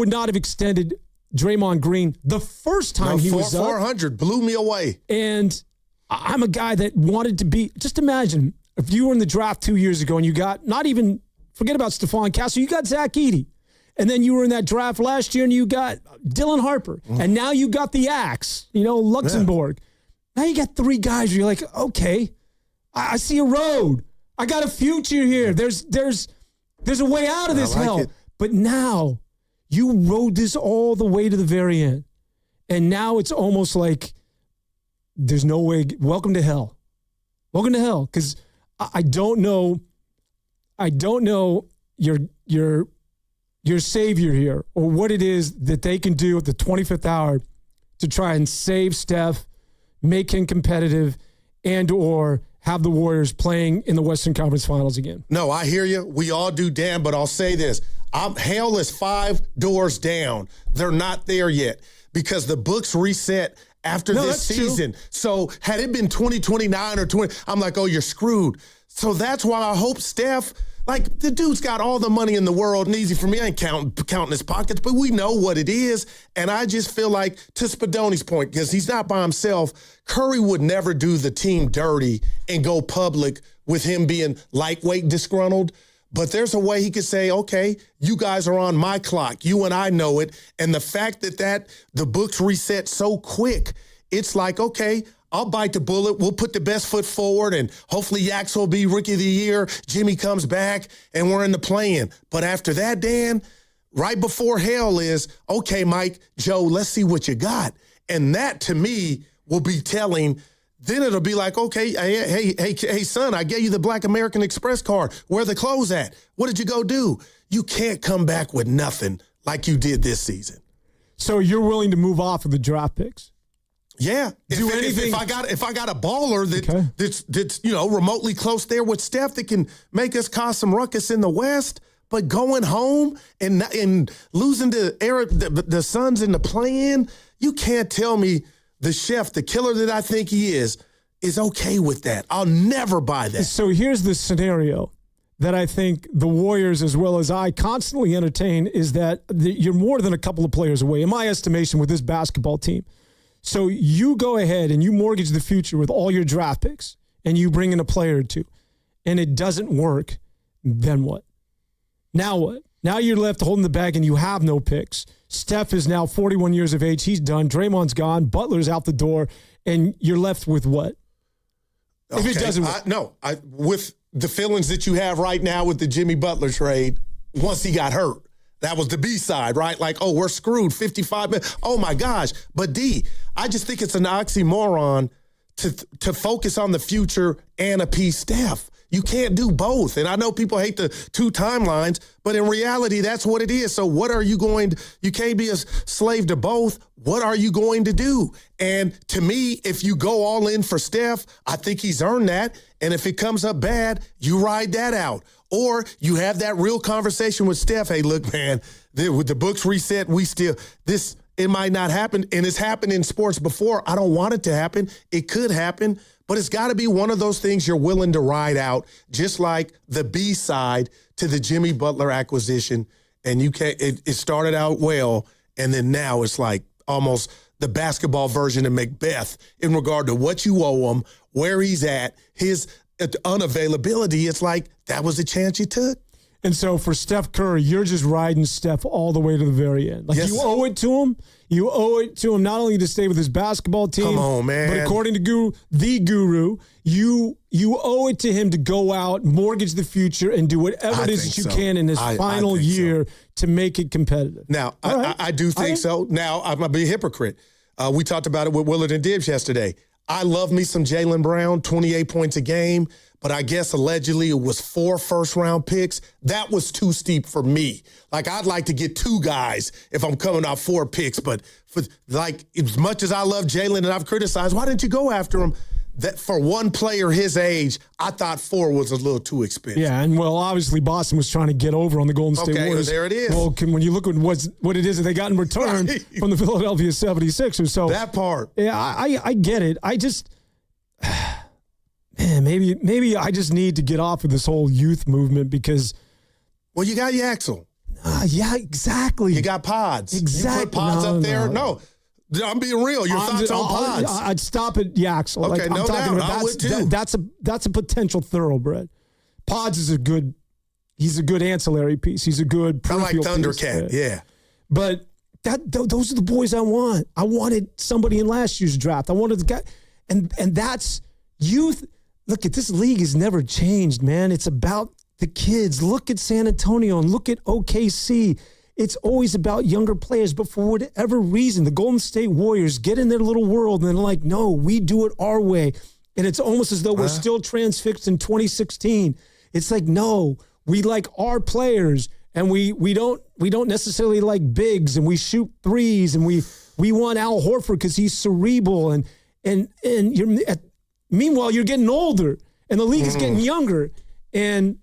not have extended Draymond Green the first time he was up. 400 blew me away. And I'm a guy that wanted to be, just imagine if you were in the draft 2 years ago and you got forget about Stephon Castle. You got Zach Edey. And then you were in that draft last year and you got Dylan Harper. And now you got the axe, Luxembourg. Yeah. Now you got 3 guys where you're like, okay, I see a road. I got a future here. There's a way out of this hell. But now you rode this all the way to the very end. And now it's almost like there's no way. Welcome to hell. Welcome to hell. Because I don't know your savior here or what it is that they can do at the 25th hour to try and save Steph, make him competitive, and or have the Warriors playing in the Western Conference Finals again. No, I hear you. We all do, Dan, but I'll say this. Hell is 5 doors down. They're not there yet because the books reset after this season. True. So had it been 2029 or 20, I'm like, oh, you're screwed. So that's why I hope Steph Like, the dude's got all the money in the world, and easy for me. I ain't counting his pockets, but we know what it is. And I just feel like, to Spadoni's point, because he's not by himself, Curry would never do the team dirty and go public with him being lightweight disgruntled. But there's a way he could say, okay, you guys are on my clock. You and I know it. And the fact that the books reset so quick, it's like, okay, I'll bite the bullet. We'll put the best foot forward, and hopefully Yax will be Rookie of the Year. Jimmy comes back, and we're in the play-in. But after that, Dan, right before hell is, okay, Mike, Joe, let's see what you got. And that, to me, will be telling. Then it'll be like, okay, hey, son, I gave you the Black American Express card. Where the clothes at? What did you go do? You can't come back with nothing like you did this season. So you're willing to move off of the draft picks? Yeah. If I got a baller that's remotely close there with Steph that can make us cause some ruckus in the West, but going home and losing to the Suns in the play-in, you can't tell me the chef, the killer that I think he is okay with that. I'll never buy that. So here's the scenario that I think the Warriors, as well as I, constantly entertain, is that you're more than a couple of players away, in my estimation, with this basketball team. So you go ahead and you mortgage the future with all your draft picks, and you bring in a player or two, and it doesn't work, then what? Now what? Now you're left holding the bag and you have no picks. Steph is now 41 years of age. He's done. Draymond's gone. Butler's out the door. And you're left with what? If it doesn't work. With the feelings that you have right now with the Jimmy Butler trade, once he got hurt, that was the B-side, right? Like, oh, we're screwed, 55 minutes. Oh, my gosh. But, D, I just think it's an oxymoron to focus on the future and appease Steph. You can't do both. And I know people hate the two timelines, but in reality, that's what it is. So what are you going to – you can't be a slave to both. What are you going to do? And to me, if you go all in for Steph, I think he's earned that. And if it comes up bad, you ride that out. Or you have that real conversation with Steph. Hey, look, man, with the books reset, it might not happen. And it's happened in sports before. I don't want it to happen. It could happen. But it's got to be one of those things you're willing to ride out, just like the B side to the Jimmy Butler acquisition. And you can't. It started out well, and then now it's like almost the basketball version of Macbeth in regard to what you owe him, where he's at, his unavailability. It's like that was a chance you took. And so for Steph Curry, you're just riding Steph all the way to the very end. Like, yes, you owe it to him. You owe it to him not only to stay with his basketball team, come on, man, but according to the Guru, you owe it to him to go out, mortgage the future, and do whatever it is that you can in his final year to make it competitive. Now, I do think so. Now, I'm going to be a hypocrite. We talked about it with Willard and Dibbs yesterday. I love me some Jaylen Brown, 28 points a game, but I guess allegedly it was 4 first-round picks. That was too steep for me. Like, I'd like to get 2 guys if I'm coming off 4 picks, but as much as I love Jaylen and I've criticized, why didn't you go after him? That for one player his age, I thought 4 was a little too expensive. Yeah, and obviously Boston was trying to get over on the Golden State Warriors. There it is. Well, when you look at what it is that they got in return from the Philadelphia 76ers. So that part. Yeah, I get it. I just, man, maybe I just need to get off of this whole youth movement because. Well, you got Yaxel. Yeah, exactly. You got Pods. Exactly. You put Pods up there. No. I'm being real. Your thoughts on Pods? I'd stop at Yaxel. Okay, no doubt. I would too. That's a potential thoroughbred. Pods is he's a good ancillary piece. He's a good peripheral I like Thundercat, piece. yeah. But those are the boys I want. I wanted somebody in last year's draft. I wanted the guy, and that's youth. Look, at this league has never changed, man. It's about the kids. Look at San Antonio and look at OKC. It's always about younger players, but for whatever reason, the Golden State Warriors get in their little world and they're like, no, we do it our way. And it's almost as though we're still transfixed in 2016. It's like, no, we like our players and we don't necessarily like bigs and we shoot threes and we want Al Horford because he's cerebral and meanwhile you're getting older and the league is getting younger. And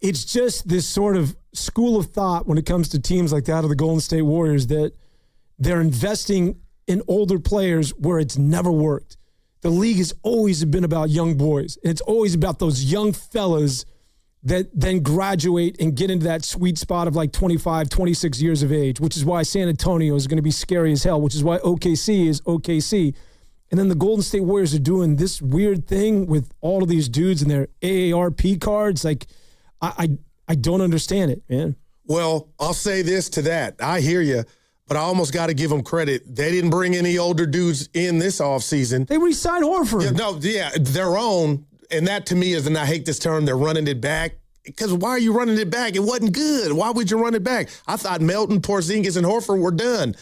it's just this sort of school of thought when it comes to teams like that of the Golden State Warriors that they're investing in older players where it's never worked. The league has always been about young boys. And it's always about those young fellas that then graduate and get into that sweet spot of like 25, 26 years of age, which is why San Antonio is going to be scary as hell, which is why OKC is OKC. And then the Golden State Warriors are doing this weird thing with all of these dudes and their AARP cards. Like, I don't understand it, man. Well, I'll say this to that. I hear you, but I almost got to give them credit. They didn't bring any older dudes in this offseason. They re-signed Horford. Their own. And that to me is, and I hate this term, they're running it back. Because why are you running it back? It wasn't good. Why would you run it back? I thought Melton, Porzingis, and Horford were done,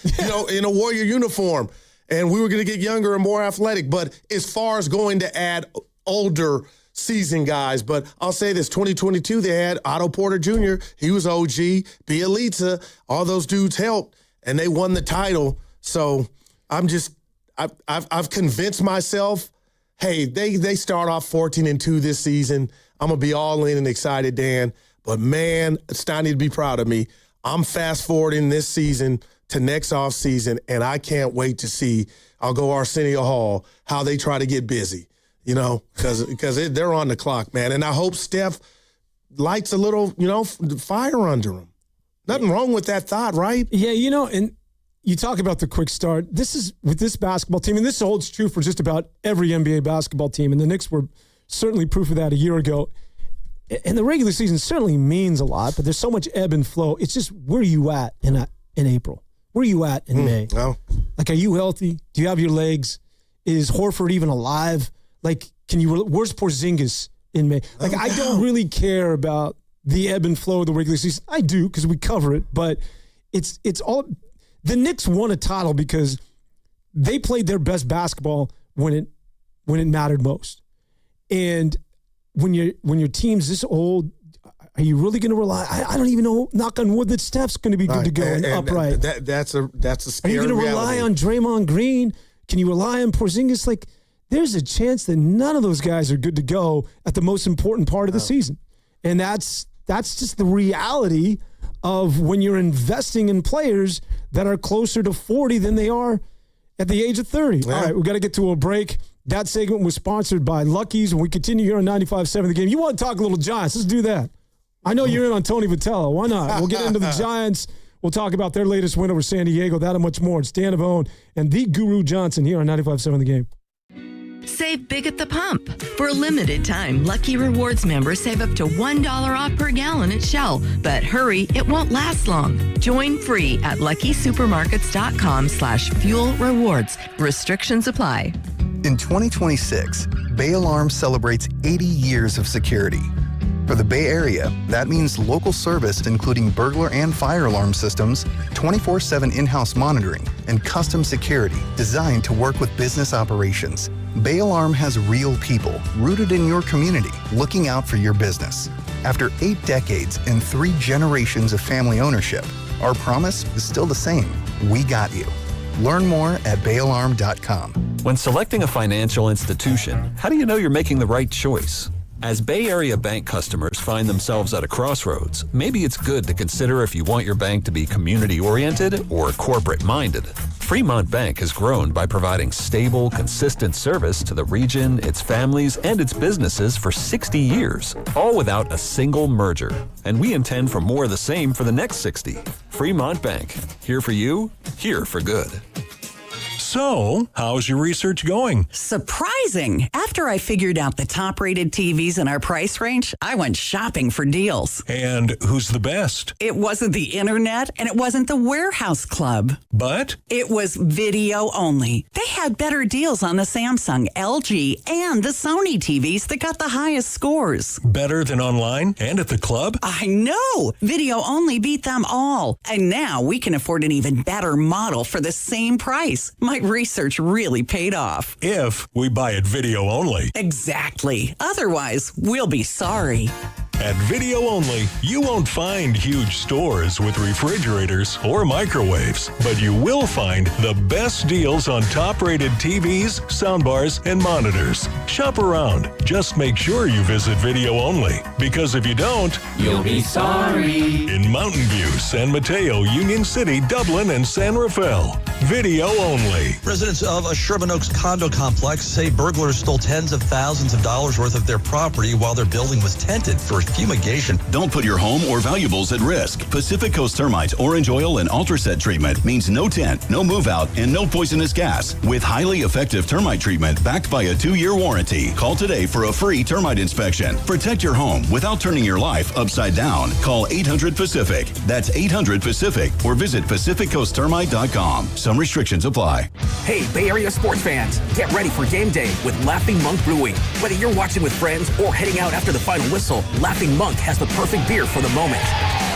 in a Warrior uniform. And we were going to get younger and more athletic. But as far as going to add older seasoned guys, but I'll say this, 2022, they had Otto Porter Jr., he was OG, Bielitsa, all those dudes helped, and they won the title. So I've convinced myself, hey, they start off 14-2 this season. I'm going to be all in and excited, Dan. But, man, Steiny to be proud of me. I'm fast-forwarding this season to next offseason, and I can't wait to see, I'll go Arsenio Hall, how they try to get busy, because they're on the clock, man. And I hope Steph lights a little, fire under him. Nothing wrong with that thought, right? Yeah, and you talk about the quick start. This is with this basketball team, and this holds true for just about every NBA basketball team, and the Knicks were certainly proof of that a year ago. And the regular season certainly means a lot, but there's so much ebb and flow. It's just, where are you at in April? Where are you at in May? No. Like, are you healthy? Do you have your legs? Is Horford even alive? Like, where's Porzingis in May? Like, I don't really care about the ebb and flow of the regular season. I do, because we cover it, but it's all. The Knicks won a title because they played their best basketball when it mattered most. And when your team's this old, are you really going to rely? I don't even know. Knock on wood, that Steph's going to be good to go and upright. That's a scary. Are you going to rely on Draymond Green? Can you rely on Porzingis? Like, there's a chance that none of those guys are good to go at the most important part of the season, and that's just the reality of when you're investing in players that are closer to 40 than they are at the age of 30. Yeah. All right, we got to get to a break. That segment was sponsored by Lucky's, and we continue here on 95.7 The Game. You want to talk a little Giants? Let's do that. I know you're in on Tony Vitello. Why not? We'll get into the Giants. We'll talk about their latest win over San Diego, that and much more. It's Dan Avone and the Guru Johnson here on 95.7 The Game. Save big at the pump. For a limited time, Lucky Rewards members save up to $1 off per gallon at Shell. But hurry, it won't last long. Join free at luckysupermarkets.com/fuel rewards. Restrictions apply. In 2026, Bay Alarm celebrates 80 years of security. For the Bay Area, that means local service including burglar and fire alarm systems, 24/7 in-house monitoring, and custom security designed to work with business operations. Bay Alarm has real people rooted in your community looking out for your business. After 8 decades and 3 generations of family ownership, our promise is still the same. We got you. Learn more at bayalarm.com. When selecting a financial institution, how do you know you're making the right choice? As Bay Area bank customers find themselves at a crossroads, maybe it's good to consider if you want your bank to be community-oriented or corporate-minded. Fremont Bank has grown by providing stable, consistent service to the region, its families, and its businesses for 60 years, all without a single merger. And we intend for more of the same for the next 60. Fremont Bank, here for you, here for good. So, how's your research going? Surprising! After I figured out the top-rated TVs in our price range, I went shopping for deals. And who's the best? It wasn't the internet, and it wasn't the warehouse club. But? It was video only. They had better deals on the Samsung, LG, and the Sony TVs that got the highest scores. Better than online and at the club? I know! Video only beat them all. And now we can afford an even better model for the same price. My research really paid off. If we buy it video only. Exactly. Otherwise, we'll be sorry. At Video Only, you won't find huge stores with refrigerators or microwaves, but you will find the best deals on top-rated TVs, soundbars, and monitors. Shop around. Just make sure you visit Video Only, because if you don't, you'll be sorry. In Mountain View, San Mateo, Union City, Dublin, and San Rafael. Video only. Residents of a Sherman Oaks condo complex say burglars stole tens of thousands of dollars worth of their property while their building was tented for fumigation. Don't put your home or valuables at risk. Pacific Coast Termite's Orange Oil and Ultraset treatment means no tent, no move out, and no poisonous gas. With highly effective termite treatment backed by a 2-year warranty. Call today for a free termite inspection. Protect your home without turning your life upside down. Call 800-PACIFIC. That's 800-PACIFIC or visit PacificCoastTermite.com. Some restrictions apply. Hey, Bay Area sports fans, get ready for game day with Laughing Monk Brewing. Whether you're watching with friends or heading out after the final whistle, Laughing Monk has the perfect beer for the moment.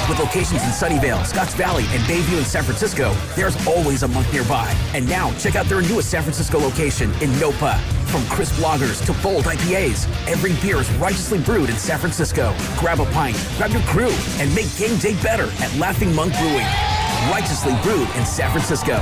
With locations in Sunnyvale, Scotts Valley, and Bayview in San Francisco, there's always a Monk nearby. And now, check out their newest San Francisco location in Nopa. From crisp lagers to bold IPAs, every beer is righteously brewed in San Francisco. Grab a pint, grab your crew, and make game day better at Laughing Monk Brewing. Righteously brewed in San Francisco.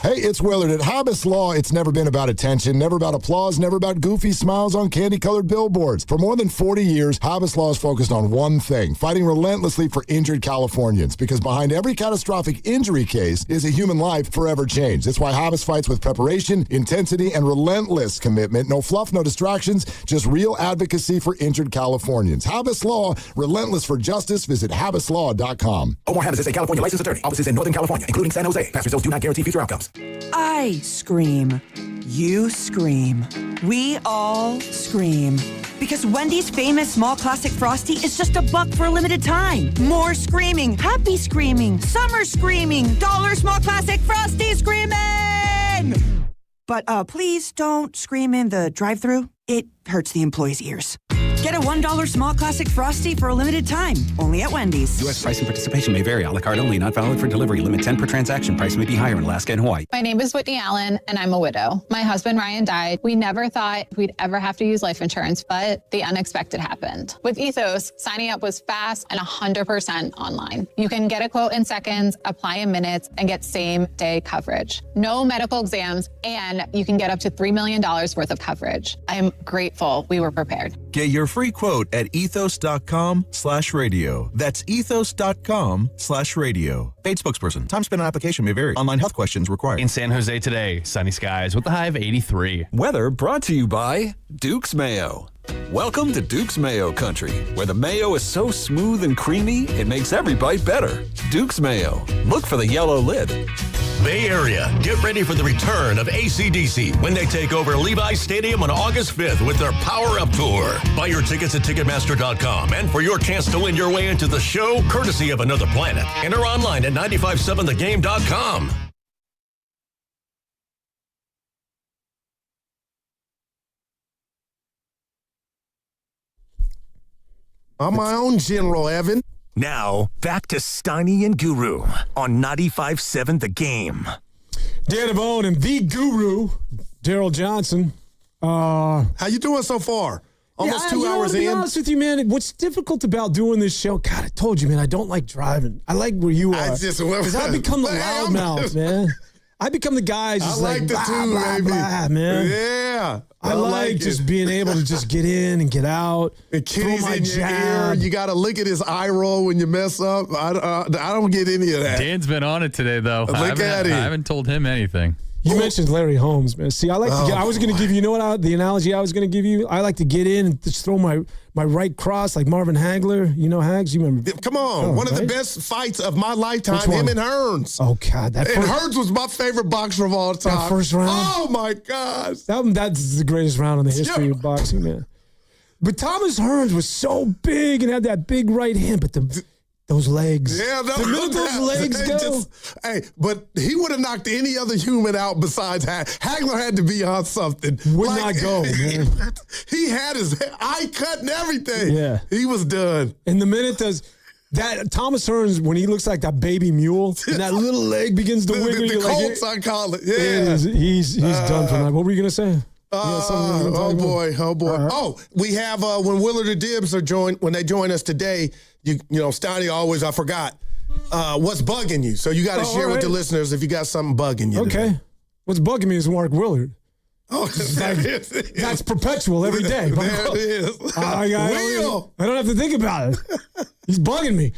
Hey, it's Willard. At Hobbs Law, it's never been about attention, never about applause, never about goofy smiles on candy-colored billboards. For more than 40 years, Hobbs Law is focused on one thing, fighting relentlessly for injured Californians, because behind every catastrophic injury case is a human life forever changed. That's why Hobbs fights with preparation, intensity, and relentless commitment. No fluff, no distractions, just real advocacy for injured Californians. Hobbs Law, relentless for justice. Visit HobbsLaw.com. Omar Hobbs is a California licensed attorney. Offices in Northern California, including San Jose. Past results do not guarantee future outcomes. I scream. You scream. We all scream. Because Wendy's famous small classic Frosty is just $1 for a limited time. More screaming, happy screaming, summer screaming, dollar small classic Frosty screaming! But please don't scream in the drive-thru. It hurts the employees' ears. Get a $1 small classic Frosty for a limited time, only at Wendy's. U.S. price and participation may vary. A la carte only, not valid for delivery. Limit 10 per transaction. Price may be higher in Alaska and Hawaii. My name is Whitney Allen, and I'm a widow. My husband, Ryan, died. We never thought we'd ever have to use life insurance, but the unexpected happened. With Ethos, signing up was fast and 100% online. You can get a quote in seconds, apply in minutes, and get same-day coverage. No medical exams, and you can get up to $3 million worth of coverage. I am grateful we were prepared. Get your free quote at ethos.com/radio. That's ethos.com/radio. Paid spokesperson. Time spent on application may vary. Online health questions required. In San Jose today, sunny skies with a high of 83. Weather brought to you by Duke's Mayo. Welcome to Duke's Mayo Country, where the mayo is so smooth and creamy, it makes every bite better. Duke's Mayo. Look for the yellow lid. Bay Area, get ready for the return of AC/DC when they take over Levi's Stadium on August 5th with their Power Up Tour. Buy your tickets at Ticketmaster.com and for your chance to win your way into the show, courtesy of Another Planet. Enter online at 957thegame.com. I'm my own General, Evan. Now, back to Steiny and Guru on 95.7 The Game. Dan Devone and the Guru, Daryl Johnson. How you doing so far? Almost 2 hours in. To be honest with you, man, what's difficult about doing this show, God, I told you, man, I don't like driving. I like where you are. Because I become the loudmouth, man. I become the guy just like the blah, two, blah, baby. Blah, man. Yeah. I like just being able to just get in and get out. And Kitty's in your ear. You got to look at his eye roll when you mess up. I don't get any of that. Dan's been on it today, though. Look at him. I haven't told him anything. You mentioned Larry Holmes, man. See, I like to get, I was going to give you, the analogy I was going to give you? I like to get in and just throw my right cross like Marvin Hagler. You know Hags? You remember? Come on. One of the best fights of my lifetime, him and Hearns. Oh, God. Hearns was my favorite boxer of all time. That first round? Oh, my gosh. That's the greatest round in the history of boxing, man. But Thomas Hearns was so big and had that big right hand, but those legs. Yeah, the minute those legs go. But he would have knocked any other human out besides Hagler had to be on something. Would not go, man. He had his eye cut and everything. Yeah. He was done. And the minute that Thomas Hearns, when he looks like that baby mule, and that little leg begins to wiggle. The Colts, I call it. Yeah. He's done for that. What were you going to say? Oh boy. Oh, we have when Willard or Dibbs when they join us today, you know, Steiny always, I forgot, what's bugging you. So you got to share with the listeners if you got something bugging you. Okay. Today. What's bugging me is Mark Willard. Oh, that's perpetual every day. There it is. I don't have to think about it. He's bugging me.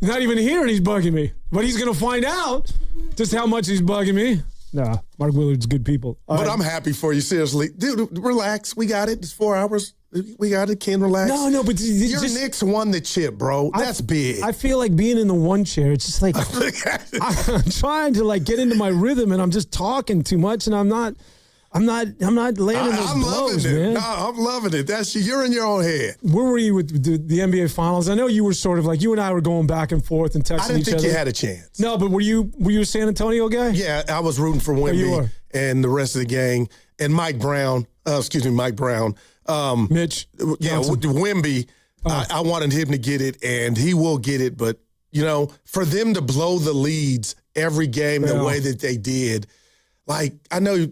Not even here, and he's bugging me. But he's going to find out just how much he's bugging me. Nah, Mark Willard's good people. But I'm happy for you, seriously. Dude, relax. We got it. It's 4 hours. We got it. Ken, relax. No, but your Knicks won the chip, bro. That's big. I feel like being in the one chair. It's just like I'm trying to like get into my rhythm, and I'm just talking too much, and I'm not landing those blows, man. No, I'm loving it. You're in your own head. Where were you with the NBA Finals? I know you were sort of like you and I were going back and forth and texting each other. I didn't think you had a chance. No, but were you a San Antonio guy? Yeah, I was rooting for Wemby and the rest of the gang and Mike Brown. Mitch. Yeah, with Wemby. I wanted him to get it, and he will get it. But for them to blow the leads every game the way that they did, like I know.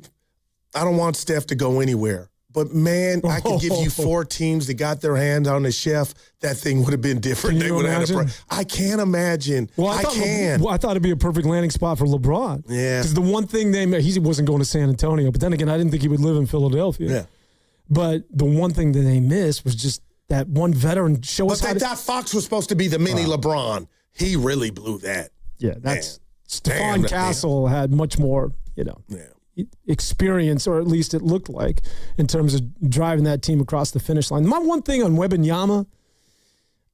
I don't want Steph to go anywhere. But, man, I could give you 4 teams that got their hand on the chef. That thing would have been different. Can you imagine? I can't imagine. Well, I thought it'd be a perfect landing spot for LeBron. Yeah. Because the one thing he wasn't going to San Antonio. But then again, I didn't think he would live in Philadelphia. Yeah. But the one thing that they missed was just that one veteran show us how to... But that Fox was supposed to be the mini LeBron. He really blew that. Yeah, that's... Stephon Castle had much more, experience, or at least it looked like, in terms of driving that team across the finish line. My one thing on Wembanyama,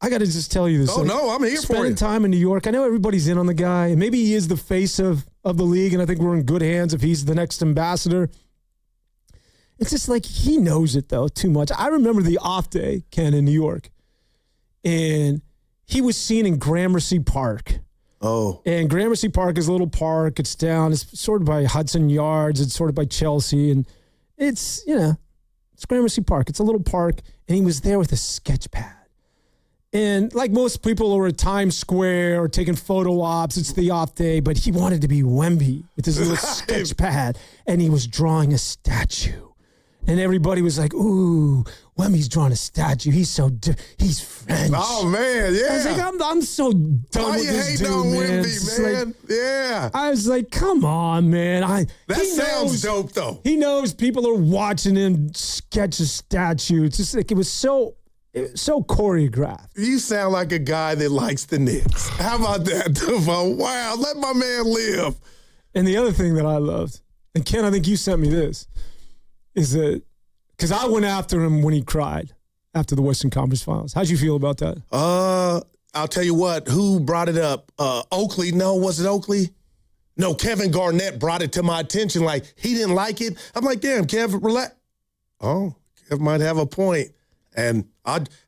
I got to just tell you this. Oh, no, I'm here for you. Spending time in New York, I know everybody's in on the guy, and maybe he is the face of the league, and I think we're in good hands if he's the next ambassador. It's just like he knows it, though, too much. I remember the off day, Ken, in New York, and he was seen in Gramercy Park. Oh. And Gramercy Park is a little park. It's sort of by Hudson Yards. It's sort of by Chelsea. And it's Gramercy Park. It's a little park. And he was there with a sketch pad. And like most people are at Times Square or taking photo ops, it's the off day. But he wanted to be Wemby with his little sketch pad. And he was drawing a statue. And everybody was like, ooh, Wemmy's drawing a statue. He's he's French. Oh, man, yeah. I was like, I'm so done with this dude, man. Wemby, man? Like, yeah. I was like, come on, man. That sounds dope, though. He knows people are watching him sketch a statue. It's just like it was so choreographed. You sound like a guy that likes the Knicks. How about that, Devo? Wow, let my man live. And the other thing that I loved, and Ken, I think you sent me this, is that because I went after him when he cried after the Western Conference Finals. How'd you feel about that? I'll tell you what. Who brought it up? Oakley. No, was it Oakley? No, Kevin Garnett brought it to my attention. Like, he didn't like it. I'm like, damn, Kev, relax. Oh, Kev might have a point. And,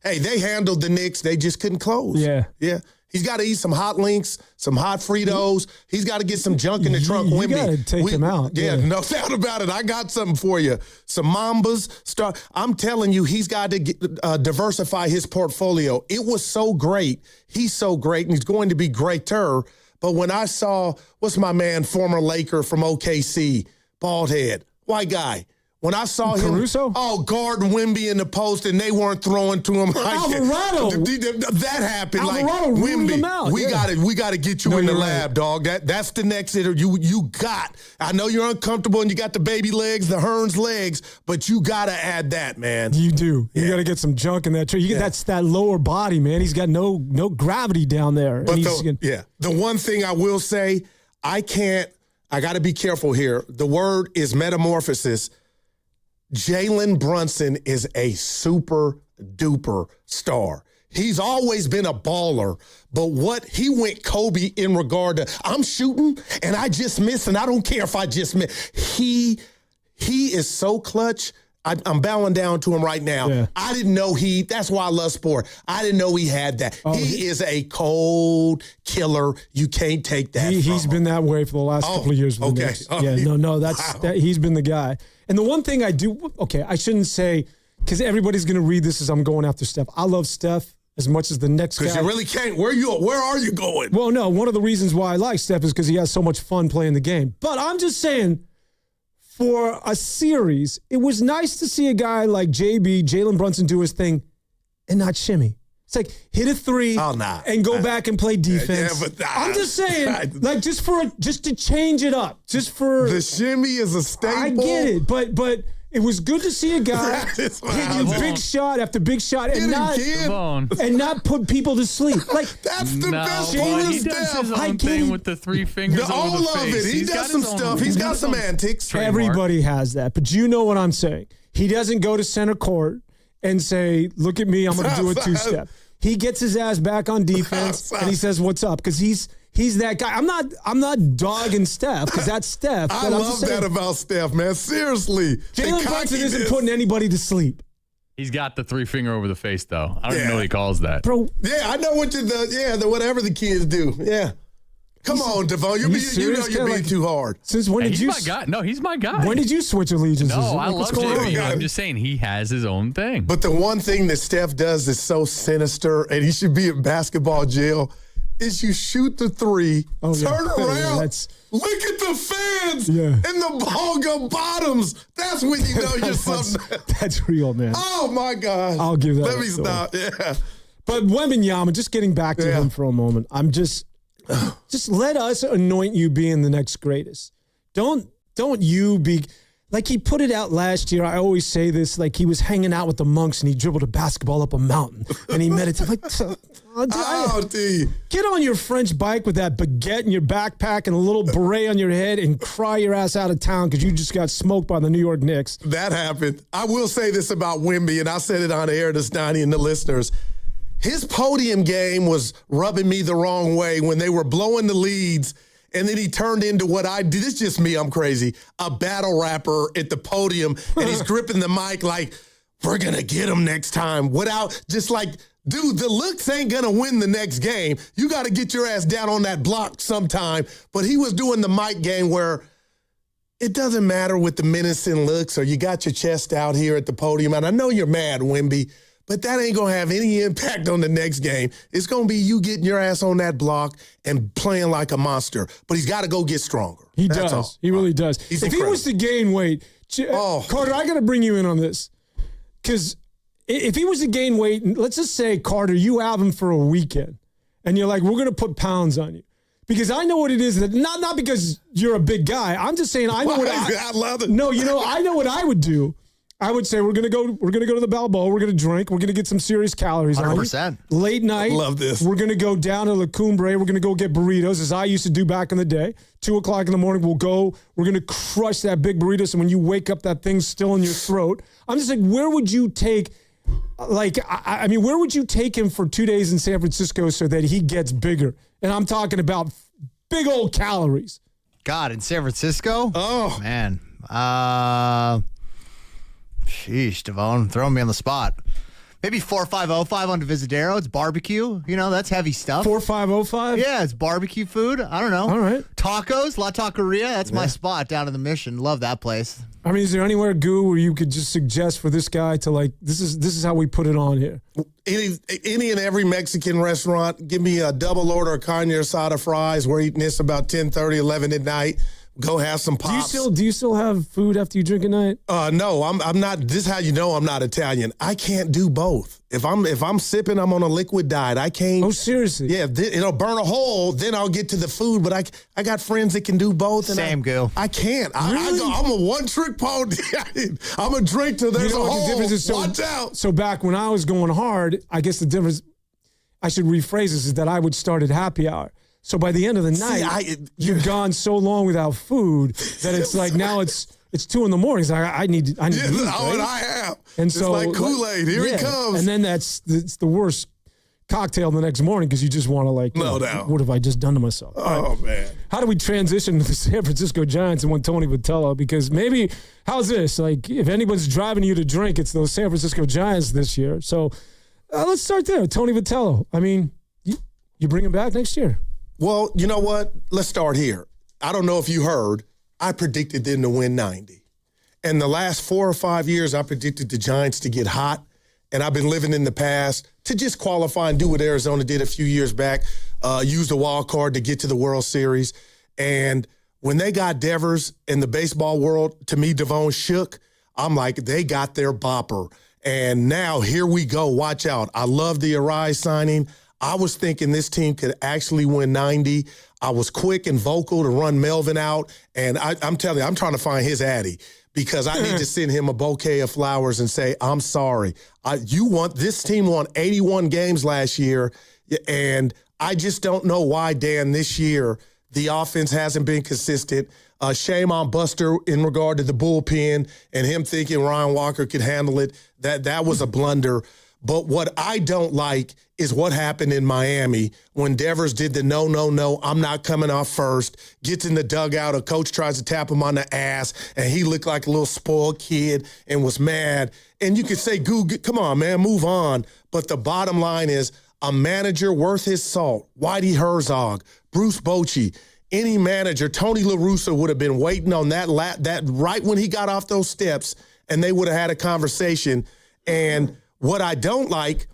they handled the Knicks. They just couldn't close. Yeah. Yeah. He's got to eat some hot links, some hot Fritos. He's got to get some junk in the trunk. You got to take him out. Yeah, no doubt about it. I got something for you. Some Mambas. I'm telling you, he's got to diversify his portfolio. It was so great. He's so great, and he's going to be greater. But when I saw, what's my man, former Laker from OKC, bald head, white guy. When I saw Caruso? him, guarding Wemby in the post, and they weren't throwing to him like Alvarado. That happened. Alvarado like ruled him Wemby, out. we got to get you in the lab, dog. That's the next hitter. You got. I know you're uncomfortable and you got the baby legs, the Hearns legs, but you got to add that, man. You do. You got to get some junk in that tree. That's that lower body, man. He's got no gravity down there. But the one thing I will say, I got to be careful here. The word is metamorphosis. Jalen Brunson is a super duper star. He's always been a baller, but he went Kobe in regard to, I'm shooting and I just miss, and I don't care if I just miss. He is so clutch. I'm bowing down to him right now. Yeah. I didn't know that's why I love sport. I didn't know he had that. He is a cold killer. You can't take that from He's him. been that way for the last couple of years. Okay. He's been the guy. And the one thing I shouldn't say, because everybody's going to read this as I'm going after Steph. I love Steph as much as the next guy. Because you really can't. Where are you going? Well, no, one of the reasons why I like Steph is because he has so much fun playing the game. But I'm just saying, for a series, it was nice to see a guy like Jalen Brunson, do his thing and not shimmy. It's like hit a three and go back and play defense. I'm just saying, like just to change it up, just for the shimmy is a staple. I get it, but It was good to see a guy hit you big shot after big shot and not put people to sleep. Like that's the best part of he does his own thing with the three fingers over all the of face. it. He does some stuff. He's got some antics. Everybody has that, but you know what I'm saying. He doesn't go to center court and say, "Look at me, I'm going to do a two-step." He gets his ass back on defense and he says, "What's up?" Because he's that guy. I'm not dogging Steph because that's Steph. I love that about Steph, man. Seriously. Jalen Brunson isn't putting anybody to sleep. He's got the three finger over the face, though. I don't even know what he calls that. Bro. Yeah, I know what the whatever the kids do. Yeah. Come on, Devon. You know you're being too hard. Since when did he's you? My guy. No, he's my guy. When did you switch allegiances? No, I love Jalen. I'm just saying he has his own thing. But the one thing that Steph does is so sinister, and he should be in basketball jail, is you shoot the three, turn around, look at the fans, and the ball go bottoms. That's when you know you're something. That's real, man. Oh, my God. I'll give that. Let me stop. Yeah. But Wembanyama, just getting back to him for a moment, I'm just let us anoint you being the next greatest. Don't you be like he put it out last year. I always say this, like he was hanging out with the monks and he dribbled a basketball up a mountain and he meditated. Like, get on your French bike with that baguette in your backpack and a little beret on your head and cry your ass out of town because you just got smoked by the New York Knicks. That happened. I will say this about Wemby, and I said it on air to Stoney and the listeners. His podium game was rubbing me the wrong way when they were blowing the leads, and then he turned into what I did. It's just me, I'm crazy. A battle rapper at the podium, and he's gripping the mic like, we're going to get him next time. Without just like, dude, the looks ain't going to win the next game. You got to get your ass down on that block sometime. But he was doing the mic game where it doesn't matter with the menacing looks or you got your chest out here at the podium. And I know you're mad, Wemby, but that ain't going to have any impact on the next game. It's going to be you getting your ass on that block and playing like a monster. But he's got to go get stronger. He does. He really does. If he was to gain weight, Carter, I got to bring you in on this. Because if he was to gain weight, let's just say, Carter, you have him for a weekend, and you're like, we're going to put pounds on you. Because I know what it is. That not because you're a big guy. I'm just saying I know what I love it. No, I know what I would do. I would say we're gonna go to the Balboa. We're gonna drink. We're gonna get some serious calories 100%. on you. Late night. Love this. We're gonna go down to La Cumbre. We're gonna go get burritos, as I used to do back in the day. 2:00 in the morning, we'll go. We're gonna crush that big burrito. So when you wake up, that thing's still in your throat. I'm just like, where would you take? Like, I mean, where would you take him for 2 days in San Francisco so that he gets bigger? And I'm talking about big old calories. God, in San Francisco? Oh man. Sheesh, Devon, throwing me on the spot. Maybe 4505 on Divisadero. It's barbecue. You know, that's heavy stuff. 4505? Yeah, it's barbecue food. I don't know. All right. Tacos, La Taqueria. That's my spot down in the Mission. Love that place. I mean, is there anywhere, Goo, where you could just suggest for this guy to like, this is how we put it on here? Any and every Mexican restaurant, give me a double order of carne asada fries. We're eating this about 10:30, 11 at night. Go have some pops. Do you still have food after you drink at night? No, I'm not. This is how you know I'm not Italian. I can't do both. If I'm sipping, I'm on a liquid diet. I can't. Oh, seriously? Yeah, it'll burn a hole. Then I'll get to the food. But I got friends that can do both. And Same, Gil. I can't. Really? I'm a one-trick pony. I'm a drink till there's a hole. The difference is, watch out. So back when I was going hard, I guess the difference, I should rephrase this, is that I would start at happy hour. So by the end of the night, you've gone so long without food that it's like now it's 2 a.m. It's like I need to eat, right? I have. And it's so like Kool-Aid. Here it comes. And then it's the worst cocktail the next morning because you just want to like, no doubt. What have I just done to myself? Oh, man. How do we transition to the San Francisco Giants and one Tony Vitello? Because maybe, how's this? Like, if anyone's driving you to drink, it's those San Francisco Giants this year. So let's start there. Tony Vitello. I mean, you bring him back next year. Well, you know what? Let's start here. I don't know if you heard, I predicted them to win 90. And the last 4 or 5 years, I predicted the Giants to get hot. And I've been living in the past to just qualify and do what Arizona did a few years back, use the wild card to get to the World Series. And when they got Devers in the baseball world, to me, Devon shook. I'm like, they got their bopper. And now here we go. Watch out. I love the Arise signing. I was thinking this team could actually win 90. I was quick and vocal to run Melvin out. And I'm telling you, I'm trying to find his addy because I need to send him a bouquet of flowers and say, I'm sorry. This team won 81 games last year, and I just don't know why, Dan, this year the offense hasn't been consistent. Shame on Buster in regard to the bullpen and him thinking Ryan Walker could handle it. That was a blunder. But what I don't like is what happened in Miami when Devers did the no, I'm not coming off first, gets in the dugout, a coach tries to tap him on the ass, and he looked like a little spoiled kid and was mad. And you could say, come on, man, move on. But the bottom line is a manager worth his salt, Whitey Herzog, Bruce Bochy, any manager, Tony La Russa would have been waiting on that right when he got off those steps, and they would have had a conversation. And what I don't like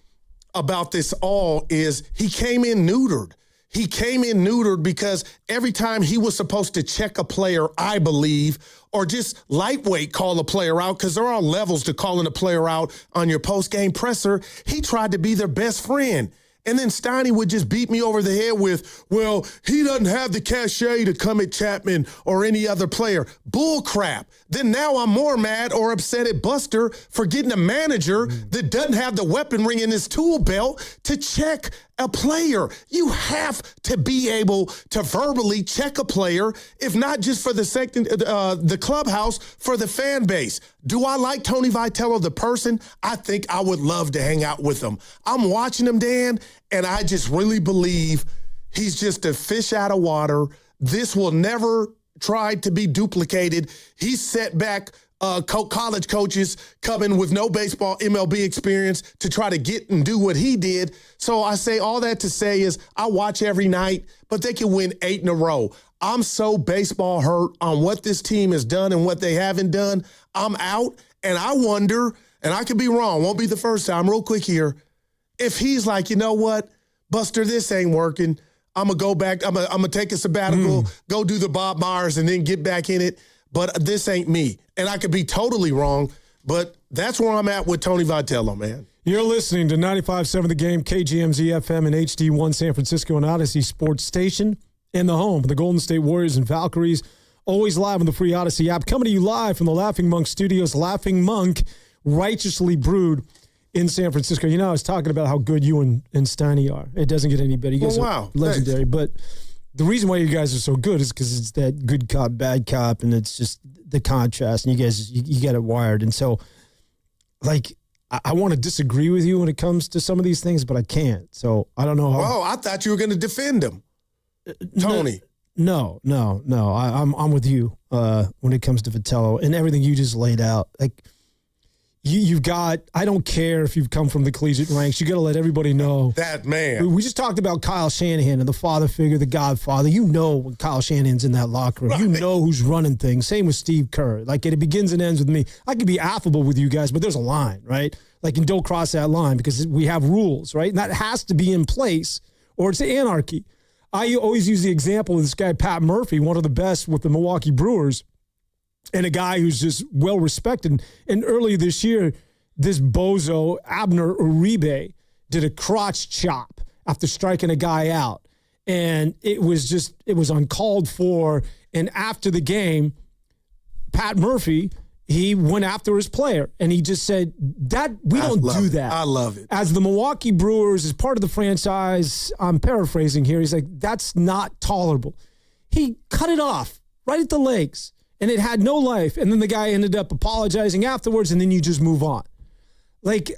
about this all is he came in neutered. He came in neutered because every time he was supposed to check a player, I believe, or just lightweight call a player out, because there are levels to calling a player out on your post-game presser, he tried to be their best friend. And then Steiny would just beat me over the head with, well, he doesn't have the cachet to come at Chapman or any other player. Bull crap. Then now I'm more mad or upset at Buster for getting a manager that doesn't have the weaponry in his tool belt to check a player. You have to be able to verbally check a player, if not just for the clubhouse, for the fan base. Do I like Tony Vitello, the person? I think I would love to hang out with him. I'm watching him, Dan, and I just really believe he's just a fish out of water. This will never try to be duplicated. He's set back college coaches coming with no baseball MLB experience to try to get and do what he did. So I say all that to say is I watch every night, but they can win 8 in a row. I'm so baseball hurt on what this team has done and what they haven't done. I'm out, and I wonder, and I could be wrong, won't be the first time, real quick here, if he's like, you know what, Buster, this ain't working. I'm going to go back. I'm going to take a sabbatical, go do the Bob Myers, and then get back in it. But this ain't me. And I could be totally wrong, but that's where I'm at with Tony Vitello, man. You're listening to 95.7 The Game, KGMZ FM and HD1 San Francisco and Odyssey Sports Station, in the home of the Golden State Warriors and Valkyries. Always live on the free Odyssey app. Coming to you live from the Laughing Monk Studios. Laughing Monk, righteously brewed in San Francisco. You know, I was talking about how good you and Steiny are. It doesn't get any better. You guys are legendary. Thanks. But the reason why you guys are so good is because it's that good cop, bad cop, and it's just the contrast, and you guys, you get it wired. And so, like, I want to disagree with you when it comes to some of these things, but I can't. So I don't know how. Oh, I thought you were going to defend him, Tony. No. I'm with you when it comes to Vitello and everything you just laid out. Like, you've got, I don't care if you've come from the collegiate ranks, you got to let everybody know. That man. We just talked about Kyle Shanahan and the father figure, the godfather. You know when Kyle Shanahan's in that locker room. Right. You know who's running things. Same with Steve Kerr. Like, it begins and ends with me. I can be affable with you guys, but there's a line, right? Like, and don't cross that line because we have rules, right? And that has to be in place or it's anarchy. I always use the example of this guy, Pat Murphy, one of the best with the Milwaukee Brewers, and a guy who's just well-respected. And earlier this year, this bozo, Abner Uribe, did a crotch chop after striking a guy out. And it was uncalled for. And after the game, Pat Murphy, he went after his player. And he just said, we don't do that. I love it. As the Milwaukee Brewers, as part of the franchise, I'm paraphrasing here, he's like, that's not tolerable. He cut it off right at the legs. And it had no life. And then the guy ended up apologizing afterwards, and then you just move on. Like,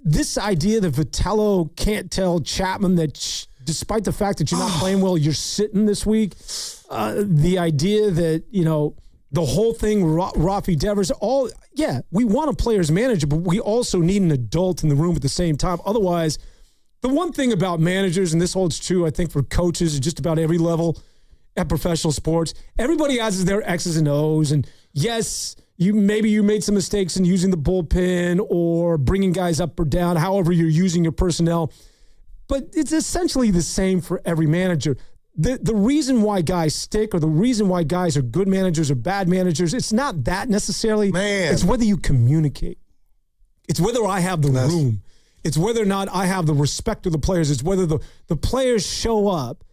this idea that Vitello can't tell Chapman that despite the fact that you're not playing well, you're sitting this week. The idea that, the whole thing, Rafi Devers, we want a player's manager, but we also need an adult in the room at the same time. Otherwise, the one thing about managers, and this holds true, I think, for coaches at just about every level at professional sports, everybody has their X's and O's. And yes, you made some mistakes in using the bullpen or bringing guys up or down, however you're using your personnel. But it's essentially the same for every manager. The reason why guys stick or the reason why guys are good managers or bad managers, it's not that necessarily. Man. It's whether you communicate. It's whether I have the room. It's whether or not I have the respect of the players. It's whether the players show up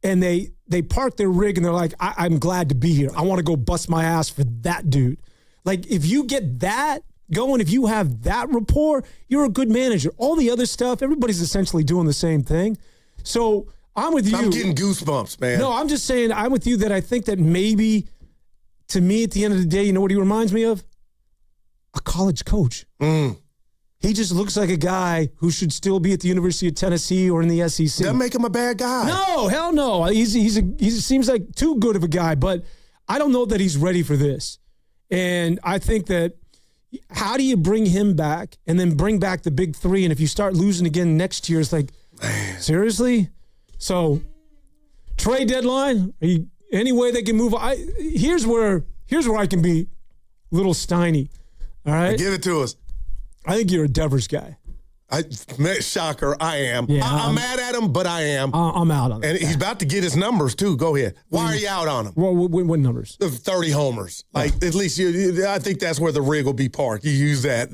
and they park their rig and they're like, I'm glad to be here. I want to go bust my ass for that dude. Like, if you get that going, if you have that rapport, you're a good manager. All the other stuff, everybody's essentially doing the same thing. So I'm with you. I'm getting goosebumps, man. No, I'm just saying I'm with you that I think that maybe, to me, at the end of the day, you know what he reminds me of? A college coach. He just looks like a guy who should still be at the University of Tennessee or in the SEC. That make him a bad guy. No, hell no. He seems like too good of a guy, but I don't know that he's ready for this. And I think that how do you bring him back and then bring back the big three? And if you start losing again next year, it's like, seriously? So, trade deadline, any way they can move. Here's where I can be a little Steiny. All right? Give it to us. I think you're a Devers guy. Shocker, I am. Yeah, I'm mad at him, but I am. I'm out on it. And he's about to get his numbers, too. Go ahead. Why are you out on him? Well, what numbers? 30 homers. Like, at least I think that's where the rig will be parked. You use that.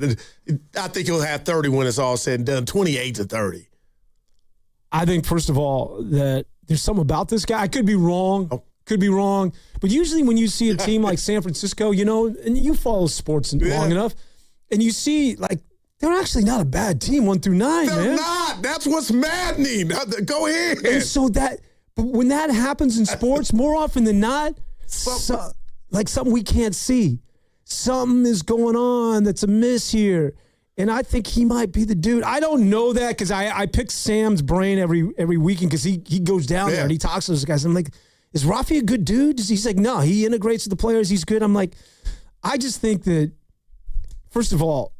I think he'll have 30 when it's all said and done, 28 to 30. I think, first of all, that there's something about this guy. I could be wrong. But usually when you see a team like San Francisco, and you follow sports long enough, and you see, like, they're actually not a bad team 1 through 9, man. They're not. That's what's maddening. Go ahead. And so but when that happens in sports, more often than not, like something we can't see. Something is going on that's amiss here. And I think he might be the dude. I don't know that because I pick Sam's brain every weekend because he goes down there and he talks to those guys. I'm like, is Rafi a good dude? He's like, no, he integrates with the players. He's good. I'm like, I just think that, first of all,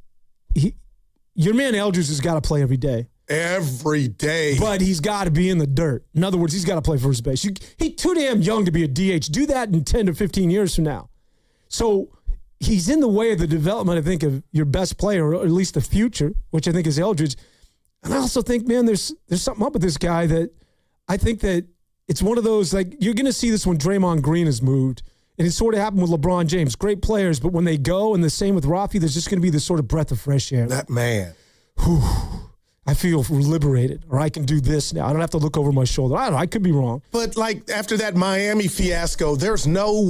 your man Eldridge has got to play every day. Every day. But he's got to be in the dirt. In other words, he's got to play first base. He's too damn young to be a DH. Do that in 10 to 15 years from now. So he's in the way of the development, I think, of your best player, or at least the future, which I think is Eldridge. And I also think, man, there's something up with this guy that I think that it's one of those, like, you're going to see this when Draymond Green has moved. And it sort of happened with LeBron James. Great players, but when they go, and the same with Rafi, there's just going to be this sort of breath of fresh air. That man. Whew, I feel liberated, or I can do this now. I don't have to look over my shoulder. I don't know. I could be wrong. But, like, after that Miami fiasco, there's no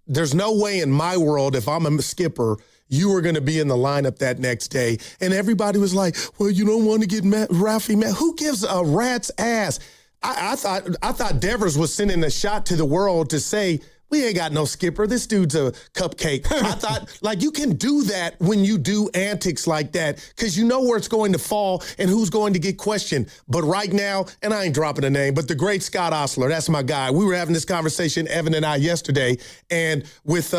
way in my world, if I'm a skipper, you were going to be in the lineup that next day. And everybody was like, well, you don't want to get Rafi mad. Who gives a rat's ass? I thought Devers was sending a shot to the world to say, we ain't got no skipper. This dude's a cupcake. I thought, like, you can do that when you do antics like that because you know where it's going to fall and who's going to get questioned. But right now, and I ain't dropping a name, but the great Scott Osler, that's my guy. We were having this conversation, Evan and I, yesterday, and with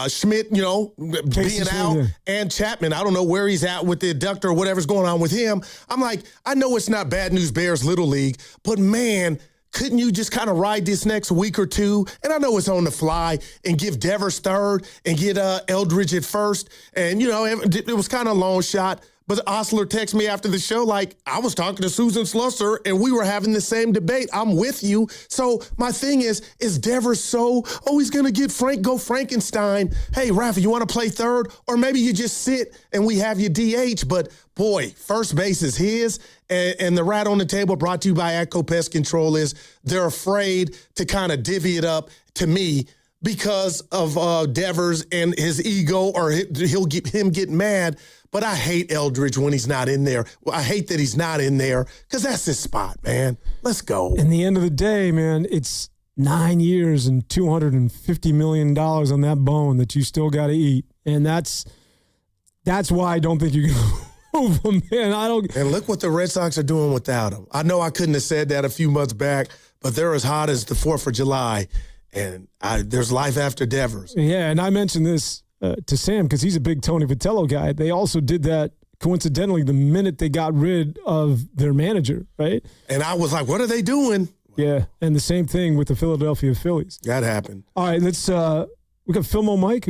Schmidt, being out, and Chapman, I don't know where he's at with the adductor or whatever's going on with him. I'm like, I know it's not Bad News Bears Little League, but man, couldn't you just kind of ride this next week or two? And I know it's on the fly and give Devers third and get Eldridge at first. And, it was kind of a long shot. But Osler texted me after the show, like, I was talking to Susan Slusser, and we were having the same debate. I'm with you. So my thing is Devers he's going to get go Frankenstein. Hey, Rafa, you want to play third? Or maybe you just sit and we have you DH. But, boy, first base is his. And the rat on the table brought to you by Atco Pest Control is they're afraid to kind of divvy it up to me because of Devers and his ego, or he'll get him get mad. But I hate Eldridge when he's not in there. I hate that he's not in there because that's his spot, man. Let's go. In the end of the day, man, it's 9 years and $250 million on that bone that you still got to eat. And that's why I don't think you're going to move him, man. And look what the Red Sox are doing without him. I know I couldn't have said that a few months back, but they're as hot as the 4th of July. And there's life after Devers. Yeah, and I mentioned this to Sam because he's a big Tony Vitello guy. They also did that, coincidentally, the minute they got rid of their manager, right? And I was like, what are they doing? Yeah, and the same thing with the Philadelphia Phillies. That happened. All right, we got Filmo Mike,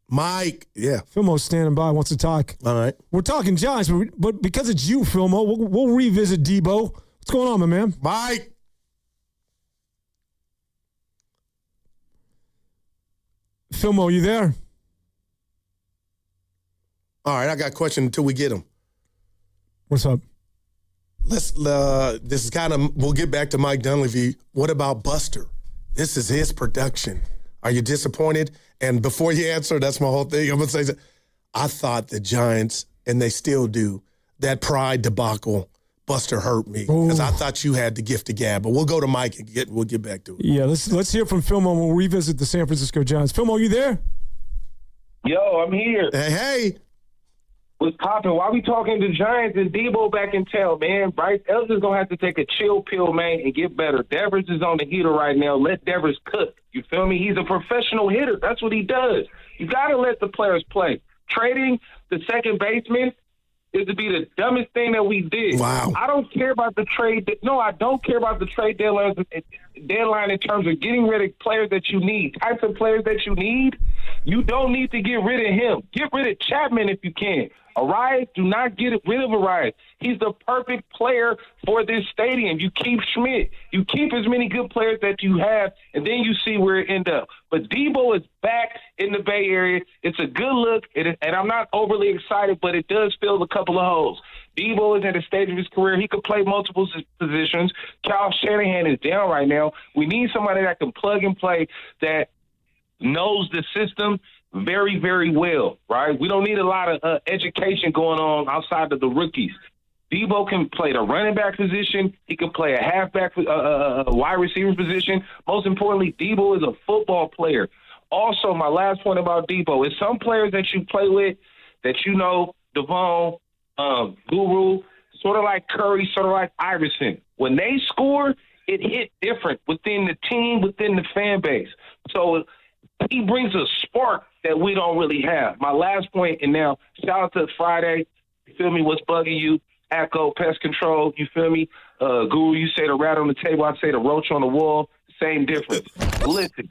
Mike, yeah. Filmo's standing by, wants to talk. All right. We're talking Giants, but because it's you, Filmo, we'll revisit Deebo. What's going on, my man? Mike. Filmo, you there? All right, I got a question until we get him. What's up? This is we'll get back to Mike Dunleavy. What about Buster? This is his production. Are you disappointed? And before you answer, that's my whole thing. I'm going to say, I thought the Giants, and they still do, that pride debacle, Buster, hurt me because I thought you had the gift of gab. But we'll go to Mike and we'll get back to it. Yeah, let's hear from Philmo when we revisit the San Francisco Giants. Philmo, you there? Yo, I'm here. Hey. What's poppin'? Why we talking to Giants and Deebo back in town, man? Bryce Ellis is going to have to take a chill pill, man, and get better. Devers is on the heater right now. Let Devers cook. You feel me? He's a professional hitter. That's what he does. You got to let the players play. Trading the second baseman is to be the dumbest thing that we did. Wow. I don't care about the trade. No, I don't care about the trade deadline in terms of getting rid of players that you need. Types of players that you need. You don't need to get rid of him. Get rid of Chapman if you can. Arias, do not get rid of Arias. He's the perfect player for this stadium. You keep Schmidt. You keep as many good players that you have, and then you see where it ends up. But Deebo is back in the Bay Area. It's a good look, and I'm not overly excited, but it does fill a couple of holes. Deebo is at a stage of his career. He could play multiple positions. Kyle Shanahan is down right now. We need somebody that can plug and play, that knows the system very, very well, right? We don't need a lot of education going on outside of the rookies. Deebo can play the running back position. He can play a halfback, wide receiver position. Most importantly, Deebo is a football player. Also, my last point about Deebo is some players that you play with that you know, Devon, Guru, sort of like Curry, sort of like Iverson. When they score, it hit different within the team, within the fan base. So he brings a spark that we don't really have. My last point, and now shout out to Friday. You feel me? What's bugging you? Echo, pest control. You feel me? Guru, you say the rat on the table. I say the roach on the wall. Same difference. Listen,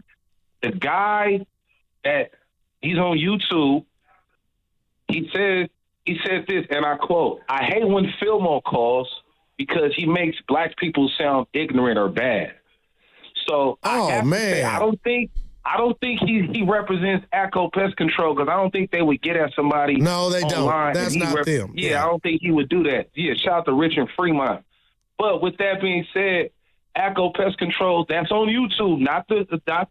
the guy that he's on YouTube, he said this, and I quote, "I hate when Fillmore calls because he makes black people sound ignorant or bad." So I have to say, I don't think he represents ACO Pest Control, because I don't think they would get at somebody. No, they don't. That's not them. Yeah, I don't think he would do that. Yeah, shout out to Rich and Fremont. But with that being said, ACO Pest Control, that's on YouTube, not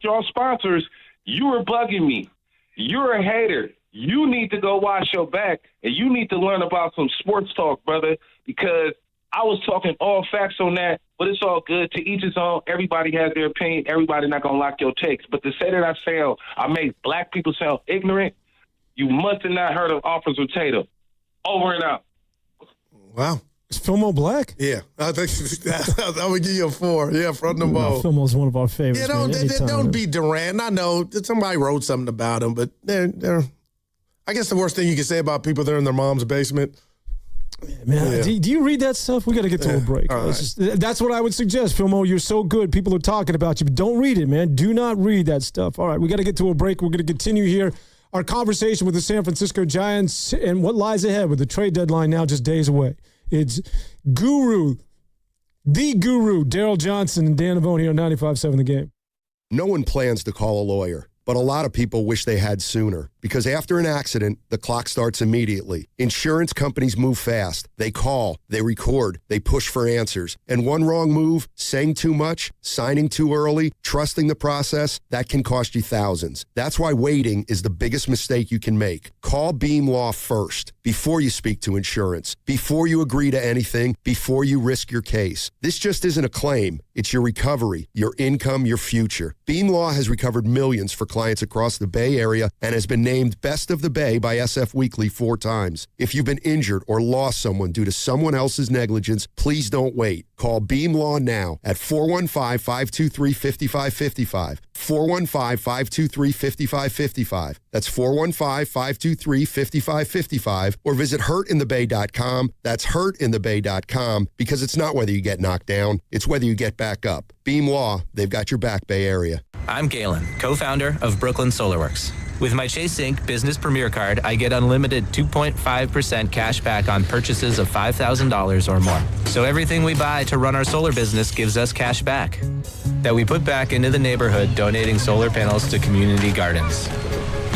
your sponsors. You are bugging me. You're a hater. You need to go wash your back, and you need to learn about some sports talk, brother, because I was talking all facts on that, but it's all good. To each his own. Everybody has their opinion. Everybody not going to like your takes. But to say that I make black people sound ignorant, you must have not heard of Officer Tatum. Over and out. Wow. Is Fillmore black? Yeah. I think I would give you a 4. Yeah, from the ball. Fillmore's one of our favorites. Yeah, don't be Durant. I know that somebody wrote something about him, but they're I guess the worst thing you can say about people that are in their mom's basement. Man, do you read that stuff? We got to get to a break. Right. That's what I would suggest, Philmo. You're so good. People are talking about you, but don't read it, man. Do not read that stuff. All right, we got to get to a break. We're going to continue here our conversation with the San Francisco Giants and what lies ahead with the trade deadline now just days away. It's the Guru, Daryl Johnson and Dan Avone here on 95.7 The Game. No one plans to call a lawyer, but a lot of people wish they had sooner. Because after an accident, the clock starts immediately. Insurance companies move fast. They call, they record, they push for answers. And one wrong move, saying too much, signing too early, trusting the process, that can cost you thousands. That's why waiting is the biggest mistake you can make. Call Beam Law first, before you speak to insurance, before you agree to anything, before you risk your case. This just isn't a claim. It's your recovery, your income, your future. Beam Law has recovered millions for clients across the Bay Area and has been named Best of the Bay by SF Weekly 4 times. If you've been injured or lost someone due to someone else's negligence, please don't wait. Call Beam Law now at 415-523-5555. 415-523-5555. That's 415-523-5555. Or visit hurtinthebay.com. That's hurtinthebay.com, because it's not whether you get knocked down, it's whether you get back up. Beam Law, they've got your back, Bay Area. I'm Galen, co-founder of Brooklyn Solarworks. With my Chase Inc. Business Premier Card, I get unlimited 2.5% cash back on purchases of $5,000 or more. So everything we buy to run our solar business gives us cash back that we put back into the neighborhood, donating solar panels to community gardens.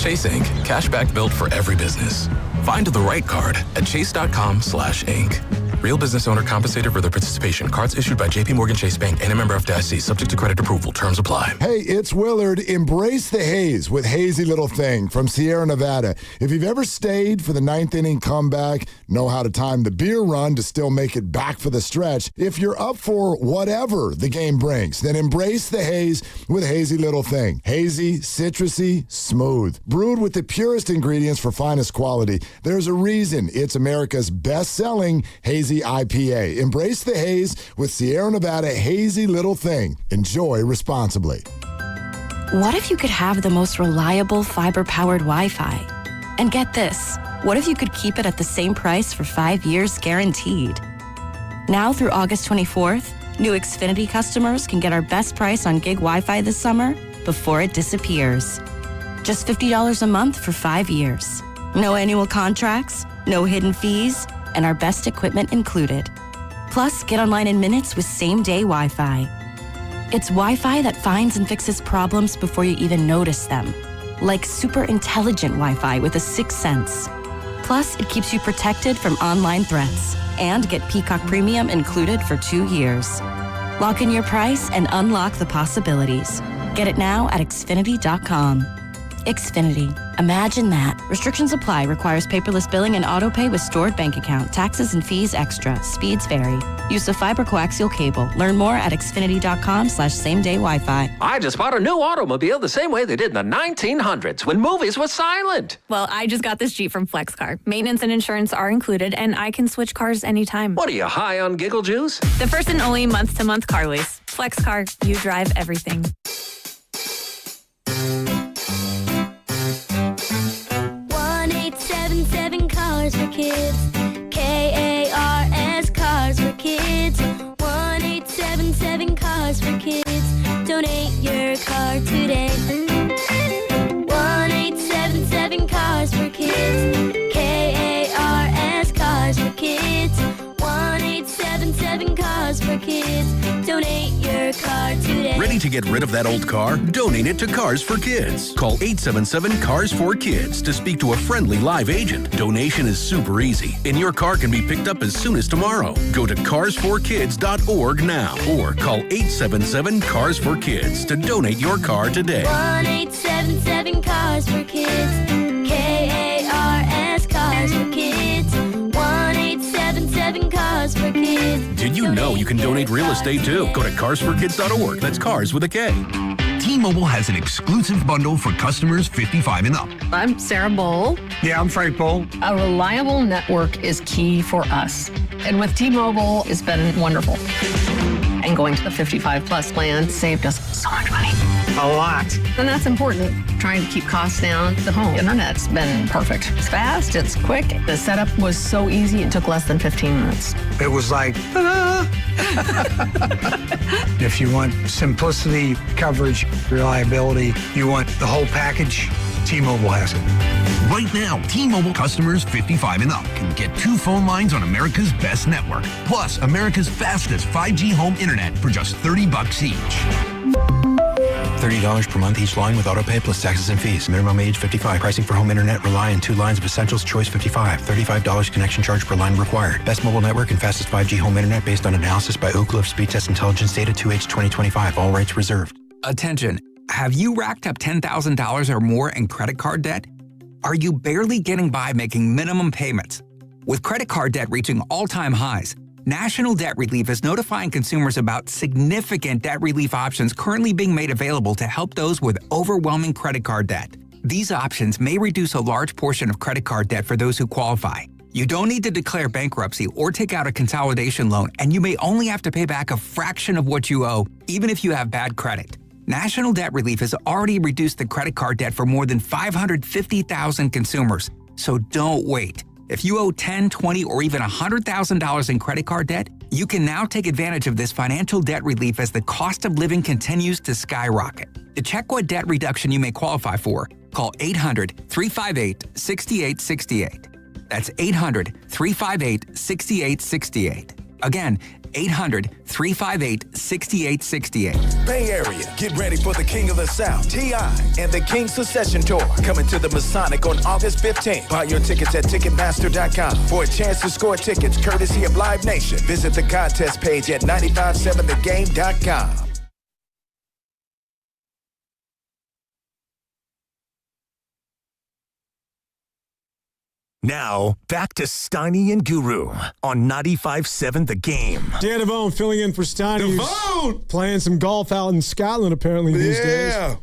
Chase Inc. Cashback built for every business. Find the right card at chase.com/Inc. Real business owner compensated for their participation. Cards issued by JPMorgan Chase Bank and a member of FDIC. Subject to credit approval. Terms apply. Hey, it's Willard. Embrace the haze with Hazy Little Thing from Sierra Nevada. If you've ever stayed for the ninth inning comeback, know how to time the beer run to still make it back for the stretch. If you're up for whatever the game brings, then embrace the haze with Hazy Little Thing. Hazy, citrusy, smooth. Brewed with the purest ingredients for finest quality. There's a reason it's America's best-selling Hazy IPA. Embrace the haze with Sierra Nevada Hazy Little Thing. Enjoy responsibly. What if you could have the most reliable fiber-powered Wi-Fi? And get this, what if you could keep it at the same price for 5 years guaranteed? Now through August 24th, new Xfinity customers can get our best price on gig Wi-Fi this summer before it disappears. Just $50 a month for 5 years. No annual contracts, no hidden fees, and our best equipment included. Plus, get online in minutes with same-day Wi-Fi. It's Wi-Fi that finds and fixes problems before you even notice them. Like super intelligent Wi-Fi with a sixth sense. Plus, it keeps you protected from online threats. And get Peacock Premium included for 2 years. Lock in your price and unlock the possibilities. Get it now at Xfinity.com. Xfinity. Imagine that. Restrictions apply. Requires paperless billing and autopay with stored bank account. Taxes and fees extra. Speeds vary. Use of fiber coaxial cable. Learn more at Xfinity.com/same-day Wi-Fi. I just bought a new automobile the same way they did in the 1900s when movies were silent. Well, I just got this Jeep from FlexCar. Maintenance and insurance are included, and I can switch cars anytime. What are you, high on giggle juice? The first and only month-to-month car lease. FlexCar. You drive everything. 1-877 Cars for Kids. KARS Cars for Kids. 1-877 Cars for Kids. Donate your car today. 1-877 Cars for Kids. KARS Cars for Kids. 1-877 Cars for Kids. Donate your car today. Ready to get rid of that old car? Donate it to Cars for Kids. Call 877 Cars for Kids to speak to a friendly live agent. Donation is super easy, and your car can be picked up as soon as tomorrow. Go to carsforkids.org now or call 877 Cars for Kids to donate your car today. 1-877 Cars for Kids. KARS Cars for Kids. 1-877 Cars for Kids. Did you know you can donate real estate too? Go to carsforkids.org. That's cars with a K. T-Mobile has an exclusive bundle for customers 55 and up. I'm Sarah Bowl. Yeah, I'm Frank Bowl. A reliable network is key for us. And with T-Mobile, it's been wonderful. And going to the 55 plus plan saved us so much money. A lot. And that's important. Trying to keep costs down. The home internet's been perfect. It's fast, it's quick. The setup was so easy, it took less than 15 minutes. It was like, If you want simplicity, coverage, reliability, you want the whole package, T-Mobile has it. Right now, T-Mobile customers 55 and up can get 2 phone lines on America's best network, plus America's fastest 5G home internet for just $30 each. $30 per month each line with autopay plus taxes and fees. Minimum age 55. Pricing for home internet rely on 2 lines of Essentials Choice 55. $35 connection charge per line required. Best mobile network and fastest 5G home internet based on analysis by Oak Cliff Speed Test Intelligence data 2H 2025. All rights reserved. Attention. Have you racked up $10,000 or more in credit card debt? Are you barely getting by making minimum payments? With credit card debt reaching all-time highs, National Debt Relief is notifying consumers about significant debt relief options currently being made available to help those with overwhelming credit card debt. These options may reduce a large portion of credit card debt for those who qualify. You don't need to declare bankruptcy or take out a consolidation loan, and you may only have to pay back a fraction of what you owe, even if you have bad credit. National Debt Relief has already reduced the credit card debt for more than 550,000 consumers, so don't wait. If you owe $10,000, $20,000, or even $100,000 in credit card debt, you can now take advantage of this financial debt relief as the cost of living continues to skyrocket. To check what debt reduction you may qualify for, call 800-358-6868. That's 800-358-6868. Again, 800-358-6868. Bay Area, get ready for the King of the South, T.I. and the King Secession Tour. Coming to the Masonic on August 15th. Buy your tickets at Ticketmaster.com. For a chance to score tickets courtesy of Live Nation, visit the contest page at 957thegame.com. Now, back to Steiny and Guru on 95.7 The Game. Dan Devone filling in for Steiny. Devone! Playing some golf out in Scotland, apparently, these days.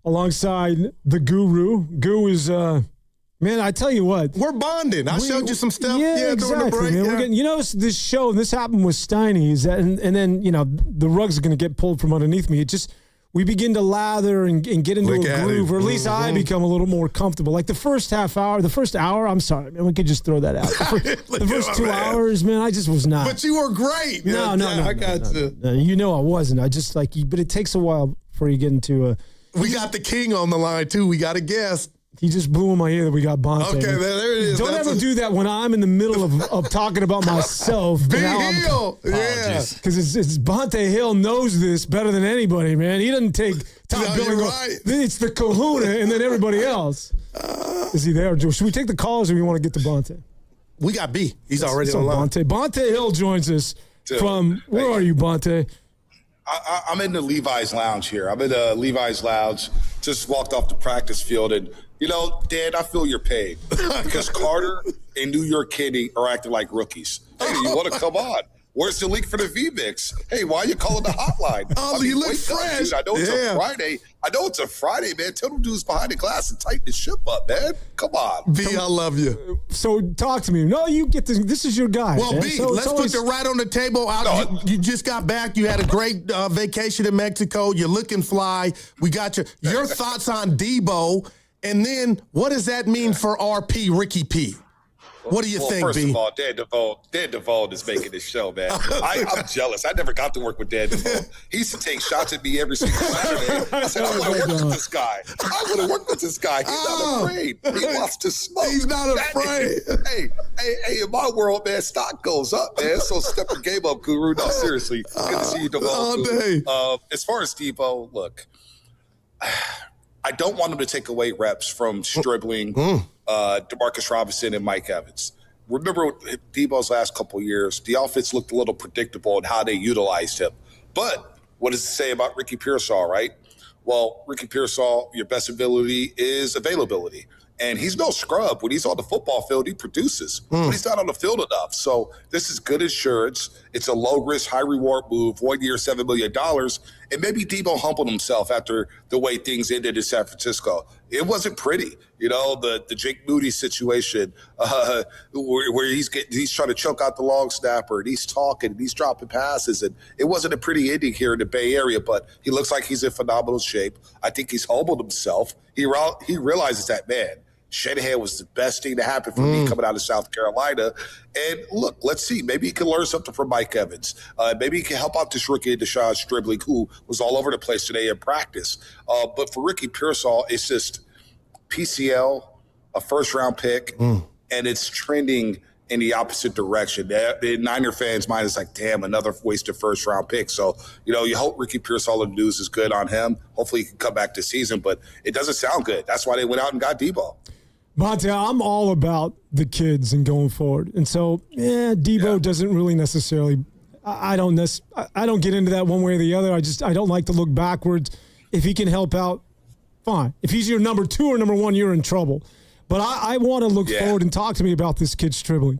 Alongside the Guru. Guru is, man, I tell you what. We're bonding. I showed you some stuff. Yeah, exactly, during the break. Man. We're getting, this show, this happened with Steiny, is that, and then, the rug's are going to get pulled from underneath me. It just... We begin to lather and get into a groove, or at least I become a little more comfortable. Like the first hour, I'm sorry, man, we could just throw that out. The first 2 hours, man, I just was not. But you were great. No, I got you. I wasn't. I just but it takes a while before you get into a. We got the king on the line, too. We got a guest. He just blew in my ear that we got Bonte. Okay, there it is. Don't ever do that when I'm in the middle of talking about myself. Big Hill. Yeah. Because it's Bonte Hill knows this better than anybody, man. He doesn't take top billing. Right. It's the kahuna and then everybody else. Is he there? Should we take the calls or we want to get to Bonte? We got B. He's already on line. Bonte Hill joins us from, where are you, Bonte? I'm in the Levi's Lounge here. I'm in the Levi's Lounge. Just walked off the practice field. And, Dan, I feel your pain. Because Carter and New York Kitty are acting like rookies. Hey, you want to come on? Where's the link for the V-Mix? Hey, why are you calling the hotline? You look fresh. I know it's a Friday. Man. Tell them dudes behind the glass and tighten the ship up, man. Come on. B, I love you. So talk to me. No, you get this. This is your guy. Well, man. B, let's put it right on the table. You just got back. You had a great vacation in Mexico. You're looking fly. We got your thoughts on Deebo. And then what does that mean for RP, Ricky P? What do you think, first B? of all, Dan Devone is making this show, man. I'm jealous. I never got to work with Dan Devone. He used to take shots at me every single Saturday. I said, I want to work with this guy. He's not afraid. He wants to smoke. He's not afraid. Hey, in my world, man, stock goes up, man. So step your game up, Guru. No, seriously. Good to see you, Devone. All day. As far as Deebo, look, I don't want him to take away reps from Stribling, Demarcus Robinson, and Mike Evans. Remember Deebo's last couple of years, the offense looked a little predictable in how they utilized him. But what does it say about Ricky Pearsall, right? Well, Ricky Pearsall, your best ability is availability. And he's no scrub. When he's on the football field, he produces. But he's not on the field enough. So this is good insurance. It's a low-risk, high-reward move, 1 year, $7 million. And maybe Deebo humbled himself after the way things ended in San Francisco. It wasn't pretty. The Jake Moody situation where he's trying to choke out the long snapper, and he's talking, and he's dropping passes. And it wasn't a pretty ending here in the Bay Area, but he looks like he's in phenomenal shape. I think he's humbled himself. He realizes that, man, Shanahan was the best thing to happen for me coming out of South Carolina. And look, let's see. Maybe he can learn something from Mike Evans. Maybe he can help out this rookie, Deshaun Stribling, who was all over the place today in practice. But for Ricky Pearsall, it's just PCL, a first-round pick, and it's trending in the opposite direction. The Niner fans' mind is like, damn, another wasted first-round pick. So, you hope Ricky Pearsall and the news is good on him. Hopefully he can come back this season, but it doesn't sound good. That's why they went out and got Deebo. Bonte, I'm all about the kids and going forward. And so, Deebo doesn't really necessarily I don't get into that one way or the other. I don't like to look backwards. If he can help out, fine. If he's your number 2 or number 1, you're in trouble. But I want to look forward and talk to me about this kid Stribling.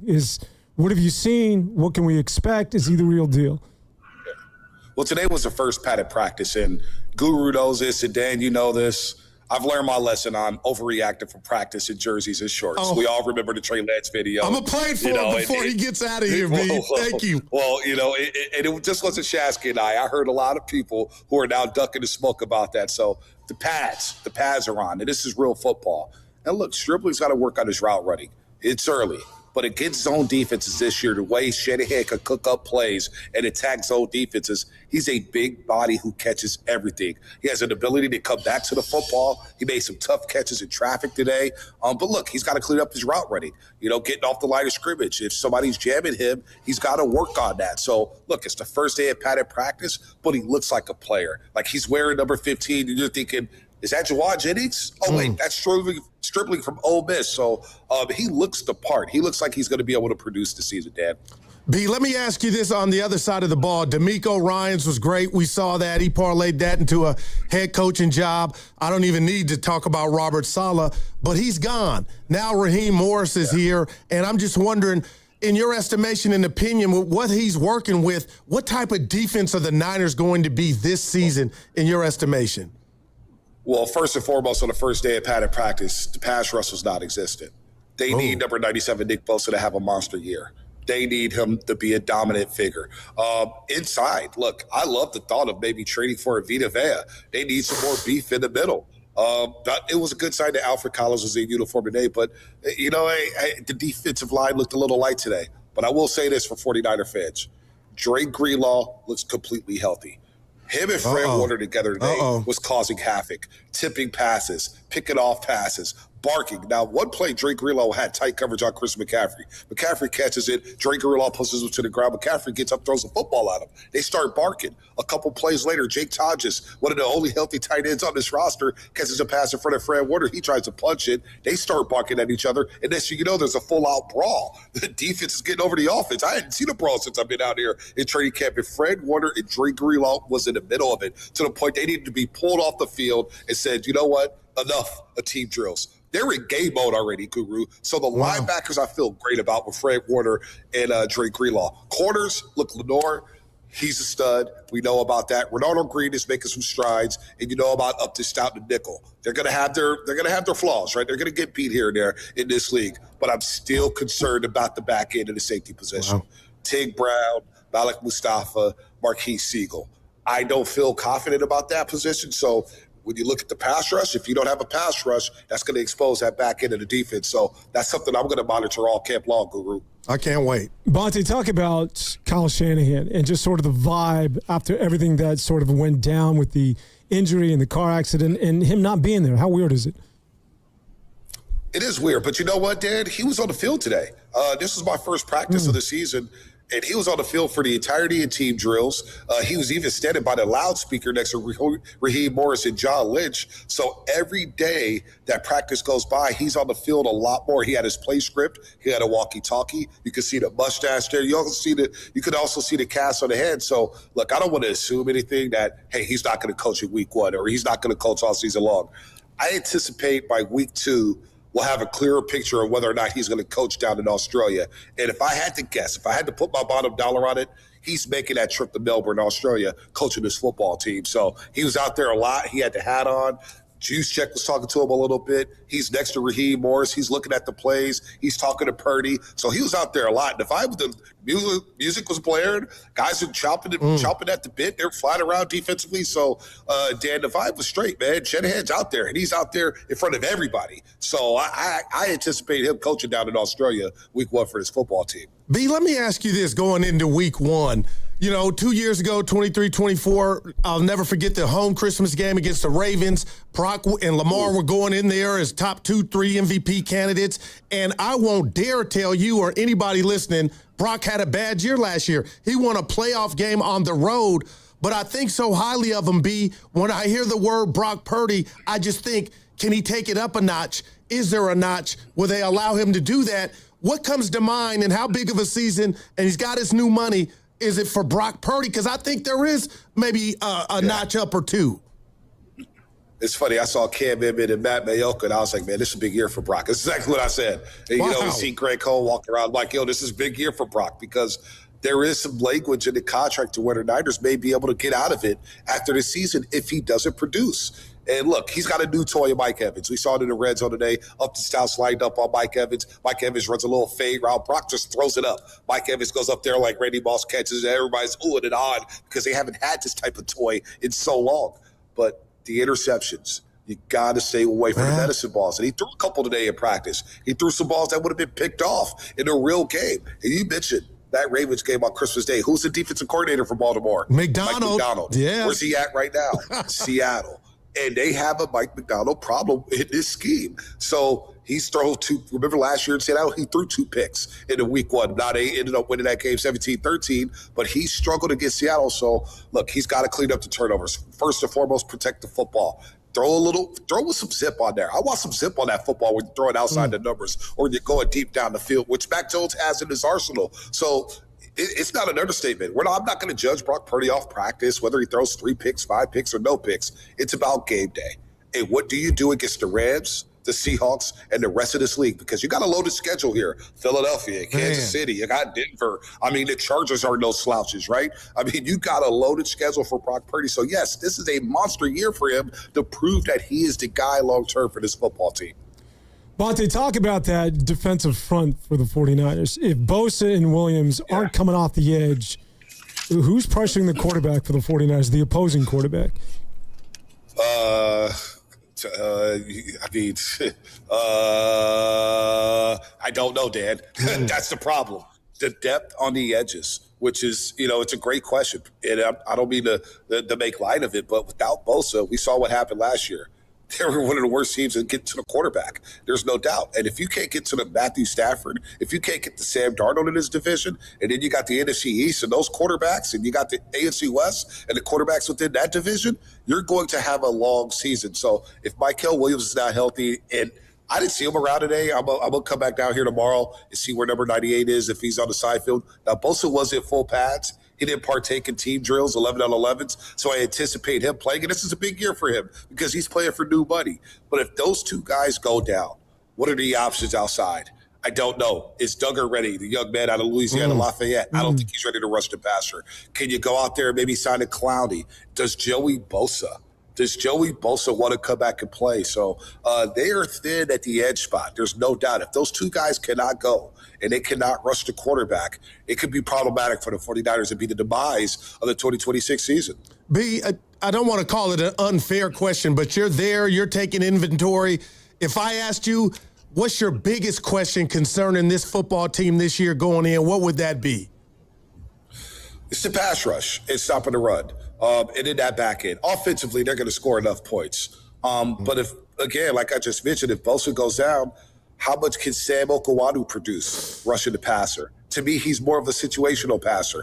What have you seen? What can we expect? Is he the real deal? Well, today was the first padded practice, and Guru knows this, and Dan, you know this. I've learned my lesson on overreacting for practice in jerseys and shorts. Oh. We all remember the Trey Lance video. I'm going to play for him before he gets out of here, B. Thank you. Well, it just wasn't Shasky and I. I heard a lot of people who are now ducking the smoke about that. So the pads are on, and this is real football. And look, Stribling's got to work on his route running. It's early. But against zone defenses this year, the way Shanahan can cook up plays and attack zone defenses, he's a big body who catches everything. He has an ability to come back to the football. He made some tough catches in traffic today. But look, he's got to clean up his route running, getting off the line of scrimmage. If somebody's jamming him, he's got to work on that. So, look, it's the first day of padded practice, but he looks like a player. Like he's wearing number 15, and you're thinking, is that Jawad Jennings? Oh, wait, that's Stribling from Ole Miss. So he looks the part. He looks like he's going to be able to produce this season, Dan. B, let me ask you this on the other side of the ball. D'Amico Ryans was great. We saw that. He parlayed that into a head coaching job. I don't even need to talk about Robert Saleh, but he's gone. Now Raheem Morris is here, and I'm just wondering, in your estimation and opinion, with what he's working with, what type of defense are the Niners going to be this season in your estimation? Well, first and foremost, on the first day of padded practice, the pass rush was non-existent. They need number 97 Nick Bosa to have a monster year. They need him to be a dominant figure. Inside, look, I love the thought of maybe trading for a Vita Vea. They need some more beef in the middle. It was a good sign that Alfred Collins was in uniform today, but, the defensive line looked a little light today. But I will say this for 49er fans. Drake Greenlaw looks completely healthy. Him and Fred Warner together today was causing havoc, tipping passes, picking off passes, barking. Now, one play, Drake Greenlaw had tight coverage on Chris McCaffrey. McCaffrey catches it. Drake Greenlaw pushes him to the ground. McCaffrey gets up, throws the football at him. They start barking. A couple plays later, Jake Todges, one of the only healthy tight ends on this roster, catches a pass in front of Fred Warner. He tries to punch it. They start barking at each other. And next thing you know, there's a full-out brawl. The defense is getting over the offense. I hadn't seen a brawl since I've been out here in training camp. And Fred Warner and Drake Greenlaw was in the middle of it to the point they needed to be pulled off the field and said, you know what? Enough of team drills. They're in game mode already, Guru. So the linebackers I feel great about with Fred Warner and Drake Greenlaw. Corners, look, Lenore, he's a stud. We know about that. Ronaldo Green is making some strides, and you know about up to Stout and Nickel. They're gonna have their flaws, right? They're gonna get beat here and there in this league. But I'm still concerned about the back end of the safety position. Wow. Tig Brown, Malik Mustafa, Marquise Siegel. I don't feel confident about that position. So when you look at the pass rush, if you don't have a pass rush, that's going to expose that back end of the defense. So that's something I'm going to monitor all camp long, Guru. I can't wait. Bonte, talk about Kyle Shanahan and just sort of the vibe after everything that sort of went down with the injury and the car accident and him not being there. How weird is it? It is weird, but you know what, Dan? He was on the field today. This was my first practice of the season. And he was on the field for the entirety of team drills. He was even standing by the loudspeaker next to Raheem Morris and John Lynch. So every day that practice goes by, he's on the field a lot more. He had his play script. He had a walkie-talkie. You could see the mustache there. You could also see the cast on the head. So, look, I don't want to assume anything that, hey, he's not going to coach in week 1 or he's not going to coach all season long. I anticipate by week 2, we'll have a clearer picture of whether or not he's going to coach down in Australia. And if I had to guess, if I had to put my bottom dollar on it, he's making that trip to Melbourne, Australia, coaching his football team. So he was out there a lot. He had the hat on. Juszczyk was talking to him a little bit. He's next to Raheem Morris. He's looking at the plays. He's talking to Purdy. So he was out there a lot. And if the music was blaring, guys were chomping at the bit. They're flying around defensively. So, Dan, the vibe was straight, man. Shanahan's out there, and he's out there in front of everybody. So I anticipate him coaching down in Australia week 1 for his football team. B, let me ask you this going into week 1. 2 years ago, 23-24, I'll never forget the home Christmas game against the Ravens. Brock and Lamar were going in there as top 2-3 MVP candidates. And I won't dare tell you or anybody listening, Brock had a bad year last year. He won a playoff game on the road. But I think so highly of him, B. When I hear the word Brock Purdy, I just think, can he take it up a notch? Is there a notch? Will they allow him to do that? What comes to mind and how big of a season, and he's got his new money, is it for Brock Purdy? Because I think there is maybe a notch up or two. It's funny. I saw Cam Newton and Matt Mayoka, and I was like, man, this is a big year for Brock. That's exactly what I said. And, we see Greg Cole walking around like, this is a big year for Brock because there is some language in the contract to where the Niners may be able to get out of it after the season if he doesn't produce. And look, he's got a new toy in Mike Evans. We saw it in the red zone today. Up the Stouts lined up on Mike Evans. Mike Evans runs a little fade route. Brock just throws it up. Mike Evans goes up there like Randy Moss catches it. Everybody's oohing and on because they haven't had this type of toy in so long. But the interceptions, You got to stay away from the medicine balls. And he threw a couple today in practice. He threw some balls that would have been picked off in a real game. And you mentioned that Ravens game on Christmas Day. Who's the defensive coordinator for Baltimore? McDonald. Mike McDonald. Yeah. Where's he at right now? Seattle. And they have a Mike McDonald problem in this scheme. So he's thrown two. Remember last year in Seattle, he threw 2 picks in the week 1. Now they ended up winning that game 17-13, but he struggled against Seattle. So, look, he's got to clean up the turnovers. First and foremost, protect the football. Throw with some zip on there. I want some zip on that football when you throw it outside the numbers or you're going deep down the field, which Mac Jones has in his arsenal. So it's not an understatement. I'm not going to judge Brock Purdy off practice, whether he throws 3 picks, 5 picks, or no picks. It's about game day. And what do you do against the Rams, the Seahawks, and the rest of this league? Because you got a loaded schedule here. Philadelphia, Kansas City, you got Denver. I mean, the Chargers are no slouches, right? I mean, you got a loaded schedule for Brock Purdy. So, yes, this is a monster year for him to prove that he is the guy long-term for this football team. Bonte, talk about that defensive front for the 49ers. If Bosa and Williams aren't coming off the edge, who's pressuring the quarterback for the 49ers, the opposing quarterback? I don't know, Dan. That's the problem. The depth on the edges, which is, it's a great question. And I don't mean to make light of it, but without Bosa, we saw what happened last year. They were one of the worst teams to get to the quarterback. There's no doubt. And if you can't get to the Matthew Stafford, if you can't get to Sam Darnold in this division, and then you got the NFC East and those quarterbacks, and you got the AFC West and the quarterbacks within that division, you're going to have a long season. So if Mykel Williams is not healthy, and I didn't see him around today, I'm going to come back down here tomorrow and see where number 98 is if he's on the side field. Now, Bosa wasn't full pads. He didn't partake in team drills, 11-on-11s, so I anticipate him playing. And this is a big year for him because he's playing for new money. But if those two guys go down, what are the options outside? I don't know. Is Duggar ready, the young man out of Louisiana Lafayette? I don't think he's ready to rush the passer. Can you go out there and maybe sign a Clowney? Does Joey Bosa want to come back and play? So they are thin at the edge spot. There's no doubt. If those two guys cannot go and they cannot rush the quarterback, it could be problematic for the 49ers and be the demise of the 2026 season. I don't want to call it an unfair question, but you're there, you're taking inventory. If I asked you, what's your biggest question concerning this football team this year going in, what would that be? It's the pass rush. It's stopping the run. And in that back end. Offensively, they're going to score enough points. But if, again, like I just mentioned, if Bosa goes down, how much can Sam Okawadu produce rushing the passer? To me, he's more of a situational pass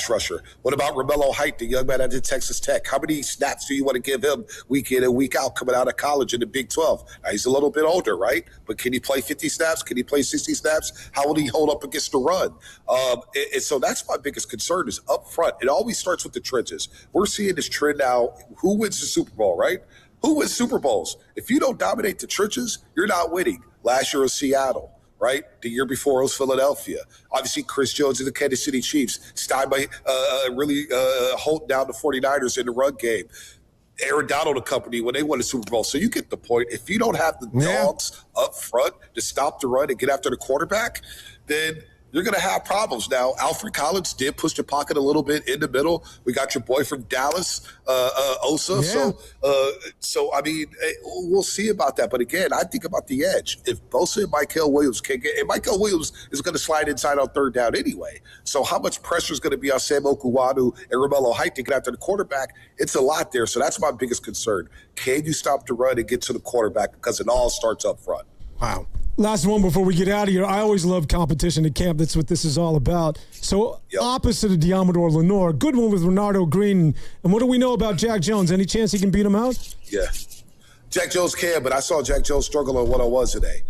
rusher. What about Romello Height, the young man out of Texas Tech? How many snaps do you want to give him week in and week out coming out of college in the Big 12? Now, he's a little bit older, right? But can he play 50 snaps? Can he play 60 snaps? How will he hold up against the run? And so that's my biggest concern is up front. It always starts with the trenches. We're seeing this trend now. Who wins the Super Bowl, right? Who wins Super Bowls? If you don't dominate the trenches, you're not winning. Last year was Seattle. Right? The year before it was Philadelphia. Obviously, Chris Jones and the Kansas City Chiefs. Steinbach really holding down the 49ers in the run game. Aaron Donald and company when they won the Super Bowl. So you get the point. If you don't have the dogs up front to stop the run and get after the quarterback, then you're going to have problems. Now, Alfred Collins did push the pocket a little bit in the middle. We got your boy from Dallas, Osa. Yeah. So I mean, we'll see about that. But again, I think about the edge. If Bosa and Mykel Williams can get, and Mykel Williams is going to slide inside on third down anyway. So how much pressure is going to be on Sam Okawadu and Romello Height to get after the quarterback? It's a lot there. So that's my biggest concern. Can you stop the run and get to the quarterback? Because it all starts up front. Wow. Last one before we get out of here. I always love competition at camp. That's what this is all about. So opposite of Diamador Lenore, good one with Renardo Green. And what do we know about Jack Jones? Any chance he can beat him out? Yeah. Jack Jones can, but I saw Jack Jones struggle on one-on-ones today.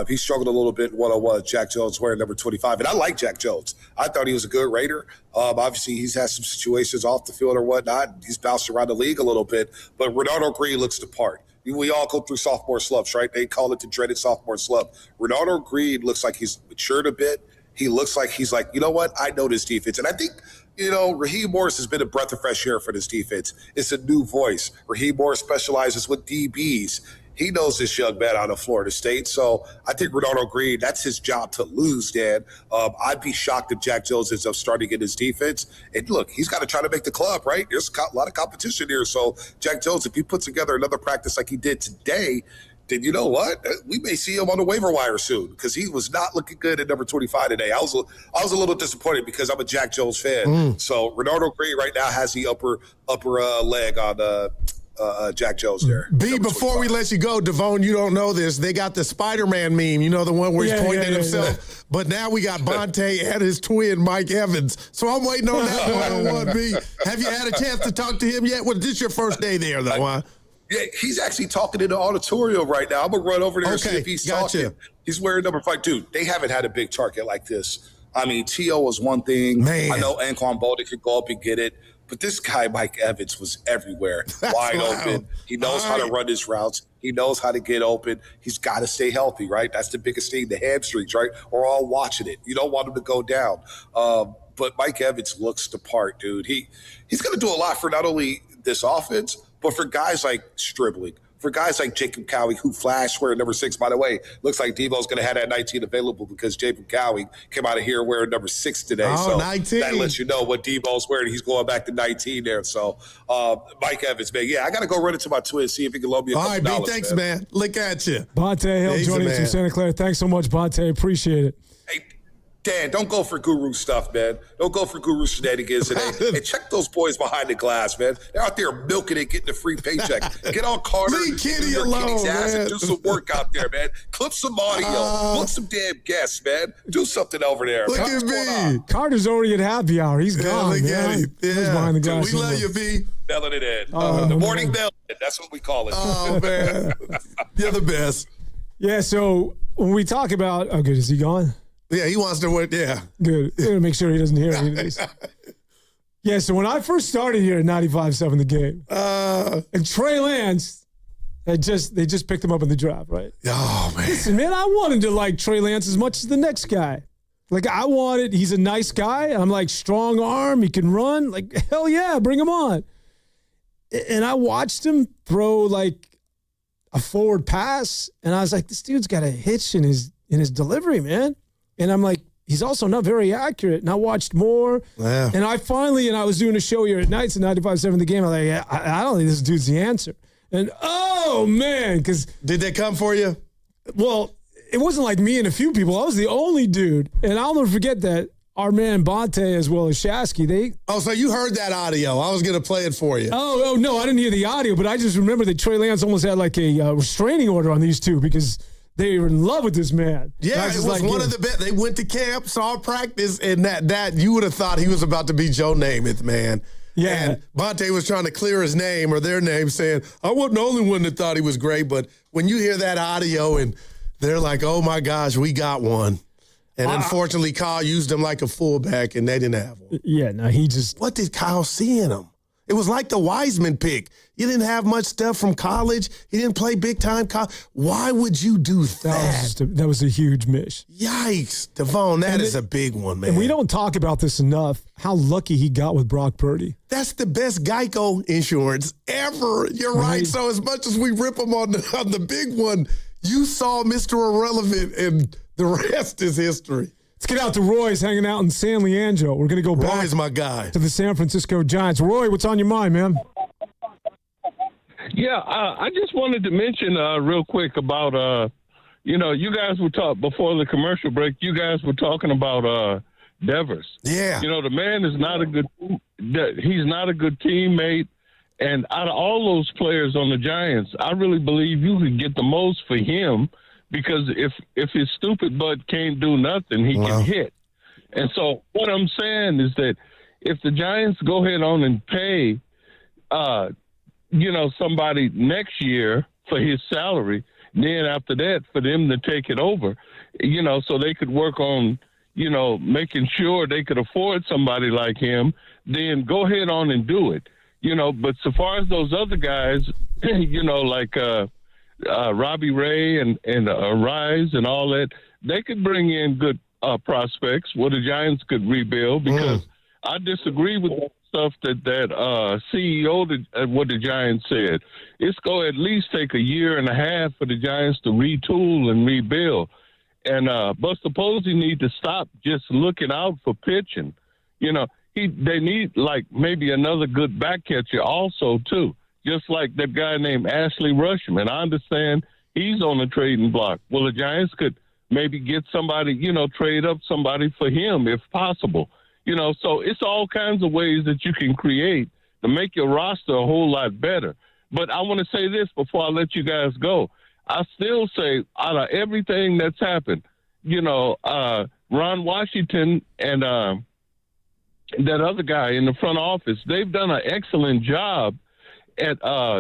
He struggled a little bit in one-on-one. Jack Jones wearing number 25. And I like Jack Jones. I thought he was a good Raider. Obviously, he's had some situations off the field or whatnot. He's bounced around the league a little bit. But Renardo Green looks the part. We all go through sophomore slumps, right? They call it the dreaded sophomore slump. Renardo Green looks like he's matured a bit. He looks like he's like, you know what? I know this defense. And I think, Raheem Morris has been a breath of fresh air for this defense. It's a new voice. Raheem Morris specializes with DBs. He knows this young man out of Florida State. So I think Renardo Green, that's his job to lose, Dan. I'd be shocked if Jack Jones ends up starting in his defense. And look, he's got to try to make the club, right? There's a lot of competition here. So Jack Jones, if he puts together another practice like he did today, then you know what? We may see him on the waiver wire soon because he was not looking good at number 25 today. I was a little disappointed because I'm a Jack Jones fan. So Renardo Green right now has the upper leg on Jack Jones there. B, before we let you go, Devon, you don't know this. They got the Spider-Man meme, you know, the one where he's pointing at himself. Yeah. But now we got Bonte and his twin, Mike Evans. So I'm waiting on that one-on-one, B. Have you had a chance to talk to him yet? Well, this is your first day there, though, huh? Yeah, he's actually talking in the auditorium right now. I'm going to run over there and see if he's talking. He's wearing number 5. Dude, they haven't had a big target like this. I mean, T.O. was one thing. Man. I know Anquan Bolden could go up and get it. But this guy, Mike Evans, was everywhere, wide open. He knows how to run his routes. He knows how to get open. He's got to stay healthy, right? That's the biggest thing, the hamstrings, right? We're all watching it. You don't want him to go down. But Mike Evans looks the part, dude. He's going to do a lot for not only this offense, but for guys like Stribling, for guys like Jacob Cowie, who flashed wearing number 6, by the way. Looks like Deebo's going to have that 19 available because Jacob Cowie came out of here wearing number 6 today. Oh, so 19. That lets you know what Deebo's wearing. He's going back to 19 there. So Mike Evans, man, I got to go run into my twin, see if he can loan me a couple dollars. All right, B, thanks, man. Look at you. Bonte Hill joining us from Santa Clara. Thanks so much, Bonte. Appreciate it. Hey, Dan, don't go for guru stuff, man. Don't go for guru shenanigans today. And check those boys behind the glass, man. They're out there milking it, getting a free paycheck. Get on Carter. Leave Kenny alone, man. And do some work out there, man. Clip some audio. Book some damn guests, man. Do something over there. Look at me. Carter's already at happy hour. He's gone. Look at him. He's behind the glass. We love you, B. Belling it in. The morning bell. That's what we call it. Oh, man. You're the best. Yeah, so when we talk about, oh, good, is he gone? Yeah, he wants to work. Yeah. Good. We're going to make sure he doesn't hear any of this. Yeah, so when I first started here at 95.7 The Game, and Trey Lance, they just picked him up in the draft, right? Oh, man. Listen, man, I wanted to like Trey Lance as much as the next guy. Like, he's a nice guy. I'm like, strong arm, he can run. Like, hell yeah, bring him on. And I watched him throw like a forward pass, and I was like, this dude's got a hitch in his delivery, man. And I'm like, he's also not very accurate. And I watched more. Yeah. And I was doing a show here at nights at 95.7 The Game. I'm like, I don't think this dude's the answer. And, oh, man, because. Did they come for you? Well, it wasn't like me and a few people. I was the only dude. And I'll never forget that our man Bonte as well as Shasky, so you heard that audio. I was going to play it for you. Oh, no, I didn't hear the audio. But I just remember that Trey Lance almost had like a restraining order on these two because they were in love with this man. Yeah, it was one of the best. They went to camp, saw practice, and that you would have thought he was about to be Joe Namath, man. Yeah. And Bonte was trying to clear his name or their name, saying, I wasn't the only one that thought he was great. But when you hear that audio and they're like, oh, my gosh, we got one. And unfortunately, Kyle used him like a fullback, and they didn't have one. Yeah, no, he just. What did Kyle see in him? It was like the Wiseman pick. You didn't have much stuff from college. He didn't play big-time college. Why would you do that? That was a huge miss. Yikes. Devon, that is a big one, man. And we don't talk about this enough, how lucky he got with Brock Purdy. That's the best Geico insurance ever. You're right. So as much as we rip him on the big one, you saw Mr. Irrelevant, and the rest is history. Let's get out to Roy's hanging out in San Leandro. We're going to go back Roy's my guy. to the San Francisco Giants. Roy, what's on your mind, man? Yeah, I just wanted to mention real quick about, you guys were talking before the commercial break. You guys were talking about Devers. Yeah. The man is not he's not a good teammate. And out of all those players on the Giants, I really believe you could get the most for him. Because if his stupid butt can't do nothing, he can hit. And so what I'm saying is that if the Giants go ahead on and pay, somebody next year for his salary, then after that for them to take it over, so they could work on, making sure they could afford somebody like him, then go ahead on and do it. But so far as those other guys, like Robbie Ray and Rise and all that, they could bring in good prospects where the Giants could rebuild because I disagree with stuff that CEO, what the Giants said. It's going to at least take a year and a half for the Giants to retool and rebuild. And Buster Posey need to stop just looking out for pitching. You know, they need, like, maybe another good back catcher also, too, just like that guy named Ashley Rushman. I understand he's on the trading block. Well, the Giants could maybe get somebody, you know, trade up somebody for him if possible. You know, so it's all kinds of ways that you can create to make your roster a whole lot better. But I want to say this before I let you guys go. I still say out of everything that's happened, you know, Ron Washington and that other guy in the front office, they've done an excellent job at,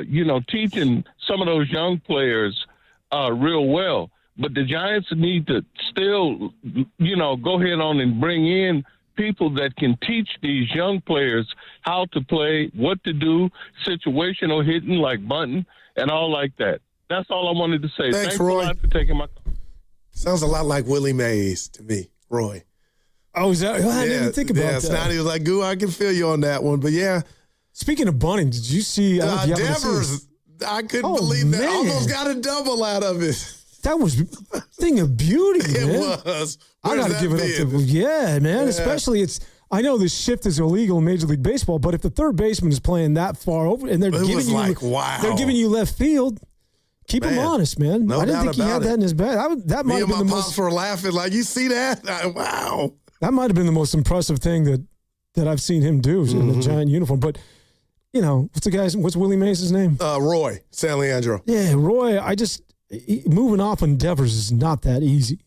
you know, teaching some of those young players real well. But the Giants need to still, you know, go ahead on and bring in people that can teach these young players how to play, what to do, situational hitting like bunting and all like that. That's all I wanted to say. Thanks Roy. a lot for taking my call. Sounds a lot like Willie Mays to me, Roy. Oh, is that? I didn't think about that. Snotty was like, "Goo, I can feel you on that one." But yeah. Speaking of bunting, did you see Devers? I couldn't believe that. Almost got a double out of it. That was a thing of beauty, man. It was. I got to give it up to man. Yeah. Especially I know this shift is illegal in Major League Baseball, but if the third baseman is playing that far over and they're giving you left field, keep him honest, man. No I didn't think he had that in his bag. That might have been the most. For laughing, like, you see that? Wow. That might have been the most impressive thing that I've seen him do in the Giant uniform. But you know, what's Willie Mays' name? Roy San Leandro. Yeah, Roy. Moving off on Devers is not that easy.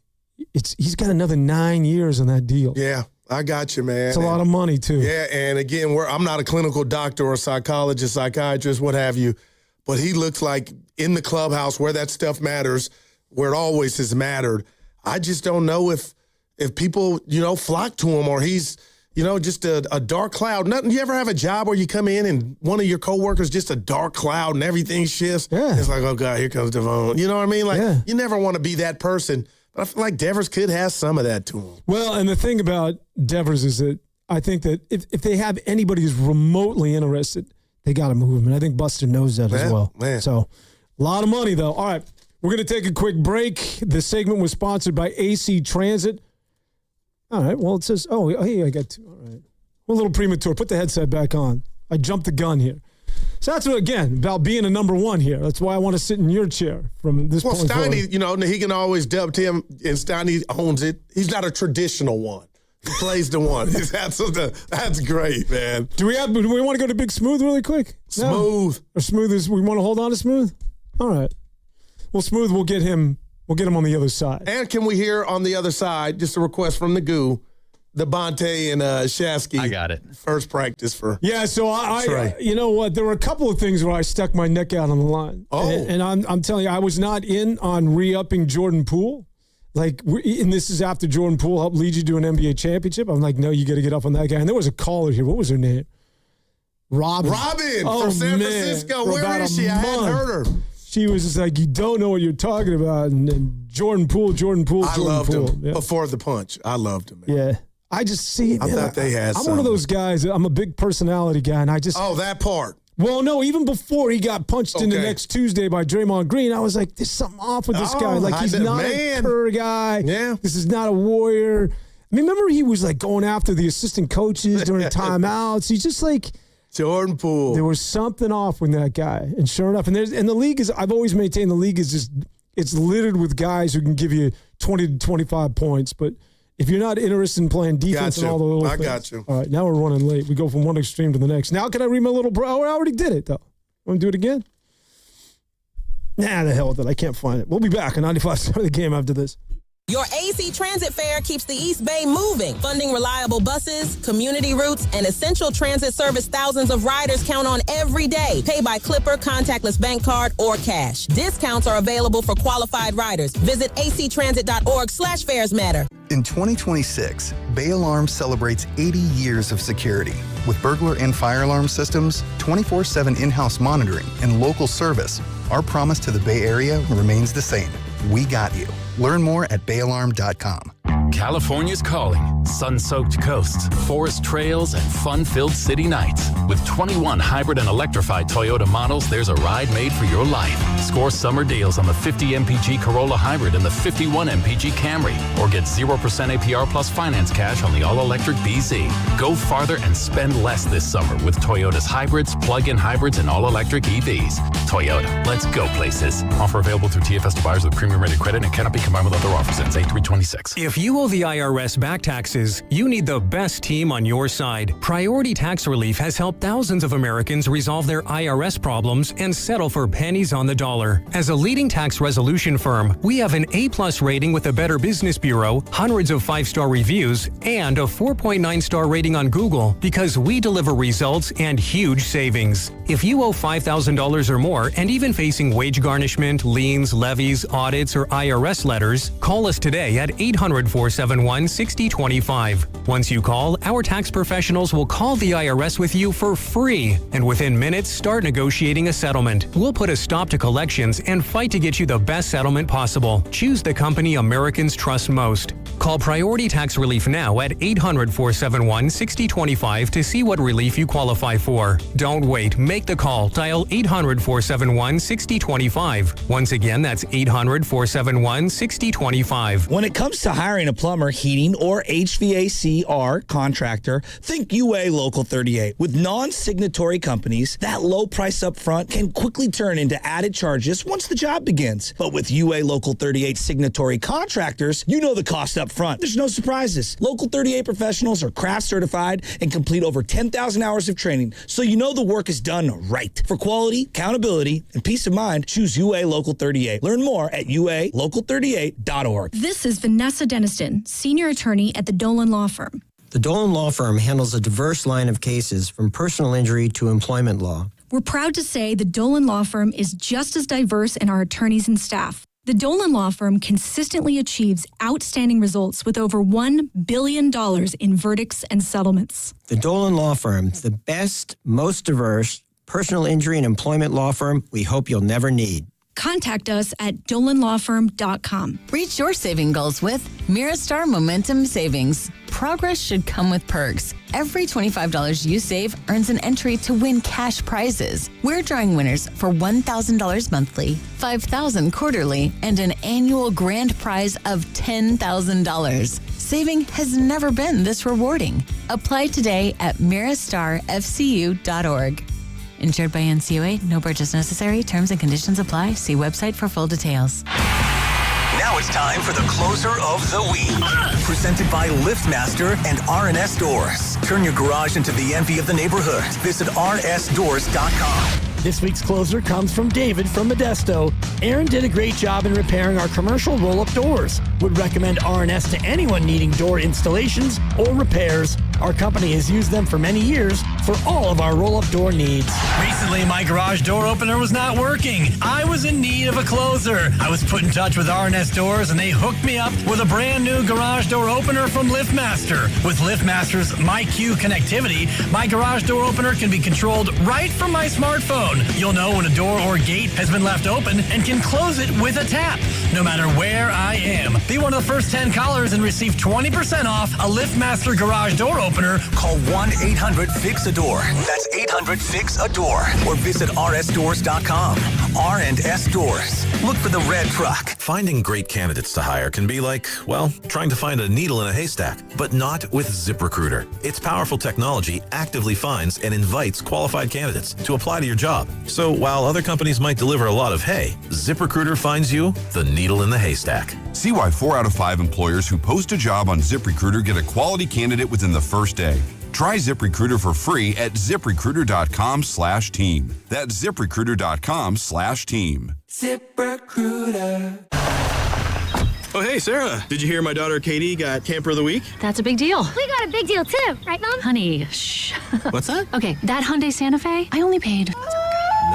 He's got another 9 years on that deal. Yeah, I got you, man. It's a lot of money too. Yeah, and again, I'm not a clinical doctor or psychologist, psychiatrist, what have you, but he looks like in the clubhouse where that stuff matters, where it always has mattered. I just don't know if people, you know, flock to him or he's, you know, just a dark cloud. Nothing. You ever have a job where you come in and one of your coworkers just a dark cloud and everything shifts? Yeah. It's like, oh God, here comes Devon. You know what I mean? Like, you never want to be that person. But I feel like Devers could have some of that to him. Well, and the thing about Devers is that I think that if they have anybody who's remotely interested, they got to move him. And I think Buster knows that as well. Man. So a lot of money, though. All right, we're going to take a quick break. The segment was sponsored by AC Transit. All right, well, it says, hey, I got two. All right. We're a little premature. Put the headset back on. I jumped the gun here. So that's, again, about being a number one here. That's why I want to sit in your chair from this point forward. Steiny, you know, he can always dub to him, and Steiny owns it. He's not a traditional one. He plays the one. That's great, man. Do we want to go to Big Smooth really quick? Smooth. No. Or Smooth is, we want to hold on to Smooth? All right. Well, Smooth, we'll get him on the other side. And can we hear on the other side, just a request from the Goo, the Bonte and Shasky. I got it. First practice for. Yeah, so I you know what? There were a couple of things where I stuck my neck out on the line. Oh. And I'm telling you, I was not in on re-upping Jordan Poole. Like, and this is after Jordan Poole helped lead you to an NBA championship. I'm like, no, you got to get up on that guy. And there was a caller here. What was her name? Robin from San Francisco. Where is she? I hadn't heard her. She was just like, you don't know what you're talking about. And Jordan Poole. I loved him before the punch. I loved him, man. Yeah. I just see it. I thought they had I'm one of those guys. I'm a big personality guy, and I just. Oh, that part. Well, no, even before he got punched in the next Tuesday by Draymond Green, I was like, there's something off with this guy. Like, he's not a purr guy. Yeah. This is not a warrior. I mean, remember he was like going after the assistant coaches during timeouts. He's just like. Jordan Poole. There was something off with that guy. And sure enough, and the league is, I've always maintained the league is just, it's littered with guys who can give you 20 to 25 points. But if you're not interested in playing defense and all the little things. I got you. All right, now we're running late. We go from one extreme to the next. Now can I read my little bro? I already did it, though. Want to do it again? Nah, the hell with it. I can't find it. We'll be back on 95.7 The Game after this. Your AC Transit fare keeps the East Bay moving, funding reliable buses, community routes, and essential transit service thousands of riders count on every day. Pay by Clipper, contactless bank card, or cash. Discounts are available for qualified riders. Visit actransit.org/fares matter. In 2026, Bay Alarm celebrates 80 years of security. With burglar and fire alarm systems, 24/7 in-house monitoring, and local service, our promise to the Bay Area remains the same. We got you. Learn more at bayalarm.com. California's calling. Sun-soaked coasts, forest trails, and fun-filled city nights. With 21 hybrid and electrified Toyota models, there's a ride made for your life. Score summer deals on the 50 MPG Corolla Hybrid and the 51 MPG Camry. Or get 0% APR plus finance cash on the all-electric BZ. Go farther and spend less this summer with Toyota's hybrids, plug-in hybrids, and all-electric EVs. Toyota, let's go places. Offer available through TFS to buyers with premium rated credit and cannot be combined with other offers. Ends 8/3/26. If you owe the IRS back taxes, you need the best team on your side. Priority Tax Relief has helped thousands of Americans resolve their IRS problems and settle for pennies on the dollar. As a leading tax resolution firm, we have an A+ rating with the Better Business Bureau, hundreds of 5-star reviews, and a 4.9-star rating on Google because we deliver results and huge savings. If you owe $5,000 or more and even facing wage garnishment, liens, levies, audits, or IRS letters, call us today at 800-471-6025. Once you call, our tax professionals will call the IRS with you for free, and within minutes, start negotiating a settlement. We'll put a stop to collections and fight to get you the best settlement possible. Choose the company Americans trust most. Call Priority Tax Relief now at 800-471-6025 to see what relief you qualify for. Don't wait. Make the call. Dial 800-471-6025. Once again, that's 800-471-6025. When it comes to hiring a plumber, heating, or HVACR contractor, think UA Local 38. With non-signatory companies, that low price up front can quickly turn into added charges once the job begins. But with UA Local 38 signatory contractors, you know the cost up front. There's no surprises. Local 38 professionals are craft certified and complete over 10,000 hours of training, so you know the work is done right. For quality, accountability, and peace of mind, choose UA Local 38. Learn more at ualocal38.org. This is Vanessa Deniston, senior attorney at the Dolan Law Firm. The Dolan Law Firm handles a diverse line of cases from personal injury to employment law. We're proud to say the Dolan Law Firm is just as diverse in our attorneys and staff. The Dolan Law Firm consistently achieves outstanding results with over $1 billion in verdicts and settlements. The Dolan Law Firm, the best, most diverse personal injury and employment law firm we hope you'll never need. Contact us at dolanlawfirm.com. Reach your saving goals with Miristar Momentum Savings. Progress should come with perks. Every $25 you save earns an entry to win cash prizes. We're drawing winners for $1,000 monthly, $5,000 quarterly, and an annual grand prize of $10,000. Saving has never been this rewarding. Apply today at miristarfcu.org. Insured by NCUA, no purchase necessary. Terms and conditions apply. See website for full details. Now it's time for the closer of the week. Presented by LiftMaster and RNS Doors. Turn your garage into the envy of the neighborhood. Visit rnsdoors.com. This week's closer comes from David from Modesto. Aaron did a great job in repairing our commercial roll-up doors. Would recommend RNS to anyone needing door installations or repairs. Our company has used them for many years for all of our roll-up door needs. Recently, my garage door opener was not working. I was in need of a closer. I was put in touch with RNS Doors, and they hooked me up with a brand new garage door opener from LiftMaster. With LiftMaster's MyQ connectivity, my garage door opener can be controlled right from my smartphone. You'll know when a door or gate has been left open and can close it with a tap, no matter where I am. Be one of the first 10 callers and receive 20% off a LiftMaster garage door opener. Call 1-800-FIX-A-DOOR. That's 800-FIX-A-DOOR. Or visit rsdoors.com. R&S Doors. Look for the red truck. Finding great candidates to hire can be like, well, trying to find a needle in a haystack, but not with ZipRecruiter. Its powerful technology actively finds and invites qualified candidates to apply to your job. So while other companies might deliver a lot of hay, ZipRecruiter finds you the needle in the haystack. See why 4 out of 5 employers who post a job on ZipRecruiter get a quality candidate within the first day. Try ZipRecruiter for free at ZipRecruiter.com/team. That's ZipRecruiter.com/team. ZipRecruiter. Oh, hey, Sarah. Did you hear my daughter Katie got Camper of the Week? That's a big deal. We got a big deal too, right, Mom? Honey, shh. What's that? Okay, that Hyundai Santa Fe, I only paid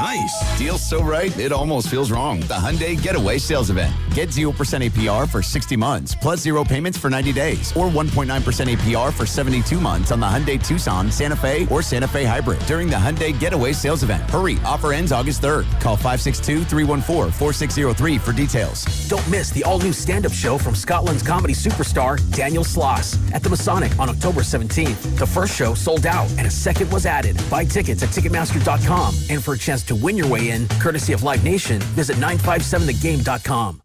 Nice. Deal so right, it almost feels wrong. The Hyundai Getaway Sales Event. Get 0% APR for 60 months, plus 0 payments for 90 days, or 1.9% APR for 72 months on the Hyundai Tucson, Santa Fe, or Santa Fe Hybrid during the Hyundai Getaway Sales Event. Hurry, offer ends August 3rd. Call 562-314-4603 for details. Don't miss the all-new stand-up show from Scotland's comedy superstar, Daniel Sloss, at the Masonic on October 17th. The first show sold out, and a second was added. Buy tickets at Ticketmaster.com, and for a chance to win your way in, courtesy of Live Nation, visit 957thegame.com.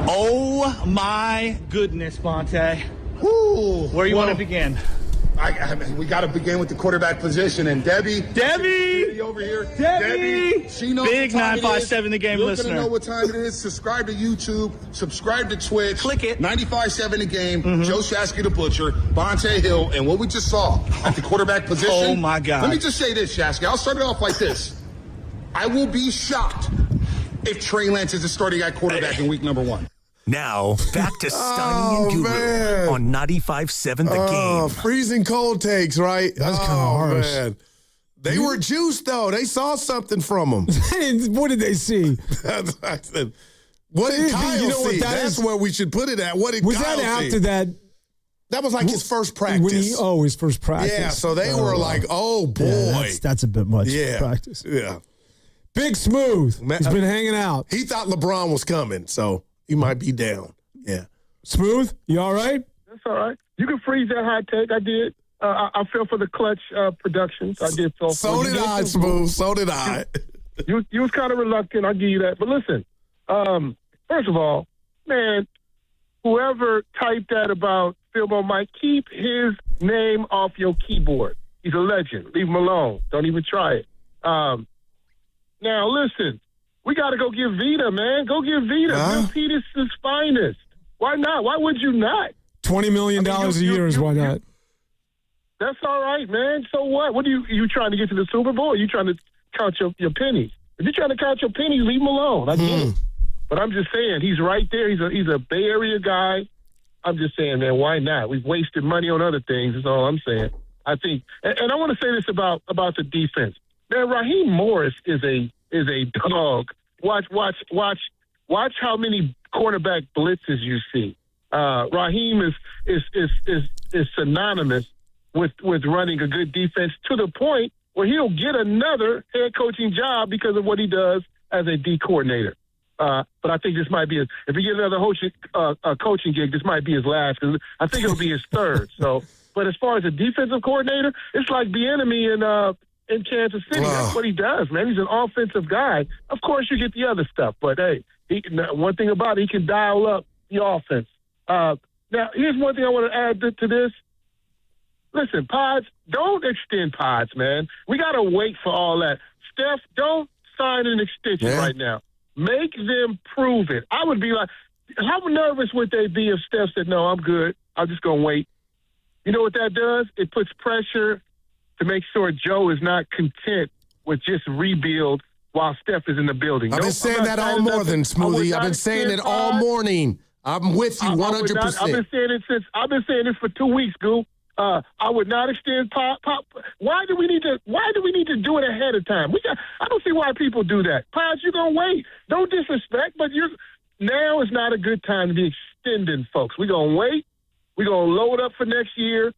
Oh my goodness, Bonte. Where you want to begin? We got to begin with the quarterback position. And Debbie over here. Debbie, she knows big 957 The Game You're listener. You're going to know what time it is. Subscribe to YouTube. Subscribe to Twitch. Click it. 95.7 The Game. Joe Shasky the Butcher. Bonte Hill. And what we just saw at the quarterback position. Oh, my God. Let me just say this, Shasky. I'll start it off like this. I will be shocked if Trey Lance is the starting at quarterback in week number 1. Now, back to Steiny and Guru on 95.7 The Game. Freezing cold takes, right? That's kind of harsh. Man. They were juiced, though. They saw something from them. What did they see? What did Kyle you know see? What That's where we should put it at. What did Kyle see? Was that after that? That was like his first practice. His first practice. Yeah, so they were like, oh, boy. Yeah, that's a bit much for practice. Yeah. Big Smooth. He's been hanging out. He thought LeBron was coming, so he might be down. Yeah. Smooth, you all right? That's all right. You can freeze that hot take. I did. I fell for the clutch productions. I did. So did I, Smooth. So did I. You was kind of reluctant. I'll give you that. But listen, first of all, man, whoever typed that about Philbo might keep his name off your keyboard. He's a legend. Leave him alone. Don't even try it. Now, listen, we got to go give Vita, man. Go give Vita. Bill Peterson's finest. Why not? Why would you not? $20 million a year is why not. That's all right, man. So what? What are you trying to get to the Super Bowl? Or are you trying to count your pennies? If you're trying to count your pennies, leave him alone. I get it. But I'm just saying, he's right there. He's a Bay Area guy. I'm just saying, man, why not? We've wasted money on other things. That's all I'm saying. I think, and I want to say this about the defense. Man, Raheem Morris is a dog. Watch how many cornerback blitzes you see. Raheem is synonymous with running a good defense to the point where he'll get another head coaching job because of what he does as a D coordinator. But I think this might be if he gets another coaching gig, this might be his last. Cause I think it'll be his third. So, but as far as a defensive coordinator, it's like Bieniemy in Kansas City. That's what he does, man. He's an offensive guy. Of course, you get the other stuff, but hey, one thing about it, he can dial up the offense. Now, here's one thing I want to add to this. Listen, Pods, don't extend Pods, man. We got to wait for all that. Steph, don't sign an extension right now. Make them prove it. I would be like, how nervous would they be if Steph said, no, I'm good. I'm just going to wait. You know what that does? It puts pressure to make sure Joe is not content with just rebuild while Steph is in the building. I've been saying that all morning, Smoothie. I've been saying it all morning. I'm with you 100%. I've been saying this for 2 weeks, Goo. I would not extend Pop. Why do we need to do it ahead of time? I don't see why people do that. Pods, you're gonna wait. Don't disrespect, but now is not a good time to be extending folks. We're gonna wait. We're gonna load up for next year.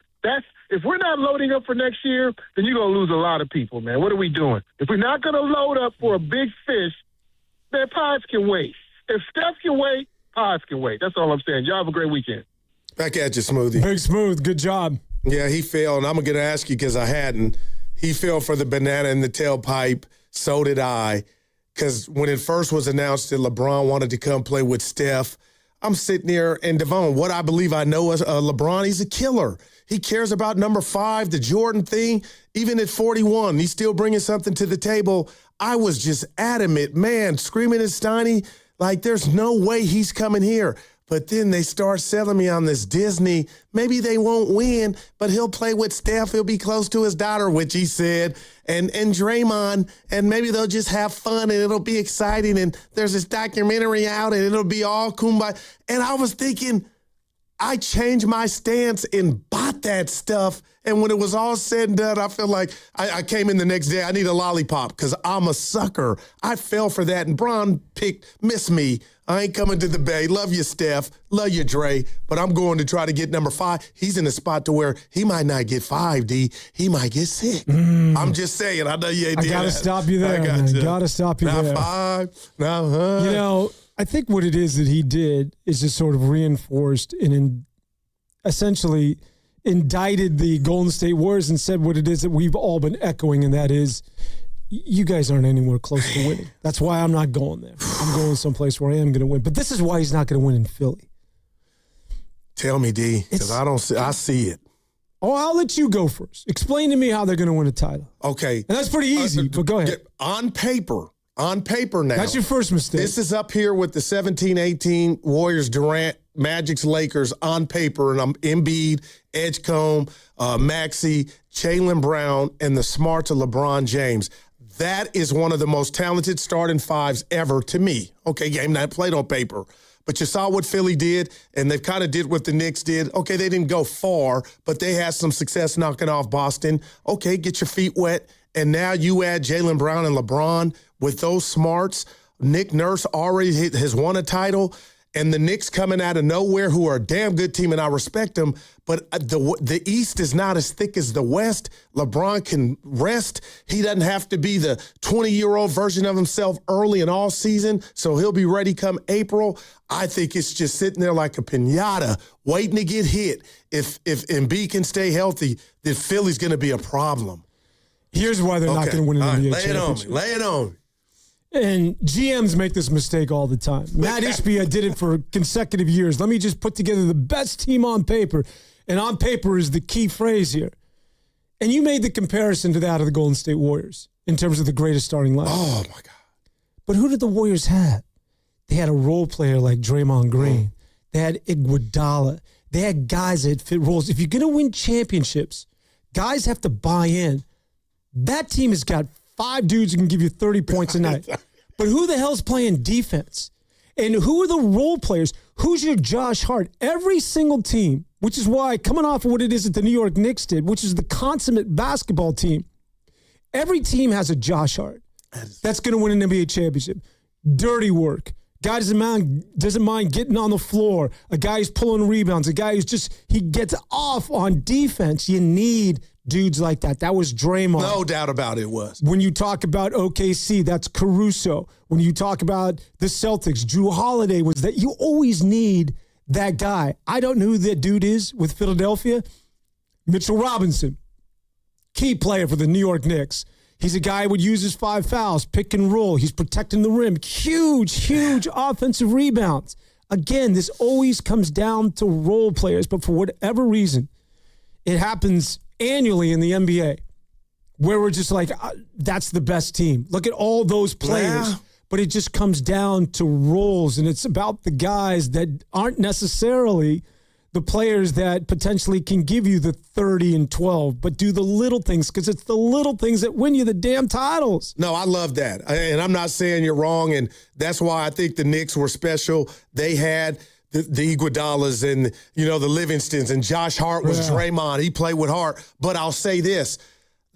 If we're not loading up for next year, then you're gonna lose a lot of people, man. What are we doing? If we're not gonna load up for a big fish, then Pods can wait. If Steph can wait, Pods can wait. That's all I'm saying. Y'all have a great weekend. Back at you, Smoothie. Big Smooth, good job. Yeah, he fell, and I'm going to ask you because I hadn't. He fell for the banana in the tailpipe. So did I. Because when it first was announced that LeBron wanted to come play with Steph, I'm sitting there, and Devon, what I believe I know is LeBron, he's a killer. He cares about number 5, the Jordan thing. Even at 41, he's still bringing something to the table. I was just adamant, man, screaming at Steiny, like there's no way he's coming here. But then they start selling me on this Disney. Maybe they won't win, but he'll play with Steph. He'll be close to his daughter, which he said, and Draymond, and maybe they'll just have fun and it'll be exciting. And there's this documentary out and it'll be all kumbaya. And I was thinking, I changed my stance and bought that stuff. And when it was all said and done, I feel like I came in the next day. I need a lollipop because I'm a sucker. I fell for that. And Bron missed me. I ain't coming to the Bay. Love you, Steph. Love you, Dre. But I'm going to try to get number 5. He's in a spot to where he might not get 5, D. He might get 6. I'm just saying. I know you ain't I got to stop you there, man. Got to stop you now there. 5. Now, You know, I think what it is that he did is just sort of reinforced and essentially indicted the Golden State Warriors and said what it is that we've all been echoing, and that is, you guys aren't anywhere close to winning. That's why I'm not going there. I'm going someplace where I am going to win. But this is why he's not going to win in Philly. Tell me, D, because I see it. Oh, I'll let you go first. Explain to me how they're going to win a title. Okay. And that's pretty easy, but go ahead. On paper now. That's your first mistake. This is up here with the 17-18 Warriors, Durant, Magic's Lakers on paper, and I'm Embiid, Edgecombe, Maxey, Jaylen Brown, and the smarts of LeBron James. That is one of the most talented starting 5s ever to me. Okay, game night played on paper. But you saw what Philly did, and they kind of did what the Knicks did. Okay, they didn't go far, but they had some success knocking off Boston. Okay, get your feet wet. And now you add Jaylen Brown and LeBron with those smarts. Nick Nurse already has won a title. And the Knicks coming out of nowhere, who are a damn good team, and I respect them. But the East is not as thick as the West. LeBron can rest. He doesn't have to be the 20-year-old version of himself early and all season, so he'll be ready come April. I think it's just sitting there like a piñata, waiting to get hit. If Embiid can stay healthy, then Philly's going to be a problem. Here's why they're not going to win an NBA championship. Lay it on me. And GMs make this mistake all the time. Matt Ishbia did it for consecutive years. Let me just put together the best team on paper. And on paper is the key phrase here. And you made the comparison to that of the Golden State Warriors in terms of the greatest starting lineup. Oh, my God. But who did the Warriors have? They had a role player like Draymond Green. They had Iguodala. They had guys that fit roles. If you're going to win championships, guys have to buy in. That team has got 5 dudes who can give you 30 points a night. But who the hell's playing defense? And who are the role players? Who's your Josh Hart? Every single team, which is why, coming off of what it is that the New York Knicks did, which is the consummate basketball team, every team has a Josh Hart that's going to win an NBA championship. Dirty work. Guy doesn't mind getting on the floor. A guy who's pulling rebounds. A guy who's he gets off on defense. You need dudes like that. That was Draymond. No doubt about it was. When you talk about OKC, that's Caruso. When you talk about the Celtics, Drew Holiday was that. You always need that guy. I don't know who that dude is with Philadelphia. Mitchell Robinson, key player for the New York Knicks. He's a guy who would use his 5 fouls, pick and roll. He's protecting the rim. Huge offensive rebounds. Again, this always comes down to role players, but for whatever reason, it happens annually in the NBA where we're just like, that's the best team. Look at all those players. Yeah. But it just comes down to roles, and it's about the guys that aren't necessarily the players that potentially can give you the 30 and 12, but do the little things, because it's the little things that win you the damn titles. No, I love that. And I'm not saying you're wrong, and that's why I think the Knicks were special. They had the Iguodalas and, the Livingstons, and Josh Hart was Draymond. He played with Hart. But I'll say this.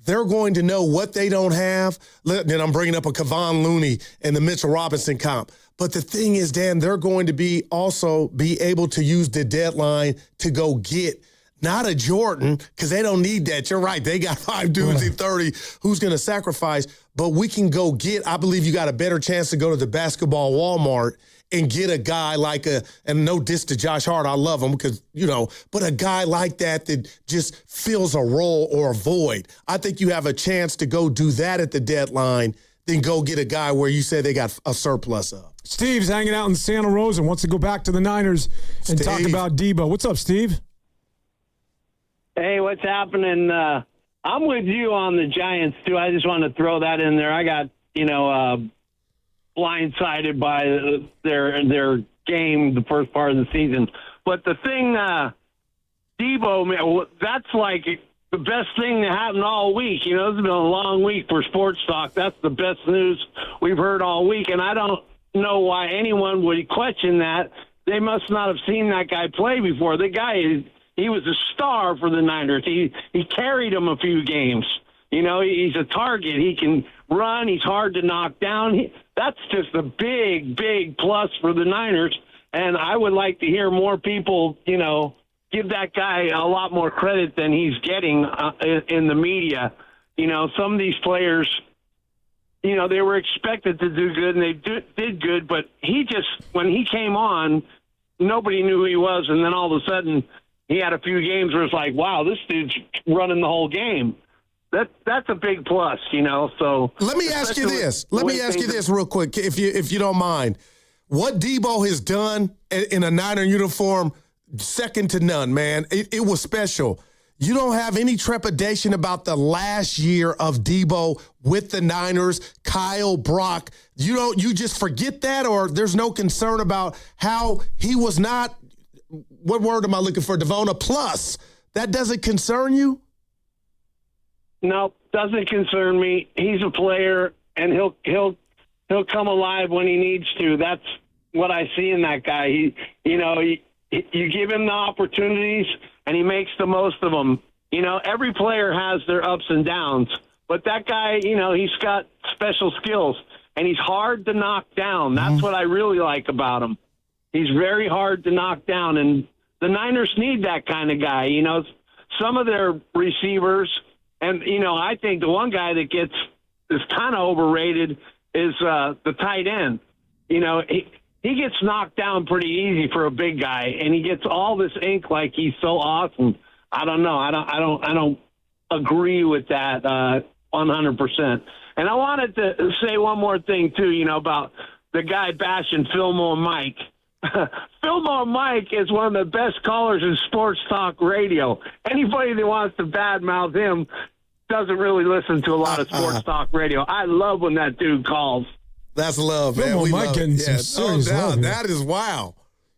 They're going to know what they don't have. Then I'm bringing up a Kevon Looney and the Mitchell Robinson comp. But the thing is, Dan, they're going to be able to use the deadline to go get not a Jordan, because they don't need that. You're right. They got 5 dudes in 30 who's going to sacrifice. But we can go get, I believe you got a better chance to go to the basketball Walmart and get a guy like and no diss to Josh Hart, I love him because, but a guy like that just fills a role or a void. I think you have a chance to go do that at the deadline, then go get a guy where you say they got a surplus of. Steve's hanging out in Santa Rosa, wants to go back to the Niners and talk about Deebo. What's up, Steve? Hey, what's happening? I'm with you on the Giants, too. I just want to throw that in there. I got, blindsided by their game the first part of the season. But the thing, Deebo, man, that's like the best thing that happened all week. It's been a long week for sports talk. That's the best news we've heard all week. And I don't know why anyone would question that, they must not have seen that guy play before. The guy, he was a star for the Niners. He carried them a few games. You know, he's a target. He can run. He's hard to knock down. That's just a big, big plus for the Niners. And I would like to hear more people, you know, give that guy a lot more credit than he's getting in the media. You know, some of these players, you know, they were expected to do good, and they did good, but he just, when he came on, nobody knew who he was, and then all of a sudden he had a few games where it's like, wow, this dude's running the whole game. That's a big plus, you know. So let me ask you this. Let me ask you this real quick, if you don't mind. What Deebo has done in a Niner uniform, second to none, man. It was special. You don't have any trepidation about the last year of Deebo with the Niners, Kyle, Brock. You just forget that, or there's no concern about how he was not, what word am I looking for, Devona, plus. That doesn't concern you? No, doesn't concern me. He's a player, and he'll come alive when he needs to. That's what I see in that guy. You give him the opportunities, and he makes the most of them. You know, every player has their ups and downs, but that guy, you know, he's got special skills, and he's hard to knock down. That's what I really like about him. He's very hard to knock down, and the Niners need that kind of guy. You know, some of their receivers, and, you know, I think the one guy that is kind of overrated is the tight end. You know, he gets knocked down pretty easy for a big guy, and he gets all this ink like he's so awesome. I don't know. I don't agree with that 100%. And I wanted to say one more thing too. You know, about the guy bashing Fillmore Mike. Fillmore Mike is one of the best callers in sports talk radio. Anybody that wants to badmouth him doesn't really listen to a lot of sports talk radio. I love when that dude calls. That's love, man. Fillmore Mike getting some serious love here. That is wow.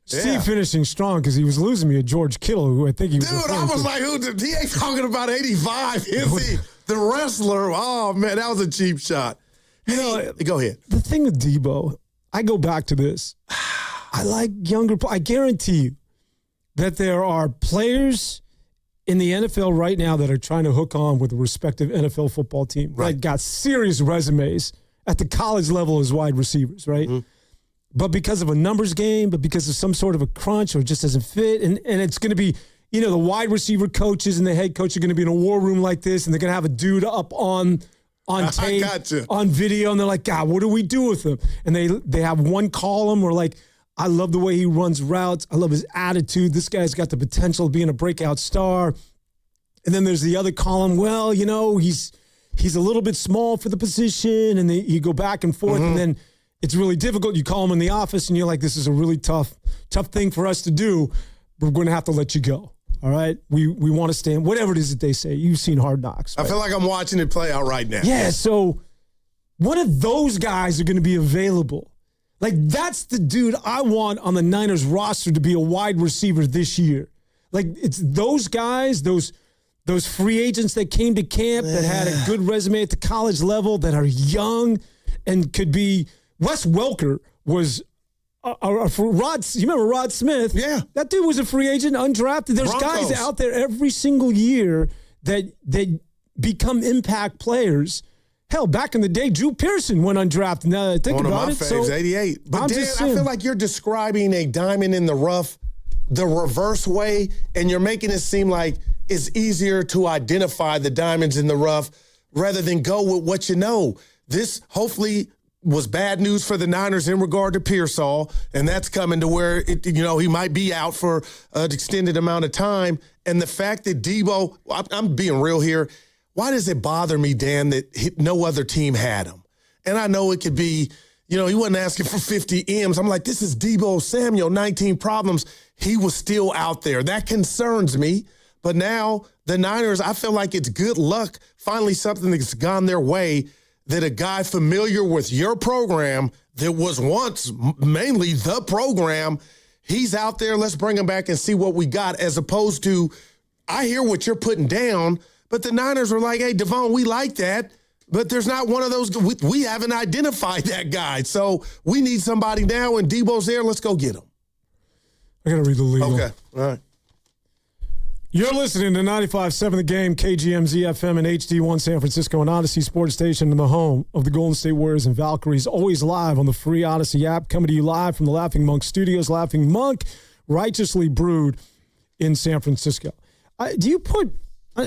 Steve finishing strong because he was losing me at George Kittle, who I think he was. Dude, I was like, he ain't talking about 85, is he? The wrestler. Oh, man, that was a cheap shot. You know, go ahead. The thing with Deebo, I go back to this. I like younger. I guarantee you that there are players in the NFL right now that are trying to hook on with a respective NFL football team. Right. Got serious resumes at the college level as wide receivers, right? Mm-hmm. But because of a numbers game, but because of some sort of a crunch or it just doesn't fit, and it's going to be, you know, the wide receiver coaches and the head coach are going to be in a war room like this, and they're going to have a dude up on tape, on video, and they're like, God, what do we do with him? And they have one column where, like, I love the way he runs routes. I love his attitude. This guy's got the potential of being a breakout star. And then there's the other column. Well, you know, he's a little bit small for the position, and you go back and forth, and then it's really difficult. You call him in the office, and you're like, this is a really tough thing for us to do. We're going to have to let you go. All right? We want to stand, whatever it is that they say. You've seen Hard Knocks. Right? I feel like I'm watching it play out right now. Yeah, so what if those guys are going to be available? Like, that's the dude I want on the Niners roster to be a wide receiver this year. Like, it's those guys, those free agents that came to camp that had a good resume at the college level, that are young and could be. Wes Welker was you remember Rod Smith? Yeah. That dude was a free agent, undrafted. There's Broncos. guys out there every single year that become impact players. Hell, back in the day, Drew Pearson went undrafted. Now that I think One about of my it. faves, 88. But Dan, I feel like you're describing a diamond in the rough the reverse way, and you're making it seem like it's easier to identify the diamonds in the rough rather than go with what you know. This hopefully was bad news for the Niners in regard to Pearsall, and that's coming to where he might be out for an extended amount of time. And the fact that Deebo, I'm being real here, why does it bother me, Dan, that no other team had him? And I know it could be, he wasn't asking for 50 M's. I'm like, this is Deebo Samuel, 19 problems. He was still out there. That concerns me. But now the Niners, I feel like it's good luck, finally something that's gone their way, that a guy familiar with your program that was once mainly the program, he's out there, let's bring him back and see what we got, as opposed to, I hear what you're putting down, but the Niners were like, hey, Devon, we like that, but there's not one of those, we haven't identified that guy, so we need somebody now, and Deebo's there, let's go get him. I got to read the legal. Okay, all right. You're listening to 95.7 The Game, KGMZ FM and HD1 San Francisco, and Odyssey Sports Station in the home of the Golden State Warriors and Valkyries, always live on the free Odyssey app, coming to you live from the Laughing Monk Studios. Laughing Monk, righteously brewed in San Francisco. Do you put,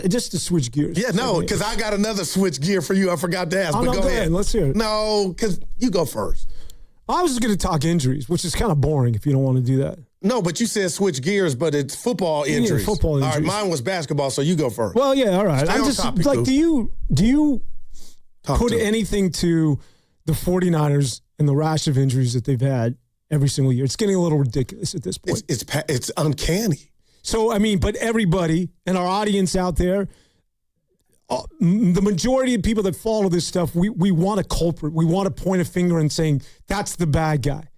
just to switch gears? Yeah, no, because I got another switch gear for you I forgot to ask, but go ahead. Let's hear it. No, because you go first. I was just going to talk injuries, which is kind of boring if you don't want to do that. No, but you said switch gears, but it's football injuries. Yeah, football injuries. All right, mine was basketball, so you go first. Well, yeah, all right. Stay I'm on just topic, like, Coop. do you Talk put to me. anything to the 49ers and the rash of injuries that they've had every single year? It's getting a little ridiculous at this point. It's uncanny. So, I mean, but everybody and our audience out there, the majority of people that follow this stuff, we want a culprit. We want to point a finger and saying, that's the bad guy.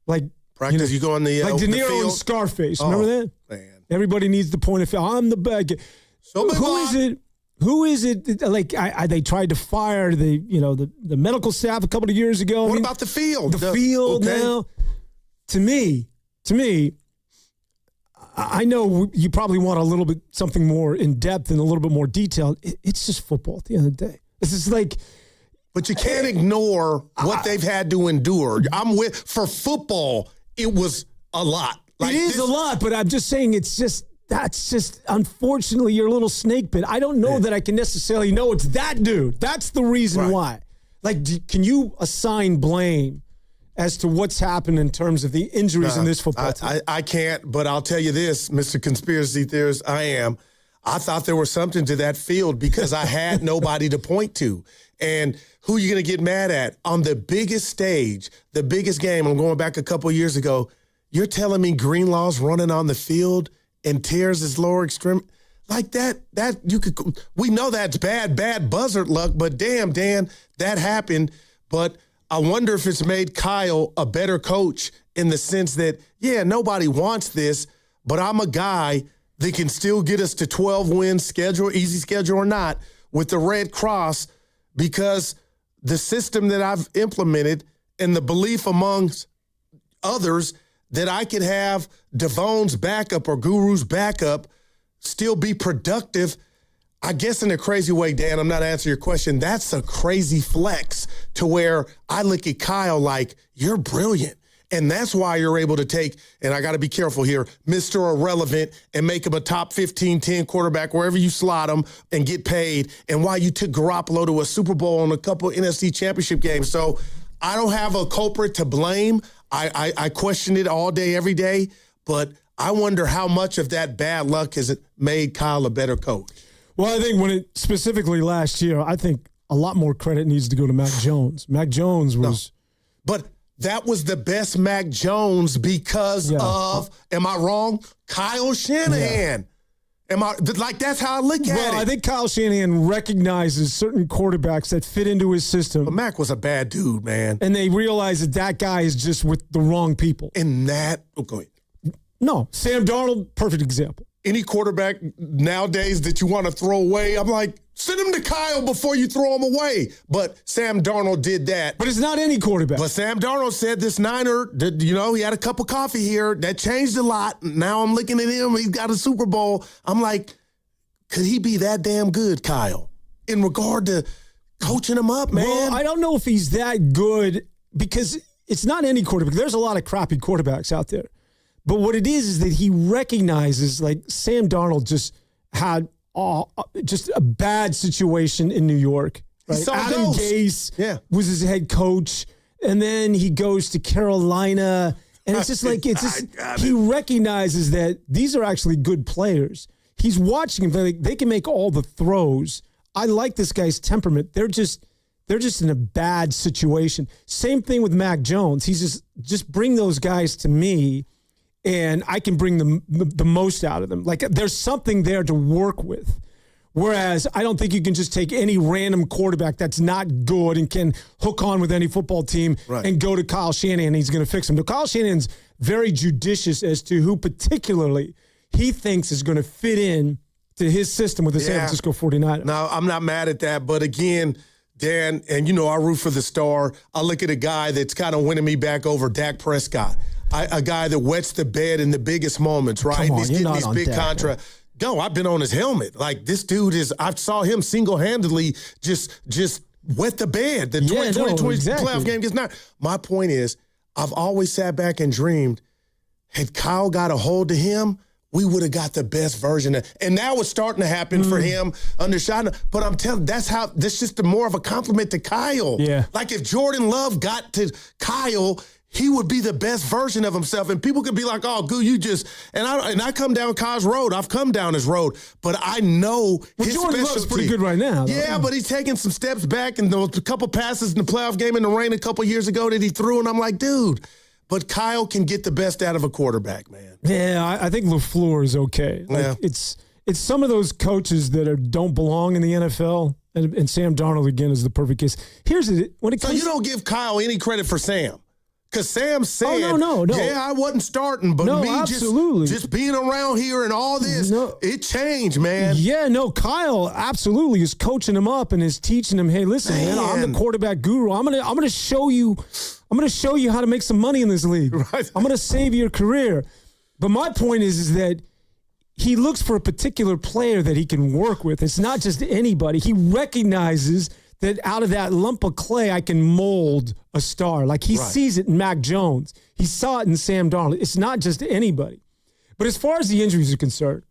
Like, Practice, you go on the like De open Niro field. and Scarface. Oh, Remember that? Man. Everybody needs to point a finger. I'm the bad guy. So Who is it? Who is it? Like, they tried to fire the medical staff a couple of years ago. What about the field? The field okay. now. To me, I know you probably want a little bit something more in depth and a little bit more detailed. It's just football at the end of the day. This is like. But you can't ignore what they've had to endure. For football, it was a lot. Like, it is a lot, but I'm just saying that's just, unfortunately, your little snake bit. I don't know that I can necessarily know it's that dude. That's the reason why. Like, can you assign blame as to what's happened in terms of the injuries in this football team? I can't, but I'll tell you this, Mr. Conspiracy Theorist, I thought there was something to that field because I had nobody to point to. And who are you going to get mad at? On the biggest stage, the biggest game, I'm going back a couple of years ago, you're telling me Greenlaw's running on the field and tears his lower extremity? Like that you could, we know that's bad buzzard luck, but damn, Dan, that happened. But I wonder if it's made Kyle a better coach in the sense that, yeah, nobody wants this, but I'm a guy that can still get us to 12 wins schedule, easy schedule or not, with the Red Cross, because the system that I've implemented and the belief amongst others that I could have Devon's backup or Guru's backup still be productive. I guess in a crazy way, Dan, I'm not answering your question. That's a crazy flex to where I look at Kyle like, you're brilliant. And that's why you're able to take, and I got to be careful here, Mr. Irrelevant and make him a top 15, 10 quarterback wherever you slot him and get paid, and why you took Garoppolo to a Super Bowl and a couple of NFC championship games. So I don't have a culprit to blame. I question it all day, every day, but I wonder how much of that bad luck has made Kyle a better coach. Well, I think specifically last year, I think a lot more credit needs to go to Mac Jones. Mac Jones was... No, but that was the best Mac Jones because of, am I wrong? Kyle Shanahan. That's how I look at it. Well, I think Kyle Shanahan recognizes certain quarterbacks that fit into his system. But Mac was a bad dude, man. And they realize that guy is just with the wrong people. And go ahead. No, Sam Darnold, perfect example. Any quarterback nowadays that you want to throw away, I'm like, send him to Kyle before you throw him away. But Sam Darnold did that. But it's not any quarterback. But Sam Darnold said this Niner, he had a cup of coffee here. That changed a lot. Now I'm looking at him. He's got a Super Bowl. I'm like, could he be that damn good, Kyle, in regard to coaching him up, man? Well, I don't know if he's that good because it's not any quarterback. There's a lot of crappy quarterbacks out there. But what it is that he recognizes, like Sam Darnold just had just a bad situation in New York. Right? Adam Gase was his head coach, and then he goes to Carolina, and it's just like he recognizes that these are actually good players. He's watching them; they can make all the throws. I like this guy's temperament. They're just in a bad situation. Same thing with Mac Jones. He's just bring those guys to me, and I can bring the most out of them. Like, there's something there to work with. Whereas I don't think you can just take any random quarterback that's not good and can hook on with any football team and go to Kyle Shanahan and he's going to fix them. Now, Kyle Shanahan's very judicious as to who particularly he thinks is going to fit in to his system with the San Francisco 49ers. No, I'm not mad at that. But again, Dan, and I root for the star. I look at a guy that's kind of winning me back over, Dak Prescott. a guy that wets the bed in the biggest moments, right? Come on, He's you're getting not these on big deck, contracts. No, I've been on his helmet. Like, this dude I saw him single-handedly just wet the bed. The 2020 playoff game gets not. My point is, I've always sat back and dreamed, had Kyle got a hold of him, we would have got the best version of, and now it's starting to happen for him under Shotton. But I'm telling you, that's just more of a compliment to Kyle. Yeah. Like, if Jordan Love got to Kyle, he would be the best version of himself. And people could be like, oh, Goo, you just, and I come down Kyle's road. I've come down his road. But I know his Jordan specialty. Love's pretty good right now, though. Yeah, but he's taking some steps back, and those couple passes in the playoff game in the rain a couple years ago that he threw, and I'm like, dude, but Kyle can get the best out of a quarterback, man. Yeah, I think LaFleur is okay. Like, it's some of those coaches that don't belong in the NFL, and Sam Darnold, again, is the perfect case. Here's it. So you don't give Kyle any credit for Sam? Because Sam said, no. Yeah, I wasn't starting, but me just being around here and all this, it changed, man. Yeah, no, Kyle absolutely is coaching him up and is teaching him, hey, listen, man, I'm the quarterback guru. I'm gonna show you how to make some money in this league. Right. I'm gonna save your career. But my point is that he looks for a particular player that he can work with. It's not just anybody. He recognizes that out of that lump of clay, I can mold a star. Like, he sees it in Mac Jones. He saw it in Sam Darnold. It's not just anybody. But as far as the injuries are concerned,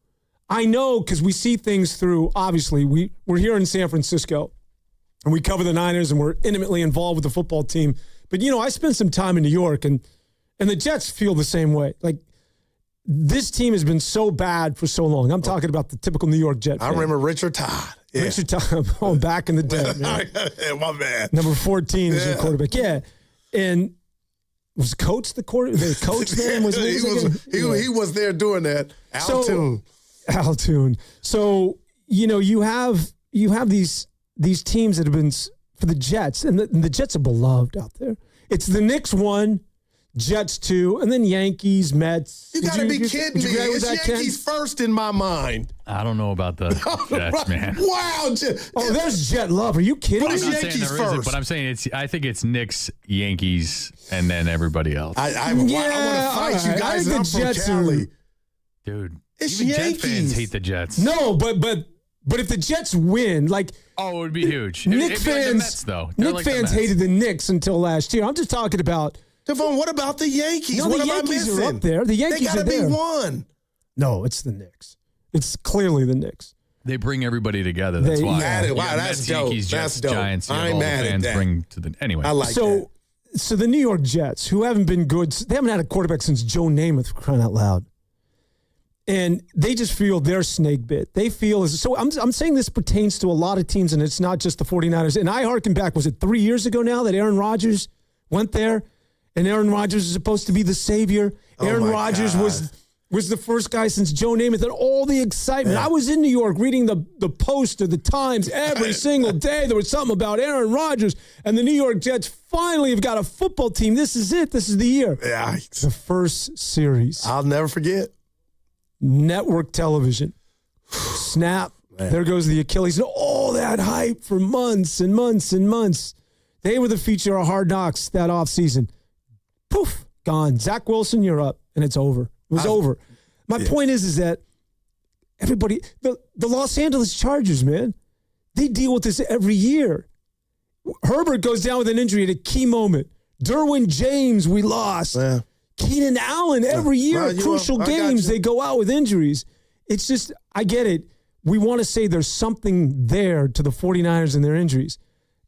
I know, because we see things through, obviously, we're here in San Francisco, and we cover the Niners, and we're intimately involved with the football team. But, I spent some time in New York, and the Jets feel the same way. Like, this team has been so bad for so long. I'm talking about the typical New York Jet fan. I remember Richard Todd. Yeah. Richard Todd, back in the day, man. My man. Number 14 is your quarterback. Yeah. And was Coach the coach then? He was there doing that. Altoon. So, you have these teams that have been for the Jets, and the Jets are beloved out there. It's the Knicks 1, Jets 2, and then Yankees, Mets. You got to be kidding me. It's Yankees first in my mind. I don't know about the Jets, man. Wow. There's Jet love. Are you kidding? What is Yankees first? But I'm saying I think it's Knicks, Yankees, and then everybody else. I want to fight you guys. I'm from Cali. Dude, it's even Yankees. Jet fans hate the Jets. No, but if the Jets win, like, it would be huge. Knicks fans, like the Mets, though. Knicks fans hated the Knicks until last year. I'm just talking about. Devon, what about the Yankees? No, the Yankees are up there. The Yankees they gotta be one. No, it's the Knicks. It's clearly the Knicks. They bring everybody together. That's why. Wow, that's dope. Yankees, Jets, that's dope. Giants. I ain't mad at that. Bring to the anyway. I like that. So the New York Jets, who haven't been good, they haven't had a quarterback since Joe Namath, for crying out loud. And they just feel they're snake bit. They feel so. I'm saying this pertains to a lot of teams, and it's not just the 49ers. And I harken back, was it 3 years ago now that Aaron Rodgers went there? And Aaron Rodgers is supposed to be the savior. Aaron Rodgers was the first guy since Joe Namath, and all the excitement. Yeah. I was in New York reading the Post or the Times every single day. There was something about Aaron Rodgers, and the New York Jets finally have got a football team. This is it. This is the year. Yeah. The first series. I'll never forget. Network television. Snap. Man. There goes the Achilles. And all that hype for months and months and months. They were the feature of Hard Knocks that offseason. Poof, gone. Zach Wilson, you're up, and it's over. It was over. My point is that everybody, the Los Angeles Chargers, man, they deal with this every year. Herbert goes down with an injury at a key moment. Derwin James, we lost. Yeah. Keenan Allen, every year, crucial games, they go out with injuries. It's just, I get it. We want to say there's something there to the 49ers and their injuries.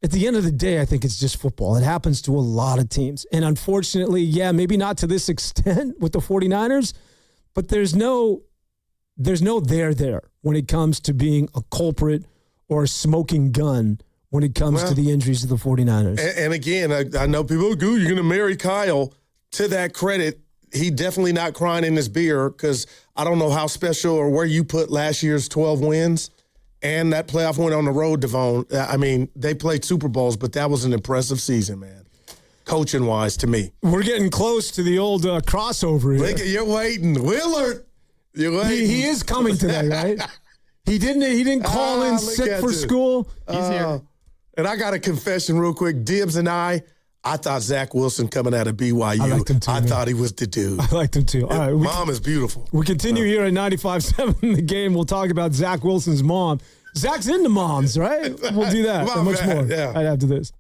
At the end of the day, I think it's just football. It happens to a lot of teams. And unfortunately, maybe not to this extent with the 49ers, but there's no there when it comes to being a culprit or a smoking gun when it comes to the injuries of the 49ers. And again, I know people go, you're going to marry Kyle. To that credit, he definitely not crying in his beer, because I don't know how special or where you put last year's 12 wins. And that playoff win on the road, Devon. I mean, they played Super Bowls, but that was an impressive season, man. Coaching-wise, to me. We're getting close to the old crossover here. You're waiting. Willard, you're waiting. He is coming today, right? He didn't call in sick for school. He's here. And I got a confession real quick. Dibs and I I thought Zach Wilson coming out of BYU. I liked him too, man. thought he was the dude. I liked him too. All right, Mom is beautiful. We continue here at 95.7 The Game. We'll talk about Zach Wilson's mom. Zach's into moms, right? We'll do that and much more right after this.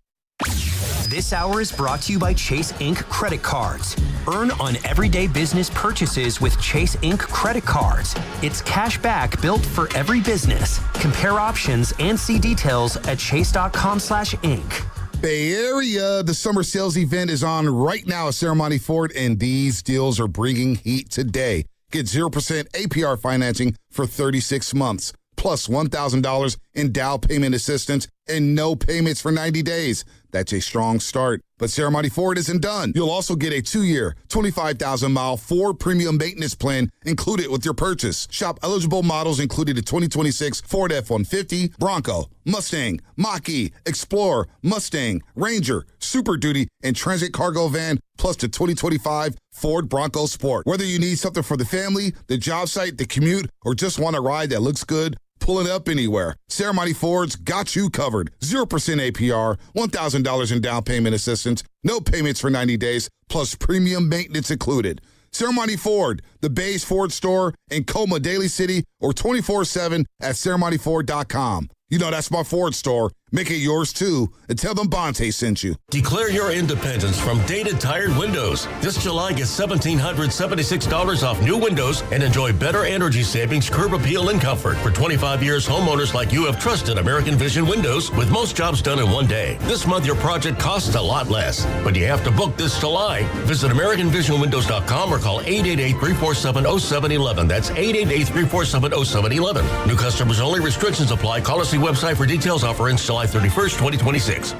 This hour is brought to you by Chase Inc. Credit Cards. Earn on everyday business purchases with Chase Inc. Credit Cards. It's cash back built for every business. Compare options and see details at chase.com/inc. Bay Area, the summer sales event is on right now at Ceremony Ford, and these deals are bringing heat today. Get 0% APR financing for 36 months, plus $1,000 in down payment assistance and no payments for 90 days. That's a strong start. But Ceremony Ford isn't done. You'll also get a 2-year, 25,000-mile Ford premium maintenance plan included with your purchase. Shop eligible models including the 2026 Ford F-150, Bronco, Mustang, Mach-E, Explorer, Mustang, Ranger, Super Duty, and Transit Cargo Van, plus the 2025 Ford Bronco Sport. Whether you need something for the family, the job site, the commute, or just want a ride that looks good, pull it up anywhere. Ceremony Ford's got you covered. 0% APR, $1,000 in down payment assistance, no payments for 90 days, plus premium maintenance included. Ceremony Ford, the Bay's Ford store in Coma, Daly City, or 24/7 at ceremonyford.com. You know that's my Ford store. Make it yours too, and tell them Bonte sent you. Declare your independence from Dated Tired Windows. This July, get $1,776 off new windows and enjoy better energy savings, curb appeal, and comfort. For 25 years, homeowners like you have trusted American Vision Windows with most jobs done in one day. This month, your project costs a lot less, but you have to book this July. Visit AmericanVisionWindows.com or call 888-347-0711. That's 888-347-0711. New customers only. Restrictions apply. Call us the website for details. Offer ends July 31st, 2026.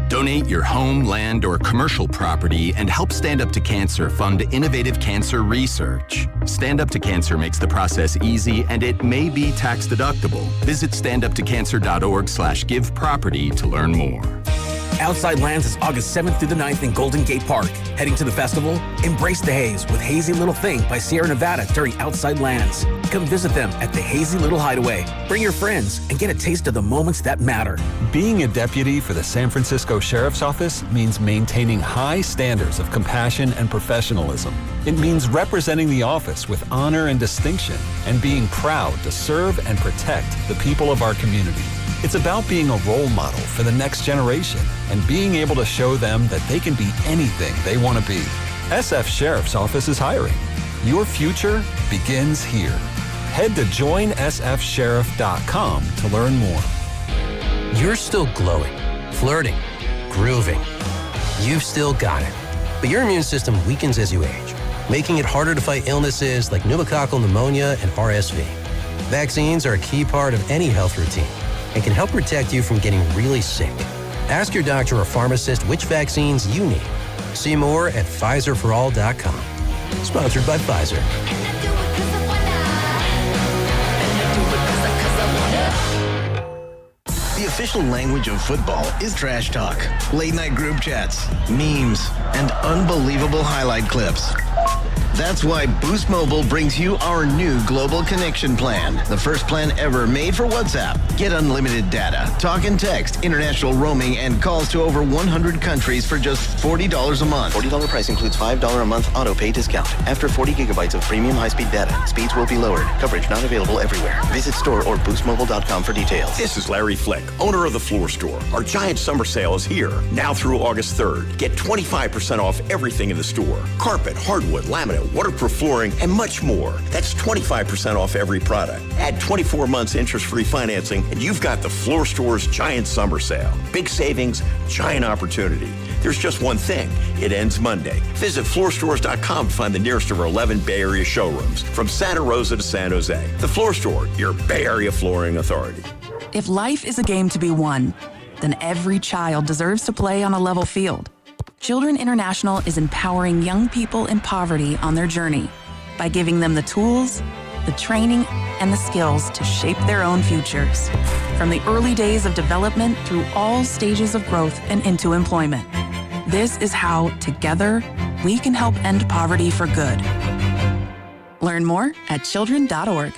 Donate your home, land, or commercial property and help Stand Up to Cancer fund innovative cancer research. Stand Up to Cancer makes the process easy and it may be tax deductible. Visit standuptocancer.org/giveproperty to learn more. Outside Lands is August 7th through the 9th in Golden Gate Park. Heading to the festival? Embrace the haze with Hazy Little Thing by Sierra Nevada during Outside Lands. Come visit them at the Hazy Little Hideaway. Bring your friends and get a taste of the moments that matter. Being a deputy for the San Francisco Sheriff's Office means maintaining high standards of compassion and professionalism. It means representing the office with honor and distinction and being proud to serve and protect the people of our community. It's about being a role model for the next generation and being able to show them that they can be anything they want to be. SF Sheriff's Office is hiring. Your future begins here. Head to joinsfsheriff.com to learn more. You're still glowing, flirting, grooving. You've still got it. But your immune system weakens as you age, making it harder to fight illnesses like pneumococcal pneumonia and RSV. Vaccines are a key part of any health routine and can help protect you from getting really sick. Ask your doctor or pharmacist which vaccines you need. See more at PfizerForAll.com. Sponsored by Pfizer. The official language of football is trash talk, late-night group chats, memes, and unbelievable highlight clips. That's why Boost Mobile brings you our new global connection plan, the first plan ever made for WhatsApp. Get unlimited data, talk and text, international roaming, and calls to over 100 countries for just $40 a month. $40 price includes $5 a month auto pay discount. After 40 gigabytes of premium high-speed data, speeds will be lowered. Coverage not available everywhere. Visit store or boostmobile.com for details. This is Larry Flick, owner of The Floor Store. Our giant summer sale is here, now through August 3rd. Get 25% off everything in the store. Carpet, hardwood, laminate, waterproof flooring, and much more. That's 25% off every product. Add 24 months interest-free financing, and you've got The Floor Store's giant summer sale. Big savings, giant opportunity. There's just one thing. It ends Monday. Visit floorstores.com to find the nearest of our 11 Bay Area showrooms, from Santa Rosa to San Jose. The Floor Store, your Bay Area flooring authority. If life is a game to be won, then every child deserves to play on a level field. Children International is empowering young people in poverty on their journey by giving them the tools, the training, and the skills to shape their own futures. From the early days of development through all stages of growth and into employment. This is how, together, we can help end poverty for good. Learn more at children.org.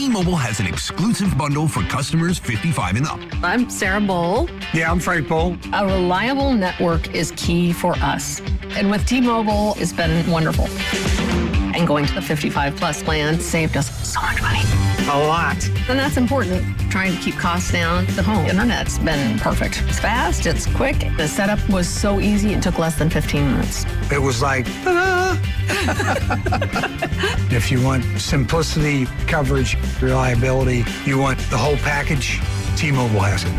T-Mobile has an exclusive bundle for customers 55 and up. I'm Sarah Bowl. Yeah, I'm Frank Bowl. A reliable network is key for us. And with T-Mobile, it's been wonderful. And going to the 55 plus plan saved us so much money. A lot. And that's important. Trying to keep costs down. The home internet's been perfect. It's fast, it's quick. The setup was so easy, it took less than 15 minutes. It was like, If you want simplicity, coverage, reliability, you want the whole package, T-Mobile has it.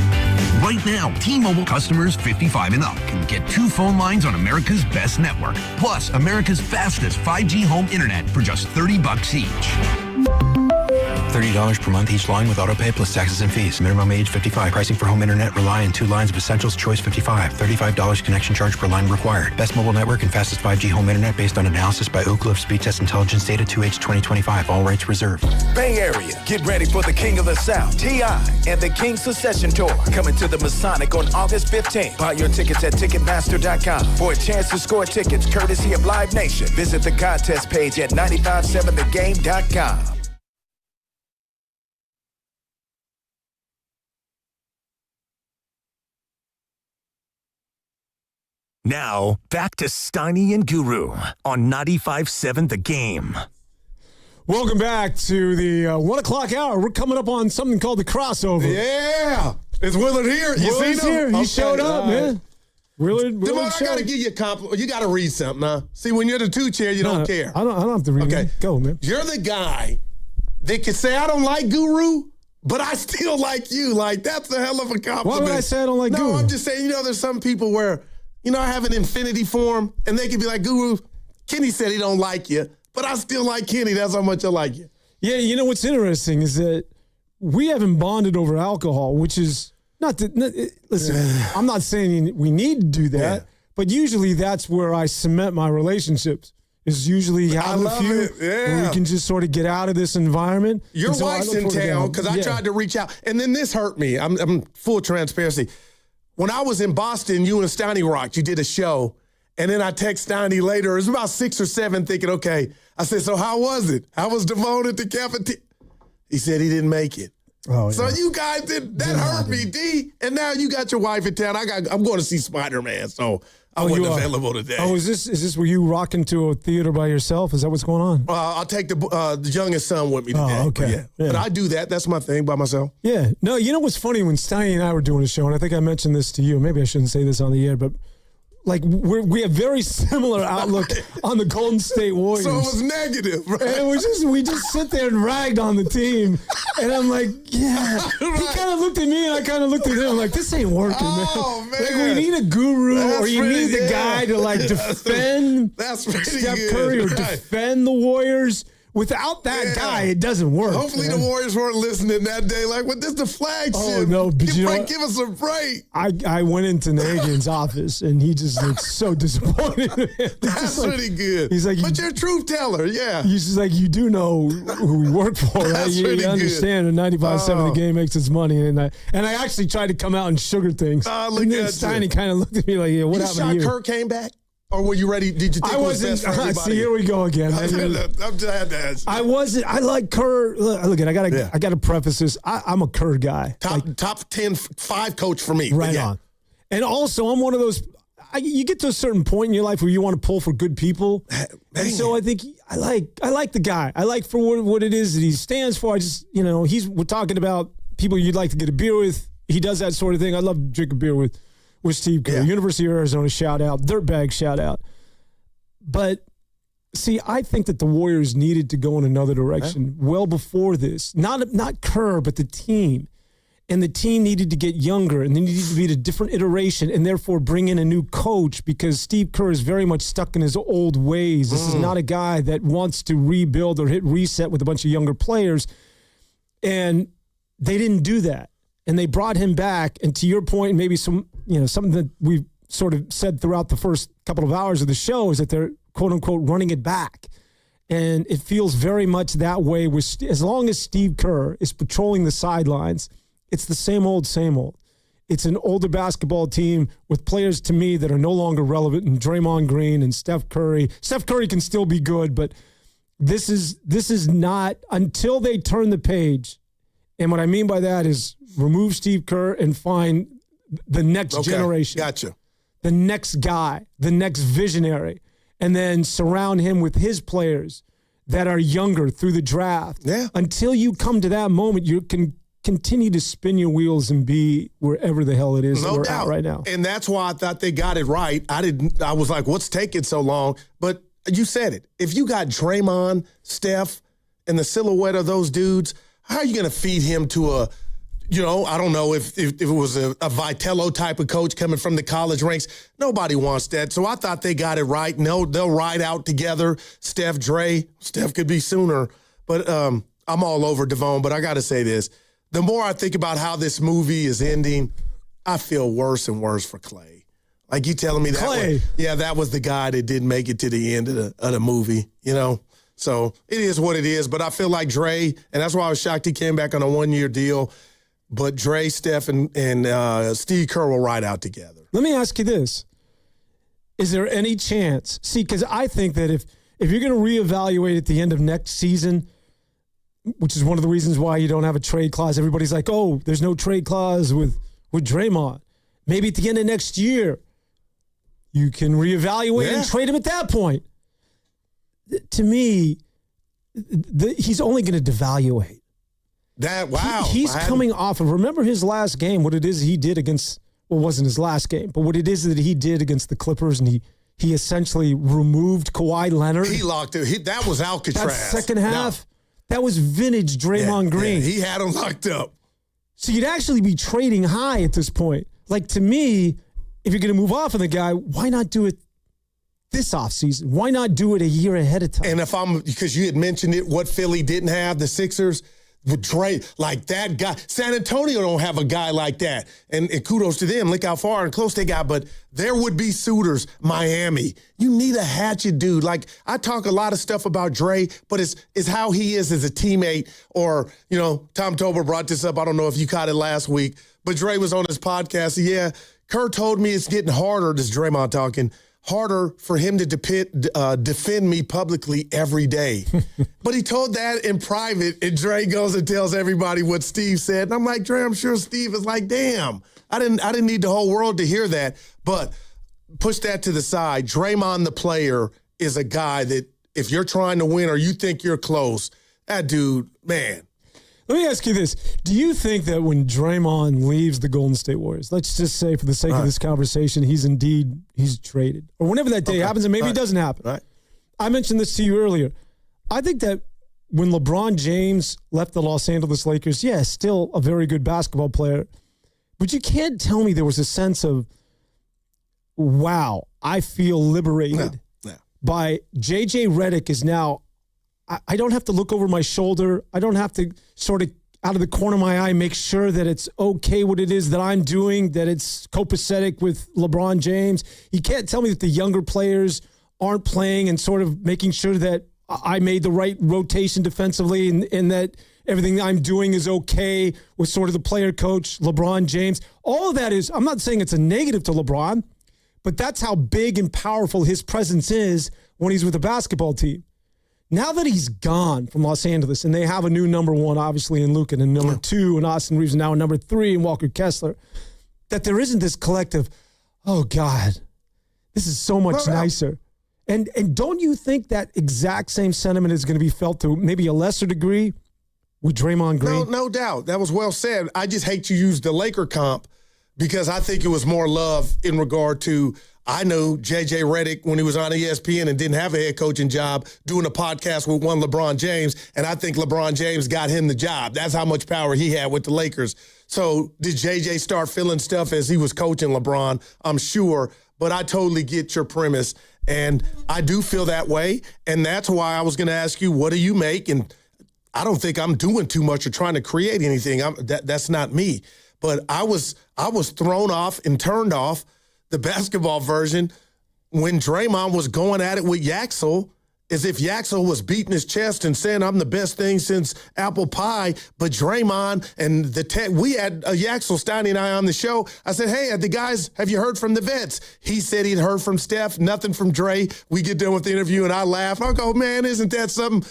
Right now, T-Mobile customers 55 and up can get 2 phone lines on America's best network, plus America's fastest 5G home internet for just $30 each. $30 per month each line with autopay plus taxes and fees. Minimum age 55. Pricing for home internet rely on 2 lines of Essentials Choice 55. $35 connection charge per line required. Best mobile network and fastest 5G home internet based on analysis by Ookla of Speed Test Intelligence Data 2H 2025. All rights reserved. Bay Area, get ready for the King of the South, T.I. and the King Secession Tour. Coming to the Masonic on August 15th. Buy your tickets at Ticketmaster.com for a chance to score tickets courtesy of Live Nation. Visit the contest page at 957thegame.com. Now, back to Steiny and Guru on 95.7 The Game. Welcome back to the 1 o'clock hour. We're coming up on something called the crossover. Yeah. Is Willard here? You Willard's seen him? here. He Okay, showed up, man. Willard Demar, I showed. got to give you a compliment. You got to read something, huh? See, when you're the 2 chair, you don't care. I don't have to read it. Go, man. You're the guy that can say, I don't like Guru, but I still like you. Like, that's a hell of a compliment. Why would I say I don't like Guru? No, I'm just saying, there's some people where, I have an infinity form, and they can be like, Guru, Kenny said he don't like you, but I still like Kenny. That's how much I like you. Yeah, what's interesting is that we haven't bonded over alcohol, which is listen, I'm not saying we need to do that, but usually that's where I cement my relationships. Is usually having a few where we can just sort of get out of this environment. Your wife's in town because I tried to reach out, and then this hurt me. I'm full transparency. When I was in Boston, you and Steiny rocked. You did a show, and then I text Steiny later. It was about 6 or 7, thinking, okay. I said, so how was it? How was Devon at the cafeteria? He said he didn't make it. Oh, so you guys that hurt me, D. And now you got your wife in town. I'm going to see Spider-Man, so I wasn't available today. Oh, is this were you rocking to a theater by yourself? Is that what's going on? I'll take the youngest son with me today. Oh, okay. But I do that. That's my thing by myself. Yeah. No, you know what's funny? When Steiny and I were doing a show, and I think I mentioned this to you. Maybe I shouldn't say this on the air, but like we have very similar outlook on the Golden State Warriors. So it was negative, right? And we just sit there and ragged on the team. And I'm like, yeah. Right. He kind of looked at me and I kind of looked at him like, this ain't working, man. Like we need a guru or you need the guy to like defend Steph Curry or defend the Warriors. Without that guy, it doesn't work. Hopefully the Warriors weren't listening that day. Like, what? This is the flagship. Oh, no. But give us a break. I went into Nagan's office, and he just looked so disappointed. That's pretty good. He's like, but you're a truth teller, yeah. He's just like, you do know who we work for, right? You understand that 95.7 The Game makes its money. And I actually tried to come out and sugar things. And then Steiny kind of looked at me like, yeah, what happened to you? Kirk came back? Or were you ready? Did you think I wasn't. It was best for everybody? See, here we go again. I'm glad to ask. I wasn't. I like Kerr. Look, I gotta preface this. I'm a Kerr guy. Top 10, 5 coach for me. Right on. And also, I'm one of those. You get to a certain point in your life where you want to pull for good people, and so I think I like the guy. I like for what it is that he stands for. I just we're talking about people you'd like to get a beer with. He does that sort of thing. I love to drink a beer with Steve Kerr. University of Arizona, shout out. Dirtbag, shout out. But, see, I think that the Warriors needed to go in another direction well before this. Not Kerr, but the team. And the team needed to get younger, and they needed to be at a different iteration, and therefore bring in a new coach because Steve Kerr is very much stuck in his old ways. This is not a guy that wants to rebuild or hit reset with a bunch of younger players. And they didn't do that. And they brought him back, and to your point, maybe something that we've sort of said throughout the first couple of hours of the show is that they're, quote unquote, running it back. And it feels very much that way with as long as Steve Kerr is patrolling the sidelines, it's the same old, same old. It's an older basketball team with players to me that are no longer relevant, and Draymond Green and Steph Curry. Steph Curry can still be good, but This is not until they turn the page. And what I mean by that is remove Steve Kerr and find the next generation. Gotcha. The next guy, the next visionary, and then surround him with his players that are younger through the draft. Yeah. Until you come to that moment, you can continue to spin your wheels and be wherever the hell it is that we're at right now. And that's why I thought they got it right. I was like, what's taking so long? But you said it. If you got Draymond, Steph, and the silhouette of those dudes, how are you going to feed him to a, I don't know if it was a Vitello type of coach coming from the college ranks. Nobody wants that. So I thought they got it right. No, they'll ride out together. Steph could be sooner. But I'm all over Devon. But I got to say this. The more I think about how this movie is ending, I feel worse and worse for Clay. Like you telling me that Clay. That was the guy that didn't make it to the end of the movie, So it is what it is. But I feel like Dre, and that's why I was shocked he came back on a 1-year deal. But Dre, Steph, and Steve Kerr will ride out together. Let me ask you this. Is there any chance? See, because I think that if you're going to reevaluate at the end of next season, which is one of the reasons why you don't have a trade clause, everybody's like, oh, there's no trade clause with Draymond. Maybe at the end of next year, you can reevaluate and trade him at that point. To me, he's only going to devaluate. He's coming off of, remember his last game, what it is he did against, well, it wasn't his last game, but what it is that he did against the Clippers, and he essentially removed Kawhi Leonard. He locked it. That was Alcatraz. That second half, that was vintage Draymond Green. Yeah, he had him locked up. So you'd actually be trading high at this point. Like, to me, if you're going to move off of the guy, why not do it this offseason? Why not do it a year ahead of time? And because you had mentioned it, what Philly didn't have, the Sixers, with Dre, like that guy. San Antonio don't have a guy like that. And kudos to them. Look how far and close they got. But there would be suitors. Miami. You need a hatchet dude. Like, I talk a lot of stuff about Dre, but it's how he is as a teammate. Or, Tom Tolbert brought this up. I don't know if you caught it last week. But Dre was on his podcast. Yeah, Kerr told me it's getting harder, this Draymond talking, harder for him to defend me publicly every day. But he told that in private, and Dre goes and tells everybody what Steve said. And I'm like, Dre, I'm sure Steve is like, damn, I didn't need the whole world to hear that. But push that to the side. Draymond, the player, is a guy that if you're trying to win or you think you're close, that dude, man. Let me ask you this. Do you think that when Draymond leaves the Golden State Warriors, let's just say for the sake of this conversation, he's traded, or whenever that day happens, and maybe it doesn't happen. Right. I mentioned this to you earlier. I think that when LeBron James left the Los Angeles Lakers, still a very good basketball player, but you can't tell me there was a sense of, wow, I feel liberated by J.J. Redick is now, I don't have to look over my shoulder. I don't have to sort of out of the corner of my eye make sure that it's okay what it is that I'm doing, that it's copacetic with LeBron James. You can't tell me that the younger players aren't playing and sort of making sure that I made the right rotation defensively and that everything I'm doing is okay with sort of the player coach, LeBron James. All of that is, I'm not saying it's a negative to LeBron, but that's how big and powerful his presence is when he's with a basketball team. Now that he's gone from Los Angeles and they have a new number one, obviously, in Luka, and number two in Austin Reeves, and now number three in Walker Kessler, that there isn't this collective, oh, God, this is so much nicer. And don't you think that exact same sentiment is going to be felt to maybe a lesser degree with Draymond Green? No doubt. That was well said. I just hate to use the Laker comp because I think it was more love in regard to, I know J.J. Redick when he was on ESPN and didn't have a head coaching job doing a podcast with one LeBron James, and I think LeBron James got him the job. That's how much power he had with the Lakers. So did J.J. start feeling stuff as he was coaching LeBron? I'm sure, but I totally get your premise, and I do feel that way, and that's why I was going to ask you, what do you make? And I don't think I'm doing too much or trying to create anything. That's not me. But I was thrown off and turned off the basketball version when Draymond was going at it with Yaxel as if Yaxel was beating his chest and saying, I'm the best thing since apple pie. But Draymond and we had Yaxel Steiny and I on the show. I said, hey, the guys, have you heard from the vets? He said he'd heard from Steph, nothing from Dre. We get done with the interview and I laugh. I go, man, isn't that something,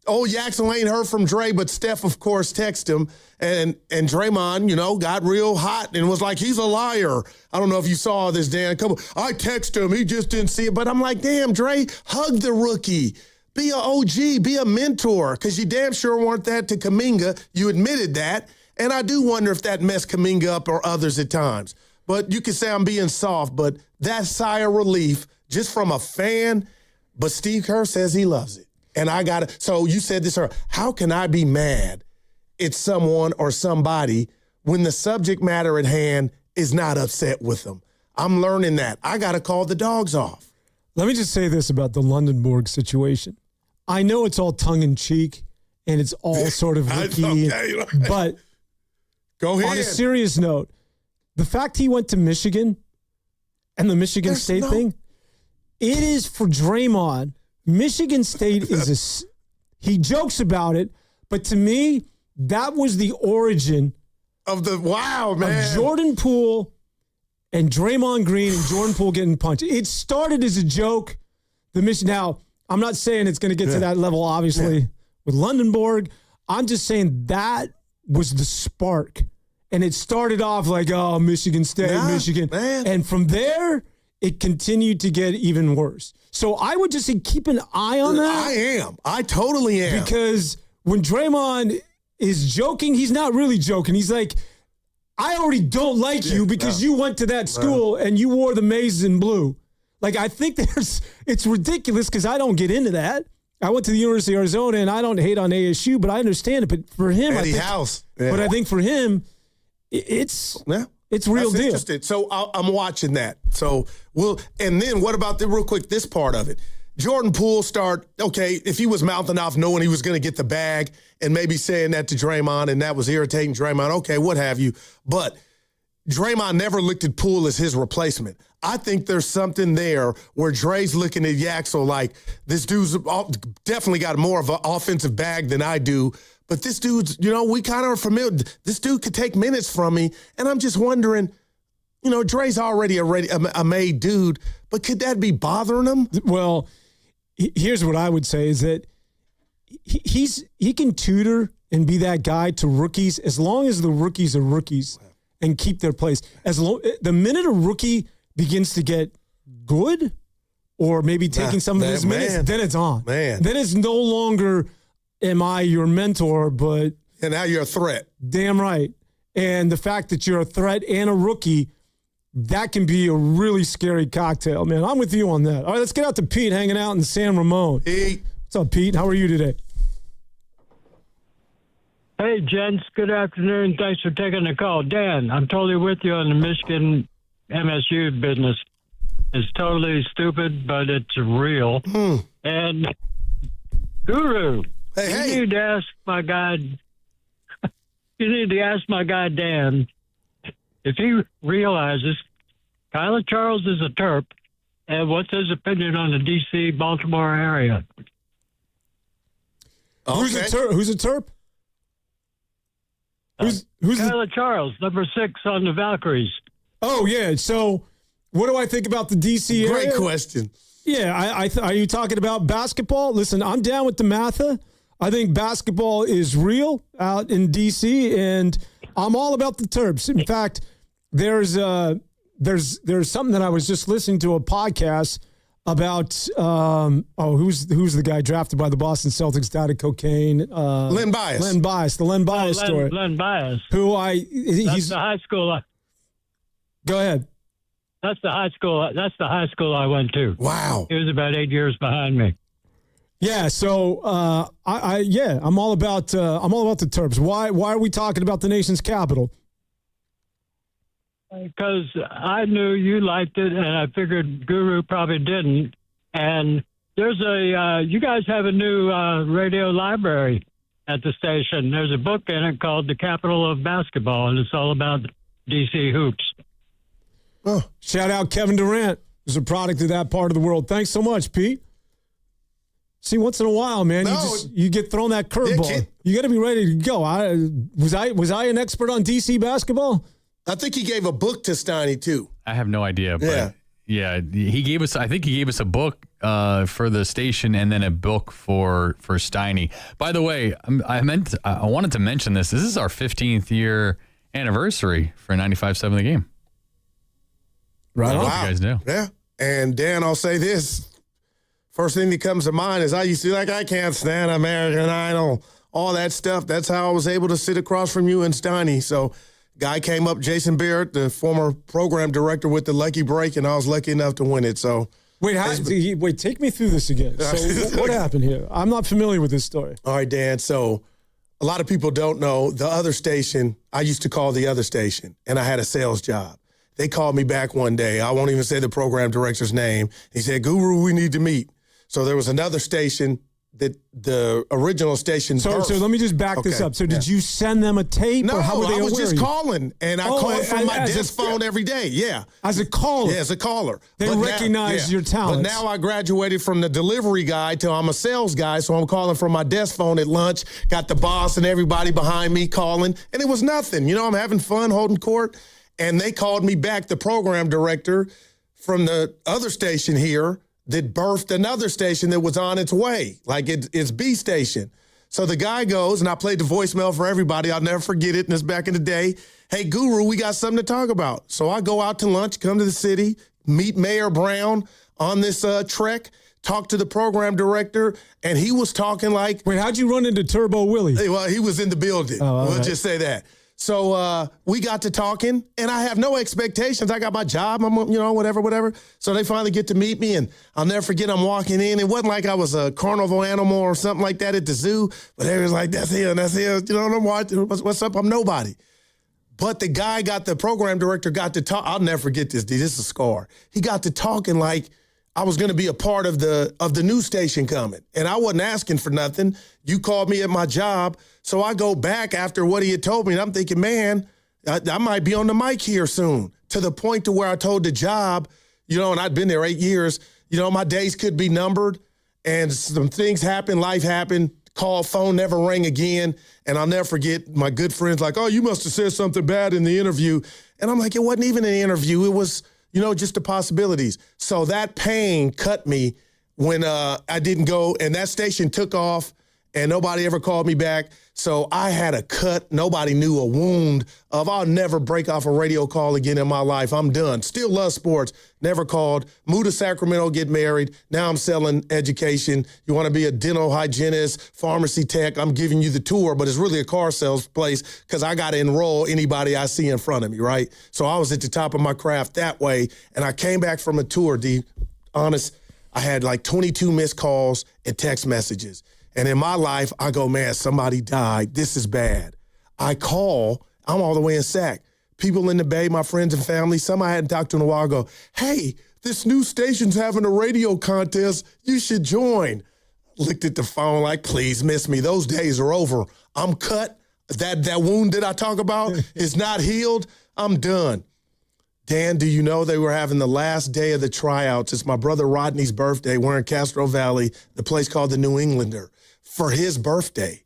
old Yaxel ain't heard from Dre, but Steph, of course, texted him. And Draymond, got real hot and was like, he's a liar. I don't know if you saw this, Dan. I texted him. He just didn't see it. But I'm like, damn, Dre, hug the rookie. Be an OG. Be a mentor. Because you damn sure weren't that to Kuminga. You admitted that. And I do wonder if that messed Kuminga up or others at times. But you could say I'm being soft. But that sigh of relief, just from a fan. But Steve Kerr says he loves it. And I got it. So you said this earlier. How can I be mad at someone or somebody when the subject matter at hand is not upset with them? I'm learning that. I got to call the dogs off. Let me just say this about the Lundenborg situation. I know it's all tongue-in-cheek and it's all sort of Ricky, but go ahead. On a serious note, the fact he went to Michigan and the Michigan State thing, it is for Draymond. Michigan State he jokes about it, but to me, that was the origin of of Jordan Poole and Draymond Green and Jordan Poole getting punched. It started as a joke. Now, I'm not saying it's going to get to that level, obviously, with Lundenborg. I'm just saying that was the spark. And it started off like, oh, Michigan State, Michigan. Man. And from there, it continued to get even worse. So I would just say keep an eye on that. I totally am. Because when Draymond is joking, he's not really joking. He's like, I already don't like you because you went to that school and you wore the maize in blue. Like, I think it's ridiculous because I don't get into that. I went to the University of Arizona and I don't hate on ASU, but I understand it. But for him, but I think for him, it's real deal. Interesting. So I'm watching that. So and then what about real quick, this part of it? Jordan Poole if he was mouthing off knowing he was going to get the bag and maybe saying that to Draymond and that was irritating Draymond, okay, what have you. But Draymond never looked at Poole as his replacement. I think there's something there where Dre's looking at Yaxel like, this dude's definitely got more of an offensive bag than I do. But this dude's, we kind of are familiar. This dude could take minutes from me. And I'm just wondering, Dre's already a made dude, but could that be bothering him? Well, here's what I would say is that he can tutor and be that guy to rookies as long as the rookies are rookies and keep their place. The minute a rookie begins to get good or maybe taking some of his minutes, then it's on. Then it's no longer am I your mentor, but... And now you're a threat. Damn right. And the fact that you're a threat and a rookie, that can be a really scary cocktail, man. I'm with you on that. All right, let's get out to Pete hanging out in San Ramon. Pete. What's up, Pete? How are you today? Hey, gents. Good afternoon. Thanks for taking the call. Dan, I'm totally with you on the Michigan MSU business. It's totally stupid, but it's real. And Guru, you need to ask my guy. You need to ask my guy Dan if he realizes Kyler Charles is a Terp, and what's his opinion on the D.C. Baltimore area. Okay. Who's a Terp? Who's Kyler Charles, number 6 on the Valkyries. Oh yeah. So, what do I think about the D.C. area? Great question. Yeah, are you talking about basketball? Listen, I'm down with the Matha. I think basketball is real out in D.C., and I'm all about the Terps. In fact, there's something that I was just listening to a podcast about. Who's the guy drafted by the Boston Celtics, died of cocaine? Len Bias. Len Bias, the Len Bias story. Len Bias. He's the high school. Go ahead. That's the high school. That's the high school I went to. Wow. He was about 8 years behind me. Yeah, so I'm all about the Terps. Why are we talking about the nation's capital? Because I knew you liked it, and I figured Guru probably didn't. And there's you guys have a new radio library at the station. There's a book in it called The Capital of Basketball, and it's all about DC hoops. Oh, shout out Kevin Durant, who's a product of that part of the world. Thanks so much, Pete. See, once in a while, man, you get thrown that curveball. You got to be ready to go. Was I an expert on DC basketball? I think he gave a book to Steiny too. I have no idea, but he gave us. I think he gave us a book for the station and then a book for Steiny. By the way, I wanted to mention this. This is our 15th year anniversary for 95.7 The Game. Right on. Wow. You guys know. Yeah. And Dan, I'll say this. First thing that comes to mind is I used to I can't stand American Idol, all that stuff. That's how I was able to sit across from you and Steiny. So guy came up, Jason Barrett, the former program director with the Lucky Break, and I was lucky enough to win it. So wait, take me through this again. So what happened here? I'm not familiar with this story. All right, Dan. So a lot of people don't know the other station. I used to call the other station, and I had a sales job. They called me back one day. I won't even say the program director's name. He said, Guru, we need to meet. So there was another station that the original station. So let me just back this up. So did you send them a tape? No, or how were they I was aware just of you? calling, and I called from my desk phone every day. Yeah, as a caller. Yeah, as a caller. They recognize your talents. But now I graduated from the delivery guy to I'm a sales guy, so I'm calling from my desk phone at lunch. Got the boss and everybody behind me calling, and it was nothing. You know, I'm having fun holding court, and they called me back, the program director from the other station here, that birthed another station that was on its way, like it's B station. So the guy goes, and I played the voicemail for everybody. I'll never forget it, and it's back in the day. Hey, Guru, we got something to talk about. So I go out to lunch, come to the city, meet Mayor Brown on this trek, talk to the program director, and he was talking like... Wait, how'd you run into Turbo Willie? Well, he was in the building. We'll just say that. So we got to talking, and I have no expectations. I got my job, I'm, whatever. So they finally get to meet me, and I'll never forget I'm walking in. It wasn't like I was a carnival animal or something like that at the zoo, but they was like, that's him. You know, I'm watching. What's up? I'm nobody. But the guy the program director got to talk. I'll never forget this, D. This is a scar. He got to talking like I was going to be a part of the news station coming. And I wasn't asking for nothing. You called me at my job. So I go back after what he had told me, and I'm thinking, man, I might be on the mic here soon, to the point to where I told the job, and I'd been there 8 years, my days could be numbered, and some things happened, life happened, phone never rang again, and I'll never forget my good friends like, oh, you must have said something bad in the interview. And I'm like, it wasn't even an interview. It was, just the possibilities. So that pain cut me when I didn't go, and that station took off, and nobody ever called me back. So I had a cut. Nobody knew a wound of I'll never break off a radio call again in my life. I'm done. Still love sports. Never called. Moved to Sacramento, get married. Now I'm selling education. You want to be a dental hygienist, pharmacy tech. I'm giving you the tour, but it's really a car sales place because I got to enroll anybody I see in front of me, right? So I was at the top of my craft that way. And I came back from a tour, D. Honest, I had like 22 missed calls and text messages. And in my life, I go, man, somebody died. This is bad. I call. I'm all the way in Sac. People in the Bay, my friends and family, some I hadn't talked to in a while, go, hey, this new station's having a radio contest. You should join. Looked at the phone like, please miss me. Those days are over. I'm cut. That wound that I talk about is not healed. I'm done. Dan, do you know they were having the last day of the tryouts? It's my brother Rodney's birthday. We're in Castro Valley, the place called the New Englander, for his birthday.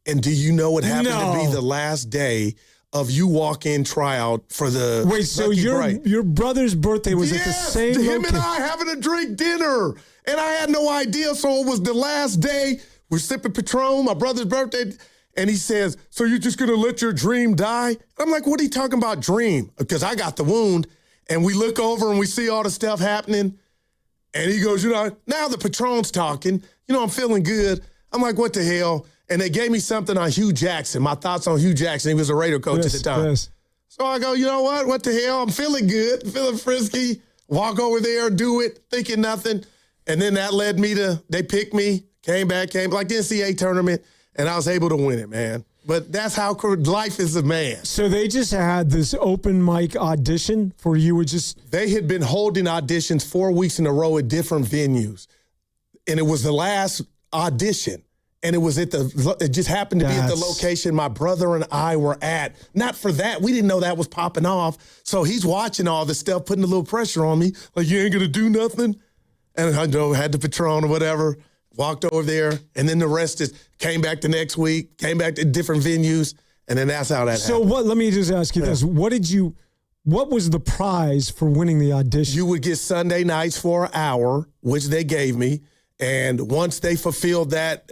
And do you know what happened to be the last day of you walk-in tryout for the Wait, so your brother's birthday was at the same him and I having a drink dinner. And I had no idea, so it was the last day. We're sipping Patron, my brother's birthday. And he says, so you're just going to let your dream die? I'm like, what are you talking about dream? Because I got the wound. And we look over and we see all the stuff happening. And he goes, now the Patron's talking. I'm feeling good. I'm like, what the hell? And they gave me something on Hugh Jackson, my thoughts on Hugh Jackson. He was a radio coach at the time. Yes. So I go, you know what? What the hell? I'm feeling good, feeling frisky. Walk over there, do it, thinking nothing. And then that led me they picked me, came like the NCAA tournament, and I was able to win it, man. But that's how life is a man. So they just had this open mic audition for you? They had been holding auditions 4 weeks in a row at different venues. And it was the last audition. And it was it just happened to be at the location my brother and I were at. Not for that. We didn't know that was popping off. So he's watching all this stuff, putting a little pressure on me. Like, you ain't going to do nothing? And I had the Patron or whatever. walked over there, and then the rest is came back the next week, came back to different venues, and then that's how that So happened. what? Let me just ask you this: What was the prize for winning the audition? You would get Sunday nights for an hour, which they gave me, and once they fulfilled that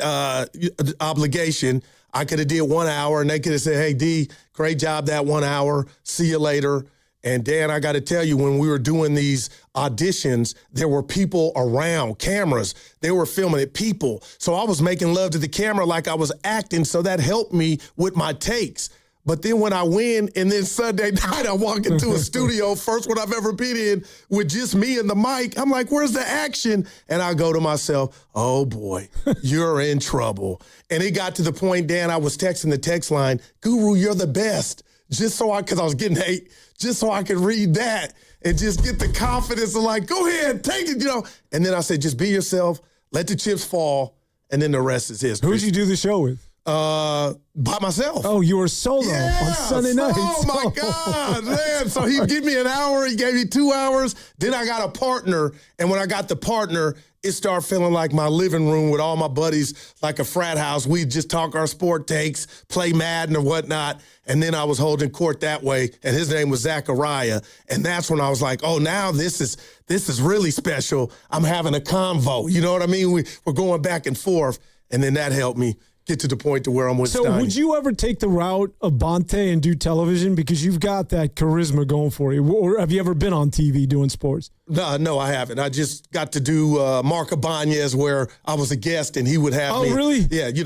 obligation, I could have did 1 hour, and they could have said, "Hey, D, great job that 1 hour. See you later." And Dan, I got to tell you, when we were doing these auditions, there were people around, cameras. They were filming it, people. So I was making love to the camera like I was acting, so that helped me with my takes. But then when I win, and then Sunday night I walk into a studio, first one I've ever been in, with just me and the mic, I'm like, where's the action? And I go to myself, oh boy, you're in trouble. And it got to the point, Dan, I was texting the text line, Guru, you're the best. Because I was getting hate, just so I could read that and just get the confidence of like, go ahead, take it, And then I said, just be yourself, let the chips fall, and then the rest is history. Who'd you do the show with? By myself. Oh, you were solo on Sunday nights. Oh my God, man. So he gave me an hour, he gave me 2 hours. Then I got a partner. And when I got the partner, it started feeling like my living room with all my buddies, like a frat house. We'd just talk our sport takes, play Madden or whatnot. And then I was holding court that way. And his name was Zachariah. And that's when I was like, oh, now this is really special. I'm having a convo. You know what I mean? We're going back and forth. And then that helped me get to the point to where I'm with So Steiny. would you ever take the route of Bonte and do television? Because you've got that charisma going for you. Or have you ever been on TV doing sports? No, I haven't. I just got to do Mark Ibanez where I was a guest and he would have me. Oh, really? Yeah, you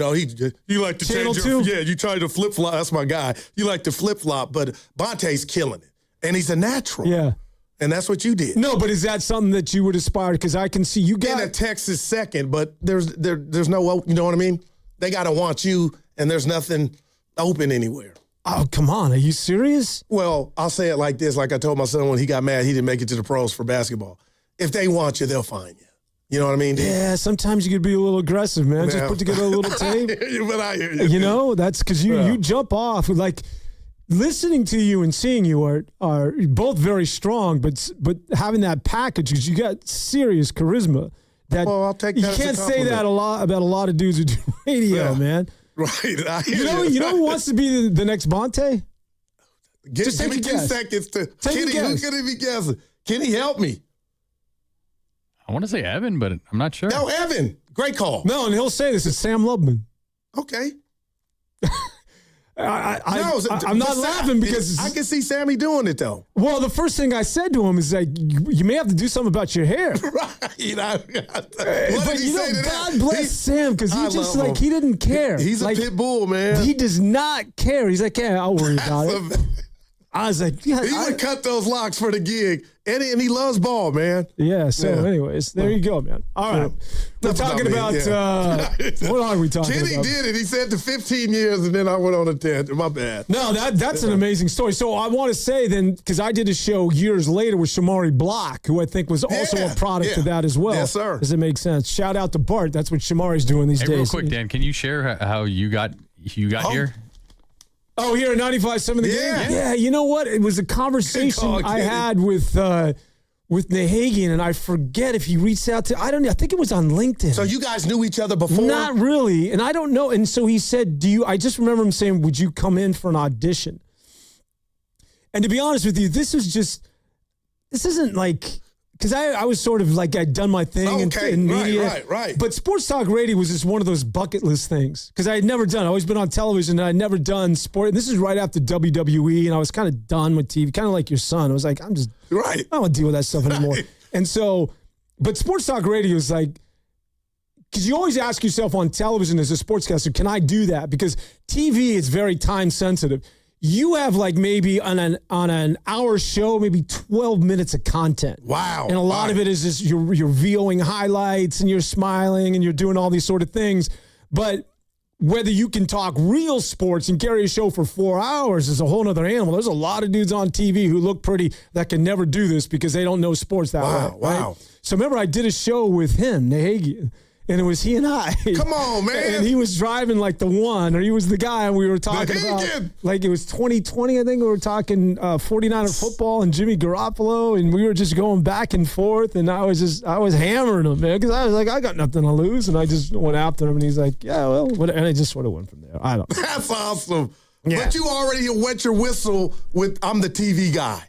like to Channel change your, 2? yeah, you try to flip-flop. That's my guy. You like to flip-flop, but Bonte's killing it. And he's a natural. Yeah. And that's what you did. No, but is that something that you would aspire to? Because I can see you got in a Texas second, but there's no, you know what I mean? They got to want you, and there's nothing open anywhere. Oh, come on. Are you serious? Well, I'll say it like this. Like I told my son when he got mad, he didn't make it to the pros for basketball. If they want you, they'll find you. You know what I mean? Yeah, sometimes you could be a little aggressive, man. Just put together a little tape. But I hear you. That's because you jump off. Like, listening to you and seeing you are both very strong, but having that package, because you got serious charisma. I'll take that. You can't say that about a lot of dudes who do radio, man. Right. You know who wants to be the next Bonte? Just give me 2 seconds to Kenny. Who could he be guessing? Kenny, help me. I want to say Evan, but I'm not sure. No, Evan. Great call. No, and he'll say this. It's Sam Lubman. Okay. I'm not laughing because I can see Sammy doing it though. Well, the first thing I said to him is like, you may have to do something about your hair. Right. God bless Sam because he just like he didn't care. He's a pit bull, man. He does not care. He's like, yeah, I'll worry about it. I was like, yeah, he would cut those locks for the gig, and he loves ball, man. Yeah. So, anyways, there you go, man. All right, we're talking about what are we talking about? Kenny did it. He said to 15 years, and then I went on a 10. My bad. No, that's an amazing story. So I want to say then, because I did a show years later with Shamari Block, who I think was also a product of that as well. Yes, sir. Does it make sense? Shout out to Bart. That's what Shamari's doing these days. Real quick, Dan, can you share how you got here? Oh, here at 95.7 The Game? Yeah, you know what? It was a conversation I had with Nahagian, and I forget if he reached out to, I don't know, I think it was on LinkedIn. So you guys knew each other before? Not really, and I don't know. And so he said, I just remember him saying, would you come in for an audition? And to be honest with you, this isn't like, because I was sort of like, I'd done my thing in media. Right. But Sports Talk Radio was just one of those bucket list things. Because I had never done, I'd always been on television, and I'd never done sport. And this is right after WWE, and I was kind of done with TV, kind of like your son. I was like, I don't want to deal with that stuff anymore. And so, but Sports Talk Radio is like, because you always ask yourself on television as a sportscaster, can I do that? Because TV is very time sensitive. You have like maybe on an hour show, maybe 12 minutes of content. Wow. And a lot of it is just you're VOing highlights and you're smiling and you're doing all these sort of things. But whether you can talk real sports and carry a show for 4 hours is a whole other animal. There's a lot of dudes on TV who look pretty that can never do this because they don't know sports that way. Wow. Right? So remember, I did a show with him, Nahagian. and it was he and I. Come on, man. And he was driving like the one, or he was the guy, and we were talking about, like it was 2020, I think we were talking 49er football and Jimmy Garoppolo, and we were just going back and forth, and I was hammering him, man, because I was like, I got nothing to lose, and I just went after him, and he's like, yeah, well, what? And I just sort of went from there. I don't know. That's awesome. Yeah. But you already wet your whistle with I'm the TV guy.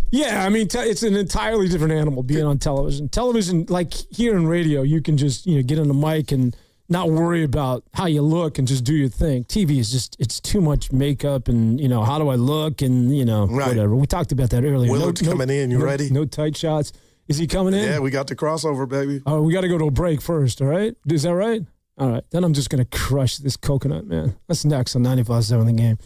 Yeah, I mean, it's an entirely different animal being on television. Television, like here in radio, you can just get on the mic and not worry about how you look and just do your thing. TV is just, it's too much makeup and, how do I look and, whatever. We talked about that earlier. Willard's coming in. You ready? No tight shots. Is he coming in? Yeah, we got the crossover, baby. Oh, we got to go to a break first, all right? Is that right? All right. Then I'm just going to crush this coconut, man. That's next on 95.7 The Game.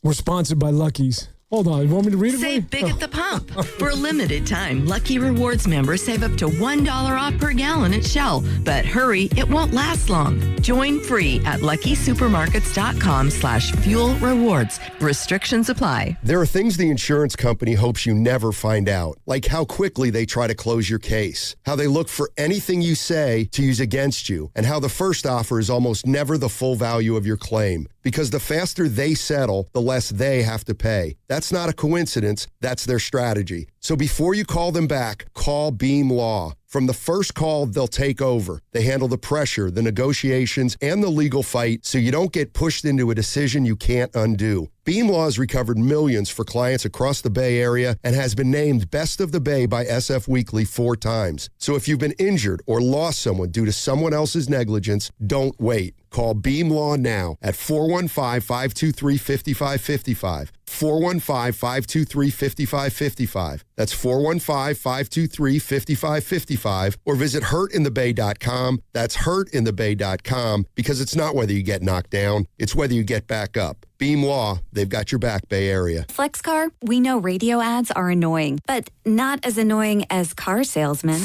We're sponsored by Lucky's. Hold on. You want me to read it? Save big at the pump. For a limited time, Lucky Rewards members save up to $1 off per gallon at Shell. But hurry, it won't last long. Join free at luckysupermarkets.com/fuel rewards. Restrictions apply. There are things the insurance company hopes you never find out, like how quickly they try to close your case, how they look for anything you say to use against you, and how the first offer is almost never the full value of your claim. Because the faster they settle, the less they have to pay. That's not a coincidence. That's their strategy. So before you call them back, call Beam Law. From the first call, they'll take over. They handle the pressure, the negotiations, and the legal fight so you don't get pushed into a decision you can't undo. Beam Law has recovered millions for clients across the Bay Area and has been named Best of the Bay by SF Weekly 4 times. So if you've been injured or lost someone due to someone else's negligence, don't wait. Call Beam Law now at 415-523-5555. 415-523-5555. That's 415-523-5555. Or visit hurtinthebay.com. That's hurtinthebay.com, because it's not whether you get knocked down, it's whether you get back up. Beam Law, they've got your back, Bay Area. FlexCar, we know radio ads are annoying, but not as annoying as car salesmen.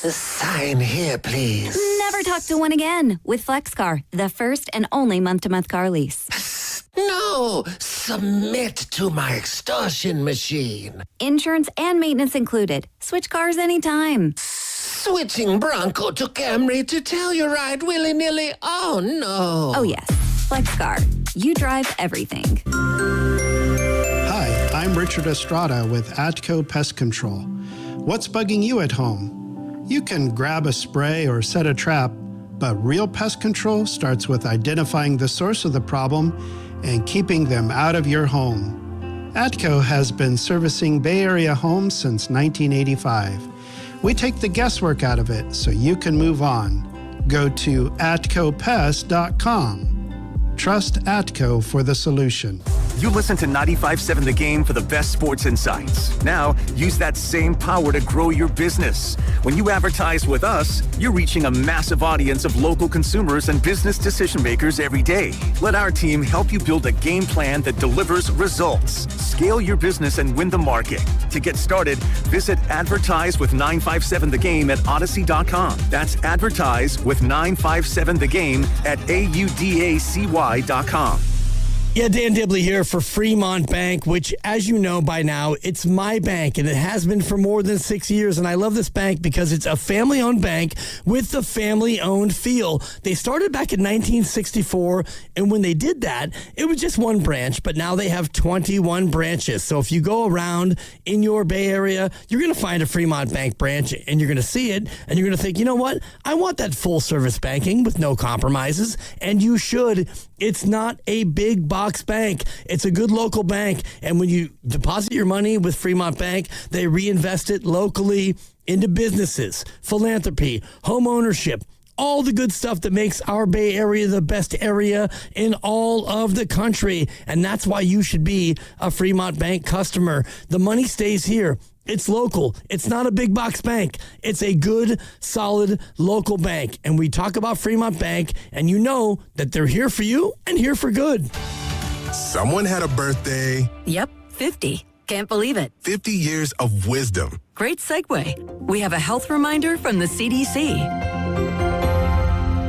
Sign here, please. Never talk to one again with FlexCar, the first and only month-to-month car lease. No, submit to my extortion machine. Insurance and maintenance included. Switch cars anytime. Switching Bronco to Camry to Telluride willy-nilly? Oh, no. Oh, yes. FlexCar. You drive everything. Hi, I'm Richard Estrada with Atco Pest Control. What's bugging you at home? You can grab a spray or set a trap, but real pest control starts with identifying the source of the problem and keeping them out of your home. Atco has been servicing Bay Area homes since 1985. We take the guesswork out of it so you can move on. Go to atcopest.com. Trust Atco for the solution. You listen to 95.7 The Game for the best sports insights. Now, use that same power to grow your business. When you advertise with us, you're reaching a massive audience of local consumers and business decision makers every day. Let our team help you build a game plan that delivers results. Scale your business and win the market. To get started, visit Advertise with 957 The Game at Odyssey.com. That's Advertise with 957 The Game at AUDACY.com. Yeah, Dan Dibley here for Fremont Bank, which, as you know by now, it's my bank, and it has been for more than 6 years. And I love this bank because it's a family-owned bank with the family-owned feel. They started back in 1964, and when they did that, it was just one branch, but now they have 21 branches. So if you go around in your Bay Area, you're going to find a Fremont Bank branch, and you're going to see it, and you're going to think, you know what? I want that full-service banking with no compromises, and you should. It's not a big box bank. It's a good local bank. And when you deposit your money with Fremont Bank, they reinvest it locally into businesses, philanthropy, home ownership, all the good stuff that makes our Bay Area the best area in all of the country. And that's why you should be a Fremont Bank customer. The money stays here. It's local. It's not a big box bank. It's a good, solid local bank. And we talk about Fremont Bank, and you know that they're here for you and here for good. Someone had a birthday. Yep, 50. Can't believe it. 50 years of wisdom. Great segue. We have a health reminder from the CDC.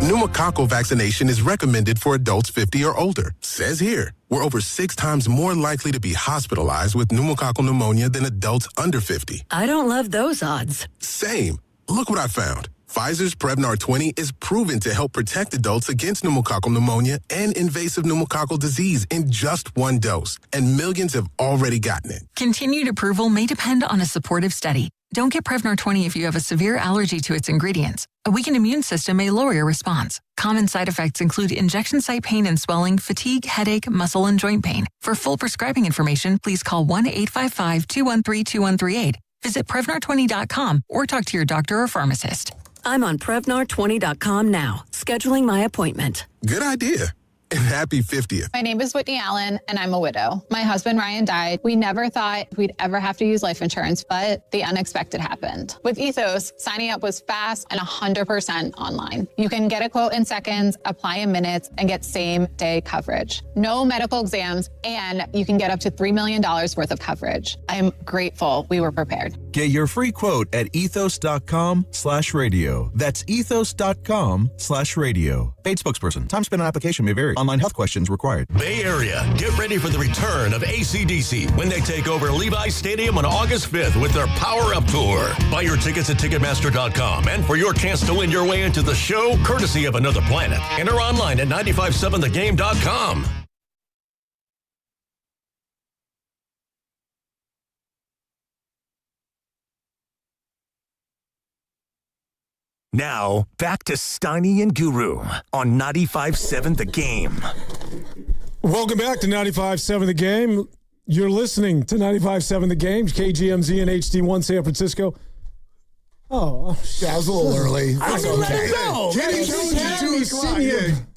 Pneumococcal vaccination is recommended for adults 50 or older. Says here, we're over 6 times more likely to be hospitalized with pneumococcal pneumonia than adults under 50. I don't love those odds. Same. Look what I found. Pfizer's Prevnar 20 is proven to help protect adults against pneumococcal pneumonia and invasive pneumococcal disease in just 1 dose, and millions have already gotten it. Continued approval may depend on a supportive study. Don't get Prevnar 20 if you have a severe allergy to its ingredients. A weakened immune system may lower your response. Common side effects include injection site pain and swelling, fatigue, headache, muscle, and joint pain. For full prescribing information, please call 1-855-213-2138. Visit Prevnar20.com or talk to your doctor or pharmacist. I'm on Prevnar20.com now, scheduling my appointment. Good idea. And happy 50th. My name is Whitney Allen, and I'm a widow. My husband, Ryan, died. We never thought we'd ever have to use life insurance, but the unexpected happened. With Ethos, signing up was fast and 100% online. You can get a quote in seconds, apply in minutes, and get same-day coverage. No medical exams, and you can get up to $3 million worth of coverage. I am grateful we were prepared. Get your free quote at ethos.com/radio. That's ethos.com/radio. Paid spokesperson. Time spent on application may vary. Online health questions required. Bay Area, get ready for the return of AC/DC when they take over Levi's Stadium on August 5th with their Power Up Tour. Buy your tickets at Ticketmaster.com and for your chance to win your way into the show, courtesy of Another Planet. Enter online at 957thegame.com. Now, back to Steiny and Guru on 95.7 The Game. Welcome back to 95.7 The Game. You're listening to 95.7 The Game, KGMZ and HD1 San Francisco. Oh, that was a little early. That's okay. Kenny told you 2 o'clock.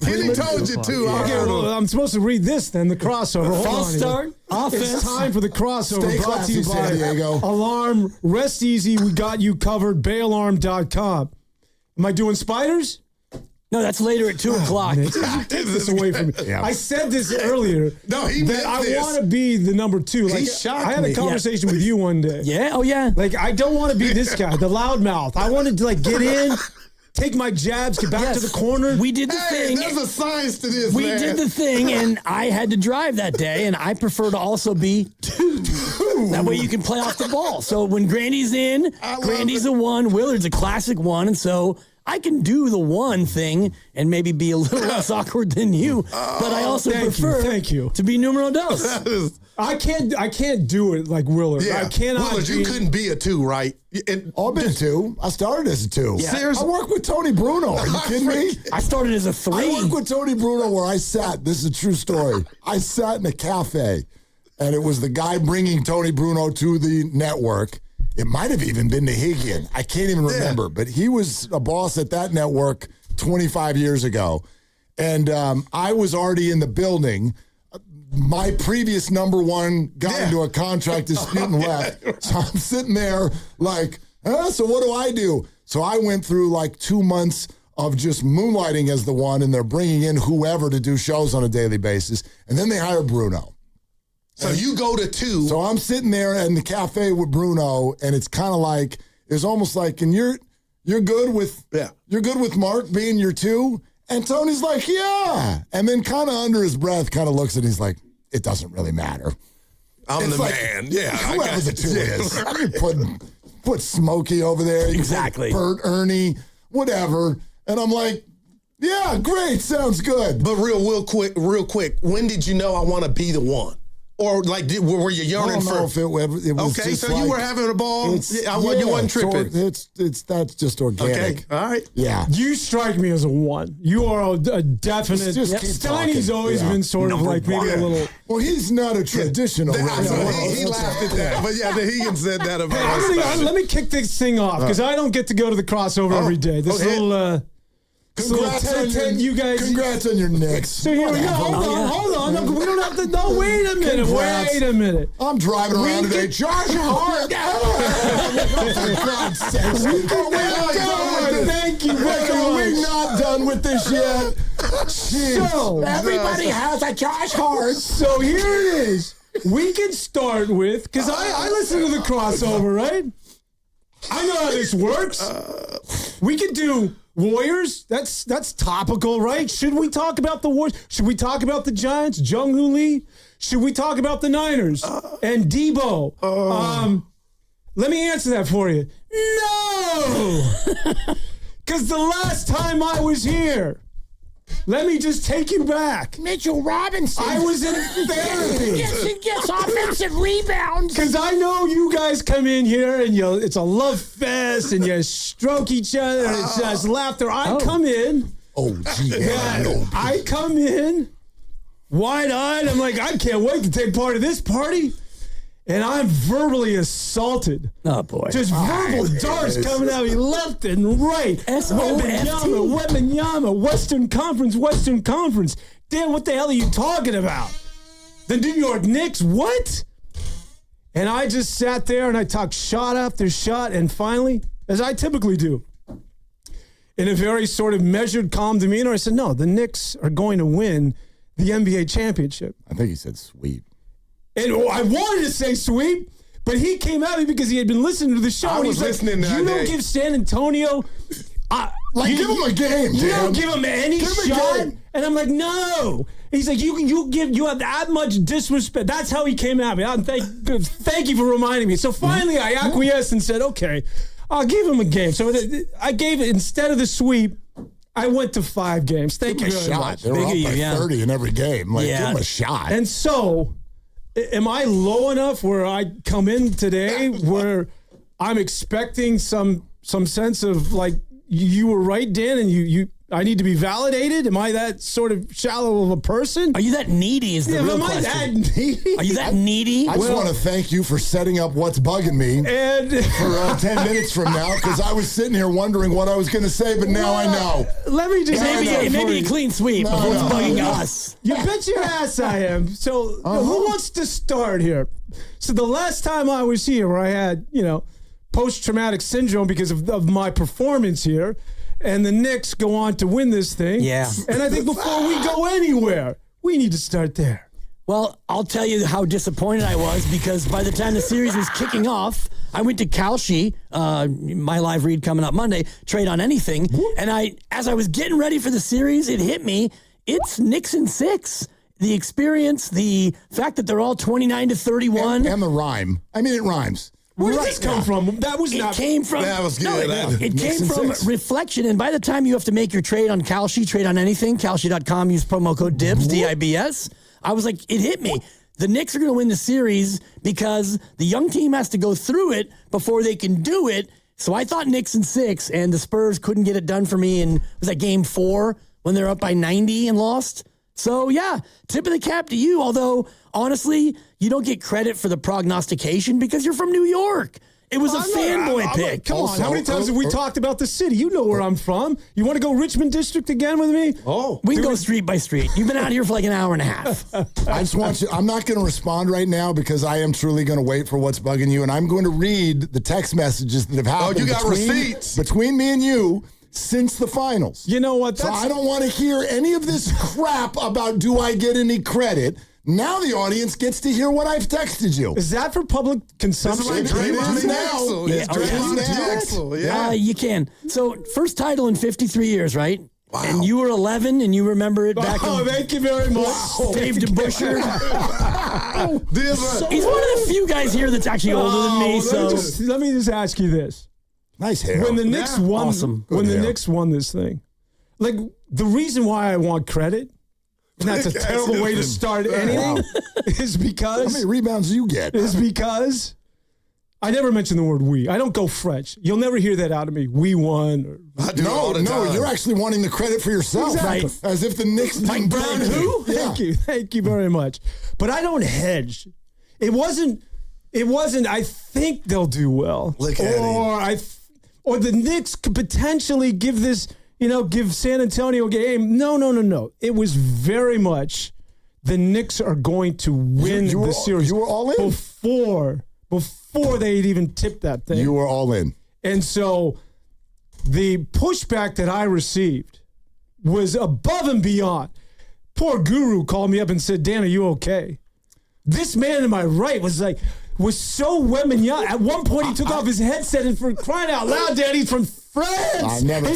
Kenny told you 2. Okay, well, I'm supposed to read this then, the crossover. False start. Offense. It's time for the crossover. Stay brought to you classy, by San Diego. Alarm. Rest easy. We got you covered. BayAlarm.com. Am I doing spiders? No, that's later at 2 o'clock. Take this away from me. Yeah. I said this earlier. No, he that I want to be the number 2. Like, shocked I had a me. conversation with you one day. Yeah? Oh, yeah. Like, I don't want to be this guy, the loudmouth. I wanted to, like, get in, take my jabs, get back to the corner. We did the thing. There's a science to this, We man. did the thing, and I had to drive that day, and I prefer to also be 2. That way you can play off the ball. So when Grandy's in, Grandy's a 1, Willard's a classic 1, and so I can do the 1 thing and maybe be a little less awkward than you, but I also prefer to be numero dos. I can't do it like Willard. Yeah. I cannot. Willard, you couldn't be a 2, right? I've been 2. I started as a 2. Yeah. Seriously? I worked with Tony Bruno. Are you kidding me? I started as a 3. I worked with Tony Bruno where I sat. This is a true story. I sat in a cafe, and it was the guy bringing Tony Bruno to the network. It might have even been Nahigian. I can't even remember. But he was a boss at that network 25 years ago. And I was already in the building. My previous number 1 got into a contract dispute and left. So I'm sitting there like, so what do I do? So I went through like 2 months of just moonlighting as the 1, and they're bringing in whoever to do shows on a daily basis. And then they hire Bruno. So you go to 2. So I'm sitting there in the cafe with Bruno, and it's kind of like, it's almost like, and you're good with Mark being your 2, and Tony's like, yeah, and then kind of under his breath, kind of looks at, he's like, it doesn't really matter. I'm the man. Yeah, whoever the 2 is. I mean, put Smokey over there. Exactly. Bert, Ernie, whatever, and I'm like, yeah, great, sounds good. But real quick, when did you know I want to be the 1? Or like, were you yearning for? I don't know if it was okay, just so like, you were having a ball. You wasn't tripping. That's just organic. Okay, all right. Yeah. You strike me as a 1. You are a definite. Steiny's always been sort of like maybe a little. Well, he's not a traditional. He laughed at that, but yeah, Nahigian said that about us. Let me kick this thing off because I don't get to go to the crossover every day. This little. Congrats on your Knicks. So here we go. Hold on. No, we don't have to. No, wait a minute. Wait a minute. I'm driving around today. Josh Hart. Thank you very much. We're not done with this yet. So everybody has a Josh Hart. So here it is. We can start with, because I listen to the crossover, right? I know how this works. We could do Warriors. That's topical, right? Should we talk about the Warriors? Should we talk about the Giants, Jung-Hoo Lee? Should we talk about the Niners and Deebo? Let me answer that for you. No! Because the last time I was here, let me just take you back. Mitchell Robinson. I was in therapy. Yes, he gets offensive rebounds. Because I know you guys come in here and it's a love fest and you stroke each other and it's just laughter. I come in. I come in wide-eyed. I'm like, I can't wait to take part of this party. And I'm verbally assaulted. Oh, boy. Just verbal darts coming at me left and right. Wembanyama, Western Conference. Dan, what the hell are you talking about? The New York Knicks, what? And I just sat there and I talked shot after shot. And finally, as I typically do, in a very sort of measured, calm demeanor, I said, no, the Knicks are going to win the NBA championship. I think he said sweep. And I wanted to say sweep, but he came at me because he had been listening to the show. I was listening that you day. don't give San Antonio... give him a game, You Dan. don't give him any shot. And I'm like, no. He's like, you have that much disrespect. That's how he came at me. Thank you for reminding me. So finally I acquiesced and said, okay, I'll give him a game. So I gave it, instead of the sweep, I went to 5 games. Thank you very much. They're up by 30 in every game. Give him a shot. And so... am I low enough where I come in today where I'm expecting some sense of like you were right, Dan, and I need to be validated? Am I that sort of shallow of a person? Are you that needy is the real question. Am I that needy? Are you that needy? I just want to thank you for setting up what's bugging me and for 10 minutes from now, because I was sitting here wondering what I was going to say, but now I know. Let me just maybe a clean sweep of what's bugging us. You bet your ass I am. So who wants to start here? So the last time I was here where I had, post-traumatic syndrome because of my performance here, and the Knicks go on to win this thing. Yeah. And I think before we go anywhere, we need to start there. Well, I'll tell you how disappointed I was because by the time the series was kicking off, I went to Kalshi, my live read coming up Monday, Trade on Anything, and as I was getting ready for the series, it hit me. It's Knicks in 6. The experience, the fact that they're all 29-31. And the rhyme. I mean, it rhymes. Where did this come from? That was not... Came from... That was good. No, it came from reflection, and by the time you have to make your trade on Kalshi, Trade on Anything, Kalshi.com, use promo code DIBS, D-I-B-S, I was like, it hit me. The Knicks are going to win the series because the young team has to go through it before they can do it. So I thought Knicks in 6, and the Spurs couldn't get it done for me in, was that game 4 when they're up by 90 and lost? So, yeah, tip of the cap to you, although, honestly, you don't get credit for the prognostication because you're from New York. It was a fanboy pick. Come on, how many times have we talked about the city? You know where I'm from. You want to go Richmond District again with me? We can go street by street. You've been out here for like an hour and a half. I just want you, I'm not going to respond right now because I am truly going to wait for what's bugging you, and I'm going to read the text messages that have happened you got receipts. Between me and you since the finals. You know what? So I don't want to hear any of this crap about do I get any credit. Now the audience gets to hear what I've texted you. Is that for public consumption? It is now. Yeah. You can. So, first title in 53 years, right? Wow. And you were 11, and you remember it back in... thank you very much. Dave DeBuscher. He's one of the few guys here that's actually older than me, so... Let me just ask you this. Nice hair. When the Knicks won, awesome. Knicks won this thing, like the reason why I want credit, and that's a terrible way to start anything, is because... How many rebounds do you get? Is because I never mention the word we. I don't go French. You'll never hear that out of me. We won. No, you're actually wanting the credit for yourself. Exactly. Right. As if the Knicks... Mike Brown who? Yeah. Thank you very much. But I don't hedge. It wasn't, I think they'll do well. Or the Knicks could potentially give this, give San Antonio a game. No. It was very much the Knicks are going to win the series. You were all in. Before they'd even tipped that thing. You were all in. And so the pushback that I received was above and beyond. Poor Guru called me up and said, Dan, are you okay? This man to my right was so Wembenyama. At one point, he took off his headset and for crying out loud, Dad, he's from France. I never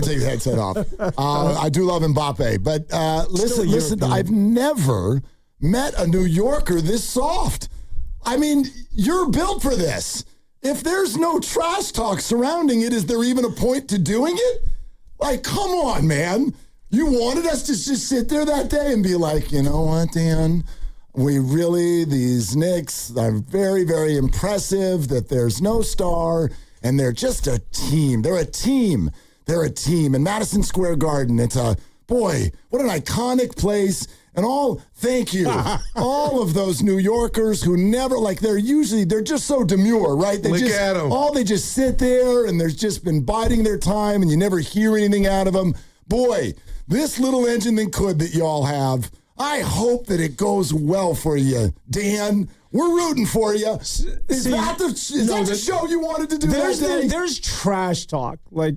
take the headset off. I do love Mbappe, but listen, I've never met a New Yorker this soft. I mean, you're built for this. If there's no trash talk surrounding it, is there even a point to doing it? Like, come on, man. You wanted us to just sit there that day and be like, you know what, Dan? These Knicks are very, very impressive that there's no star, and they're just a team. They're a team. In Madison Square Garden, it's what an iconic place. And thank you. All of those New Yorkers who never, they're just so demure, right? Look at them. They just sit there and they've just been biding their time and you never hear anything out of them. Boy, this little engine that y'all have, I hope that it goes well for you, Dan. We're rooting for you. Is that the show you wanted to do that day? There's trash talk. Like,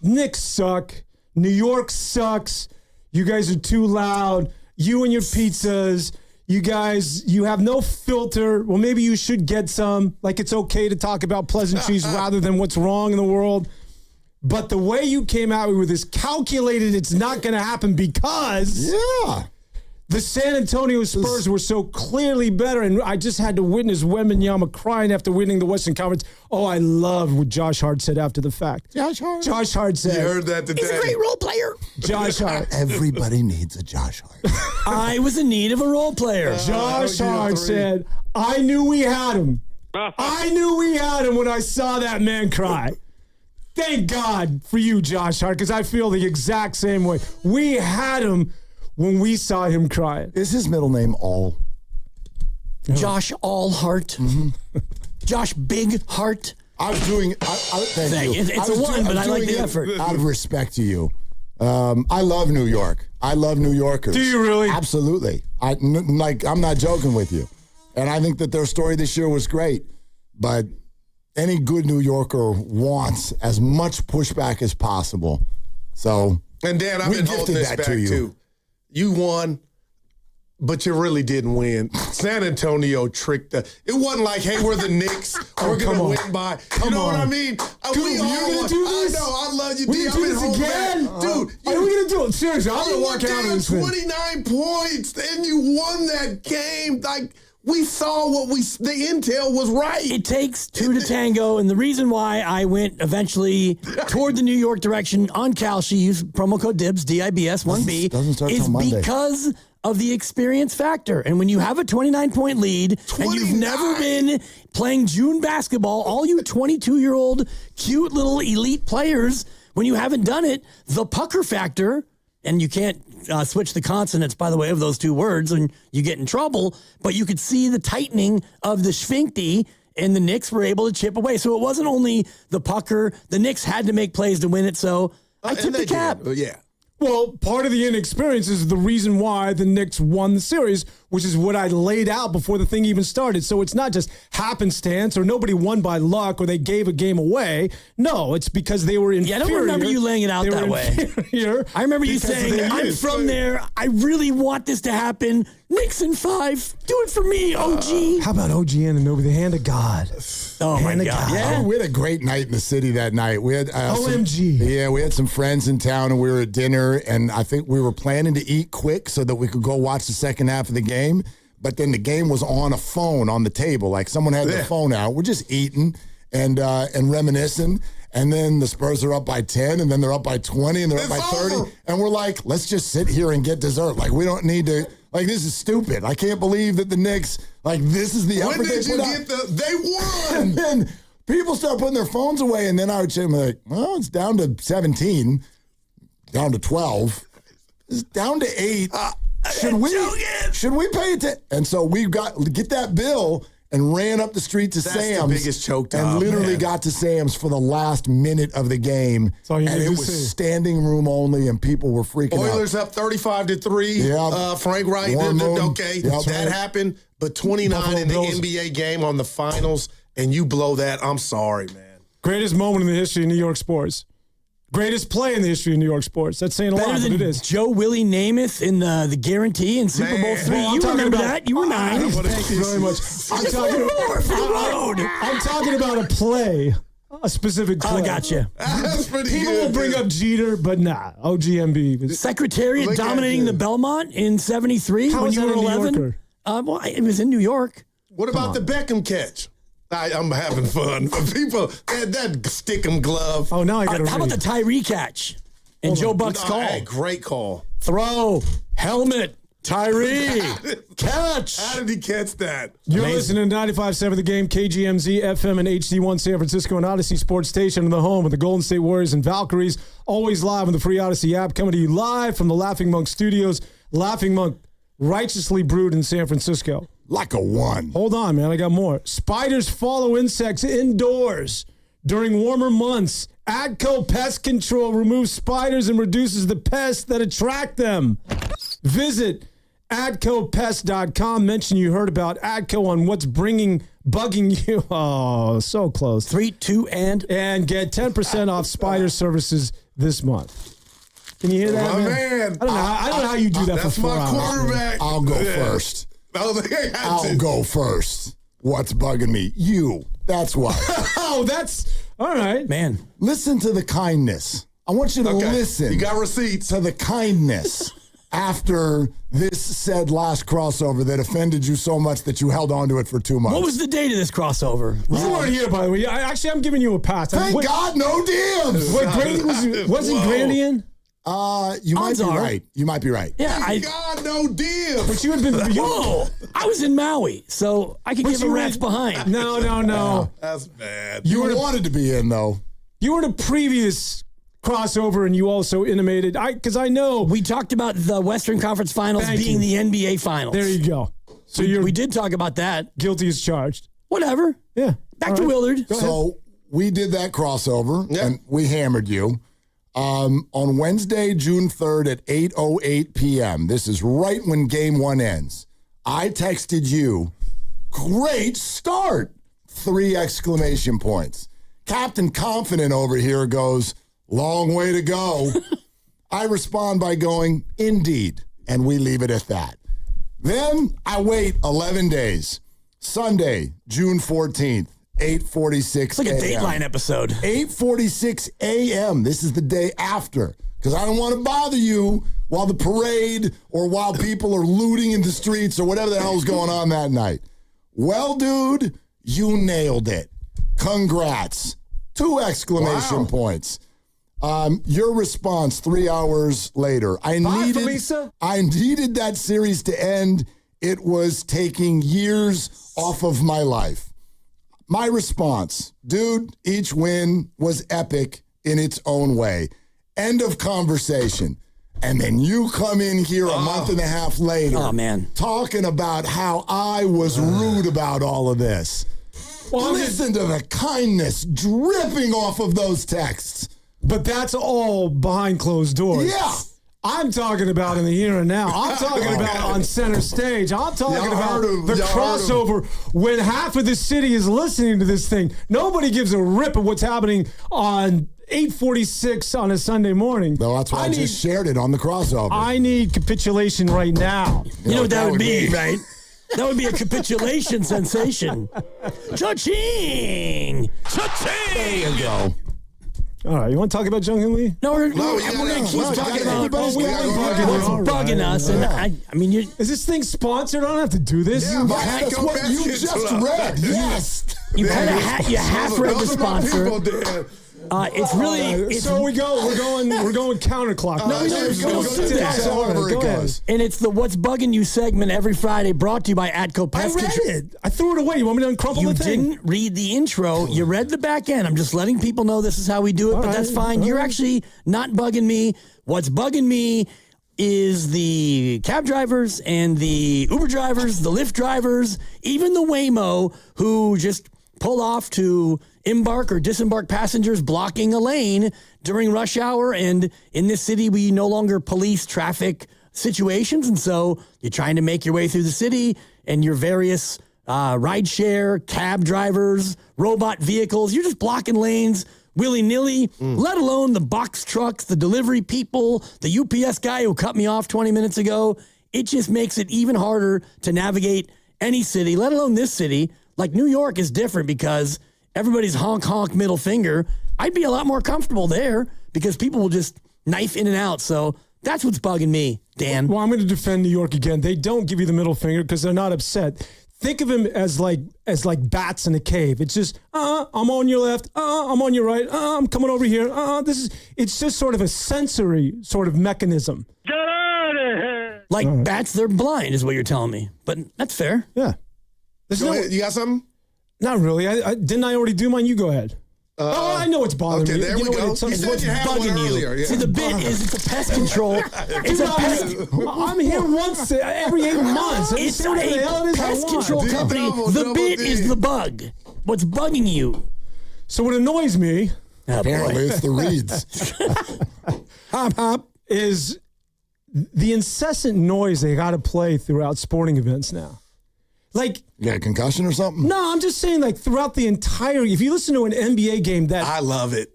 Knicks suck. New York sucks. You guys are too loud. You and your pizzas. You have no filter. Well, maybe you should get some. Like, it's okay to talk about pleasantries rather than what's wrong in the world. But the way you came out with this calculated, it's not going to happen because the San Antonio Spurs were so clearly better, and I just had to witness Wembenyama crying after winning the Western Conference. Oh, I love what Josh Hart said after the fact. Josh Hart said, you heard that today. He's a great role player. Josh Hart. Everybody needs a Josh Hart. I was in need of a role player. Josh Hart said, I knew we had him. I knew we had him when I saw that man cry. Thank God for you, Josh Hart, because I feel the exact same way. We had him when we saw him crying. Is his middle name All? Josh Allhart. Mm-hmm. Josh Big Heart. I was doing. Thank you. It's a one, but I like the effort. Out of respect to you, I love New York. I love New Yorkers. Do you really? Absolutely. I'm not joking with you, and I think that their story this year was great. But any good New Yorker wants as much pushback as possible. So, and Dan, I've been holding this back too. You won, but you really didn't win. San Antonio tricked us. It wasn't like, hey, we're the Knicks. We're going to win by. You know what I mean? Dude, you're going to do this? I know. I love you, D. I've been holding again? back. Dude. What are we going to do? Seriously, I'm going to walk out of this 29 points, and you won that game. Like, we saw the intel was right. It takes two to tango, and the reason why I went eventually toward the New York direction on Kalshi, use promo code DIBS, DIBS1B, is because of the experience factor. And when you have a 29-point lead, and you've never been playing June basketball, all you 22-year-old cute little elite players, when you haven't done it, the pucker factor, and you can't switch the consonants, by the way, of those two words, and you get in trouble. But you could see the tightening of the sphincter, and the Knicks were able to chip away. So it wasn't only the pucker. The Knicks had to make plays to win it, so I tipped the cap. Yeah. Well, part of the inexperience is the reason why the Knicks won the series, which is what I laid out before the thing even started. So it's not just happenstance or nobody won by luck or they gave a game away. No, it's because they were inferior. Yeah, I don't remember you laying it out that way. I remember you saying, I'm from there. I really want this to happen. Knicks in 5. Do it for me, OG. How about OG Anunoby, the hand of God? Oh, my God. Yeah. We had a great night in the city that night. We had OMG. We had some friends in town, and we were at dinner, and I think we were planning to eat quick so that we could go watch the second half of the game. But then the game was on a phone on the table. Like someone had their phone out. We're just eating and reminiscing. And then the Spurs are up by 10, and then they're up by 20, and they're up by 30. And we're like, let's just sit here and get dessert. Like, we don't need to. Like, this is stupid. I can't believe that the Knicks, this is the effort they put out. They won. And then people start putting their phones away, and then I would say, like, well, it's down to 17, down to 12, it's down to 8. Should we pay attention? And so we get that bill and ran up the street to Sam's. The biggest choke and literally got to Sam's for the last minute of the game. And it was standing room only, and people were freaking out. Oilers up 35-3. Yeah. Frank Wright. That happened. But 29 in the NBA game on the finals, and you blow that. I'm sorry, man. Greatest moment in the history of New York sports. Greatest play in the history of New York sports. That's saying a Better lot, but than it is. Joe Willie Namath in the guarantee in Super Bowl III. Well, you remember that? You were 9. Thank you very much. I'm talking about a play, a specific play. Oh, gotcha. That's pretty People good. will bring up Jeter, but nah. OGMB. Was, Secretariat Look at dominating the this. Belmont in 73 How when is you that were a New 11. Yorker? Well, it was in New York. What about the Beckham catch? I'm having fun. People, that stick 'em glove. Oh, now I got to How about the Tyree catch? And Hold Joe on. Buck's call. Hey, great call. Throw, helmet, Tyree, catch. How did he catch that? You're listening to 95.7 The Game, KGMZ, FM, and HD1 San Francisco, and Odyssey Sports Station, and the home of the Golden State Warriors and Valkyries. Always live on the free Odyssey app, coming to you live from the Laughing Monk Studios. Laughing Monk, righteously brewed in San Francisco. Like a 1. Hold on, man. I got more. Spiders follow insects indoors during warmer months. ADCO Pest Control removes spiders and reduces the pests that attract them. Visit ADCOPest.com. Mention you heard about ADCO on what's bugging you. Oh, so close. 3, 2, and get 10% off spider services this month. Can you hear that, My man? I don't know how you do that That's for 4 my hours. quarterback. I'll go first. I'll go first. What's bugging me? You. That's why. Oh, that's all right. Man. Listen to the kindness. I want you to listen. You got receipts. To the kindness after this said last crossover that offended you so much that you held on to it for 2 months. What was the date of this crossover? You weren't here, by the way. I'm giving you a pass. Thank God, no DMs. Wait, Grandy wasn't Grandy in? You might be right. You might be right. Yeah, God, no deal. But you had been. Whoa! I was in Maui, so I could give a rat's behind. No. That's bad. You wanted to be in, though. You were in a previous crossover, and you also intimated. Because I know we talked about the Western Conference Finals being the NBA Finals. There you go. So we did talk about that. Guilty as charged. Whatever. Yeah. Back to Willard. So we did that crossover, and we hammered you. On Wednesday, June 3rd at 8:08 p.m., this is right when Game 1 ends, I texted you, great start, 3 exclamation points. Captain Confident over here goes, long way to go. I respond by going, indeed, and we leave it at that. Then I wait 11 days. Sunday, June 14th. 8:46 It's like a Dateline episode. 8:46 a.m. This is the day after, because I don't want to bother you while the parade or while people are looting in the streets or whatever the hell's going on that night. Well, dude, you nailed it. Congrats. 2 exclamation points. Your response 3 hours later. I needed that series to end. It was taking years off of my life. My response, dude, each win was epic in its own way. End of conversation. And then you come in here a month and a half later. Oh, man. Talking about how I was rude about all of this. Well, listen to the kindness dripping off of those texts. But that's all behind closed doors. Yeah. I'm talking about in the here and now. I'm talking about on center stage. I'm talking about the crossover when half of the city is listening to this thing. Nobody gives a rip of what's happening on 8:46 on a Sunday morning. No, that's why I just shared it on the crossover. I need capitulation right now. You know what that would be, right? That would be a capitulation sensation. Cha-ching! Cha-ching! There you go. All right, you want to talk about Jung-Hyun Lee? No, we're going to keep talking about what's bugging us. And I mean, is this thing sponsored? I don't have to do this. Yeah, that's what you just read. Yes. You half read the sponsor. It's really. So we're going counterclockwise. No, let's do that. However it goes. And it's the What's Bugging You segment every Friday, brought to you by ADCO Pest I read Control. it. I threw it away. You want me to uncrumple the thing? You didn't read the intro. You read the back end. I'm just letting people know this is how we do it, but that's fine. You're actually not bugging me. What's bugging me is the cab drivers and the Uber drivers, the Lyft drivers, even the Waymo who just pull off to embark or disembark passengers blocking a lane during rush hour. And in this city, we no longer police traffic situations. And so you're trying to make your way through the city and your various rideshare, cab drivers, robot vehicles, you're just blocking lanes willy-nilly, let alone the box trucks, the delivery people, the UPS guy who cut me off 20 minutes ago. It just makes it even harder to navigate any city, let alone this city. Like New York is different because everybody's honk middle finger. I'd be a lot more comfortable there because people will just knife in and out. So that's what's bugging me, Dan. Well, I'm going to defend New York again. They don't give you the middle finger because they're not upset. Think of him as like bats in a cave. It's just, I'm on your left, I'm on your right, I'm coming over here. It's just sort of a sensory sort of mechanism. Get out of here! Like bats, they're blind, is what you're telling me. But that's fair. Yeah. You got something? Not really. Didn't I already do mine? You go ahead. I know it's bothering me. Okay, there we go. What's bugging you? Earlier, yeah. See, the bit is it's a pest control. I'm here once every 8 months. It's a pest control company. The bit is the bug. What's bugging you? So what annoys me, apparently it's the reeds. hop hop, is the incessant noise they got to play throughout sporting events now. Like, you got a concussion or something? No, I'm just saying, like, throughout the entire, if you listen to an NBA game, I love it.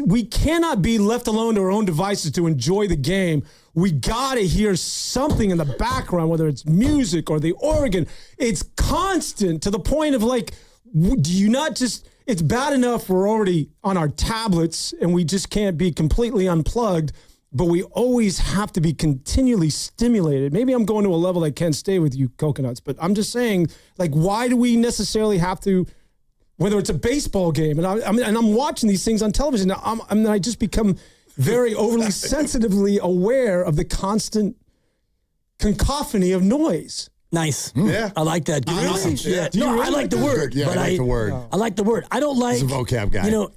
We cannot be left alone to our own devices to enjoy the game. We gotta hear something in the background, whether it's music or the organ. It's constant to the point of like, do you not just? It's bad enough we're already on our tablets and we just can't be completely unplugged. But we always have to be continually stimulated. Maybe I'm going to a level I can't stay with you, coconuts, but I'm just saying, like, why do we necessarily have to, whether it's a baseball game, and I'm watching these things on television, I just become very overly sensitively aware of the constant cacophony of noise. Nice. Yeah. I like that. Awesome. Yeah. No, I like the word. Yeah, but I like the word. I like the word. I don't like. He's a vocab guy. You know,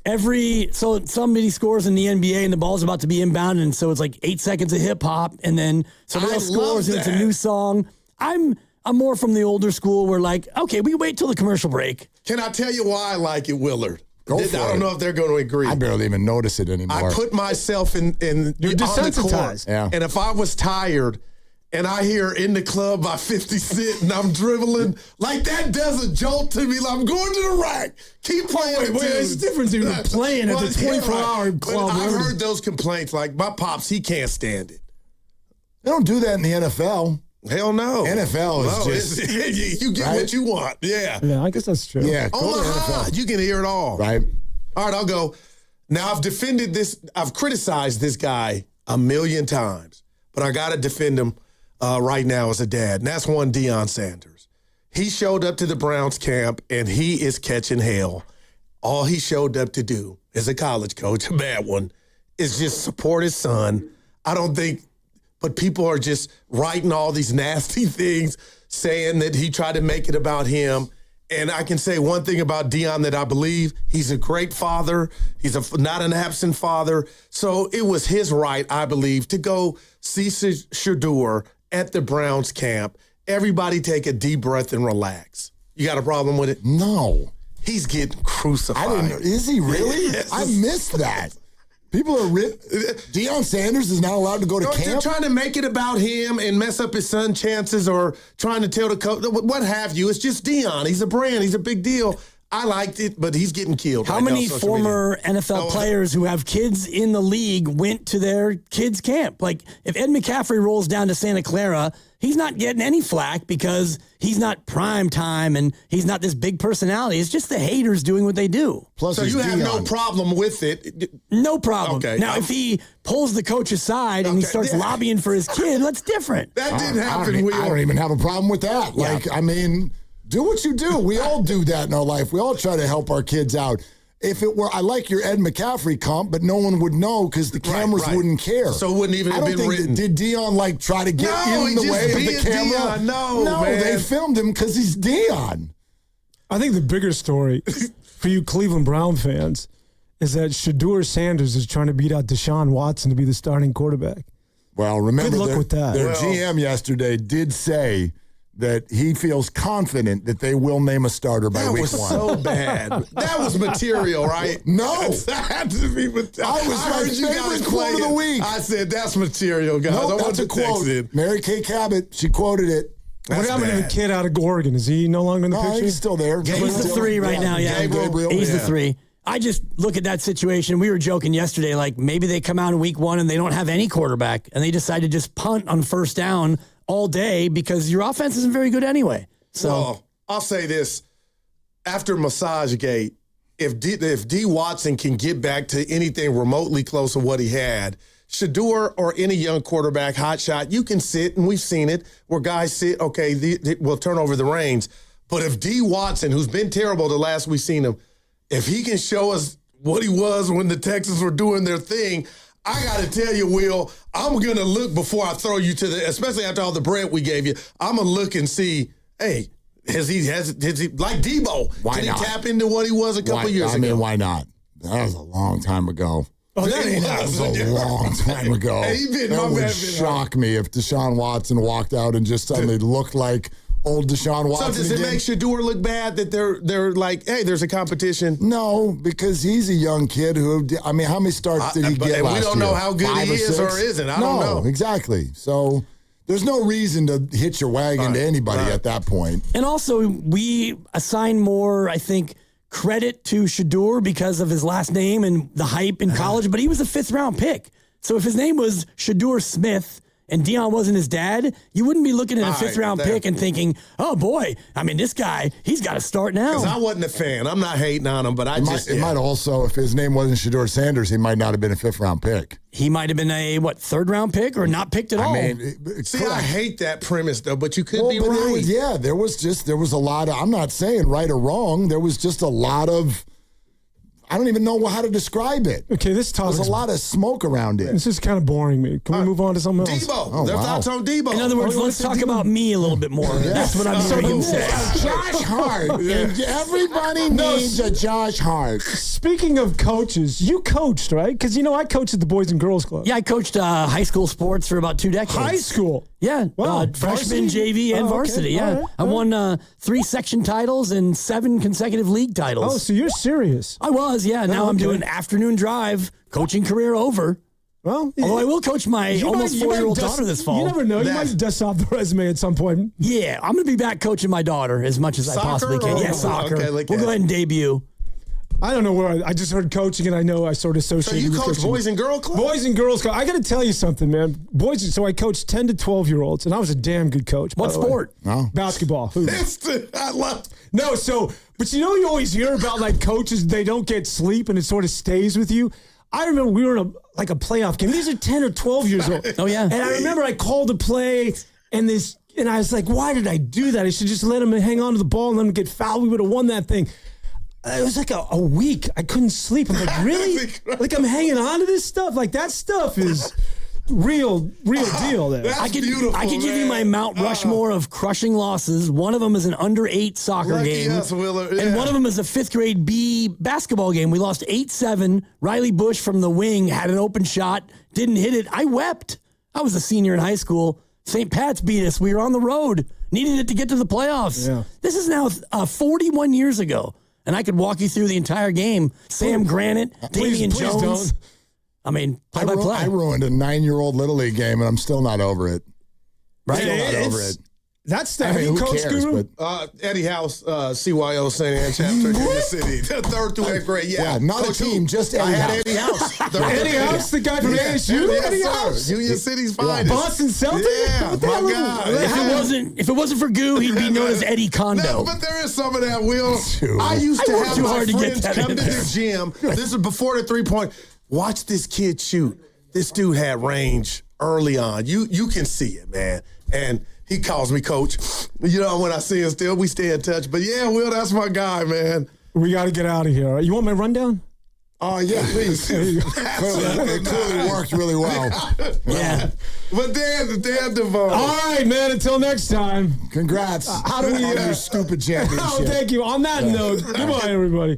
so somebody scores in the NBA and the ball's about to be inbound, and so it's like 8 seconds of hip hop, and then somebody else scores and it's a new song. I'm more from the older school where like, okay, we wait till the commercial break. Can I tell you why I like it, Willard? Go for I don't it. know if they're going to agree. I barely even notice it anymore. I put myself in You're desensitized. Yeah. And if I was tired and I hear In the Club by 50 Cent and I'm dribbling, like that does a jolt to me. Like I'm going to the rack. Keep playing. It's different than you're playing at the 24-hour club. I've heard those complaints. Like my pops, he can't stand it. They don't do that in the NFL. Hell no. NFL is just you get right? what you want. Yeah. Yeah, I guess that's true. Yeah, go to the Omaha, NFL. you can hear it all. Right. All right, I'll go. Now, I've defended this. I've criticized this guy a million times, but I got to defend him right now as a dad. And that's one Deion Sanders. He showed up to the Browns camp, and he is catching hell. All he showed up to do as a college coach, a bad one, is just support his son. I don't think, but people are just writing all these nasty things, saying that he tried to make it about him. And I can say one thing about Deion that I believe: he's a great father. He's not an absent father. So it was his right, I believe, to go see Shedeur at the Browns camp. Everybody take a deep breath and relax. You got a problem with it? No. He's getting crucified. I didn't know. Is he really? Yes. I missed that. People are Deion Sanders is not allowed to go to camp? They're trying to make it about him and mess up his son's chances, or trying to tell the coach, what have you. It's just Deion. He's a brand. He's a big deal. I liked it, but he's getting killed. How right many now, former NFL players who have kids in the league went to their kids' camp? Like, if Ed McCaffrey rolls down to Santa Clara, he's not getting any flack because he's not prime time and he's not this big personality. It's just the haters doing what they do. Plus, so you have no problem with it? No problem. Okay. Now, if he pulls the coach aside and he starts lobbying for his kid, that's different. That didn't happen. I don't even have a problem with that. Yeah. Like, I mean, do what you do. We all do that in our life. We all try to help our kids out. If it were, I like your Ed McCaffrey comp, but no one would know because the cameras wouldn't care. So it wouldn't even have been written. Did Deion like try to get in the way of the camera? Deion. No, man. They filmed him because he's Deion. I think the bigger story for you Cleveland Brown fans is that Shedeur Sanders is trying to beat out Deshaun Watson to be the starting quarterback. Well, remember, good luck with that. Their GM yesterday did say that he feels confident that they will name a starter by week 1. That was so bad. That was material, right? No. That had to be material. I heard you guys quote of the week. I said, that's material, guys. No, that's a quote. Mary Kay Cabot, she quoted it. What happened to the kid out of Oregon? Is he no longer in the picture? He's still there. He's the 3 right now, yeah. Gabriel. He's the 3. I just look at that situation. We were joking yesterday, like maybe they come out in week 1 and they don't have any quarterback and they decide to just punt on first down all day because your offense isn't very good anyway. So well, I'll say this. After Massagegate, if D. Watson can get back to anything remotely close to what he had, Shedeur or any young quarterback, hot shot, you can sit, and we've seen it, where guys sit, okay, we'll turn over the reins. But if D. Watson, who's been terrible the last we've seen him, if he can show us what he was when the Texans were doing their thing, I got to tell you, Will, I'm going to look before I throw you to especially after all the bread we gave you, I'm going to look and see, hey, has he like Deebo, why did not? He tap into what he was a couple years ago? I mean, why not? That was a long time ago. Oh, that was a long time ago. Hey, that would shock me if Deshaun Watson walked out and just suddenly looked like old Deshaun Watson. So does it make Shedeur look bad that they're like, hey, there's a competition? No, because he's a young kid who, I mean, how many starts did he get last year? We don't know how good 5 he or is 6? or isn't. I don't know. Exactly. So there's no reason to hitch your wagon to anybody at that point. And also, we assign more, I think, credit to Shedeur because of his last name and the hype in college, but he was a 5th-round pick. So if his name was Shedeur Smith and Deion wasn't his dad, you wouldn't be looking at a 5th-round pick and thinking, oh, boy, I mean, this guy, he's got to start now. Because I wasn't a fan. I'm not hating on him, but It might also, if his name wasn't Shedeur Sanders, he might not have been a 5th-round pick. He might have been a, 3rd-round pick or not picked at all. I mean, see, I hate that premise, though, but you could be right. There was a lot of, I'm not saying right or wrong, there was just a lot of, I don't even know how to describe it. Okay, this topic. There's a lot of smoke around it. This is kind of boring me. Can we move on to something else? Deebo. Their thoughts on Deebo. In other words, let's talk about me a little bit more. That's what I'm hearing him say. Josh Hart. Everybody needs a Josh Hart. Speaking of coaches, you coached, right? Because, I coached at the Boys and Girls Club. Yeah, I coached high school sports for about 2 decades. High school? Yeah. Wow. Freshman, JV, and varsity. Okay. Yeah. All right. I won 3 section titles and 7 consecutive league titles. Oh, so you're serious? I was, yeah. Now I'm doing afternoon drive, coaching career over. Well, although I will coach my almost 4-year-old daughter this fall. You never know. You might dust off the resume at some point. Yeah, I'm going to be back coaching my daughter as much as I possibly can. Yeah, soccer. Okay, we'll go ahead and debut. I don't know where I just heard coaching, and I know I sort of associated. So you with coach coaching. Boys and Girl Club? Boys and Girls Club. I got to tell you something, man. So I coached 10 to 12-year-olds, and I was a damn good coach. What sport? Basketball. I love. No, but you always hear about like coaches, they don't get sleep, and it sort of stays with you. I remember we were in a playoff game. These are 10 or 12 years old. Oh yeah. And I remember I called a play, and I was like, why did I do that? I should just let him hang on to the ball and let him get fouled. We would have won that thing. It was like a week. I couldn't sleep. I'm like, really? Like I'm hanging on to this stuff? Like that stuff is real deal there. That's I could beautiful, give you my Mount Rushmore of crushing losses. One of them is an under-8 soccer Lucky game. us, Willer. And Yeah. one of them is a 5th grade B basketball game. We lost 8-7. Riley Bush from the wing had an open shot, didn't hit it. I wept. I was a senior in high school. St. Pat's beat us. We were on the road. Needed it to get to the playoffs. Yeah. This is now 41 years ago. And I could walk you through the entire game. Sam Granite, Damian Jones. Don't. I mean, play by play. I ruined a 9-year-old Little League game, and I'm still not over it. Right? Still not over it. That's the I mean, head who coach cares? guru. But Eddie House, CYO St. Anne chapter in the city. 3rd through 8th grade. Yeah, not Coach a team, who? just Eddie I had House. Eddie House. Eddie House, the guy from ASU? Yes, Eddie sir. House? Union City's finest. Boston Celtics? Yeah, What the my hell is God. it? If it wasn't for Goo, he'd be known as Eddie Kondo. No, but there is some of that, Will. I used to I worked have too my hard to get friends that come in to there. the gym. This is before the 3-point. Watch this kid shoot. This dude had range early on. You can see it, man. And he calls me coach. When I see him still, we stay in touch. But yeah, Will, that's my guy, man. We got to get out of here. You want my rundown? Oh, yeah, please. It clearly worked really well. Yeah. But Dan DeVoe. All right, man. Until next time. Congrats. How do we on your stupid championship? Oh, thank you. On that note, goodbye, everybody.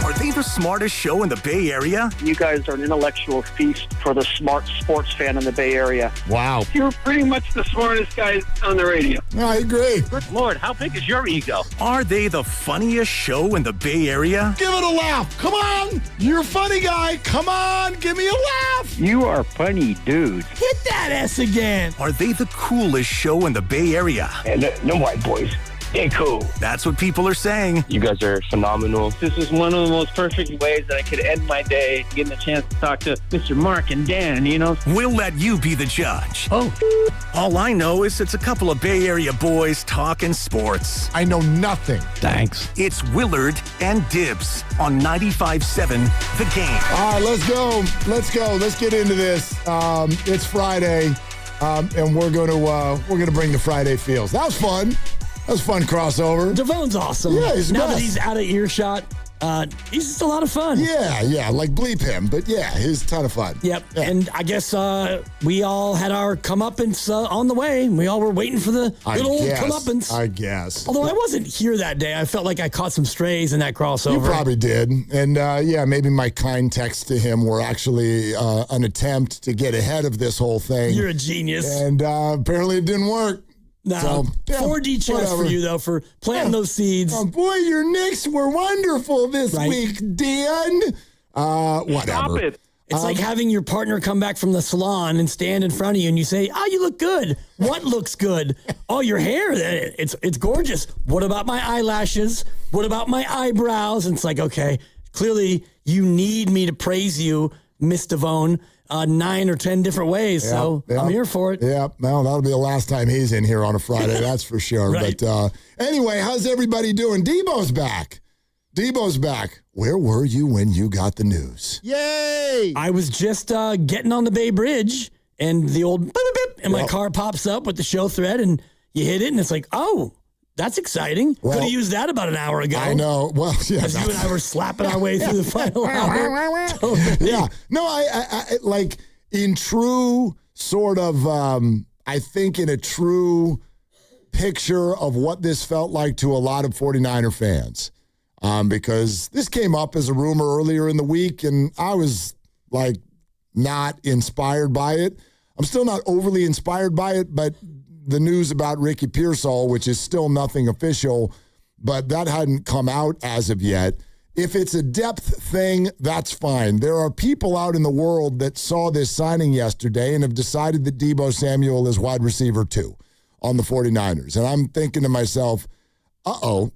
Are they the smartest show in the Bay Area? You guys are an intellectual feast for the smart sports fan in the Bay Area. Wow. You're pretty much the smartest guys on the radio. No, I agree. Good Lord, how big is your ego? Are they the funniest show in the Bay Area? Give it a laugh. Come on. You're a funny guy. Come on. Give me a laugh. You are funny, dude. Hit that S again. Are they the coolest show in the Bay Area? And no white boys. Hey, cool. That's what people are saying. You guys are phenomenal. This is one of the most perfect ways that I could end my day, getting a chance to talk to Mr. Mark and Dan, you know? We'll let you be the judge. Oh. All I know is it's a couple of Bay Area boys talking sports. I know nothing. Thanks. It's Willard and Dibs on 95.7 The Game. All right, let's go. Let's get into this. It's Friday, and we're gonna bring the Friday feels. That was fun. That was a fun crossover. Devon's awesome. Yeah, he's the now best. that he's out of earshot, he's just a lot of fun. Yeah, like bleep him, but yeah, he's a ton of fun. Yep, Yeah. and I guess we all had our comeuppance on the way. We all were waiting for the good old comeuppance. I guess. Although I wasn't here that day, I felt like I caught some strays in that crossover. You probably did. And maybe my kind texts to him were actually an attempt to get ahead of this whole thing. You're a genius. And apparently it didn't work. No, So, yeah, 4D chess whatever. for you, though, for planting those seeds. Oh, boy, your Knicks were wonderful this week, Dan. Whatever. Stop it. It's like having your partner come back from the salon and stand in front of you and you say, "Oh, you look good." What looks good? Oh, your hair. It's gorgeous. What about my eyelashes? What about my eyebrows? And it's like, okay, clearly you need me to praise you, Miss Devone, 9 or 10 different ways. So I'm here for it. Yeah, well, that'll be the last time he's in here on a Friday, that's for sure. Right. But anyway, how's everybody doing? Deebo's back. Where were you when you got the news? Yay! I was just getting on the Bay Bridge, and the old beep, beep, beep, and my car pops up with the show thread, and you hit it, and it's like, oh, that's exciting. Well, could have used that about an hour ago. I know. Well, yeah. As you and I were slapping our way through the final hour. Yeah. No, I like in true sort of, I think in a true picture of what this felt like to a lot of 49er fans. Because this came up as a rumor earlier in the week, and I was like not inspired by it. I'm still not overly inspired by it, but the news about Ricky Pearsall, which is still nothing official, but that hadn't come out as of yet. If it's a depth thing, that's fine. There are people out in the world that saw this signing yesterday and have decided that Deebo Samuel is wide receiver 2 on the 49ers. And I'm thinking to myself,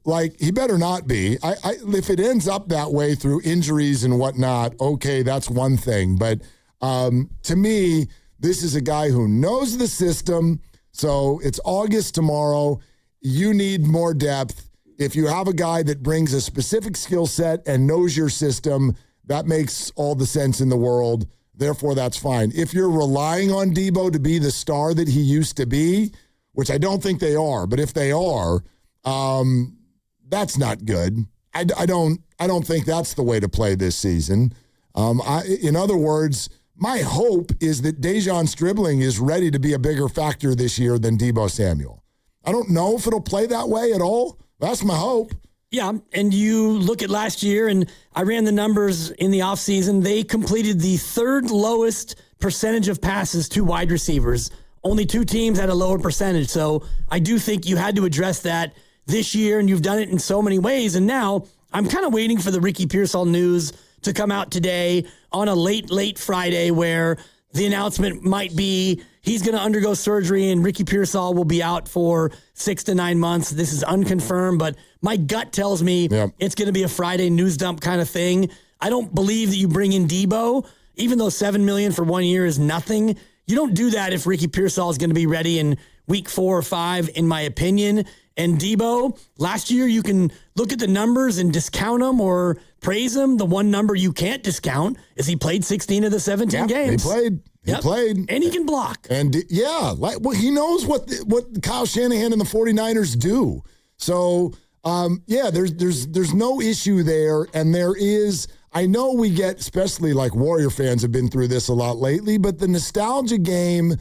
like he better not be. If it ends up that way through injuries and whatnot, okay, that's one thing. But to me, this is a guy who knows the system. So it's August tomorrow. You need more depth. If you have a guy that brings a specific skill set and knows your system, that makes all the sense in the world. Therefore, that's fine. If you're relying on Deebo to be the star that he used to be, which I don't think they are, but if they are, that's not good. I don't think that's the way to play this season. In other words, my hope is that Dejon Stribling is ready to be a bigger factor this year than Deebo Samuel. I don't know if it'll play that way at all. That's my hope. Yeah, and you look at last year, and I ran the numbers in the offseason. They completed the third lowest percentage of passes to wide receivers. Only 2 teams had a lower percentage. So I do think you had to address that this year, and you've done it in so many ways. And now I'm kind of waiting for the Ricky Pearsall news to come out today on a late Friday where the announcement might be he's going to undergo surgery and Ricky Pearsall will be out for 6 to 9 months. This is unconfirmed, but my gut tells me it's going to be a Friday news dump kind of thing. I don't believe that you bring in Deebo, even though $7 million for 1 year is nothing. You don't do that if Ricky Pearsall is going to be ready in week 4 or 5, in my opinion. And Deebo, last year you can look at the numbers and discount them or praise him. The one number you can't discount is he played 16 of the 17 games. He played. And he can block. And he knows what Kyle Shanahan and the 49ers do. So, there's no issue there. And there is, I know we get, especially like Warrior fans have been through this a lot lately, but the nostalgia game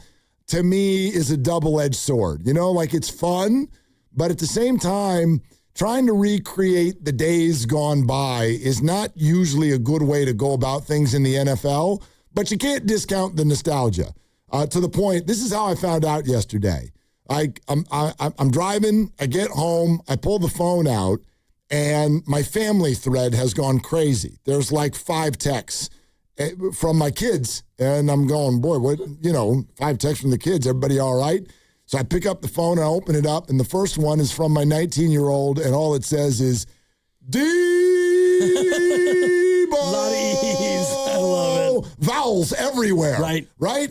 to me is a double-edged sword. You know, like it's fun, but at the same time, trying to recreate the days gone by is not usually a good way to go about things in the NFL, but you can't discount the nostalgia. To the point, this is how I found out yesterday. I'm driving, I get home, I pull the phone out, and my family thread has gone crazy. There's like 5 texts from my kids, and I'm going, boy, 5 texts from the kids, everybody all right? So I pick up the phone and I open it up, and the first one is from my 19-year-old, and all it says is, Deebo! A lot of E's. I love it. Vowels everywhere. Right.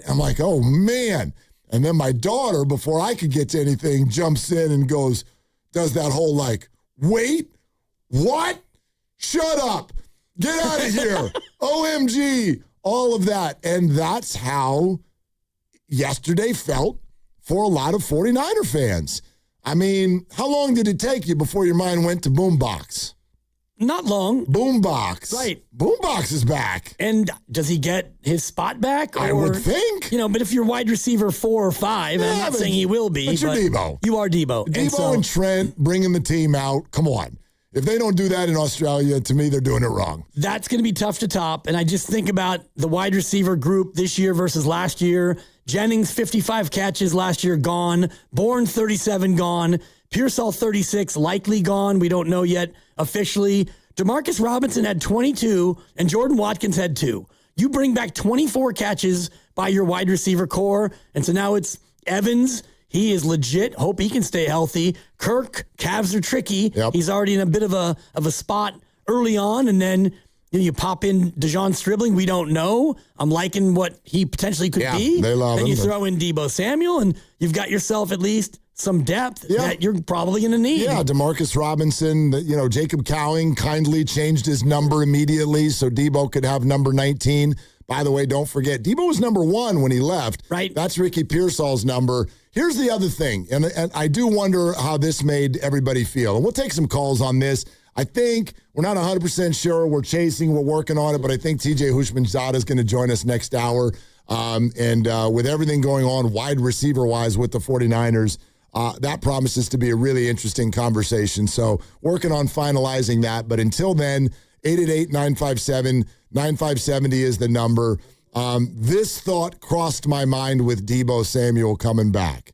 I'm like, oh, man. And then my daughter, before I could get to anything, jumps in and does that whole like, wait, what? Shut up. Get out of here. OMG. All of that. And that's how yesterday felt for a lot of 49er fans. I mean, how long did it take you before your mind went to Boombox? Not long. Boombox. Right. Boombox is back. And does he get his spot back? I would think. But if you're wide receiver 4 or 5, and I'm not saying he will be. But you're Deebo. You are Deebo. Deebo and Trent bringing the team out. Come on. If they don't do that in Australia, to me, they're doing it wrong. That's going to be tough to top. And I just think about the wide receiver group this year versus last year. Jennings, 55 catches last year, gone. Bourne, 37, gone. Pearsall, 36, likely gone. We don't know yet officially. Demarcus Robinson had 22, and Jordan Watkins had 2. You bring back 24 catches by your wide receiver core, and so now it's Evans. He is legit. Hope he can stay healthy. Kirk, Cavs are tricky. Yep. He's already in a bit of a spot early on, and then you pop in DeJon Stribling. We don't know. I'm liking what he potentially could be. They love then him. you throw in Deebo Samuel, and you've got yourself at least some depth that you're probably going to need. Yeah, Demarcus Robinson, Jacob Cowing kindly changed his number immediately so Deebo could have number 19. By the way, don't forget, Deebo was number 1 when he left. Right. That's Ricky Pearsall's number. Here's the other thing, and I do wonder how this made everybody feel. And we'll take some calls on this. I think we're not 100% sure. We're working on it, but I think TJ Hushmanzada is going to join us next hour. And with everything going on wide receiver-wise with the 49ers, that promises to be a really interesting conversation. So working on finalizing that. But until then, 888-957-9570 is the number. This thought crossed my mind with Deebo Samuel coming back.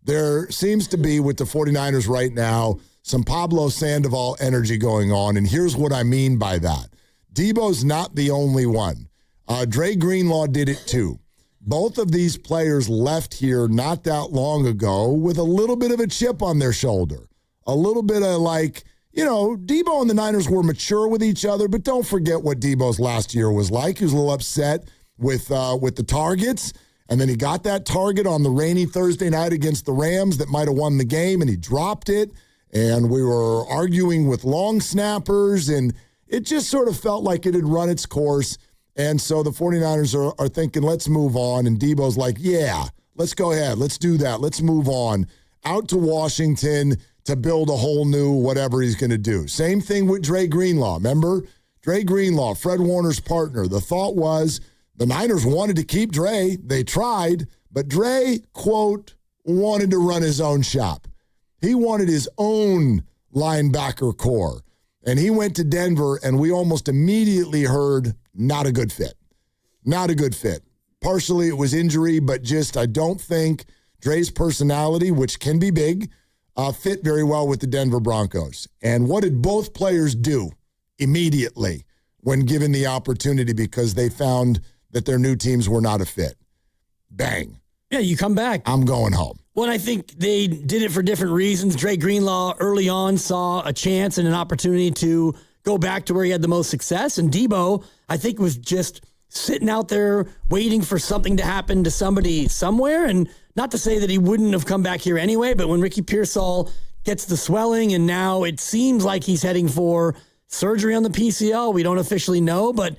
There seems to be, with the 49ers right now, some Pablo Sandoval energy going on, and here's what I mean by that. Deebo's not the only one. Dre Greenlaw did it too. Both of these players left here not that long ago with a little bit of a chip on their shoulder. A little bit of Deebo and the Niners were mature with each other, but don't forget what Deebo's last year was like. He was a little upset with the targets, and then he got that target on the rainy Thursday night against the Rams that might have won the game, and he dropped it, and we were arguing with long snappers, and it just sort of felt like it had run its course, and so the 49ers are thinking, let's move on, and Deebo's like, yeah, let's go ahead, let's do that, let's move on, out to Washington to build a whole new whatever he's going to do. Same thing with Dre Greenlaw. Remember? Dre Greenlaw, Fred Warner's partner. The thought was the Niners wanted to keep Dre. They tried, but Dre, quote, wanted to run his own shop. He wanted his own linebacker core. And he went to Denver, and we almost immediately heard not a good fit. Not a good fit. Partially it was injury, but just I don't think Dre's personality, which can be big, fit very well with the Denver Broncos. And what did both players do immediately when given the opportunity because they found that their new teams were not a fit? Bang. Yeah, you come back. I'm going home. Well, I think they did it for different reasons. Dre Greenlaw early on saw a chance and an opportunity to go back to where he had the most success. And Deebo, I think, was just sitting out there waiting for something to happen to somebody somewhere. And not to say that he wouldn't have come back here anyway, but when Ricky Pearsall gets the swelling and now it seems like he's heading for surgery on the PCL, we don't officially know, but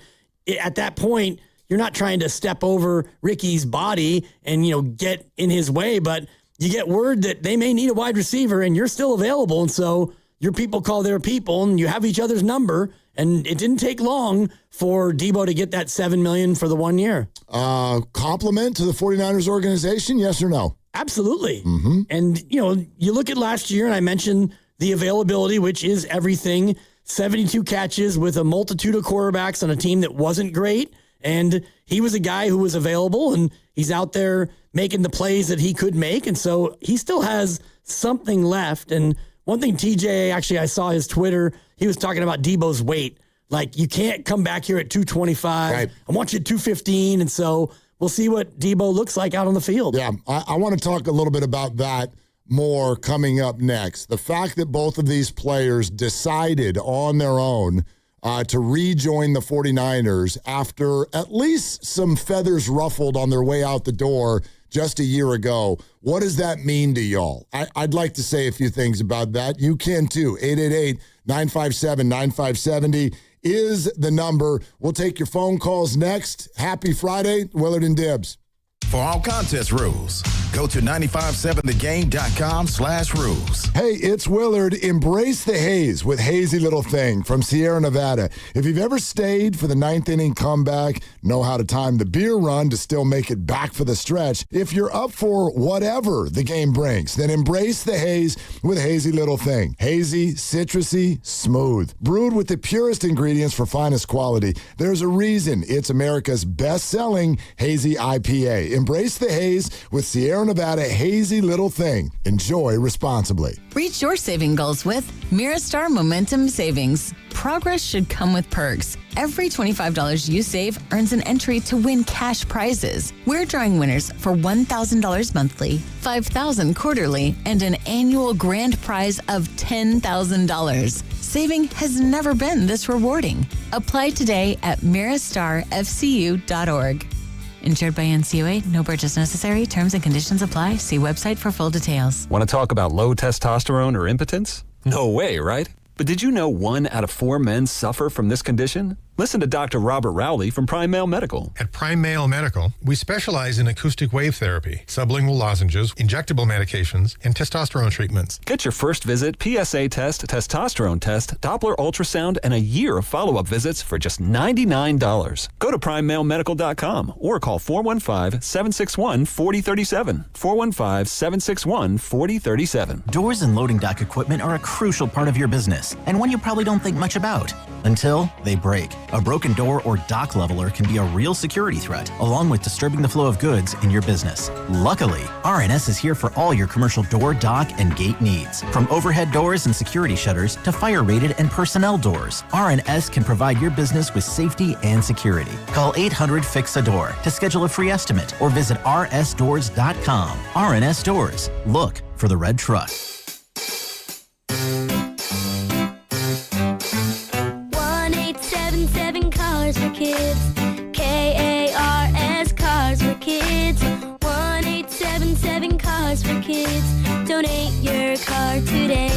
at that point, you're not trying to step over Ricky's body and, get in his way, but you get word that they may need a wide receiver and you're still available. And so your people call their people and you have each other's number. And it didn't take long for Deebo to get that $7 million for the 1 year. Compliment to the 49ers organization, yes or no? Absolutely. Mm-hmm. And, you look at last year, and I mentioned the availability, which is everything. 72 catches with a multitude of quarterbacks on a team that wasn't great. And he was a guy who was available, and he's out there making the plays that he could make. And so he still has something left. And one thing TJ, actually, I saw his Twitter, he was talking about Deebo's weight. Like, you can't come back here at 225. Right. I want you at 215. And so we'll see what Deebo looks like out on the field. Yeah, I want to talk a little bit about that more coming up next. The fact that both of these players decided on their own to rejoin the 49ers after at least some feathers ruffled on their way out the door just a year ago. What does that mean to y'all? I'd like to say a few things about that. You can too. 888-957-9570 is the number. We'll take your phone calls next. Happy Friday, Willard and Dibbs. For all contest rules, go to 957thegame.com/rules. Hey, it's Willard. Embrace the haze with Hazy Little Thing from Sierra Nevada. If you've ever stayed for the ninth inning comeback, know how to time the beer run to still make it back for the stretch. If you're up for whatever the game brings, then embrace the haze with Hazy Little Thing. Hazy, citrusy, smooth. Brewed with the purest ingredients for finest quality. There's a reason it's America's best-selling Hazy IPA. Embrace the haze with Sierra Nevada Hazy Little Thing. Enjoy responsibly. Reach your saving goals with Miristar Momentum Savings. Progress should come with perks. Every $25 you save earns an entry to win cash prizes. We're drawing winners for $1,000 monthly, $5,000 quarterly, and an annual grand prize of $10,000. Saving has never been this rewarding. Apply today at miristarfcu.org. Insured by NCUA, no purchase necessary. Terms and conditions apply. See website for full details. Want to talk about low testosterone or impotence? No way, right? But did you know 1 out of 4 men suffer from this condition? Listen to Dr. Robert Rowley from Prime Male Medical. At Prime Male Medical, we specialize in acoustic wave therapy, sublingual lozenges, injectable medications, and testosterone treatments. Get your first visit, PSA test, testosterone test, Doppler ultrasound, and a year of follow-up visits for just $99. Go to PrimeMaleMedical.com or call 415-761-4037. 415-761-4037. Doors and loading dock equipment are a crucial part of your business, and one you probably don't think much about until they break. A broken door or dock leveler can be a real security threat, along with disturbing the flow of goods in your business. Luckily, RNS is here for all your commercial door, dock, and gate needs. From overhead doors and security shutters to fire-rated and personnel doors, RNS can provide your business with safety and security. Call 800-FIX-A-DOOR to schedule a free estimate or visit rsdoors.com. RNS Doors. Look for the red truck. 1-877 Cars for Kids. KARS Cars for Kids. 1-877 Cars for Kids. Donate your car today.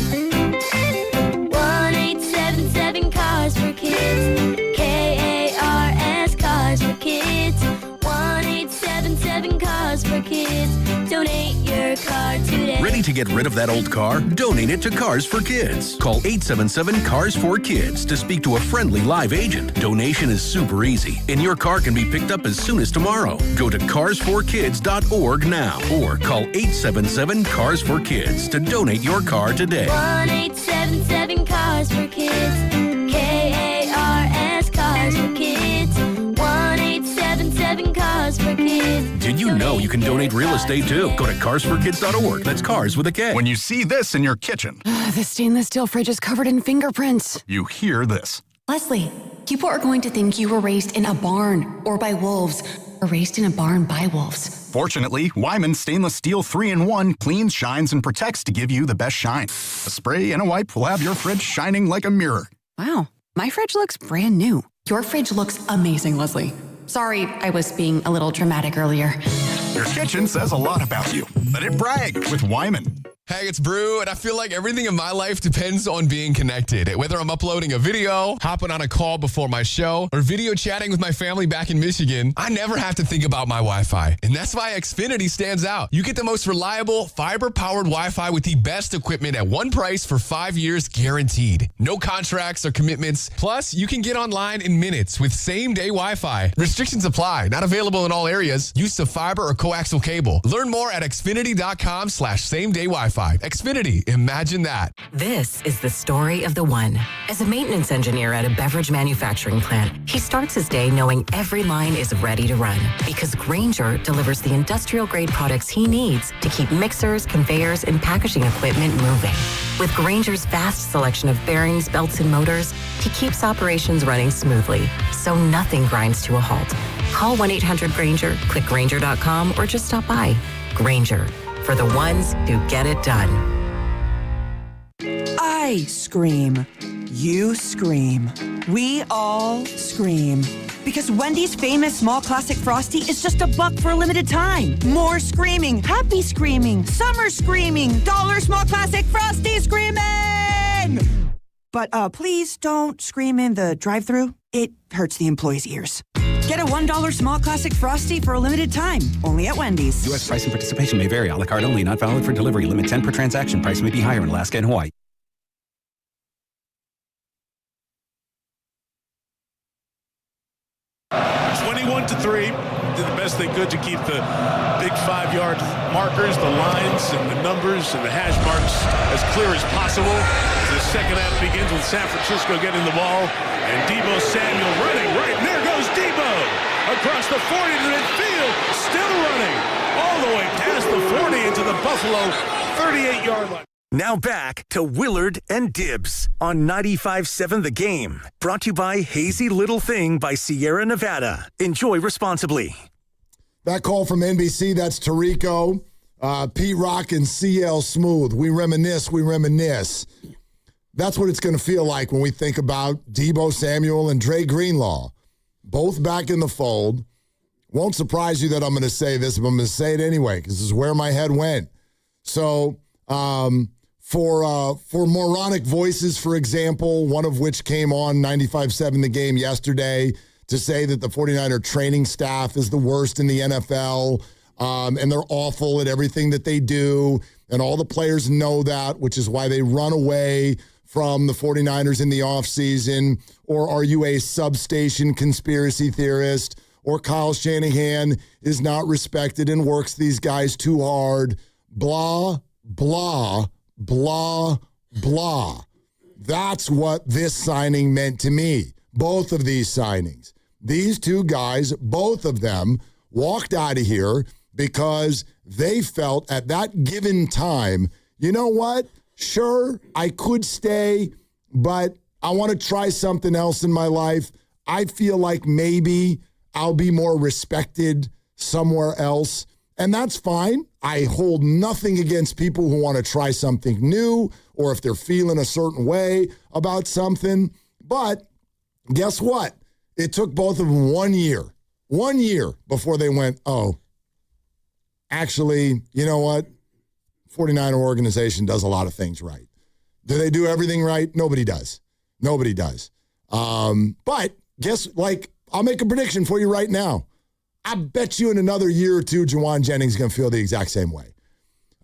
1-877 Cars for Kids. KARS Cars for Kids. 1-877 Cars for Kids. Donate your car today. Ready to get rid of that old car? Donate it to Cars for Kids. Call 877-CARS-4-KIDS to speak to a friendly live agent. Donation is super easy, and your car can be picked up as soon as tomorrow. Go to cars4kids.org now or call 877-CARS-4-KIDS to donate your car today. 1-877 Cars for Kids. KARS Cars for Kids. 1-877 Cars for Kids. Did you know you can donate real estate too? Go to carsforkids.org. That's cars with a K. When you see this in your kitchen, The stainless steel fridge is covered in fingerprints. you hear this. Leslie, people are going to think you were raised in a barn or by wolves or raised in a barn by wolves. Fortunately, Wyman Stainless Steel 3-in-1 cleans, shines, and protects to give you the best shine. A spray and a wipe will have your fridge shining like a mirror. Wow, my fridge looks brand new. Your fridge looks amazing, Leslie. Sorry, I was being a little dramatic earlier. Your kitchen says a lot about you. Let it brag with Wyman. Hey, it's Brew, and I feel like everything in my life depends on being connected. Whether I'm uploading a video, hopping on a call before my show, or video chatting with my family back in Michigan, I never have to think about my Wi-Fi. And that's why Xfinity stands out. You get the most reliable, fiber-powered Wi-Fi with the best equipment at one price for 5 years guaranteed. No contracts or commitments. Plus, you can get online in minutes with same-day Wi-Fi. Restrictions apply. Not available in all areas. Use of fiber or coaxial cable. Learn more at xfinity.com/same-day Wi-Fi. Xfinity, imagine that. This is the story of the one. As a maintenance engineer at a beverage manufacturing plant, he starts his day knowing every line is ready to run because Grainger delivers the industrial-grade products he needs to keep mixers, conveyors, and packaging equipment moving. With Grainger's vast selection of bearings, belts, and motors, he keeps operations running smoothly, so nothing grinds to a halt. Call 1-800-GRANGER, click Grainger.com, or just stop by. Grainger, for the ones who get it done. I scream. You scream. We all scream. Because Wendy's famous small classic Frosty is just $1 for a limited time. More screaming, happy screaming, summer screaming, dollar small classic Frosty screaming! But please don't scream in the drive-thru. It hurts the employees' ears. Get a $1 small classic Frosty for a limited time, only at Wendy's. U.S. price and participation may vary. A la carte only, not valid for delivery. Limit 10 per transaction. Price may be higher in Alaska and Hawaii. To 3, did the best they could to keep the big 5-yard markers, the lines, and the numbers, and the hash marks as clear as possible. The second half begins with San Francisco getting the ball, and Deebo Samuel running right, and there goes Deebo across the 40 to midfield, still running all the way past the 40 into the Buffalo 38-yard line. Now back to Willard and Dibbs on 95.7 The Game. Brought to you by Hazy Little Thing by Sierra Nevada. Enjoy responsibly. That call from NBC, that's Tarico, Pete Rock, and CL Smooth. We reminisce. That's what it's going to feel like when we think about Deebo Samuel and Dre Greenlaw. Both back in the fold. Won't surprise you that I'm going to say this, but I'm going to say it anyway because this is where my head went. So, for moronic voices, for example, one of which came on 95.7 The Game yesterday to say that the 49er training staff is the worst in the NFL, and they're awful at everything that they do, and all the players know that, which is why they run away from the 49ers in the offseason. Or are you a substation conspiracy theorist? Or Kyle Shanahan is not respected and works these guys too hard? Blah, blah, blah, blah. That's what this signing meant to me. Both of these signings. These two guys, both of them, walked out of here because they felt at that given time, you know what? Sure, I could stay, but I want to try something else in my life. I feel like maybe I'll be more respected somewhere else. And that's fine. I hold nothing against people who want to try something new or if they're feeling a certain way about something. But guess what? It took both of them 1 year before they went, oh, actually, you know what? 49er organization does a lot of things right. Do they do everything right? Nobody does. But I'll make a prediction for you right now. I bet you in another year or two, Juwan Jennings is going to feel the exact same way.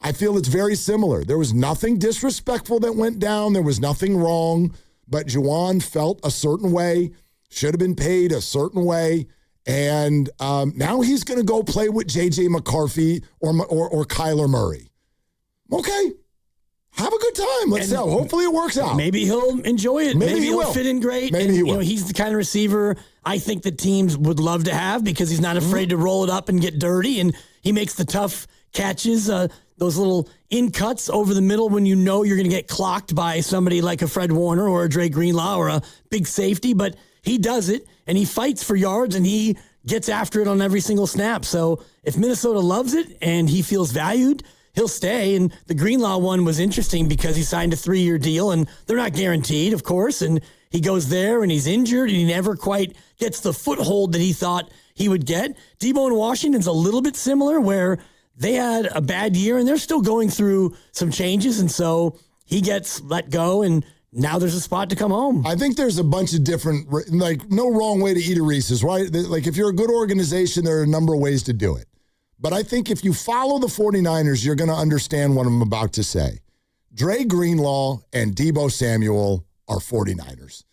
I feel it's very similar. There was nothing disrespectful that went down. There was nothing wrong. But Juwan felt a certain way, should have been paid a certain way. And now he's going to go play with J.J. McCarthy or Kyler Murray. Okay. Have a good time. Let's see. Hopefully it works out. Maybe he'll enjoy it. Maybe he'll will. fit in great. Maybe he will. He's the kind of receiver I think the teams would love to have because he's not afraid to roll it up and get dirty, and he makes the tough catches, those little in cuts over the middle when you know you're going to get clocked by somebody like a Fred Warner or a Dre Greenlaw or a big safety, but he does it, and he fights for yards, and he gets after it on every single snap. So if Minnesota loves it and he feels valued, he'll stay. And the Greenlaw one was interesting because he signed a 3-year deal, and they're not guaranteed, of course. And he goes there, and he's injured, and he never quite gets the foothold that he thought he would get. Deebo in Washington's a little bit similar, where they had a bad year, and they're still going through some changes. And so he gets let go, and now there's a spot to come home. I think there's a bunch of different, no wrong way to eat a Reese's, right? Like, if you're a good organization, there are a number of ways to do it. But I think if you follow the 49ers, you're going to understand what I'm about to say. Dre Greenlaw and Deebo Samuel are 49ers.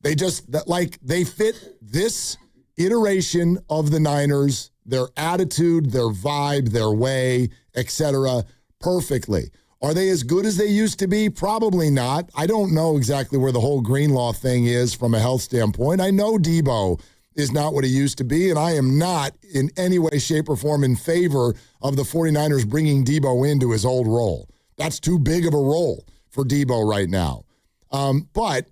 They fit this iteration of the Niners, their attitude, their vibe, their way, etc., perfectly. Are they as good as they used to be? Probably not. I don't know exactly where the whole Greenlaw thing is from a health standpoint. I know Deebo is not what he used to be, and I am not in any way, shape, or form in favor of the 49ers bringing Deebo into his old role. That's too big of a role for Deebo right now. But,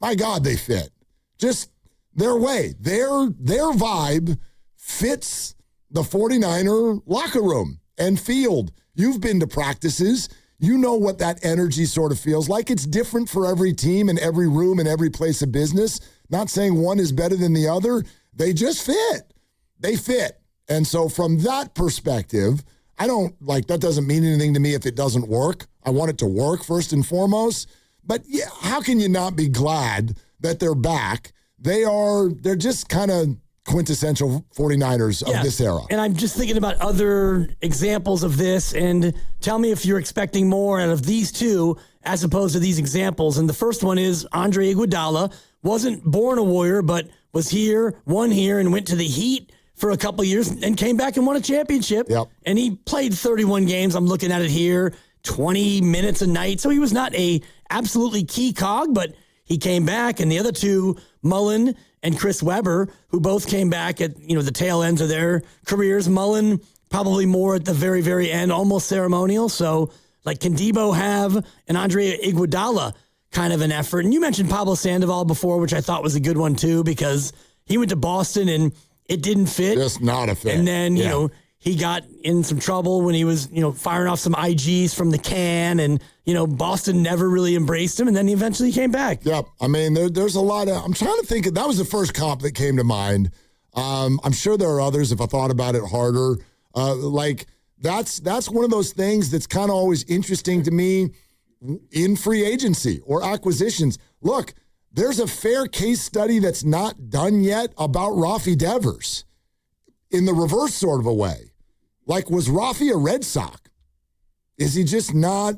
my God, they fit. Just their way. Their vibe fits the 49er locker room and field. You've been to practices. You know what that energy sort of feels like. It's different for every team and every room and every place of business. Not saying one is better than the other. They just fit. They fit. And so from that perspective, that doesn't mean anything to me if it doesn't work. I want it to work first and foremost. But yeah, how can you not be glad that they're back? They're just kind of quintessential 49ers of this era. And I'm just thinking about other examples of this, and tell me if you're expecting more out of these two as opposed to these examples. And the first one is Andre Iguodala. Wasn't born a Warrior, but was here, won here, and went to the Heat for a couple years and came back and won a championship. Yep. And he played 31 games. I'm looking at it here, 20 minutes a night. So he was not a absolutely key cog, but he came back. And the other two, Mullen and Chris Webber, who both came back at the tail ends of their careers. Mullen probably more at the very, very end, almost ceremonial. So, can Deebo have an Andre Iguodala kind of an effort? And you mentioned Pablo Sandoval before, which I thought was a good one too, because he went to Boston and it didn't fit. Just not a fit. And then, he got in some trouble when he was, firing off some IGs from the can, and, Boston never really embraced him, and then he eventually came back. Yep. I mean, there's a lot of, I'm trying to think, that was the first comp that came to mind. I'm sure there are others if I thought about it harder. That's one of those things that's kind of always interesting to me in free agency or acquisitions. Look, there's a fair case study that's not done yet about Rafi Devers in the reverse sort of a way. Was Rafi a Red Sox? Is he just not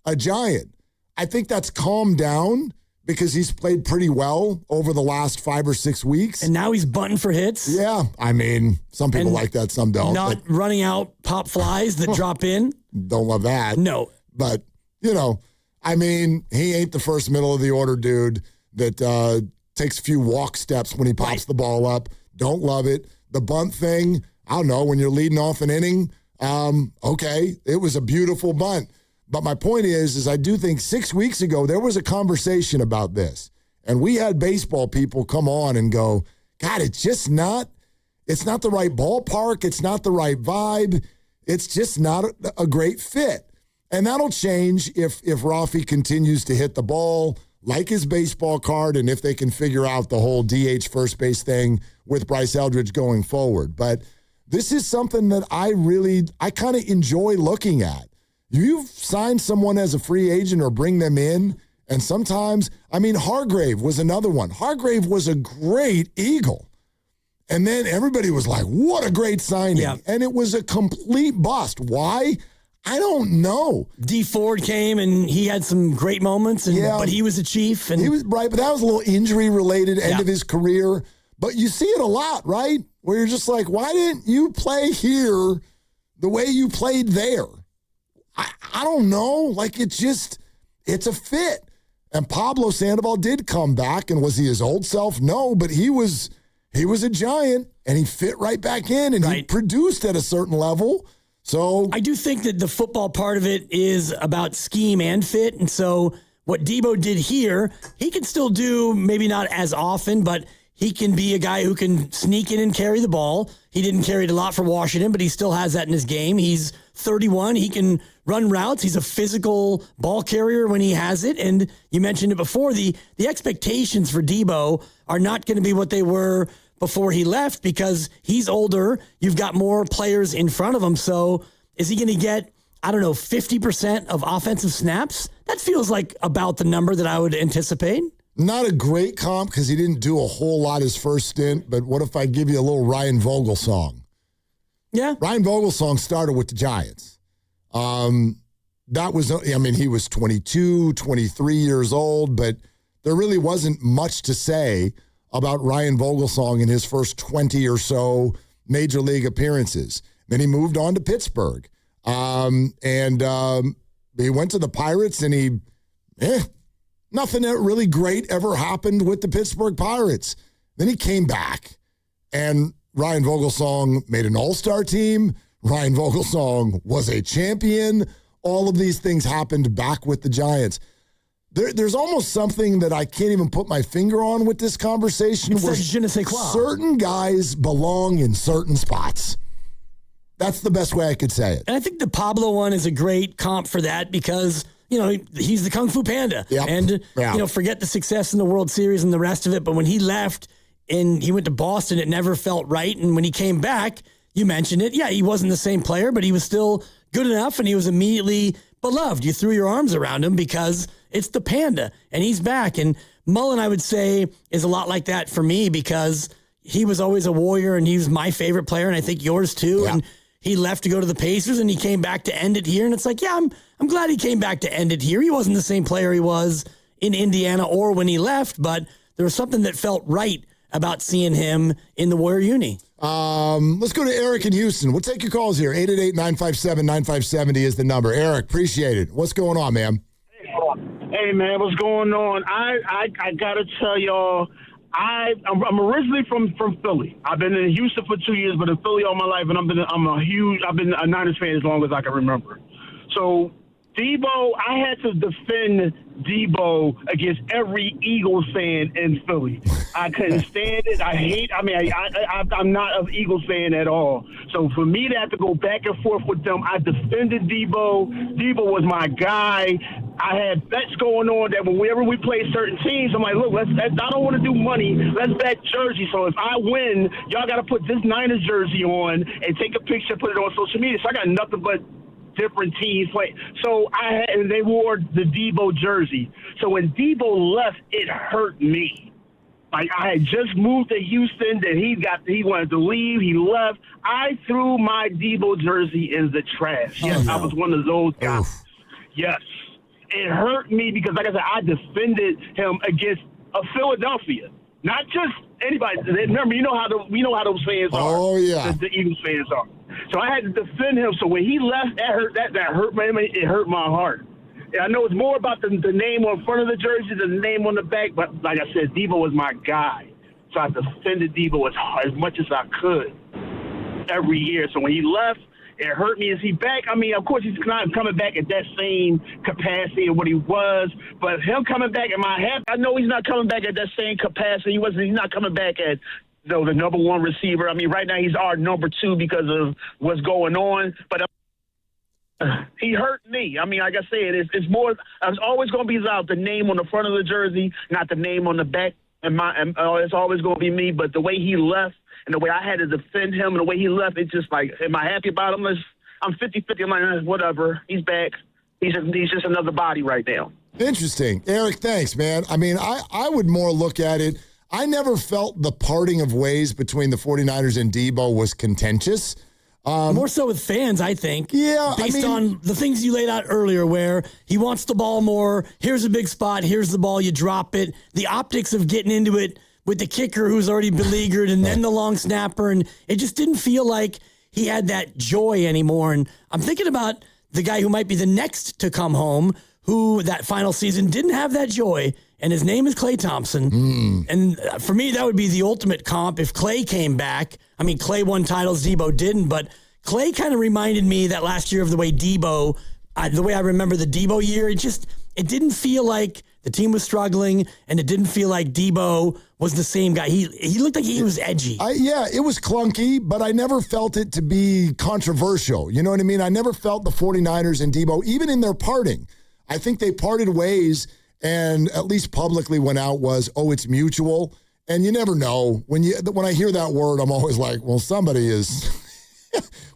a Giant? I think that's calmed down because he's played pretty well over the last 5 or 6 weeks. And now he's bunting for hits. Yeah. I mean, some people like that, some don't. Not running out pop flies that drop in. Don't love that. No. But, he ain't the first middle of the order dude that takes a few walk steps when he pops the ball up. Don't love it. The bunt thing, I don't know, when you're leading off an inning, okay, it was a beautiful bunt. But my point is I do think 6 weeks ago there was a conversation about this. And we had baseball people come on and go, God, it's not the right ballpark. It's not the right vibe. It's just not a great fit. And that'll change if Rafi continues to hit the ball like his baseball card, and if they can figure out the whole DH first base thing with Bryce Eldridge going forward. But this is something that I kind of enjoy looking at. You've signed someone as a free agent or bring them in, and sometimes, Hargrave was another one. Hargrave was a great Eagle. And then everybody was like, what a great signing. Yeah. And it was a complete bust. Why? I don't know. D Ford came and he had some great moments, but he was a Chief. And he was right, but that was a little injury-related end of his career. But you see it a lot, right? Where you're just like, why didn't you play here the way you played there? I don't know. It's a fit. And Pablo Sandoval did come back, and was he his old self? No, but he was a Giant, and he fit right back in, and he produced at a certain level. So I do think that the football part of it is about scheme and fit. And so what Deebo did here, he can still do, maybe not as often, but he can be a guy who can sneak in and carry the ball. He didn't carry it a lot for Washington, but he still has that in his game. He's 31. He can run routes. He's a physical ball carrier when he has it. And you mentioned it before, the expectations for Deebo are not going to be what they were before he left because he's older. You've got more players in front of him. So is he going to get, 50% of offensive snaps? That feels like about the number that I would anticipate. Not a great comp because he didn't do a whole lot his first stint, but what if I give you a little Ryan Vogel song? Yeah. Ryan Vogel song started with the Giants. He was 22, 23 years old, but there really wasn't much to say about Ryan Vogelsong in his first 20 or so major league appearances. Then he moved on to Pittsburgh. He went to the Pirates, and nothing really great ever happened with the Pittsburgh Pirates. Then he came back, and Ryan Vogelsong made an all-star team. Ryan Vogelsong was a champion. All of these things happened back with the Giants. there's almost something that I can't even put my finger on with this conversation. It's where like je ne sais quoi. certain guys belong in certain spots. That's the best way I could say it. And I think the Pablo one is a great comp for that because, he's the Kung Fu Panda. Yep. And, forget the success in the World Series and the rest of it. But when he left and he went to Boston, it never felt right. And when he came back, you mentioned it. Yeah, he wasn't the same player, but he was still good enough and he was immediately beloved. You threw your arms around him because it's the Panda and he's back. And Mullen, I would say, is a lot like that for me because he was always a Warrior and he was my favorite player. And I think yours too. Yeah. And he left to go to the Pacers and he came back to end it here. And it's like, yeah, I'm glad he came back to end it here. He wasn't the same player he was in Indiana or when he left, but there was something that felt right about seeing him in the Warrior uni. Let's go to Eric in Houston. We'll take your calls here. 888-957-9570 is the number. Eric, appreciate it. What's going on, man? Hey, man, what's going on? I got to tell y'all, I'm originally from Philly. I've been in Houston for 2 years, but in Philly all my life, and I've been a Niners fan as long as I can remember. So Deebo, I had to defend Deebo against every Eagles fan in Philly. I couldn't stand it. I'm not an Eagles fan at all. So for me to have to go back and forth with them, I defended Deebo. Deebo was my guy. I had bets going on that whenever we play certain teams, I'm like, look, I don't want to do money. Let's bet jersey. So if I win, y'all got to put this Niners jersey on and take a picture, put it on social media. So I got nothing but different teams play. So and they wore the Deebo jersey. So when Deebo left, it hurt me. Like I had just moved to Houston, that he wanted to leave. He left. I threw my Deebo jersey in the trash. Yes, I was one of those guys. Oof. Yes. It hurt me because, like I said, I defended him against Philadelphia, not just anybody. Remember, you know how those fans are. Oh yeah, the Eagles fans are. So I had to defend him. So when he left, that hurt. That hurt me. It hurt my heart. And I know it's more about the name on front of the jersey than the name on the back. But like I said, Deebo was my guy, so I defended Deebo as much as I could every year. So when he left, it hurt me. Is he back? I mean, of course, he's not coming back at that same capacity of what he was. But him coming back, I know he's not coming back at that same capacity. He's not coming back at the number one receiver. I mean, right now he's our number two because of what's going on. But he hurt me. I mean, like I said, it's more. It's always going to be about the name on the front of the jersey, not the name on the back. And it's always going to be me. But the way he left, and the way I had to defend him and the way he left, it's just like, am I happy about him? I'm 50-50. I'm like, whatever. He's back. He's just another body right now. Interesting. Eric, thanks, man. I mean, I would more look at it. I never felt the parting of ways between the 49ers and Deebo was contentious. More so with fans, I think. Yeah. Based on the things you laid out earlier where he wants the ball more. Here's a big spot. Here's the ball. You drop it. The optics of getting into it with the kicker who's already beleaguered and then the long snapper. And it just didn't feel like he had that joy anymore. And I'm thinking about the guy who might be the next to come home, who that final season didn't have that joy. And his name is Klay Thompson. And for me, that would be the ultimate comp if Klay came back. I mean, Klay won titles, Deebo didn't. But Klay kind of reminded me that last year of the way Deebo, the way I remember the Deebo year, it didn't feel like the team was struggling, and it didn't feel like Deebo was the same guy. He looked like he was edgy. Yeah, it was clunky, but I never felt it to be controversial. You know what I mean? I never felt the 49ers and Deebo, even in their parting. I think they parted ways, and at least publicly went out was, it's mutual. And you never know. When I hear that word, I'm always like, well, somebody is...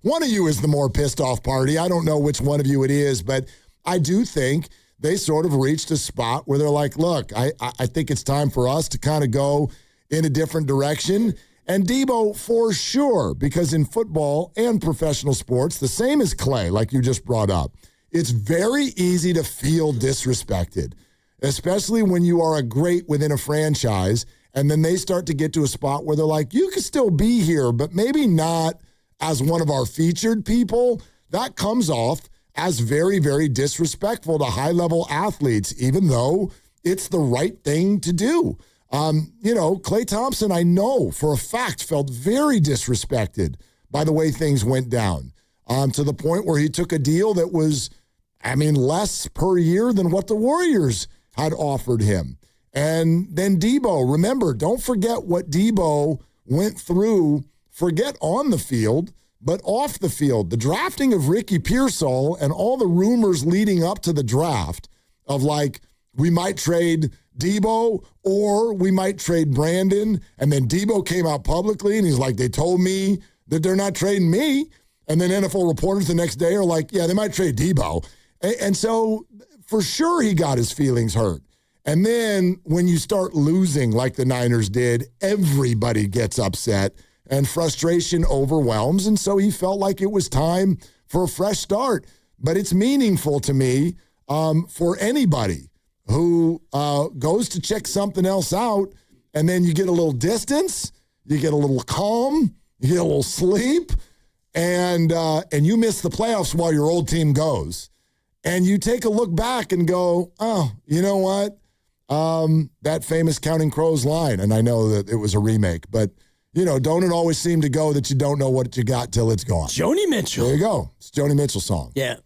one of you is the more pissed off party. I don't know which one of you it is, but I do think they sort of reached a spot where they're like, look, I think it's time for us to kind of go in a different direction. And Deebo, for sure, because in football and professional sports, the same as Klay, like you just brought up, it's very easy to feel disrespected, especially when you are a great within a franchise, and then they start to get to a spot where they're like, you could still be here, but maybe not as one of our featured people. That comes off as very, very disrespectful to high-level athletes, even though it's the right thing to do. Klay Thompson, I know for a fact, felt very disrespected by the way things went down, to the point where he took a deal that was, less per year than what the Warriors had offered him. And then Deebo, remember, don't forget what Deebo went through, forget on the field, but off the field. The drafting of Ricky Pearsall and all the rumors leading up to the draft of like, we might trade Deebo or we might trade Brandon. And then Deebo came out publicly and he's like, they told me that they're not trading me. And then NFL reporters the next day are like, yeah, they might trade Deebo. And so for sure he got his feelings hurt. And then when you start losing like the Niners did, everybody gets upset and frustration overwhelms. And so he felt like it was time for a fresh start. But it's meaningful to me for anybody who goes to check something else out, and then you get a little distance, you get a little calm, you get a little sleep, and you miss the playoffs while your old team goes. And you take a look back and go, oh, you know what? That famous Counting Crows line, and I know that it was a remake, but, don't it always seem to go that you don't know what you got till it's gone? Joni Mitchell. There you go. It's Joni Mitchell's song. Yeah.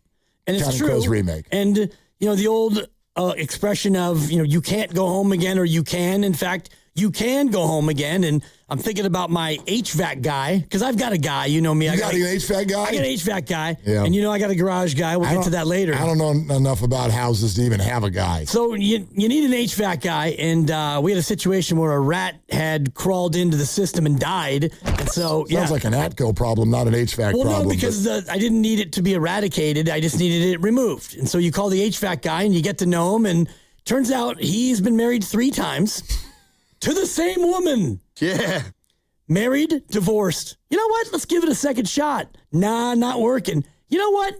And it's Counting true. Crows remake. And, the old expression of, you can't go home again, or you can. In fact, you can go home again. And I'm thinking about my HVAC guy, because I've got a guy, you know me. You got an HVAC guy? I got an HVAC guy. Yeah. And I got a garage guy. We'll get to that later. I don't know enough about houses to even have a guy. So you need an HVAC guy. And we had a situation where a rat had crawled into the system and died. And so, Sounds like an ATCO problem, not an HVAC problem. Well, no, because I didn't need it to be eradicated. I just needed it removed. And so you call the HVAC guy and you get to know him. And turns out he's been married 3 times to the same woman. Yeah. Married, divorced. You know what? Let's give it a second shot. Nah, not working. You know what?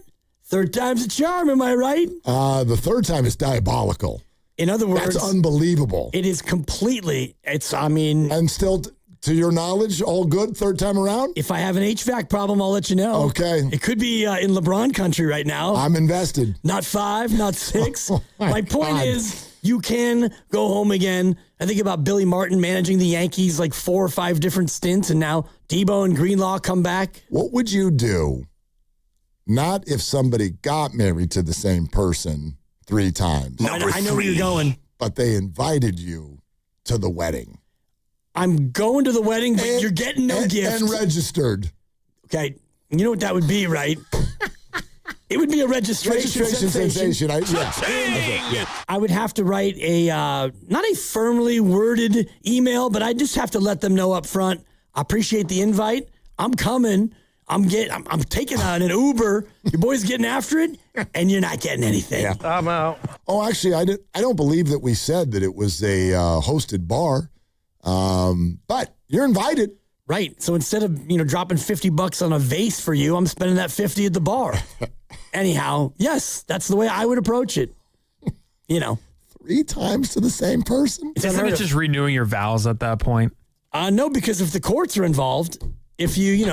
3rd time's a charm, am I right? The 3rd time is diabolical. In other words, that's unbelievable. It is completely, And still, to your knowledge, all good 3rd time around? If I have an HVAC problem, I'll let you know. Okay. It could be in LeBron country right now. I'm invested. Not 5, not 6. My point is, you can go home again. I think about Billy Martin managing the Yankees like 4 or 5 different stints, and now Deebo and Greenlaw come back. What would you do? Not if somebody got married to the same person 3 times. I know where you're going. But they invited you to the wedding. I'm going to the wedding, but you're getting no gift. And registered. Okay. You know what that would be, right? It would be a registration sensation. I would have to write not a firmly worded email, but I just have to let them know up front, I appreciate the invite. I'm coming. I'm taking an Uber. Your boy's getting after it, and you're not getting anything. Yeah. I'm out. Oh, actually, I don't believe that we said that it was a hosted bar, but you're invited. Right. So instead of dropping $50 on a vase for you, I'm spending that $50 at the bar. Anyhow, yes, that's the way I would approach it. 3 times to the same person? Isn't it just renewing your vows at that point? No, because if the courts are involved, if you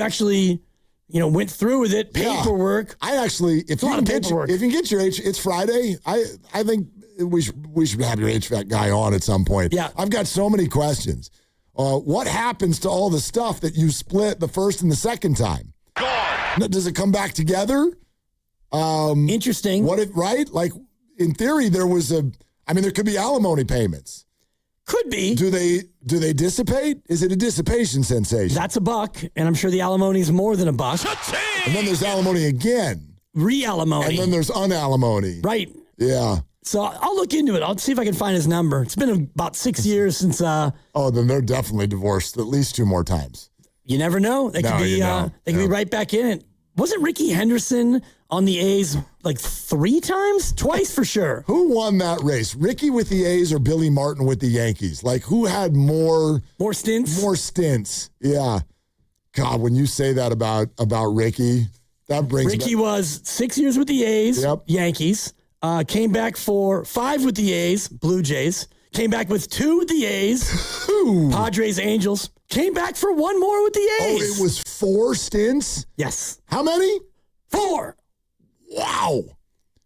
actually went through with it, paperwork. Yeah. I actually, if you can get your it's Friday. I think we should have your HVAC guy on at some point. Yeah, I've got so many questions. What happens to all the stuff that you split the first and the second time? Gone. Does it come back together? Interesting. Right? Like, in theory, there could be alimony payments. Could be. Do they dissipate? Is it a dissipation sensation? That's $1, and I'm sure the alimony is more than $1. And then there's alimony again. Re-alimony. And then there's unalimony. Right. Yeah. So I'll look into it. I'll see if I can find his number. It's been about 6 years since. Oh, then they're definitely divorced at least 2 more times. You never know. They could be. They could be right back in it. Wasn't Ricky Henderson on the A's like 3 times? Twice for sure. Who won that race? Ricky with the A's or Billy Martin with the Yankees? Like, who had more stints? More stints. Yeah. God, when you say that about Ricky, that brings Ricky was 6 years with the A's, Yankees. Came back for 5 with the A's, Blue Jays. Came back with 2 with the A's, Padres, Angels. Came back for 1 more with the A's. Oh, it was 4 stints? Yes. How many? 4. Wow.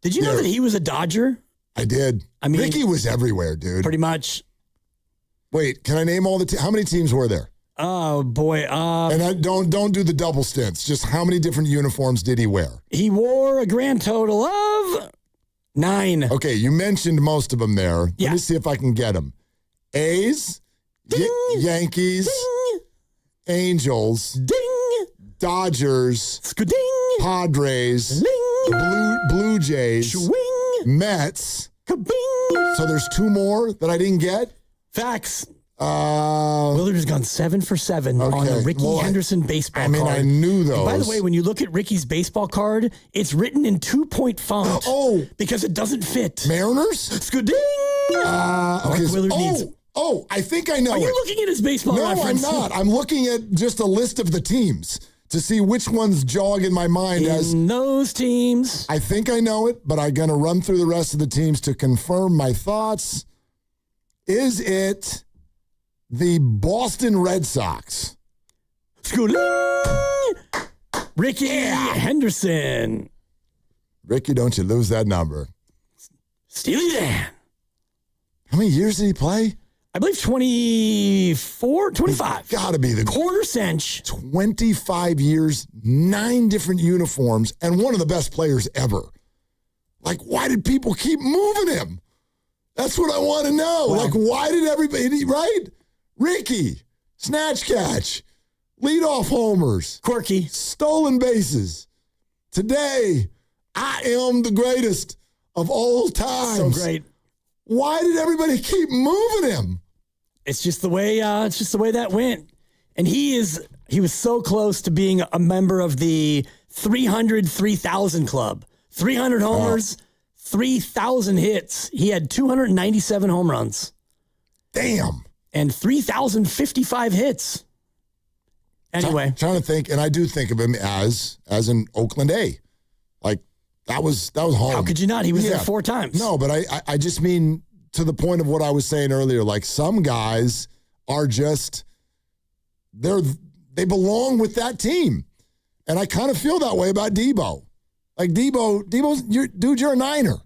Did you know that he was a Dodger? I did. I mean, Ricky was everywhere, dude. Pretty much. Wait, can I name all the how many teams were there? Oh boy! And don't do the double stints. Just how many different uniforms did he wear? He wore a grand total of 9. Okay, you mentioned most of them there. Yeah. Let me see if I can get them. A's, Yankees, Ding. Angels, Ding. Dodgers, Skading. Padres, Ling. Blue Jays, Swing. Mets. Kabing. So there's 2 more that I didn't get? Facts. Willard has gone 7 for 7 on the Ricky Henderson baseball card. I knew those. And by the way, when you look at Ricky's baseball card, it's written in 2-point font. Because it doesn't fit. Mariners? Skading. Okay. Willard needs. I think I know. Are you looking at his baseball reference? No, I'm not. I'm looking at just a list of the teams to see which ones jog in my mind those teams. I think I know it, but I'm going to run through the rest of the teams to confirm my thoughts. Is it the Boston Red Sox? Ricky Henderson. Ricky, don't you lose that number. Steely Dan. How many years did he play? I believe 24, 25. Got to be the quarter century. 25 years, 9 different uniforms, and one of the best players ever. Like, why did people keep moving him? That's what I want to know. Well, like, why did everybody, right? Ricky, snatch catch, leadoff homers, quirky, stolen bases. Today, I am the greatest of all time. So great. Why did everybody keep moving him? It's just the way. That went, and he was so close to being a member of the 3,000 club. 300 homers, 3,000 hits. He had 297 home runs. Damn. And 3,055 hits. Anyway, trying to think, and I do think of him as an Oakland A. Like that was home. How could you not? He was there 4 times. No, but I just mean to the point of what I was saying earlier. Like some guys are just they belong with that team, and I kind of feel that way about Deebo. Like Deebo's you're a Niner.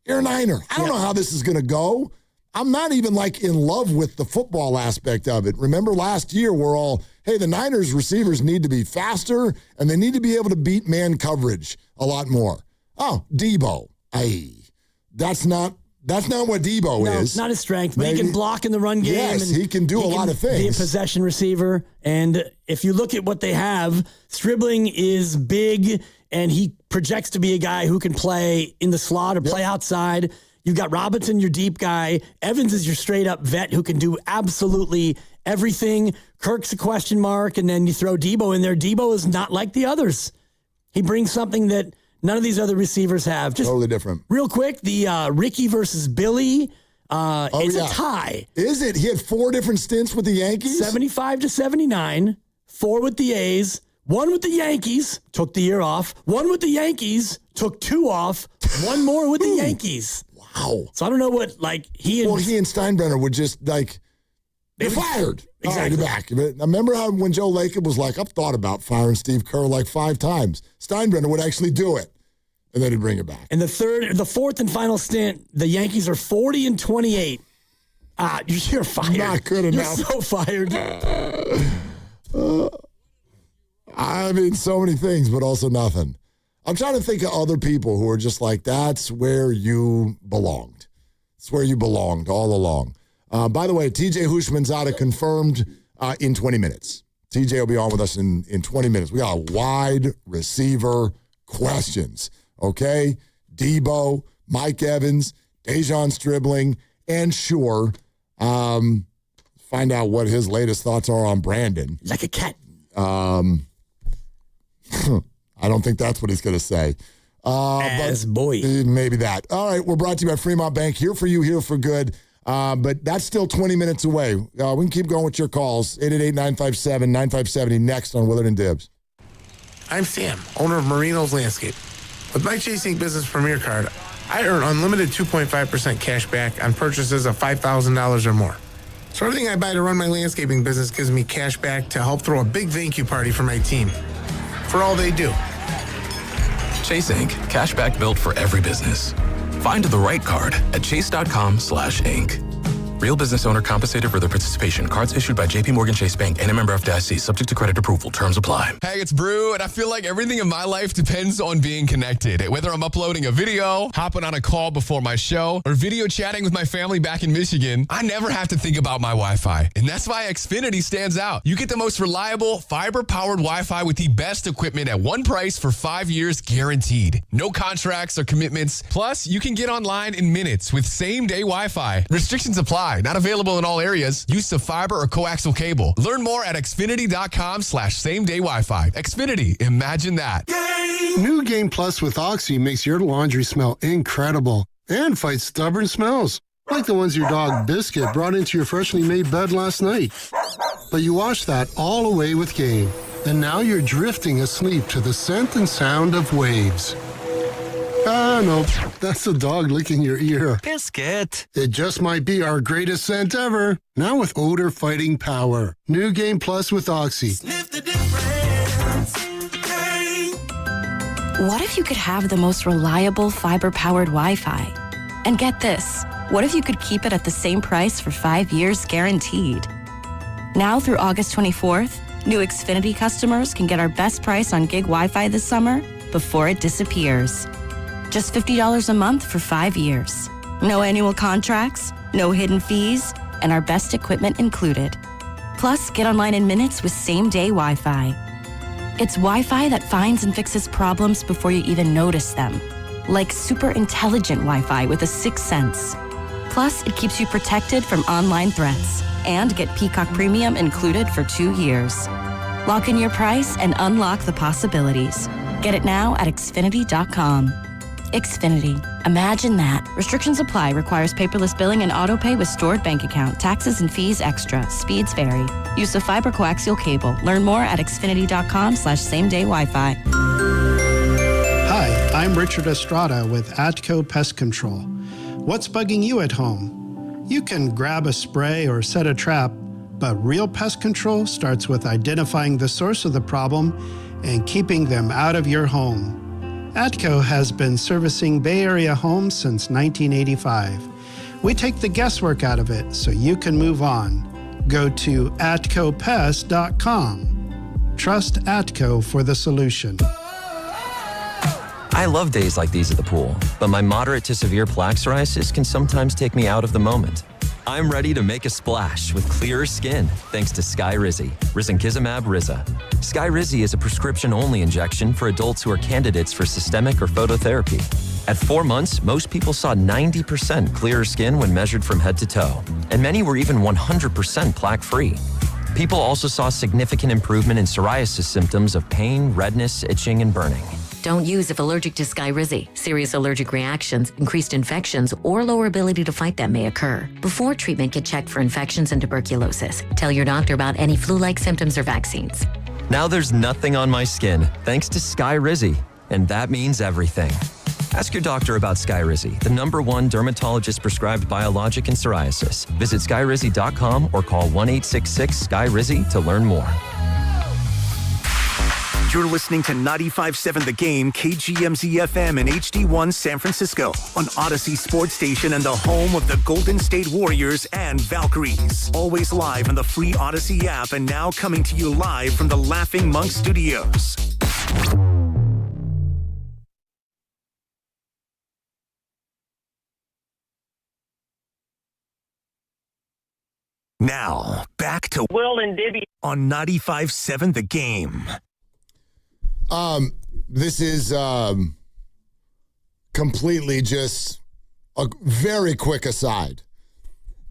You're a Niner. I don't know how this is going to go. I'm not even like in love with the football aspect of it. Remember last year we're all, hey, the Niners receivers need to be faster and they need to be able to beat man coverage a lot more. Oh, Deebo. That's not what Deebo is. Not his strength, but he can block in the run game. Yes, and he can do a lot of things. Be a possession receiver. And if you look at what they have, Stribling is big and he projects to be a guy who can play in the slot or play outside. You've got Robinson, your deep guy. Evans is your straight-up vet who can do absolutely everything. Kirk's a question mark, and then you throw Deebo in there. Deebo is not like the others. He brings something that none of these other receivers have. Just totally different. Real quick, the Ricky versus Billy, it's a tie. Is it? He had 4 different stints with the Yankees? 75 to 79, 4 with the A's, 1 with the Yankees, took the year off, 1 with the Yankees, took 2 off, 1 more with the Yankees. Wow. So I don't know what, he and Steinbrenner would just, they're fired. Exactly. Back. I remember how when Joe Lacob was like, I've thought about firing Steve Kerr 5 times. Steinbrenner would actually do it, and then he'd bring it back. And the fourth and final stint, the Yankees are 40 and 28. You're fired. Not good enough. You're so fired. I mean, so many things, but also nothing. I'm trying to think of other people who are just like, that's where you belonged. It's where you belonged all along. By the way, TJ Houshmandzadeh confirmed in 20 minutes. TJ will be on with us in 20 minutes. We got wide receiver questions, okay? Deebo, Mike Evans, Dejon Stribling, and sure, find out what his latest thoughts are on Brandon. Like a cat. I don't think that's what he's going to say. Boy. Maybe that. All right, we're brought to you by Fremont Bank. Here for you, here for good. But that's still 20 minutes away. We can keep going with your calls. 888-957-9570 next on Willard and Dibbs. I'm Sam, owner of Marino's Landscape. With my Chase Ink Business Premier Card, I earn unlimited 2.5% cash back on purchases of $5,000 or more. So everything I buy to run my landscaping business gives me cash back to help throw a big thank you party for my team. For all they do. Chase Ink. Cashback built for every business. Find the right card at chase.com/ink. Real business owner compensated for their participation. Cards issued by J.P. Morgan Chase Bank and a member FDIC. Subject to credit approval. Terms apply. Hey, it's Brew, and I feel like everything in my life depends on being connected. Whether I'm uploading a video, hopping on a call before my show, or video chatting with my family back in Michigan, I never have to think about my Wi-Fi. And that's why Xfinity stands out. You get the most reliable, fiber-powered Wi-Fi with the best equipment at one price for 5 years guaranteed. No contracts or commitments. Plus, you can get online in minutes with same-day Wi-Fi. Restrictions apply. Not available in all areas. Use of fiber or coaxial cable. Learn more at xfinity.com/same-day Wi-Fi. Xfinity. Imagine that. New Game Plus with Oxy makes your laundry smell incredible and fights stubborn smells, like the ones your dog Biscuit brought into your freshly made bed last night. But you washed that all away with Game, and now you're drifting asleep to the scent and sound of waves. Ah, no, that's the dog licking your ear. Biscuit. It just might be our greatest scent ever. Now with odor-fighting power. New Game Plus with Oxy. Sniff the difference. What if you could have the most reliable fiber-powered Wi-Fi? And get this, what if you could keep it at the same price for 5 years guaranteed? Now through August 24th, new Xfinity customers can get our best price on gig Wi-Fi this summer before it disappears. Just $50 a month for 5 years. No annual contracts, no hidden fees, and our best equipment included. Plus, get online in minutes with same-day Wi-Fi. It's Wi-Fi that finds and fixes problems before you even notice them. Like super intelligent Wi-Fi with a sixth sense. Plus, it keeps you protected from online threats. And get Peacock Premium included for 2 years. Lock in your price and unlock the possibilities. Get it now at Xfinity.com. Xfinity. Imagine that. Restrictions apply. Requires paperless billing and auto-pay with stored bank account. Taxes and fees extra. Speeds vary. Use of fiber coaxial cable. Learn more at Xfinity.com/same-day Wi-Fi. Hi, I'm Richard Estrada with Atco Pest Control. What's bugging you at home? You can grab a spray or set a trap, but real pest control starts with identifying the source of the problem and keeping them out of your home. Atco has been servicing Bay Area homes since 1985. We take the guesswork out of it so you can move on. Go to atcopest.com. Trust Atco for the solution. I love days like these at the pool, but my moderate to severe plaque psoriasis can sometimes take me out of the moment. I'm ready to make a splash with clearer skin thanks to Skyrizi, risankizumab Riza. Skyrizi is a prescription-only injection for adults who are candidates for systemic or phototherapy. At 4 months, most people saw 90% clearer skin when measured from head to toe, and many were even 100% plaque-free. People also saw significant improvement in psoriasis symptoms of pain, redness, itching, and burning. Don't use if allergic to Skyrizi. Serious allergic reactions, increased infections, or lower ability to fight them may occur. Before treatment, get checked for infections and tuberculosis. Tell your doctor about any flu-like symptoms or vaccines. Now there's nothing on my skin thanks to Skyrizi, and that means everything. Ask your doctor about Skyrizi, the #1 dermatologist-prescribed biologic in psoriasis. Visit skyrizi.com or call 1-866-SKY-RIZI to learn more. You're listening to 95.7 The Game, KGMZ FM and HD1 San Francisco on Odyssey Sports Station and the home of the Golden State Warriors and Valkyries. Always live on the free Odyssey app and now coming to you live from the Laughing Monk Studios. Now, back to Will and Dibby on 95.7 The Game. This is completely just a very quick aside.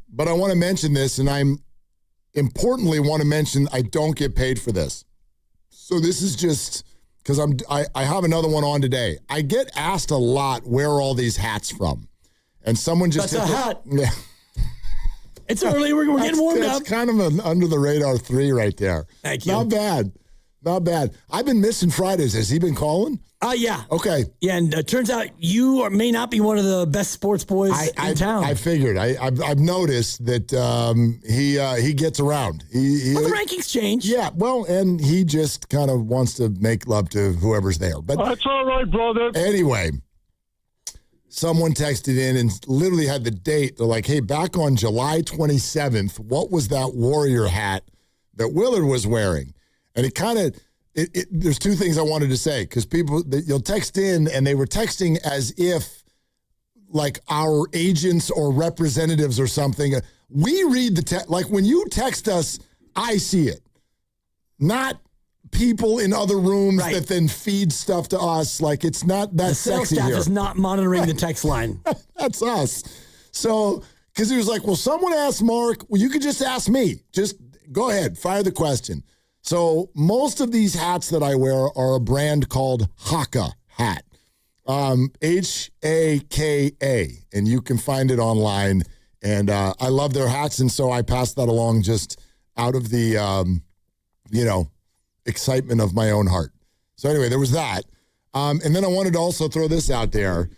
But I want to mention this, and I'm importantly want to mention I don't get paid for this. So this is just because I have another one on today. I get asked a lot where are all these hats from, and someone just that's a hat. Yeah. It's early. We're getting warmed up. It's kind of an under the radar 3 right there. Thank you. Not bad. Not bad. I've been missing Fridays. Has he been calling? Yeah. Okay. Yeah, and it turns out you may not be one of the best sports boys in town. I figured. I've noticed that he gets around. Well, the rankings change. Yeah. Well, and he just kind of wants to make love to whoever's there. But that's all right, brother. Anyway, someone texted in and literally had the date. They're like, hey, back on July 27th, what was that Warrior hat that Willard was wearing? And it kind of, there's two things I wanted to say, because you'll text in, and they were texting as if like our agents or representatives or something. We read the text, like when you text us, I see it. Not people in other rooms that then feed stuff to us. Like, it's not that sexy here. The sales staff is not monitoring the text line. That's us. So, because he was like, well, someone asked Mark, well, you could just ask me. Just go ahead, fire the question. So most of these hats that I wear are a brand called Haka hat. H-A-K-A. And you can find it online. And I love their hats. And so I passed that along just out of the, excitement of my own heart. So anyway, there was that. And then I wanted to also throw this out there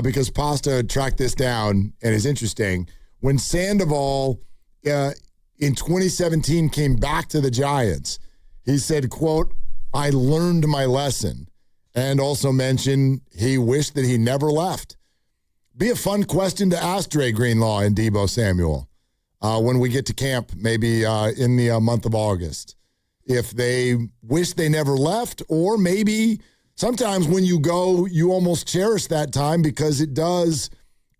because Pasta tracked this down and is interesting. When Sandoval in 2017 came back to the Giants, he said, quote, I learned my lesson, and also mentioned he wished that he never left. Be a fun question to ask Dre Greenlaw and Deebo Samuel when we get to camp, maybe in the month of August. If they wish they never left, or maybe sometimes when you go, you almost cherish that time because it does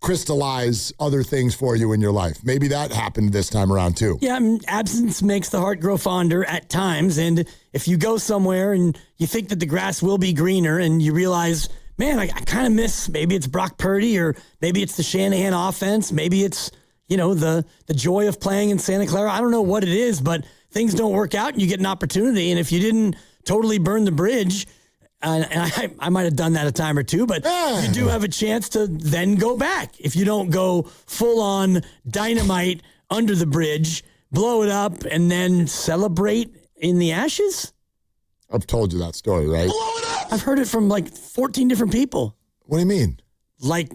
crystallize other things for you in your life. Maybe that happened this time around too. Yeah, absence makes the heart grow fonder at times. And if you go somewhere and you think that the grass will be greener and you realize, man, I kind of miss, maybe it's Brock Purdy, or maybe it's the Shanahan offense. Maybe it's, the joy of playing in Santa Clara. I don't know what it is, but things don't work out and you get an opportunity. And if you didn't totally burn the bridge, and I might have done that a time or two, but you do have a chance to then go back. If you don't go full on dynamite under the bridge, blow it up, and then celebrate in the ashes. I've told you that story, right? Blow it up! I've heard it from like 14 different people. What do you mean? Like,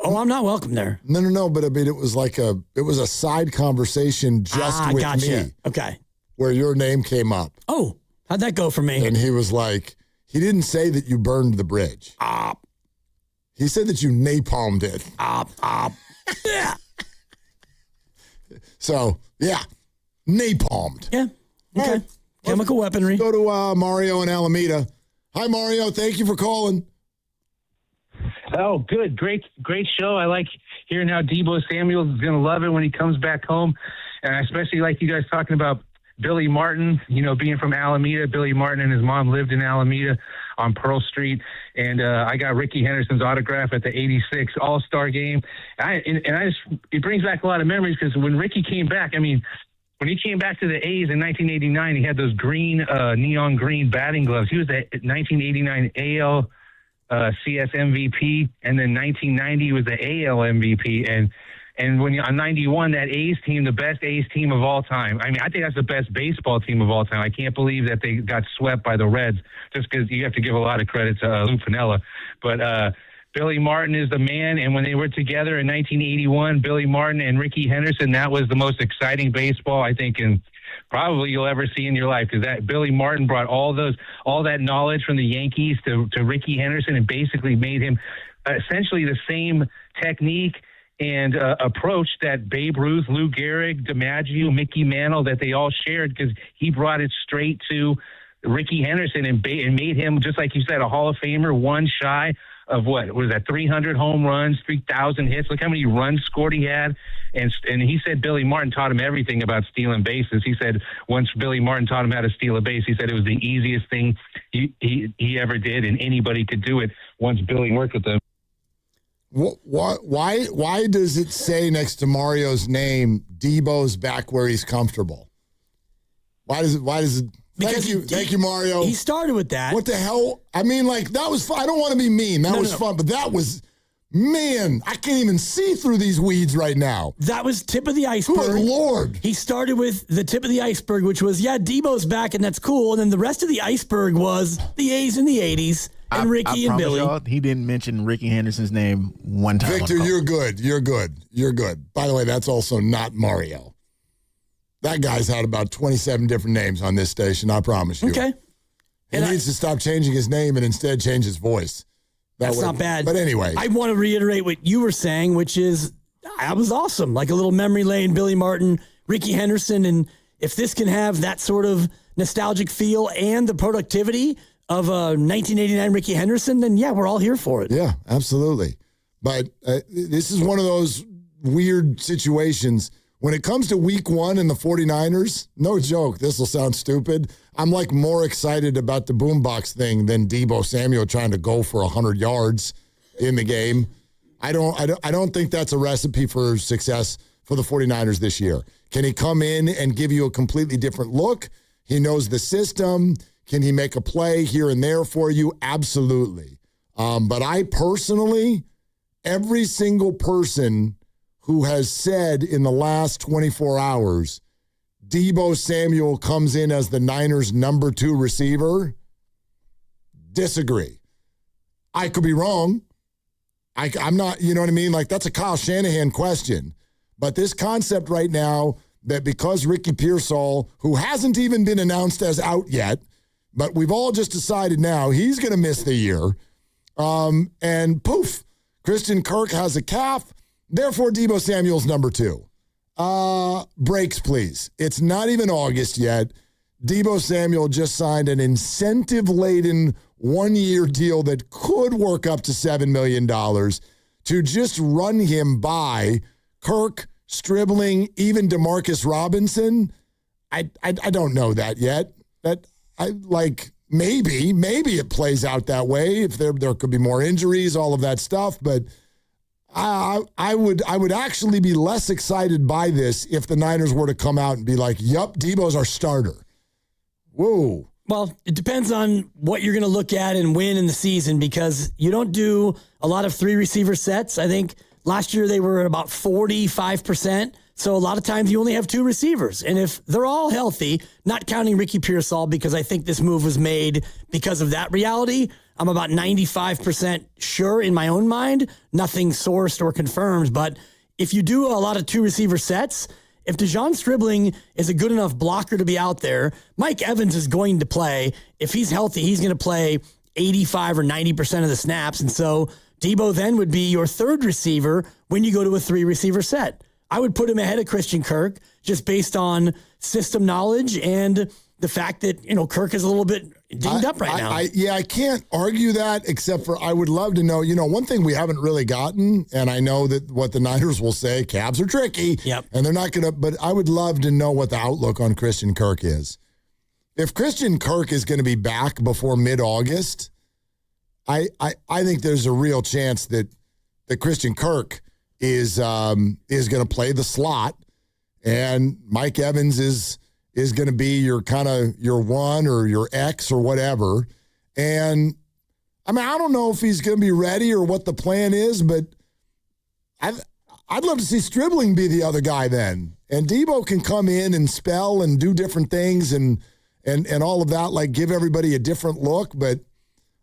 I'm not welcome there. No. But I mean, it was a side conversation just with me. Okay. Where your name came up. Oh, how'd that go for me? And he was like, he didn't say that you burned the bridge. He said that you napalmed it. Yeah. So, yeah, napalmed. Yeah. Okay. Right. Chemical weaponry. Let's go to Mario in Alameda. Hi, Mario. Thank you for calling. Oh, good. Great show. I like hearing how Deebo Samuel is going to love it when he comes back home. And I especially like you guys talking about Billy Martin, being from Alameda. Billy Martin and his mom lived in Alameda on Pearl Street. And I got Ricky Henderson's autograph at the 86 All-Star game. It brings back a lot of memories because when Ricky came back, when he came back to the A's in 1989, he had those green, neon green batting gloves. He was the 1989 AL CS MVP, and then 1990 he was the AL MVP. And when on 91, that A's team, the best A's team of all time. I think that's the best baseball team of all time. I can't believe that they got swept by the Reds, just because you have to give a lot of credit to Lou Piniella. But Billy Martin is the man, and when they were together in 1981, Billy Martin and Ricky Henderson, that was the most exciting baseball, I think, in probably you'll ever see in your life, because that Billy Martin brought all that knowledge from the Yankees to Ricky Henderson and basically made him essentially the same technique and approach that Babe Ruth, Lou Gehrig, DiMaggio, Mickey Mantle, that they all shared, because he brought it straight to Ricky Henderson and made him, just like you said, a Hall of Famer, one shy of what was that, 300 home runs, 3,000 hits. Look how many runs scored he had. And he said Billy Martin taught him everything about stealing bases. He said once Billy Martin taught him how to steal a base, he said it was the easiest thing he ever did, and anybody could do it once Billy worked with them. Why does it say next to Mario's name, Deebo's back where he's comfortable? Why does it? Thank you, Mario. He started with that. What the hell? That was fun. I don't want to be mean. That was fun, but that was, man, I can't even see through these weeds right now. That was tip of the iceberg. Good Lord. He started with the tip of the iceberg, which was, Deebo's back, and that's cool. And then the rest of the iceberg was the A's in the 80s. And Ricky and Billy. He didn't mention Ricky Henderson's name one time. Victor, you're good. You're good. By the way, that's also not Mario. That guy's had about 27 different names on this station, I promise you. Okay. He needs to stop changing his name and instead change his voice. That's not bad. But anyway. I want to reiterate what you were saying, which is that was awesome. Like a little memory lane, Billy Martin, Ricky Henderson. And if this can have that sort of nostalgic feel and the productivity of 1989 Ricky Henderson, then yeah, we're all here for it. Yeah, absolutely. But this is one of those weird situations. When it comes to week one and the 49ers, no joke, this will sound stupid. I'm like more excited about the boombox thing than Deebo Samuel trying to go for 100 yards in the game. I don't think that's a recipe for success for the 49ers this year. Can he come in and give you a completely different look? He knows the system. Can he make a play here and there for you? Absolutely. But I personally, every single person who has said in the last 24 hours, Deebo Samuel comes in as the Niners' number 2 receiver, disagree. I could be wrong. I'm not, you know what I mean? Like, that's a Kyle Shanahan question. But this concept right now that because Ricky Pearsall, who hasn't even been announced as out yet, but we've all just decided now he's going to miss the year. And poof, Christian Kirk has a calf. Therefore, Deebo Samuel's number 2. Breaks, please. It's not even August yet. Deebo Samuel just signed an incentive-laden one-year deal that could work up to $7 million to just run him by Kirk, Stribling, even Demarcus Robinson. I don't know that yet. Maybe it plays out that way if there could be more injuries, all of that stuff, but I would actually be less excited by this if the Niners were to come out and be like, yup, Deebo's our starter. Whoa. Well, it depends on what you're going to look at and win in the season because you don't do a lot of 3 receiver sets. I think last year they were at about 45%. So a lot of times you only have 2 receivers. And if they're all healthy, not counting Ricky Pearsall because I think this move was made because of that reality, I'm about 95% sure in my own mind, nothing sourced or confirmed. But if you do a lot of 2 receiver sets, if DeJon Stribling is a good enough blocker to be out there, Mike Evans is going to play. If he's healthy, he's going to play 85 or 90% of the snaps. And so Deebo then would be your 3rd receiver when you go to a 3 receiver set. I would put him ahead of Christian Kirk just based on system knowledge and the fact that, Kirk is a little bit dinged up right now. I can't argue that except for I would love to know, one thing we haven't really gotten, and I know that what the Niners will say, Cavs are tricky, and they're not going to, but I would love to know what the outlook on Christian Kirk is. If Christian Kirk is going to be back before mid-August, I think there's a real chance that Christian Kirk is going to play the slot, and Mike Evans is going to be your kind of your 1 or your X or whatever. And I mean, I don't know if he's going to be ready or what the plan is, but I'd love to see Stribling be the other guy then, and Deebo can come in and spell and do different things and all of that, like give everybody a different look, but.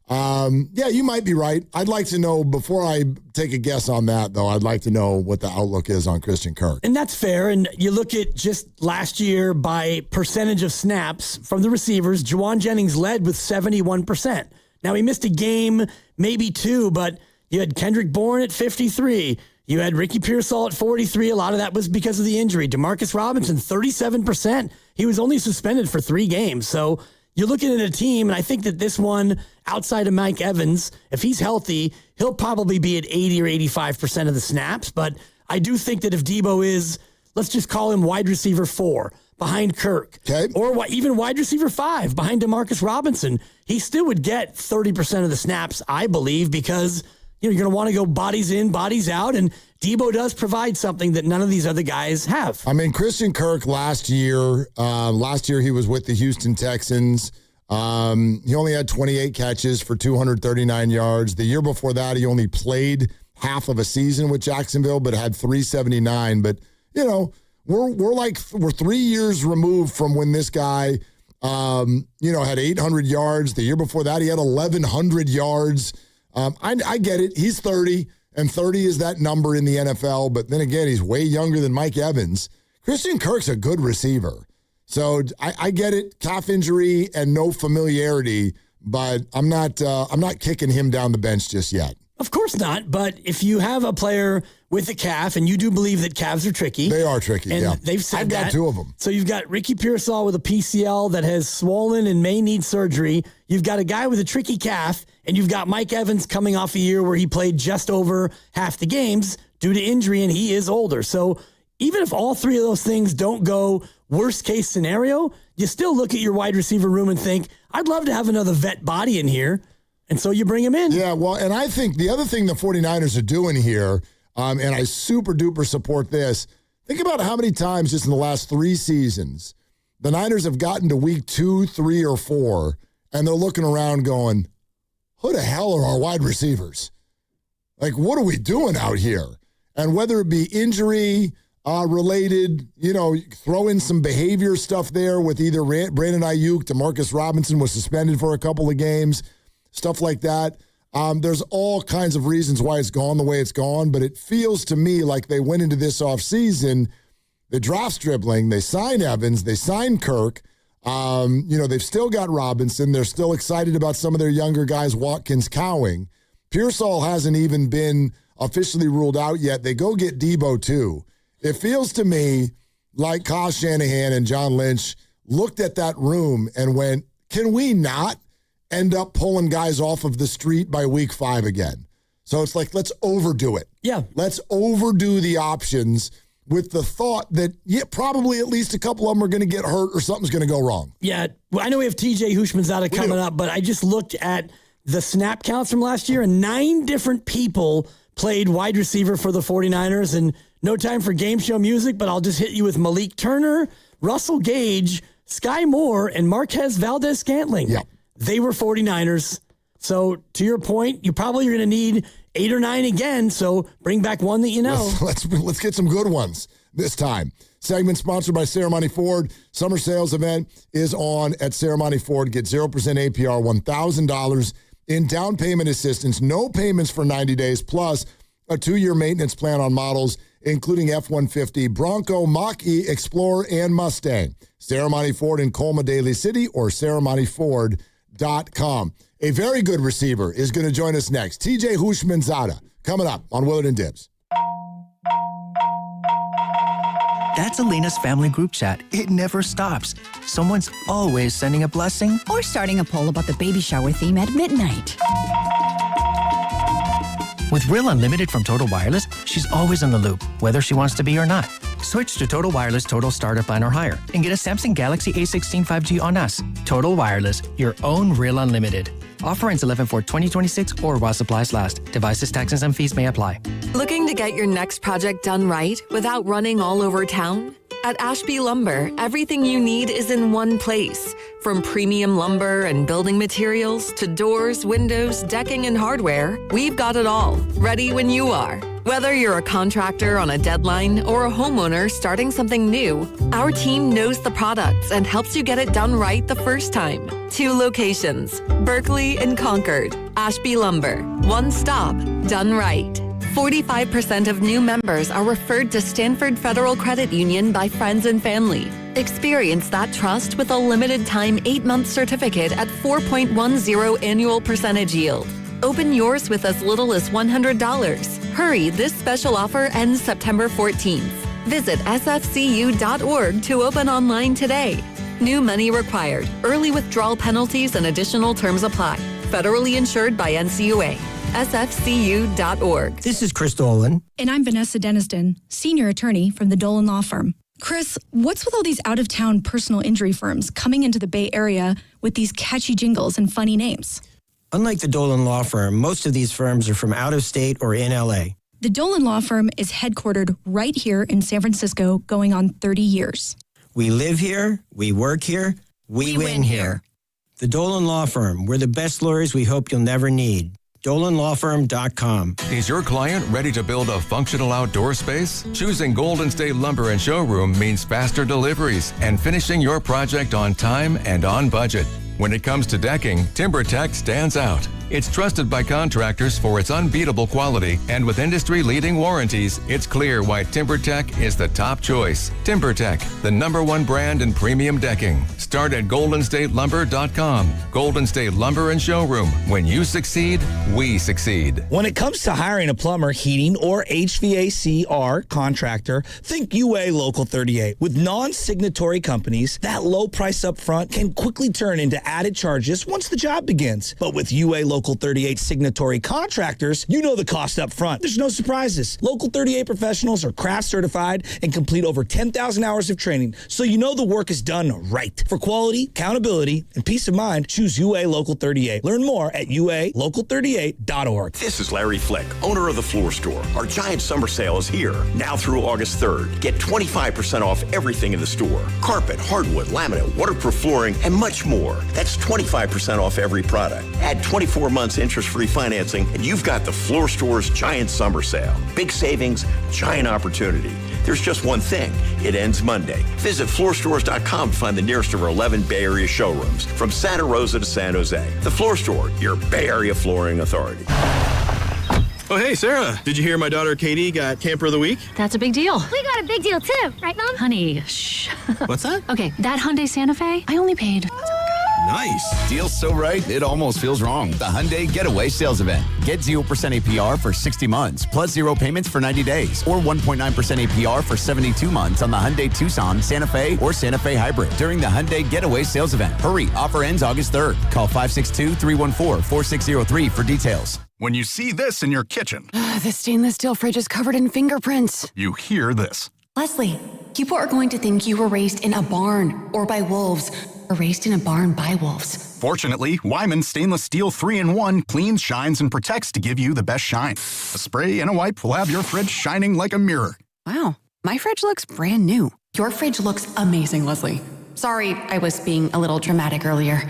Yeah, you might be right. I'd like to know, before I take a guess on that, though, I'd like to know what the outlook is on Christian Kirk. And that's fair. And you look at just last year by percentage of snaps from the receivers, Juwan Jennings led with 71%. Now, he missed a game, maybe 2, but you had Kendrick Bourne at 53. You had Ricky Pearsall at 43. A lot of that was because of the injury. Demarcus Robinson, 37%. He was only suspended for 3 games. So you're looking at a team, and I think that this one, outside of Mike Evans, if he's healthy, he'll probably be at 80 or 85% of the snaps. But I do think that if Deebo is, let's just call him wide receiver 4 behind Kirk, or even wide receiver 5 behind Demarcus Robinson, he still would get 30% of the snaps, I believe, because you're going to want to go bodies in, bodies out, and Deebo does provide something that none of these other guys have. I mean, Christian Kirk last year he was with the Houston Texans. He only had 28 catches for 239 yards. The year before that, he only played half of a season with Jacksonville, but had 379. But, we're 3 years removed from when this guy, had 800 yards. The year before that, he had 1,100 yards. I get it. He's 30, and 30 is that number in the NFL. But then again, he's way younger than Mike Evans. Christian Kirk's a good receiver. So I get it. Calf injury and no familiarity. but I'm not kicking him down the bench just yet. Of course not, but if you have a player with a calf, and you do believe that calves are tricky. They are tricky, and yeah. They've said I've got 2 of them. So you've got Ricky Pearsall with a PCL that has swollen and may need surgery. You've got a guy with a tricky calf, and you've got Mike Evans coming off a year where he played just over half the games due to injury, and he is older. So even if all 3 of those things don't go worst case scenario, you still look at your wide receiver room and think, I'd love to have another vet body in here. And so you bring him in. Yeah, well, and I think the other thing the 49ers are doing here, and I super duper support this, think about how many times just in the last 3 seasons, the Niners have gotten to week 2, 3, or 4, and they're looking around going, who the hell are our wide receivers? Like, what are we doing out here? And whether it be injury related, throw in some behavior stuff there with either Brandon Ayuk, DeMarcus Robinson was suspended for a couple of games, stuff like that. There's all kinds of reasons why it's gone the way it's gone, but it feels to me like they went into this offseason, the draft's dribbling, they signed Evans, they signed Kirk. They've still got Robinson. They're still excited about some of their younger guys, Watkins, Cowing. Pearsall hasn't even been officially ruled out yet. They go get Deebo too. It feels to me like Kyle Shanahan and John Lynch looked at that room and went, can we not end up pulling guys off of the street by week 5 again? So it's like, let's overdo it. Yeah. Let's overdo the options with the thought that, probably at least a couple of them are going to get hurt or something's going to go wrong. Yeah. Well, I know we have TJ Houshmandzadeh coming up, but I just looked at the snap counts from last year, and 9 different people played wide receiver for the 49ers, and no time for game show music, but I'll just hit you with Malik Turner, Russell Gage, Sky Moore, and Marquez Valdez-Scantling. Yep. They were 49ers. So to your point, you probably are going to need 8 or 9 again. So bring back one that you know. Let's get some good ones this time. Segment sponsored by Ceremony Ford. Summer sales event is on at Ceremony Ford. Get 0% APR, $1,000 in down payment assistance. No payments for 90 days, plus a 2-year maintenance plan on models, including F-150, Bronco, Mach-E, Explorer, and Mustang. Ceremony Ford in Colma, Daly City, or ceremonyford.com. A very good receiver is going to join us next. TJ Houshmandzadeh coming up on Willard and Dibs. That's Elena's family group chat. It never stops. Someone's always sending a blessing or starting a poll about the baby shower theme at midnight. With Real Unlimited from Total Wireless, she's always in the loop, whether she wants to be or not. Switch to Total Wireless Total Starter Plan or higher and get a Samsung Galaxy A16 5G on us. Total Wireless, your own Real Unlimited. Offer ends 11/4/2026 or while supplies last. Devices, taxes, and fees may apply. Looking to get your next project done right without running all over town? At Ashby Lumber, everything you need is in one place. From premium lumber and building materials to doors, windows, decking, and hardware, we've got it all, ready when you are. Whether you're a contractor on a deadline or a homeowner starting something new, our team knows the products and helps you get it done right the first time. 2 locations, Berkeley and Concord. Ashby Lumber, one stop, done right. 45% of new members are referred to Stanford Federal Credit Union by friends and family. Experience that trust with a limited time 8-month certificate at 4.10 annual percentage yield. Open yours with as little as $100. Hurry, this special offer ends September 14th. Visit sfcu.org to open online today. New money required. Early withdrawal penalties and additional terms apply. Federally insured by NCUA. sfcu.org. This is Chris Dolan. And I'm Vanessa Deniston, senior attorney from the Dolan Law Firm. Chris, what's with all these out-of-town personal injury firms coming into the Bay Area with these catchy jingles and funny names? Unlike the Dolan Law Firm, most of these firms are from out of state or in L.A. The Dolan Law Firm is headquartered right here in San Francisco, going on 30 years. We live here, we work here, we win here. The Dolan Law Firm, we're the best lawyers we hope you'll never need. DolanLawFirm.com. Is your client ready to build a functional outdoor space? Choosing Golden State Lumber and Showroom means faster deliveries and finishing your project on time and on budget. When it comes to decking, TimberTech stands out. It's trusted by contractors for its unbeatable quality, and with industry-leading warranties, it's clear why TimberTech is the top choice. TimberTech, the #1 brand in premium decking. Start at goldenstatelumber.com. Golden State Lumber and Showroom. When you succeed, we succeed. When it comes to hiring a plumber, heating, or HVACR contractor, think UA Local 38. With non-signatory companies, that low price up front can quickly turn into added charges once the job begins. But with UA Local 38 signatory contractors, you know the cost up front. There's no surprises. Local 38 professionals are craft certified and complete over 10,000 hours of training, so you know the work is done right. For quality, accountability, and peace of mind, choose UA Local 38. Learn more at ualocal38.org. This is Larry Flick, owner of The Floor Store. Our giant summer sale is here, now through August 3rd. Get 25% off everything in the store. Carpet, hardwood, laminate, waterproof flooring, and much more. That's 25% off every product. Add 24 months interest-free financing, and you've got The Floor Store's giant summer sale. Big savings, giant opportunity. There's just one thing. It ends Monday. Visit floorstores.com to find the nearest of our 11 Bay Area showrooms, from Santa Rosa to San Jose. The Floor Store, your Bay Area flooring authority. Oh, hey, Sarah. Did you hear my daughter Katie got Camper of the Week? That's a big deal. We got a big deal, too. Right, Mom? Honey, shh. What's that? Okay, that Hyundai Santa Fe, I only paid... Nice. Deal's so right, it almost feels wrong. The Hyundai Getaway Sales Event. Get 0% APR for 60 months, plus 0 payments for 90 days, or 1.9% APR for 72 months on the Hyundai Tucson, Santa Fe, or Santa Fe Hybrid during the Hyundai Getaway Sales Event. Hurry, offer ends August 3rd. Call 562-314-4603 for details. When you see this in your kitchen, The stainless steel fridge is covered in fingerprints. you hear this. Leslie, people are going to think you were raised in a barn or by wolves, or raised in a barn by wolves. Fortunately, Wyman Stainless Steel 3-in-1 cleans, shines, and protects to give you the best shine. A spray and a wipe will have your fridge shining like a mirror. Wow, my fridge looks brand new. Your fridge looks amazing, Leslie. Sorry, I was being a little dramatic earlier.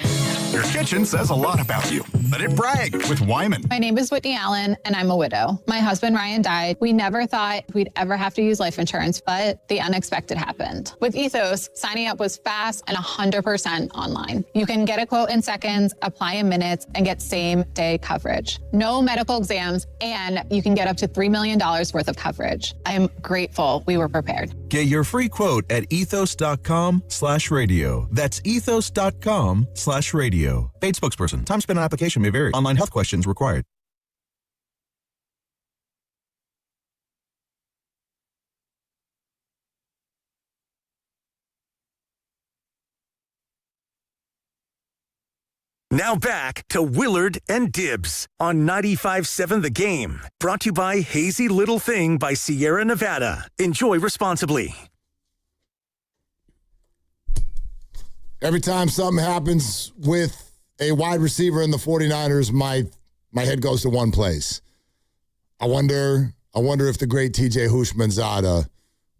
Your kitchen says a lot about you. Let it brag with Wyman. My name is Whitney Allen, and I'm a widow. My husband, Ryan, died. We never thought we'd ever have to use life insurance, but the unexpected happened. With Ethos, signing up was fast and 100% online. You can get a quote in seconds, apply in minutes, and get same-day coverage. No medical exams, and you can get up to $3 million worth of coverage. I am grateful we were prepared. Get your free quote at ethos.com/radio. That's ethos.com/radio. Paid spokesperson. Time spent on application may vary. Online health questions required. Now back to Willard and Dibbs on 95.7 The Game. Brought to you by Hazy Little Thing by Sierra Nevada. Enjoy responsibly. Every time something happens with a wide receiver in the 49ers, my head goes to one place. I wonder if the great TJ Houshmandzadeh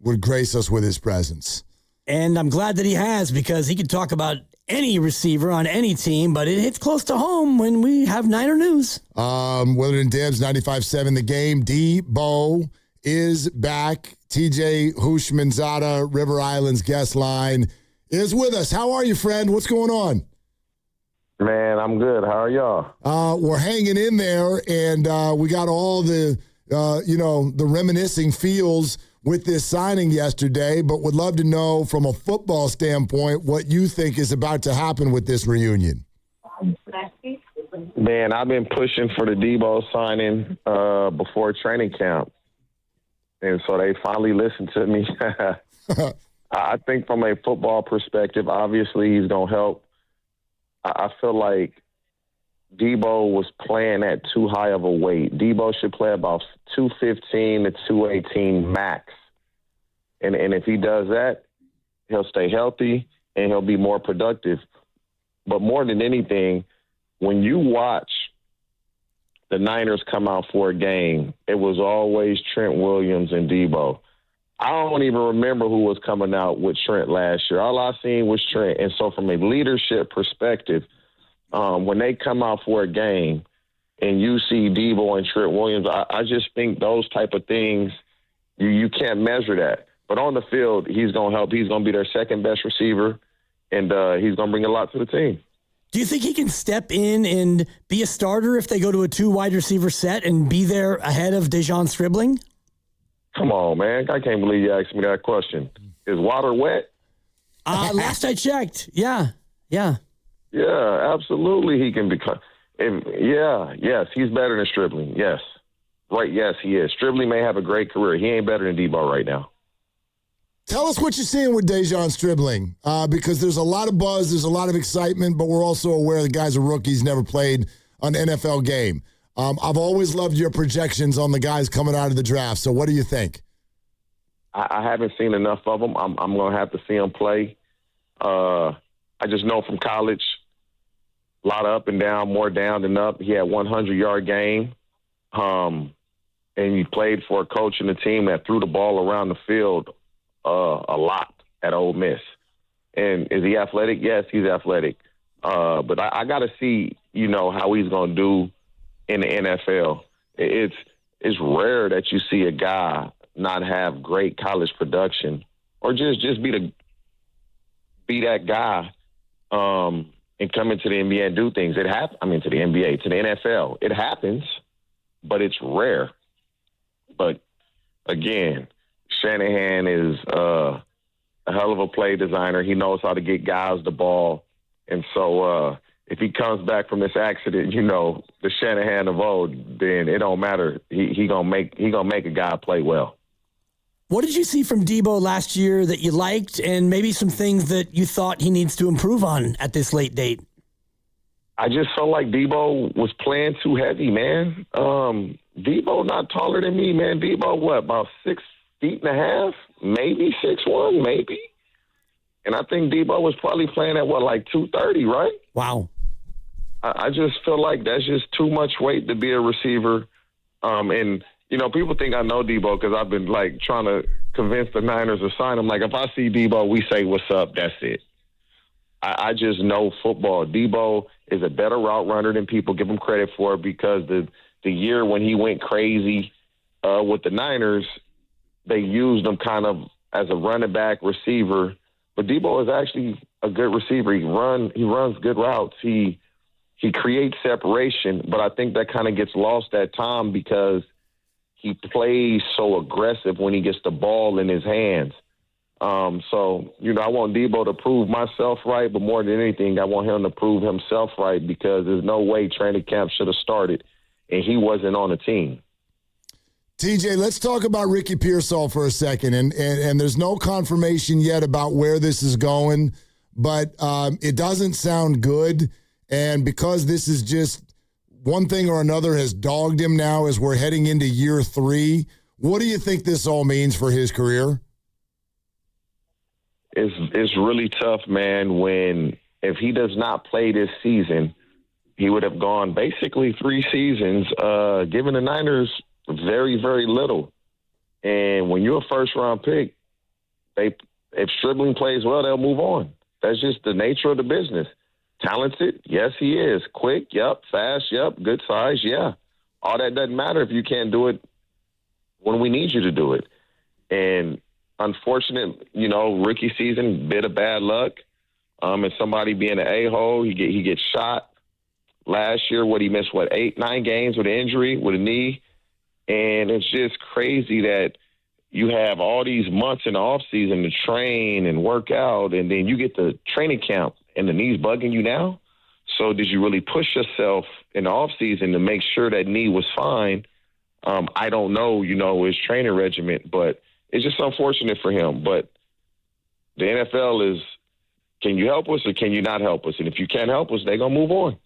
would grace us with his presence. And I'm glad that he has, because he could talk about any receiver on any team, but it hits close to home when we have Niner news. Willard and Dibbs, 95.7 The Game. Deebo is back. TJ Houshmandzadeh, River Island's guest line, is with us. How are you, friend? What's going on? Man, I'm good. How are y'all? We're hanging in there, and we got all the, the reminiscing feels with this signing yesterday, but would love to know from a football standpoint what you think is about to happen with this reunion. Man, I've been pushing for the Deebo signing before training camp, and so they finally listened to me. I think from a football perspective, obviously he's going to help. I feel like Deebo was playing at too high of a weight. Deebo should play about 215 to 218 max. And if he does that, he'll stay healthy and he'll be more productive. But more than anything, when you watch the Niners come out for a game, it was always Trent Williams and Deebo. I don't even remember who was coming out with Trent last year. All I seen was Trent. And so from a leadership perspective, when they come out for a game and you see Deebo and Trent Williams, I just think those type of things, you can't measure that. But on the field, he's going to help. He's going to be their second best receiver, and he's going to bring a lot to the team. Do you think he can step in and be a starter if they go to a 2 wide receiver set and be there ahead of Dejon Stribling? Come on, man. I can't believe you asked me that question. Is water wet? Last I checked, yeah. Yeah, absolutely he can become. Yes, he's better than Stribling, yes. Right, yes, he is. Stribling may have a great career. He ain't better than Deebo right now. Tell us what you're seeing with Dejon Stribling, because there's a lot of buzz, there's a lot of excitement, but we're also aware the guy's a rookie. He's never played an NFL game. I've always loved your projections on the guys coming out of the draft. So what do you think? I haven't seen enough of them. I'm going to have to see him play. I just know from college, a lot of up and down, more down than up. He had 100-yard game, and he played for a coach and a team that threw the ball around the field a lot at Ole Miss. And is he athletic? Yes, he's athletic. But I got to see, how he's going to do in the NFL. It's rare that you see a guy not have great college production or just be that guy and come into the NBA and do things. To the NFL. It happens, but it's rare. But, again, Shanahan is a hell of a play designer. He knows how to get guys the ball. And so if he comes back from this accident, the Shanahan of old, then it don't matter. He gonna make a guy play well. What did you see from Deebo last year that you liked, and maybe some things that you thought he needs to improve on at this late date? I just felt like Deebo was playing too heavy, man. Deebo not taller than me, man. Deebo, about 6 feet and a half, maybe 6'1", maybe. And I think Deebo was probably playing at 230, right? Wow. I just feel like that's just too much weight to be a receiver. And people think I know Deebo because I've been trying to convince the Niners to sign him. If I see Deebo, we say, "What's up?" That's it. I just know football. Deebo is a better route runner than people give him credit for, because the year when he went crazy with the Niners, they used him kind of as a running back receiver. But Deebo is actually a good receiver. He runs good routes. He creates separation, but I think that kind of gets lost at time because he plays so aggressive when he gets the ball in his hands. So, I want Deebo to prove myself right, but more than anything, I want him to prove himself right, because there's no way training camp should have started and he wasn't on the team. TJ, let's talk about Ricky Pearsall for a second. And there's no confirmation yet about where this is going, but it doesn't sound good. And because this is just one thing or another has dogged him now as we're heading into year 3, what do you think this all means for his career? It's really tough, man, if he does not play this season, he would have gone basically 3 seasons, giving the Niners very, very little. And when you're a first-round pick, if Stribling plays well, they'll move on. That's just the nature of the business. Talented? Yes, he is. Quick? Yep. Fast? Yep. Good size? Yeah. All that doesn't matter if you can't do it when we need you to do it. And unfortunate, rookie season, bit of bad luck. And somebody being an a-hole, he gets shot. Last year, he missed, 8-9 games with an injury, with a knee. And it's just crazy that you have all these months in the offseason to train and work out, and then you get to training camp and the knee's bugging you now. So did you really push yourself in the offseason to make sure that knee was fine? I don't know, his training regimen, but it's just unfortunate for him. But the NFL is, can you help us or can you not help us? And if you can't help us, they're going to move on.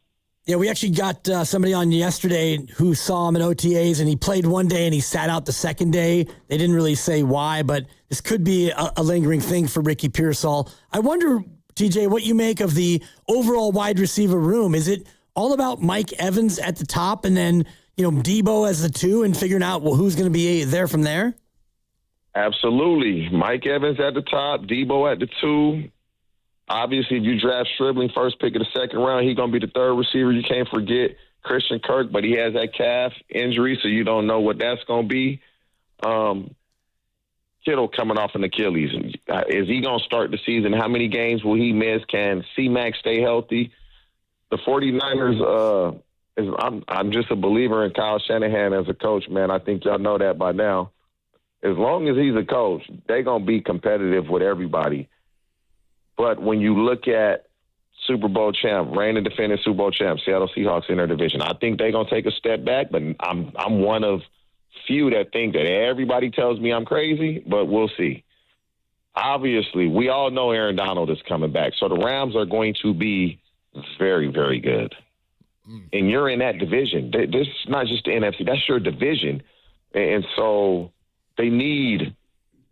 Yeah, we actually got somebody on yesterday who saw him at OTAs, and he played one day and he sat out the second day. They didn't really say why, but this could be a lingering thing for Ricky Pearsall. I wonder, TJ, what you make of the overall wide receiver room. Is it all about Mike Evans at the top and then, Deebo as the 2 and figuring out, who's going to be there from there? Absolutely. Mike Evans at the top, Deebo at the 2. Obviously, if you draft Stribling first pick of the second round, he's going to be the 3rd receiver. You can't forget Christian Kirk, but he has that calf injury, so you don't know what that's going to be. Kittle coming off an Achilles. Is he going to start the season? How many games will he miss? Can C-Mac stay healthy? the 49ers, I'm just a believer in Kyle Shanahan as a coach, man. I think y'all know that by now. As long as he's a coach, they're going to be competitive with everybody. But when you look at Super Bowl champ, reigning defending Super Bowl champ, Seattle Seahawks in their division, I think they're going to take a step back, but I'm one of few that think that everybody tells me I'm crazy, but we'll see. Obviously, we all know Aaron Donald is coming back, so the Rams are going to be very, very good. And you're in that division. This is not just the NFC. That's your division. And so they need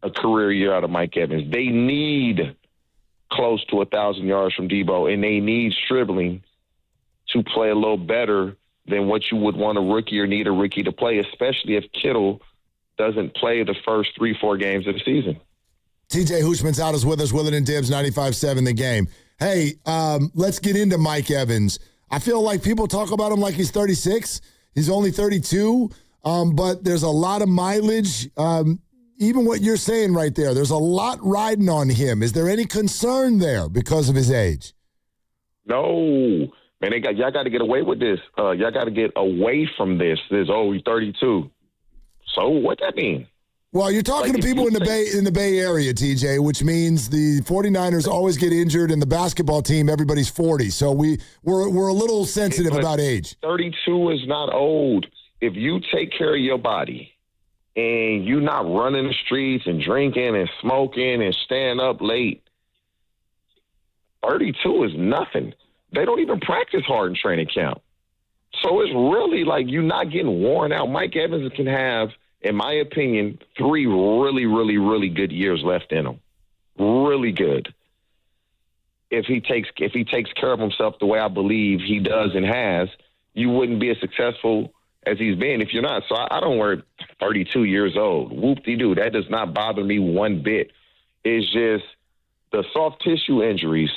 a career year out of Mike Evans. They need close to 1,000 yards from Deebo, and they need Stribling to play a little better than what you would want a rookie or need a rookie to play, especially if Kittle doesn't play the first 3-4 games of the season. TJ Hushman's out is with us, Willard and Dibbs, 95.7 The Game. Hey, let's get into Mike Evans. I feel like people talk about him like he's 36. He's only 32, but there's a lot of mileage. Even what you're saying right there, there's a lot riding on him. Is there any concern there because of his age? No. Man, y'all got to get away with this. Y'all got to get away from this. He's 32. So what that mean? Well, you're talking to people in the Bay Area, TJ, which means the 49ers always get injured, and the basketball team, everybody's 40. So we're a little sensitive about age. 32 is not old. If you take care of your body and you're not running the streets and drinking and smoking and staying up late, 32 is nothing. They don't even practice hard in training camp. So it's really like you're not getting worn out. Mike Evans can have, in my opinion, 3 really, really, really good years left in him. Really good. If he takes care of himself the way I believe he does and has, you wouldn't be as successful as he's been if you're not. So I don't worry, 32 years old. Whoop-de-doo. That does not bother me one bit. It's just the soft tissue injuries,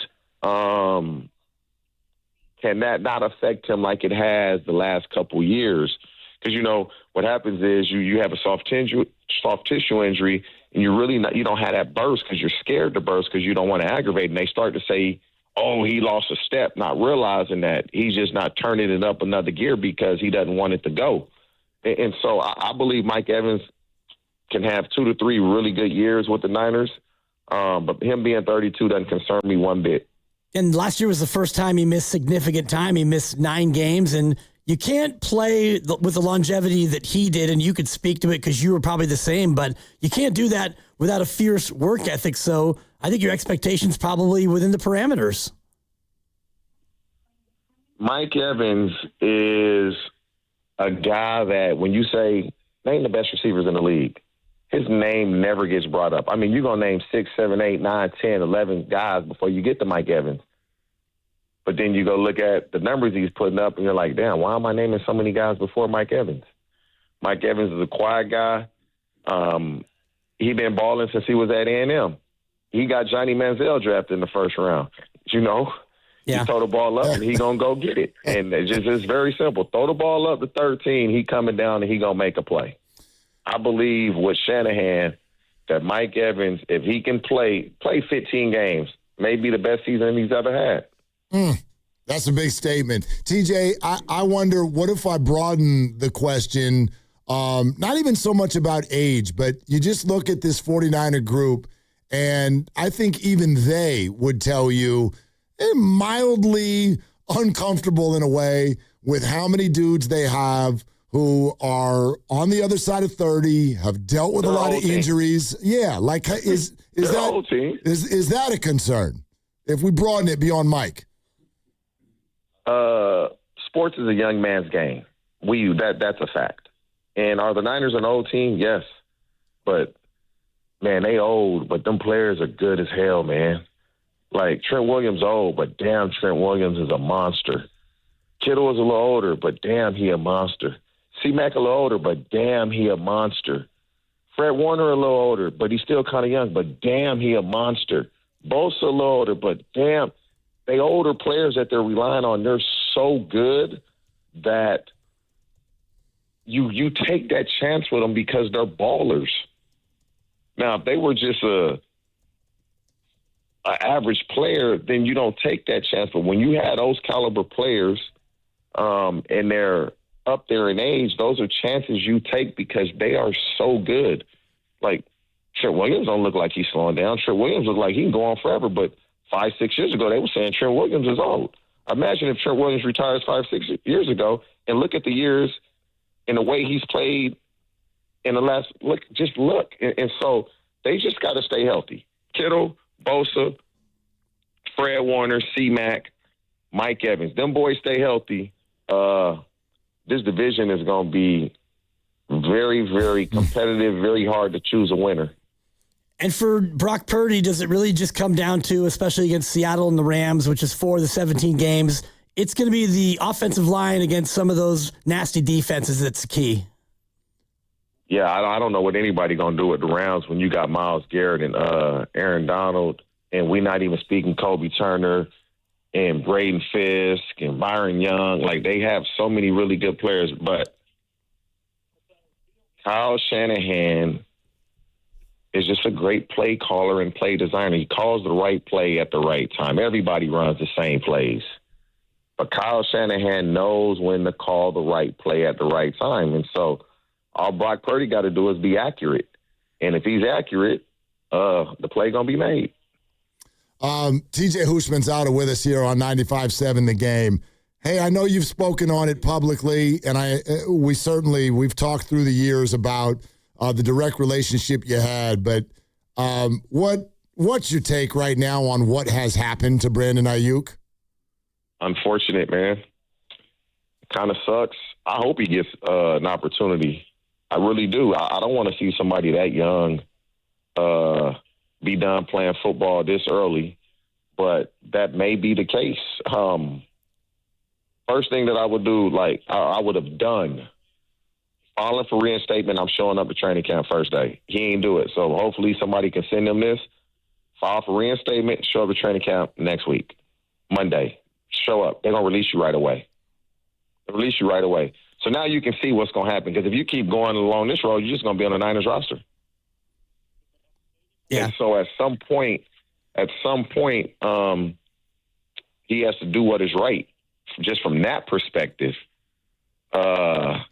can that not affect him like it has the last couple years? Because, what happens is you have a soft tissue injury, and you don't have that burst because you're scared to burst because you don't want to aggravate. And they start to say, oh, he lost a step, not realizing that he's just not turning it up another gear because he doesn't want it to go. And so I believe Mike Evans can have 2 to 3 really good years with the Niners, but him being 32 doesn't concern me one bit. And last year was the first time he missed significant time. He missed 9 games, and you can't play with the longevity that he did, and you could speak to it because you were probably the same, but you can't do that without a fierce work ethic. So I think your expectations probably within the parameters. Mike Evans is a guy that when you say, name the best receivers in the league, his name never gets brought up. I mean, you're going to name 6, 7, 8, 9, 10, 11 guys before you get to Mike Evans. But then you go look at the numbers he's putting up, and you're like, damn, why am I naming so many guys before Mike Evans? Mike Evans is a quiet guy. He been balling since he was at A&M. He got Johnny Manziel drafted in the first round. He throw the ball up, and he going to go get it. And it's very simple. Throw the ball up to 13, he coming down, and he going to make a play. I believe with Shanahan that Mike Evans, if he can play 15 games, may be the best season he's ever had. That's a big statement. TJ, I wonder, what if I broaden the question, not even so much about age, but you just look at this 49er group, and I think even they would tell you they're mildly uncomfortable in a way with how many dudes they have who are on the other side of 30, have dealt with a lot of injuries. Yeah, like is that a concern if we broaden it beyond Mike? Sports is a young man's game. That's a fact. And are the Niners an old team? Yes. But, man, they old, but them players are good as hell, man. Like, Trent Williams old, but damn, Trent Williams is a monster. Kittle is a little older, but damn, he a monster. C-Mac a little older, but damn, he a monster. Fred Warner a little older, but he's still kind of young, but damn, he a monster. Bosa a little older, but damn, they older players that they're relying on, they're so good that you take that chance with them because they're ballers. Now, if they were just a an average player, then you don't take that chance. But when you have those caliber players and they're up there in age, those are chances you take because they are so good. Like, Trent Williams don't look like he's slowing down. Trent Williams look like he can go on forever. But 5-6 years ago, they were saying Trent Williams is old. Imagine if Trent Williams retires 5-6 years ago and look at the years and the way he's played in the last – look. And so they just got to stay healthy. Kittle, Bosa, Fred Warner, C-Mac, Mike Evans. Them boys stay healthy. This division is going to be very, very competitive, very hard to choose a winner. And for Brock Purdy, does it really just come down to, especially against Seattle and the Rams, which is 4 of the 17 games, it's going to be the offensive line against some of those nasty defenses that's key? Yeah, I don't know what anybody going to do with the Rams when you got Myles Garrett and Aaron Donald, and we're not even speaking Kobe Turner and Braden Fisk and Byron Young. Like, they have so many really good players, but Kyle Shanahan is just a great play caller and play designer. He calls the right play at the right time. Everybody runs the same plays. But Kyle Shanahan knows when to call the right play at the right time. And so all Brock Purdy got to do is be accurate. And if he's accurate, the play going to be made. TJ Hushman's out with us here on 95.7 The Game. Hey, I know you've spoken on it publicly, and we've talked through the years about the direct relationship you had, but what's your take right now on what has happened to Brandon Ayuk? Unfortunate, man. Kind of sucks. I hope he gets an opportunity. I really do. I don't want to see somebody that young be done playing football this early, but that may be the case. First thing that I would do, like I would have done, filing for reinstatement, I'm showing up to training camp first day. He ain't do it. So hopefully somebody can send him this, file for reinstatement, show up to training camp next week, Monday. Show up. They're going to release you right away. They'll release you right away. So now you can see what's going to happen, because if you keep going along this road, you're just going to be on the Niners roster. Yeah. And so at some point, he has to do what is right. Just from that perspective, the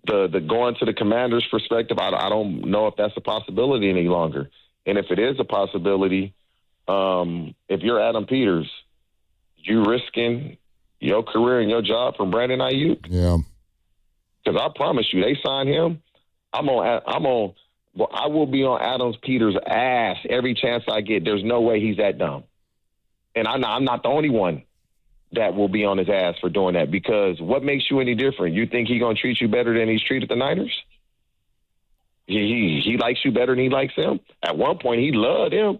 going to the Commanders perspective, I don't know if that's a possibility any longer. And if it is a possibility, if you're Adam Peters, you risking your career and your job from Brandon Ayuk? Yeah. Because I promise you, they sign him, I will be on Adam Peters' ass every chance I get. There's no way he's that dumb. And I'm not the only one that will be on his ass for doing that, because what makes you any different? You think he's going to treat you better than he's treated the Niners? He likes you better than he likes them? At one point, he loved him.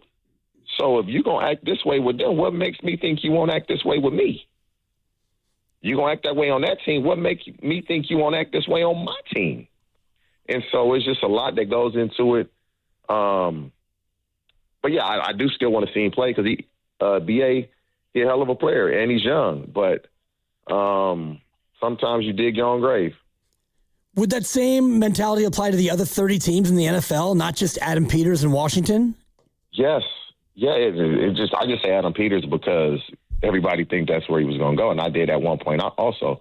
So if you're going to act this way with them, what makes me think you won't act this way with me? You're going to act that way on that team. What makes me think you won't act this way on my team? And so it's just a lot that goes into it. But, yeah, I do still want to see him play, because B.A., he's a hell of a player, and he's young. But sometimes you dig your own grave. Would that same mentality apply to the other 30 teams in the NFL, not just Adam Peters in Washington? Yes. Yeah, I just say Adam Peters because everybody thinks that's where he was going to go, and I did at one point also.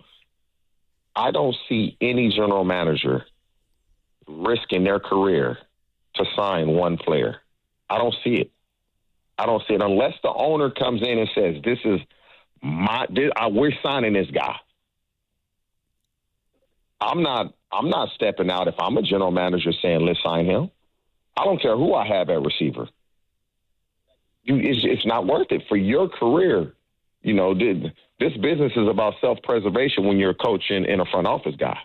I don't see any general manager risking their career to sign one player. I don't see it. Unless the owner comes in and says, we're signing this guy. I'm not stepping out if I'm a general manager saying, let's sign him. I don't care who I have at receiver. It's not worth it for your career. You know, this business is about self-preservation when you're a coach and a front office guy.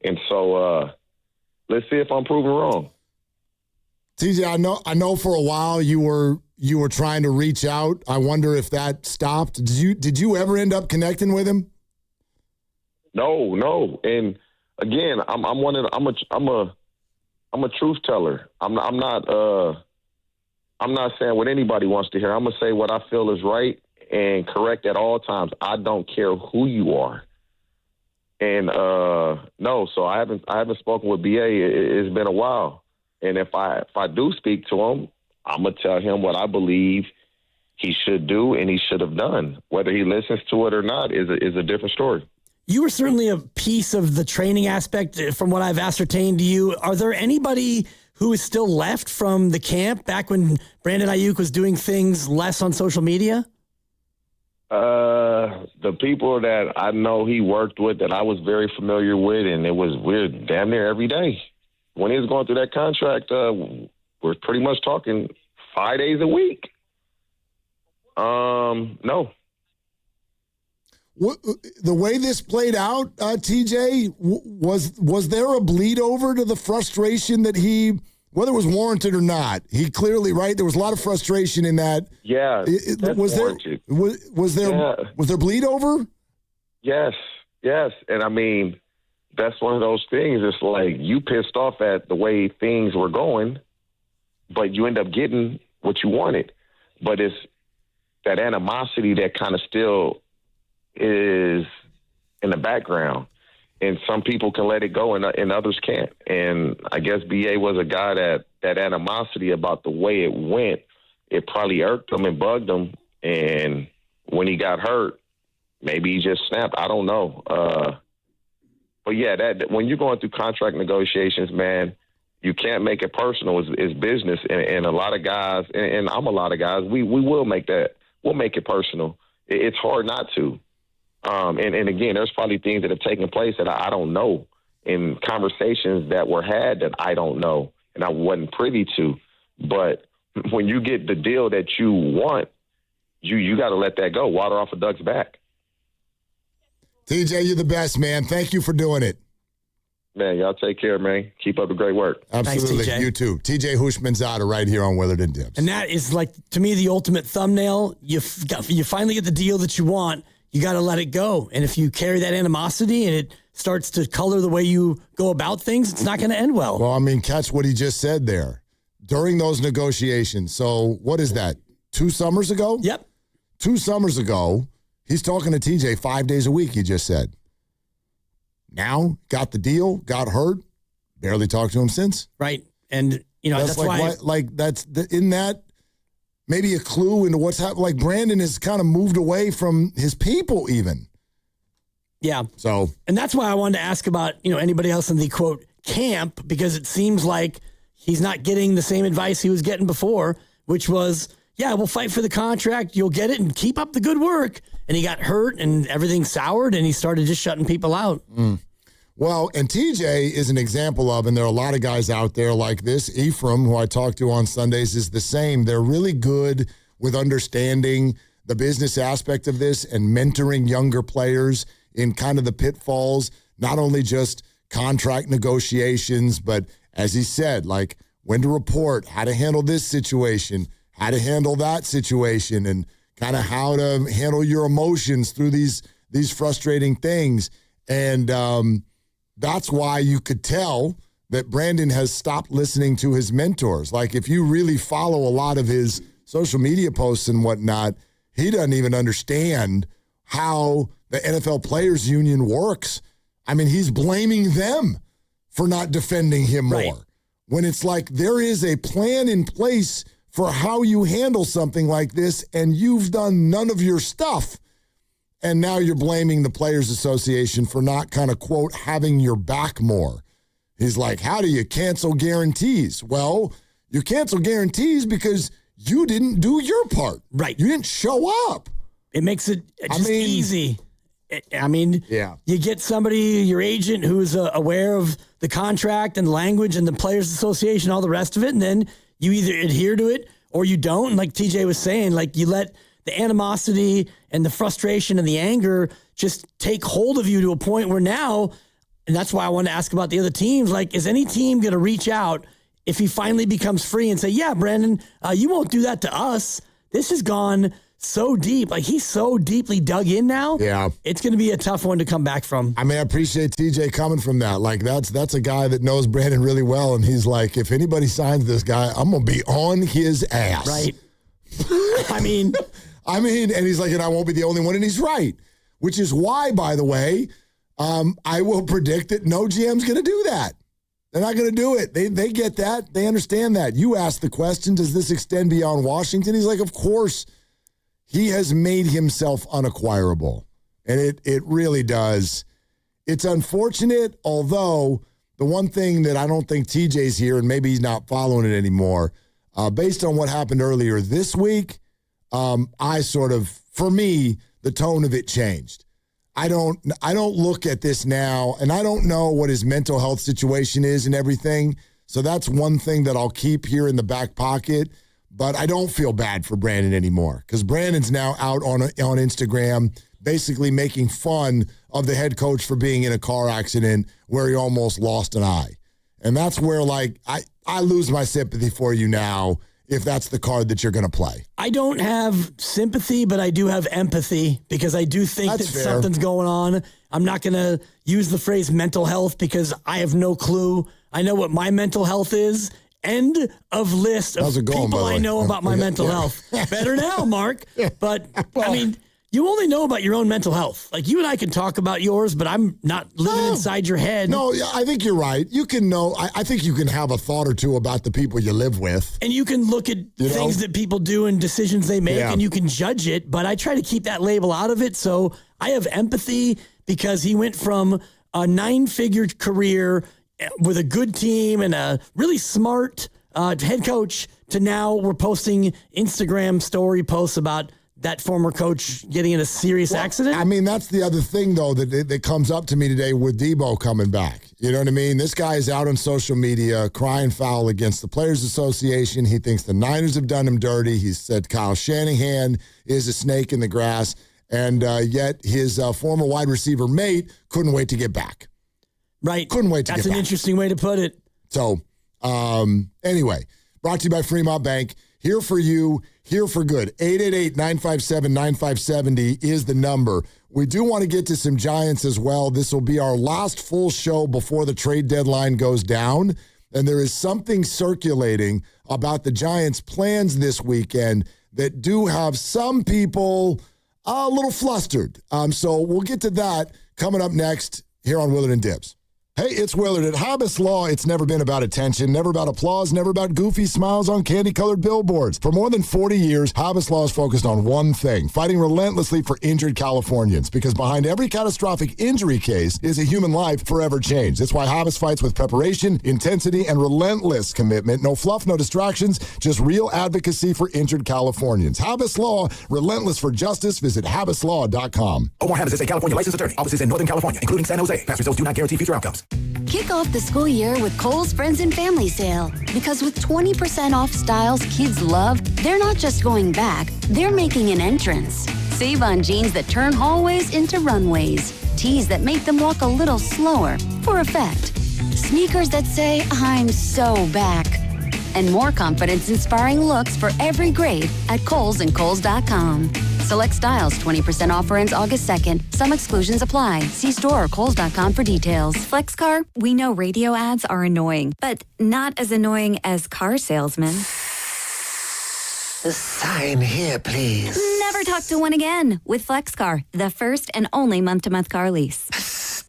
And so let's see if I'm proven wrong. TJ, I know for a while you were trying to reach out. I wonder if that stopped. Did you ever end up connecting with him? No. And again, I'm a truth teller. I'm not saying what anybody wants to hear. I'm gonna say what I feel is right and correct at all times. I don't care who you are. And no, so I haven't spoken with BA. It's been a while. And if I do speak to him, I'm gonna tell him what I believe he should do and he should have done. Whether he listens to it or not is a different story. You were certainly a piece of the training aspect from what I've ascertained to you. Are there anybody who is still left from the camp back when Brandon Ayuk was doing things less on social media? The people that I know he worked with that I was very familiar with, and we're damn near every day. When he was going through that contract, we're pretty much talking 5 days a week. No. The way this played out, TJ, was there a bleed over to the frustration that he, whether it was warranted or not, he clearly, right? There was a lot of frustration in that. Yeah, was warranted. Was there bleed over? Yes. And I mean, that's one of those things. It's like you pissed off at the way things were going, but you end up getting what you wanted. But it's that animosity that kind of still is in the background, and some people can let it go and others can't. And I guess BA was a guy that animosity about the way it went, it probably irked him and bugged him. And when he got hurt, maybe he just snapped. I don't know. But yeah, that when you're going through contract negotiations, man, you can't make it personal. It's business. And a lot of guys, and I'm a lot of guys, we will make that. We'll make it personal. It's hard not to. And again, there's probably things that have taken place that I don't know, in conversations that were had that I don't know and I wasn't privy to. But when you get the deal that you want, you got to let that go. Water off a duck's back. TJ, you're the best, man. Thank you for doing it. Man, y'all take care, man. Keep up the great work. Absolutely. Thanks, TJ. You too. TJ Hushmanzada right here on Willard and Dibs. And that is, like, to me, the ultimate thumbnail. You finally get the deal that you want. You got to let it go. And if you carry that animosity and it starts to color the way you go about things, it's not going to end well. Well, I mean, catch what he just said there. During those negotiations, so what is that, 2 summers ago? Yep. 2 summers ago, he's talking to TJ 5 days a week, he just said. Now, got the deal, got hurt, barely talked to him since. Right. And, you know, that's why. In that, maybe a clue into what's happening. Like, Brandon has kind of moved away from his people even. Yeah. So. And that's why I wanted to ask about, anybody else in the, quote, camp, because it seems like he's not getting the same advice he was getting before, which was, yeah, we'll fight for the contract. You'll get it and keep up the good work. And he got hurt and everything soured and he started just shutting people out. Well, and TJ is an example of, and there are a lot of guys out there like this. Ephraim, who I talk to on Sundays, is the same. They're really good with understanding the business aspect of this and mentoring younger players in kind of the pitfalls, not only just contract negotiations, but as he said, like when to report, how to handle this situation, how to handle that situation, and kind of how to handle your emotions through these frustrating things. And that's why you could tell that Brandon has stopped listening to his mentors. Like, if you really follow a lot of his social media posts and whatnot, he doesn't even understand how the NFL Players Union works. I mean, he's blaming them for not defending him more. Right. When it's like there is a plan in place for how you handle something like this, and you've done none of your stuff. And now you're blaming the Players Association for not kind of, quote, having your back more. He's like, how do you cancel guarantees? Well, you cancel guarantees because you didn't do your part. Right. You didn't show up. It makes it just easy. Yeah. You get somebody, your agent, who's aware of the contract and language and the Players Association, all the rest of it, and then you either adhere to it or you don't. And like TJ was saying, like, you let the animosity and the frustration and the anger just take hold of you to a point where now, and that's why I wanted to ask about the other teams, like, is any team going to reach out if he finally becomes free and say, yeah, Brandon, you won't do that to us. This has gone so deep. Like, he's so deeply dug in now. Yeah. It's going to be a tough one to come back from. I mean, I appreciate TJ coming from that. Like, that's a guy that knows Brandon really well, and he's like, if anybody signs this guy, I'm going to be on his ass. Right. I mean, and he's like, and I won't be the only one, and he's right. Which is why, by the way, I will predict that no GM's going to do that. They're not going to do it. They get that. They understand that. You asked the question, does this extend beyond Washington? He's like, of course. he has made himself unacquirable. And it really does. It's unfortunate, although the one thing that I don't think TJ's here, and maybe he's not following it anymore, based on what happened earlier this week, for me, the tone of it changed. I don't look at this now, and I don't know what his mental health situation is and everything. So that's one thing that I'll keep here in the back pocket. But I don't feel bad for Brandon anymore because Brandon's now out on Instagram basically making fun of the head coach for being in a car accident where he almost lost an eye. And that's where, I lose my sympathy for you now if that's the card that you're going to play. I don't have sympathy, but I do have empathy because I do think that something's going on. I'm not going to use the phrase mental health because I have no clue. I know what my mental health is. End of list of people I know about my mental health. Better now, Mark. But, you only know about your own mental health. Like, you and I can talk about yours, but I'm not living inside your head. No, I think you're right. You can know. I think you can have a thought or two about the people you live with. And you can look at things that people do and decisions they make, and you can judge it. But I try to keep that label out of it. So I have empathy because he went from a 9-figure career with a good team and a really smart head coach to now we're posting Instagram story posts about that former coach getting in a serious accident? I mean, that's the other thing, though, that comes up to me today with Deebo coming back. You know what I mean? This guy is out on social media crying foul against the Players Association. He thinks the Niners have done him dirty. He said Kyle Shanahan is a snake in the grass, and yet his former wide receiver mate couldn't wait to get back. Right. Couldn't wait to get back. That's an interesting way to put it. So, anyway, brought to you by Fremont Bank. Here for you, here for good. 888-957-9570 is the number. We do want to get to some Giants as well. This will be our last full show before the trade deadline goes down. And there is something circulating about the Giants' plans this weekend that do have some people a little flustered. So we'll get to that coming up next here on Willard and Dibs. Hey, it's Willard. At Habas Law, it's never been about attention, never about applause, never about goofy smiles on candy-colored billboards. For more than 40 years, Habas Law is focused on one thing, fighting relentlessly for injured Californians. Because behind every catastrophic injury case is a human life forever changed. That's why Habas fights with preparation, intensity, and relentless commitment. No fluff, no distractions, just real advocacy for injured Californians. Habas Law, relentless for justice. Visit HabasLaw.com. Omar Habas is a California licensed attorney. Offices in Northern California, including San Jose. Past results do not guarantee future outcomes. Kick off the school year with Kohl's Friends and Family Sale. Because with 20% off styles kids love, they're not just going back, they're making an entrance. Save on jeans that turn hallways into runways. Tees that make them walk a little slower for effect. Sneakers that say, I'm so back. And more confidence-inspiring looks for every grade at Kohl's and Kohl's.com. Select styles, 20% offer ends August 2nd. Some exclusions apply. See store or Kohl's.com for details. FlexCar, we know radio ads are annoying, but not as annoying as car salesmen. Sign here, please. Never talk to one again with FlexCar, the first and only month-to-month car lease.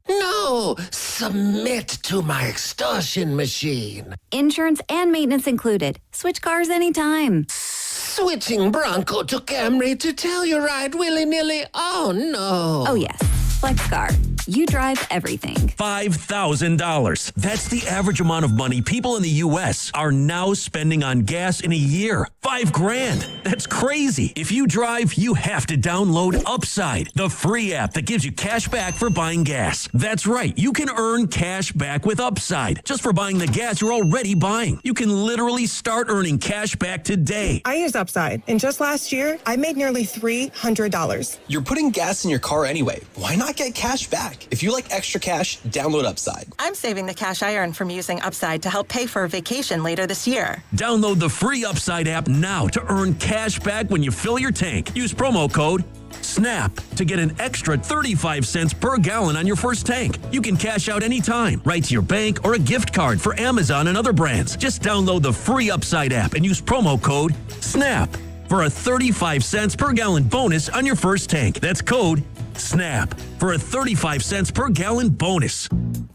No, submit to my extortion machine. Insurance and maintenance included. Switch cars anytime. Switching Bronco to Camry to tell you ride willy-nilly. Oh, no. Oh, yes. FlexCar. You drive everything. $5,000. That's the average amount of money people in the U.S. are now spending on gas in a year. $5,000. That's crazy. If you drive, you have to download Upside, the free app that gives you cash back for buying gas. That's right. You can earn cash back with Upside just for buying the gas you're already buying. You can literally start earning cash back today. I use Upside, and just last year, I made nearly $300. You're putting gas in your car anyway. Why not get cash back? If you like extra cash, download Upside. I'm saving the cash I earn from using Upside to help pay for a vacation later this year. Download the free Upside app now to earn cash back when you fill your tank. Use promo code SNAP to get an extra 35 cents per gallon on your first tank. You can cash out anytime, right to your bank or a gift card for Amazon and other brands. Just download the free Upside app and use promo code SNAP for a 35 cents per gallon bonus on your first tank. That's code SNAP for a 35 cents per gallon bonus.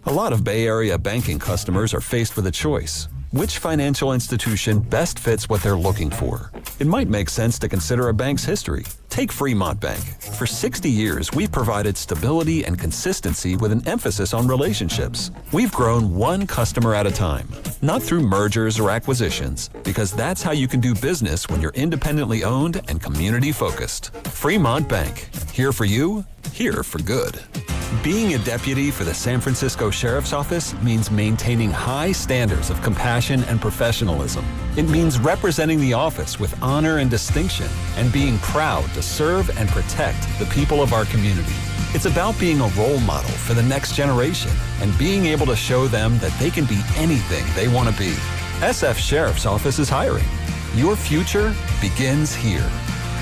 A lot of Bay Area banking customers are faced with a choice. Which financial institution best fits what they're looking for? It might make sense to consider a bank's history. Take Fremont Bank. For 60 years, we've provided stability and consistency with an emphasis on relationships. We've grown one customer at a time, not through mergers or acquisitions, because that's how you can do business when you're independently owned and community focused. Fremont Bank. Here for you, here for good. Being a deputy for the San Francisco Sheriff's Office means maintaining high standards of compassion and professionalism. It means representing the office with honor and distinction and being proud to serve and protect the people of our community. It's about being a role model for the next generation and being able to show them that they can be anything they want to be. SF Sheriff's Office is hiring. Your future begins here.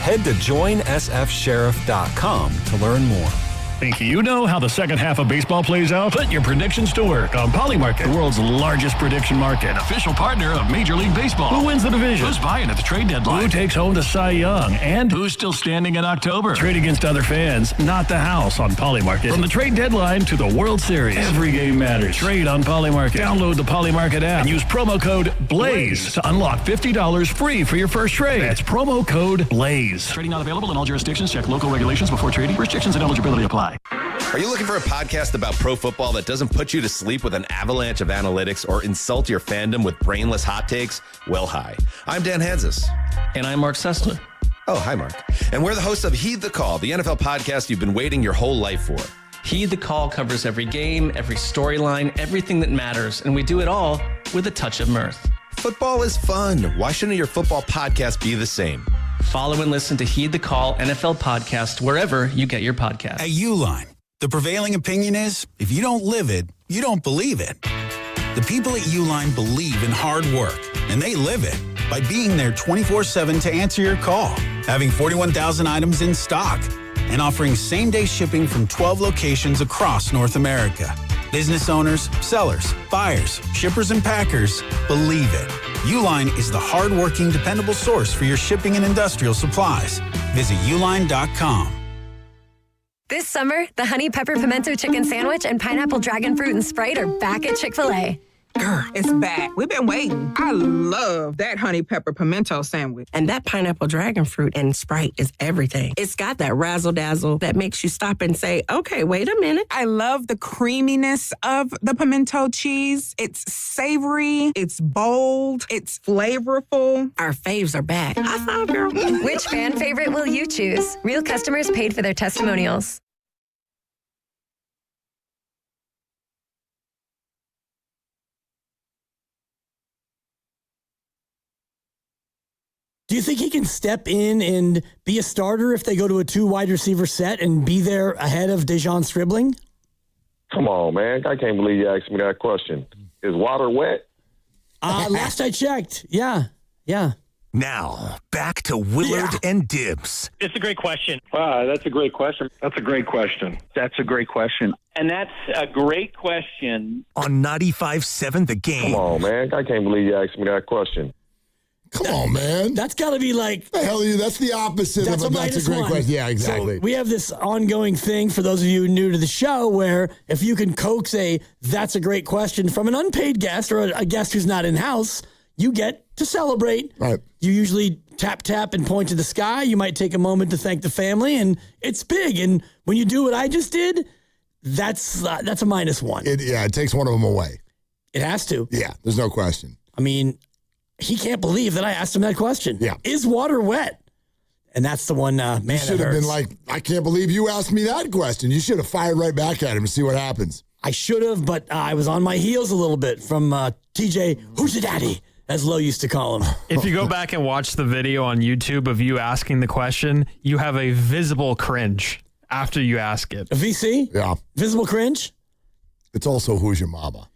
Head to joinsfsheriff.com to learn more. Think you know how the second half of baseball plays out? Put your predictions to work on Polymarket, the world's largest prediction market. Official partner of Major League Baseball. Who wins the division? Who's buying at the trade deadline? Who takes home the Cy Young? And who's still standing in October? Trade against other fans, not the house on Polymarket. From the trade deadline to the World Series, every game matters. Trade on Polymarket. Download the Polymarket app and use promo code BLAZE to unlock $50 free for your first trade. That's promo code BLAZE. Trading not available in all jurisdictions. Check local regulations before trading. Restrictions and eligibility apply. Are you looking for a podcast about pro football that doesn't put you to sleep with an avalanche of analytics or insult your fandom with brainless hot takes? Well, hi. I'm Dan Hansis. And I'm Mark Sessler. Oh, hi, Mark. And we're the hosts of Heed the Call, the NFL podcast you've been waiting your whole life for. Heed the Call covers every game, every storyline, everything that matters, and we do it all with a touch of mirth. Football is fun. Why shouldn't your football podcast be the same? Follow and listen to Heed the Call NFL podcast wherever you get your podcast. At Uline, the prevailing opinion is, if you don't live it, you don't believe it. The people at Uline believe in hard work, and they live it by being there 24/7 to answer your call, having 41,000 items in stock, and offering same-day shipping from 12 locations across North America. Business owners, sellers, buyers, shippers, and packers believe it. Uline is the hard-working, dependable source for your shipping and industrial supplies. Visit uline.com. This summer, the Honey Pepper Pimento Chicken Sandwich and Pineapple Dragon Fruit and Sprite are back at Chick-fil-A. Girl, it's back. We've been waiting. I love that Honey Pepper Pimento Sandwich. And that Pineapple Dragon Fruit and Sprite is everything. It's got that razzle-dazzle that makes you stop and say, okay, wait a minute. I love the creaminess of the pimento cheese. It's savory. It's bold. It's flavorful. Our faves are back. I saw, girl. Which fan favorite will you choose? Real customers paid for their testimonials. Do you think he can step in and be a starter if they go to a 2 wide receiver set and be there ahead of Dejon Stribling? Come on, man. I can't believe you asked me that question. Is water wet? Last I checked. Yeah. Now, back to Willard and Dibbs. It's a great question. Wow, that's a great question. That's a great question. That's a great question. And that's a great question. On 95.7 The Game. Come on, man. I can't believe you asked me that question. Come on, man. That's got to be like... The hell, that's the opposite of that's a great question. Yeah, exactly. So we have this ongoing thing for those of you new to the show where if you can coax that's a great question from an unpaid guest or a guest who's not in-house, you get to celebrate. Right. You usually tap and point to the sky. You might take a moment to thank the family, and it's big. And when you do what I just did, that's a -1. It takes one of them away. It has to. Yeah, there's no question. I mean... He can't believe that I asked him that question. Yeah. Is water wet? And that's the one, man, you should have been like, I can't believe you asked me that question. You should have fired right back at him and see what happens. I should have, but I was on my heels a little bit from TJ, who's your daddy, as Lowe used to call him. If you go back and watch the video on YouTube of you asking the question, you have a visible cringe after you ask it. A VC? Yeah. Visible cringe? It's also who's your mama.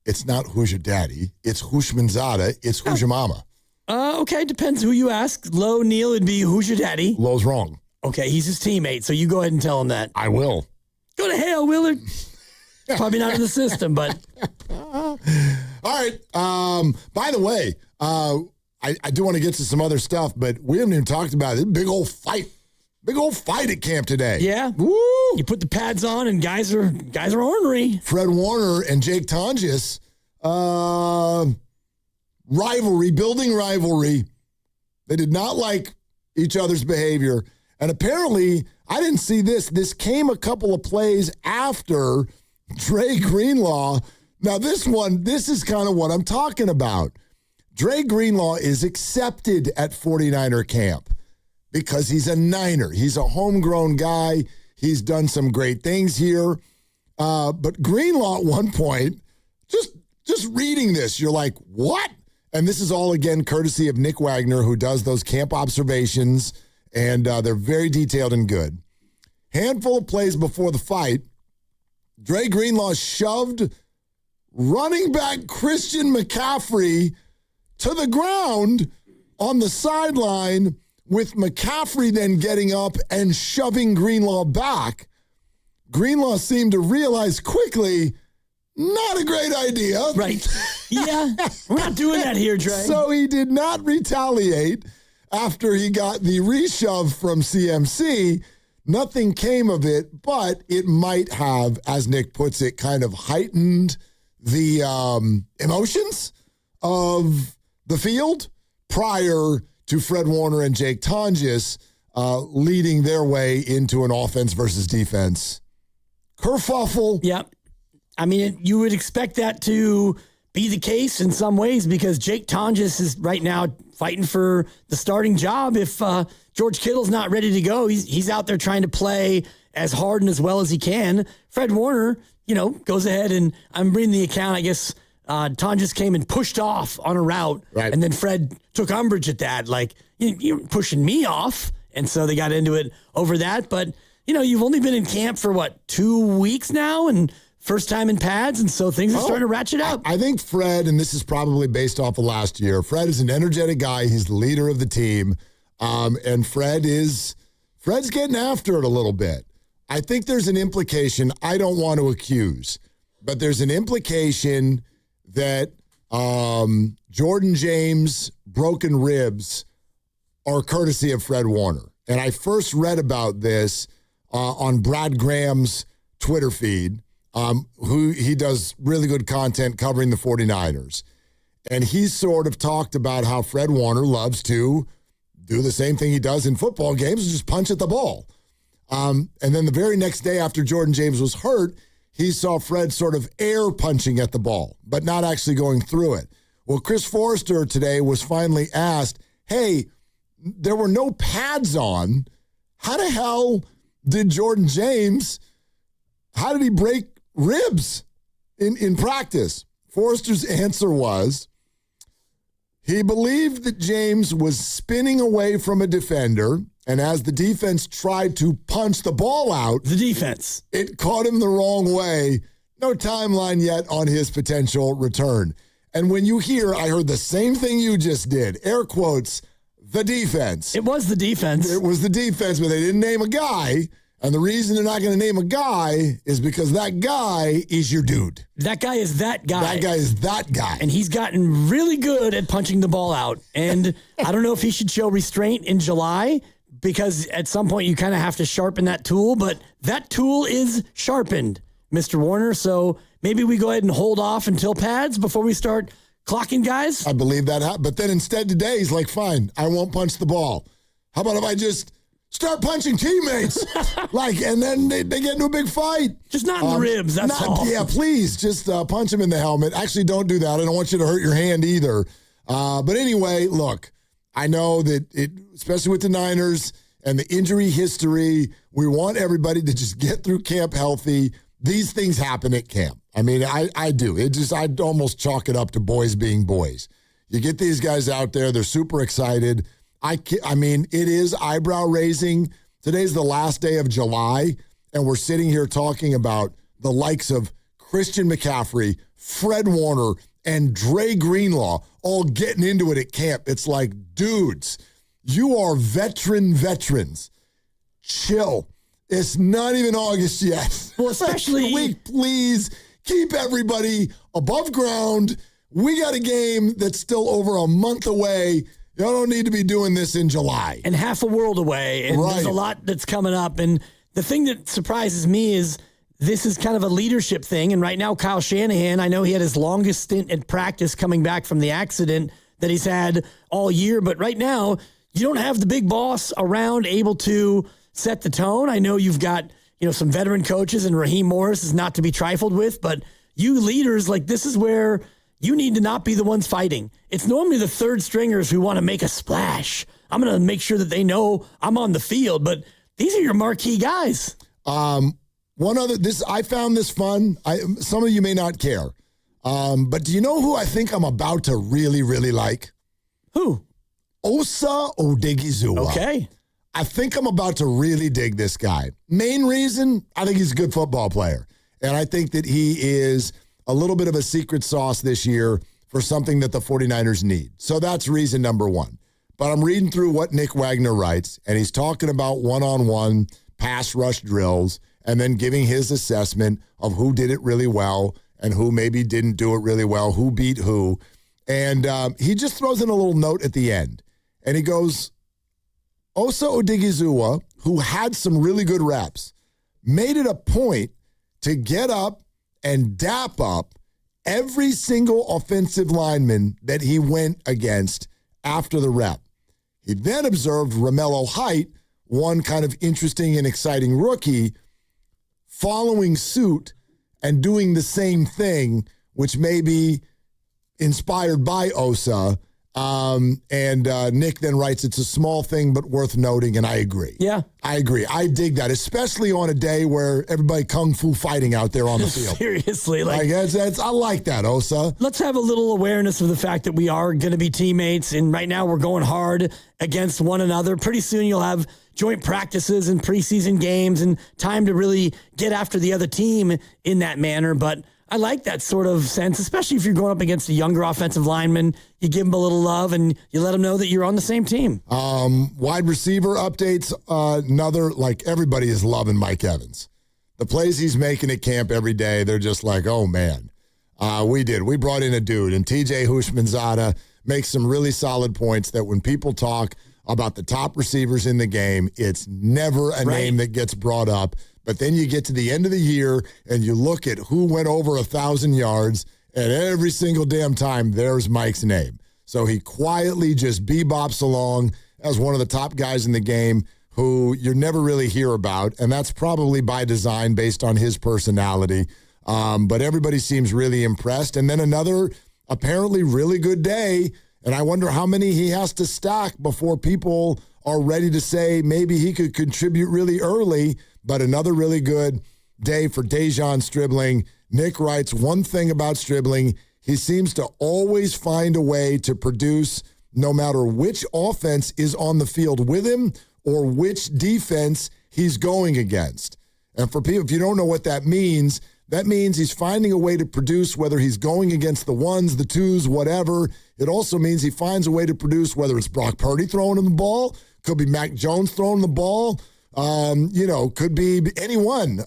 It's not who's your daddy. It's Hushmanzada. It's who's your mama. Okay, depends who you ask. Lowe, Neil, it'd be who's your daddy? Lowe's wrong. Okay, he's his teammate, so you go ahead and tell him that. I will. Go to hell, Willard. Probably not in the system, but. All right. By the way, I do want to get to some other stuff, but we haven't even talked about it. Big old fight. Big old fight at camp today. Yeah. Woo! You put the pads on and guys are ornery. Fred Warner and Jake Tonjes, rivalry, building rivalry. They did not like each other's behavior. And apparently, I didn't see this. This came a couple of plays after Dre Greenlaw. Now, this is kind of what I'm talking about. Dre Greenlaw is accepted at 49er camp because he's a Niner. He's a homegrown guy. He's done some great things here. But Greenlaw at one point, just reading this, you're like, what? And this is all, again, courtesy of Nick Wagner, who does those camp observations, and they're very detailed and good. Handful of plays before the fight, Dre Greenlaw shoved running back Christian McCaffrey to the ground on the sideline, with McCaffrey then getting up and shoving Greenlaw back. Greenlaw seemed to realize quickly, not a great idea. Right. Yeah, we're not doing that here, Dre. So he did not retaliate after he got the reshove from CMC. Nothing came of it, but it might have, as Nick puts it, kind of heightened the emotions of the field prior to Fred Warner and Jake Tonjes leading their way into an offense versus defense kerfuffle. Yep. I mean, you would expect that to be the case in some ways because Jake Tonjes is right now fighting for the starting job. If George Kittle's not ready to go, he's out there trying to play as hard and as well as he can. Fred Warner, goes ahead, and I'm reading the account, I guess Tonjes came and pushed off on a route, right, and then Fred took umbrage at that, like, you're pushing me off, and so they got into it over that. But, you've only been in camp for, 2 weeks now, and first time in pads, and so things are starting to ratchet up. I think Fred, and this is probably based off of last year, Fred is an energetic guy. He's the leader of the team, and Fred's getting after it a little bit. I think there's an implication, I don't want to accuse, but there's an implication that Jordan James' broken ribs are courtesy of Fred Warner. And I first read about this on Brad Graham's Twitter feed, who he does really good content covering the 49ers. And he sort of talked about how Fred Warner loves to do the same thing he does in football games, just punch at the ball. And then the very next day after Jordan James was hurt, he saw Fred sort of air punching at the ball, but not actually going through it. Well, Chris Forrester today was finally asked, hey, there were no pads on. How the hell did Jordan James, how did he break ribs in practice? Forrester's answer was, he believed that James was spinning away from a defender, and as the defense tried to punch the ball out, it caught him the wrong way. No timeline yet on his potential return. And when you hear, I heard the same thing you just did, air quotes, the defense. It was the defense. It was the defense, but they didn't name a guy. And the reason they're not going to name a guy is because that guy is your dude. That guy is that guy. That guy is that guy. And he's gotten really good at punching the ball out. And I don't know if he should show restraint in July, because at some point you kind of have to sharpen that tool. But that tool is sharpened, Mr. Warner. So maybe we go ahead and hold off until pads before we start clocking guys. I believe that. But then instead today, he's like, fine, I won't punch the ball. How about if I just start punching teammates? And then they get into a big fight. Just not in the ribs, that's all. Yeah, please, just punch him in the helmet. Actually, don't do that. I don't want you to hurt your hand either. But anyway, look, I know that, especially with the Niners and the injury history, we want everybody to just get through camp healthy. These things happen at camp. I mean, I do. I'd almost chalk it up to boys being boys. You get these guys out there, they're super excited. I mean, it is eyebrow raising. Today's the last day of July, and we're sitting here talking about the likes of Christian McCaffrey, Fred Warner, and Dre Greenlaw all getting into it at camp. It's like, dudes, you are veterans. Chill. It's not even August yet. Well, especially week, please keep everybody above ground. We got a game that's still over a month away. Y'all don't need to be doing this in July. And half a world away. And There's a lot that's coming up. And the thing that surprises me is this is kind of a leadership thing. And right now, Kyle Shanahan, I know he had his longest stint at practice coming back from the accident that he's had all year. But right now, you don't have the big boss around able to set the tone. I know you've got, some veteran coaches, and Raheem Morris is not to be trifled with, but you leaders, this is where you need to not be the ones fighting. It's normally the third stringers who want to make a splash. I'm going to make sure that they know I'm on the field, but these are your marquee guys. I found this fun. Some of you may not care. But do you know who I think I'm about to really, really like? Who? Osa Odigizua. Okay. I think I'm about to really dig this guy. Main reason, I think he's a good football player. And I think that he is a little bit of a secret sauce this year for something that the 49ers need. So that's reason number one. But I'm reading through what Nick Wagner writes, and he's talking about one-on-one pass rush drills and then giving his assessment of who did it really well and who maybe didn't do it really well, who beat who. And he just throws in a little note at the end. And he goes, Osa Odigizua, who had some really good reps, made it a point to get up and dap up every single offensive lineman that he went against after the rep. He then observed Romello Height, one kind of interesting and exciting rookie, following suit and doing the same thing, which may be inspired by Osa. Nick then writes, it's a small thing, but worth noting, and I agree. Yeah. I agree. I dig that, especially on a day where everybody kung fu fighting out there on the field. Seriously. I like that, Osa. Let's have a little awareness of the fact that we are going to be teammates, and right now we're going hard against one another. Pretty soon you'll have joint practices and preseason games and time to really get after the other team in that manner, but I like that sort of sense, especially if you're going up against a younger offensive lineman. You give him a little love and you let him know that you're on the same team. Wide receiver updates. Everybody is loving Mike Evans. The plays he's making at camp every day, they're just like, oh, man. We brought in a dude, and TJ Houshmandzadeh makes some really solid points that when people talk about the top receivers in the game, it's never a name that gets brought up. But then you get to the end of the year and you look at who went over 1,000 yards, and every single damn time there's Mike's name. So he quietly just bebops along as one of the top guys in the game who you never really hear about, and that's probably by design based on his personality. But everybody seems really impressed. And then another apparently really good day, and I wonder how many he has to stack before people are ready to say maybe he could contribute really early. But another really good day for Dejon Stribling. Nick writes, one thing about Stribling, he seems to always find a way to produce no matter which offense is on the field with him or which defense he's going against. And for people, if you don't know what that means he's finding a way to produce whether he's going against the ones, the twos, whatever. It also means he finds a way to produce whether it's Brock Purdy throwing him the ball, could be Mac Jones throwing the ball, could be any one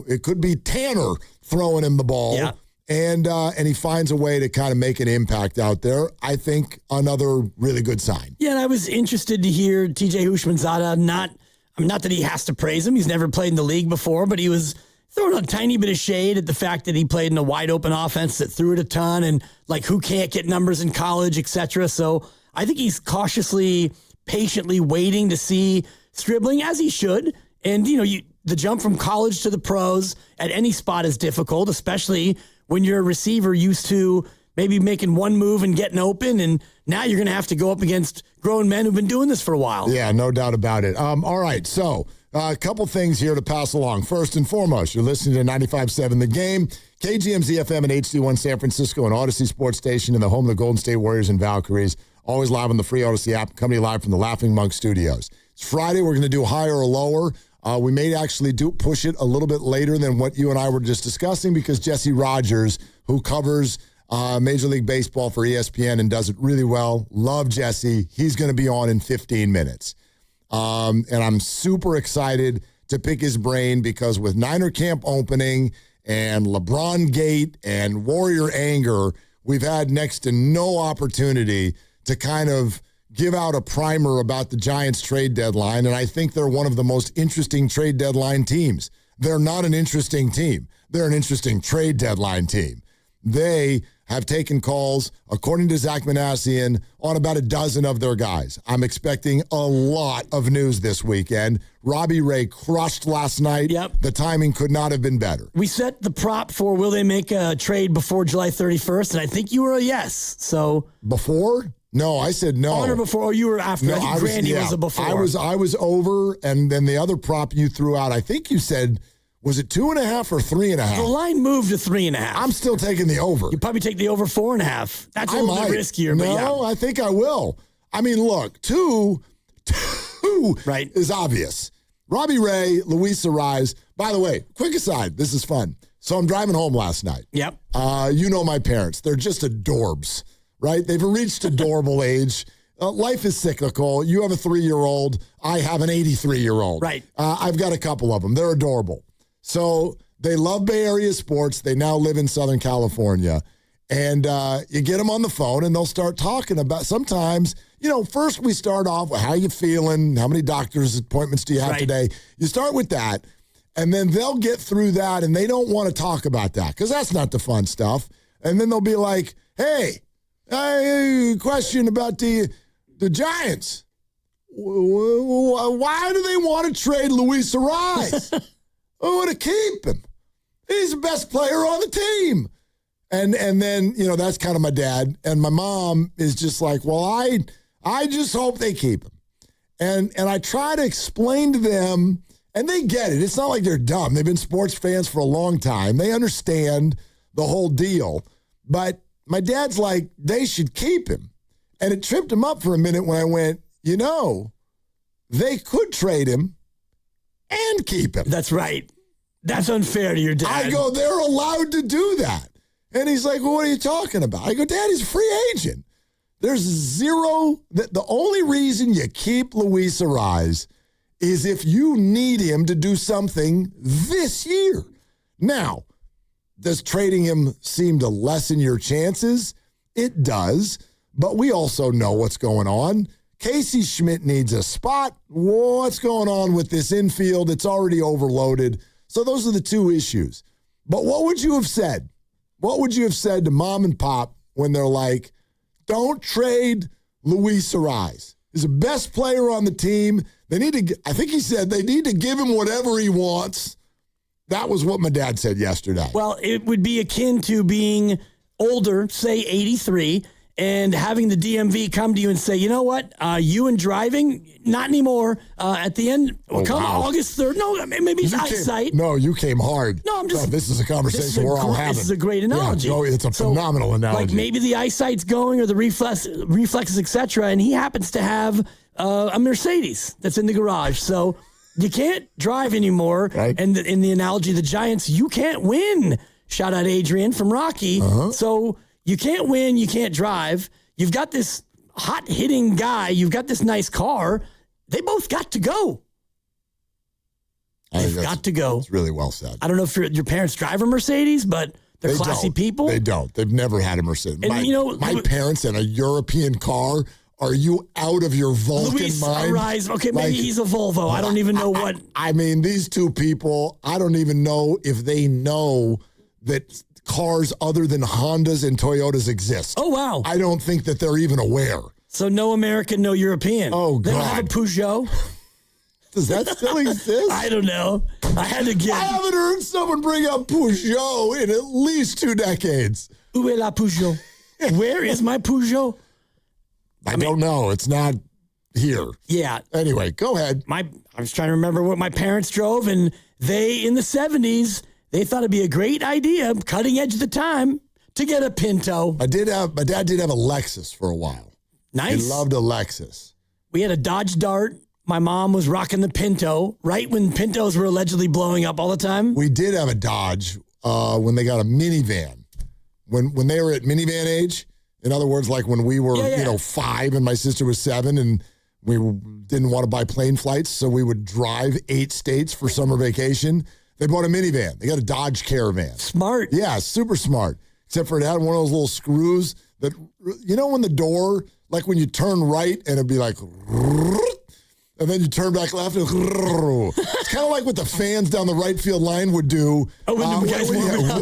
it could be Tanner throwing him the ball. Yeah. And he finds a way to kind of make an impact out there. I think another really good sign. Yeah, and I was interested to hear TJ Houshmandzadeh, not that he has to praise him. He's never played in the league before, but he was throwing a tiny bit of shade at the fact that he played in a wide open offense that threw it a ton and who can't get numbers in college, etc. So I think he's cautiously, patiently waiting to see Stribling, as he should. And, the jump from college to the pros at any spot is difficult, especially when you're a receiver used to maybe making one move and getting open, and now you're going to have to go up against grown men who've been doing this for a while. Yeah, no doubt about it. All right, so a couple things here to pass along. First and foremost, you're listening to 95.7 The Game, KGMZ FM and HD1 San Francisco, and Odyssey Sports Station in the home of the Golden State Warriors and Valkyries. Always live on the free Odyssey app, coming to you live from the Laughing Monk Studios. It's Friday. We're going to do higher or lower. We may actually push it a little bit later than what you and I were just discussing because Jesse Rogers, who covers Major League Baseball for ESPN and does it really well, love Jesse. He's going to be on in 15 minutes. And I'm super excited to pick his brain because with Niner camp opening and LeBron Gate and Warrior anger, we've had next to no opportunity to kind of give out a primer about the Giants trade deadline, and I think they're one of the most interesting trade deadline teams. they're not an interesting team. They're an interesting trade deadline team. They have taken calls, according to Zach Manassian, on about a dozen of their guys. I'm expecting a lot of news this weekend. Robbie Ray crushed last night. Yep. The timing could not have been better. We set the prop for will they make a trade before July 31st, and I think you were a yes. So before? No, I said no. On or before, or you were after. No, I think Grandy was a before. I was over, and then the other prop you threw out, I think you said, was it 2.5 or 3.5? The line moved to 3.5. I'm still taking the over. You probably take the over 4.5. That's a little bit riskier. No, but yeah. I think I will. I mean, look, two right. is obvious. Robbie Ray, Luis Arise. By the way, quick aside, this is fun. So I'm driving home last night. Yep. You know my parents. They're just adorbs, right? They've reached adorable age. Life is cyclical. You have a 3-year-old. I have an 83-year-old. Right. I've got a couple of them. They're adorable. So they love Bay Area sports. They now live in Southern California. And you get them on the phone, and they'll start talking about sometimes, first we start off with how you feeling, how many doctor's appointments do you have today? You start with that, and then they'll get through that, and they don't want to talk about that because that's not the fun stuff. And then they'll be like, hey, question about the Giants. Why do they want to trade Luis Arise? I want to keep him. He's the best player on the team. And then, that's kind of my dad. And my mom is just like, well, I just hope they keep him. And I try to explain to them, and they get it. It's not like they're dumb. They've been sports fans for a long time. They understand the whole deal. But my dad's like, they should keep him. And it tripped him up for a minute when I went, they could trade him and keep him. That's right. That's unfair to your dad. I go, they're allowed to do that. And he's like, well, what are you talking about? I go, Dad, he's a free agent. There's zero. The only reason you keep Luis Arise is if you need him to do something this year. Now, does trading him seem to lessen your chances? It does. But we also know what's going on. Casey Schmidt needs a spot. What's going on with this infield? It's already overloaded. So those are the two issues. But what would you have said? What would you have said to Mom and Pop when they're like, don't trade Luis Arise? He's the best player on the team. They need to, I think he said they need to give him whatever he wants. That was what my dad said yesterday. Well, it would be akin to being older, say 83, and having the DMV come to you and say, you know what, you and driving, not anymore. At the end, August 3rd. No, maybe it's eyesight. You came hard. No, I'm just. This is a conversation we're all having. This is a great analogy. Yeah, it's a phenomenal analogy. Like maybe the eyesight's going or the reflexes, etc., and he happens to have a Mercedes that's in the garage. So you can't drive anymore. Right. And in the analogy, the Giants, you can't win. Shout out Adrian from Rocky. So you can't win, you can't drive. You've got this hot-hitting guy. You've got this nice car. They both got to go. They've got to go. It's really well said. I don't know if your parents drive a Mercedes, but they're classy people. They don't. They've never had a Mercedes. And my parents in a European car. Are you out of your Vulcan Luis mind? Arise. Okay, maybe he's a Volvo. I don't even know what. I mean, these two people, I don't even know if they know that cars other than Hondas and Toyotas exist. Oh, wow. I don't think that they're even aware. So no American, no European. Oh, God. They don't have a Peugeot? Does that still exist? I don't know. I had to get. I haven't heard someone bring up Peugeot in at least 2 decades. Où est la Peugeot? Where is my Peugeot? I don't know. It's not here. Yeah. Anyway, go ahead. I was trying to remember what my parents drove, and they, in the 70s, they thought it'd be a great idea, cutting edge at the time, to get a Pinto. My dad did have a Lexus for a while. Nice. He loved a Lexus. We had a Dodge Dart. My mom was rocking the Pinto, right when Pintos were allegedly blowing up all the time. We did have a Dodge when they got a minivan. When they were at minivan age, in other words, like when we were 5 and my sister was 7 and we didn't want to buy plane flights, so we would drive 8 states for summer vacation. They bought a minivan. They got a Dodge Caravan. Smart. Yeah, super smart. Except for it had one of those little screws that, when the door, like when you turn right and it'd be like, And then you turn back left. And it's kind of like what the fans down the right field line would do. Oh, when the guys warming up.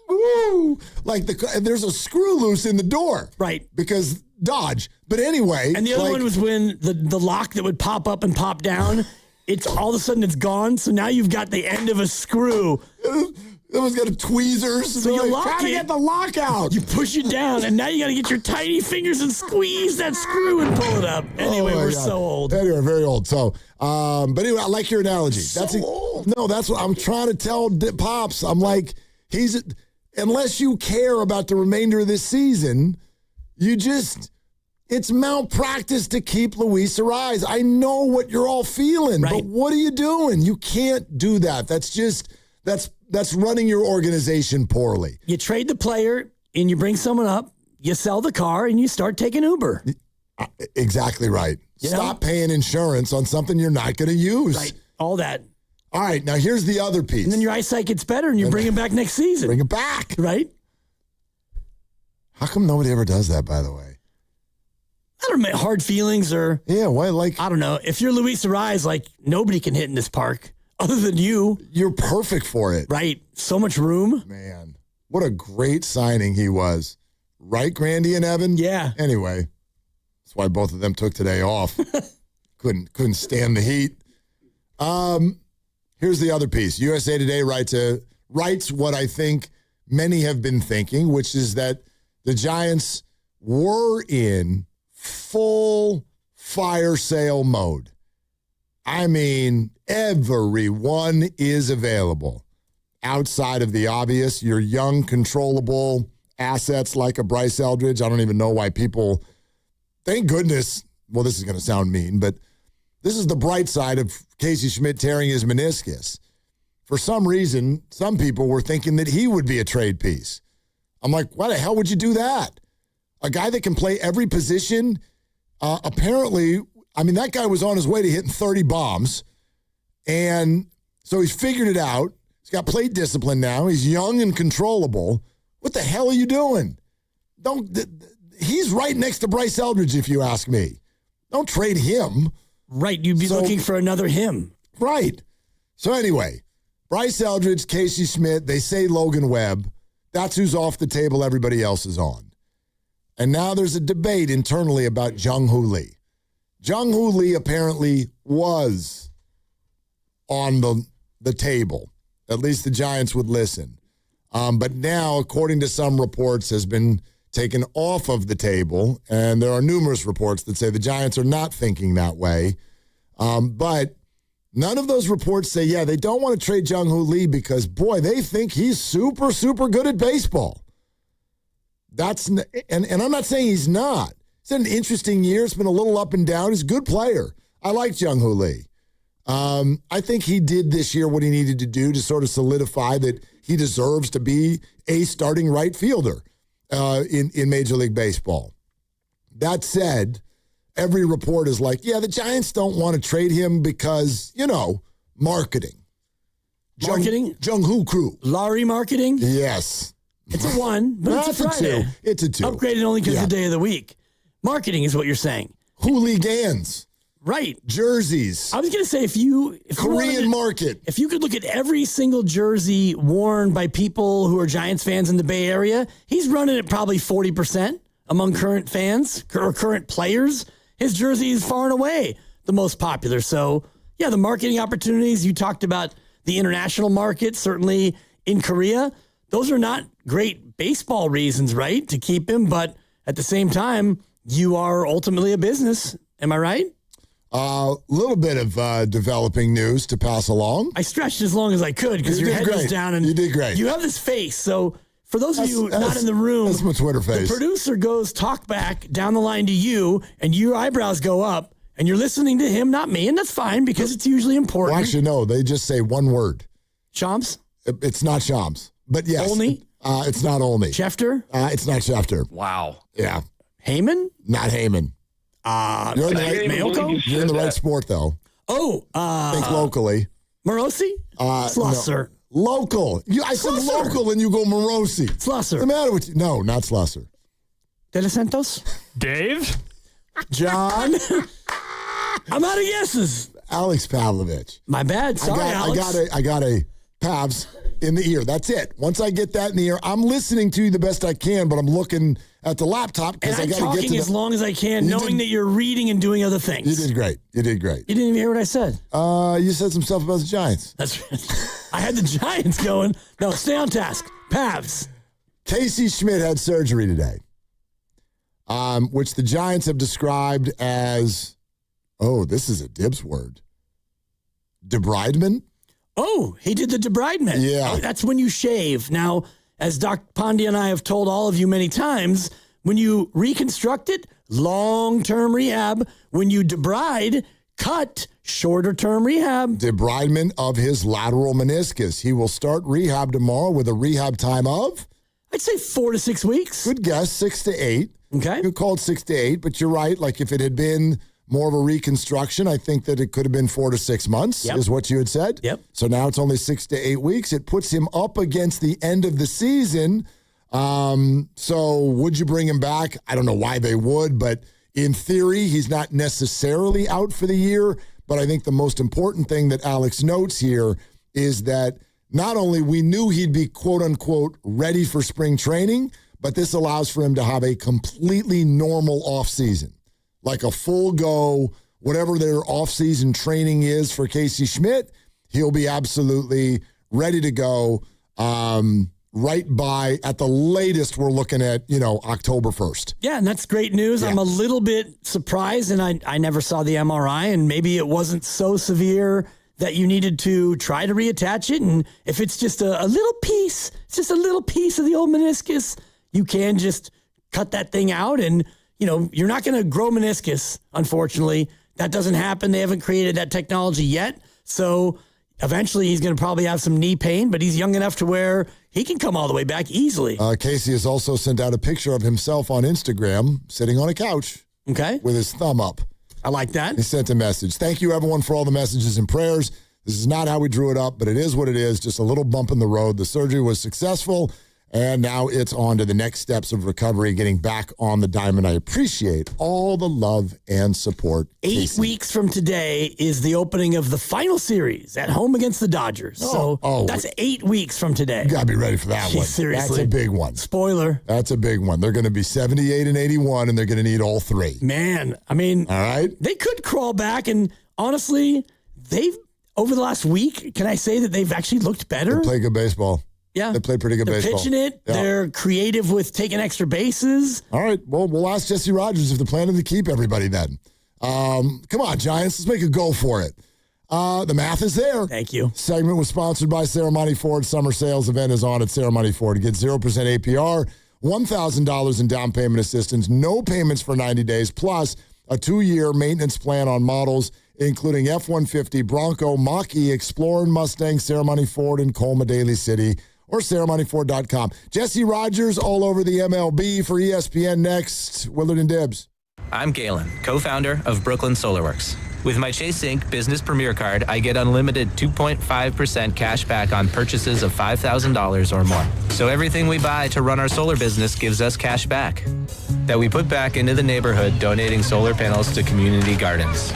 Woo! Like there's a screw loose in the door. Right. Because dodge. But anyway. And the other one was when the lock that would pop up and pop down, it's all of a sudden it's gone. So now you've got the end of a screw. It was got a tweezers. So you lock trying to get the lock out. You push it down, and now you got to get your tiny fingers and squeeze that screw and pull it up. Anyway, we're so old. Anyway, very old. So, but anyway, I like your analogy. Old. No, that's what I'm trying to tell Pops. I'm like, unless you care about the remainder of this season, it's malpractice to keep Luis Ariz. I know what you're all feeling, but what are you doing? You can't do that. That's running your organization poorly. You trade the player and you bring someone up, you sell the car, and you start taking Uber. Exactly right. Stop paying insurance on something you're not going to use. Right. All that. All right. Now, here's the other piece. And then your eyesight gets better and you bring him back next season. Bring it back. Right? How come nobody ever does that, by the way? I don't know, hard feelings or... Yeah, why? I don't know. If you're Luis Ariz, nobody can hit in this park. Other than you. You're perfect for it. Right. So much room. Man, what a great signing he was. Right, Grandy and Evan? Yeah. Anyway, that's why both of them took today off. couldn't stand the heat. Here's the other piece. USA Today writes what I think many have been thinking, which is that the Giants were in full fire sale mode. I mean, everyone is available. Outside of the obvious, your young, controllable assets like a Bryce Eldridge. I don't even know why people, thank goodness, well, this is going to sound mean, but this is the bright side of Casey Schmidt tearing his meniscus. For some reason, some people were thinking that he would be a trade piece. I'm like, why the hell would you do that? A guy that can play every position, apparently, I mean, that guy was on his way to hitting 30 bombs. And so he's figured it out. He's got plate discipline now. He's young and controllable. What the hell are you doing? He's right next to Bryce Eldridge, if you ask me. Don't trade him. Right. You'd be looking for another him. Right. So anyway, Bryce Eldridge, Casey Schmidt, they say Logan Webb. That's who's off the table. Everybody else is on. And now there's a debate internally about Jung-Hoo Lee. Jung-Hoo Lee apparently was on the table. At least the Giants would listen. But now, according to some reports, has been taken off of the table. And there are numerous reports that say the Giants are not thinking that way. But none of those reports say, they don't want to trade Jung-Hoo Lee because, boy, they think he's super, super good at baseball. And I'm not saying he's not. It's had an interesting year. It's been a little up and down. He's a good player. I like Jung-Hoo Lee. I think he did this year what he needed to do to sort of solidify that he deserves to be a starting right fielder in Major League Baseball. That said, every report is like, the Giants don't want to trade him because, marketing. Marketing? Jung-Hoo crew. Laurie marketing? Yes. It's a 1, but it's a Friday. It's a 2. Upgraded only because of the day of the week. Marketing is what you're saying. Hooligans. Right. Jerseys. I was going to say, Korean market. If you could look at every single jersey worn by people who are Giants fans in the Bay Area, he's running at probably 40% among current fans or current players. His jersey is far and away the most popular. So, the marketing opportunities, you talked about the international market, certainly in Korea. Those are not great baseball reasons, right, to keep him. But at the same time, you are ultimately a business. Am I right? A little bit of developing news to pass along. I stretched as long as I could because your head was down. And you did great. You have this face. So for those of you not in the room, that's my Twitter face. The producer goes talk back down the line to you, and your eyebrows go up, and you're listening to him, not me. And that's fine because it's usually important. Well, actually, no. They just say one word. Shams? It's not Shams. But yes. Olney? It's not Olney. Schefter? It's not Schefter. Wow. Yeah. Heyman? Not Heyman. You're in the right sport, though. Think locally. Morosi? Slusser. No. Local. I said local, and you go Morosi. Slusser. What's the matter with you? No, not Slusser. De Los Santos? Dave? John? I'm out of guesses. Alex Pavlovich. My bad. Sorry, Alex. I got a Pavs in the ear. That's it. Once I get that in the ear, I'm listening to you the best I can, but I'm looking at the laptop because I got to get to talking as long as I can, knowing that you're reading and doing other things. You did great. You did great. You didn't even hear what I said. You said some stuff about the Giants. That's right. I had the Giants going. No, stay on task. Pavs. Casey Schmidt had surgery today, which the Giants have described as, this is a Dibs word, debridement. Oh, he did the debridement. Yeah. Oh, that's when you shave. Now, as Dr. Pandya and I have told all of you many times, when you reconstruct it, long-term rehab. When you debride, cut, shorter-term rehab. Debridement of his lateral meniscus. He will start rehab tomorrow with a rehab time of? I'd say 4 to 6 weeks. Good guess, 6 to 8. Okay. You called 6 to 8, but you're right. Like if it had been more of a reconstruction, I think that it could have been 4 to 6 months, is what you had said. Yep. So now it's only 6 to 8 weeks. It puts him up against the end of the season. So would you bring him back? I don't know why they would, but in theory, he's not necessarily out for the year. But I think the most important thing that Alex notes here is that not only we knew he'd be quote unquote ready for spring training, but this allows for him to have a completely normal offseason. Like a full go, whatever their offseason training is for Casey Schmidt, he'll be absolutely ready to go right by, at the latest, we're looking at, October 1st. Yeah, and that's great news. Yeah. I'm a little bit surprised, and I never saw the MRI, and maybe it wasn't so severe that you needed to try to reattach it. And if it's just a little piece, it's just a little piece of the old meniscus, you can just cut that thing out and you're not going to grow meniscus, unfortunately. That doesn't happen. They haven't created that technology yet. So eventually he's going to probably have some knee pain, but he's young enough to where he can come all the way back easily. Casey has also sent out a picture of himself on Instagram sitting on a couch. Okay. With his thumb up. I like that. He sent a message. Thank you, everyone, for all the messages and prayers. This is not how we drew it up, but it is what it is. Just a little bump in the road. The surgery was successful. And now it's on to the next steps of recovery, getting back on the diamond. I appreciate all the love and support. 8 weeks from today is the opening of the final series at home against the Dodgers. That's 8 weeks from today. You got to be ready for that one. Seriously. That's a big one. Spoiler. That's a big one. They're going to be 78 and 81, and they're going to need all three. Man, I mean, all right. They could crawl back, and honestly, over the last week, can I say that they've actually looked better? They play good baseball. Yeah. They play pretty good baseball. They're pitching it. Yeah. They're creative with taking extra bases. All right. Well, we'll ask Jesse Rogers if they're planning to keep everybody then. Come on, Giants. Let's make a go for it. The math is there. Thank you. Segment was sponsored by Ceremony Ford. Summer sales event is on at Ceremony Ford. Get 0% APR, $1,000 in down payment assistance, no payments for 90 days, plus a 2-year maintenance plan on models including F-150, Bronco, Mach-E, Explorer, and Mustang, Ceremony Ford in Colma, Daly City, or ceremonyford.com. Jesse Rogers all over the MLB for ESPN next. Willard and Dibs. I'm Galen, co-founder of Brooklyn SolarWorks. With my Chase Inc. Business Premier Card, I get unlimited 2.5% cash back on purchases of $5,000 or more. So everything we buy to run our solar business gives us cash back that we put back into the neighborhood, donating solar panels to community gardens.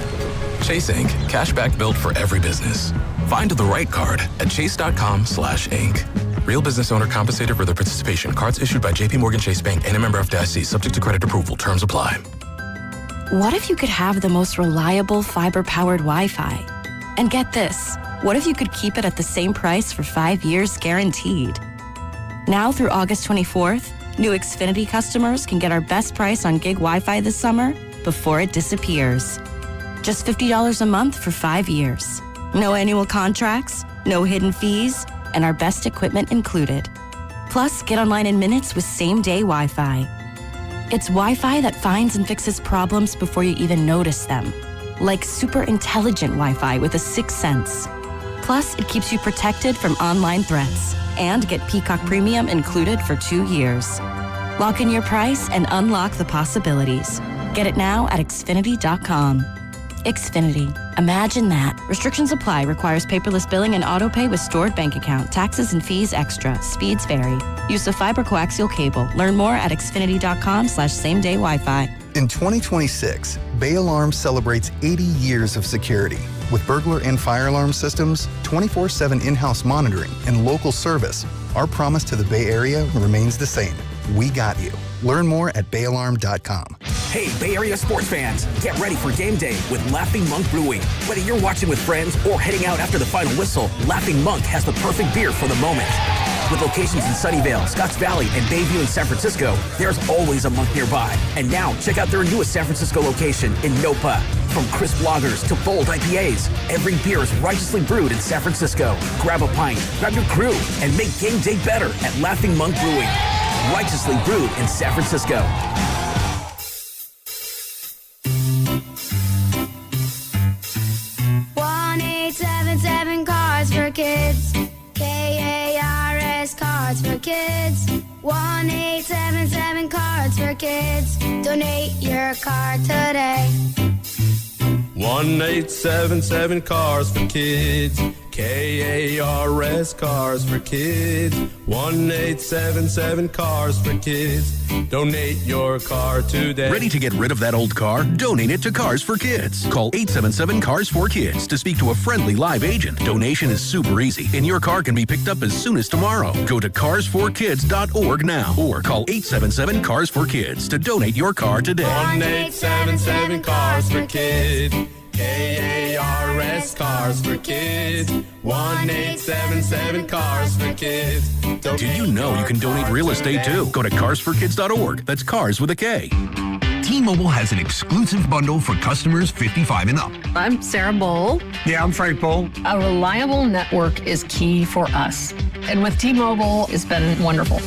Chase Inc. Cashback built for every business. Find the right card at chase.com/Inc. Real business owner compensated for their participation. Cards issued by JPMorgan Chase Bank and a member FDIC. Subject to credit approval. Terms apply. What if you could have the most reliable fiber-powered Wi-Fi? And get this, what if you could keep it at the same price for 5 years guaranteed? Now through August 24th, new Xfinity customers can get our best price on gig Wi-Fi this summer before it disappears. Just $50 a month for 5 years. No annual contracts, no hidden fees, and our best equipment included. Plus, get online in minutes with same-day Wi-Fi. It's Wi-Fi that finds and fixes problems before you even notice them. Like super intelligent Wi-Fi with a 6th sense. Plus, it keeps you protected from online threats. And get Peacock Premium included for 2 years. Lock in your price and unlock the possibilities. Get it now at Xfinity.com. Xfinity. Imagine that. Restrictions apply. Requires paperless billing and autopay with stored bank account. Taxes and fees extra. Speeds vary. Use of fiber coaxial cable. Learn more at Xfinity.com/same-day Wi-Fi. In 2026, Bay Alarm celebrates 80 years of security. With burglar and fire alarm systems, 24/7 in-house monitoring, and local service, our promise to the Bay Area remains the same. We got you. Learn more at bayalarm.com. Hey, Bay Area sports fans, get ready for game day with Laughing Monk Brewing. Whether you're watching with friends or heading out after the final whistle, Laughing Monk has the perfect beer for the moment. With locations in Sunnyvale, Scotts Valley, and Bayview in San Francisco, there's always a Monk nearby. And now, check out their newest San Francisco location in Nopa. From crisp lagers to bold IPAs, every beer is righteously brewed in San Francisco. Grab a pint, grab your crew, and make game day better at Laughing Monk Brewing. Righteously brewed in San Francisco. 1-877 Cars for Kids. KARS Cards for Kids. 1-877 Cards for Kids. Donate your car today. 1-877 Cars for Kids. KARS Cars for Kids. 1-877 Cars for Kids. Donate your car today. Ready to get rid of that old car? Donate it to Cars for Kids. Call 877 Cars for Kids to speak to a friendly live agent. Donation is super easy, and your car can be picked up as soon as tomorrow. Go to carsforkids.org now or call 877 Cars for Kids to donate your car today. 1-877 Cars for Kids. KARS Cars for Kids. 1-877 Cars for Kids. Did you know you can donate real estate too? Go to carsforkids.org. That's cars with a K. T-Mobile has an exclusive bundle for customers 55 and up. I'm Sarah Bowl. Yeah, I'm Frank Bowl. A reliable network is key for us. And with T-Mobile, it's been wonderful.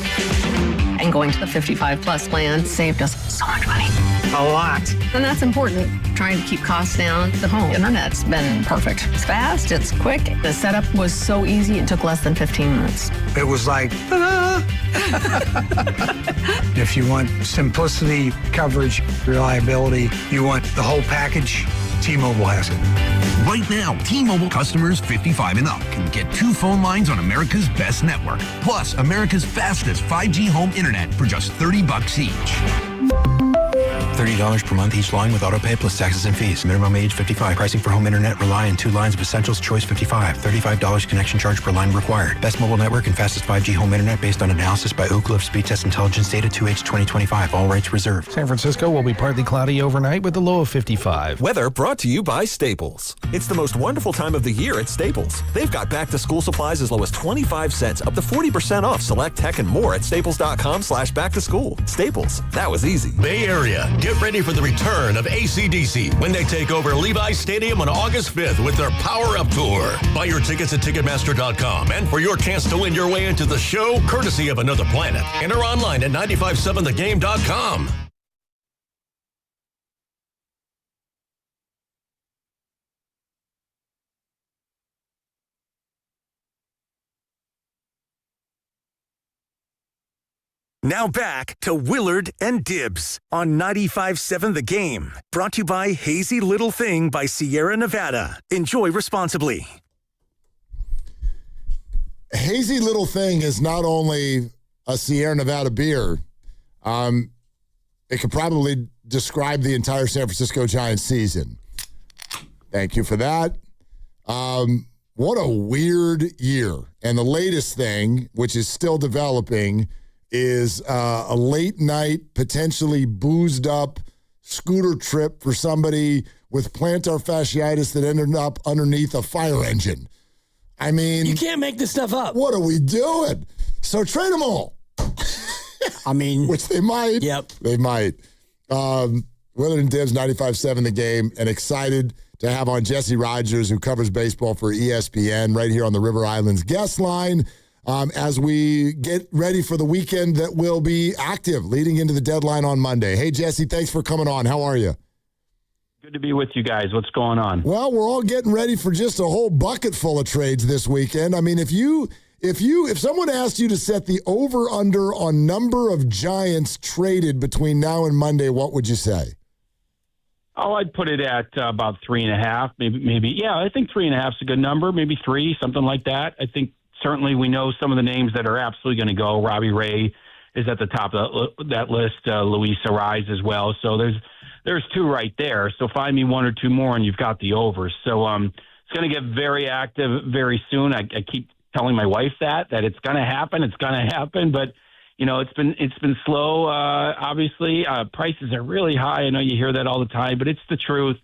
And going to the 55 plus plan saved us so much money. A lot. And that's important. Trying to keep costs down. The home internet's been perfect. It's fast, it's quick. The setup was so easy, it took less than 15 minutes. It was like, ta-da! If you want simplicity, coverage, reliability, you want the whole package, T-Mobile has it. Right now, T-Mobile customers 55 and up can get 2 phone lines on America's best network, plus America's fastest 5G home internet for just $30 each. $30 per month each line with autopay plus taxes and fees. Minimum age 55. Pricing for home internet rely on 2 lines of essentials. Choice 55. $35 connection charge per line required. Best mobile network and fastest 5G home internet based on analysis by Ookla of Speed Test Intelligence data 2H 2025. All rights reserved. San Francisco will be partly cloudy overnight with a low of 55. Weather brought to you by Staples. It's the most wonderful time of the year at Staples. They've got back-to-school supplies as low as 25 cents, up to 40% off select tech and more at staples.com/back-to-school. Staples. That was easy. Bay Area, get ready for the return of AC/DC when they take over Levi's Stadium on August 5th with their Power Up Tour. Buy your tickets at Ticketmaster.com and for your chance to win your way into the show, courtesy of Another Planet. Enter online at 957thegame.com. Now back to Willard and Dibbs on 95.7 The Game. Brought to you by Hazy Little Thing by Sierra Nevada. Enjoy responsibly. Hazy Little Thing is not only a Sierra Nevada beer. It could probably describe the entire San Francisco Giants season. Thank you for that. What a weird year. And the latest thing, which is still developing, is a late night, potentially boozed up scooter trip for somebody with plantar fasciitis that ended up underneath a fire engine. I mean, you can't make this stuff up. What are we doing? So trade them all. I mean, which they might. Yep. They might. Willard and Dibbs, 95.7 The Game, and excited to have on Jesse Rogers, who covers baseball for ESPN, right here on the River Islands guest line. As we get ready for the weekend that will be active leading into the deadline on Monday. Hey, Jesse, thanks for coming on. How are you? Good to be with you guys. What's going on? Well, we're all getting ready for just a whole bucket full of trades this weekend. I mean, if someone asked you to set the over-under on number of Giants traded between now and Monday, what would you say? Oh, I'd put it at about 3.5, maybe. Yeah, I think 3.5 is a good number. Maybe 3, something like that. I think certainly we know some of the names that are absolutely going to go. Robbie Ray is at the top of that list. Luis Arise as well. So there's there's two right there. So find me one or two more, and you've got the over. So it's going to get very active very soon. I keep telling my wife that it's going to happen. It's going to happen, but it's been slow. Obviously, prices are really high. I know you hear that all the time, but it's the truth.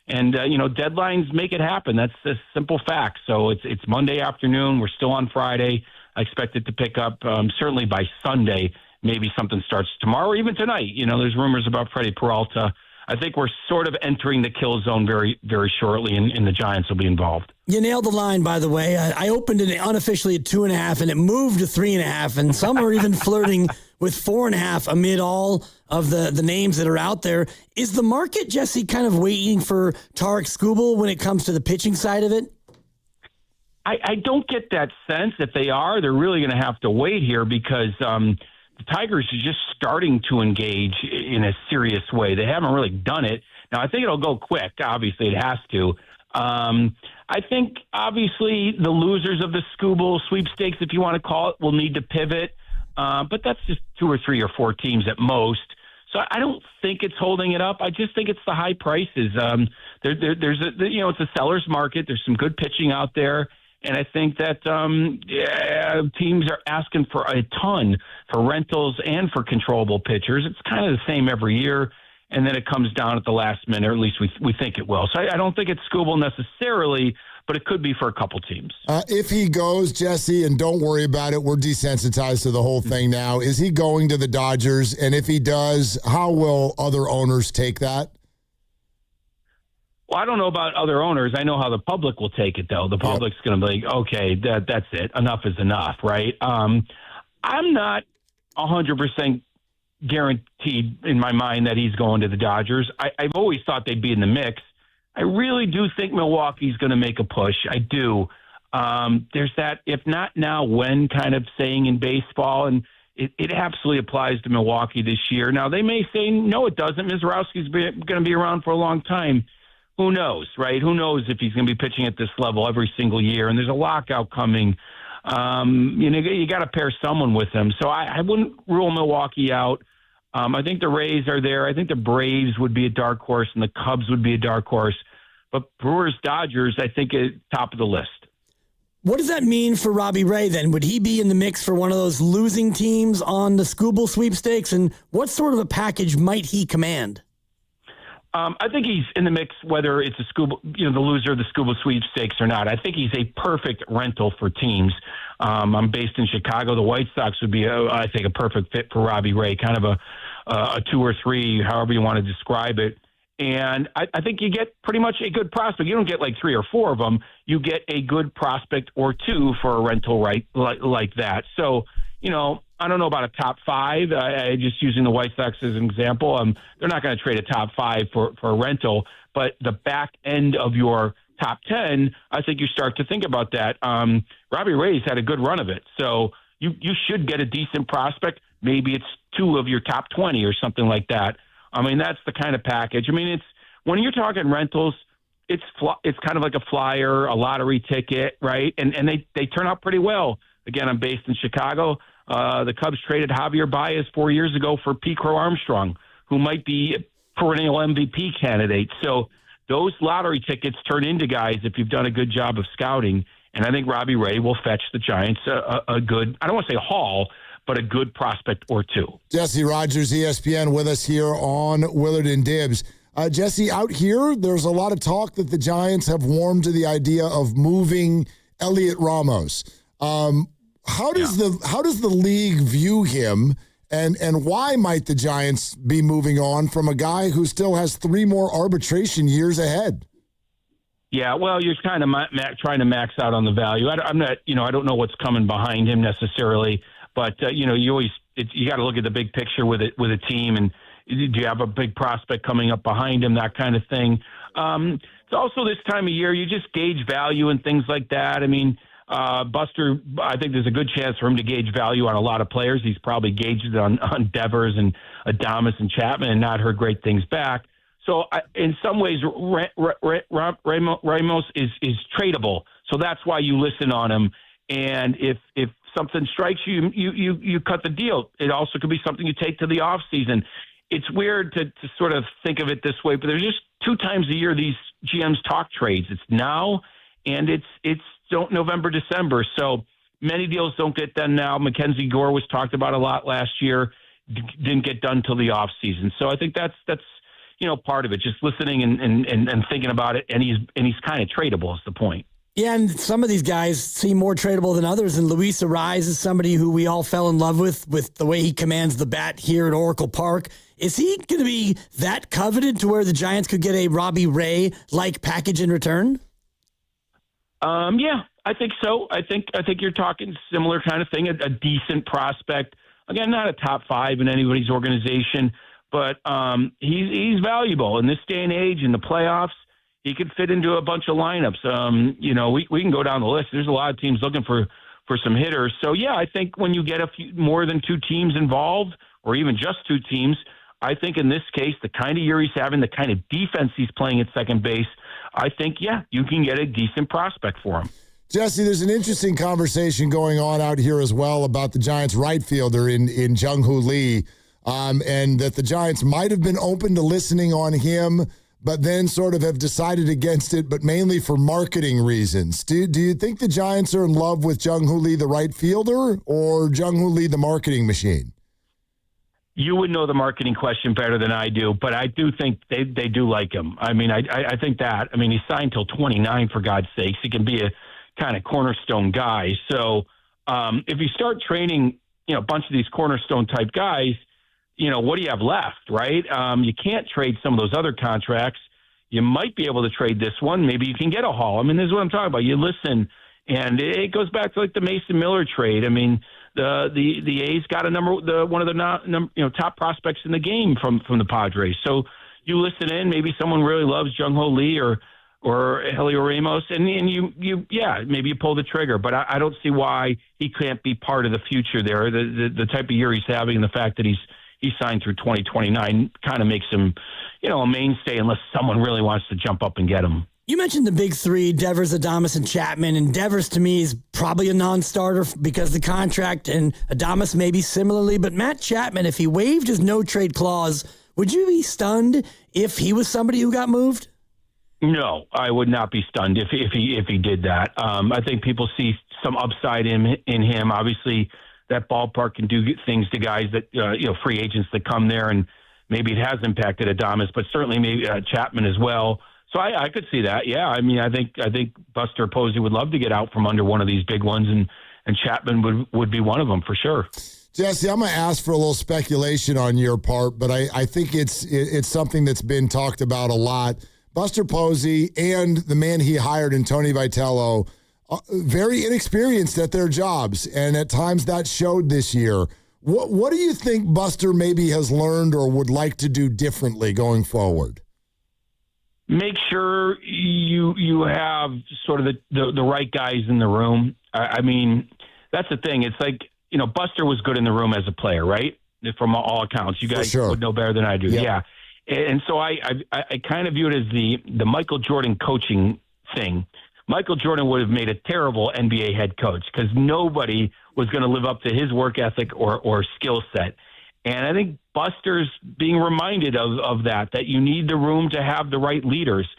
And deadlines make it happen. That's a simple fact. So it's Monday afternoon. We're still on Friday. I expect it to pick up certainly by Sunday. Maybe something starts tomorrow or even tonight. There's rumors about Freddie Peralta. I think we're sort of entering the kill zone very, very shortly, and the Giants will be involved. You nailed the line, by the way. I opened it unofficially at 2.5, and it moved to 3.5, and some are even flirting with 4.5 amid all of the names that are out there. Is the market, Jesse, kind of waiting for Tarek Skubal when it comes to the pitching side of it? I don't get that sense. If they are, they're really going to have to wait here because the Tigers are just starting to engage in a serious way. They haven't really done it. Now, I think it'll go quick. Obviously, it has to. I think, obviously, the losers of the Skubal sweepstakes, if you want to call it, will need to pivot. But that's just 2 or 3 or 4 teams at most. So I don't think it's holding it up. I just think it's the high prices. It's a seller's market. There's some good pitching out there. And I think that teams are asking for a ton for rentals and for controllable pitchers. It's kind of the same every year, and then it comes down at the last minute, or at least we think it will. So I don't think it's Skubal necessarily, but it could be for a couple teams. If he goes, Jesse, and don't worry about it, we're desensitized to the whole thing now. Is he going to the Dodgers? And if he does, how will other owners take that? Well, I don't know about other owners. I know how the public will take it, though. The public's going to be like, okay, that's it. Enough is enough, right? I'm not 100% guaranteed in my mind that he's going to the Dodgers. I've always thought they'd be in the mix. I really do think Milwaukee's going to make a push. I do. There's that if not now, when kind of saying in baseball, and it absolutely applies to Milwaukee this year. Now, they may say, no, it doesn't. Mizorowski's going to be around for a long time. Who knows, right? Who knows if he's going to be pitching at this level every single year? And there's a lockout coming. You got to pair someone with him. So I wouldn't rule Milwaukee out. I think the Rays are there. I think the Braves would be a dark horse, and the Cubs would be a dark horse. But Brewers, Dodgers, I think, is top of the list. What does that mean for Robbie Ray, then? Would he be in the mix for one of those losing teams on the Skubal sweepstakes? And what sort of a package might he command? I think he's in the mix, whether it's a Skubal, the loser of the Skubal sweepstakes or not. I think he's a perfect rental for teams. I'm based in Chicago. The White Sox would be, I think, a perfect fit for Robbie Ray, kind of a 2 or 3, however you want to describe it. And I think you get pretty much a good prospect. You don't get like 3 or 4 of them. You get a good prospect or 2 for a rental right like that. So, I don't know about a top 5. Just using the White Sox as an example. They're not going to trade a top 5 for a rental, but the back end of your top 10, I think you start to think about that. Robbie Ray's had a good run of it. So you should get a decent prospect. Maybe it's 2 of your top 20 or something like that. I mean, that's the kind of package. I mean, it's when you're talking rentals, it's kind of like a flyer, a lottery ticket, right? And they turn out pretty well. Again, I'm based in Chicago. The Cubs traded Javier Baez 4 years ago for P. Crow Armstrong, who might be a perennial MVP candidate. So those lottery tickets turn into guys if you've done a good job of scouting. And I think Robbie Ray will fetch the Giants a good, I don't want to say haul, but a good prospect or 2. Jesse Rogers, ESPN, with us here on Willard and Dibs. Jesse, out here, there's a lot of talk that the Giants have warmed to the idea of moving Elliot Ramos. How does the league view him, and why might the Giants be moving on from a guy who still has 3 more arbitration years ahead? Yeah, well, you're kind of trying to max out on the value. I'm not, I don't know what's coming behind him necessarily, but you got to look at the big picture with a team, and do you have a big prospect coming up behind him, that kind of thing. It's also this time of year, you just gauge value and things like that. I mean, Buster, I think there's a good chance for him to gauge value on a lot of players. He's probably gauged it on Devers and Adames and Chapman and not heard great things back. So in some ways, Ramos is tradable. So that's why you listen on him. And if something strikes you, you cut the deal. It also could be something you take to the offseason. it's weird to sort of think of it this way, but there's just 2 times a year these GMs talk trades. It's now and it's November, December. So many deals don't get done now. Mackenzie Gore was talked about a lot last year, didn't get done till the off season. So I think that's part of it. Just listening and thinking about it, and he's kind of tradable is the point. Yeah, and some of these guys seem more tradable than others. And Luis Arise is somebody who we all fell in love with the way he commands the bat here at Oracle Park. Is he going to be that coveted to where the Giants could get a Robbie Ray-like package in return? Yeah, I think so. I think you're talking similar kind of thing, a decent prospect. Again, not a top 5 in anybody's organization, but he's valuable in this day and age in the playoffs. He could fit into a bunch of lineups. We can go down the list. There's a lot of teams looking for some hitters. So, yeah, I think when you get a few more than 2 teams involved, or even just 2 teams, I think in this case, the kind of year he's having, the kind of defense he's playing at second base, I think, yeah, you can get a decent prospect for him. Jesse, there's an interesting conversation going on out here as well about the Giants right fielder in Jung-Hoo Lee, and that the Giants might have been open to listening on him, but then sort of have decided against it, but mainly for marketing reasons. Do you think the Giants are in love with Jung-Hoo Lee, the right fielder, or Jung-Hoo Lee, the marketing machine? You would know the marketing question better than I do, but I do think they do like him. I mean, I think that. I mean, he's signed till 29, for God's sakes. He can be a kind of cornerstone guy. So if you start training, a bunch of these cornerstone type guys, what do you have left, right? You can't trade some of those other contracts. You might be able to trade this one. Maybe you can get a haul. I mean, this is what I'm talking about. You listen, and it goes back to like the Mason Miller trade. I mean, the A's got one of the top prospects in the game from the Padres. So you listen in. Maybe someone really loves Jung-Hoo Lee or Helio Ramos, and you maybe you pull the trigger. But I don't see why he can't be part of the future there. The type of year he's having, and the fact that he's signed through 2029 kind of makes him, a mainstay unless someone really wants to jump up and get him. You mentioned the big 3, Devers, Adames, and Chapman, and Devers to me is probably a non-starter because of the contract, and Adames maybe similarly, but Matt Chapman, if he waived his no-trade clause, would you be stunned if he was somebody who got moved? No, I would not be stunned if he did that. I think people see some upside in him. Obviously, that ballpark can do things to guys that free agents that come there, and maybe it has impacted Adames, but certainly maybe Chapman as well. So I could see that. Yeah, I mean, I think Buster Posey would love to get out from under one of these big ones, and Chapman would be one of them for sure. Jesse, I'm going to ask for a little speculation on your part, but I think it's something that's been talked about a lot. Buster Posey and the man he hired in Tony Vitello, very inexperienced at their jobs, and at times that showed this year. What do you think Buster maybe has learned or would like to do differently going forward? Make sure you have sort of the right guys in the room. I mean, that's the thing. It's like, Buster was good in the room as a player, right? From all accounts. You guys would know better than I do. Yeah. And so I kind of view it as the Michael Jordan coaching thing. Michael Jordan would have made a terrible NBA head coach because nobody was going to live up to his work ethic or skill set. And I think Buster's being reminded of that you need the room to have the right leaders.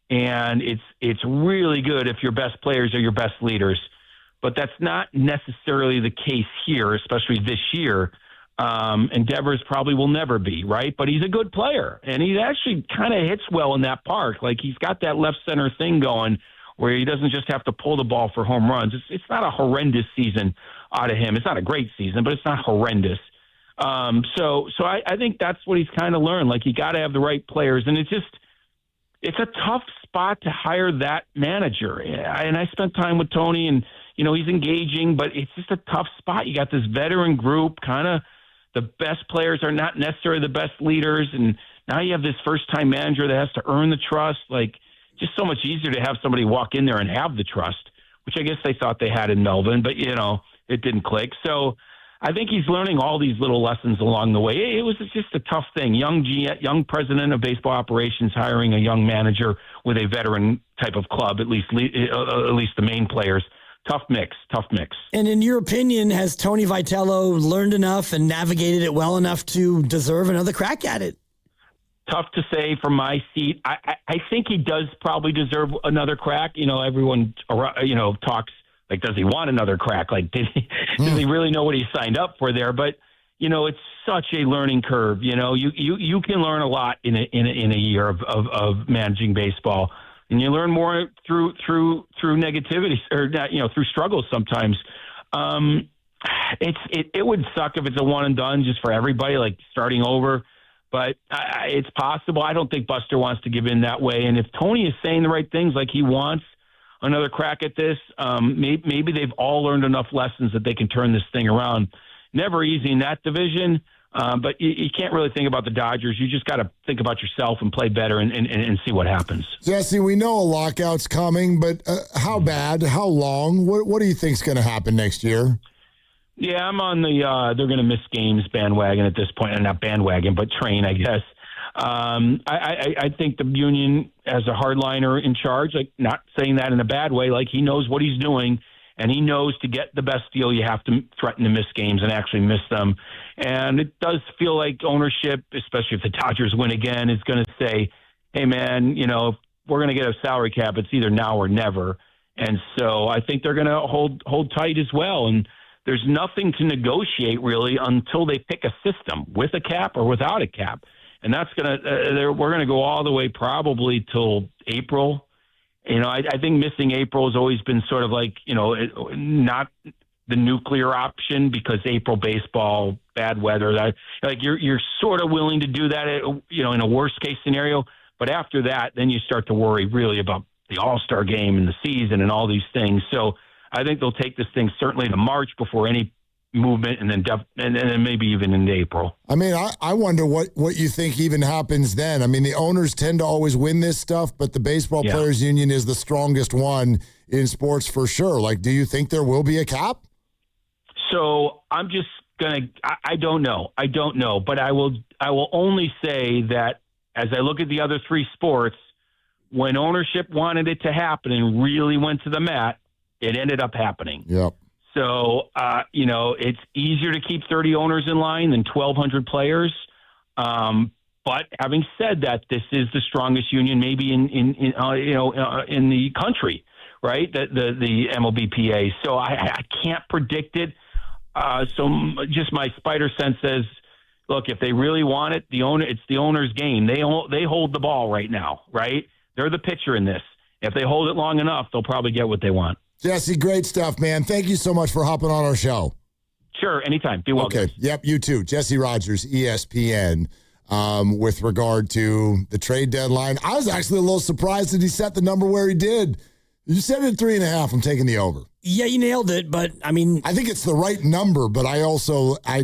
And it's really good if your best players are your best leaders. But that's not necessarily the case here, especially this year. And Devers probably will never be, right? But he's a good player. And he actually kind of hits well in that park. Like he's got that left center thing going where he doesn't just have to pull the ball for home runs. It's not a horrendous season out of him. It's not a great season, but it's not horrendous. So I think that's what he's kind of learned. Like you got to have the right players, and it's a tough spot to hire that manager. And I spent time with Tony, and he's engaging, but it's just a tough spot. You got this veteran group, kind of the best players are not necessarily the best leaders, and now you have this first-time manager that has to earn the trust. Like just so much easier to have somebody walk in there and have the trust, which I guess they thought they had in Melvin, but it didn't click. So I think he's learning all these little lessons along the way. It was just a tough thing. Young president of baseball operations hiring a young manager with a veteran type of club, at least the main players. tough mix. And in your opinion, has Tony Vitello learned enough and navigated it well enough to deserve another crack at it? Tough to say from my seat. I think he does probably deserve another crack. Everyone, talks like, does he want another crack? Like, does he really know what he signed up for there? But, it's such a learning curve. You can learn a lot in a year of managing baseball, and you learn more through negativity or through struggles sometimes. It would suck if it's a one and done just for everybody, like starting over. But it's possible. I don't think Buster wants to give in that way. And if Tony is saying the right things, like he wants another crack at this, maybe they've all learned enough lessons that they can turn this thing around. Never easy in that division, but you can't really think about the Dodgers. You just got to think about yourself and play better and see what happens. Jesse, we know a lockout's coming, but how bad, how long? What do you think's going to happen next year? Yeah, I'm on the they're going to miss games bandwagon at this point. And not bandwagon, but train, I guess. I think the union has a hardliner in charge, like not saying that in a bad way, like he knows what he's doing, and he knows to get the best deal, you have to threaten to miss games and actually miss them. And it does feel like ownership, especially if the Dodgers win again, is going to say, hey, man, if we're going to get a salary cap, it's either now or never. And so I think they're going to hold tight as well. And there's nothing to negotiate really until they pick a system with a cap or without a cap. And that's we're going to go all the way probably till April. I think missing April has always been sort of like, not the nuclear option because April baseball, bad weather, you're sort of willing to do that, in a worst case scenario. But after that, then you start to worry really about the All-Star game and the season and all these things. So I think they'll take this thing certainly to March before any movement, and then maybe even into April. I mean, I wonder what you think even happens then. I mean, the owners tend to always win this stuff, but the Baseball Players Union is the strongest one in sports for sure. Like, do you think there will be a cap? So I'm just I don't know. But I will only say that as I look at the other three sports, when ownership wanted it to happen and really went to the mat, it ended up happening. Yep. So, it's easier to keep 30 owners in line than 1,200 players. But having said that, this is the strongest union maybe in the country, right? The MLBPA. So I can't predict it. So just my spider sense says, look, if they really want it, it's the owner's game. They hold the ball right now, right? They're the pitcher in this. If they hold it long enough, they'll probably get what they want. Jesse, great stuff, man. Thank you so much for hopping on our show. Sure, anytime. Be well. Okay. Guys. Yep, you too. Jesse Rogers, ESPN, with regard to the trade deadline. I was actually a little surprised that he set the number where he did. You said it at 3.5. I'm taking the over. Yeah, you nailed it, but I mean, I think it's the right number, but I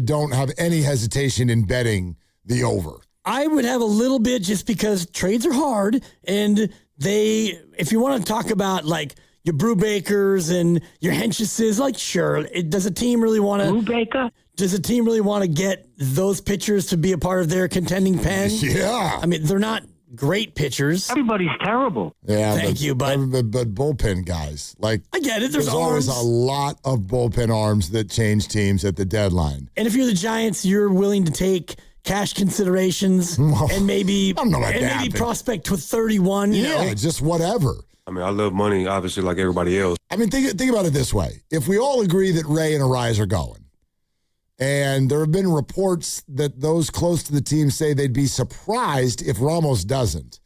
don't have any hesitation in betting the over. I would have a little bit just because trades are hard, and if you want to talk about like your Brubakers and your Henchesses, like, sure. Does a team really want to? Brubaker? Does a team really want to get those pitchers to be a part of their contending pen? Yeah. I mean, they're not great pitchers. Everybody's terrible. Yeah. Thank you, but bullpen guys, like, I get it. There's always a lot of bullpen arms that change teams at the deadline. And if you're the Giants, you're willing to take cash considerations and maybe prospect with 31. You know? Just whatever. I mean, I love money, obviously, like everybody else. I mean, think about it this way. If we all agree that Ray and Arise are going, and there have been reports that those close to the team say they'd be surprised if Ramos doesn't.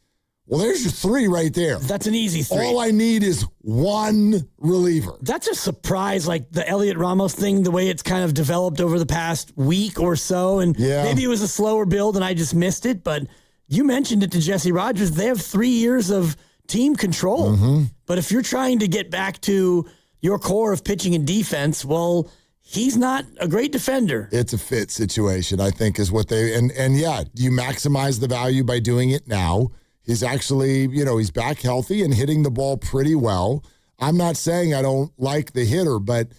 Well, there's your three right there. That's an easy three. All I need is one reliever. That's a surprise, like the Elliot Ramos thing, the way it's kind of developed over the past week or so. And maybe it was a slower build and I just missed it. But you mentioned it to Jesse Rogers. They have 3 years of team control. Mm-hmm. But if you're trying to get back to your core of pitching and defense, well, he's not a great defender. It's a fit situation, I think, is what they and you maximize the value by doing it now. He's actually, he's back healthy and hitting the ball pretty well. I'm not saying I don't like the hitter, but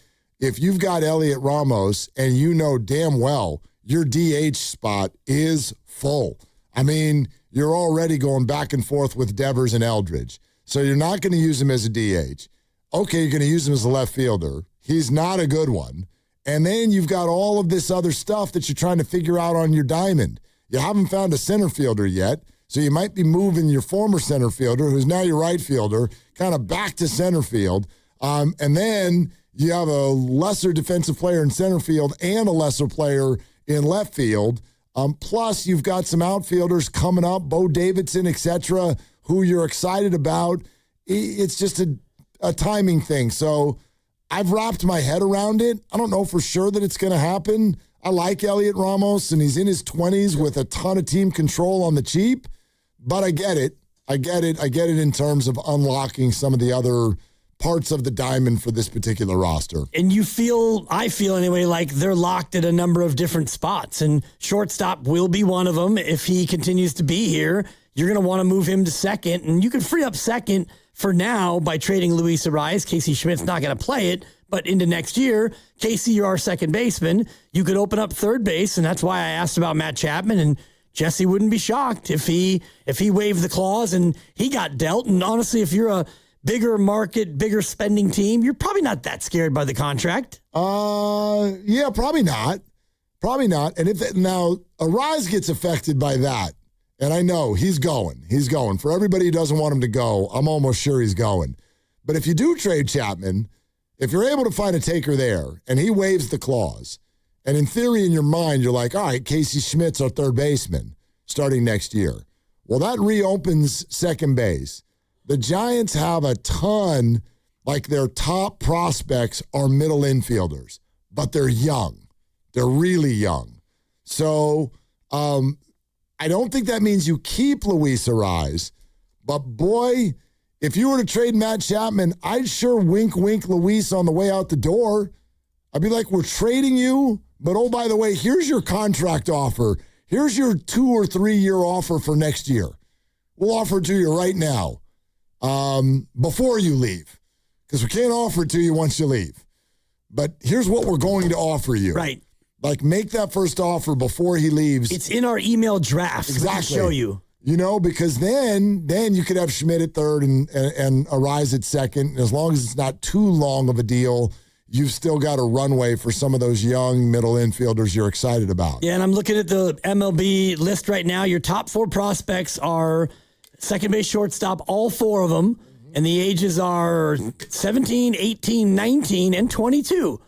if you've got Elliot Ramos and you know damn well your DH spot is full. I mean, you're already going back and forth with Devers and Eldridge. So you're not going to use him as a DH. okay, you're going to use him as a left fielder. He's not a good one. And then you've got all of this other stuff that you're trying to figure out on your diamond. You haven't found a center fielder yet, so you might be moving your former center fielder, who's now your right fielder, kind of back to center field. And then you have a lesser defensive player in center field and a lesser player in left field. Plus, you've got some outfielders coming up, Bo Davidson, etc., who you're excited about. It's just a timing thing. So I've wrapped my head around it. I don't know for sure that it's going to happen. I like Elliot Ramos, and he's in his 20s with a ton of team control on the cheap. But I get it. I get it in terms of unlocking some of the other parts of the diamond for this particular roster. And I feel anyway, like they're locked at a number of different spots, and shortstop will be one of them. If he continues to be here, you're going to want to move him to second, and you can free up second for now by trading Luis Arias. Casey Schmidt's not going to play it, but into next year, Casey, you're our second baseman. You could open up third base, and that's why I asked about Matt Chapman, and Jesse wouldn't be shocked if he waived the clause and he got dealt. And honestly, if you're a bigger market, bigger spending team, you're probably not that scared by the contract. Yeah, probably not. Probably not. And now Arias gets affected by that, and I know he's going. He's going. For everybody who doesn't want him to go, I'm almost sure he's going. But if you do trade Chapman, if you're able to find a taker there and he waives the clause, and in theory, in your mind, you're like, all right, Casey Schmidt's our third baseman starting next year. Well, that reopens second base. The Giants have a ton, like their top prospects are middle infielders, but they're young. They're really young. So I don't think that means you keep Luis Arias, but boy, if you were to trade Matt Chapman, I'd sure wink Luis on the way out the door. I'd be like, we're trading you, but oh, by the way, here's your contract offer. Here's your 2 or 3 year offer for next year. We'll offer it to you right now before you leave, because we can't offer it to you once you leave. But here's what we're going to offer you. Right. Like, make that first offer before he leaves. It's in our email draft. Exactly. We'll show you. You know, because then you could have Schmidt at third and Arias at second. And as long as it's not too long of a deal, you've still got a runway for some of those young middle infielders you're excited about. Yeah, and I'm looking at the MLB list right now. Your top 4 prospects are second base, shortstop, all 4 of them. And the ages are 17, 18, 19, and 22.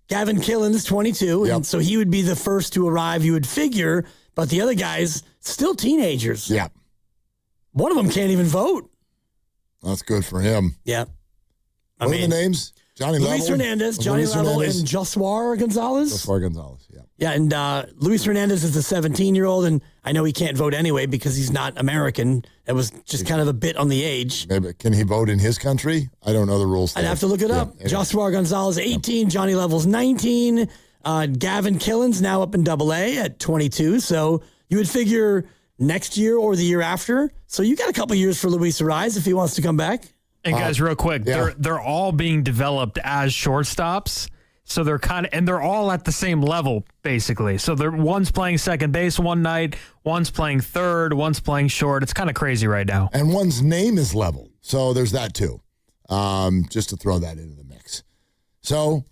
Gavin Killen's 22, and so he would be the first to arrive, you would figure. But the other guys, still teenagers. Yeah. One of them can't even vote. That's good for him. Yeah. What are the names? Johnny Luis Level? Hernandez, Johnny Level, and Josuar Gonzalez. Josuar Gonzalez, yeah. Yeah, and Luis Hernandez is a 17-year-old, and I know he can't vote anyway because he's not American. That was just kind of a bit on the age. Maybe can he vote in his country? I don't know the rules. I'd have to look it up. Anyway. Josuar Gonzalez, 18. Johnny Level's 19. Gavin Killen's now up in AA at 22. So you would figure next year or the year after. So you got a couple years for Luis Arias if he wants to come back. And guys, real quick, they're all being developed as shortstops. So they're all at the same level, basically. So one's playing second base one night, one's playing third, one's playing short. It's kind of crazy right now. And one's name is Level. So there's that too. Just to throw that into the mix. So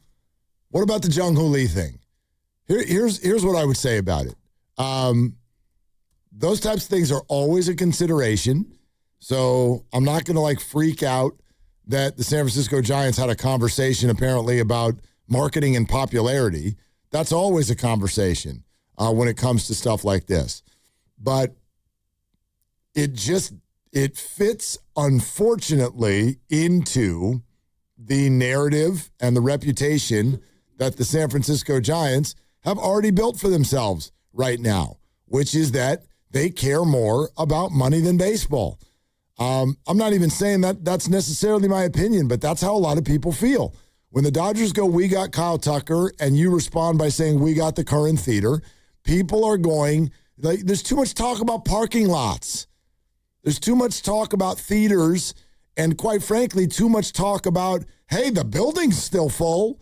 what about the Jung Hoo Lee thing? Here's what I would say about it. Those types of things are always a consideration. So I'm not going to freak out that the San Francisco Giants had a conversation apparently about marketing and popularity. That's always a conversation when it comes to stuff like this. But it fits, unfortunately, into the narrative and the reputation that the San Francisco Giants have already built for themselves right now, which is that they care more about money than baseball. I'm not even saying that that's necessarily my opinion, but that's how a lot of people feel. When the Dodgers go, we got Kyle Tucker, and you respond by saying, we got the current theater, people are going, there's too much talk about parking lots. There's too much talk about theaters, and quite frankly, too much talk about, hey, the building's still full.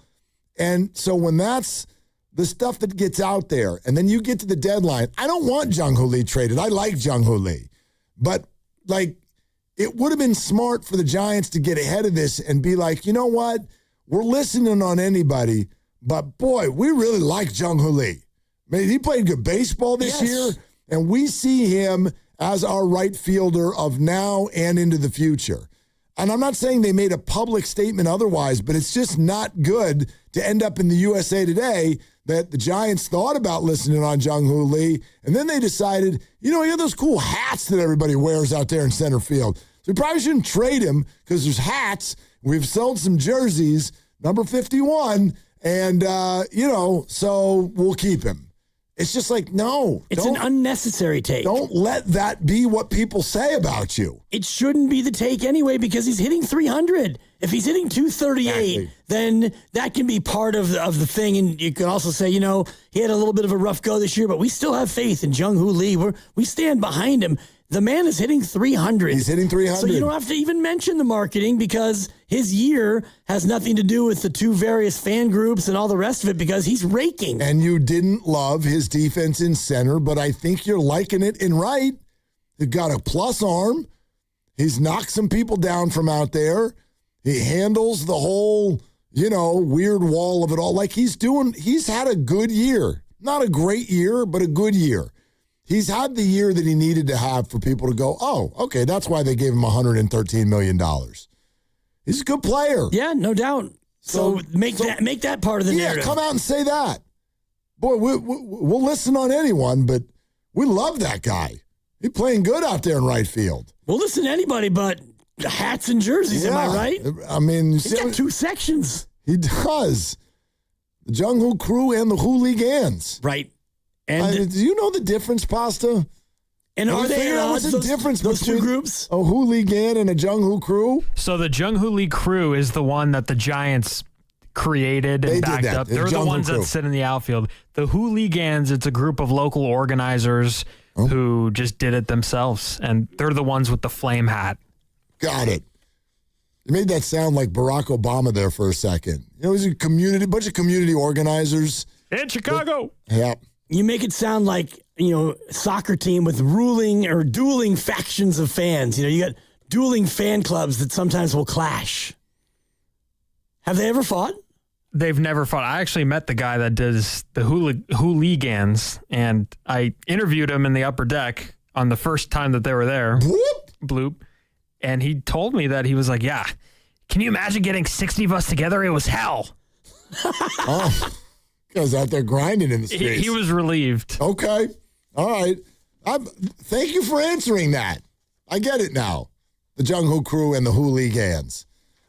And so when that's the stuff that gets out there, and then you get to the deadline, I don't want Jung Hoo Lee traded. I like Jung Hoo Lee. But, it would have been smart for the Giants to get ahead of this and be like, you know what? We're listening on anybody, but boy, we really like Jung-Hoo Lee. I mean, he played good baseball this year, and we see him as our right fielder of now and into the future. And I'm not saying they made a public statement otherwise, but it's just not good to end up in the USA Today that the Giants thought about listening on Jung-Hoo Lee, and then they decided, you know, he had those cool hats that everybody wears out there in center field. So we probably shouldn't trade him because there's hats. We've sold some jerseys, number 51, and, so we'll keep him. It's just like, no. It's an unnecessary take. Don't let that be what people say about you. It shouldn't be the take anyway because he's hitting 300. If he's hitting 238, then that can be part of the thing. And you can also say, he had a little bit of a rough go this year, but we still have faith in Jung-Hoo Lee. We stand behind him. The man is hitting 300. He's hitting 300. So you don't have to even mention the marketing because his year has nothing to do with the two various fan groups and all the rest of it because he's raking. And you didn't love his defense in center, but I think you're liking it in right. He's got a plus arm. He's knocked some people down from out there. He handles the whole, weird wall of it all. Like he's had a good year. Not a great year, but a good year. He's had the year that he needed to have for people to go, oh, okay, that's why they gave him $113 million. He's a good player. Yeah, no doubt. So make that part of the narrative. Yeah, come out and say that. Boy, we'll listen on anyone, but we love that guy. He's playing good out there in right field. We'll listen to anybody but hats and jerseys, am I right? I mean, he's got two sections. He does. The Jung-Hoo crew and the hooligans. Right. And do you know the difference, Pasta? And are they what's the difference those between two groups? A hooligan and a Jung-Hoo crew? So the Jung-Hoo Lee crew is the one that the Giants created and backed up. They're the ones that sit in the outfield. The hooligans, it's a group of local organizers who just did it themselves, and they're the ones with the flame hat. Got it. You made that sound like Barack Obama there for a second. It was a bunch of community organizers. In Chicago. Yeah. You make it sound like, soccer team with ruling or dueling factions of fans. You got dueling fan clubs that sometimes will clash. Have they ever fought? They've never fought. I actually met the guy that does the hooligans, and I interviewed him in the upper deck on the first time that they were there. Bloop. And he told me that he was like, yeah, can you imagine getting 60 of us together? It was hell. Oh. Guy's out there grinding in the streets. He was relieved. Okay. All right. Thank you for answering that. I get it now. The Jung-Hoo crew and the hooligans.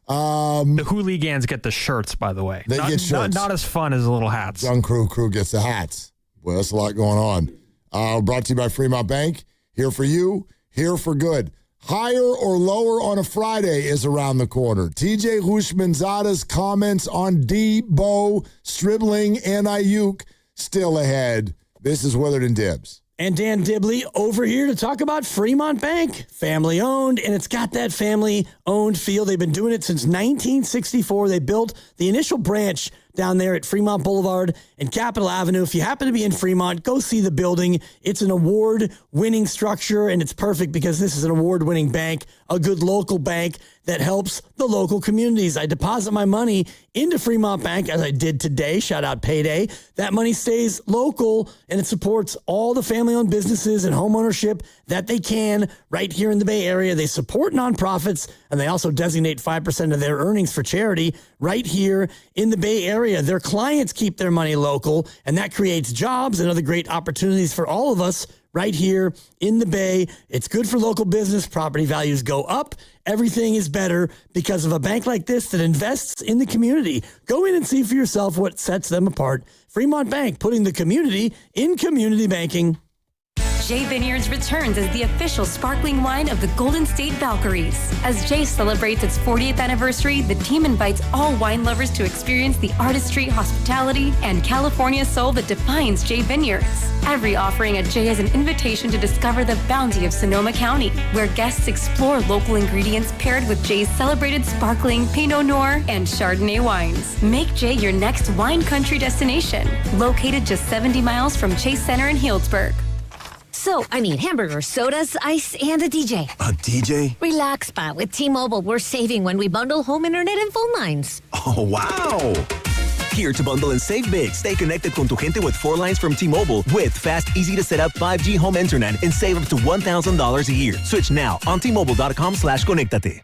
The hooligans get the shirts, by the way. They get shirts. Not as fun as the little hats. Jung-Hoo crew gets the hats. Boy, that's a lot going on. Brought to you by Fremont Bank. Here for you, here for good. Higher or lower on a Friday is around the corner. TJ Houshmandzadeh's comments on Deebo, Stribling, and Ayuk still ahead. This is Willard and Dibbs. And Dan Dibley over here to talk about Fremont Bank, family owned, and it's got that family owned feel. They've been doing it since 1964. They built the initial branch down there at Fremont Boulevard and Capitol Avenue. If you happen to be in Fremont, go see the building. It's an award-winning structure, and it's perfect because this is an award-winning bank, a good local bank that helps the local communities. I deposit my money into Fremont Bank, as I did today. Shout out payday. That money stays local, and it supports all the family-owned businesses and home ownership that they can right here in the Bay Area. They support nonprofits, and they also designate 5% of their earnings for charity right here in the Bay Area. Their clients keep their money local, and that creates jobs and other great opportunities for all of us right here in the Bay. It's good for local business. Property values go up. Everything is better because of a bank like this that invests in the community. Go in and see for yourself what sets them apart. Fremont Bank, putting the community in community banking. Jay Vineyards returns as the official sparkling wine of the Golden State Valkyries. As Jay celebrates its 40th anniversary, the team invites all wine lovers to experience the artistry, hospitality, and California soul that defines Jay Vineyards. Every offering at Jay is an invitation to discover the bounty of Sonoma County, where guests explore local ingredients paired with Jay's celebrated sparkling Pinot Noir and Chardonnay wines. Make Jay your next wine country destination, located just 70 miles from Chase Center in Healdsburg. So, I mean, hamburgers, sodas, ice, and a DJ. A DJ? Relax, Pa. With T-Mobile, we're saving when we bundle home internet and phone lines. Oh, wow. Here to bundle and save big. Stay connected con tu gente with 4 lines from T-Mobile with fast, easy to set up 5G home internet and save up to $1,000 a year. Switch now on T-Mobile.com/conectate.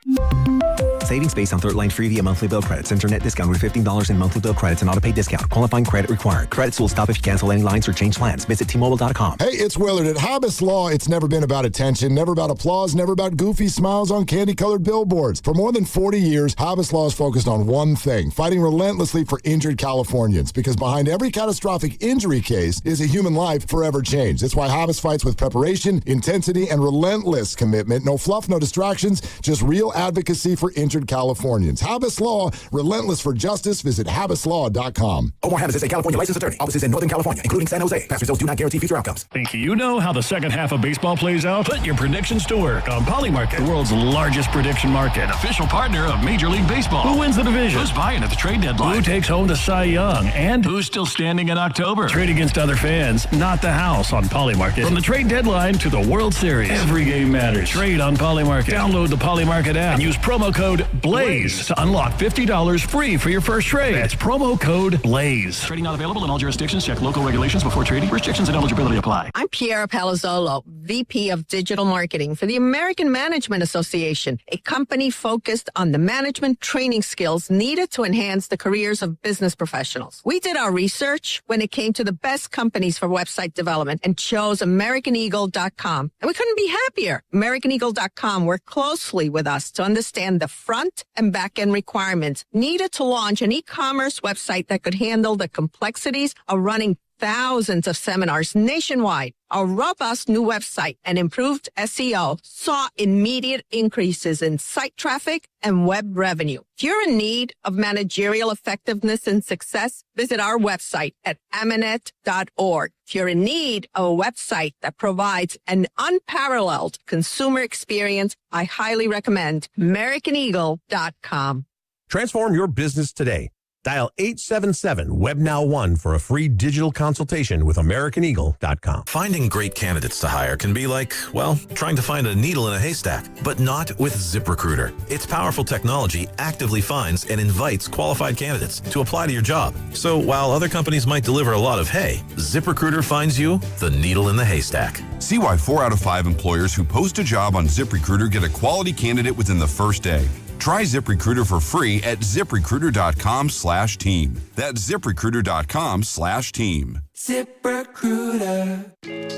Savings based on third line free via monthly bill credits. Internet discount with $15 in monthly bill credits and auto pay discount. Qualifying credit required. Credits will stop if you cancel any lines or change plans. Visit T-Mobile.com. Hey, it's Willard. At Hobbs Law, it's never been about attention, never about applause, never about goofy smiles on candy-colored billboards. For more than 40 years, Hobbs Law is focused on one thing, fighting relentlessly for injured Californians. Because behind every catastrophic injury case is a human life forever changed. That's why Hobbs fights with preparation, intensity, and relentless commitment. No fluff, no distractions, just real advocacy for injured Californians. Hobbs Law, relentless for justice. Visit HabbisLaw.com. Omar Habbis is a California licensed attorney. Offices in Northern California, including San Jose. Past results do not guarantee future outcomes. Think you know how the second half of baseball plays out? Put your predictions to work on Polymarket, the world's largest prediction market, official partner of Major League Baseball. Who wins the division? Who's buying at the trade deadline? Who takes home the Cy Young? And who's still standing in October? Trade against other fans, not the house on Polymarket. From the trade deadline to the World Series, every game matters. Trade on Polymarket. Download the Polymarket app and use promo code BLAZE to unlock $50 free for your first trade. That's promo code BLAZE. Trading not available in all jurisdictions. Check local regulations before trading. Restrictions and eligibility apply. I'm Piera Palazzolo, VP of Digital Marketing for the American Management Association, a company focused on the management training skills needed to enhance the careers of business professionals. We did our research when it came to the best companies for website development and chose AmericanEagle.com. And we couldn't be happier. AmericanEagle.com worked closely with us to understand the front and back-end requirements needed to launch an e-commerce website that could handle the complexities of running thousands of seminars nationwide. Our robust new website and improved SEO saw immediate increases in site traffic and web revenue. If you're in need of managerial effectiveness and success, visit our website at Amanet.org. If you're in need of a website that provides an unparalleled consumer experience, I highly recommend AmericanEagle.com. Transform your business today. Dial 877-WebNow1 for a free digital consultation with AmericanEagle.com. Finding great candidates to hire can be like, well, trying to find a needle in a haystack, but not with ZipRecruiter. Its powerful technology actively finds and invites qualified candidates to apply to your job. So while other companies might deliver a lot of hay, ZipRecruiter finds you the needle in the haystack. See why 4 out of 5 employers who post a job on ZipRecruiter get a quality candidate within the first day. Try ZipRecruiter for free at ZipRecruiter.com/team. That's ZipRecruiter.com/team. ZipRecruiter.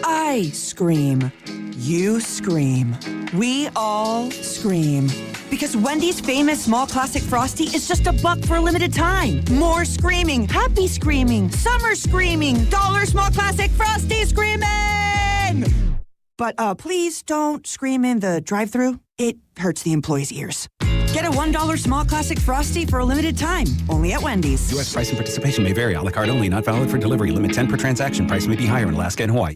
I scream. You scream. We all scream. Because Wendy's famous small classic Frosty is just $1 for a limited time. More screaming, happy screaming, summer screaming, dollar small classic Frosty screaming! But please don't scream in the drive-thru. It hurts the employees' ears. Get a $1 small classic Frosty for a limited time. Only at Wendy's. U.S. price and participation may vary. A la carte only. Not valid for delivery. Limit 10 per transaction. Price may be higher in Alaska and Hawaii.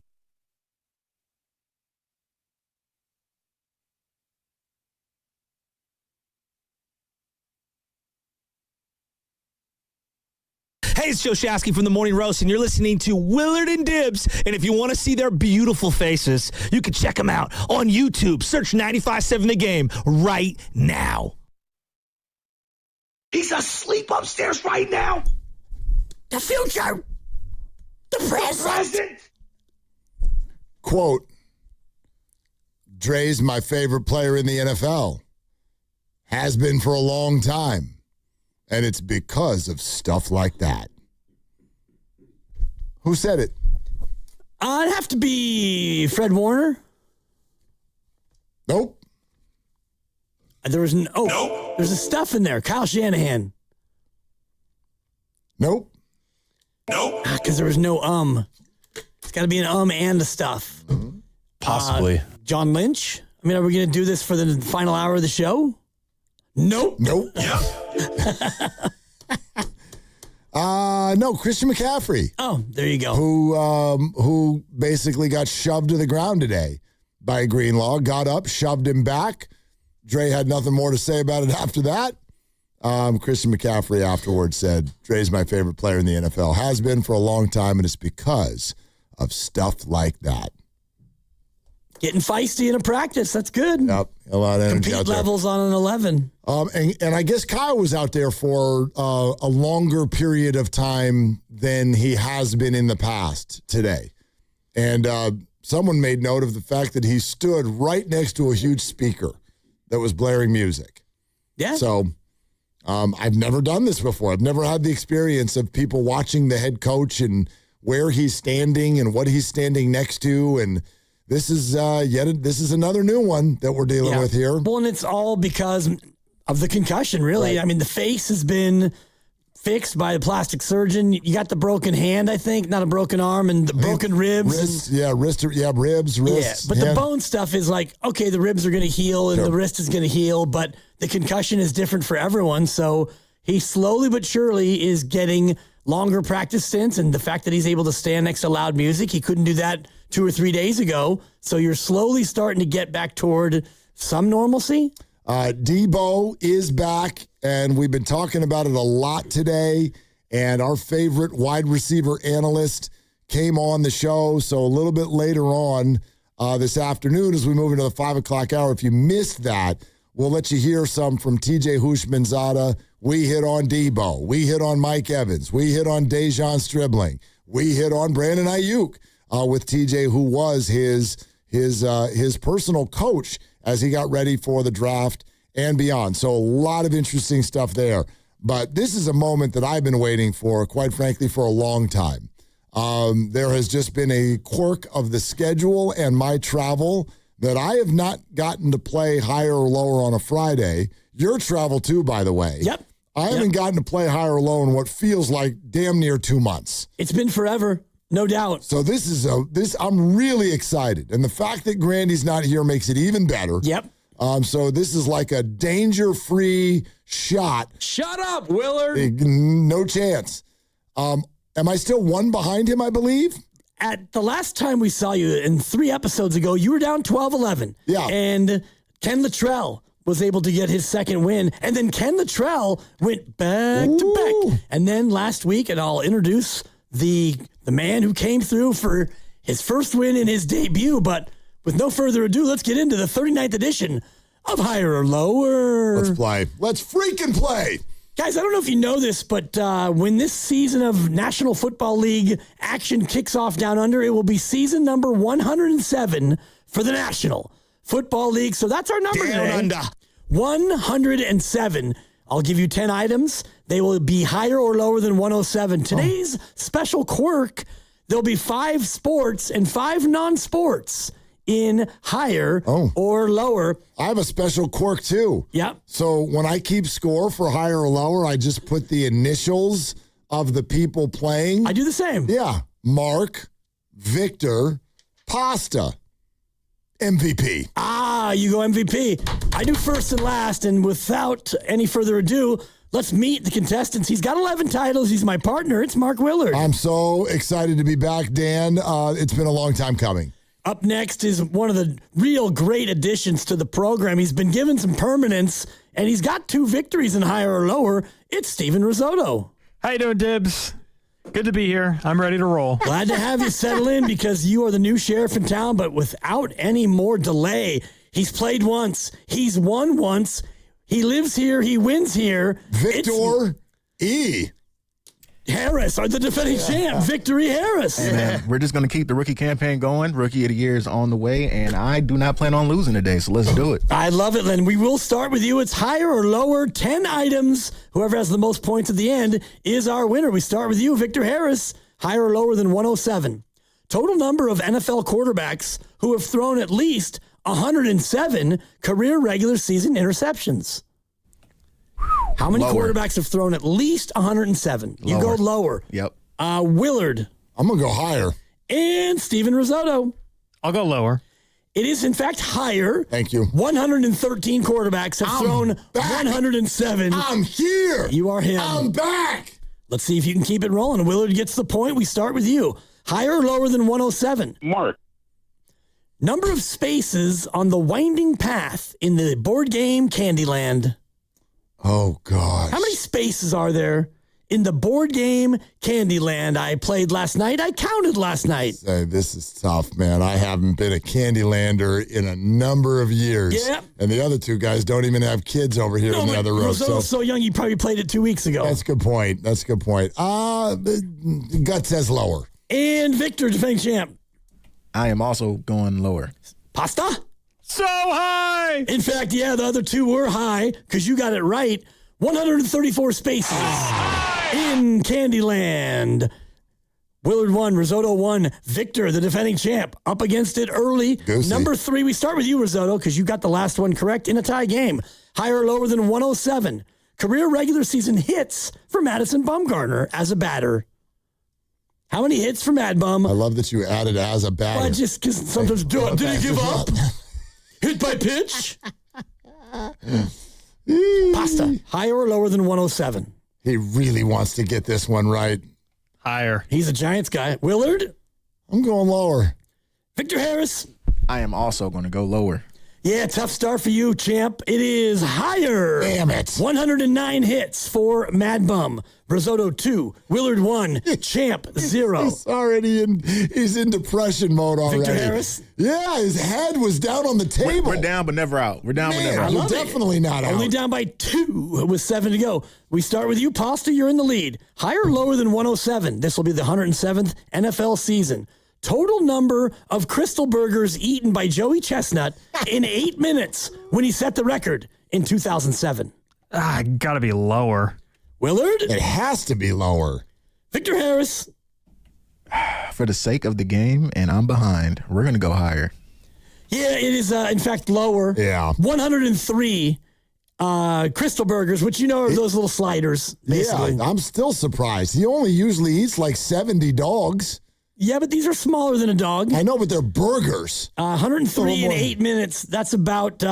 Hey, it's Joe Shasky from The Morning Roast, and you're listening to Willard and Dibs. And if you want to see their beautiful faces, you can check them out on YouTube. Search 95.7 The Game right now. He's asleep upstairs right now. The future. The present. Quote, Dre's my favorite player in the NFL. Has been for a long time. And it's because of stuff like that. Who said it? It'd have to be Fred Warner. Nope. There's a stuff in there. Kyle Shanahan. Nope. Because there was no It's got to be an and a stuff. Possibly. John Lynch? I mean, are we going to do this for the final hour of the show? Nope. No, Christian McCaffrey. Oh, there you go. Who basically got shoved to the ground today by Greenlaw, got up, shoved him back. Dre had nothing more to say about it after that. Christian McCaffrey afterwards said, Dre's my favorite player in the NFL. Has been for a long time, and it's because of stuff like that. Getting feisty in a practice. That's good. Yep. A lot of energy Compete out there. levels on an 11. And I guess Kyle was out there for a longer period of time than he has been in the past today. And someone made note of the fact that he stood right next to a huge speaker that was blaring music. Yeah. So I've never done this before. I've never had the experience of people watching the head coach and where he's standing and what he's standing next to. And this is another new one that we're dealing with here. Well, and it's all because of the concussion, really. Right. I mean, the face has been fixed by a plastic surgeon. You got the broken hand, I think, not a broken arm, and the broken ribs. Ribs, wrists. Yeah, but the bone stuff is like, okay, the ribs are going to heal and the wrist is going to heal, but the concussion is different for everyone. So he slowly but surely is getting longer practice stints, and the fact that he's able to stand next to loud music, he couldn't do that 2 or 3 days ago. So you're slowly starting to get back toward some normalcy. Deebo is back, and we've been talking about it a lot today. And our favorite wide receiver analyst came on the show. So a little bit later on this afternoon, as we move into the 5 o'clock hour, if you missed that, we'll let you hear some from TJ Houshmandzadeh. We hit on Deebo. We hit on Mike Evans. We hit on Dejon Stribling. We hit on Brandon Ayuk with TJ, who was his personal coach as he got ready for the draft and beyond. So a lot of interesting stuff there. But this is a moment that I've been waiting for, quite frankly, for a long time. There has just been a quirk of the schedule and my travel that I have not gotten to play higher or lower on a Friday. Your travel too, by the way. Yep. I haven't gotten to play higher or low in what feels like damn near 2 months. It's been forever, no doubt. So I'm really excited. And the fact that Grandy's not here makes it even better. Yep. So this is like a danger-free shot. Shut up, Willard. No chance. Am I still one behind him, I believe? At the last time we saw you, in 3 episodes ago, you were down 12-11. Yeah. And Ken Luttrell was able to get his second win. And then Ken Luttrell went back to back. And then last week, and I'll introduce the man who came through for his first win in his debut. But with no further ado, let's get into the 39th edition of Higher or Lower. Let's play. Let's freaking play. Guys, I don't know if you know this, but when this season of National Football League action kicks off down under, it will be season number 107 for the National Football League. So that's our number Down today. under. 107. I'll give you 10 items. They will be higher or lower than 107. Today's special quirk, there'll be 5 sports and 5 non-sports in higher or lower. I have a special quirk too. Yep. So when I keep score for higher or lower, I just put the initials of the people playing. I do the same. Yeah. Mark, Victor, Pasta, MVP. You go MVP. I do first and last, and without any further ado, let's meet the contestants. He's got 11 titles. He's my partner. It's Mark Willard. I'm so excited to be back, Dan. It's been a long time coming. Up next is one of the real great additions to the program. He's been given some permanence, and he's got 2 victories in higher or lower. It's Steven Risotto. How you doing, Dibs? Good to be here. I'm ready to roll. Glad to have you settle in because you are the new sheriff in town, but without any more delay. He's played once. He's won once. He lives here. He wins here. Victor Harris, or the defending champ, Victory Harris. Hey man, we're just going to keep the rookie campaign going. Rookie of the year is on the way, and I do not plan on losing today, so let's do it. I love it, Len. We will start with you. It's higher or lower, 10 items. Whoever has the most points at the end is our winner. We start with you, Victor Harris, higher or lower than 107. Total number of NFL quarterbacks who have thrown at least 107 career regular season interceptions. How many quarterbacks have thrown at least 107? You go lower. Yep. Willard. I'm going to go higher. And Steven Risotto. I'll go lower. It is, in fact, higher. Thank you. 113 quarterbacks have thrown 107. I'm here. You are him. I'm back. Let's see if you can keep it rolling. Willard gets the point. We start with you. Higher or lower than 107? Mark. Number of spaces on the winding path in the board game Candyland. Oh, gosh. How many spaces are there in the board game Candyland I played last night. I counted last night. Hey, this is tough, man. I haven't been a Candylander in a number of years. Yeah. And the other two guys don't even have kids over here in the other row. So young, you probably played it 2 weeks ago. That's a good point. Gut says lower. And Victor, defending champ. I am also going lower. Pasta? So high! In fact, yeah, the other two were high because you got it right. 134 spaces in Candyland. Willard won, Risotto won. Victor, the defending champ, up against it early. Goosey. Number 3, we start with you, Risotto, because you got the last one correct in a tie game. Higher or lower than 107. Career regular season hits for Madison Bumgarner as a batter. How many hits for Mad Bum? I love that you added as a batter. Well, just because sometimes did he give up? Hit by pitch? Pasta, higher or lower than 107? He really wants to get this one right. Higher. He's a Giants guy. Willard? I'm going lower. Victor Harris? I am also going to go lower. Yeah, tough start for you, champ. It is higher. Damn it. 109 hits for Mad Bum. Risotto 2. Willard 1. Champ 0. He's in depression mode already. Victor Harris? Yeah, his head was down on the table. We're down but never out. We're down but Man, never out. we're definitely not out. Only down by 2 with 7 to go. We start with you, Pasta. You're in the lead. Higher or lower than 107? This will be the 107th NFL season. Total number of Crystal Burgers eaten by Joey Chestnut in 8 minutes when he set the record in 2007. Gotta be lower. Willard? It has to be lower. Victor Harris? For the sake of the game, and I'm behind, we're going to go higher. Yeah, it is, in fact, lower. Yeah. 103 Crystal Burgers, which you know are those little sliders, basically. Yeah, I'm still surprised. He only usually eats like 70 dogs. Yeah, but these are smaller than a dog. I know, but they're burgers. 103 in 8 minutes. That's about,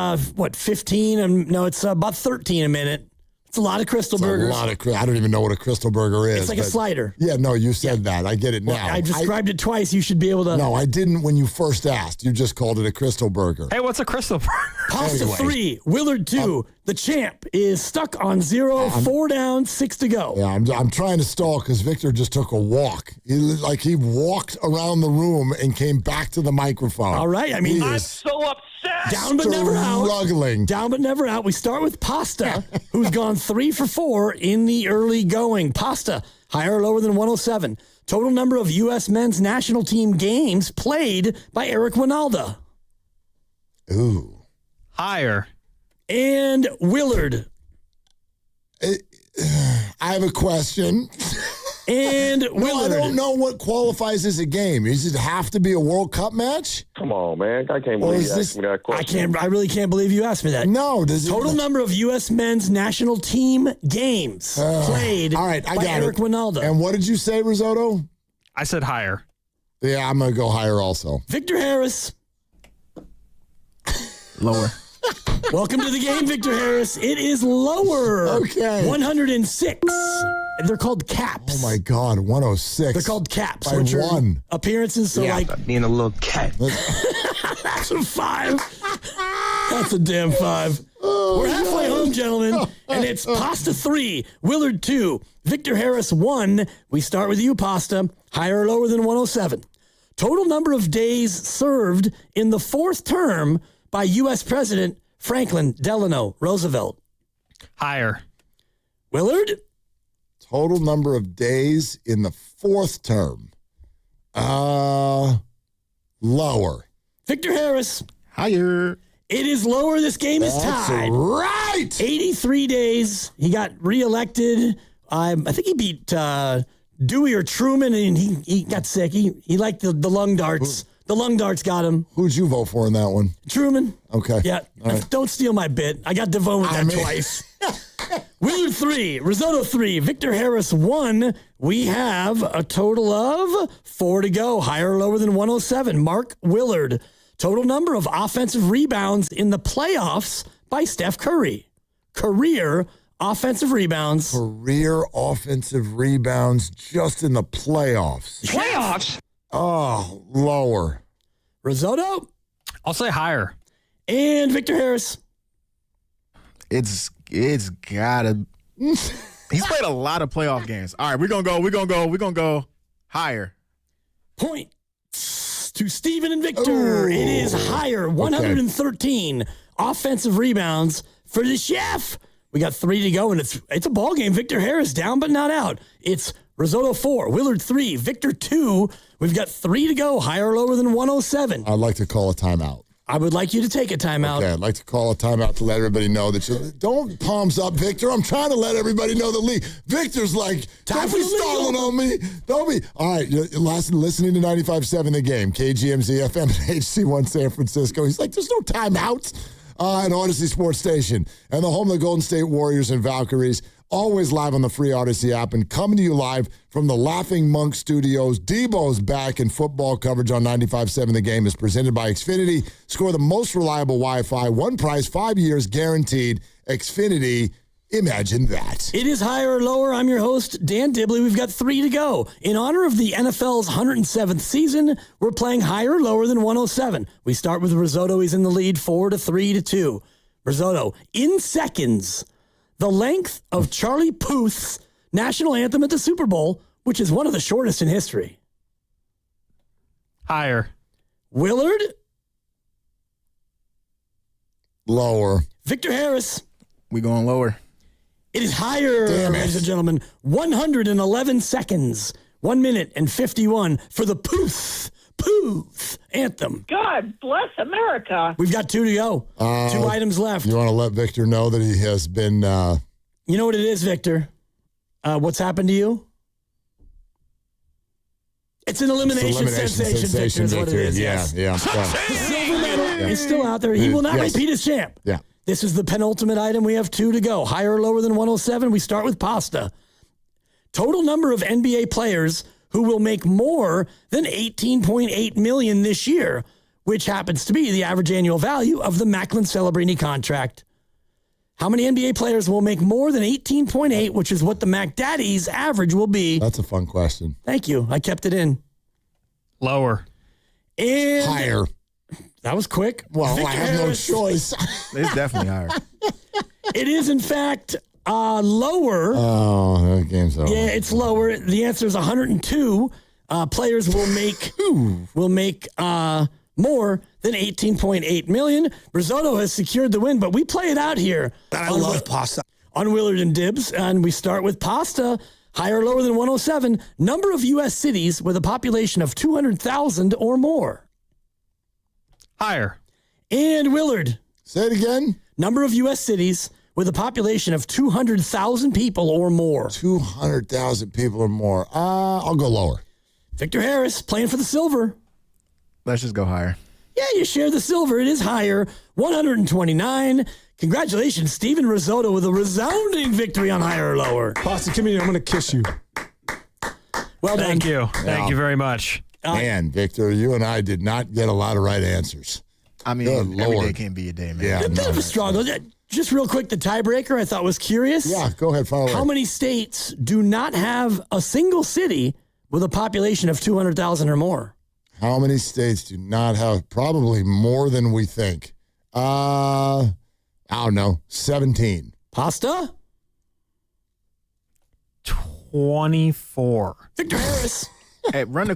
15? No, it's about 13 a minute. It's a lot of Crystal Burgers. A lot of. I don't even know what a Crystal Burger is. It's like a slider. Yeah, no, you said that. I get it now. Well, I described it twice. You should be able to. No, I didn't when you first asked. You just called it a Crystal Burger. Hey, what's a Crystal Burger? Pasta 3, Willard 2. The champ is stuck on 0, 4 down, 6 to go. Yeah, I'm trying to stall because Victor just took a walk. He walked around the room and came back to the microphone. All right, I mean, I'm so upset. Down but never out. Struggling. Down but never out. We start with Pasta, who's gone 3 for 4 in the early going. Pasta, higher or lower than 107. Total number of U.S. men's national team games played by Eric Winalda. Ooh. Higher. And Willard. I have a question. And Willard. I don't know what qualifies as a game. Does it have to be a World Cup match? Come on, man. I can't believe you asked me that question. I really can't believe you asked me that. No. Total number of U.S. men's national team games played all right, I by got Eric Winalda. And what did you say, Risotto? I said higher. Yeah, I'm going to go higher also. Victor Harris. Lower. Welcome to the game, Victor Harris. It is lower. Okay. 106. And they're called caps. Oh, my God. 106. They're called caps. By which are one. Appearances. So, being a little cat. That's a 5. That's a damn 5. We're halfway home, gentlemen. And it's Pasta 3, Willard 2, Victor Harris 1. We start with you, Pasta. Higher or lower than 107. Total number of days served in the 4th term by U.S. President Franklin Delano Roosevelt. Higher. Willard? Total number of days in the 4th term. Lower. Victor Harris? Higher. It is lower. This game is tied. Right. 83 days. He got reelected. I think he beat Dewey or Truman, and he got sick. He liked the lung darts. The lung darts got him. Who'd you vote for in that one? Truman. Okay. Yeah. Right. Don't steal my bit. I got Devon with that twice. Willard 3, Risotto 3, Victor Harris 1. We have a total of 4 to go. Higher or lower than 107. Mark Willard. Total number of offensive rebounds in the playoffs by Steph Curry. Career offensive rebounds. Career offensive rebounds just in the playoffs. Playoffs? Oh, lower. Risotto? I'll say higher. And Victor Harris? It's gotta. He's played a lot of playoff games. All right, we're gonna go higher. Point to Steven and Victor. It is higher, 113 offensive rebounds for the chef. We got 3 to go, and it's a ball game. Victor Harris down but not out. It's Risotto 4, Willard 3, Victor 2. We've got 3 to go, higher or lower than 107. I'd like to call a timeout. I would like you to take a timeout. Okay, I'd like to call a timeout to let everybody know that don't palms up, Victor. I'm trying to let everybody know the league. Victor's like, don't be stalling on me. Don't be. All right, you're listening to 95.7 The Game, KGMZ FM and HC1 San Francisco. He's like, there's no timeouts at Odyssey Sports Station. And the home of the Golden State Warriors and Valkyries. Always live on the free Odyssey app and coming to you live from the Laughing Monk Studios. Deebo's back, and football coverage on 95.7 The Game is presented by Xfinity. Score the most reliable Wi-Fi. One price, 5 years guaranteed. Xfinity, imagine that. It is higher or lower. I'm your host, Dan Dibley. We've got 3 to go. In honor of the NFL's 107th season, we're playing higher or lower than 107. We start with Risotto. He's in the lead 4-3-2. Risotto, in seconds, the length of Charlie Puth's national anthem at the Super Bowl, which is one of the shortest in history. Higher. Willard? Lower. Victor Harris? We going lower. It is higher, ladies and gentlemen. 111 seconds. 1 minute and 51 for the Puth anthem. God bless America. We've got 2 to go. 2 items left. You want to let Victor know that he has been... You know what it is, Victor? What's happened to you? It's an elimination sensation, Victor, is what it is. Yeah. The silver medal is still out there. He will not repeat as champ. Yeah. This is the penultimate item. We have 2 to go. Higher or lower than 107? We start with pasta. Total number of NBA players who will make more than $18.8 million this year, which happens to be the average annual value of the Macklin Celebrini contract. How many NBA players will make more than 18.8, which is what the Mac Daddy's average will be? That's a fun question. Thank you. I kept it in. Lower. And higher. That was quick. Well, Victor I have Harris. no choice. It's definitely higher. It is, in fact, lower. Oh, that game's over. Yeah, it's lower. The answer is 102. Players will make more than 18.8 million. Risotto has secured the win, but we play it out here. I love pasta. On Willard and Dibs, and we start with pasta. Higher or lower than 107. Number of U.S. cities with a population of 200,000 or more. Higher. And Willard. Say it again. Number of U.S. cities with a population of 200,000 people or more. 200,000 people or more. I'll go lower. Victor Harris playing for the silver. Let's just go higher. Yeah, you share the silver. It is higher. 129. Congratulations, Steven Risotto, with a resounding victory on higher or lower. Pasta, come here. I'm going to kiss you. Well done. Thank you. Thank you very much. Man, Victor, you and I did not get a lot of right answers. I mean, every day can't be a day, man. Yeah, a bit of a struggle. Just real quick, the tiebreaker I thought was curious. Yeah, go ahead, follow How many states do not have a single city with a population of 200,000 or more? How many states do not have? Probably more than we think. I don't know, 17. Pasta? 24. Victor Harris. Hey, run the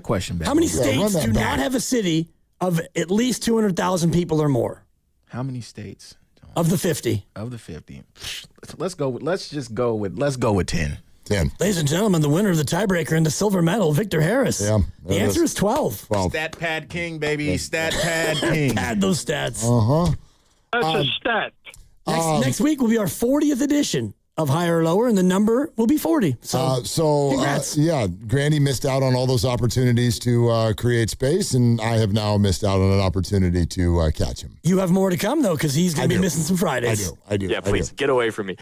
question back. How many states do not have a city of at least 200,000 people or more? How many states? Of the 50. Of the 50. Let's go with 10. 10. Ladies and gentlemen, the winner of the tiebreaker and the silver medal, Victor Harris. Yeah. The answer is 12. Stat pad king, baby. Stat pad king. Pad those stats. Uh-huh. That's a stat. Next week will be our 40th edition of Higher or Lower, and the number will be 40. So, congrats. Grandy missed out on all those opportunities to create space, and I have now missed out on an opportunity to catch him. You have more to come, though, because he's going to be missing some Fridays. I do. Yeah, please, get away from me.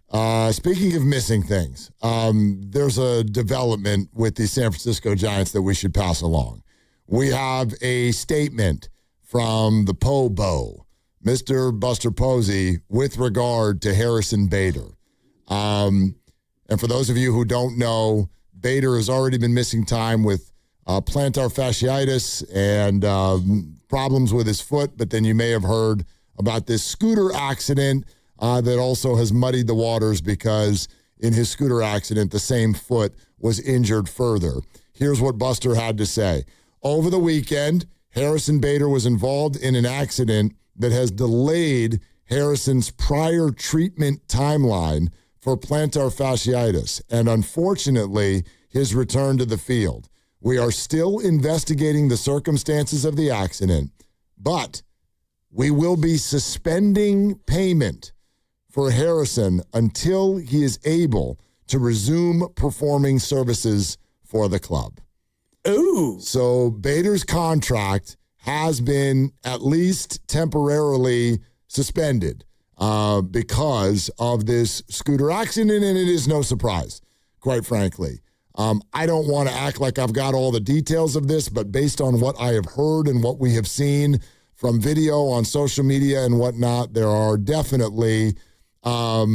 Speaking of missing things, there's a development with the San Francisco Giants that we should pass along. We have a statement from the Pobo, Mr. Buster Posey, with regard to Harrison Bader. And for those of you who don't know, Bader has already been missing time with plantar fasciitis and problems with his foot. But then you may have heard about this scooter accident that also has muddied the waters because in his scooter accident, the same foot was injured further. Here's what Buster had to say. Over the weekend, Harrison Bader was involved in an accident that has delayed Harrison's prior treatment timeline for plantar fasciitis, and unfortunately, his return to the field. We are still investigating the circumstances of the accident, but we will be suspending payment for Harrison until he is able to resume performing services for the club. Ooh. So Bader's contract has been at least temporarily suspended because of this scooter accident, and it is no surprise, quite frankly. I don't want to act like I've got all the details of this, but based on what I have heard and what we have seen from video on social media and whatnot, there are definitely, I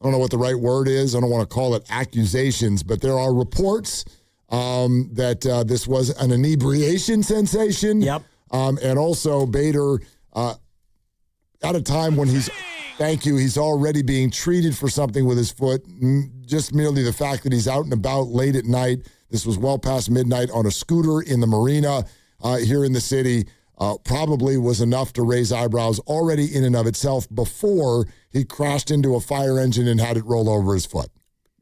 don't know what the right word is. I don't want to call it accusations, but there are reports that this was an inebriation sensation. Yep. And also Bader, at a time when he's already being treated for something with his foot. Just merely the fact that he's out and about late at night. This was well past midnight on a scooter in the marina here in the city. Probably was enough to raise eyebrows already in and of itself before he crashed into a fire engine and had it roll over his foot.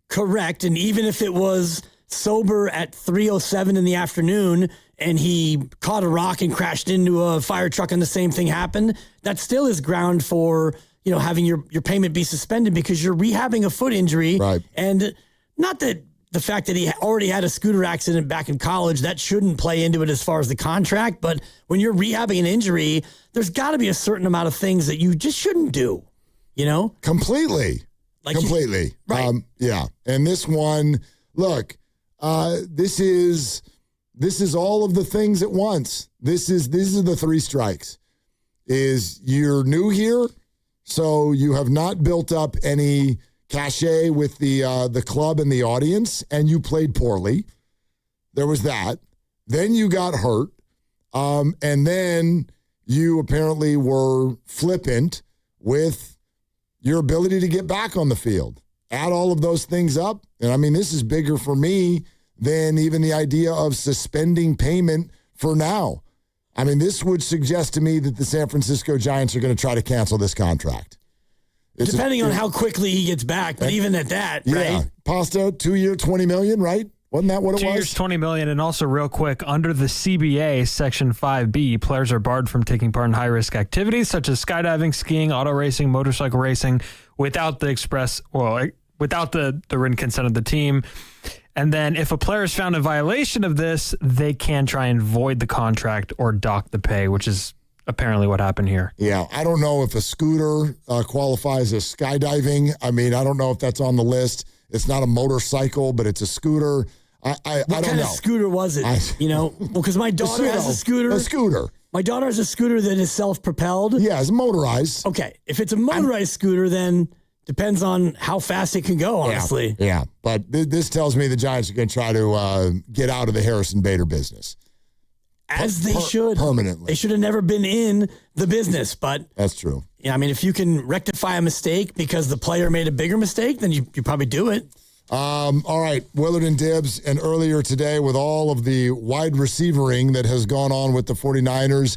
Correct. And even if it was sober at 3:07 in the afternoon and he caught a rock and crashed into a fire truck and the same thing happened, that still is ground for, having your payment be suspended because you're rehabbing a foot injury. Right. And not that the fact that he already had a scooter accident back in college, that shouldn't play into it as far as the contract. But when you're rehabbing an injury, there's got to be a certain amount of things that you just shouldn't do, Completely. Completely. Right. Yeah. And this one, look, this is all of the things at once. These are the three strikes. Is you're new here, so you have not built up any cachet with the club and the audience, and you played poorly. There was that. Then you got hurt, and then you apparently were flippant with your ability to get back on the field. Add all of those things up, and this is bigger for me than even the idea of suspending payment for now. This would suggest to me that the San Francisco Giants are going to try to cancel this contract. Depending on how quickly he gets back, but even at that, yeah, right? Pasta, 2 year, $20 million, right? Wasn't that what it was? 2 years, $20 million, and also real quick, under the CBA Section 5B, players are barred from taking part in high-risk activities such as skydiving, skiing, auto racing, motorcycle racing, without the written consent of the team. And then if a player is found in violation of this, they can try and void the contract or dock the pay, which is apparently what happened here. Yeah, I don't know if a scooter qualifies as skydiving. I don't know if that's on the list. It's not a motorcycle, but it's a scooter. I don't know. What kind of scooter was it? Because my daughter has a scooter. A scooter. My daughter has a scooter that is self-propelled. Yeah, it's motorized. Okay, if it's a motorized scooter, then depends on how fast it can go, honestly. Yeah. But this tells me the Giants are going to try to get out of the Harrison Bader business. As they should. Permanently. They should have never been in the business, but... That's true. Yeah, if you can rectify a mistake because the player made a bigger mistake, then you probably do it. All right, Willard and Dibbs, and earlier today with all of the wide receivering that has gone on with the 49ers,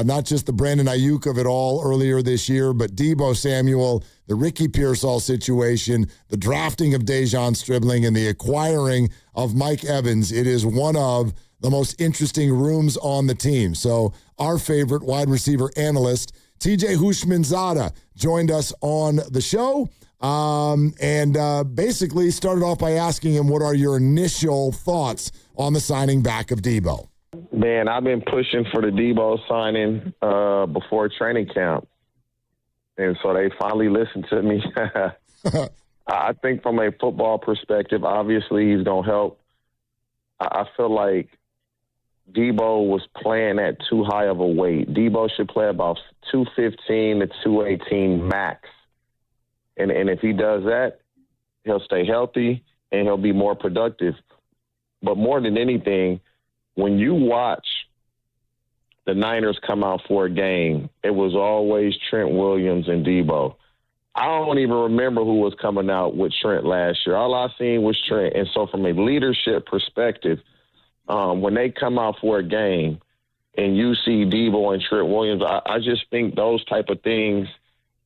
not just the Brandon Ayuk of it all earlier this year, but Deebo Samuel, the Ricky Pearsall situation, the drafting of Dejon Stribling, and the acquiring of Mike Evans. It is one of the most interesting rooms on the team. So our favorite wide receiver analyst, TJ Hushmanzada, joined us on the show and basically started off by asking him, what are your initial thoughts on the signing back of Deebo? Man, I've been pushing for the Deebo signing before training camp. And so they finally listened to me. I think from a football perspective, obviously he's going to help. I feel like Deebo was playing at too high of a weight. Deebo should play about 215 to 218 max. And if he does that, he'll stay healthy and he'll be more productive. But more than anything, when you watch the Niners come out for a game, it was always Trent Williams and Deebo. I don't even remember who was coming out with Trent last year. All I seen was Trent. And so from a leadership perspective, when they come out for a game and you see Deebo and Trent Williams, I just think those type of things,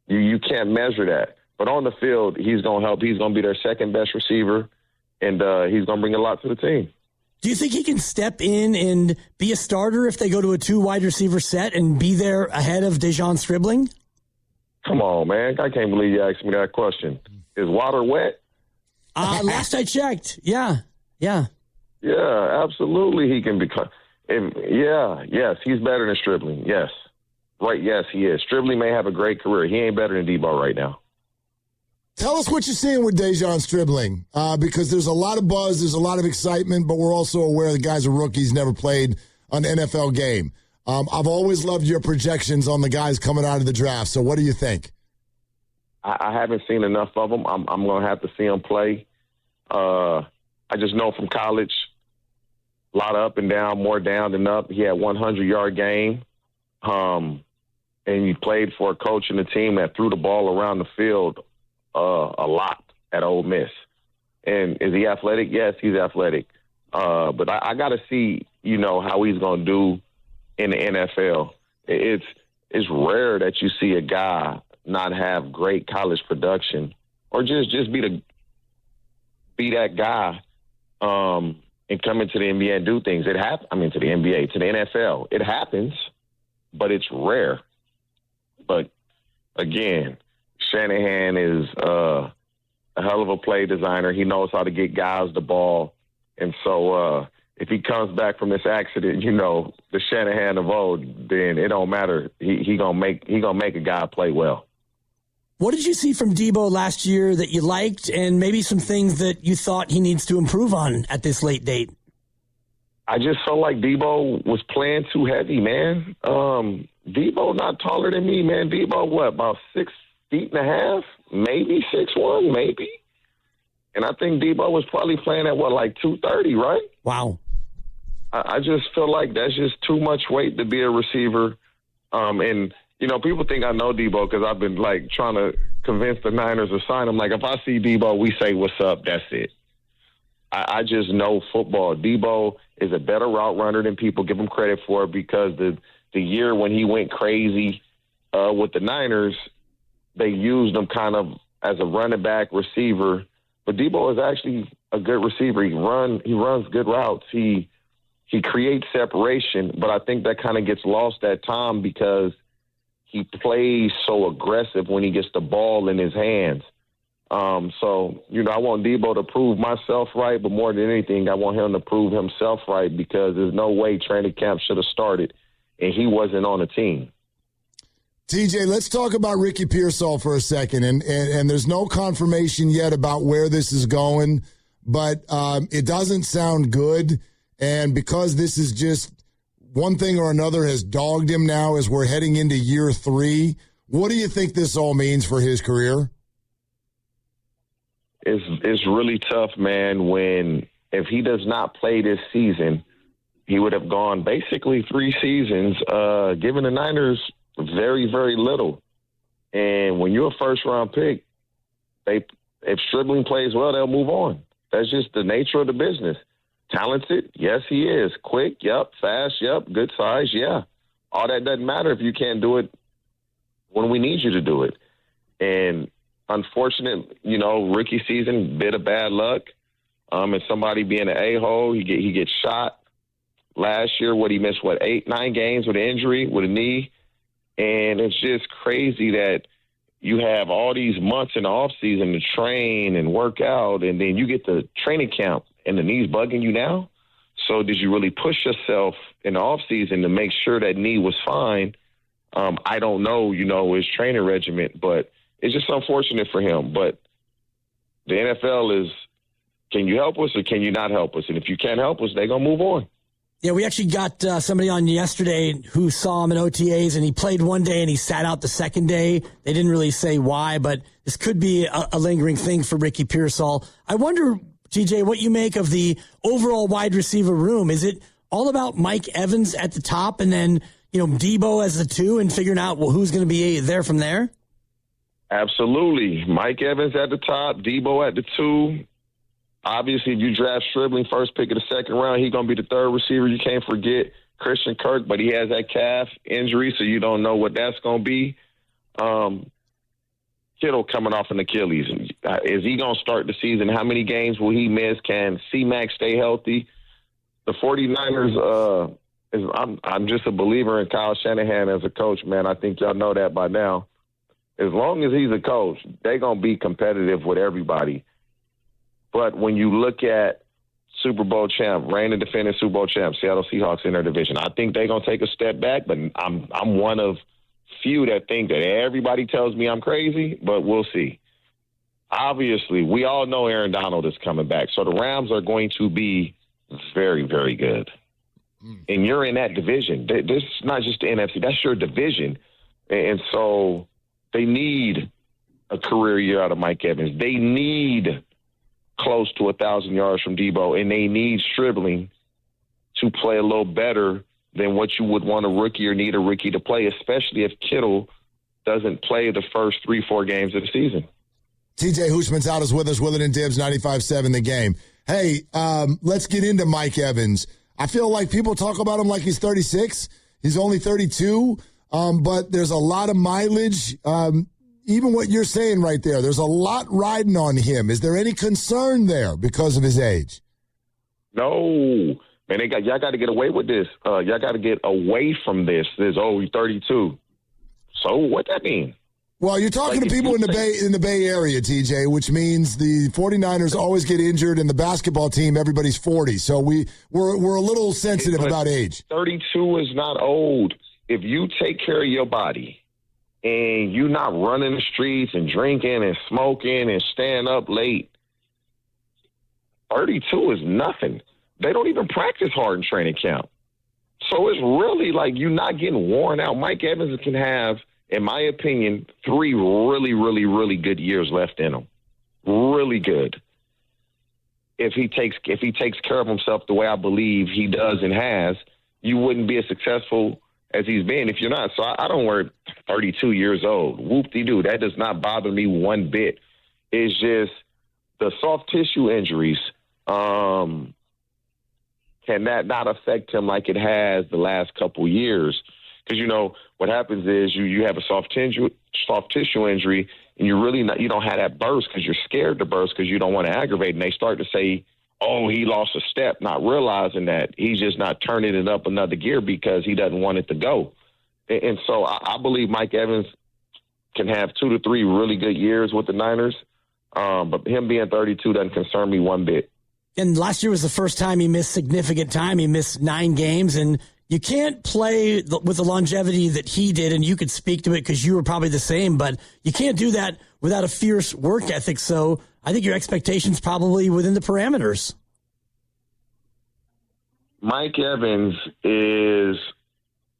you can't measure that. But on the field, he's going to help. He's going to be their second best receiver, and he's going to bring a lot to the team. Do you think he can step in and be a starter if they go to a 2 wide receiver set and be there ahead of Dejon Stribling? Come on, man. I can't believe you asked me that question. Is water wet? Last I checked, yeah. Yeah, absolutely he can become. Yes, he's better than Stribling, yes. Right, yes, he is. Stribling may have a great career. He ain't better than Deebo right now. Tell us what you're seeing with Dejon Stribling, because there's a lot of buzz, there's a lot of excitement, but we're also aware the guy's a rookie. He's never played an NFL game. I've always loved your projections on the guys coming out of the draft. So what do you think? I haven't seen enough of them. I'm going to have to see him play. I just know from college, a lot of up and down, more down than up. He had 100-yard game, and he played for a coach and a team that threw the ball around the field a lot at Ole Miss. And is he athletic? Yes, he's athletic. But I got to see, how he's going to do in the NFL. It's rare that you see a guy not have great college production or just be that guy and come into the NBA and do things. To the NFL. It happens, but it's rare. But again, Shanahan is a hell of a play designer. He knows how to get guys the ball. And so if he comes back from this accident, the Shanahan of old, then it don't matter. He gonna make a guy play well. What did you see from Deebo last year that you liked, and maybe some things that you thought he needs to improve on at this late date? I just felt like Deebo was playing too heavy, man. Deebo not taller than me, man. Deebo, about 6 feet and a half? Maybe 6'1", maybe. And I think Deebo was probably playing at, 230, right? Wow. I just feel like that's just too much weight to be a receiver. And, people think I know Deebo because I've been, trying to convince the Niners to sign him. If I see Deebo, we say, what's up, that's it. I just know football. Deebo is a better route runner than people give him credit for because the year when he went crazy with the Niners, they used him kind of as a running back receiver. But Deebo is actually a good receiver. He runs good routes. He creates separation, but I think that kind of gets lost at time because he plays so aggressive when he gets the ball in his hands. So, I want Deebo to prove myself right, but more than anything, I want him to prove himself right because there's no way training camp should have started and he wasn't on the team. TJ, let's talk about Ricky Pearsall for a second. And there's no confirmation yet about where this is going, but it doesn't sound good. And because this is just one thing or another has dogged him now as we're heading into year 3, what do you think this all means for his career? It's really tough, man, if he does not play this season, he would have gone basically 3 seasons, giving the Niners very, very little. And when you're a first-round pick, if Stribling plays well, they'll move on. That's just the nature of the business. Talented? Yes, he is. Quick? Yep. Fast? Yep. Good size? Yeah. All that doesn't matter if you can't do it when we need you to do it. And unfortunate, rookie season, bit of bad luck. And somebody being an a-hole, he gets shot. Last year, he missed, 8-9 games with an injury, with a knee. And it's just crazy that you have all these months in the offseason to train and work out, and then you get to training camp and the knee's bugging you now. So did you really push yourself in the offseason to make sure that knee was fine? I don't know, his training regimen, but it's just unfortunate for him. But the NFL is, can you help us or can you not help us? And if you can't help us, they're going to move on. Yeah, we actually got somebody on yesterday who saw him in OTAs, and he played one day and he sat out the second day. They didn't really say why, but this could be a lingering thing for Ricky Pearsall. I wonder, TJ, what you make of the overall wide receiver room. Is it all about Mike Evans at the top and then, Deebo as the 2 and figuring out, who's going to be there from there? Absolutely. Mike Evans at the top, Deebo at the 2. Obviously, if you draft Stribling first pick of the second round, he's going to be the third receiver. You can't forget Christian Kirk, but he has that calf injury, so you don't know what that's going to be. Kittle coming off an Achilles. Is he going to start the season? How many games will he miss? Can C-Mac stay healthy? The 49ers, I'm just a believer in Kyle Shanahan as a coach, man. I think y'all know that by now. As long as he's a coach, they're going to be competitive with everybody. But when you look at Super Bowl champ, reigning defending Super Bowl champ, Seattle Seahawks in their division, I think they're going to take a step back, but I'm one of few that think that everybody tells me I'm crazy, but we'll see. Obviously, we all know Aaron Donald is coming back, so the Rams are going to be very, very good. And you're in that division. This is not just the NFC. That's your division. And so they need a career year out of Mike Evans. They need close to 1,000 yards from Deebo, and they need Stribling to play a little better than what you would want a rookie or need a rookie to play, especially if Kittle doesn't play the first 3-4 games of the season. TJ Hushman's out is with us, Willard and Dibbs, 95.7 The Game. Hey, let's get into Mike Evans. I feel like people talk about him like he's 36. He's only 32, but there's a lot of mileage. Even what you're saying right there, there's a lot riding on him. Is there any concern there because of his age? No. Man, y'all got to get away with this. Y'all got to get away from this. He's 32. So what that mean? Well, you're talking to people in the Bay Area, TJ, which means the 49ers always get injured, and the basketball team, everybody's 40. So we're a little sensitive about age. 32 is not old. If you take care of your body and you're not running the streets and drinking and smoking and staying up late, 32 is nothing. They don't even practice hard in training camp. So it's really like you're not getting worn out. Mike Evans can have, in my opinion, 3 really, really, really good years left in him. Really good. If he takes care of himself the way I believe he does and has, you wouldn't be as successful as he's been if you're not. So I don't worry, 32 years old. Whoop-de-doo. That does not bother me one bit. It's just the soft tissue injuries. Can that not affect him like it has the last couple years? Because, what happens is you have a soft tissue injury, and you don't have that burst because you're scared to burst because you don't want to aggravate. And they start to say, oh, he lost a step, not realizing that he's just not turning it up another gear because he doesn't want it to go. And so I believe Mike Evans can have 2 to 3 really good years with the Niners. But him being 32 doesn't concern me one bit. And last year was the first time he missed significant time. He missed 9 games, and you can't play with the longevity that he did, and you could speak to it because you were probably the same, but you can't do that without a fierce work ethic. So I think your expectations probably within the parameters. Mike Evans is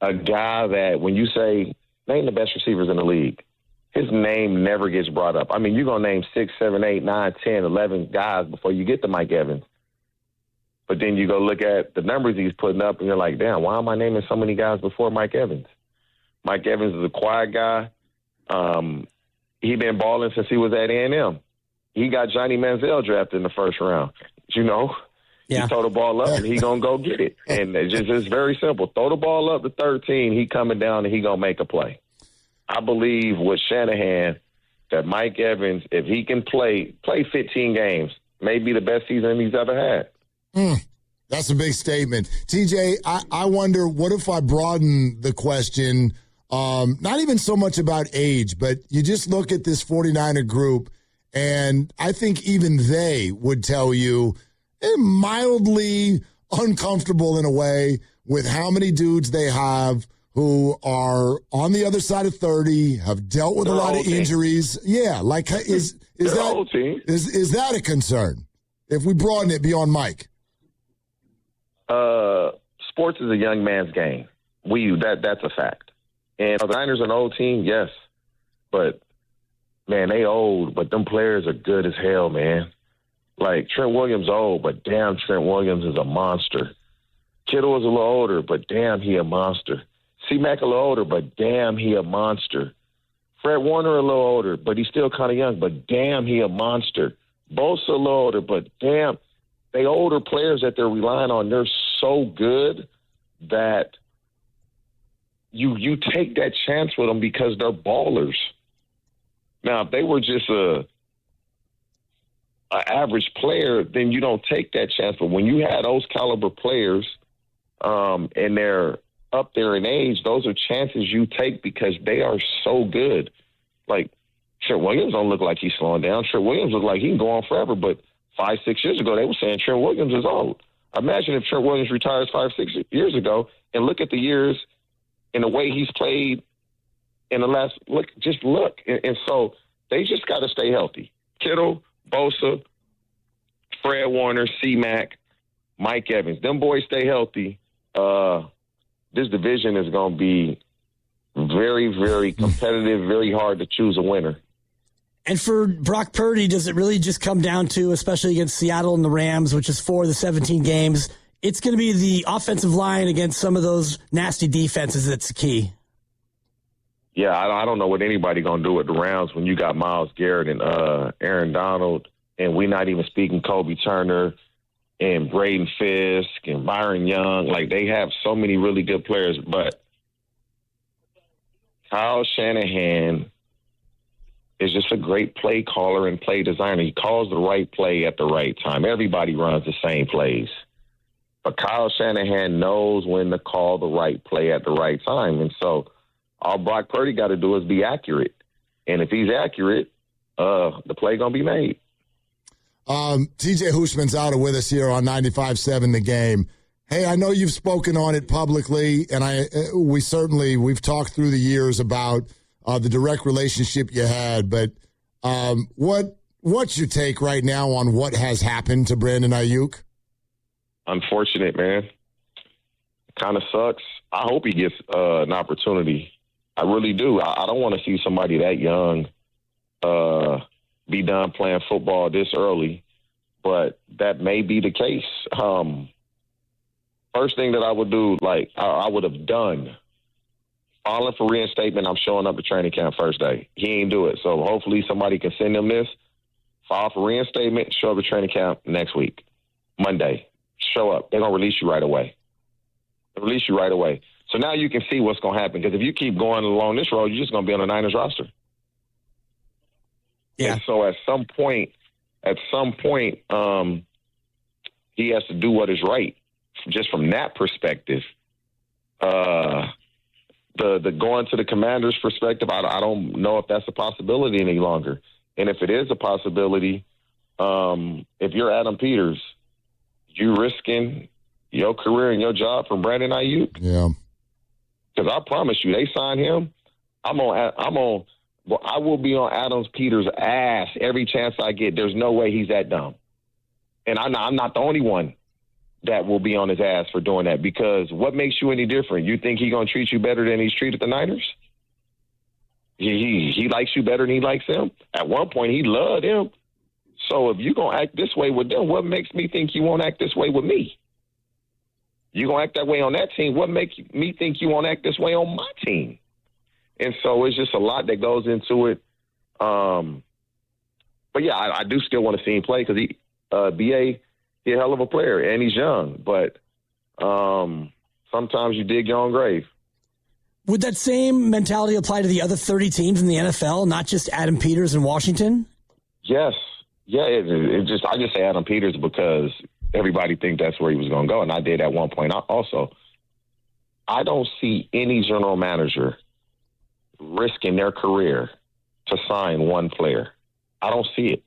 a guy that when you say, name the best receivers in the league, his name never gets brought up. I mean, you're going to name 6, 7, 8, 9, 10, 11 guys before you get to Mike Evans. But then you go look at the numbers he's putting up, and you're like, damn, why am I naming so many guys before Mike Evans? Mike Evans is a quiet guy. He been balling since he was at A&M. He got Johnny Manziel drafted in the first round. He throw the ball up, and he going to go get it. And it's very simple. Throw the ball up to 13, he coming down, and he going to make a play. I believe with Shanahan that Mike Evans, if he can play 15 games, may be the best season he's ever had. That's a big statement. TJ, I wonder, what if I broaden the question, not even so much about age, but you just look at this 49er group, and I think even they would tell you they're mildly uncomfortable in a way with how many dudes they have who are on the other side of 30, have dealt with a lot of injuries. Yeah, like is that a concern if we broaden it beyond Mike? Sports is a young man's game. That's a fact. And the Niners are an old team, yes. But, man, they old, but them players are good as hell, man. Like, Trent Williams old, but damn, Trent Williams is a monster. Kittle is a little older, but damn, he a monster. C-Mac a little older, but damn, he a monster. Fred Warner a little older, but he's still kind of young. But damn, he a monster. Bosa a little older, but damn, they older players that they're relying on. They're so good that you take that chance with them because they're ballers. Now, if they were just a average player, then you don't take that chance. But when you have those caliber players, and they're up there in age, those are chances you take because they are so good. Like, Trent Williams don't look like he's slowing down. Trent Williams look like he can go on forever. But 5-6 years ago, they were saying Trent Williams is old. Imagine if Trent Williams retires 5-6 years ago and look at the years and the way he's played in the last look. And so they just got to stay healthy. Kittle, Bosa, Fred Warner, C-Mac, Mike Evans. Them boys stay healthy. This division is going to be very, very competitive, very hard to choose a winner. And for Brock Purdy, does it really just come down to, especially against Seattle and the Rams, which is 4 of the 17 games, it's going to be the offensive line against some of those nasty defenses that's the key? Yeah, I don't know what anybody going to do with the Rams when you got Myles Garrett and Aaron Donald, and we're not even speaking Kobe Turner and Braden Fisk and Byron Young. Like, they have so many really good players, but Kyle Shanahan is just a great play caller and play designer. He calls the right play at the right time. Everybody runs the same plays. But Kyle Shanahan knows when to call the right play at the right time. And so all Brock Purdy got to do is be accurate. And if he's accurate, the play going to be made. TJ Hushman's out with us here on 95.7 The Game. Hey, I know you've spoken on it publicly, and we've talked through the years about the direct relationship you had, but what's your take right now on what has happened to Brandon Ayuk? Unfortunate, man. Kind of sucks. I hope he gets an opportunity. I really do. I don't want to see somebody that young be done playing football this early, but that may be the case. First thing that I would do, I would have done, filing for reinstatement, I'm showing up to training camp first day. He ain't do it. So hopefully somebody can send him this, file for reinstatement, show up to training camp next week, Monday. Show up. They're going to release you right away. So now you can see what's going to happen, because if you keep going along this road, you're just going to be on the Niners roster. Yeah. And so at some point, he has to do what is right. Just from that perspective, the going to the Commanders perspective, I don't know if that's a possibility any longer. And if it is a possibility, if you're Adam Peters, you risking your career and your job from Brandon Ayuk? Yeah. Because I promise you, they sign him, I will be on Adam Peters' ass every chance I get. There's no way he's that dumb. And I'm not the only one that will be on his ass for doing that, because what makes you any different? You think he's going to treat you better than he's treated the Niners? He likes you better than he likes them? At one point, he loved him. So if you're going to act this way with them, what makes me think you won't act this way with me? You're going to act that way on that team. What makes me think you won't act this way on my team? And so it's just a lot that goes into it. But, yeah, I do still want to see him play, because B.A., he's a hell of a player, and he's young. But sometimes you dig your own grave. Would that same mentality apply to the other 30 teams in the NFL, not just Adam Peters in Washington? Yes. Yeah, I just say Adam Peters because everybody thinks that's where he was going to go, and I did at one point also. I don't see any general manager risking their career to sign one player. I don't see it.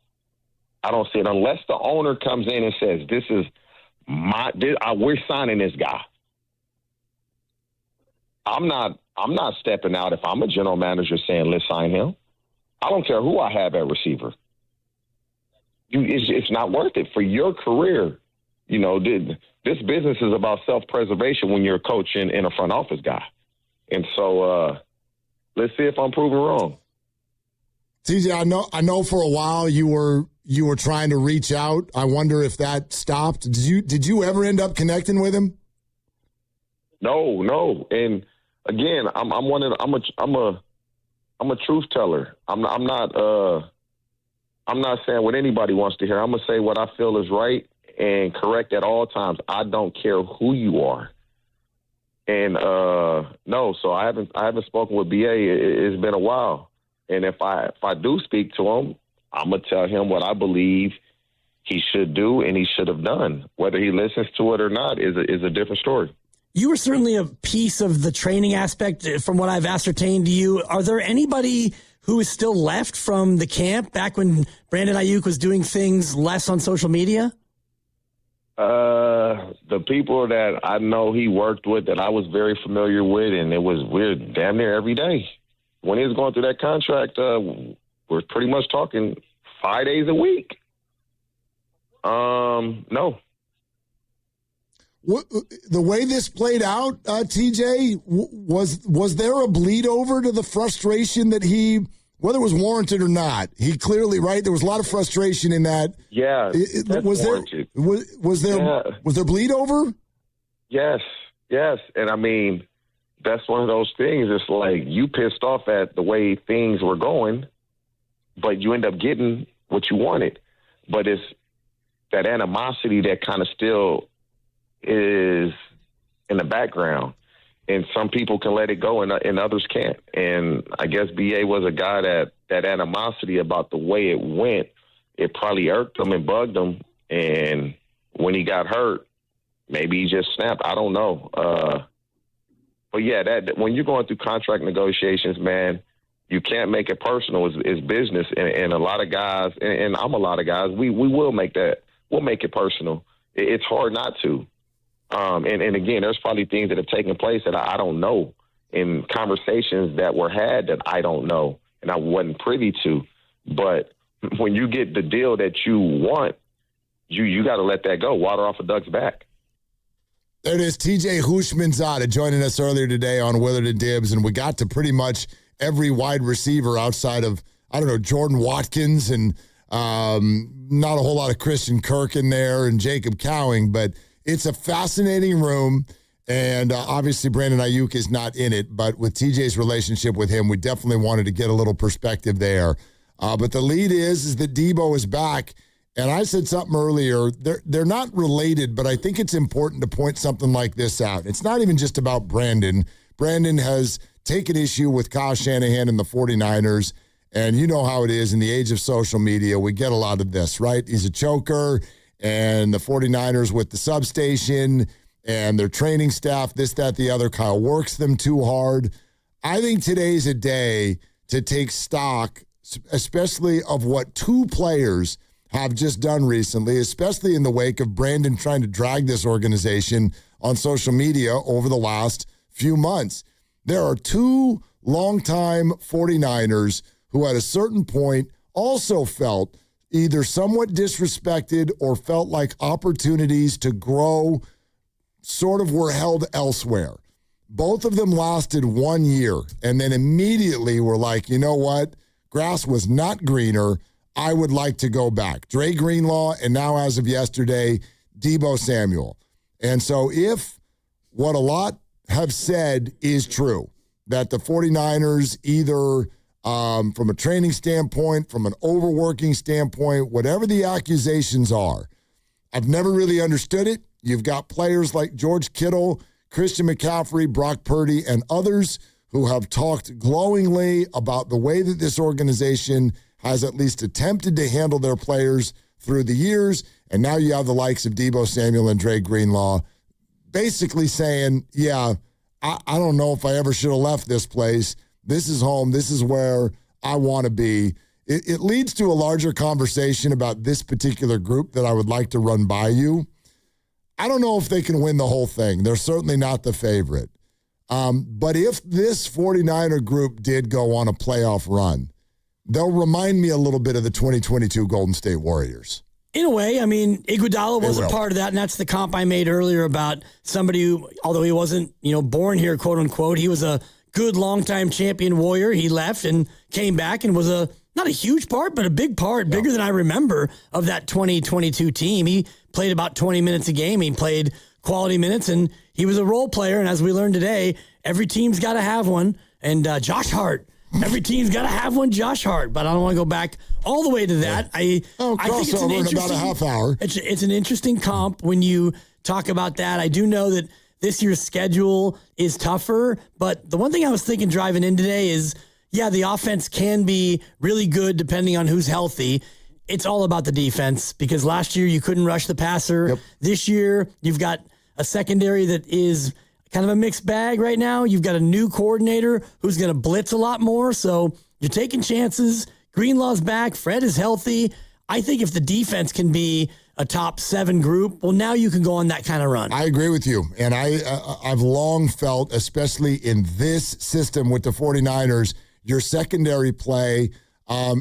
Unless the owner comes in and says, we're signing this guy. I'm not stepping out if I'm a general manager saying, let's sign him. I don't care who I have at receiver. It's not worth it for your career. You know, this business is about self-preservation when you're a coach and a front office guy. And so let's see if I'm proven wrong. TJ, I know for a while you were trying to reach out. I wonder if that stopped. Did you ever end up connecting with him? No. And again, I'm I'm a truth teller. I'm not saying what anybody wants to hear. I'm gonna say what I feel is right and correct at all times. I don't care who you are. And no, so I haven't spoken with BA. It's been a while. And if I do speak to him, I'm gonna tell him what I believe he should do and he should have done. Whether he listens to it or not is a different story. You were certainly a piece of the training aspect from what I've ascertained to you. Are there anybody who is still left from the camp back when Brandon Ayuk was doing things less on social media? The people that I know he worked with that I was very familiar with, and we're damn near every day. When he was going through that contract, we're pretty much talking 5 days a week. No. The way this played out, TJ, was there a bleed over to the frustration that he, whether it was warranted or not, he clearly, right? There was a lot of frustration in that. Yeah, was there bleed over? Yes. And I mean, that's one of those things. It's like you pissed off at the way things were going, but you end up getting what you wanted. But it's that animosity that kind of still is in the background, and some people can let it go and others can't. And I guess BA was a guy that animosity about the way it went, it probably irked him and bugged him. And when he got hurt, maybe he just snapped. I don't know. But yeah, that when you're going through contract negotiations, man, you can't make it personal. It's business. And a lot of guys, and I'm a lot of guys, we will make that. We'll make it personal. It's hard not to. And again, there's probably things that have taken place that I don't know, in conversations that were had that I don't know and I wasn't privy to. But when you get the deal that you want, you got to let that go. Water off a duck's back. There it is, TJ Houshmandzadeh joining us earlier today on Willard and Dibbs, and we got to pretty much every wide receiver outside of, I don't know, Jordan Watkins and not a whole lot of Christian Kirk in there and Jacob Cowing, but it's a fascinating room, and obviously Brandon Ayuk is not in it, but with TJ's relationship with him, we definitely wanted to get a little perspective there. But the lead is that Deebo is back, and I said something earlier. They're not related, but I think it's important to point something like this out. It's not even just about Brandon. Brandon has taken issue with Kyle Shanahan and the 49ers, and you know how it is in the age of social media. We get a lot of this, right? He's a choker. And the 49ers with the substation and their training staff, this, that, the other, Kyle works them too hard. I think today's a day to take stock, especially of what two players have just done recently, especially in the wake of Brandon trying to drag this organization on social media over the last few months. There are two longtime 49ers who at a certain point also felt either somewhat disrespected or felt like opportunities to grow sort of were held elsewhere. Both of them lasted 1 year and then immediately were like, you know what? Grass was not greener. I would like to go back. Dre Greenlaw, and now as of yesterday, Deebo Samuel. And so if what a lot have said is true, that the 49ers either from a training standpoint, from an overworking standpoint, whatever the accusations are, I've never really understood it. You've got players like George Kittle, Christian McCaffrey, Brock Purdy, and others who have talked glowingly about the way that this organization has at least attempted to handle their players through the years. And now you have the likes of Deebo Samuel and Dre Greenlaw basically saying, yeah, I don't know if I ever should have left this place. This is home. This is where I want to be. It leads to a larger conversation about this particular group that I would like to run by you. I don't know if they can win the whole thing. They're certainly not the favorite. But if this 49er group did go on a playoff run, they'll remind me a little bit of the 2022 Golden State Warriors. In a way, I mean, Iguodala was a part of that, and that's the comp I made earlier about somebody who, although he wasn't, born here, quote unquote, he was a good longtime champion Warrior. He left and came back and was not a huge part, but a big part, bigger than I remember, of that 2022 team. He played about 20 minutes a game. He played quality minutes, and he was a role player. And as we learned today, every team's got to have one. And Josh Hart, every team's got to have one Josh Hart, but I don't want to go back all the way to that. I think it's an interesting, in about a half hour. It's an interesting comp when you talk about that. I do know that this year's schedule is tougher, but the one thing I was thinking driving in today is, yeah, the offense can be really good depending on who's healthy. It's all about the defense because last year you couldn't rush the passer. Yep. This year you've got a secondary that is kind of a mixed bag right now. You've got a new coordinator who's going to blitz a lot more, so you're taking chances. Greenlaw's back. Fred is healthy. I think if the defense can be a top 7 group, well, now you can go on that kind of run. I agree with you. And I've long felt, especially in this system with the 49ers, your secondary play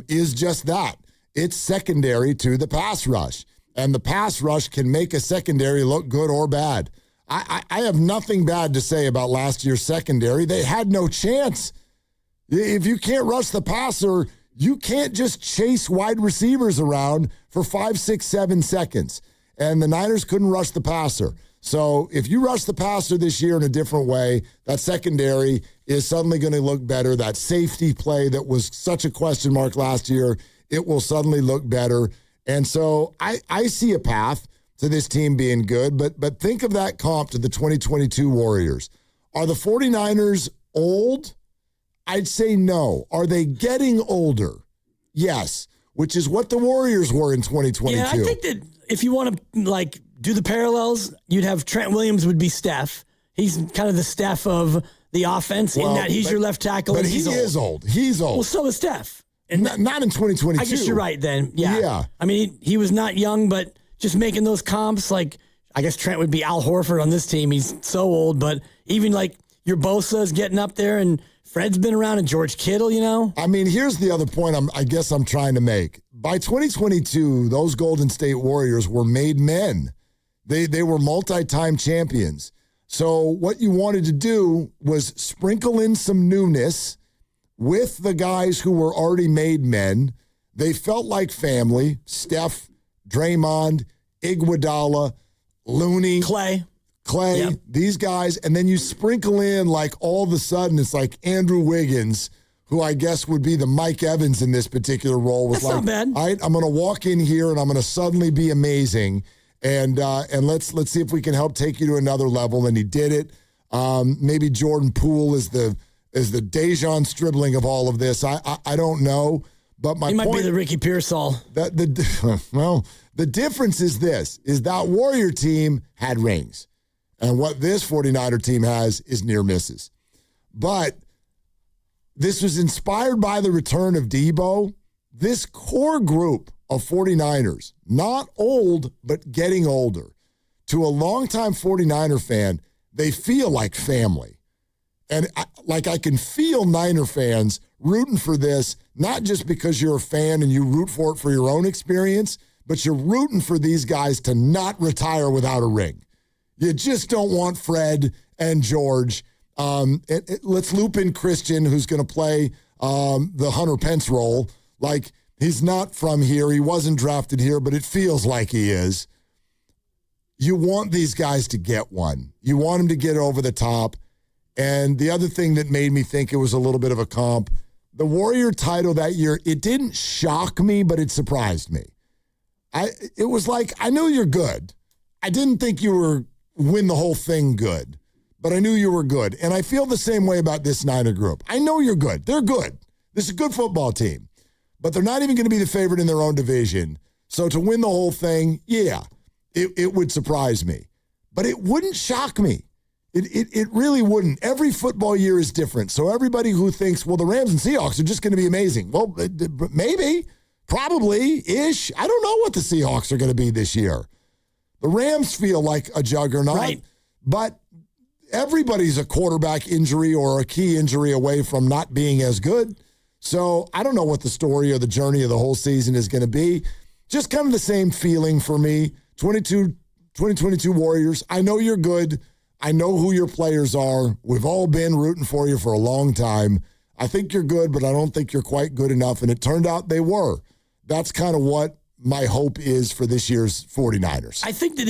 is just that. It's secondary to the pass rush. And the pass rush can make a secondary look good or bad. I have nothing bad to say about last year's secondary. They had no chance. If you can't rush the passer, you can't just chase wide receivers around for 5, 6, 7 seconds. And the Niners couldn't rush the passer. So if you rush the passer this year in a different way, that secondary is suddenly going to look better. That safety play that was such a question mark last year, it will suddenly look better. And so I see a path to this team being good, but think of that comp to the 2022 Warriors. Are the 49ers old? I'd say no. Are they getting older? Yes, which is what the Warriors were in 2022. Yeah, I think that if you want to do the parallels, you'd have Trent Williams would be Steph. He's kind of the Steph of the offense in that he's your left tackle. But and he is old. He's old. Well, so is Steph. And not in 2022. I guess you're right then. Yeah. I mean, he was not young, but just making those comps, I guess Trent would be Al Horford on this team. He's so old, but even your Bosa's getting up there and Fred's been around and George Kittle, I mean, here's the other point I guess I'm trying to make. By 2022, those Golden State Warriors were made men. They were multi-time champions. So what you wanted to do was sprinkle in some newness with the guys who were already made men. They felt like family. Steph, Draymond, Iguodala, Looney. Clay, yep. These guys. And then you sprinkle in all of a sudden it's like Andrew Wiggins, who I guess would be the Mike Evans in this particular role. That's not bad. All right, I'm going to walk in here and I'm going to suddenly be amazing. And let's see if we can help take you to another level. And he did it. Maybe Jordan Poole is the Dejan Stribling of all of this. I don't know. But my he might point, be the Ricky Pearsall. The difference is this, is that Warrior team had rings. And what this 49er team has is near misses. But this was inspired by the return of Deebo. This core group of 49ers, not old, but getting older. To a longtime 49er fan, they feel like family. And I can feel Niner fans rooting for this, not just because you're a fan and you root for it for your own experience, but you're rooting for these guys to not retire without a ring. You just don't want Fred and George. Let's loop in Christian, who's going to play the Hunter Pence role. He's not from here. He wasn't drafted here, but it feels like he is. You want these guys to get one. You want them to get over the top. And the other thing that made me think it was a little bit of a comp, the Warrior title that year, it didn't shock me, but it surprised me. It was I knew you're good. I didn't think you were win the whole thing good, but I knew you were good. And I feel the same way about this Niner group. I know you're good. They're good. This is a good football team, but they're not even going to be the favorite in their own division. So to win the whole thing, yeah, it would surprise me, but it wouldn't shock me. It really wouldn't. Every football year is different. So everybody who thinks, well, the Rams and Seahawks are just going to be amazing. Well, maybe, probably-ish. I don't know what the Seahawks are going to be this year. The Rams feel like a juggernaut, right, but everybody's a quarterback injury or a key injury away from not being as good. So I don't know what the story or the journey of the whole season is going to be. Just kind of the same feeling for me. 2022 Warriors, I know you're good. I know who your players are. We've all been rooting for you for a long time. I think you're good, but I don't think you're quite good enough. And it turned out they were. That's kind of what my hope is for this year's 49ers. I think that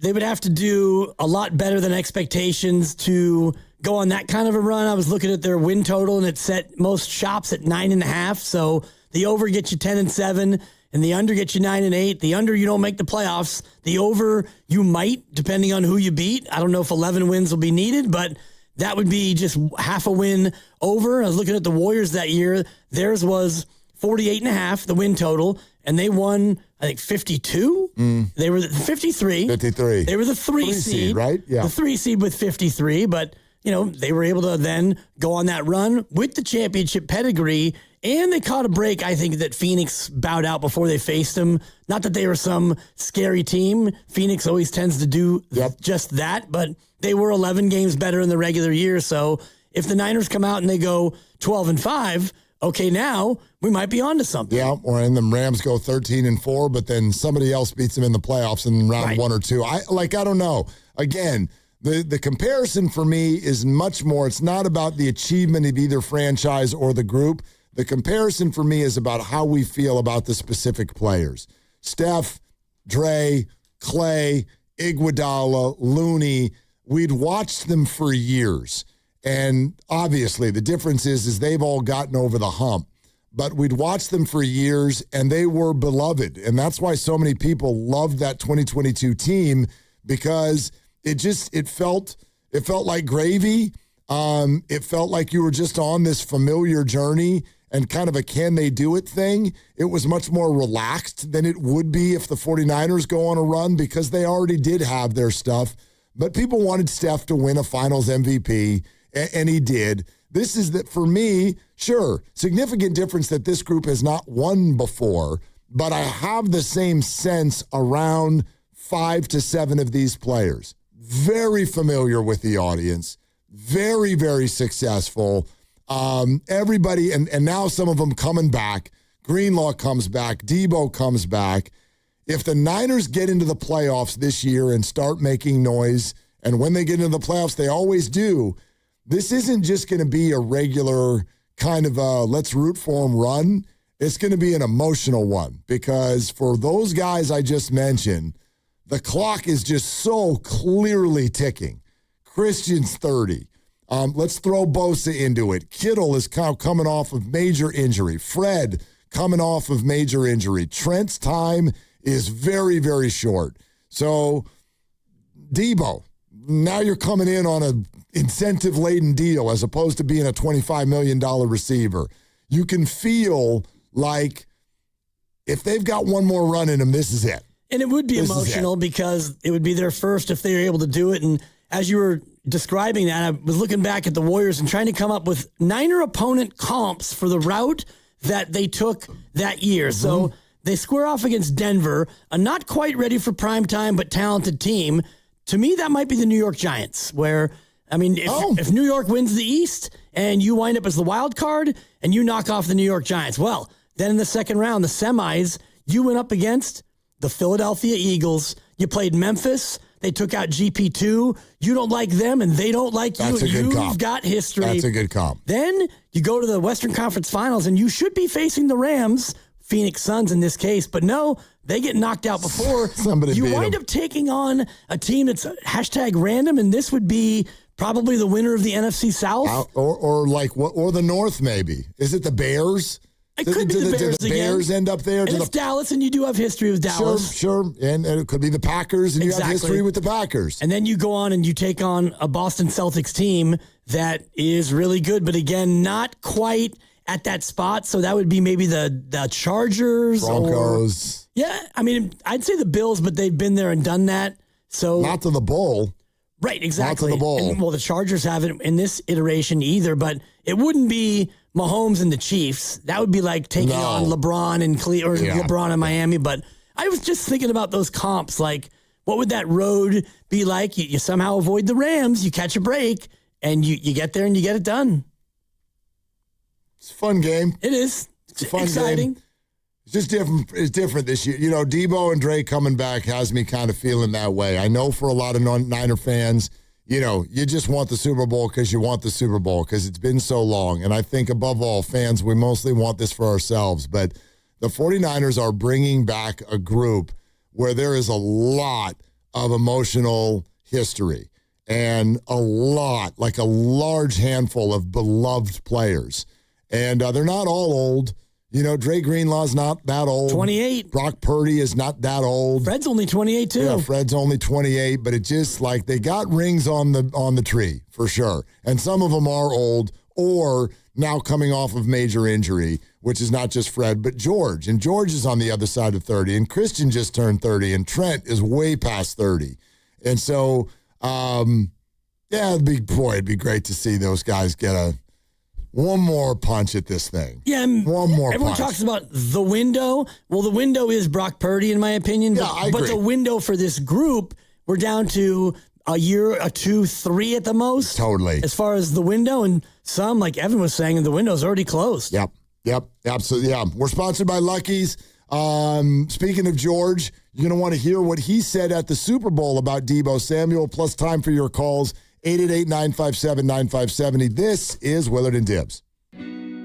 they would have to do a lot better than expectations to go on that kind of a run. I was looking at their win total, and it set most shops at 9.5. So the over gets you 10-7, and the under gets you 9-8. The under, you don't make the playoffs. The over, you might, depending on who you beat. I don't know if 11 wins will be needed, but that would be just half a win over. I was looking at the Warriors that year. Theirs was 48.5, the win total, and they won, I think, 52. They were 53. 53. They were the three seed, right? Yeah. The 3 seed with 53, but they were able to then go on that run with the championship pedigree, and they caught a break. I think that Phoenix bowed out before they faced them. Not that they were some scary team. Phoenix always tends to do just that, but they were 11 games better in the regular year. So if the Niners come out and they go 12-5, okay, now we might be onto something. Yeah, and the Rams go 13-4, but then somebody else beats them in the playoffs in round 1 or 2. I don't know. Again, the comparison for me is much more, it's not about the achievement of either franchise or the group. The comparison for me is about how we feel about the specific players. Steph, Dre, Clay, Iguodala, Looney, we'd watched them for years. And obviously the difference is they've all gotten over the hump. But we'd watched them for years, and they were beloved. And that's why so many people loved that 2022 team, because it felt like gravy. It felt like you were just on this familiar journey and kind of a can they do it thing. It was much more relaxed than it would be if the 49ers go on a run, because they already did have their stuff. But people wanted Steph to win a finals MVP, and he did. This is that for me, sure, significant difference that this group has not won before, but I have the same sense around 5 to 7 of these players. Very familiar with the audience, very, very successful. Everybody, and now some of them coming back. Greenlaw comes back. Deebo comes back. If the Niners get into the playoffs this year and start making noise, and when they get into the playoffs, they always do, this isn't just going to be a regular kind of a let's root for them run. It's going to be an emotional one, because for those guys I just mentioned, the clock is just so clearly ticking. Christian's 30. Let's throw Bosa into it. Kittle is coming off of major injury. Fred coming off of major injury. Trent's time is very, very short. So, Deebo, now you're coming in on an incentive-laden deal as opposed to being a $25 million receiver. You can feel like if they've got one more run in them, this is it. And it would be emotional because it would be their first if they were able to do it. And as you were describing that, I was looking back at the Warriors and trying to come up with Niner opponent comps for the route that they took that year. Mm-hmm. So they square off against Denver, a not quite ready for prime time but talented team. To me, that might be the New York Giants, where, I mean, if New York wins the East and you wind up as the wild card and you knock off the New York Giants, well, then in the second round, the semis, you went up against the Philadelphia Eagles. You played Memphis. They took out GP2. You don't like them, and they don't like you. That's a good comp. You've got history. That's a good comp. Then you go to the Western Conference Finals, and you should be facing the Rams, Phoenix Suns in this case. But no, they get knocked out before. You wind up taking on a team that's hashtag random, and this would be probably the winner of the NFC South. Or the North, maybe. Is it the Bears? It could be the Bears again. Bears end up there? And it's Dallas, and you do have history with Dallas. Sure. And it could be the Packers, and you have history with the Packers. And then you go on and you take on a Boston Celtics team that is really good, but again, not quite at that spot. So that would be maybe the Chargers. Broncos. I mean, I'd say the Bills, but they've been there and done that. So not to the bowl. Right, exactly. Not to the bowl. And, well, the Chargers haven't in this iteration either, but it wouldn't be Mahomes and the Chiefs. That would be like taking on LeBron and LeBron in Miami. But I was just thinking about those comps. Like, what would that road be like? You somehow avoid the Rams, you catch a break, and you get there and you get it done. It's a fun game. It is. It's a fun exciting. Game. It's just different. It's different this year. You know, Deebo and Dre coming back has me kind of feeling that way. I know for a lot of Niner fans, you know, you just want the Super Bowl because you want the Super Bowl because it's been so long. And I think above all, fans, we mostly want this for ourselves. But the 49ers are bringing back a group where there is a lot of emotional history and a large handful of beloved players. And they're not all old. You know, Dre Greenlaw's not that old. 28. Brock Purdy is not that old. Fred's only 28 too. Yeah, Fred's only 28, but it's just like they got rings on the tree for sure. And some of them are old or now coming off of major injury, which is not just Fred, but George. And George is on the other side of 30, and Christian just turned 30, and Trent is way past 30. And so, it'd be great to see those guys get one more punch at this thing. Yeah, one more everyone punch. talks about the window. Well, the window is Brock Purdy, in my opinion. Yeah, I agree. But the window for this group, we're down to a year, 2, 3 at the most. Totally. As far as the window, and some, like Evan was saying, the window's already closed. Yep, absolutely. Yeah, we're sponsored by Lucky's. Speaking of George, you're going to want to hear what he said at the Super Bowl about Deebo Samuel, plus time for your calls, 888-957-9570. This is Willard and Dibs.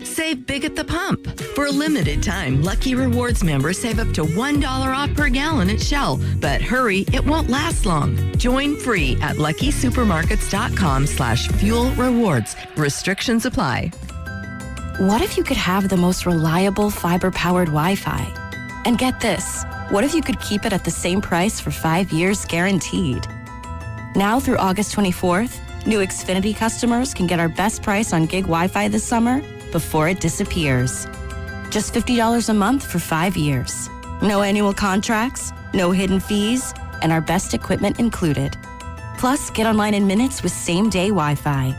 Save big at the pump. For a limited time, Lucky Rewards members save up to $1 off per gallon at Shell. But hurry, it won't last long. Join free at luckysupermarkets.com/fuel rewards. Restrictions apply. What if you could have the most reliable fiber-powered Wi-Fi? And get this, what if you could keep it at the same price for 5 years guaranteed? Now through August 24th, new Xfinity customers can get our best price on gig Wi-Fi this summer before it disappears. Just $50 a month for 5 years. No annual contracts, no hidden fees, and our best equipment included. Plus, get online in minutes with same-day Wi-Fi.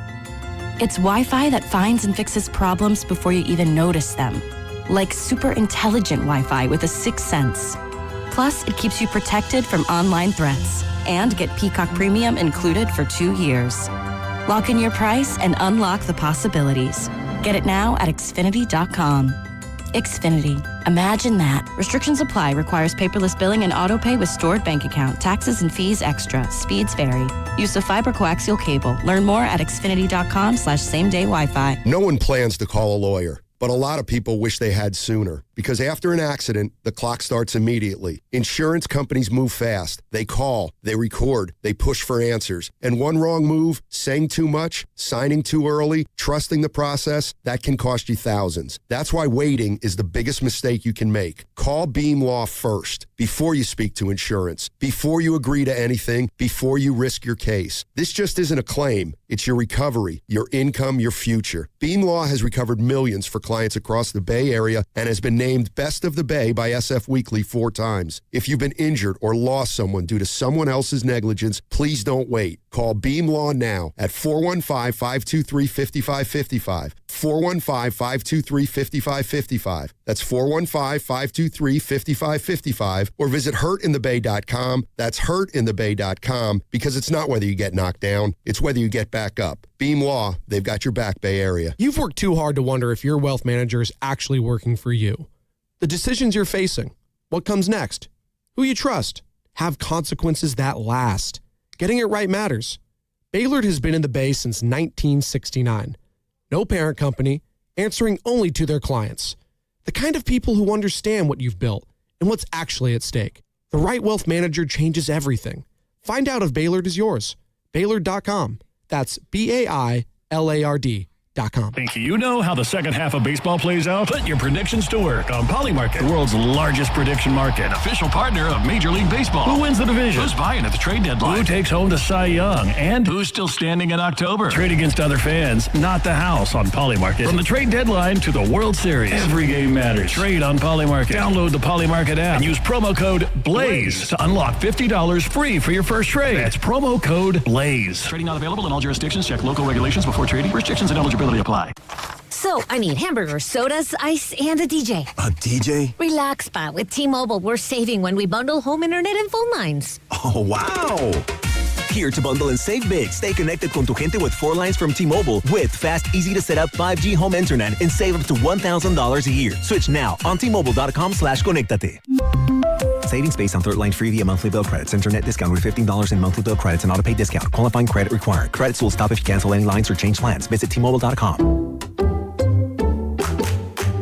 It's Wi-Fi that finds and fixes problems before you even notice them. Like super intelligent Wi-Fi with a 6th sense. Plus, it keeps you protected from online threats. And get Peacock Premium included for 2 years. Lock in your price and unlock the possibilities. Get it now at Xfinity.com. Xfinity. Imagine that. Restrictions apply. Requires paperless billing and autopay with stored bank account. Taxes and fees extra. Speeds vary. Use of fiber coaxial cable. Learn more at Xfinity.com/same-day Wi-Fi. No one plans to call a lawyer, but a lot of people wish they had sooner. Because after an accident, the clock starts immediately. Insurance companies move fast. They call, they record, they push for answers. And one wrong move, saying too much, signing too early, trusting the process, that can cost you thousands. That's why waiting is the biggest mistake you can make. Call Beam Law first, before you speak to insurance, before you agree to anything, before you risk your case. This just isn't a claim. It's your recovery, your income, your future. Beam Law has recovered millions for clients across the Bay Area and has been named Best of the Bay by SF Weekly 4 times. If you've been injured or lost someone due to someone else's negligence, please don't wait. Call Beam Law now at 415-523-5555. 415-523-5555. That's 415-523-5555. Or visit hurtinthebay.com. That's hurtinthebay.com, because it's not whether you get knocked down, it's whether you get back up. Beam Law, they've got your back, Bay Area. You've worked too hard to wonder if your wealth manager is actually working for you. The decisions you're facing, what comes next, who you trust, have consequences that last. Getting it right matters. Baylord has been in the Bay since 1969. No parent company, answering only to their clients. The kind of people who understand what you've built and what's actually at stake. The right wealth manager changes everything. Find out if Baylord is yours. Baylord.com. That's BAILARD.com. Think you know how the second half of baseball plays out? Put your predictions to work on Polymarket, the world's largest prediction market. Official partner of Major League Baseball. Who wins the division? Who's buying at the trade deadline? Who takes home the Cy Young? And who's still standing in October? Trade against other fans, not the house on Polymarket. From the trade deadline to the World Series, every game matters. Trade on Polymarket. Download the Polymarket app and use promo code BLAZE to unlock $50 free for your first trade. That's promo code BLAZE. Trading not available in all jurisdictions. Check local regulations before trading. Restrictions and eligibility apply. So, I need hamburgers, sodas, ice, and a DJ. A DJ? Relax, Spot. With T-Mobile, we're saving when we bundle home internet and phone lines. Oh, wow. Here to bundle and save big. Stay connected con tu gente with 4 lines from T-Mobile with fast, easy to set up 5G home internet and save up to $1,000 a year. Switch now on T-Mobile.com/conectate. Savings based on 3rd line free via monthly bill credits. Internet discount with $15 in monthly bill credits and auto-pay discount. Qualifying credit required. Credits will stop if you cancel any lines or change plans. Visit T-Mobile.com.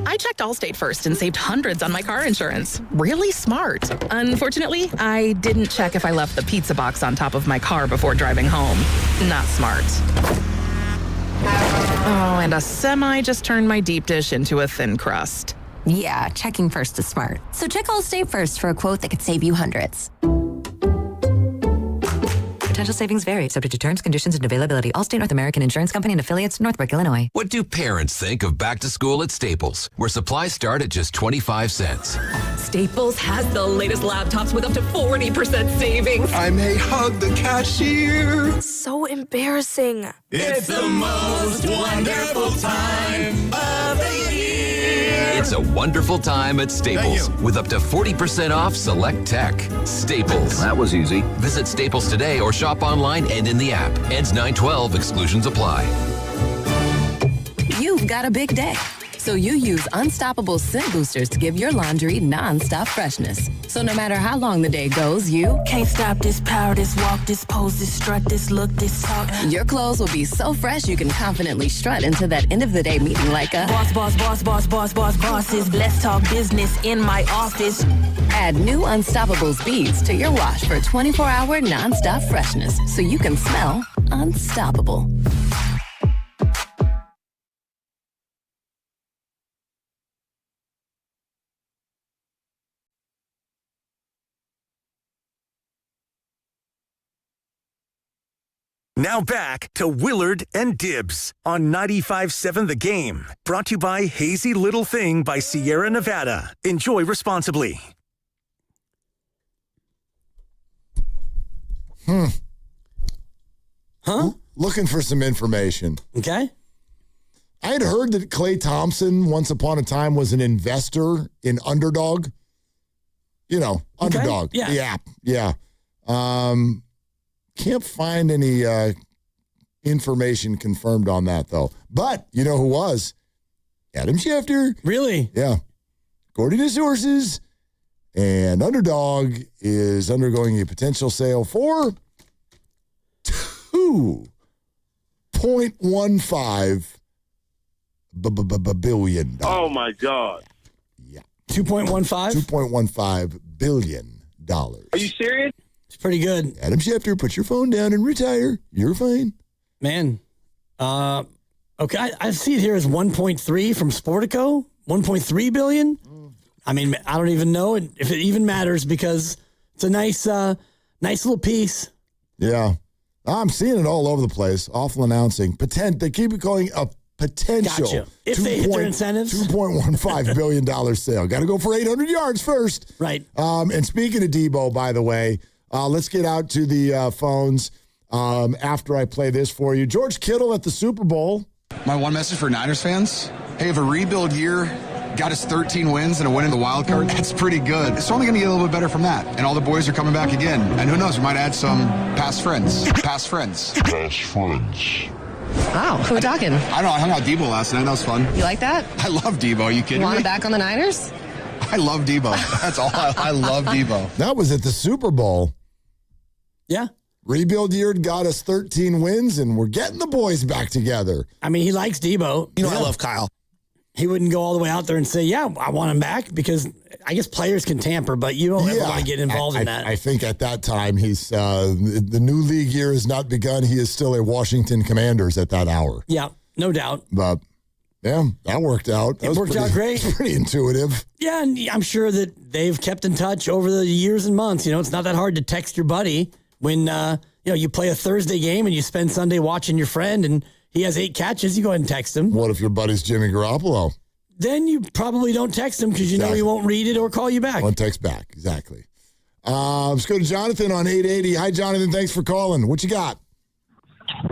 I check checked Allstate first and saved hundreds on my car insurance. Really smart. Unfortunately, I didn't check if I left the pizza box on top of my car before driving home. Not smart. Oh, and a semi just turned my deep dish into a thin crust. Yeah, checking first is smart. So check Allstate first for a quote that could save you hundreds. Potential savings vary, subject to terms, conditions, and availability. Allstate North American Insurance Company and affiliates, Northbrook, Illinois. What do parents think of back to school at Staples, where supplies start at just 25 cents? Staples has the latest laptops with up to 40% savings. I may hug the cashier. So embarrassing. It's the most wonderful time of the year. It's a wonderful time at Staples with up to 40% off select tech. Staples. That was easy. Visit Staples today or shop online and in the app. Ends 9/12. Exclusions apply. You've got a big day, so you use Unstoppable Scent Boosters to give your laundry nonstop freshness. So no matter how long the day goes, you Can't stop this power, this walk, this pose, this strut, this look, this talk. your clothes will be so fresh you can confidently strut into that end of the day meeting like a Boss, boss, boss, boss, boss, boss, bosses. Let's talk business in my office. Add new Unstoppables beads to your wash for 24-hour nonstop freshness so you can smell unstoppable. Now back to Willard and Dibbs on 95.7 The Game. Brought to you by Hazy Little Thing by Sierra Nevada. Enjoy responsibly. Huh? Looking for some information. Okay. I had heard that Klay Thompson once upon a time was an investor in Underdog. You know, Underdog. Yeah. The app. Yeah. Can't find any information confirmed on that, though. But you know who was? Adam Schefter. Really? Yeah. According to sources, and Underdog is undergoing a potential sale for $2.15 billion. Oh, my God. 2.15? $2.15 billion. Are you serious? It's pretty good. Adam Schefter, put your phone down and retire. You're fine. Man. Okay, I see it here as 1.3 from Sportico. 1.3 billion. I mean, I don't even know if it even matters because it's a nice little piece. Yeah. I'm seeing it all over the place. Awful announcing. They keep calling a potential. Gotcha. If they hit their incentives. $2.15 billion sale. Got to go for 800 yards first. Right. And speaking of Deebo, by the way, let's get out to the phones after I play this for you. George Kittle at the Super Bowl. My one message for Niners fans, hey, if a rebuild year got us 13 wins and a win in the wild card, that's pretty good. It's only going to get a little bit better from that. And all the boys are coming back again. And who knows, we might add some past friends. Wow, who are we talking? I don't know, I hung out with Deebo last night. That was fun. You like that? I love Deebo. Are you kidding Want me? him back on the Niners? I love Deebo. That's all. I love Deebo. That was at the Super Bowl. Yeah. Rebuild year got us 13 wins, and we're getting the boys back together. I mean, he likes Deebo. You know, I love Kyle. He wouldn't go all the way out there and say, yeah, I want him back because I guess players can tamper, but you don't ever want to get involved in that. I think at that time, he's the new league year has not begun. He is still a Washington Commanders at that hour. Yeah, no doubt. But, yeah, that worked out. That worked out great. Pretty intuitive. Yeah, and I'm sure that they've kept in touch over the years and months. You know, it's not that hard to text your buddy when, you play a Thursday game and you spend Sunday watching your friend and he has 8 catches. You go ahead and text him. What if your buddy's Jimmy Garoppolo? Then you probably don't text him because you know he won't read it or call you back. One text back, exactly. Let's go to Jonathan on 880. Hi, Jonathan. Thanks for calling. What you got?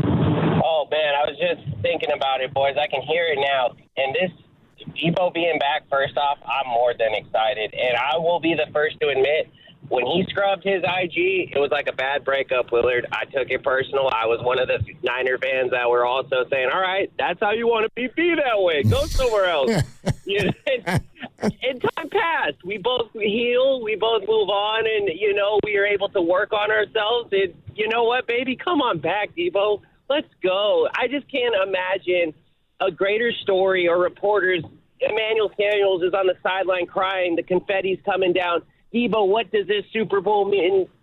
Oh, man, I was just thinking about it, boys. I can hear it now. And this Deebo being back, first off, I'm more than excited. And I will be the first to admit, when he scrubbed his IG, it was like a bad breakup, Willard. I took it personal. I was one of the Niner fans that were also saying, all right, that's how you want to be that way. Go somewhere else. And time passed. We both heal. We both move on. And, we are able to work on ourselves. And you know what, baby? Come on back, Deebo. Let's go. I just can't imagine a greater story or reporters Emmanuel Samuels is on the sideline crying. The confetti's coming down. Deebo, what does this Super Bowl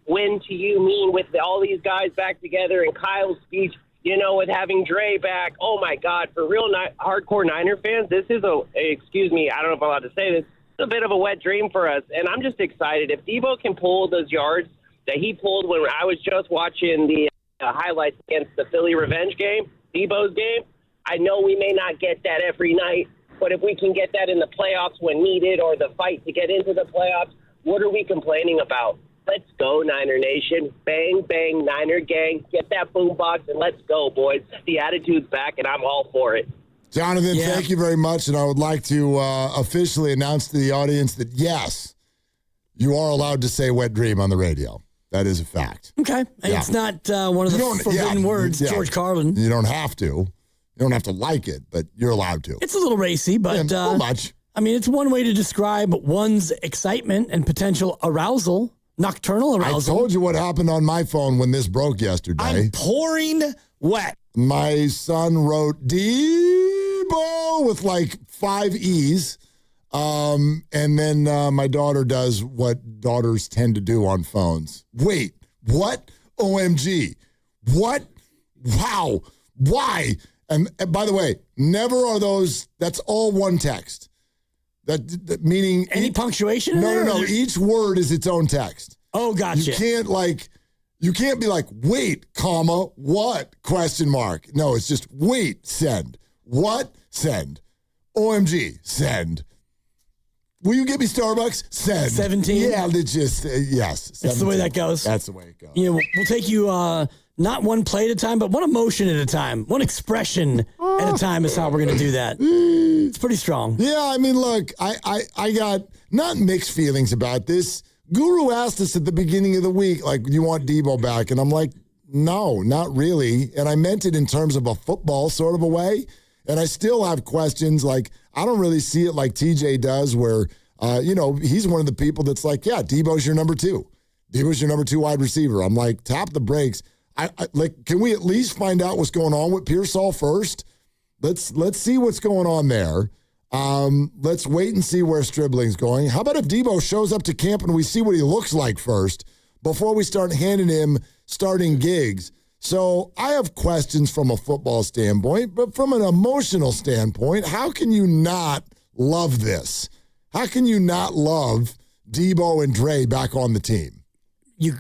win to you mean with all these guys back together and Kyle's speech, with having Dre back? Oh, my God. For real hardcore Niner fans, this is excuse me, I don't know if I'm allowed to say this, it's a bit of a wet dream for us. And I'm just excited. If Deebo can pull those yards that he pulled when I was just watching the highlights against the Philly revenge game, Deebo's game, I know we may not get that every night, but if we can get that in the playoffs when needed or the fight to get into the playoffs, what are we complaining about? Let's go, Niner Nation. Bang, bang, Niner gang. Get that boombox and let's go, boys. The attitude's back, and I'm all for it. Jonathan, thank you very much, and I would like to officially announce to the audience that, yes, you are allowed to say wet dream on the radio. That is a fact. Okay. And it's not one of the forbidden words, George Carlin. You don't have to. You don't have to like it, but you're allowed to. It's a little racy, but not much. I mean, it's one way to describe one's excitement and potential arousal, nocturnal arousal. I told you what happened on my phone when this broke yesterday. I'm pouring wet. My son wrote Deebo with like 5 E's. And then my daughter does what daughters tend to do on phones. Wait, what? OMG. What? Wow. Why? And by the way, never are those, that's all one text. That meaning any punctuation? No. Each word is its own text. Oh, gotcha. You can't be like, wait, comma, what? Question mark. No, it's just wait, send. What? Send. OMG, send. Will you get me Starbucks? Send. 17? Yeah, it's just, yes. 17. That's the way that goes. That's the way it goes. We'll take you not one play at a time, but one emotion at a time. One expression at a time is how we're going to do that. It's pretty strong. Yeah, I mean, look, I got not mixed feelings about this. Guru asked us at the beginning of the week, like, do you want Deebo back? And I'm like, no, not really. And I meant it in terms of a football sort of a way. And I still have questions. Like, I don't really see it like TJ does where, he's one of the people that's like, yeah, Deebo's your number 2. Deebo's your number 2 wide receiver. I'm like, tap the brakes. Can we at least find out what's going on with Pearsall first? Let's see what's going on there. Let's wait and see where Stribling's going. How about if Deebo shows up to camp and we see what he looks like first before we start handing him starting gigs? So I have questions from a football standpoint, but from an emotional standpoint, how can you not love this? How can you not love Deebo and Dre back on the team? You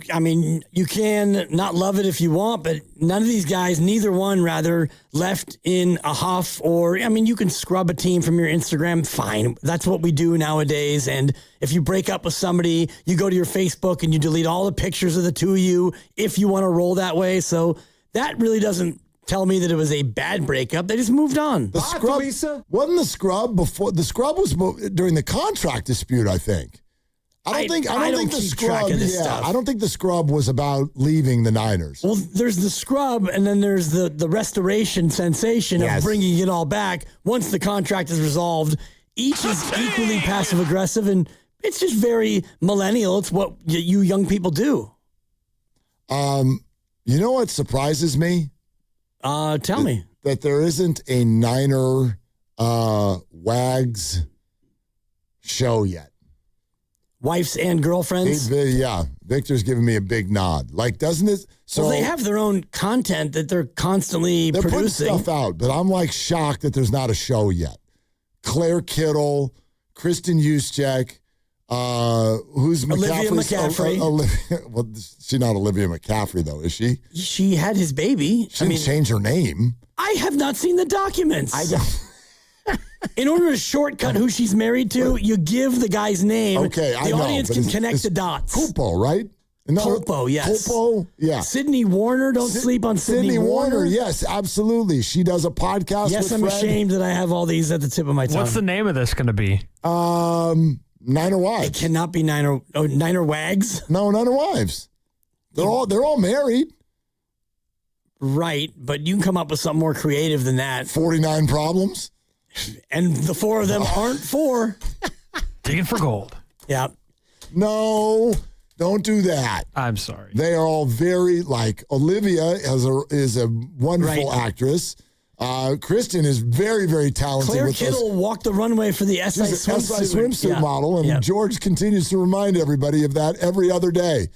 can not love it if you want, but none of these guys, neither one rather, left in a huff or, you can scrub a team from your Instagram, fine. That's what we do nowadays. And if you break up with somebody, you go to your Facebook and you delete all the pictures of the two of you if you want to roll that way. So that really doesn't tell me that it was a bad breakup. They just moved on. The scrub wasn't the scrub before. The scrub was during the contract dispute, I think. I don't think the scrub was about leaving the Niners. Well, there's the scrub, and then there's the restoration sensation of bringing it all back. Once the contract is resolved, each is equally passive-aggressive, and it's just very millennial. It's what you young people do. You know what surprises me? Tell me. That there isn't a Niner Wags show yet. Wives and girlfriends? Yeah. Victor's giving me a big nod. Like, doesn't it? So they have their own content that they're constantly producing. Putting stuff out, but I'm like shocked that there's not a show yet. Claire Kittle, Kristen Juszczyk, who's Olivia McCaffrey. Well, she's not Olivia McCaffrey, though, is she? She had his baby. She didn't change her name. I have not seen the documents. I don't. In order to shortcut who she's married to, you give the guy's name. Okay, I know. The audience can connect the dots. Pulpo, right? Pulpo, yes. Pulpo, yeah. Sydney Warner, don't sleep on Sydney Warner. Yes, absolutely. She does a podcast with I'm Fred. ashamed that I have all these at the tip of my tongue. What's the name of this going to be? Niner Wives. It cannot be Niner Wags. No, Niner Wives. They're all married. Right, but you can come up with something more creative than that. 49 Problems. And the 4 of them aren't 4. Digging for gold. Yeah. No, don't do that. I'm sorry. They are all very, like, Olivia is a wonderful actress. Kristen is very, very talented. Claire with Kittle walked the runway for the SI She's an SI swimsuit. swimsuit model, and George continues to remind everybody of that every other day.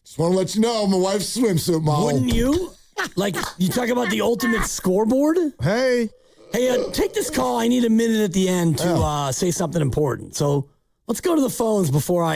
Just want to let you know, my wife's swimsuit model. Wouldn't you? Like, you talk about the ultimate scoreboard? Hey, take this call. I need a minute at the end to say something important. So let's go to the phones before I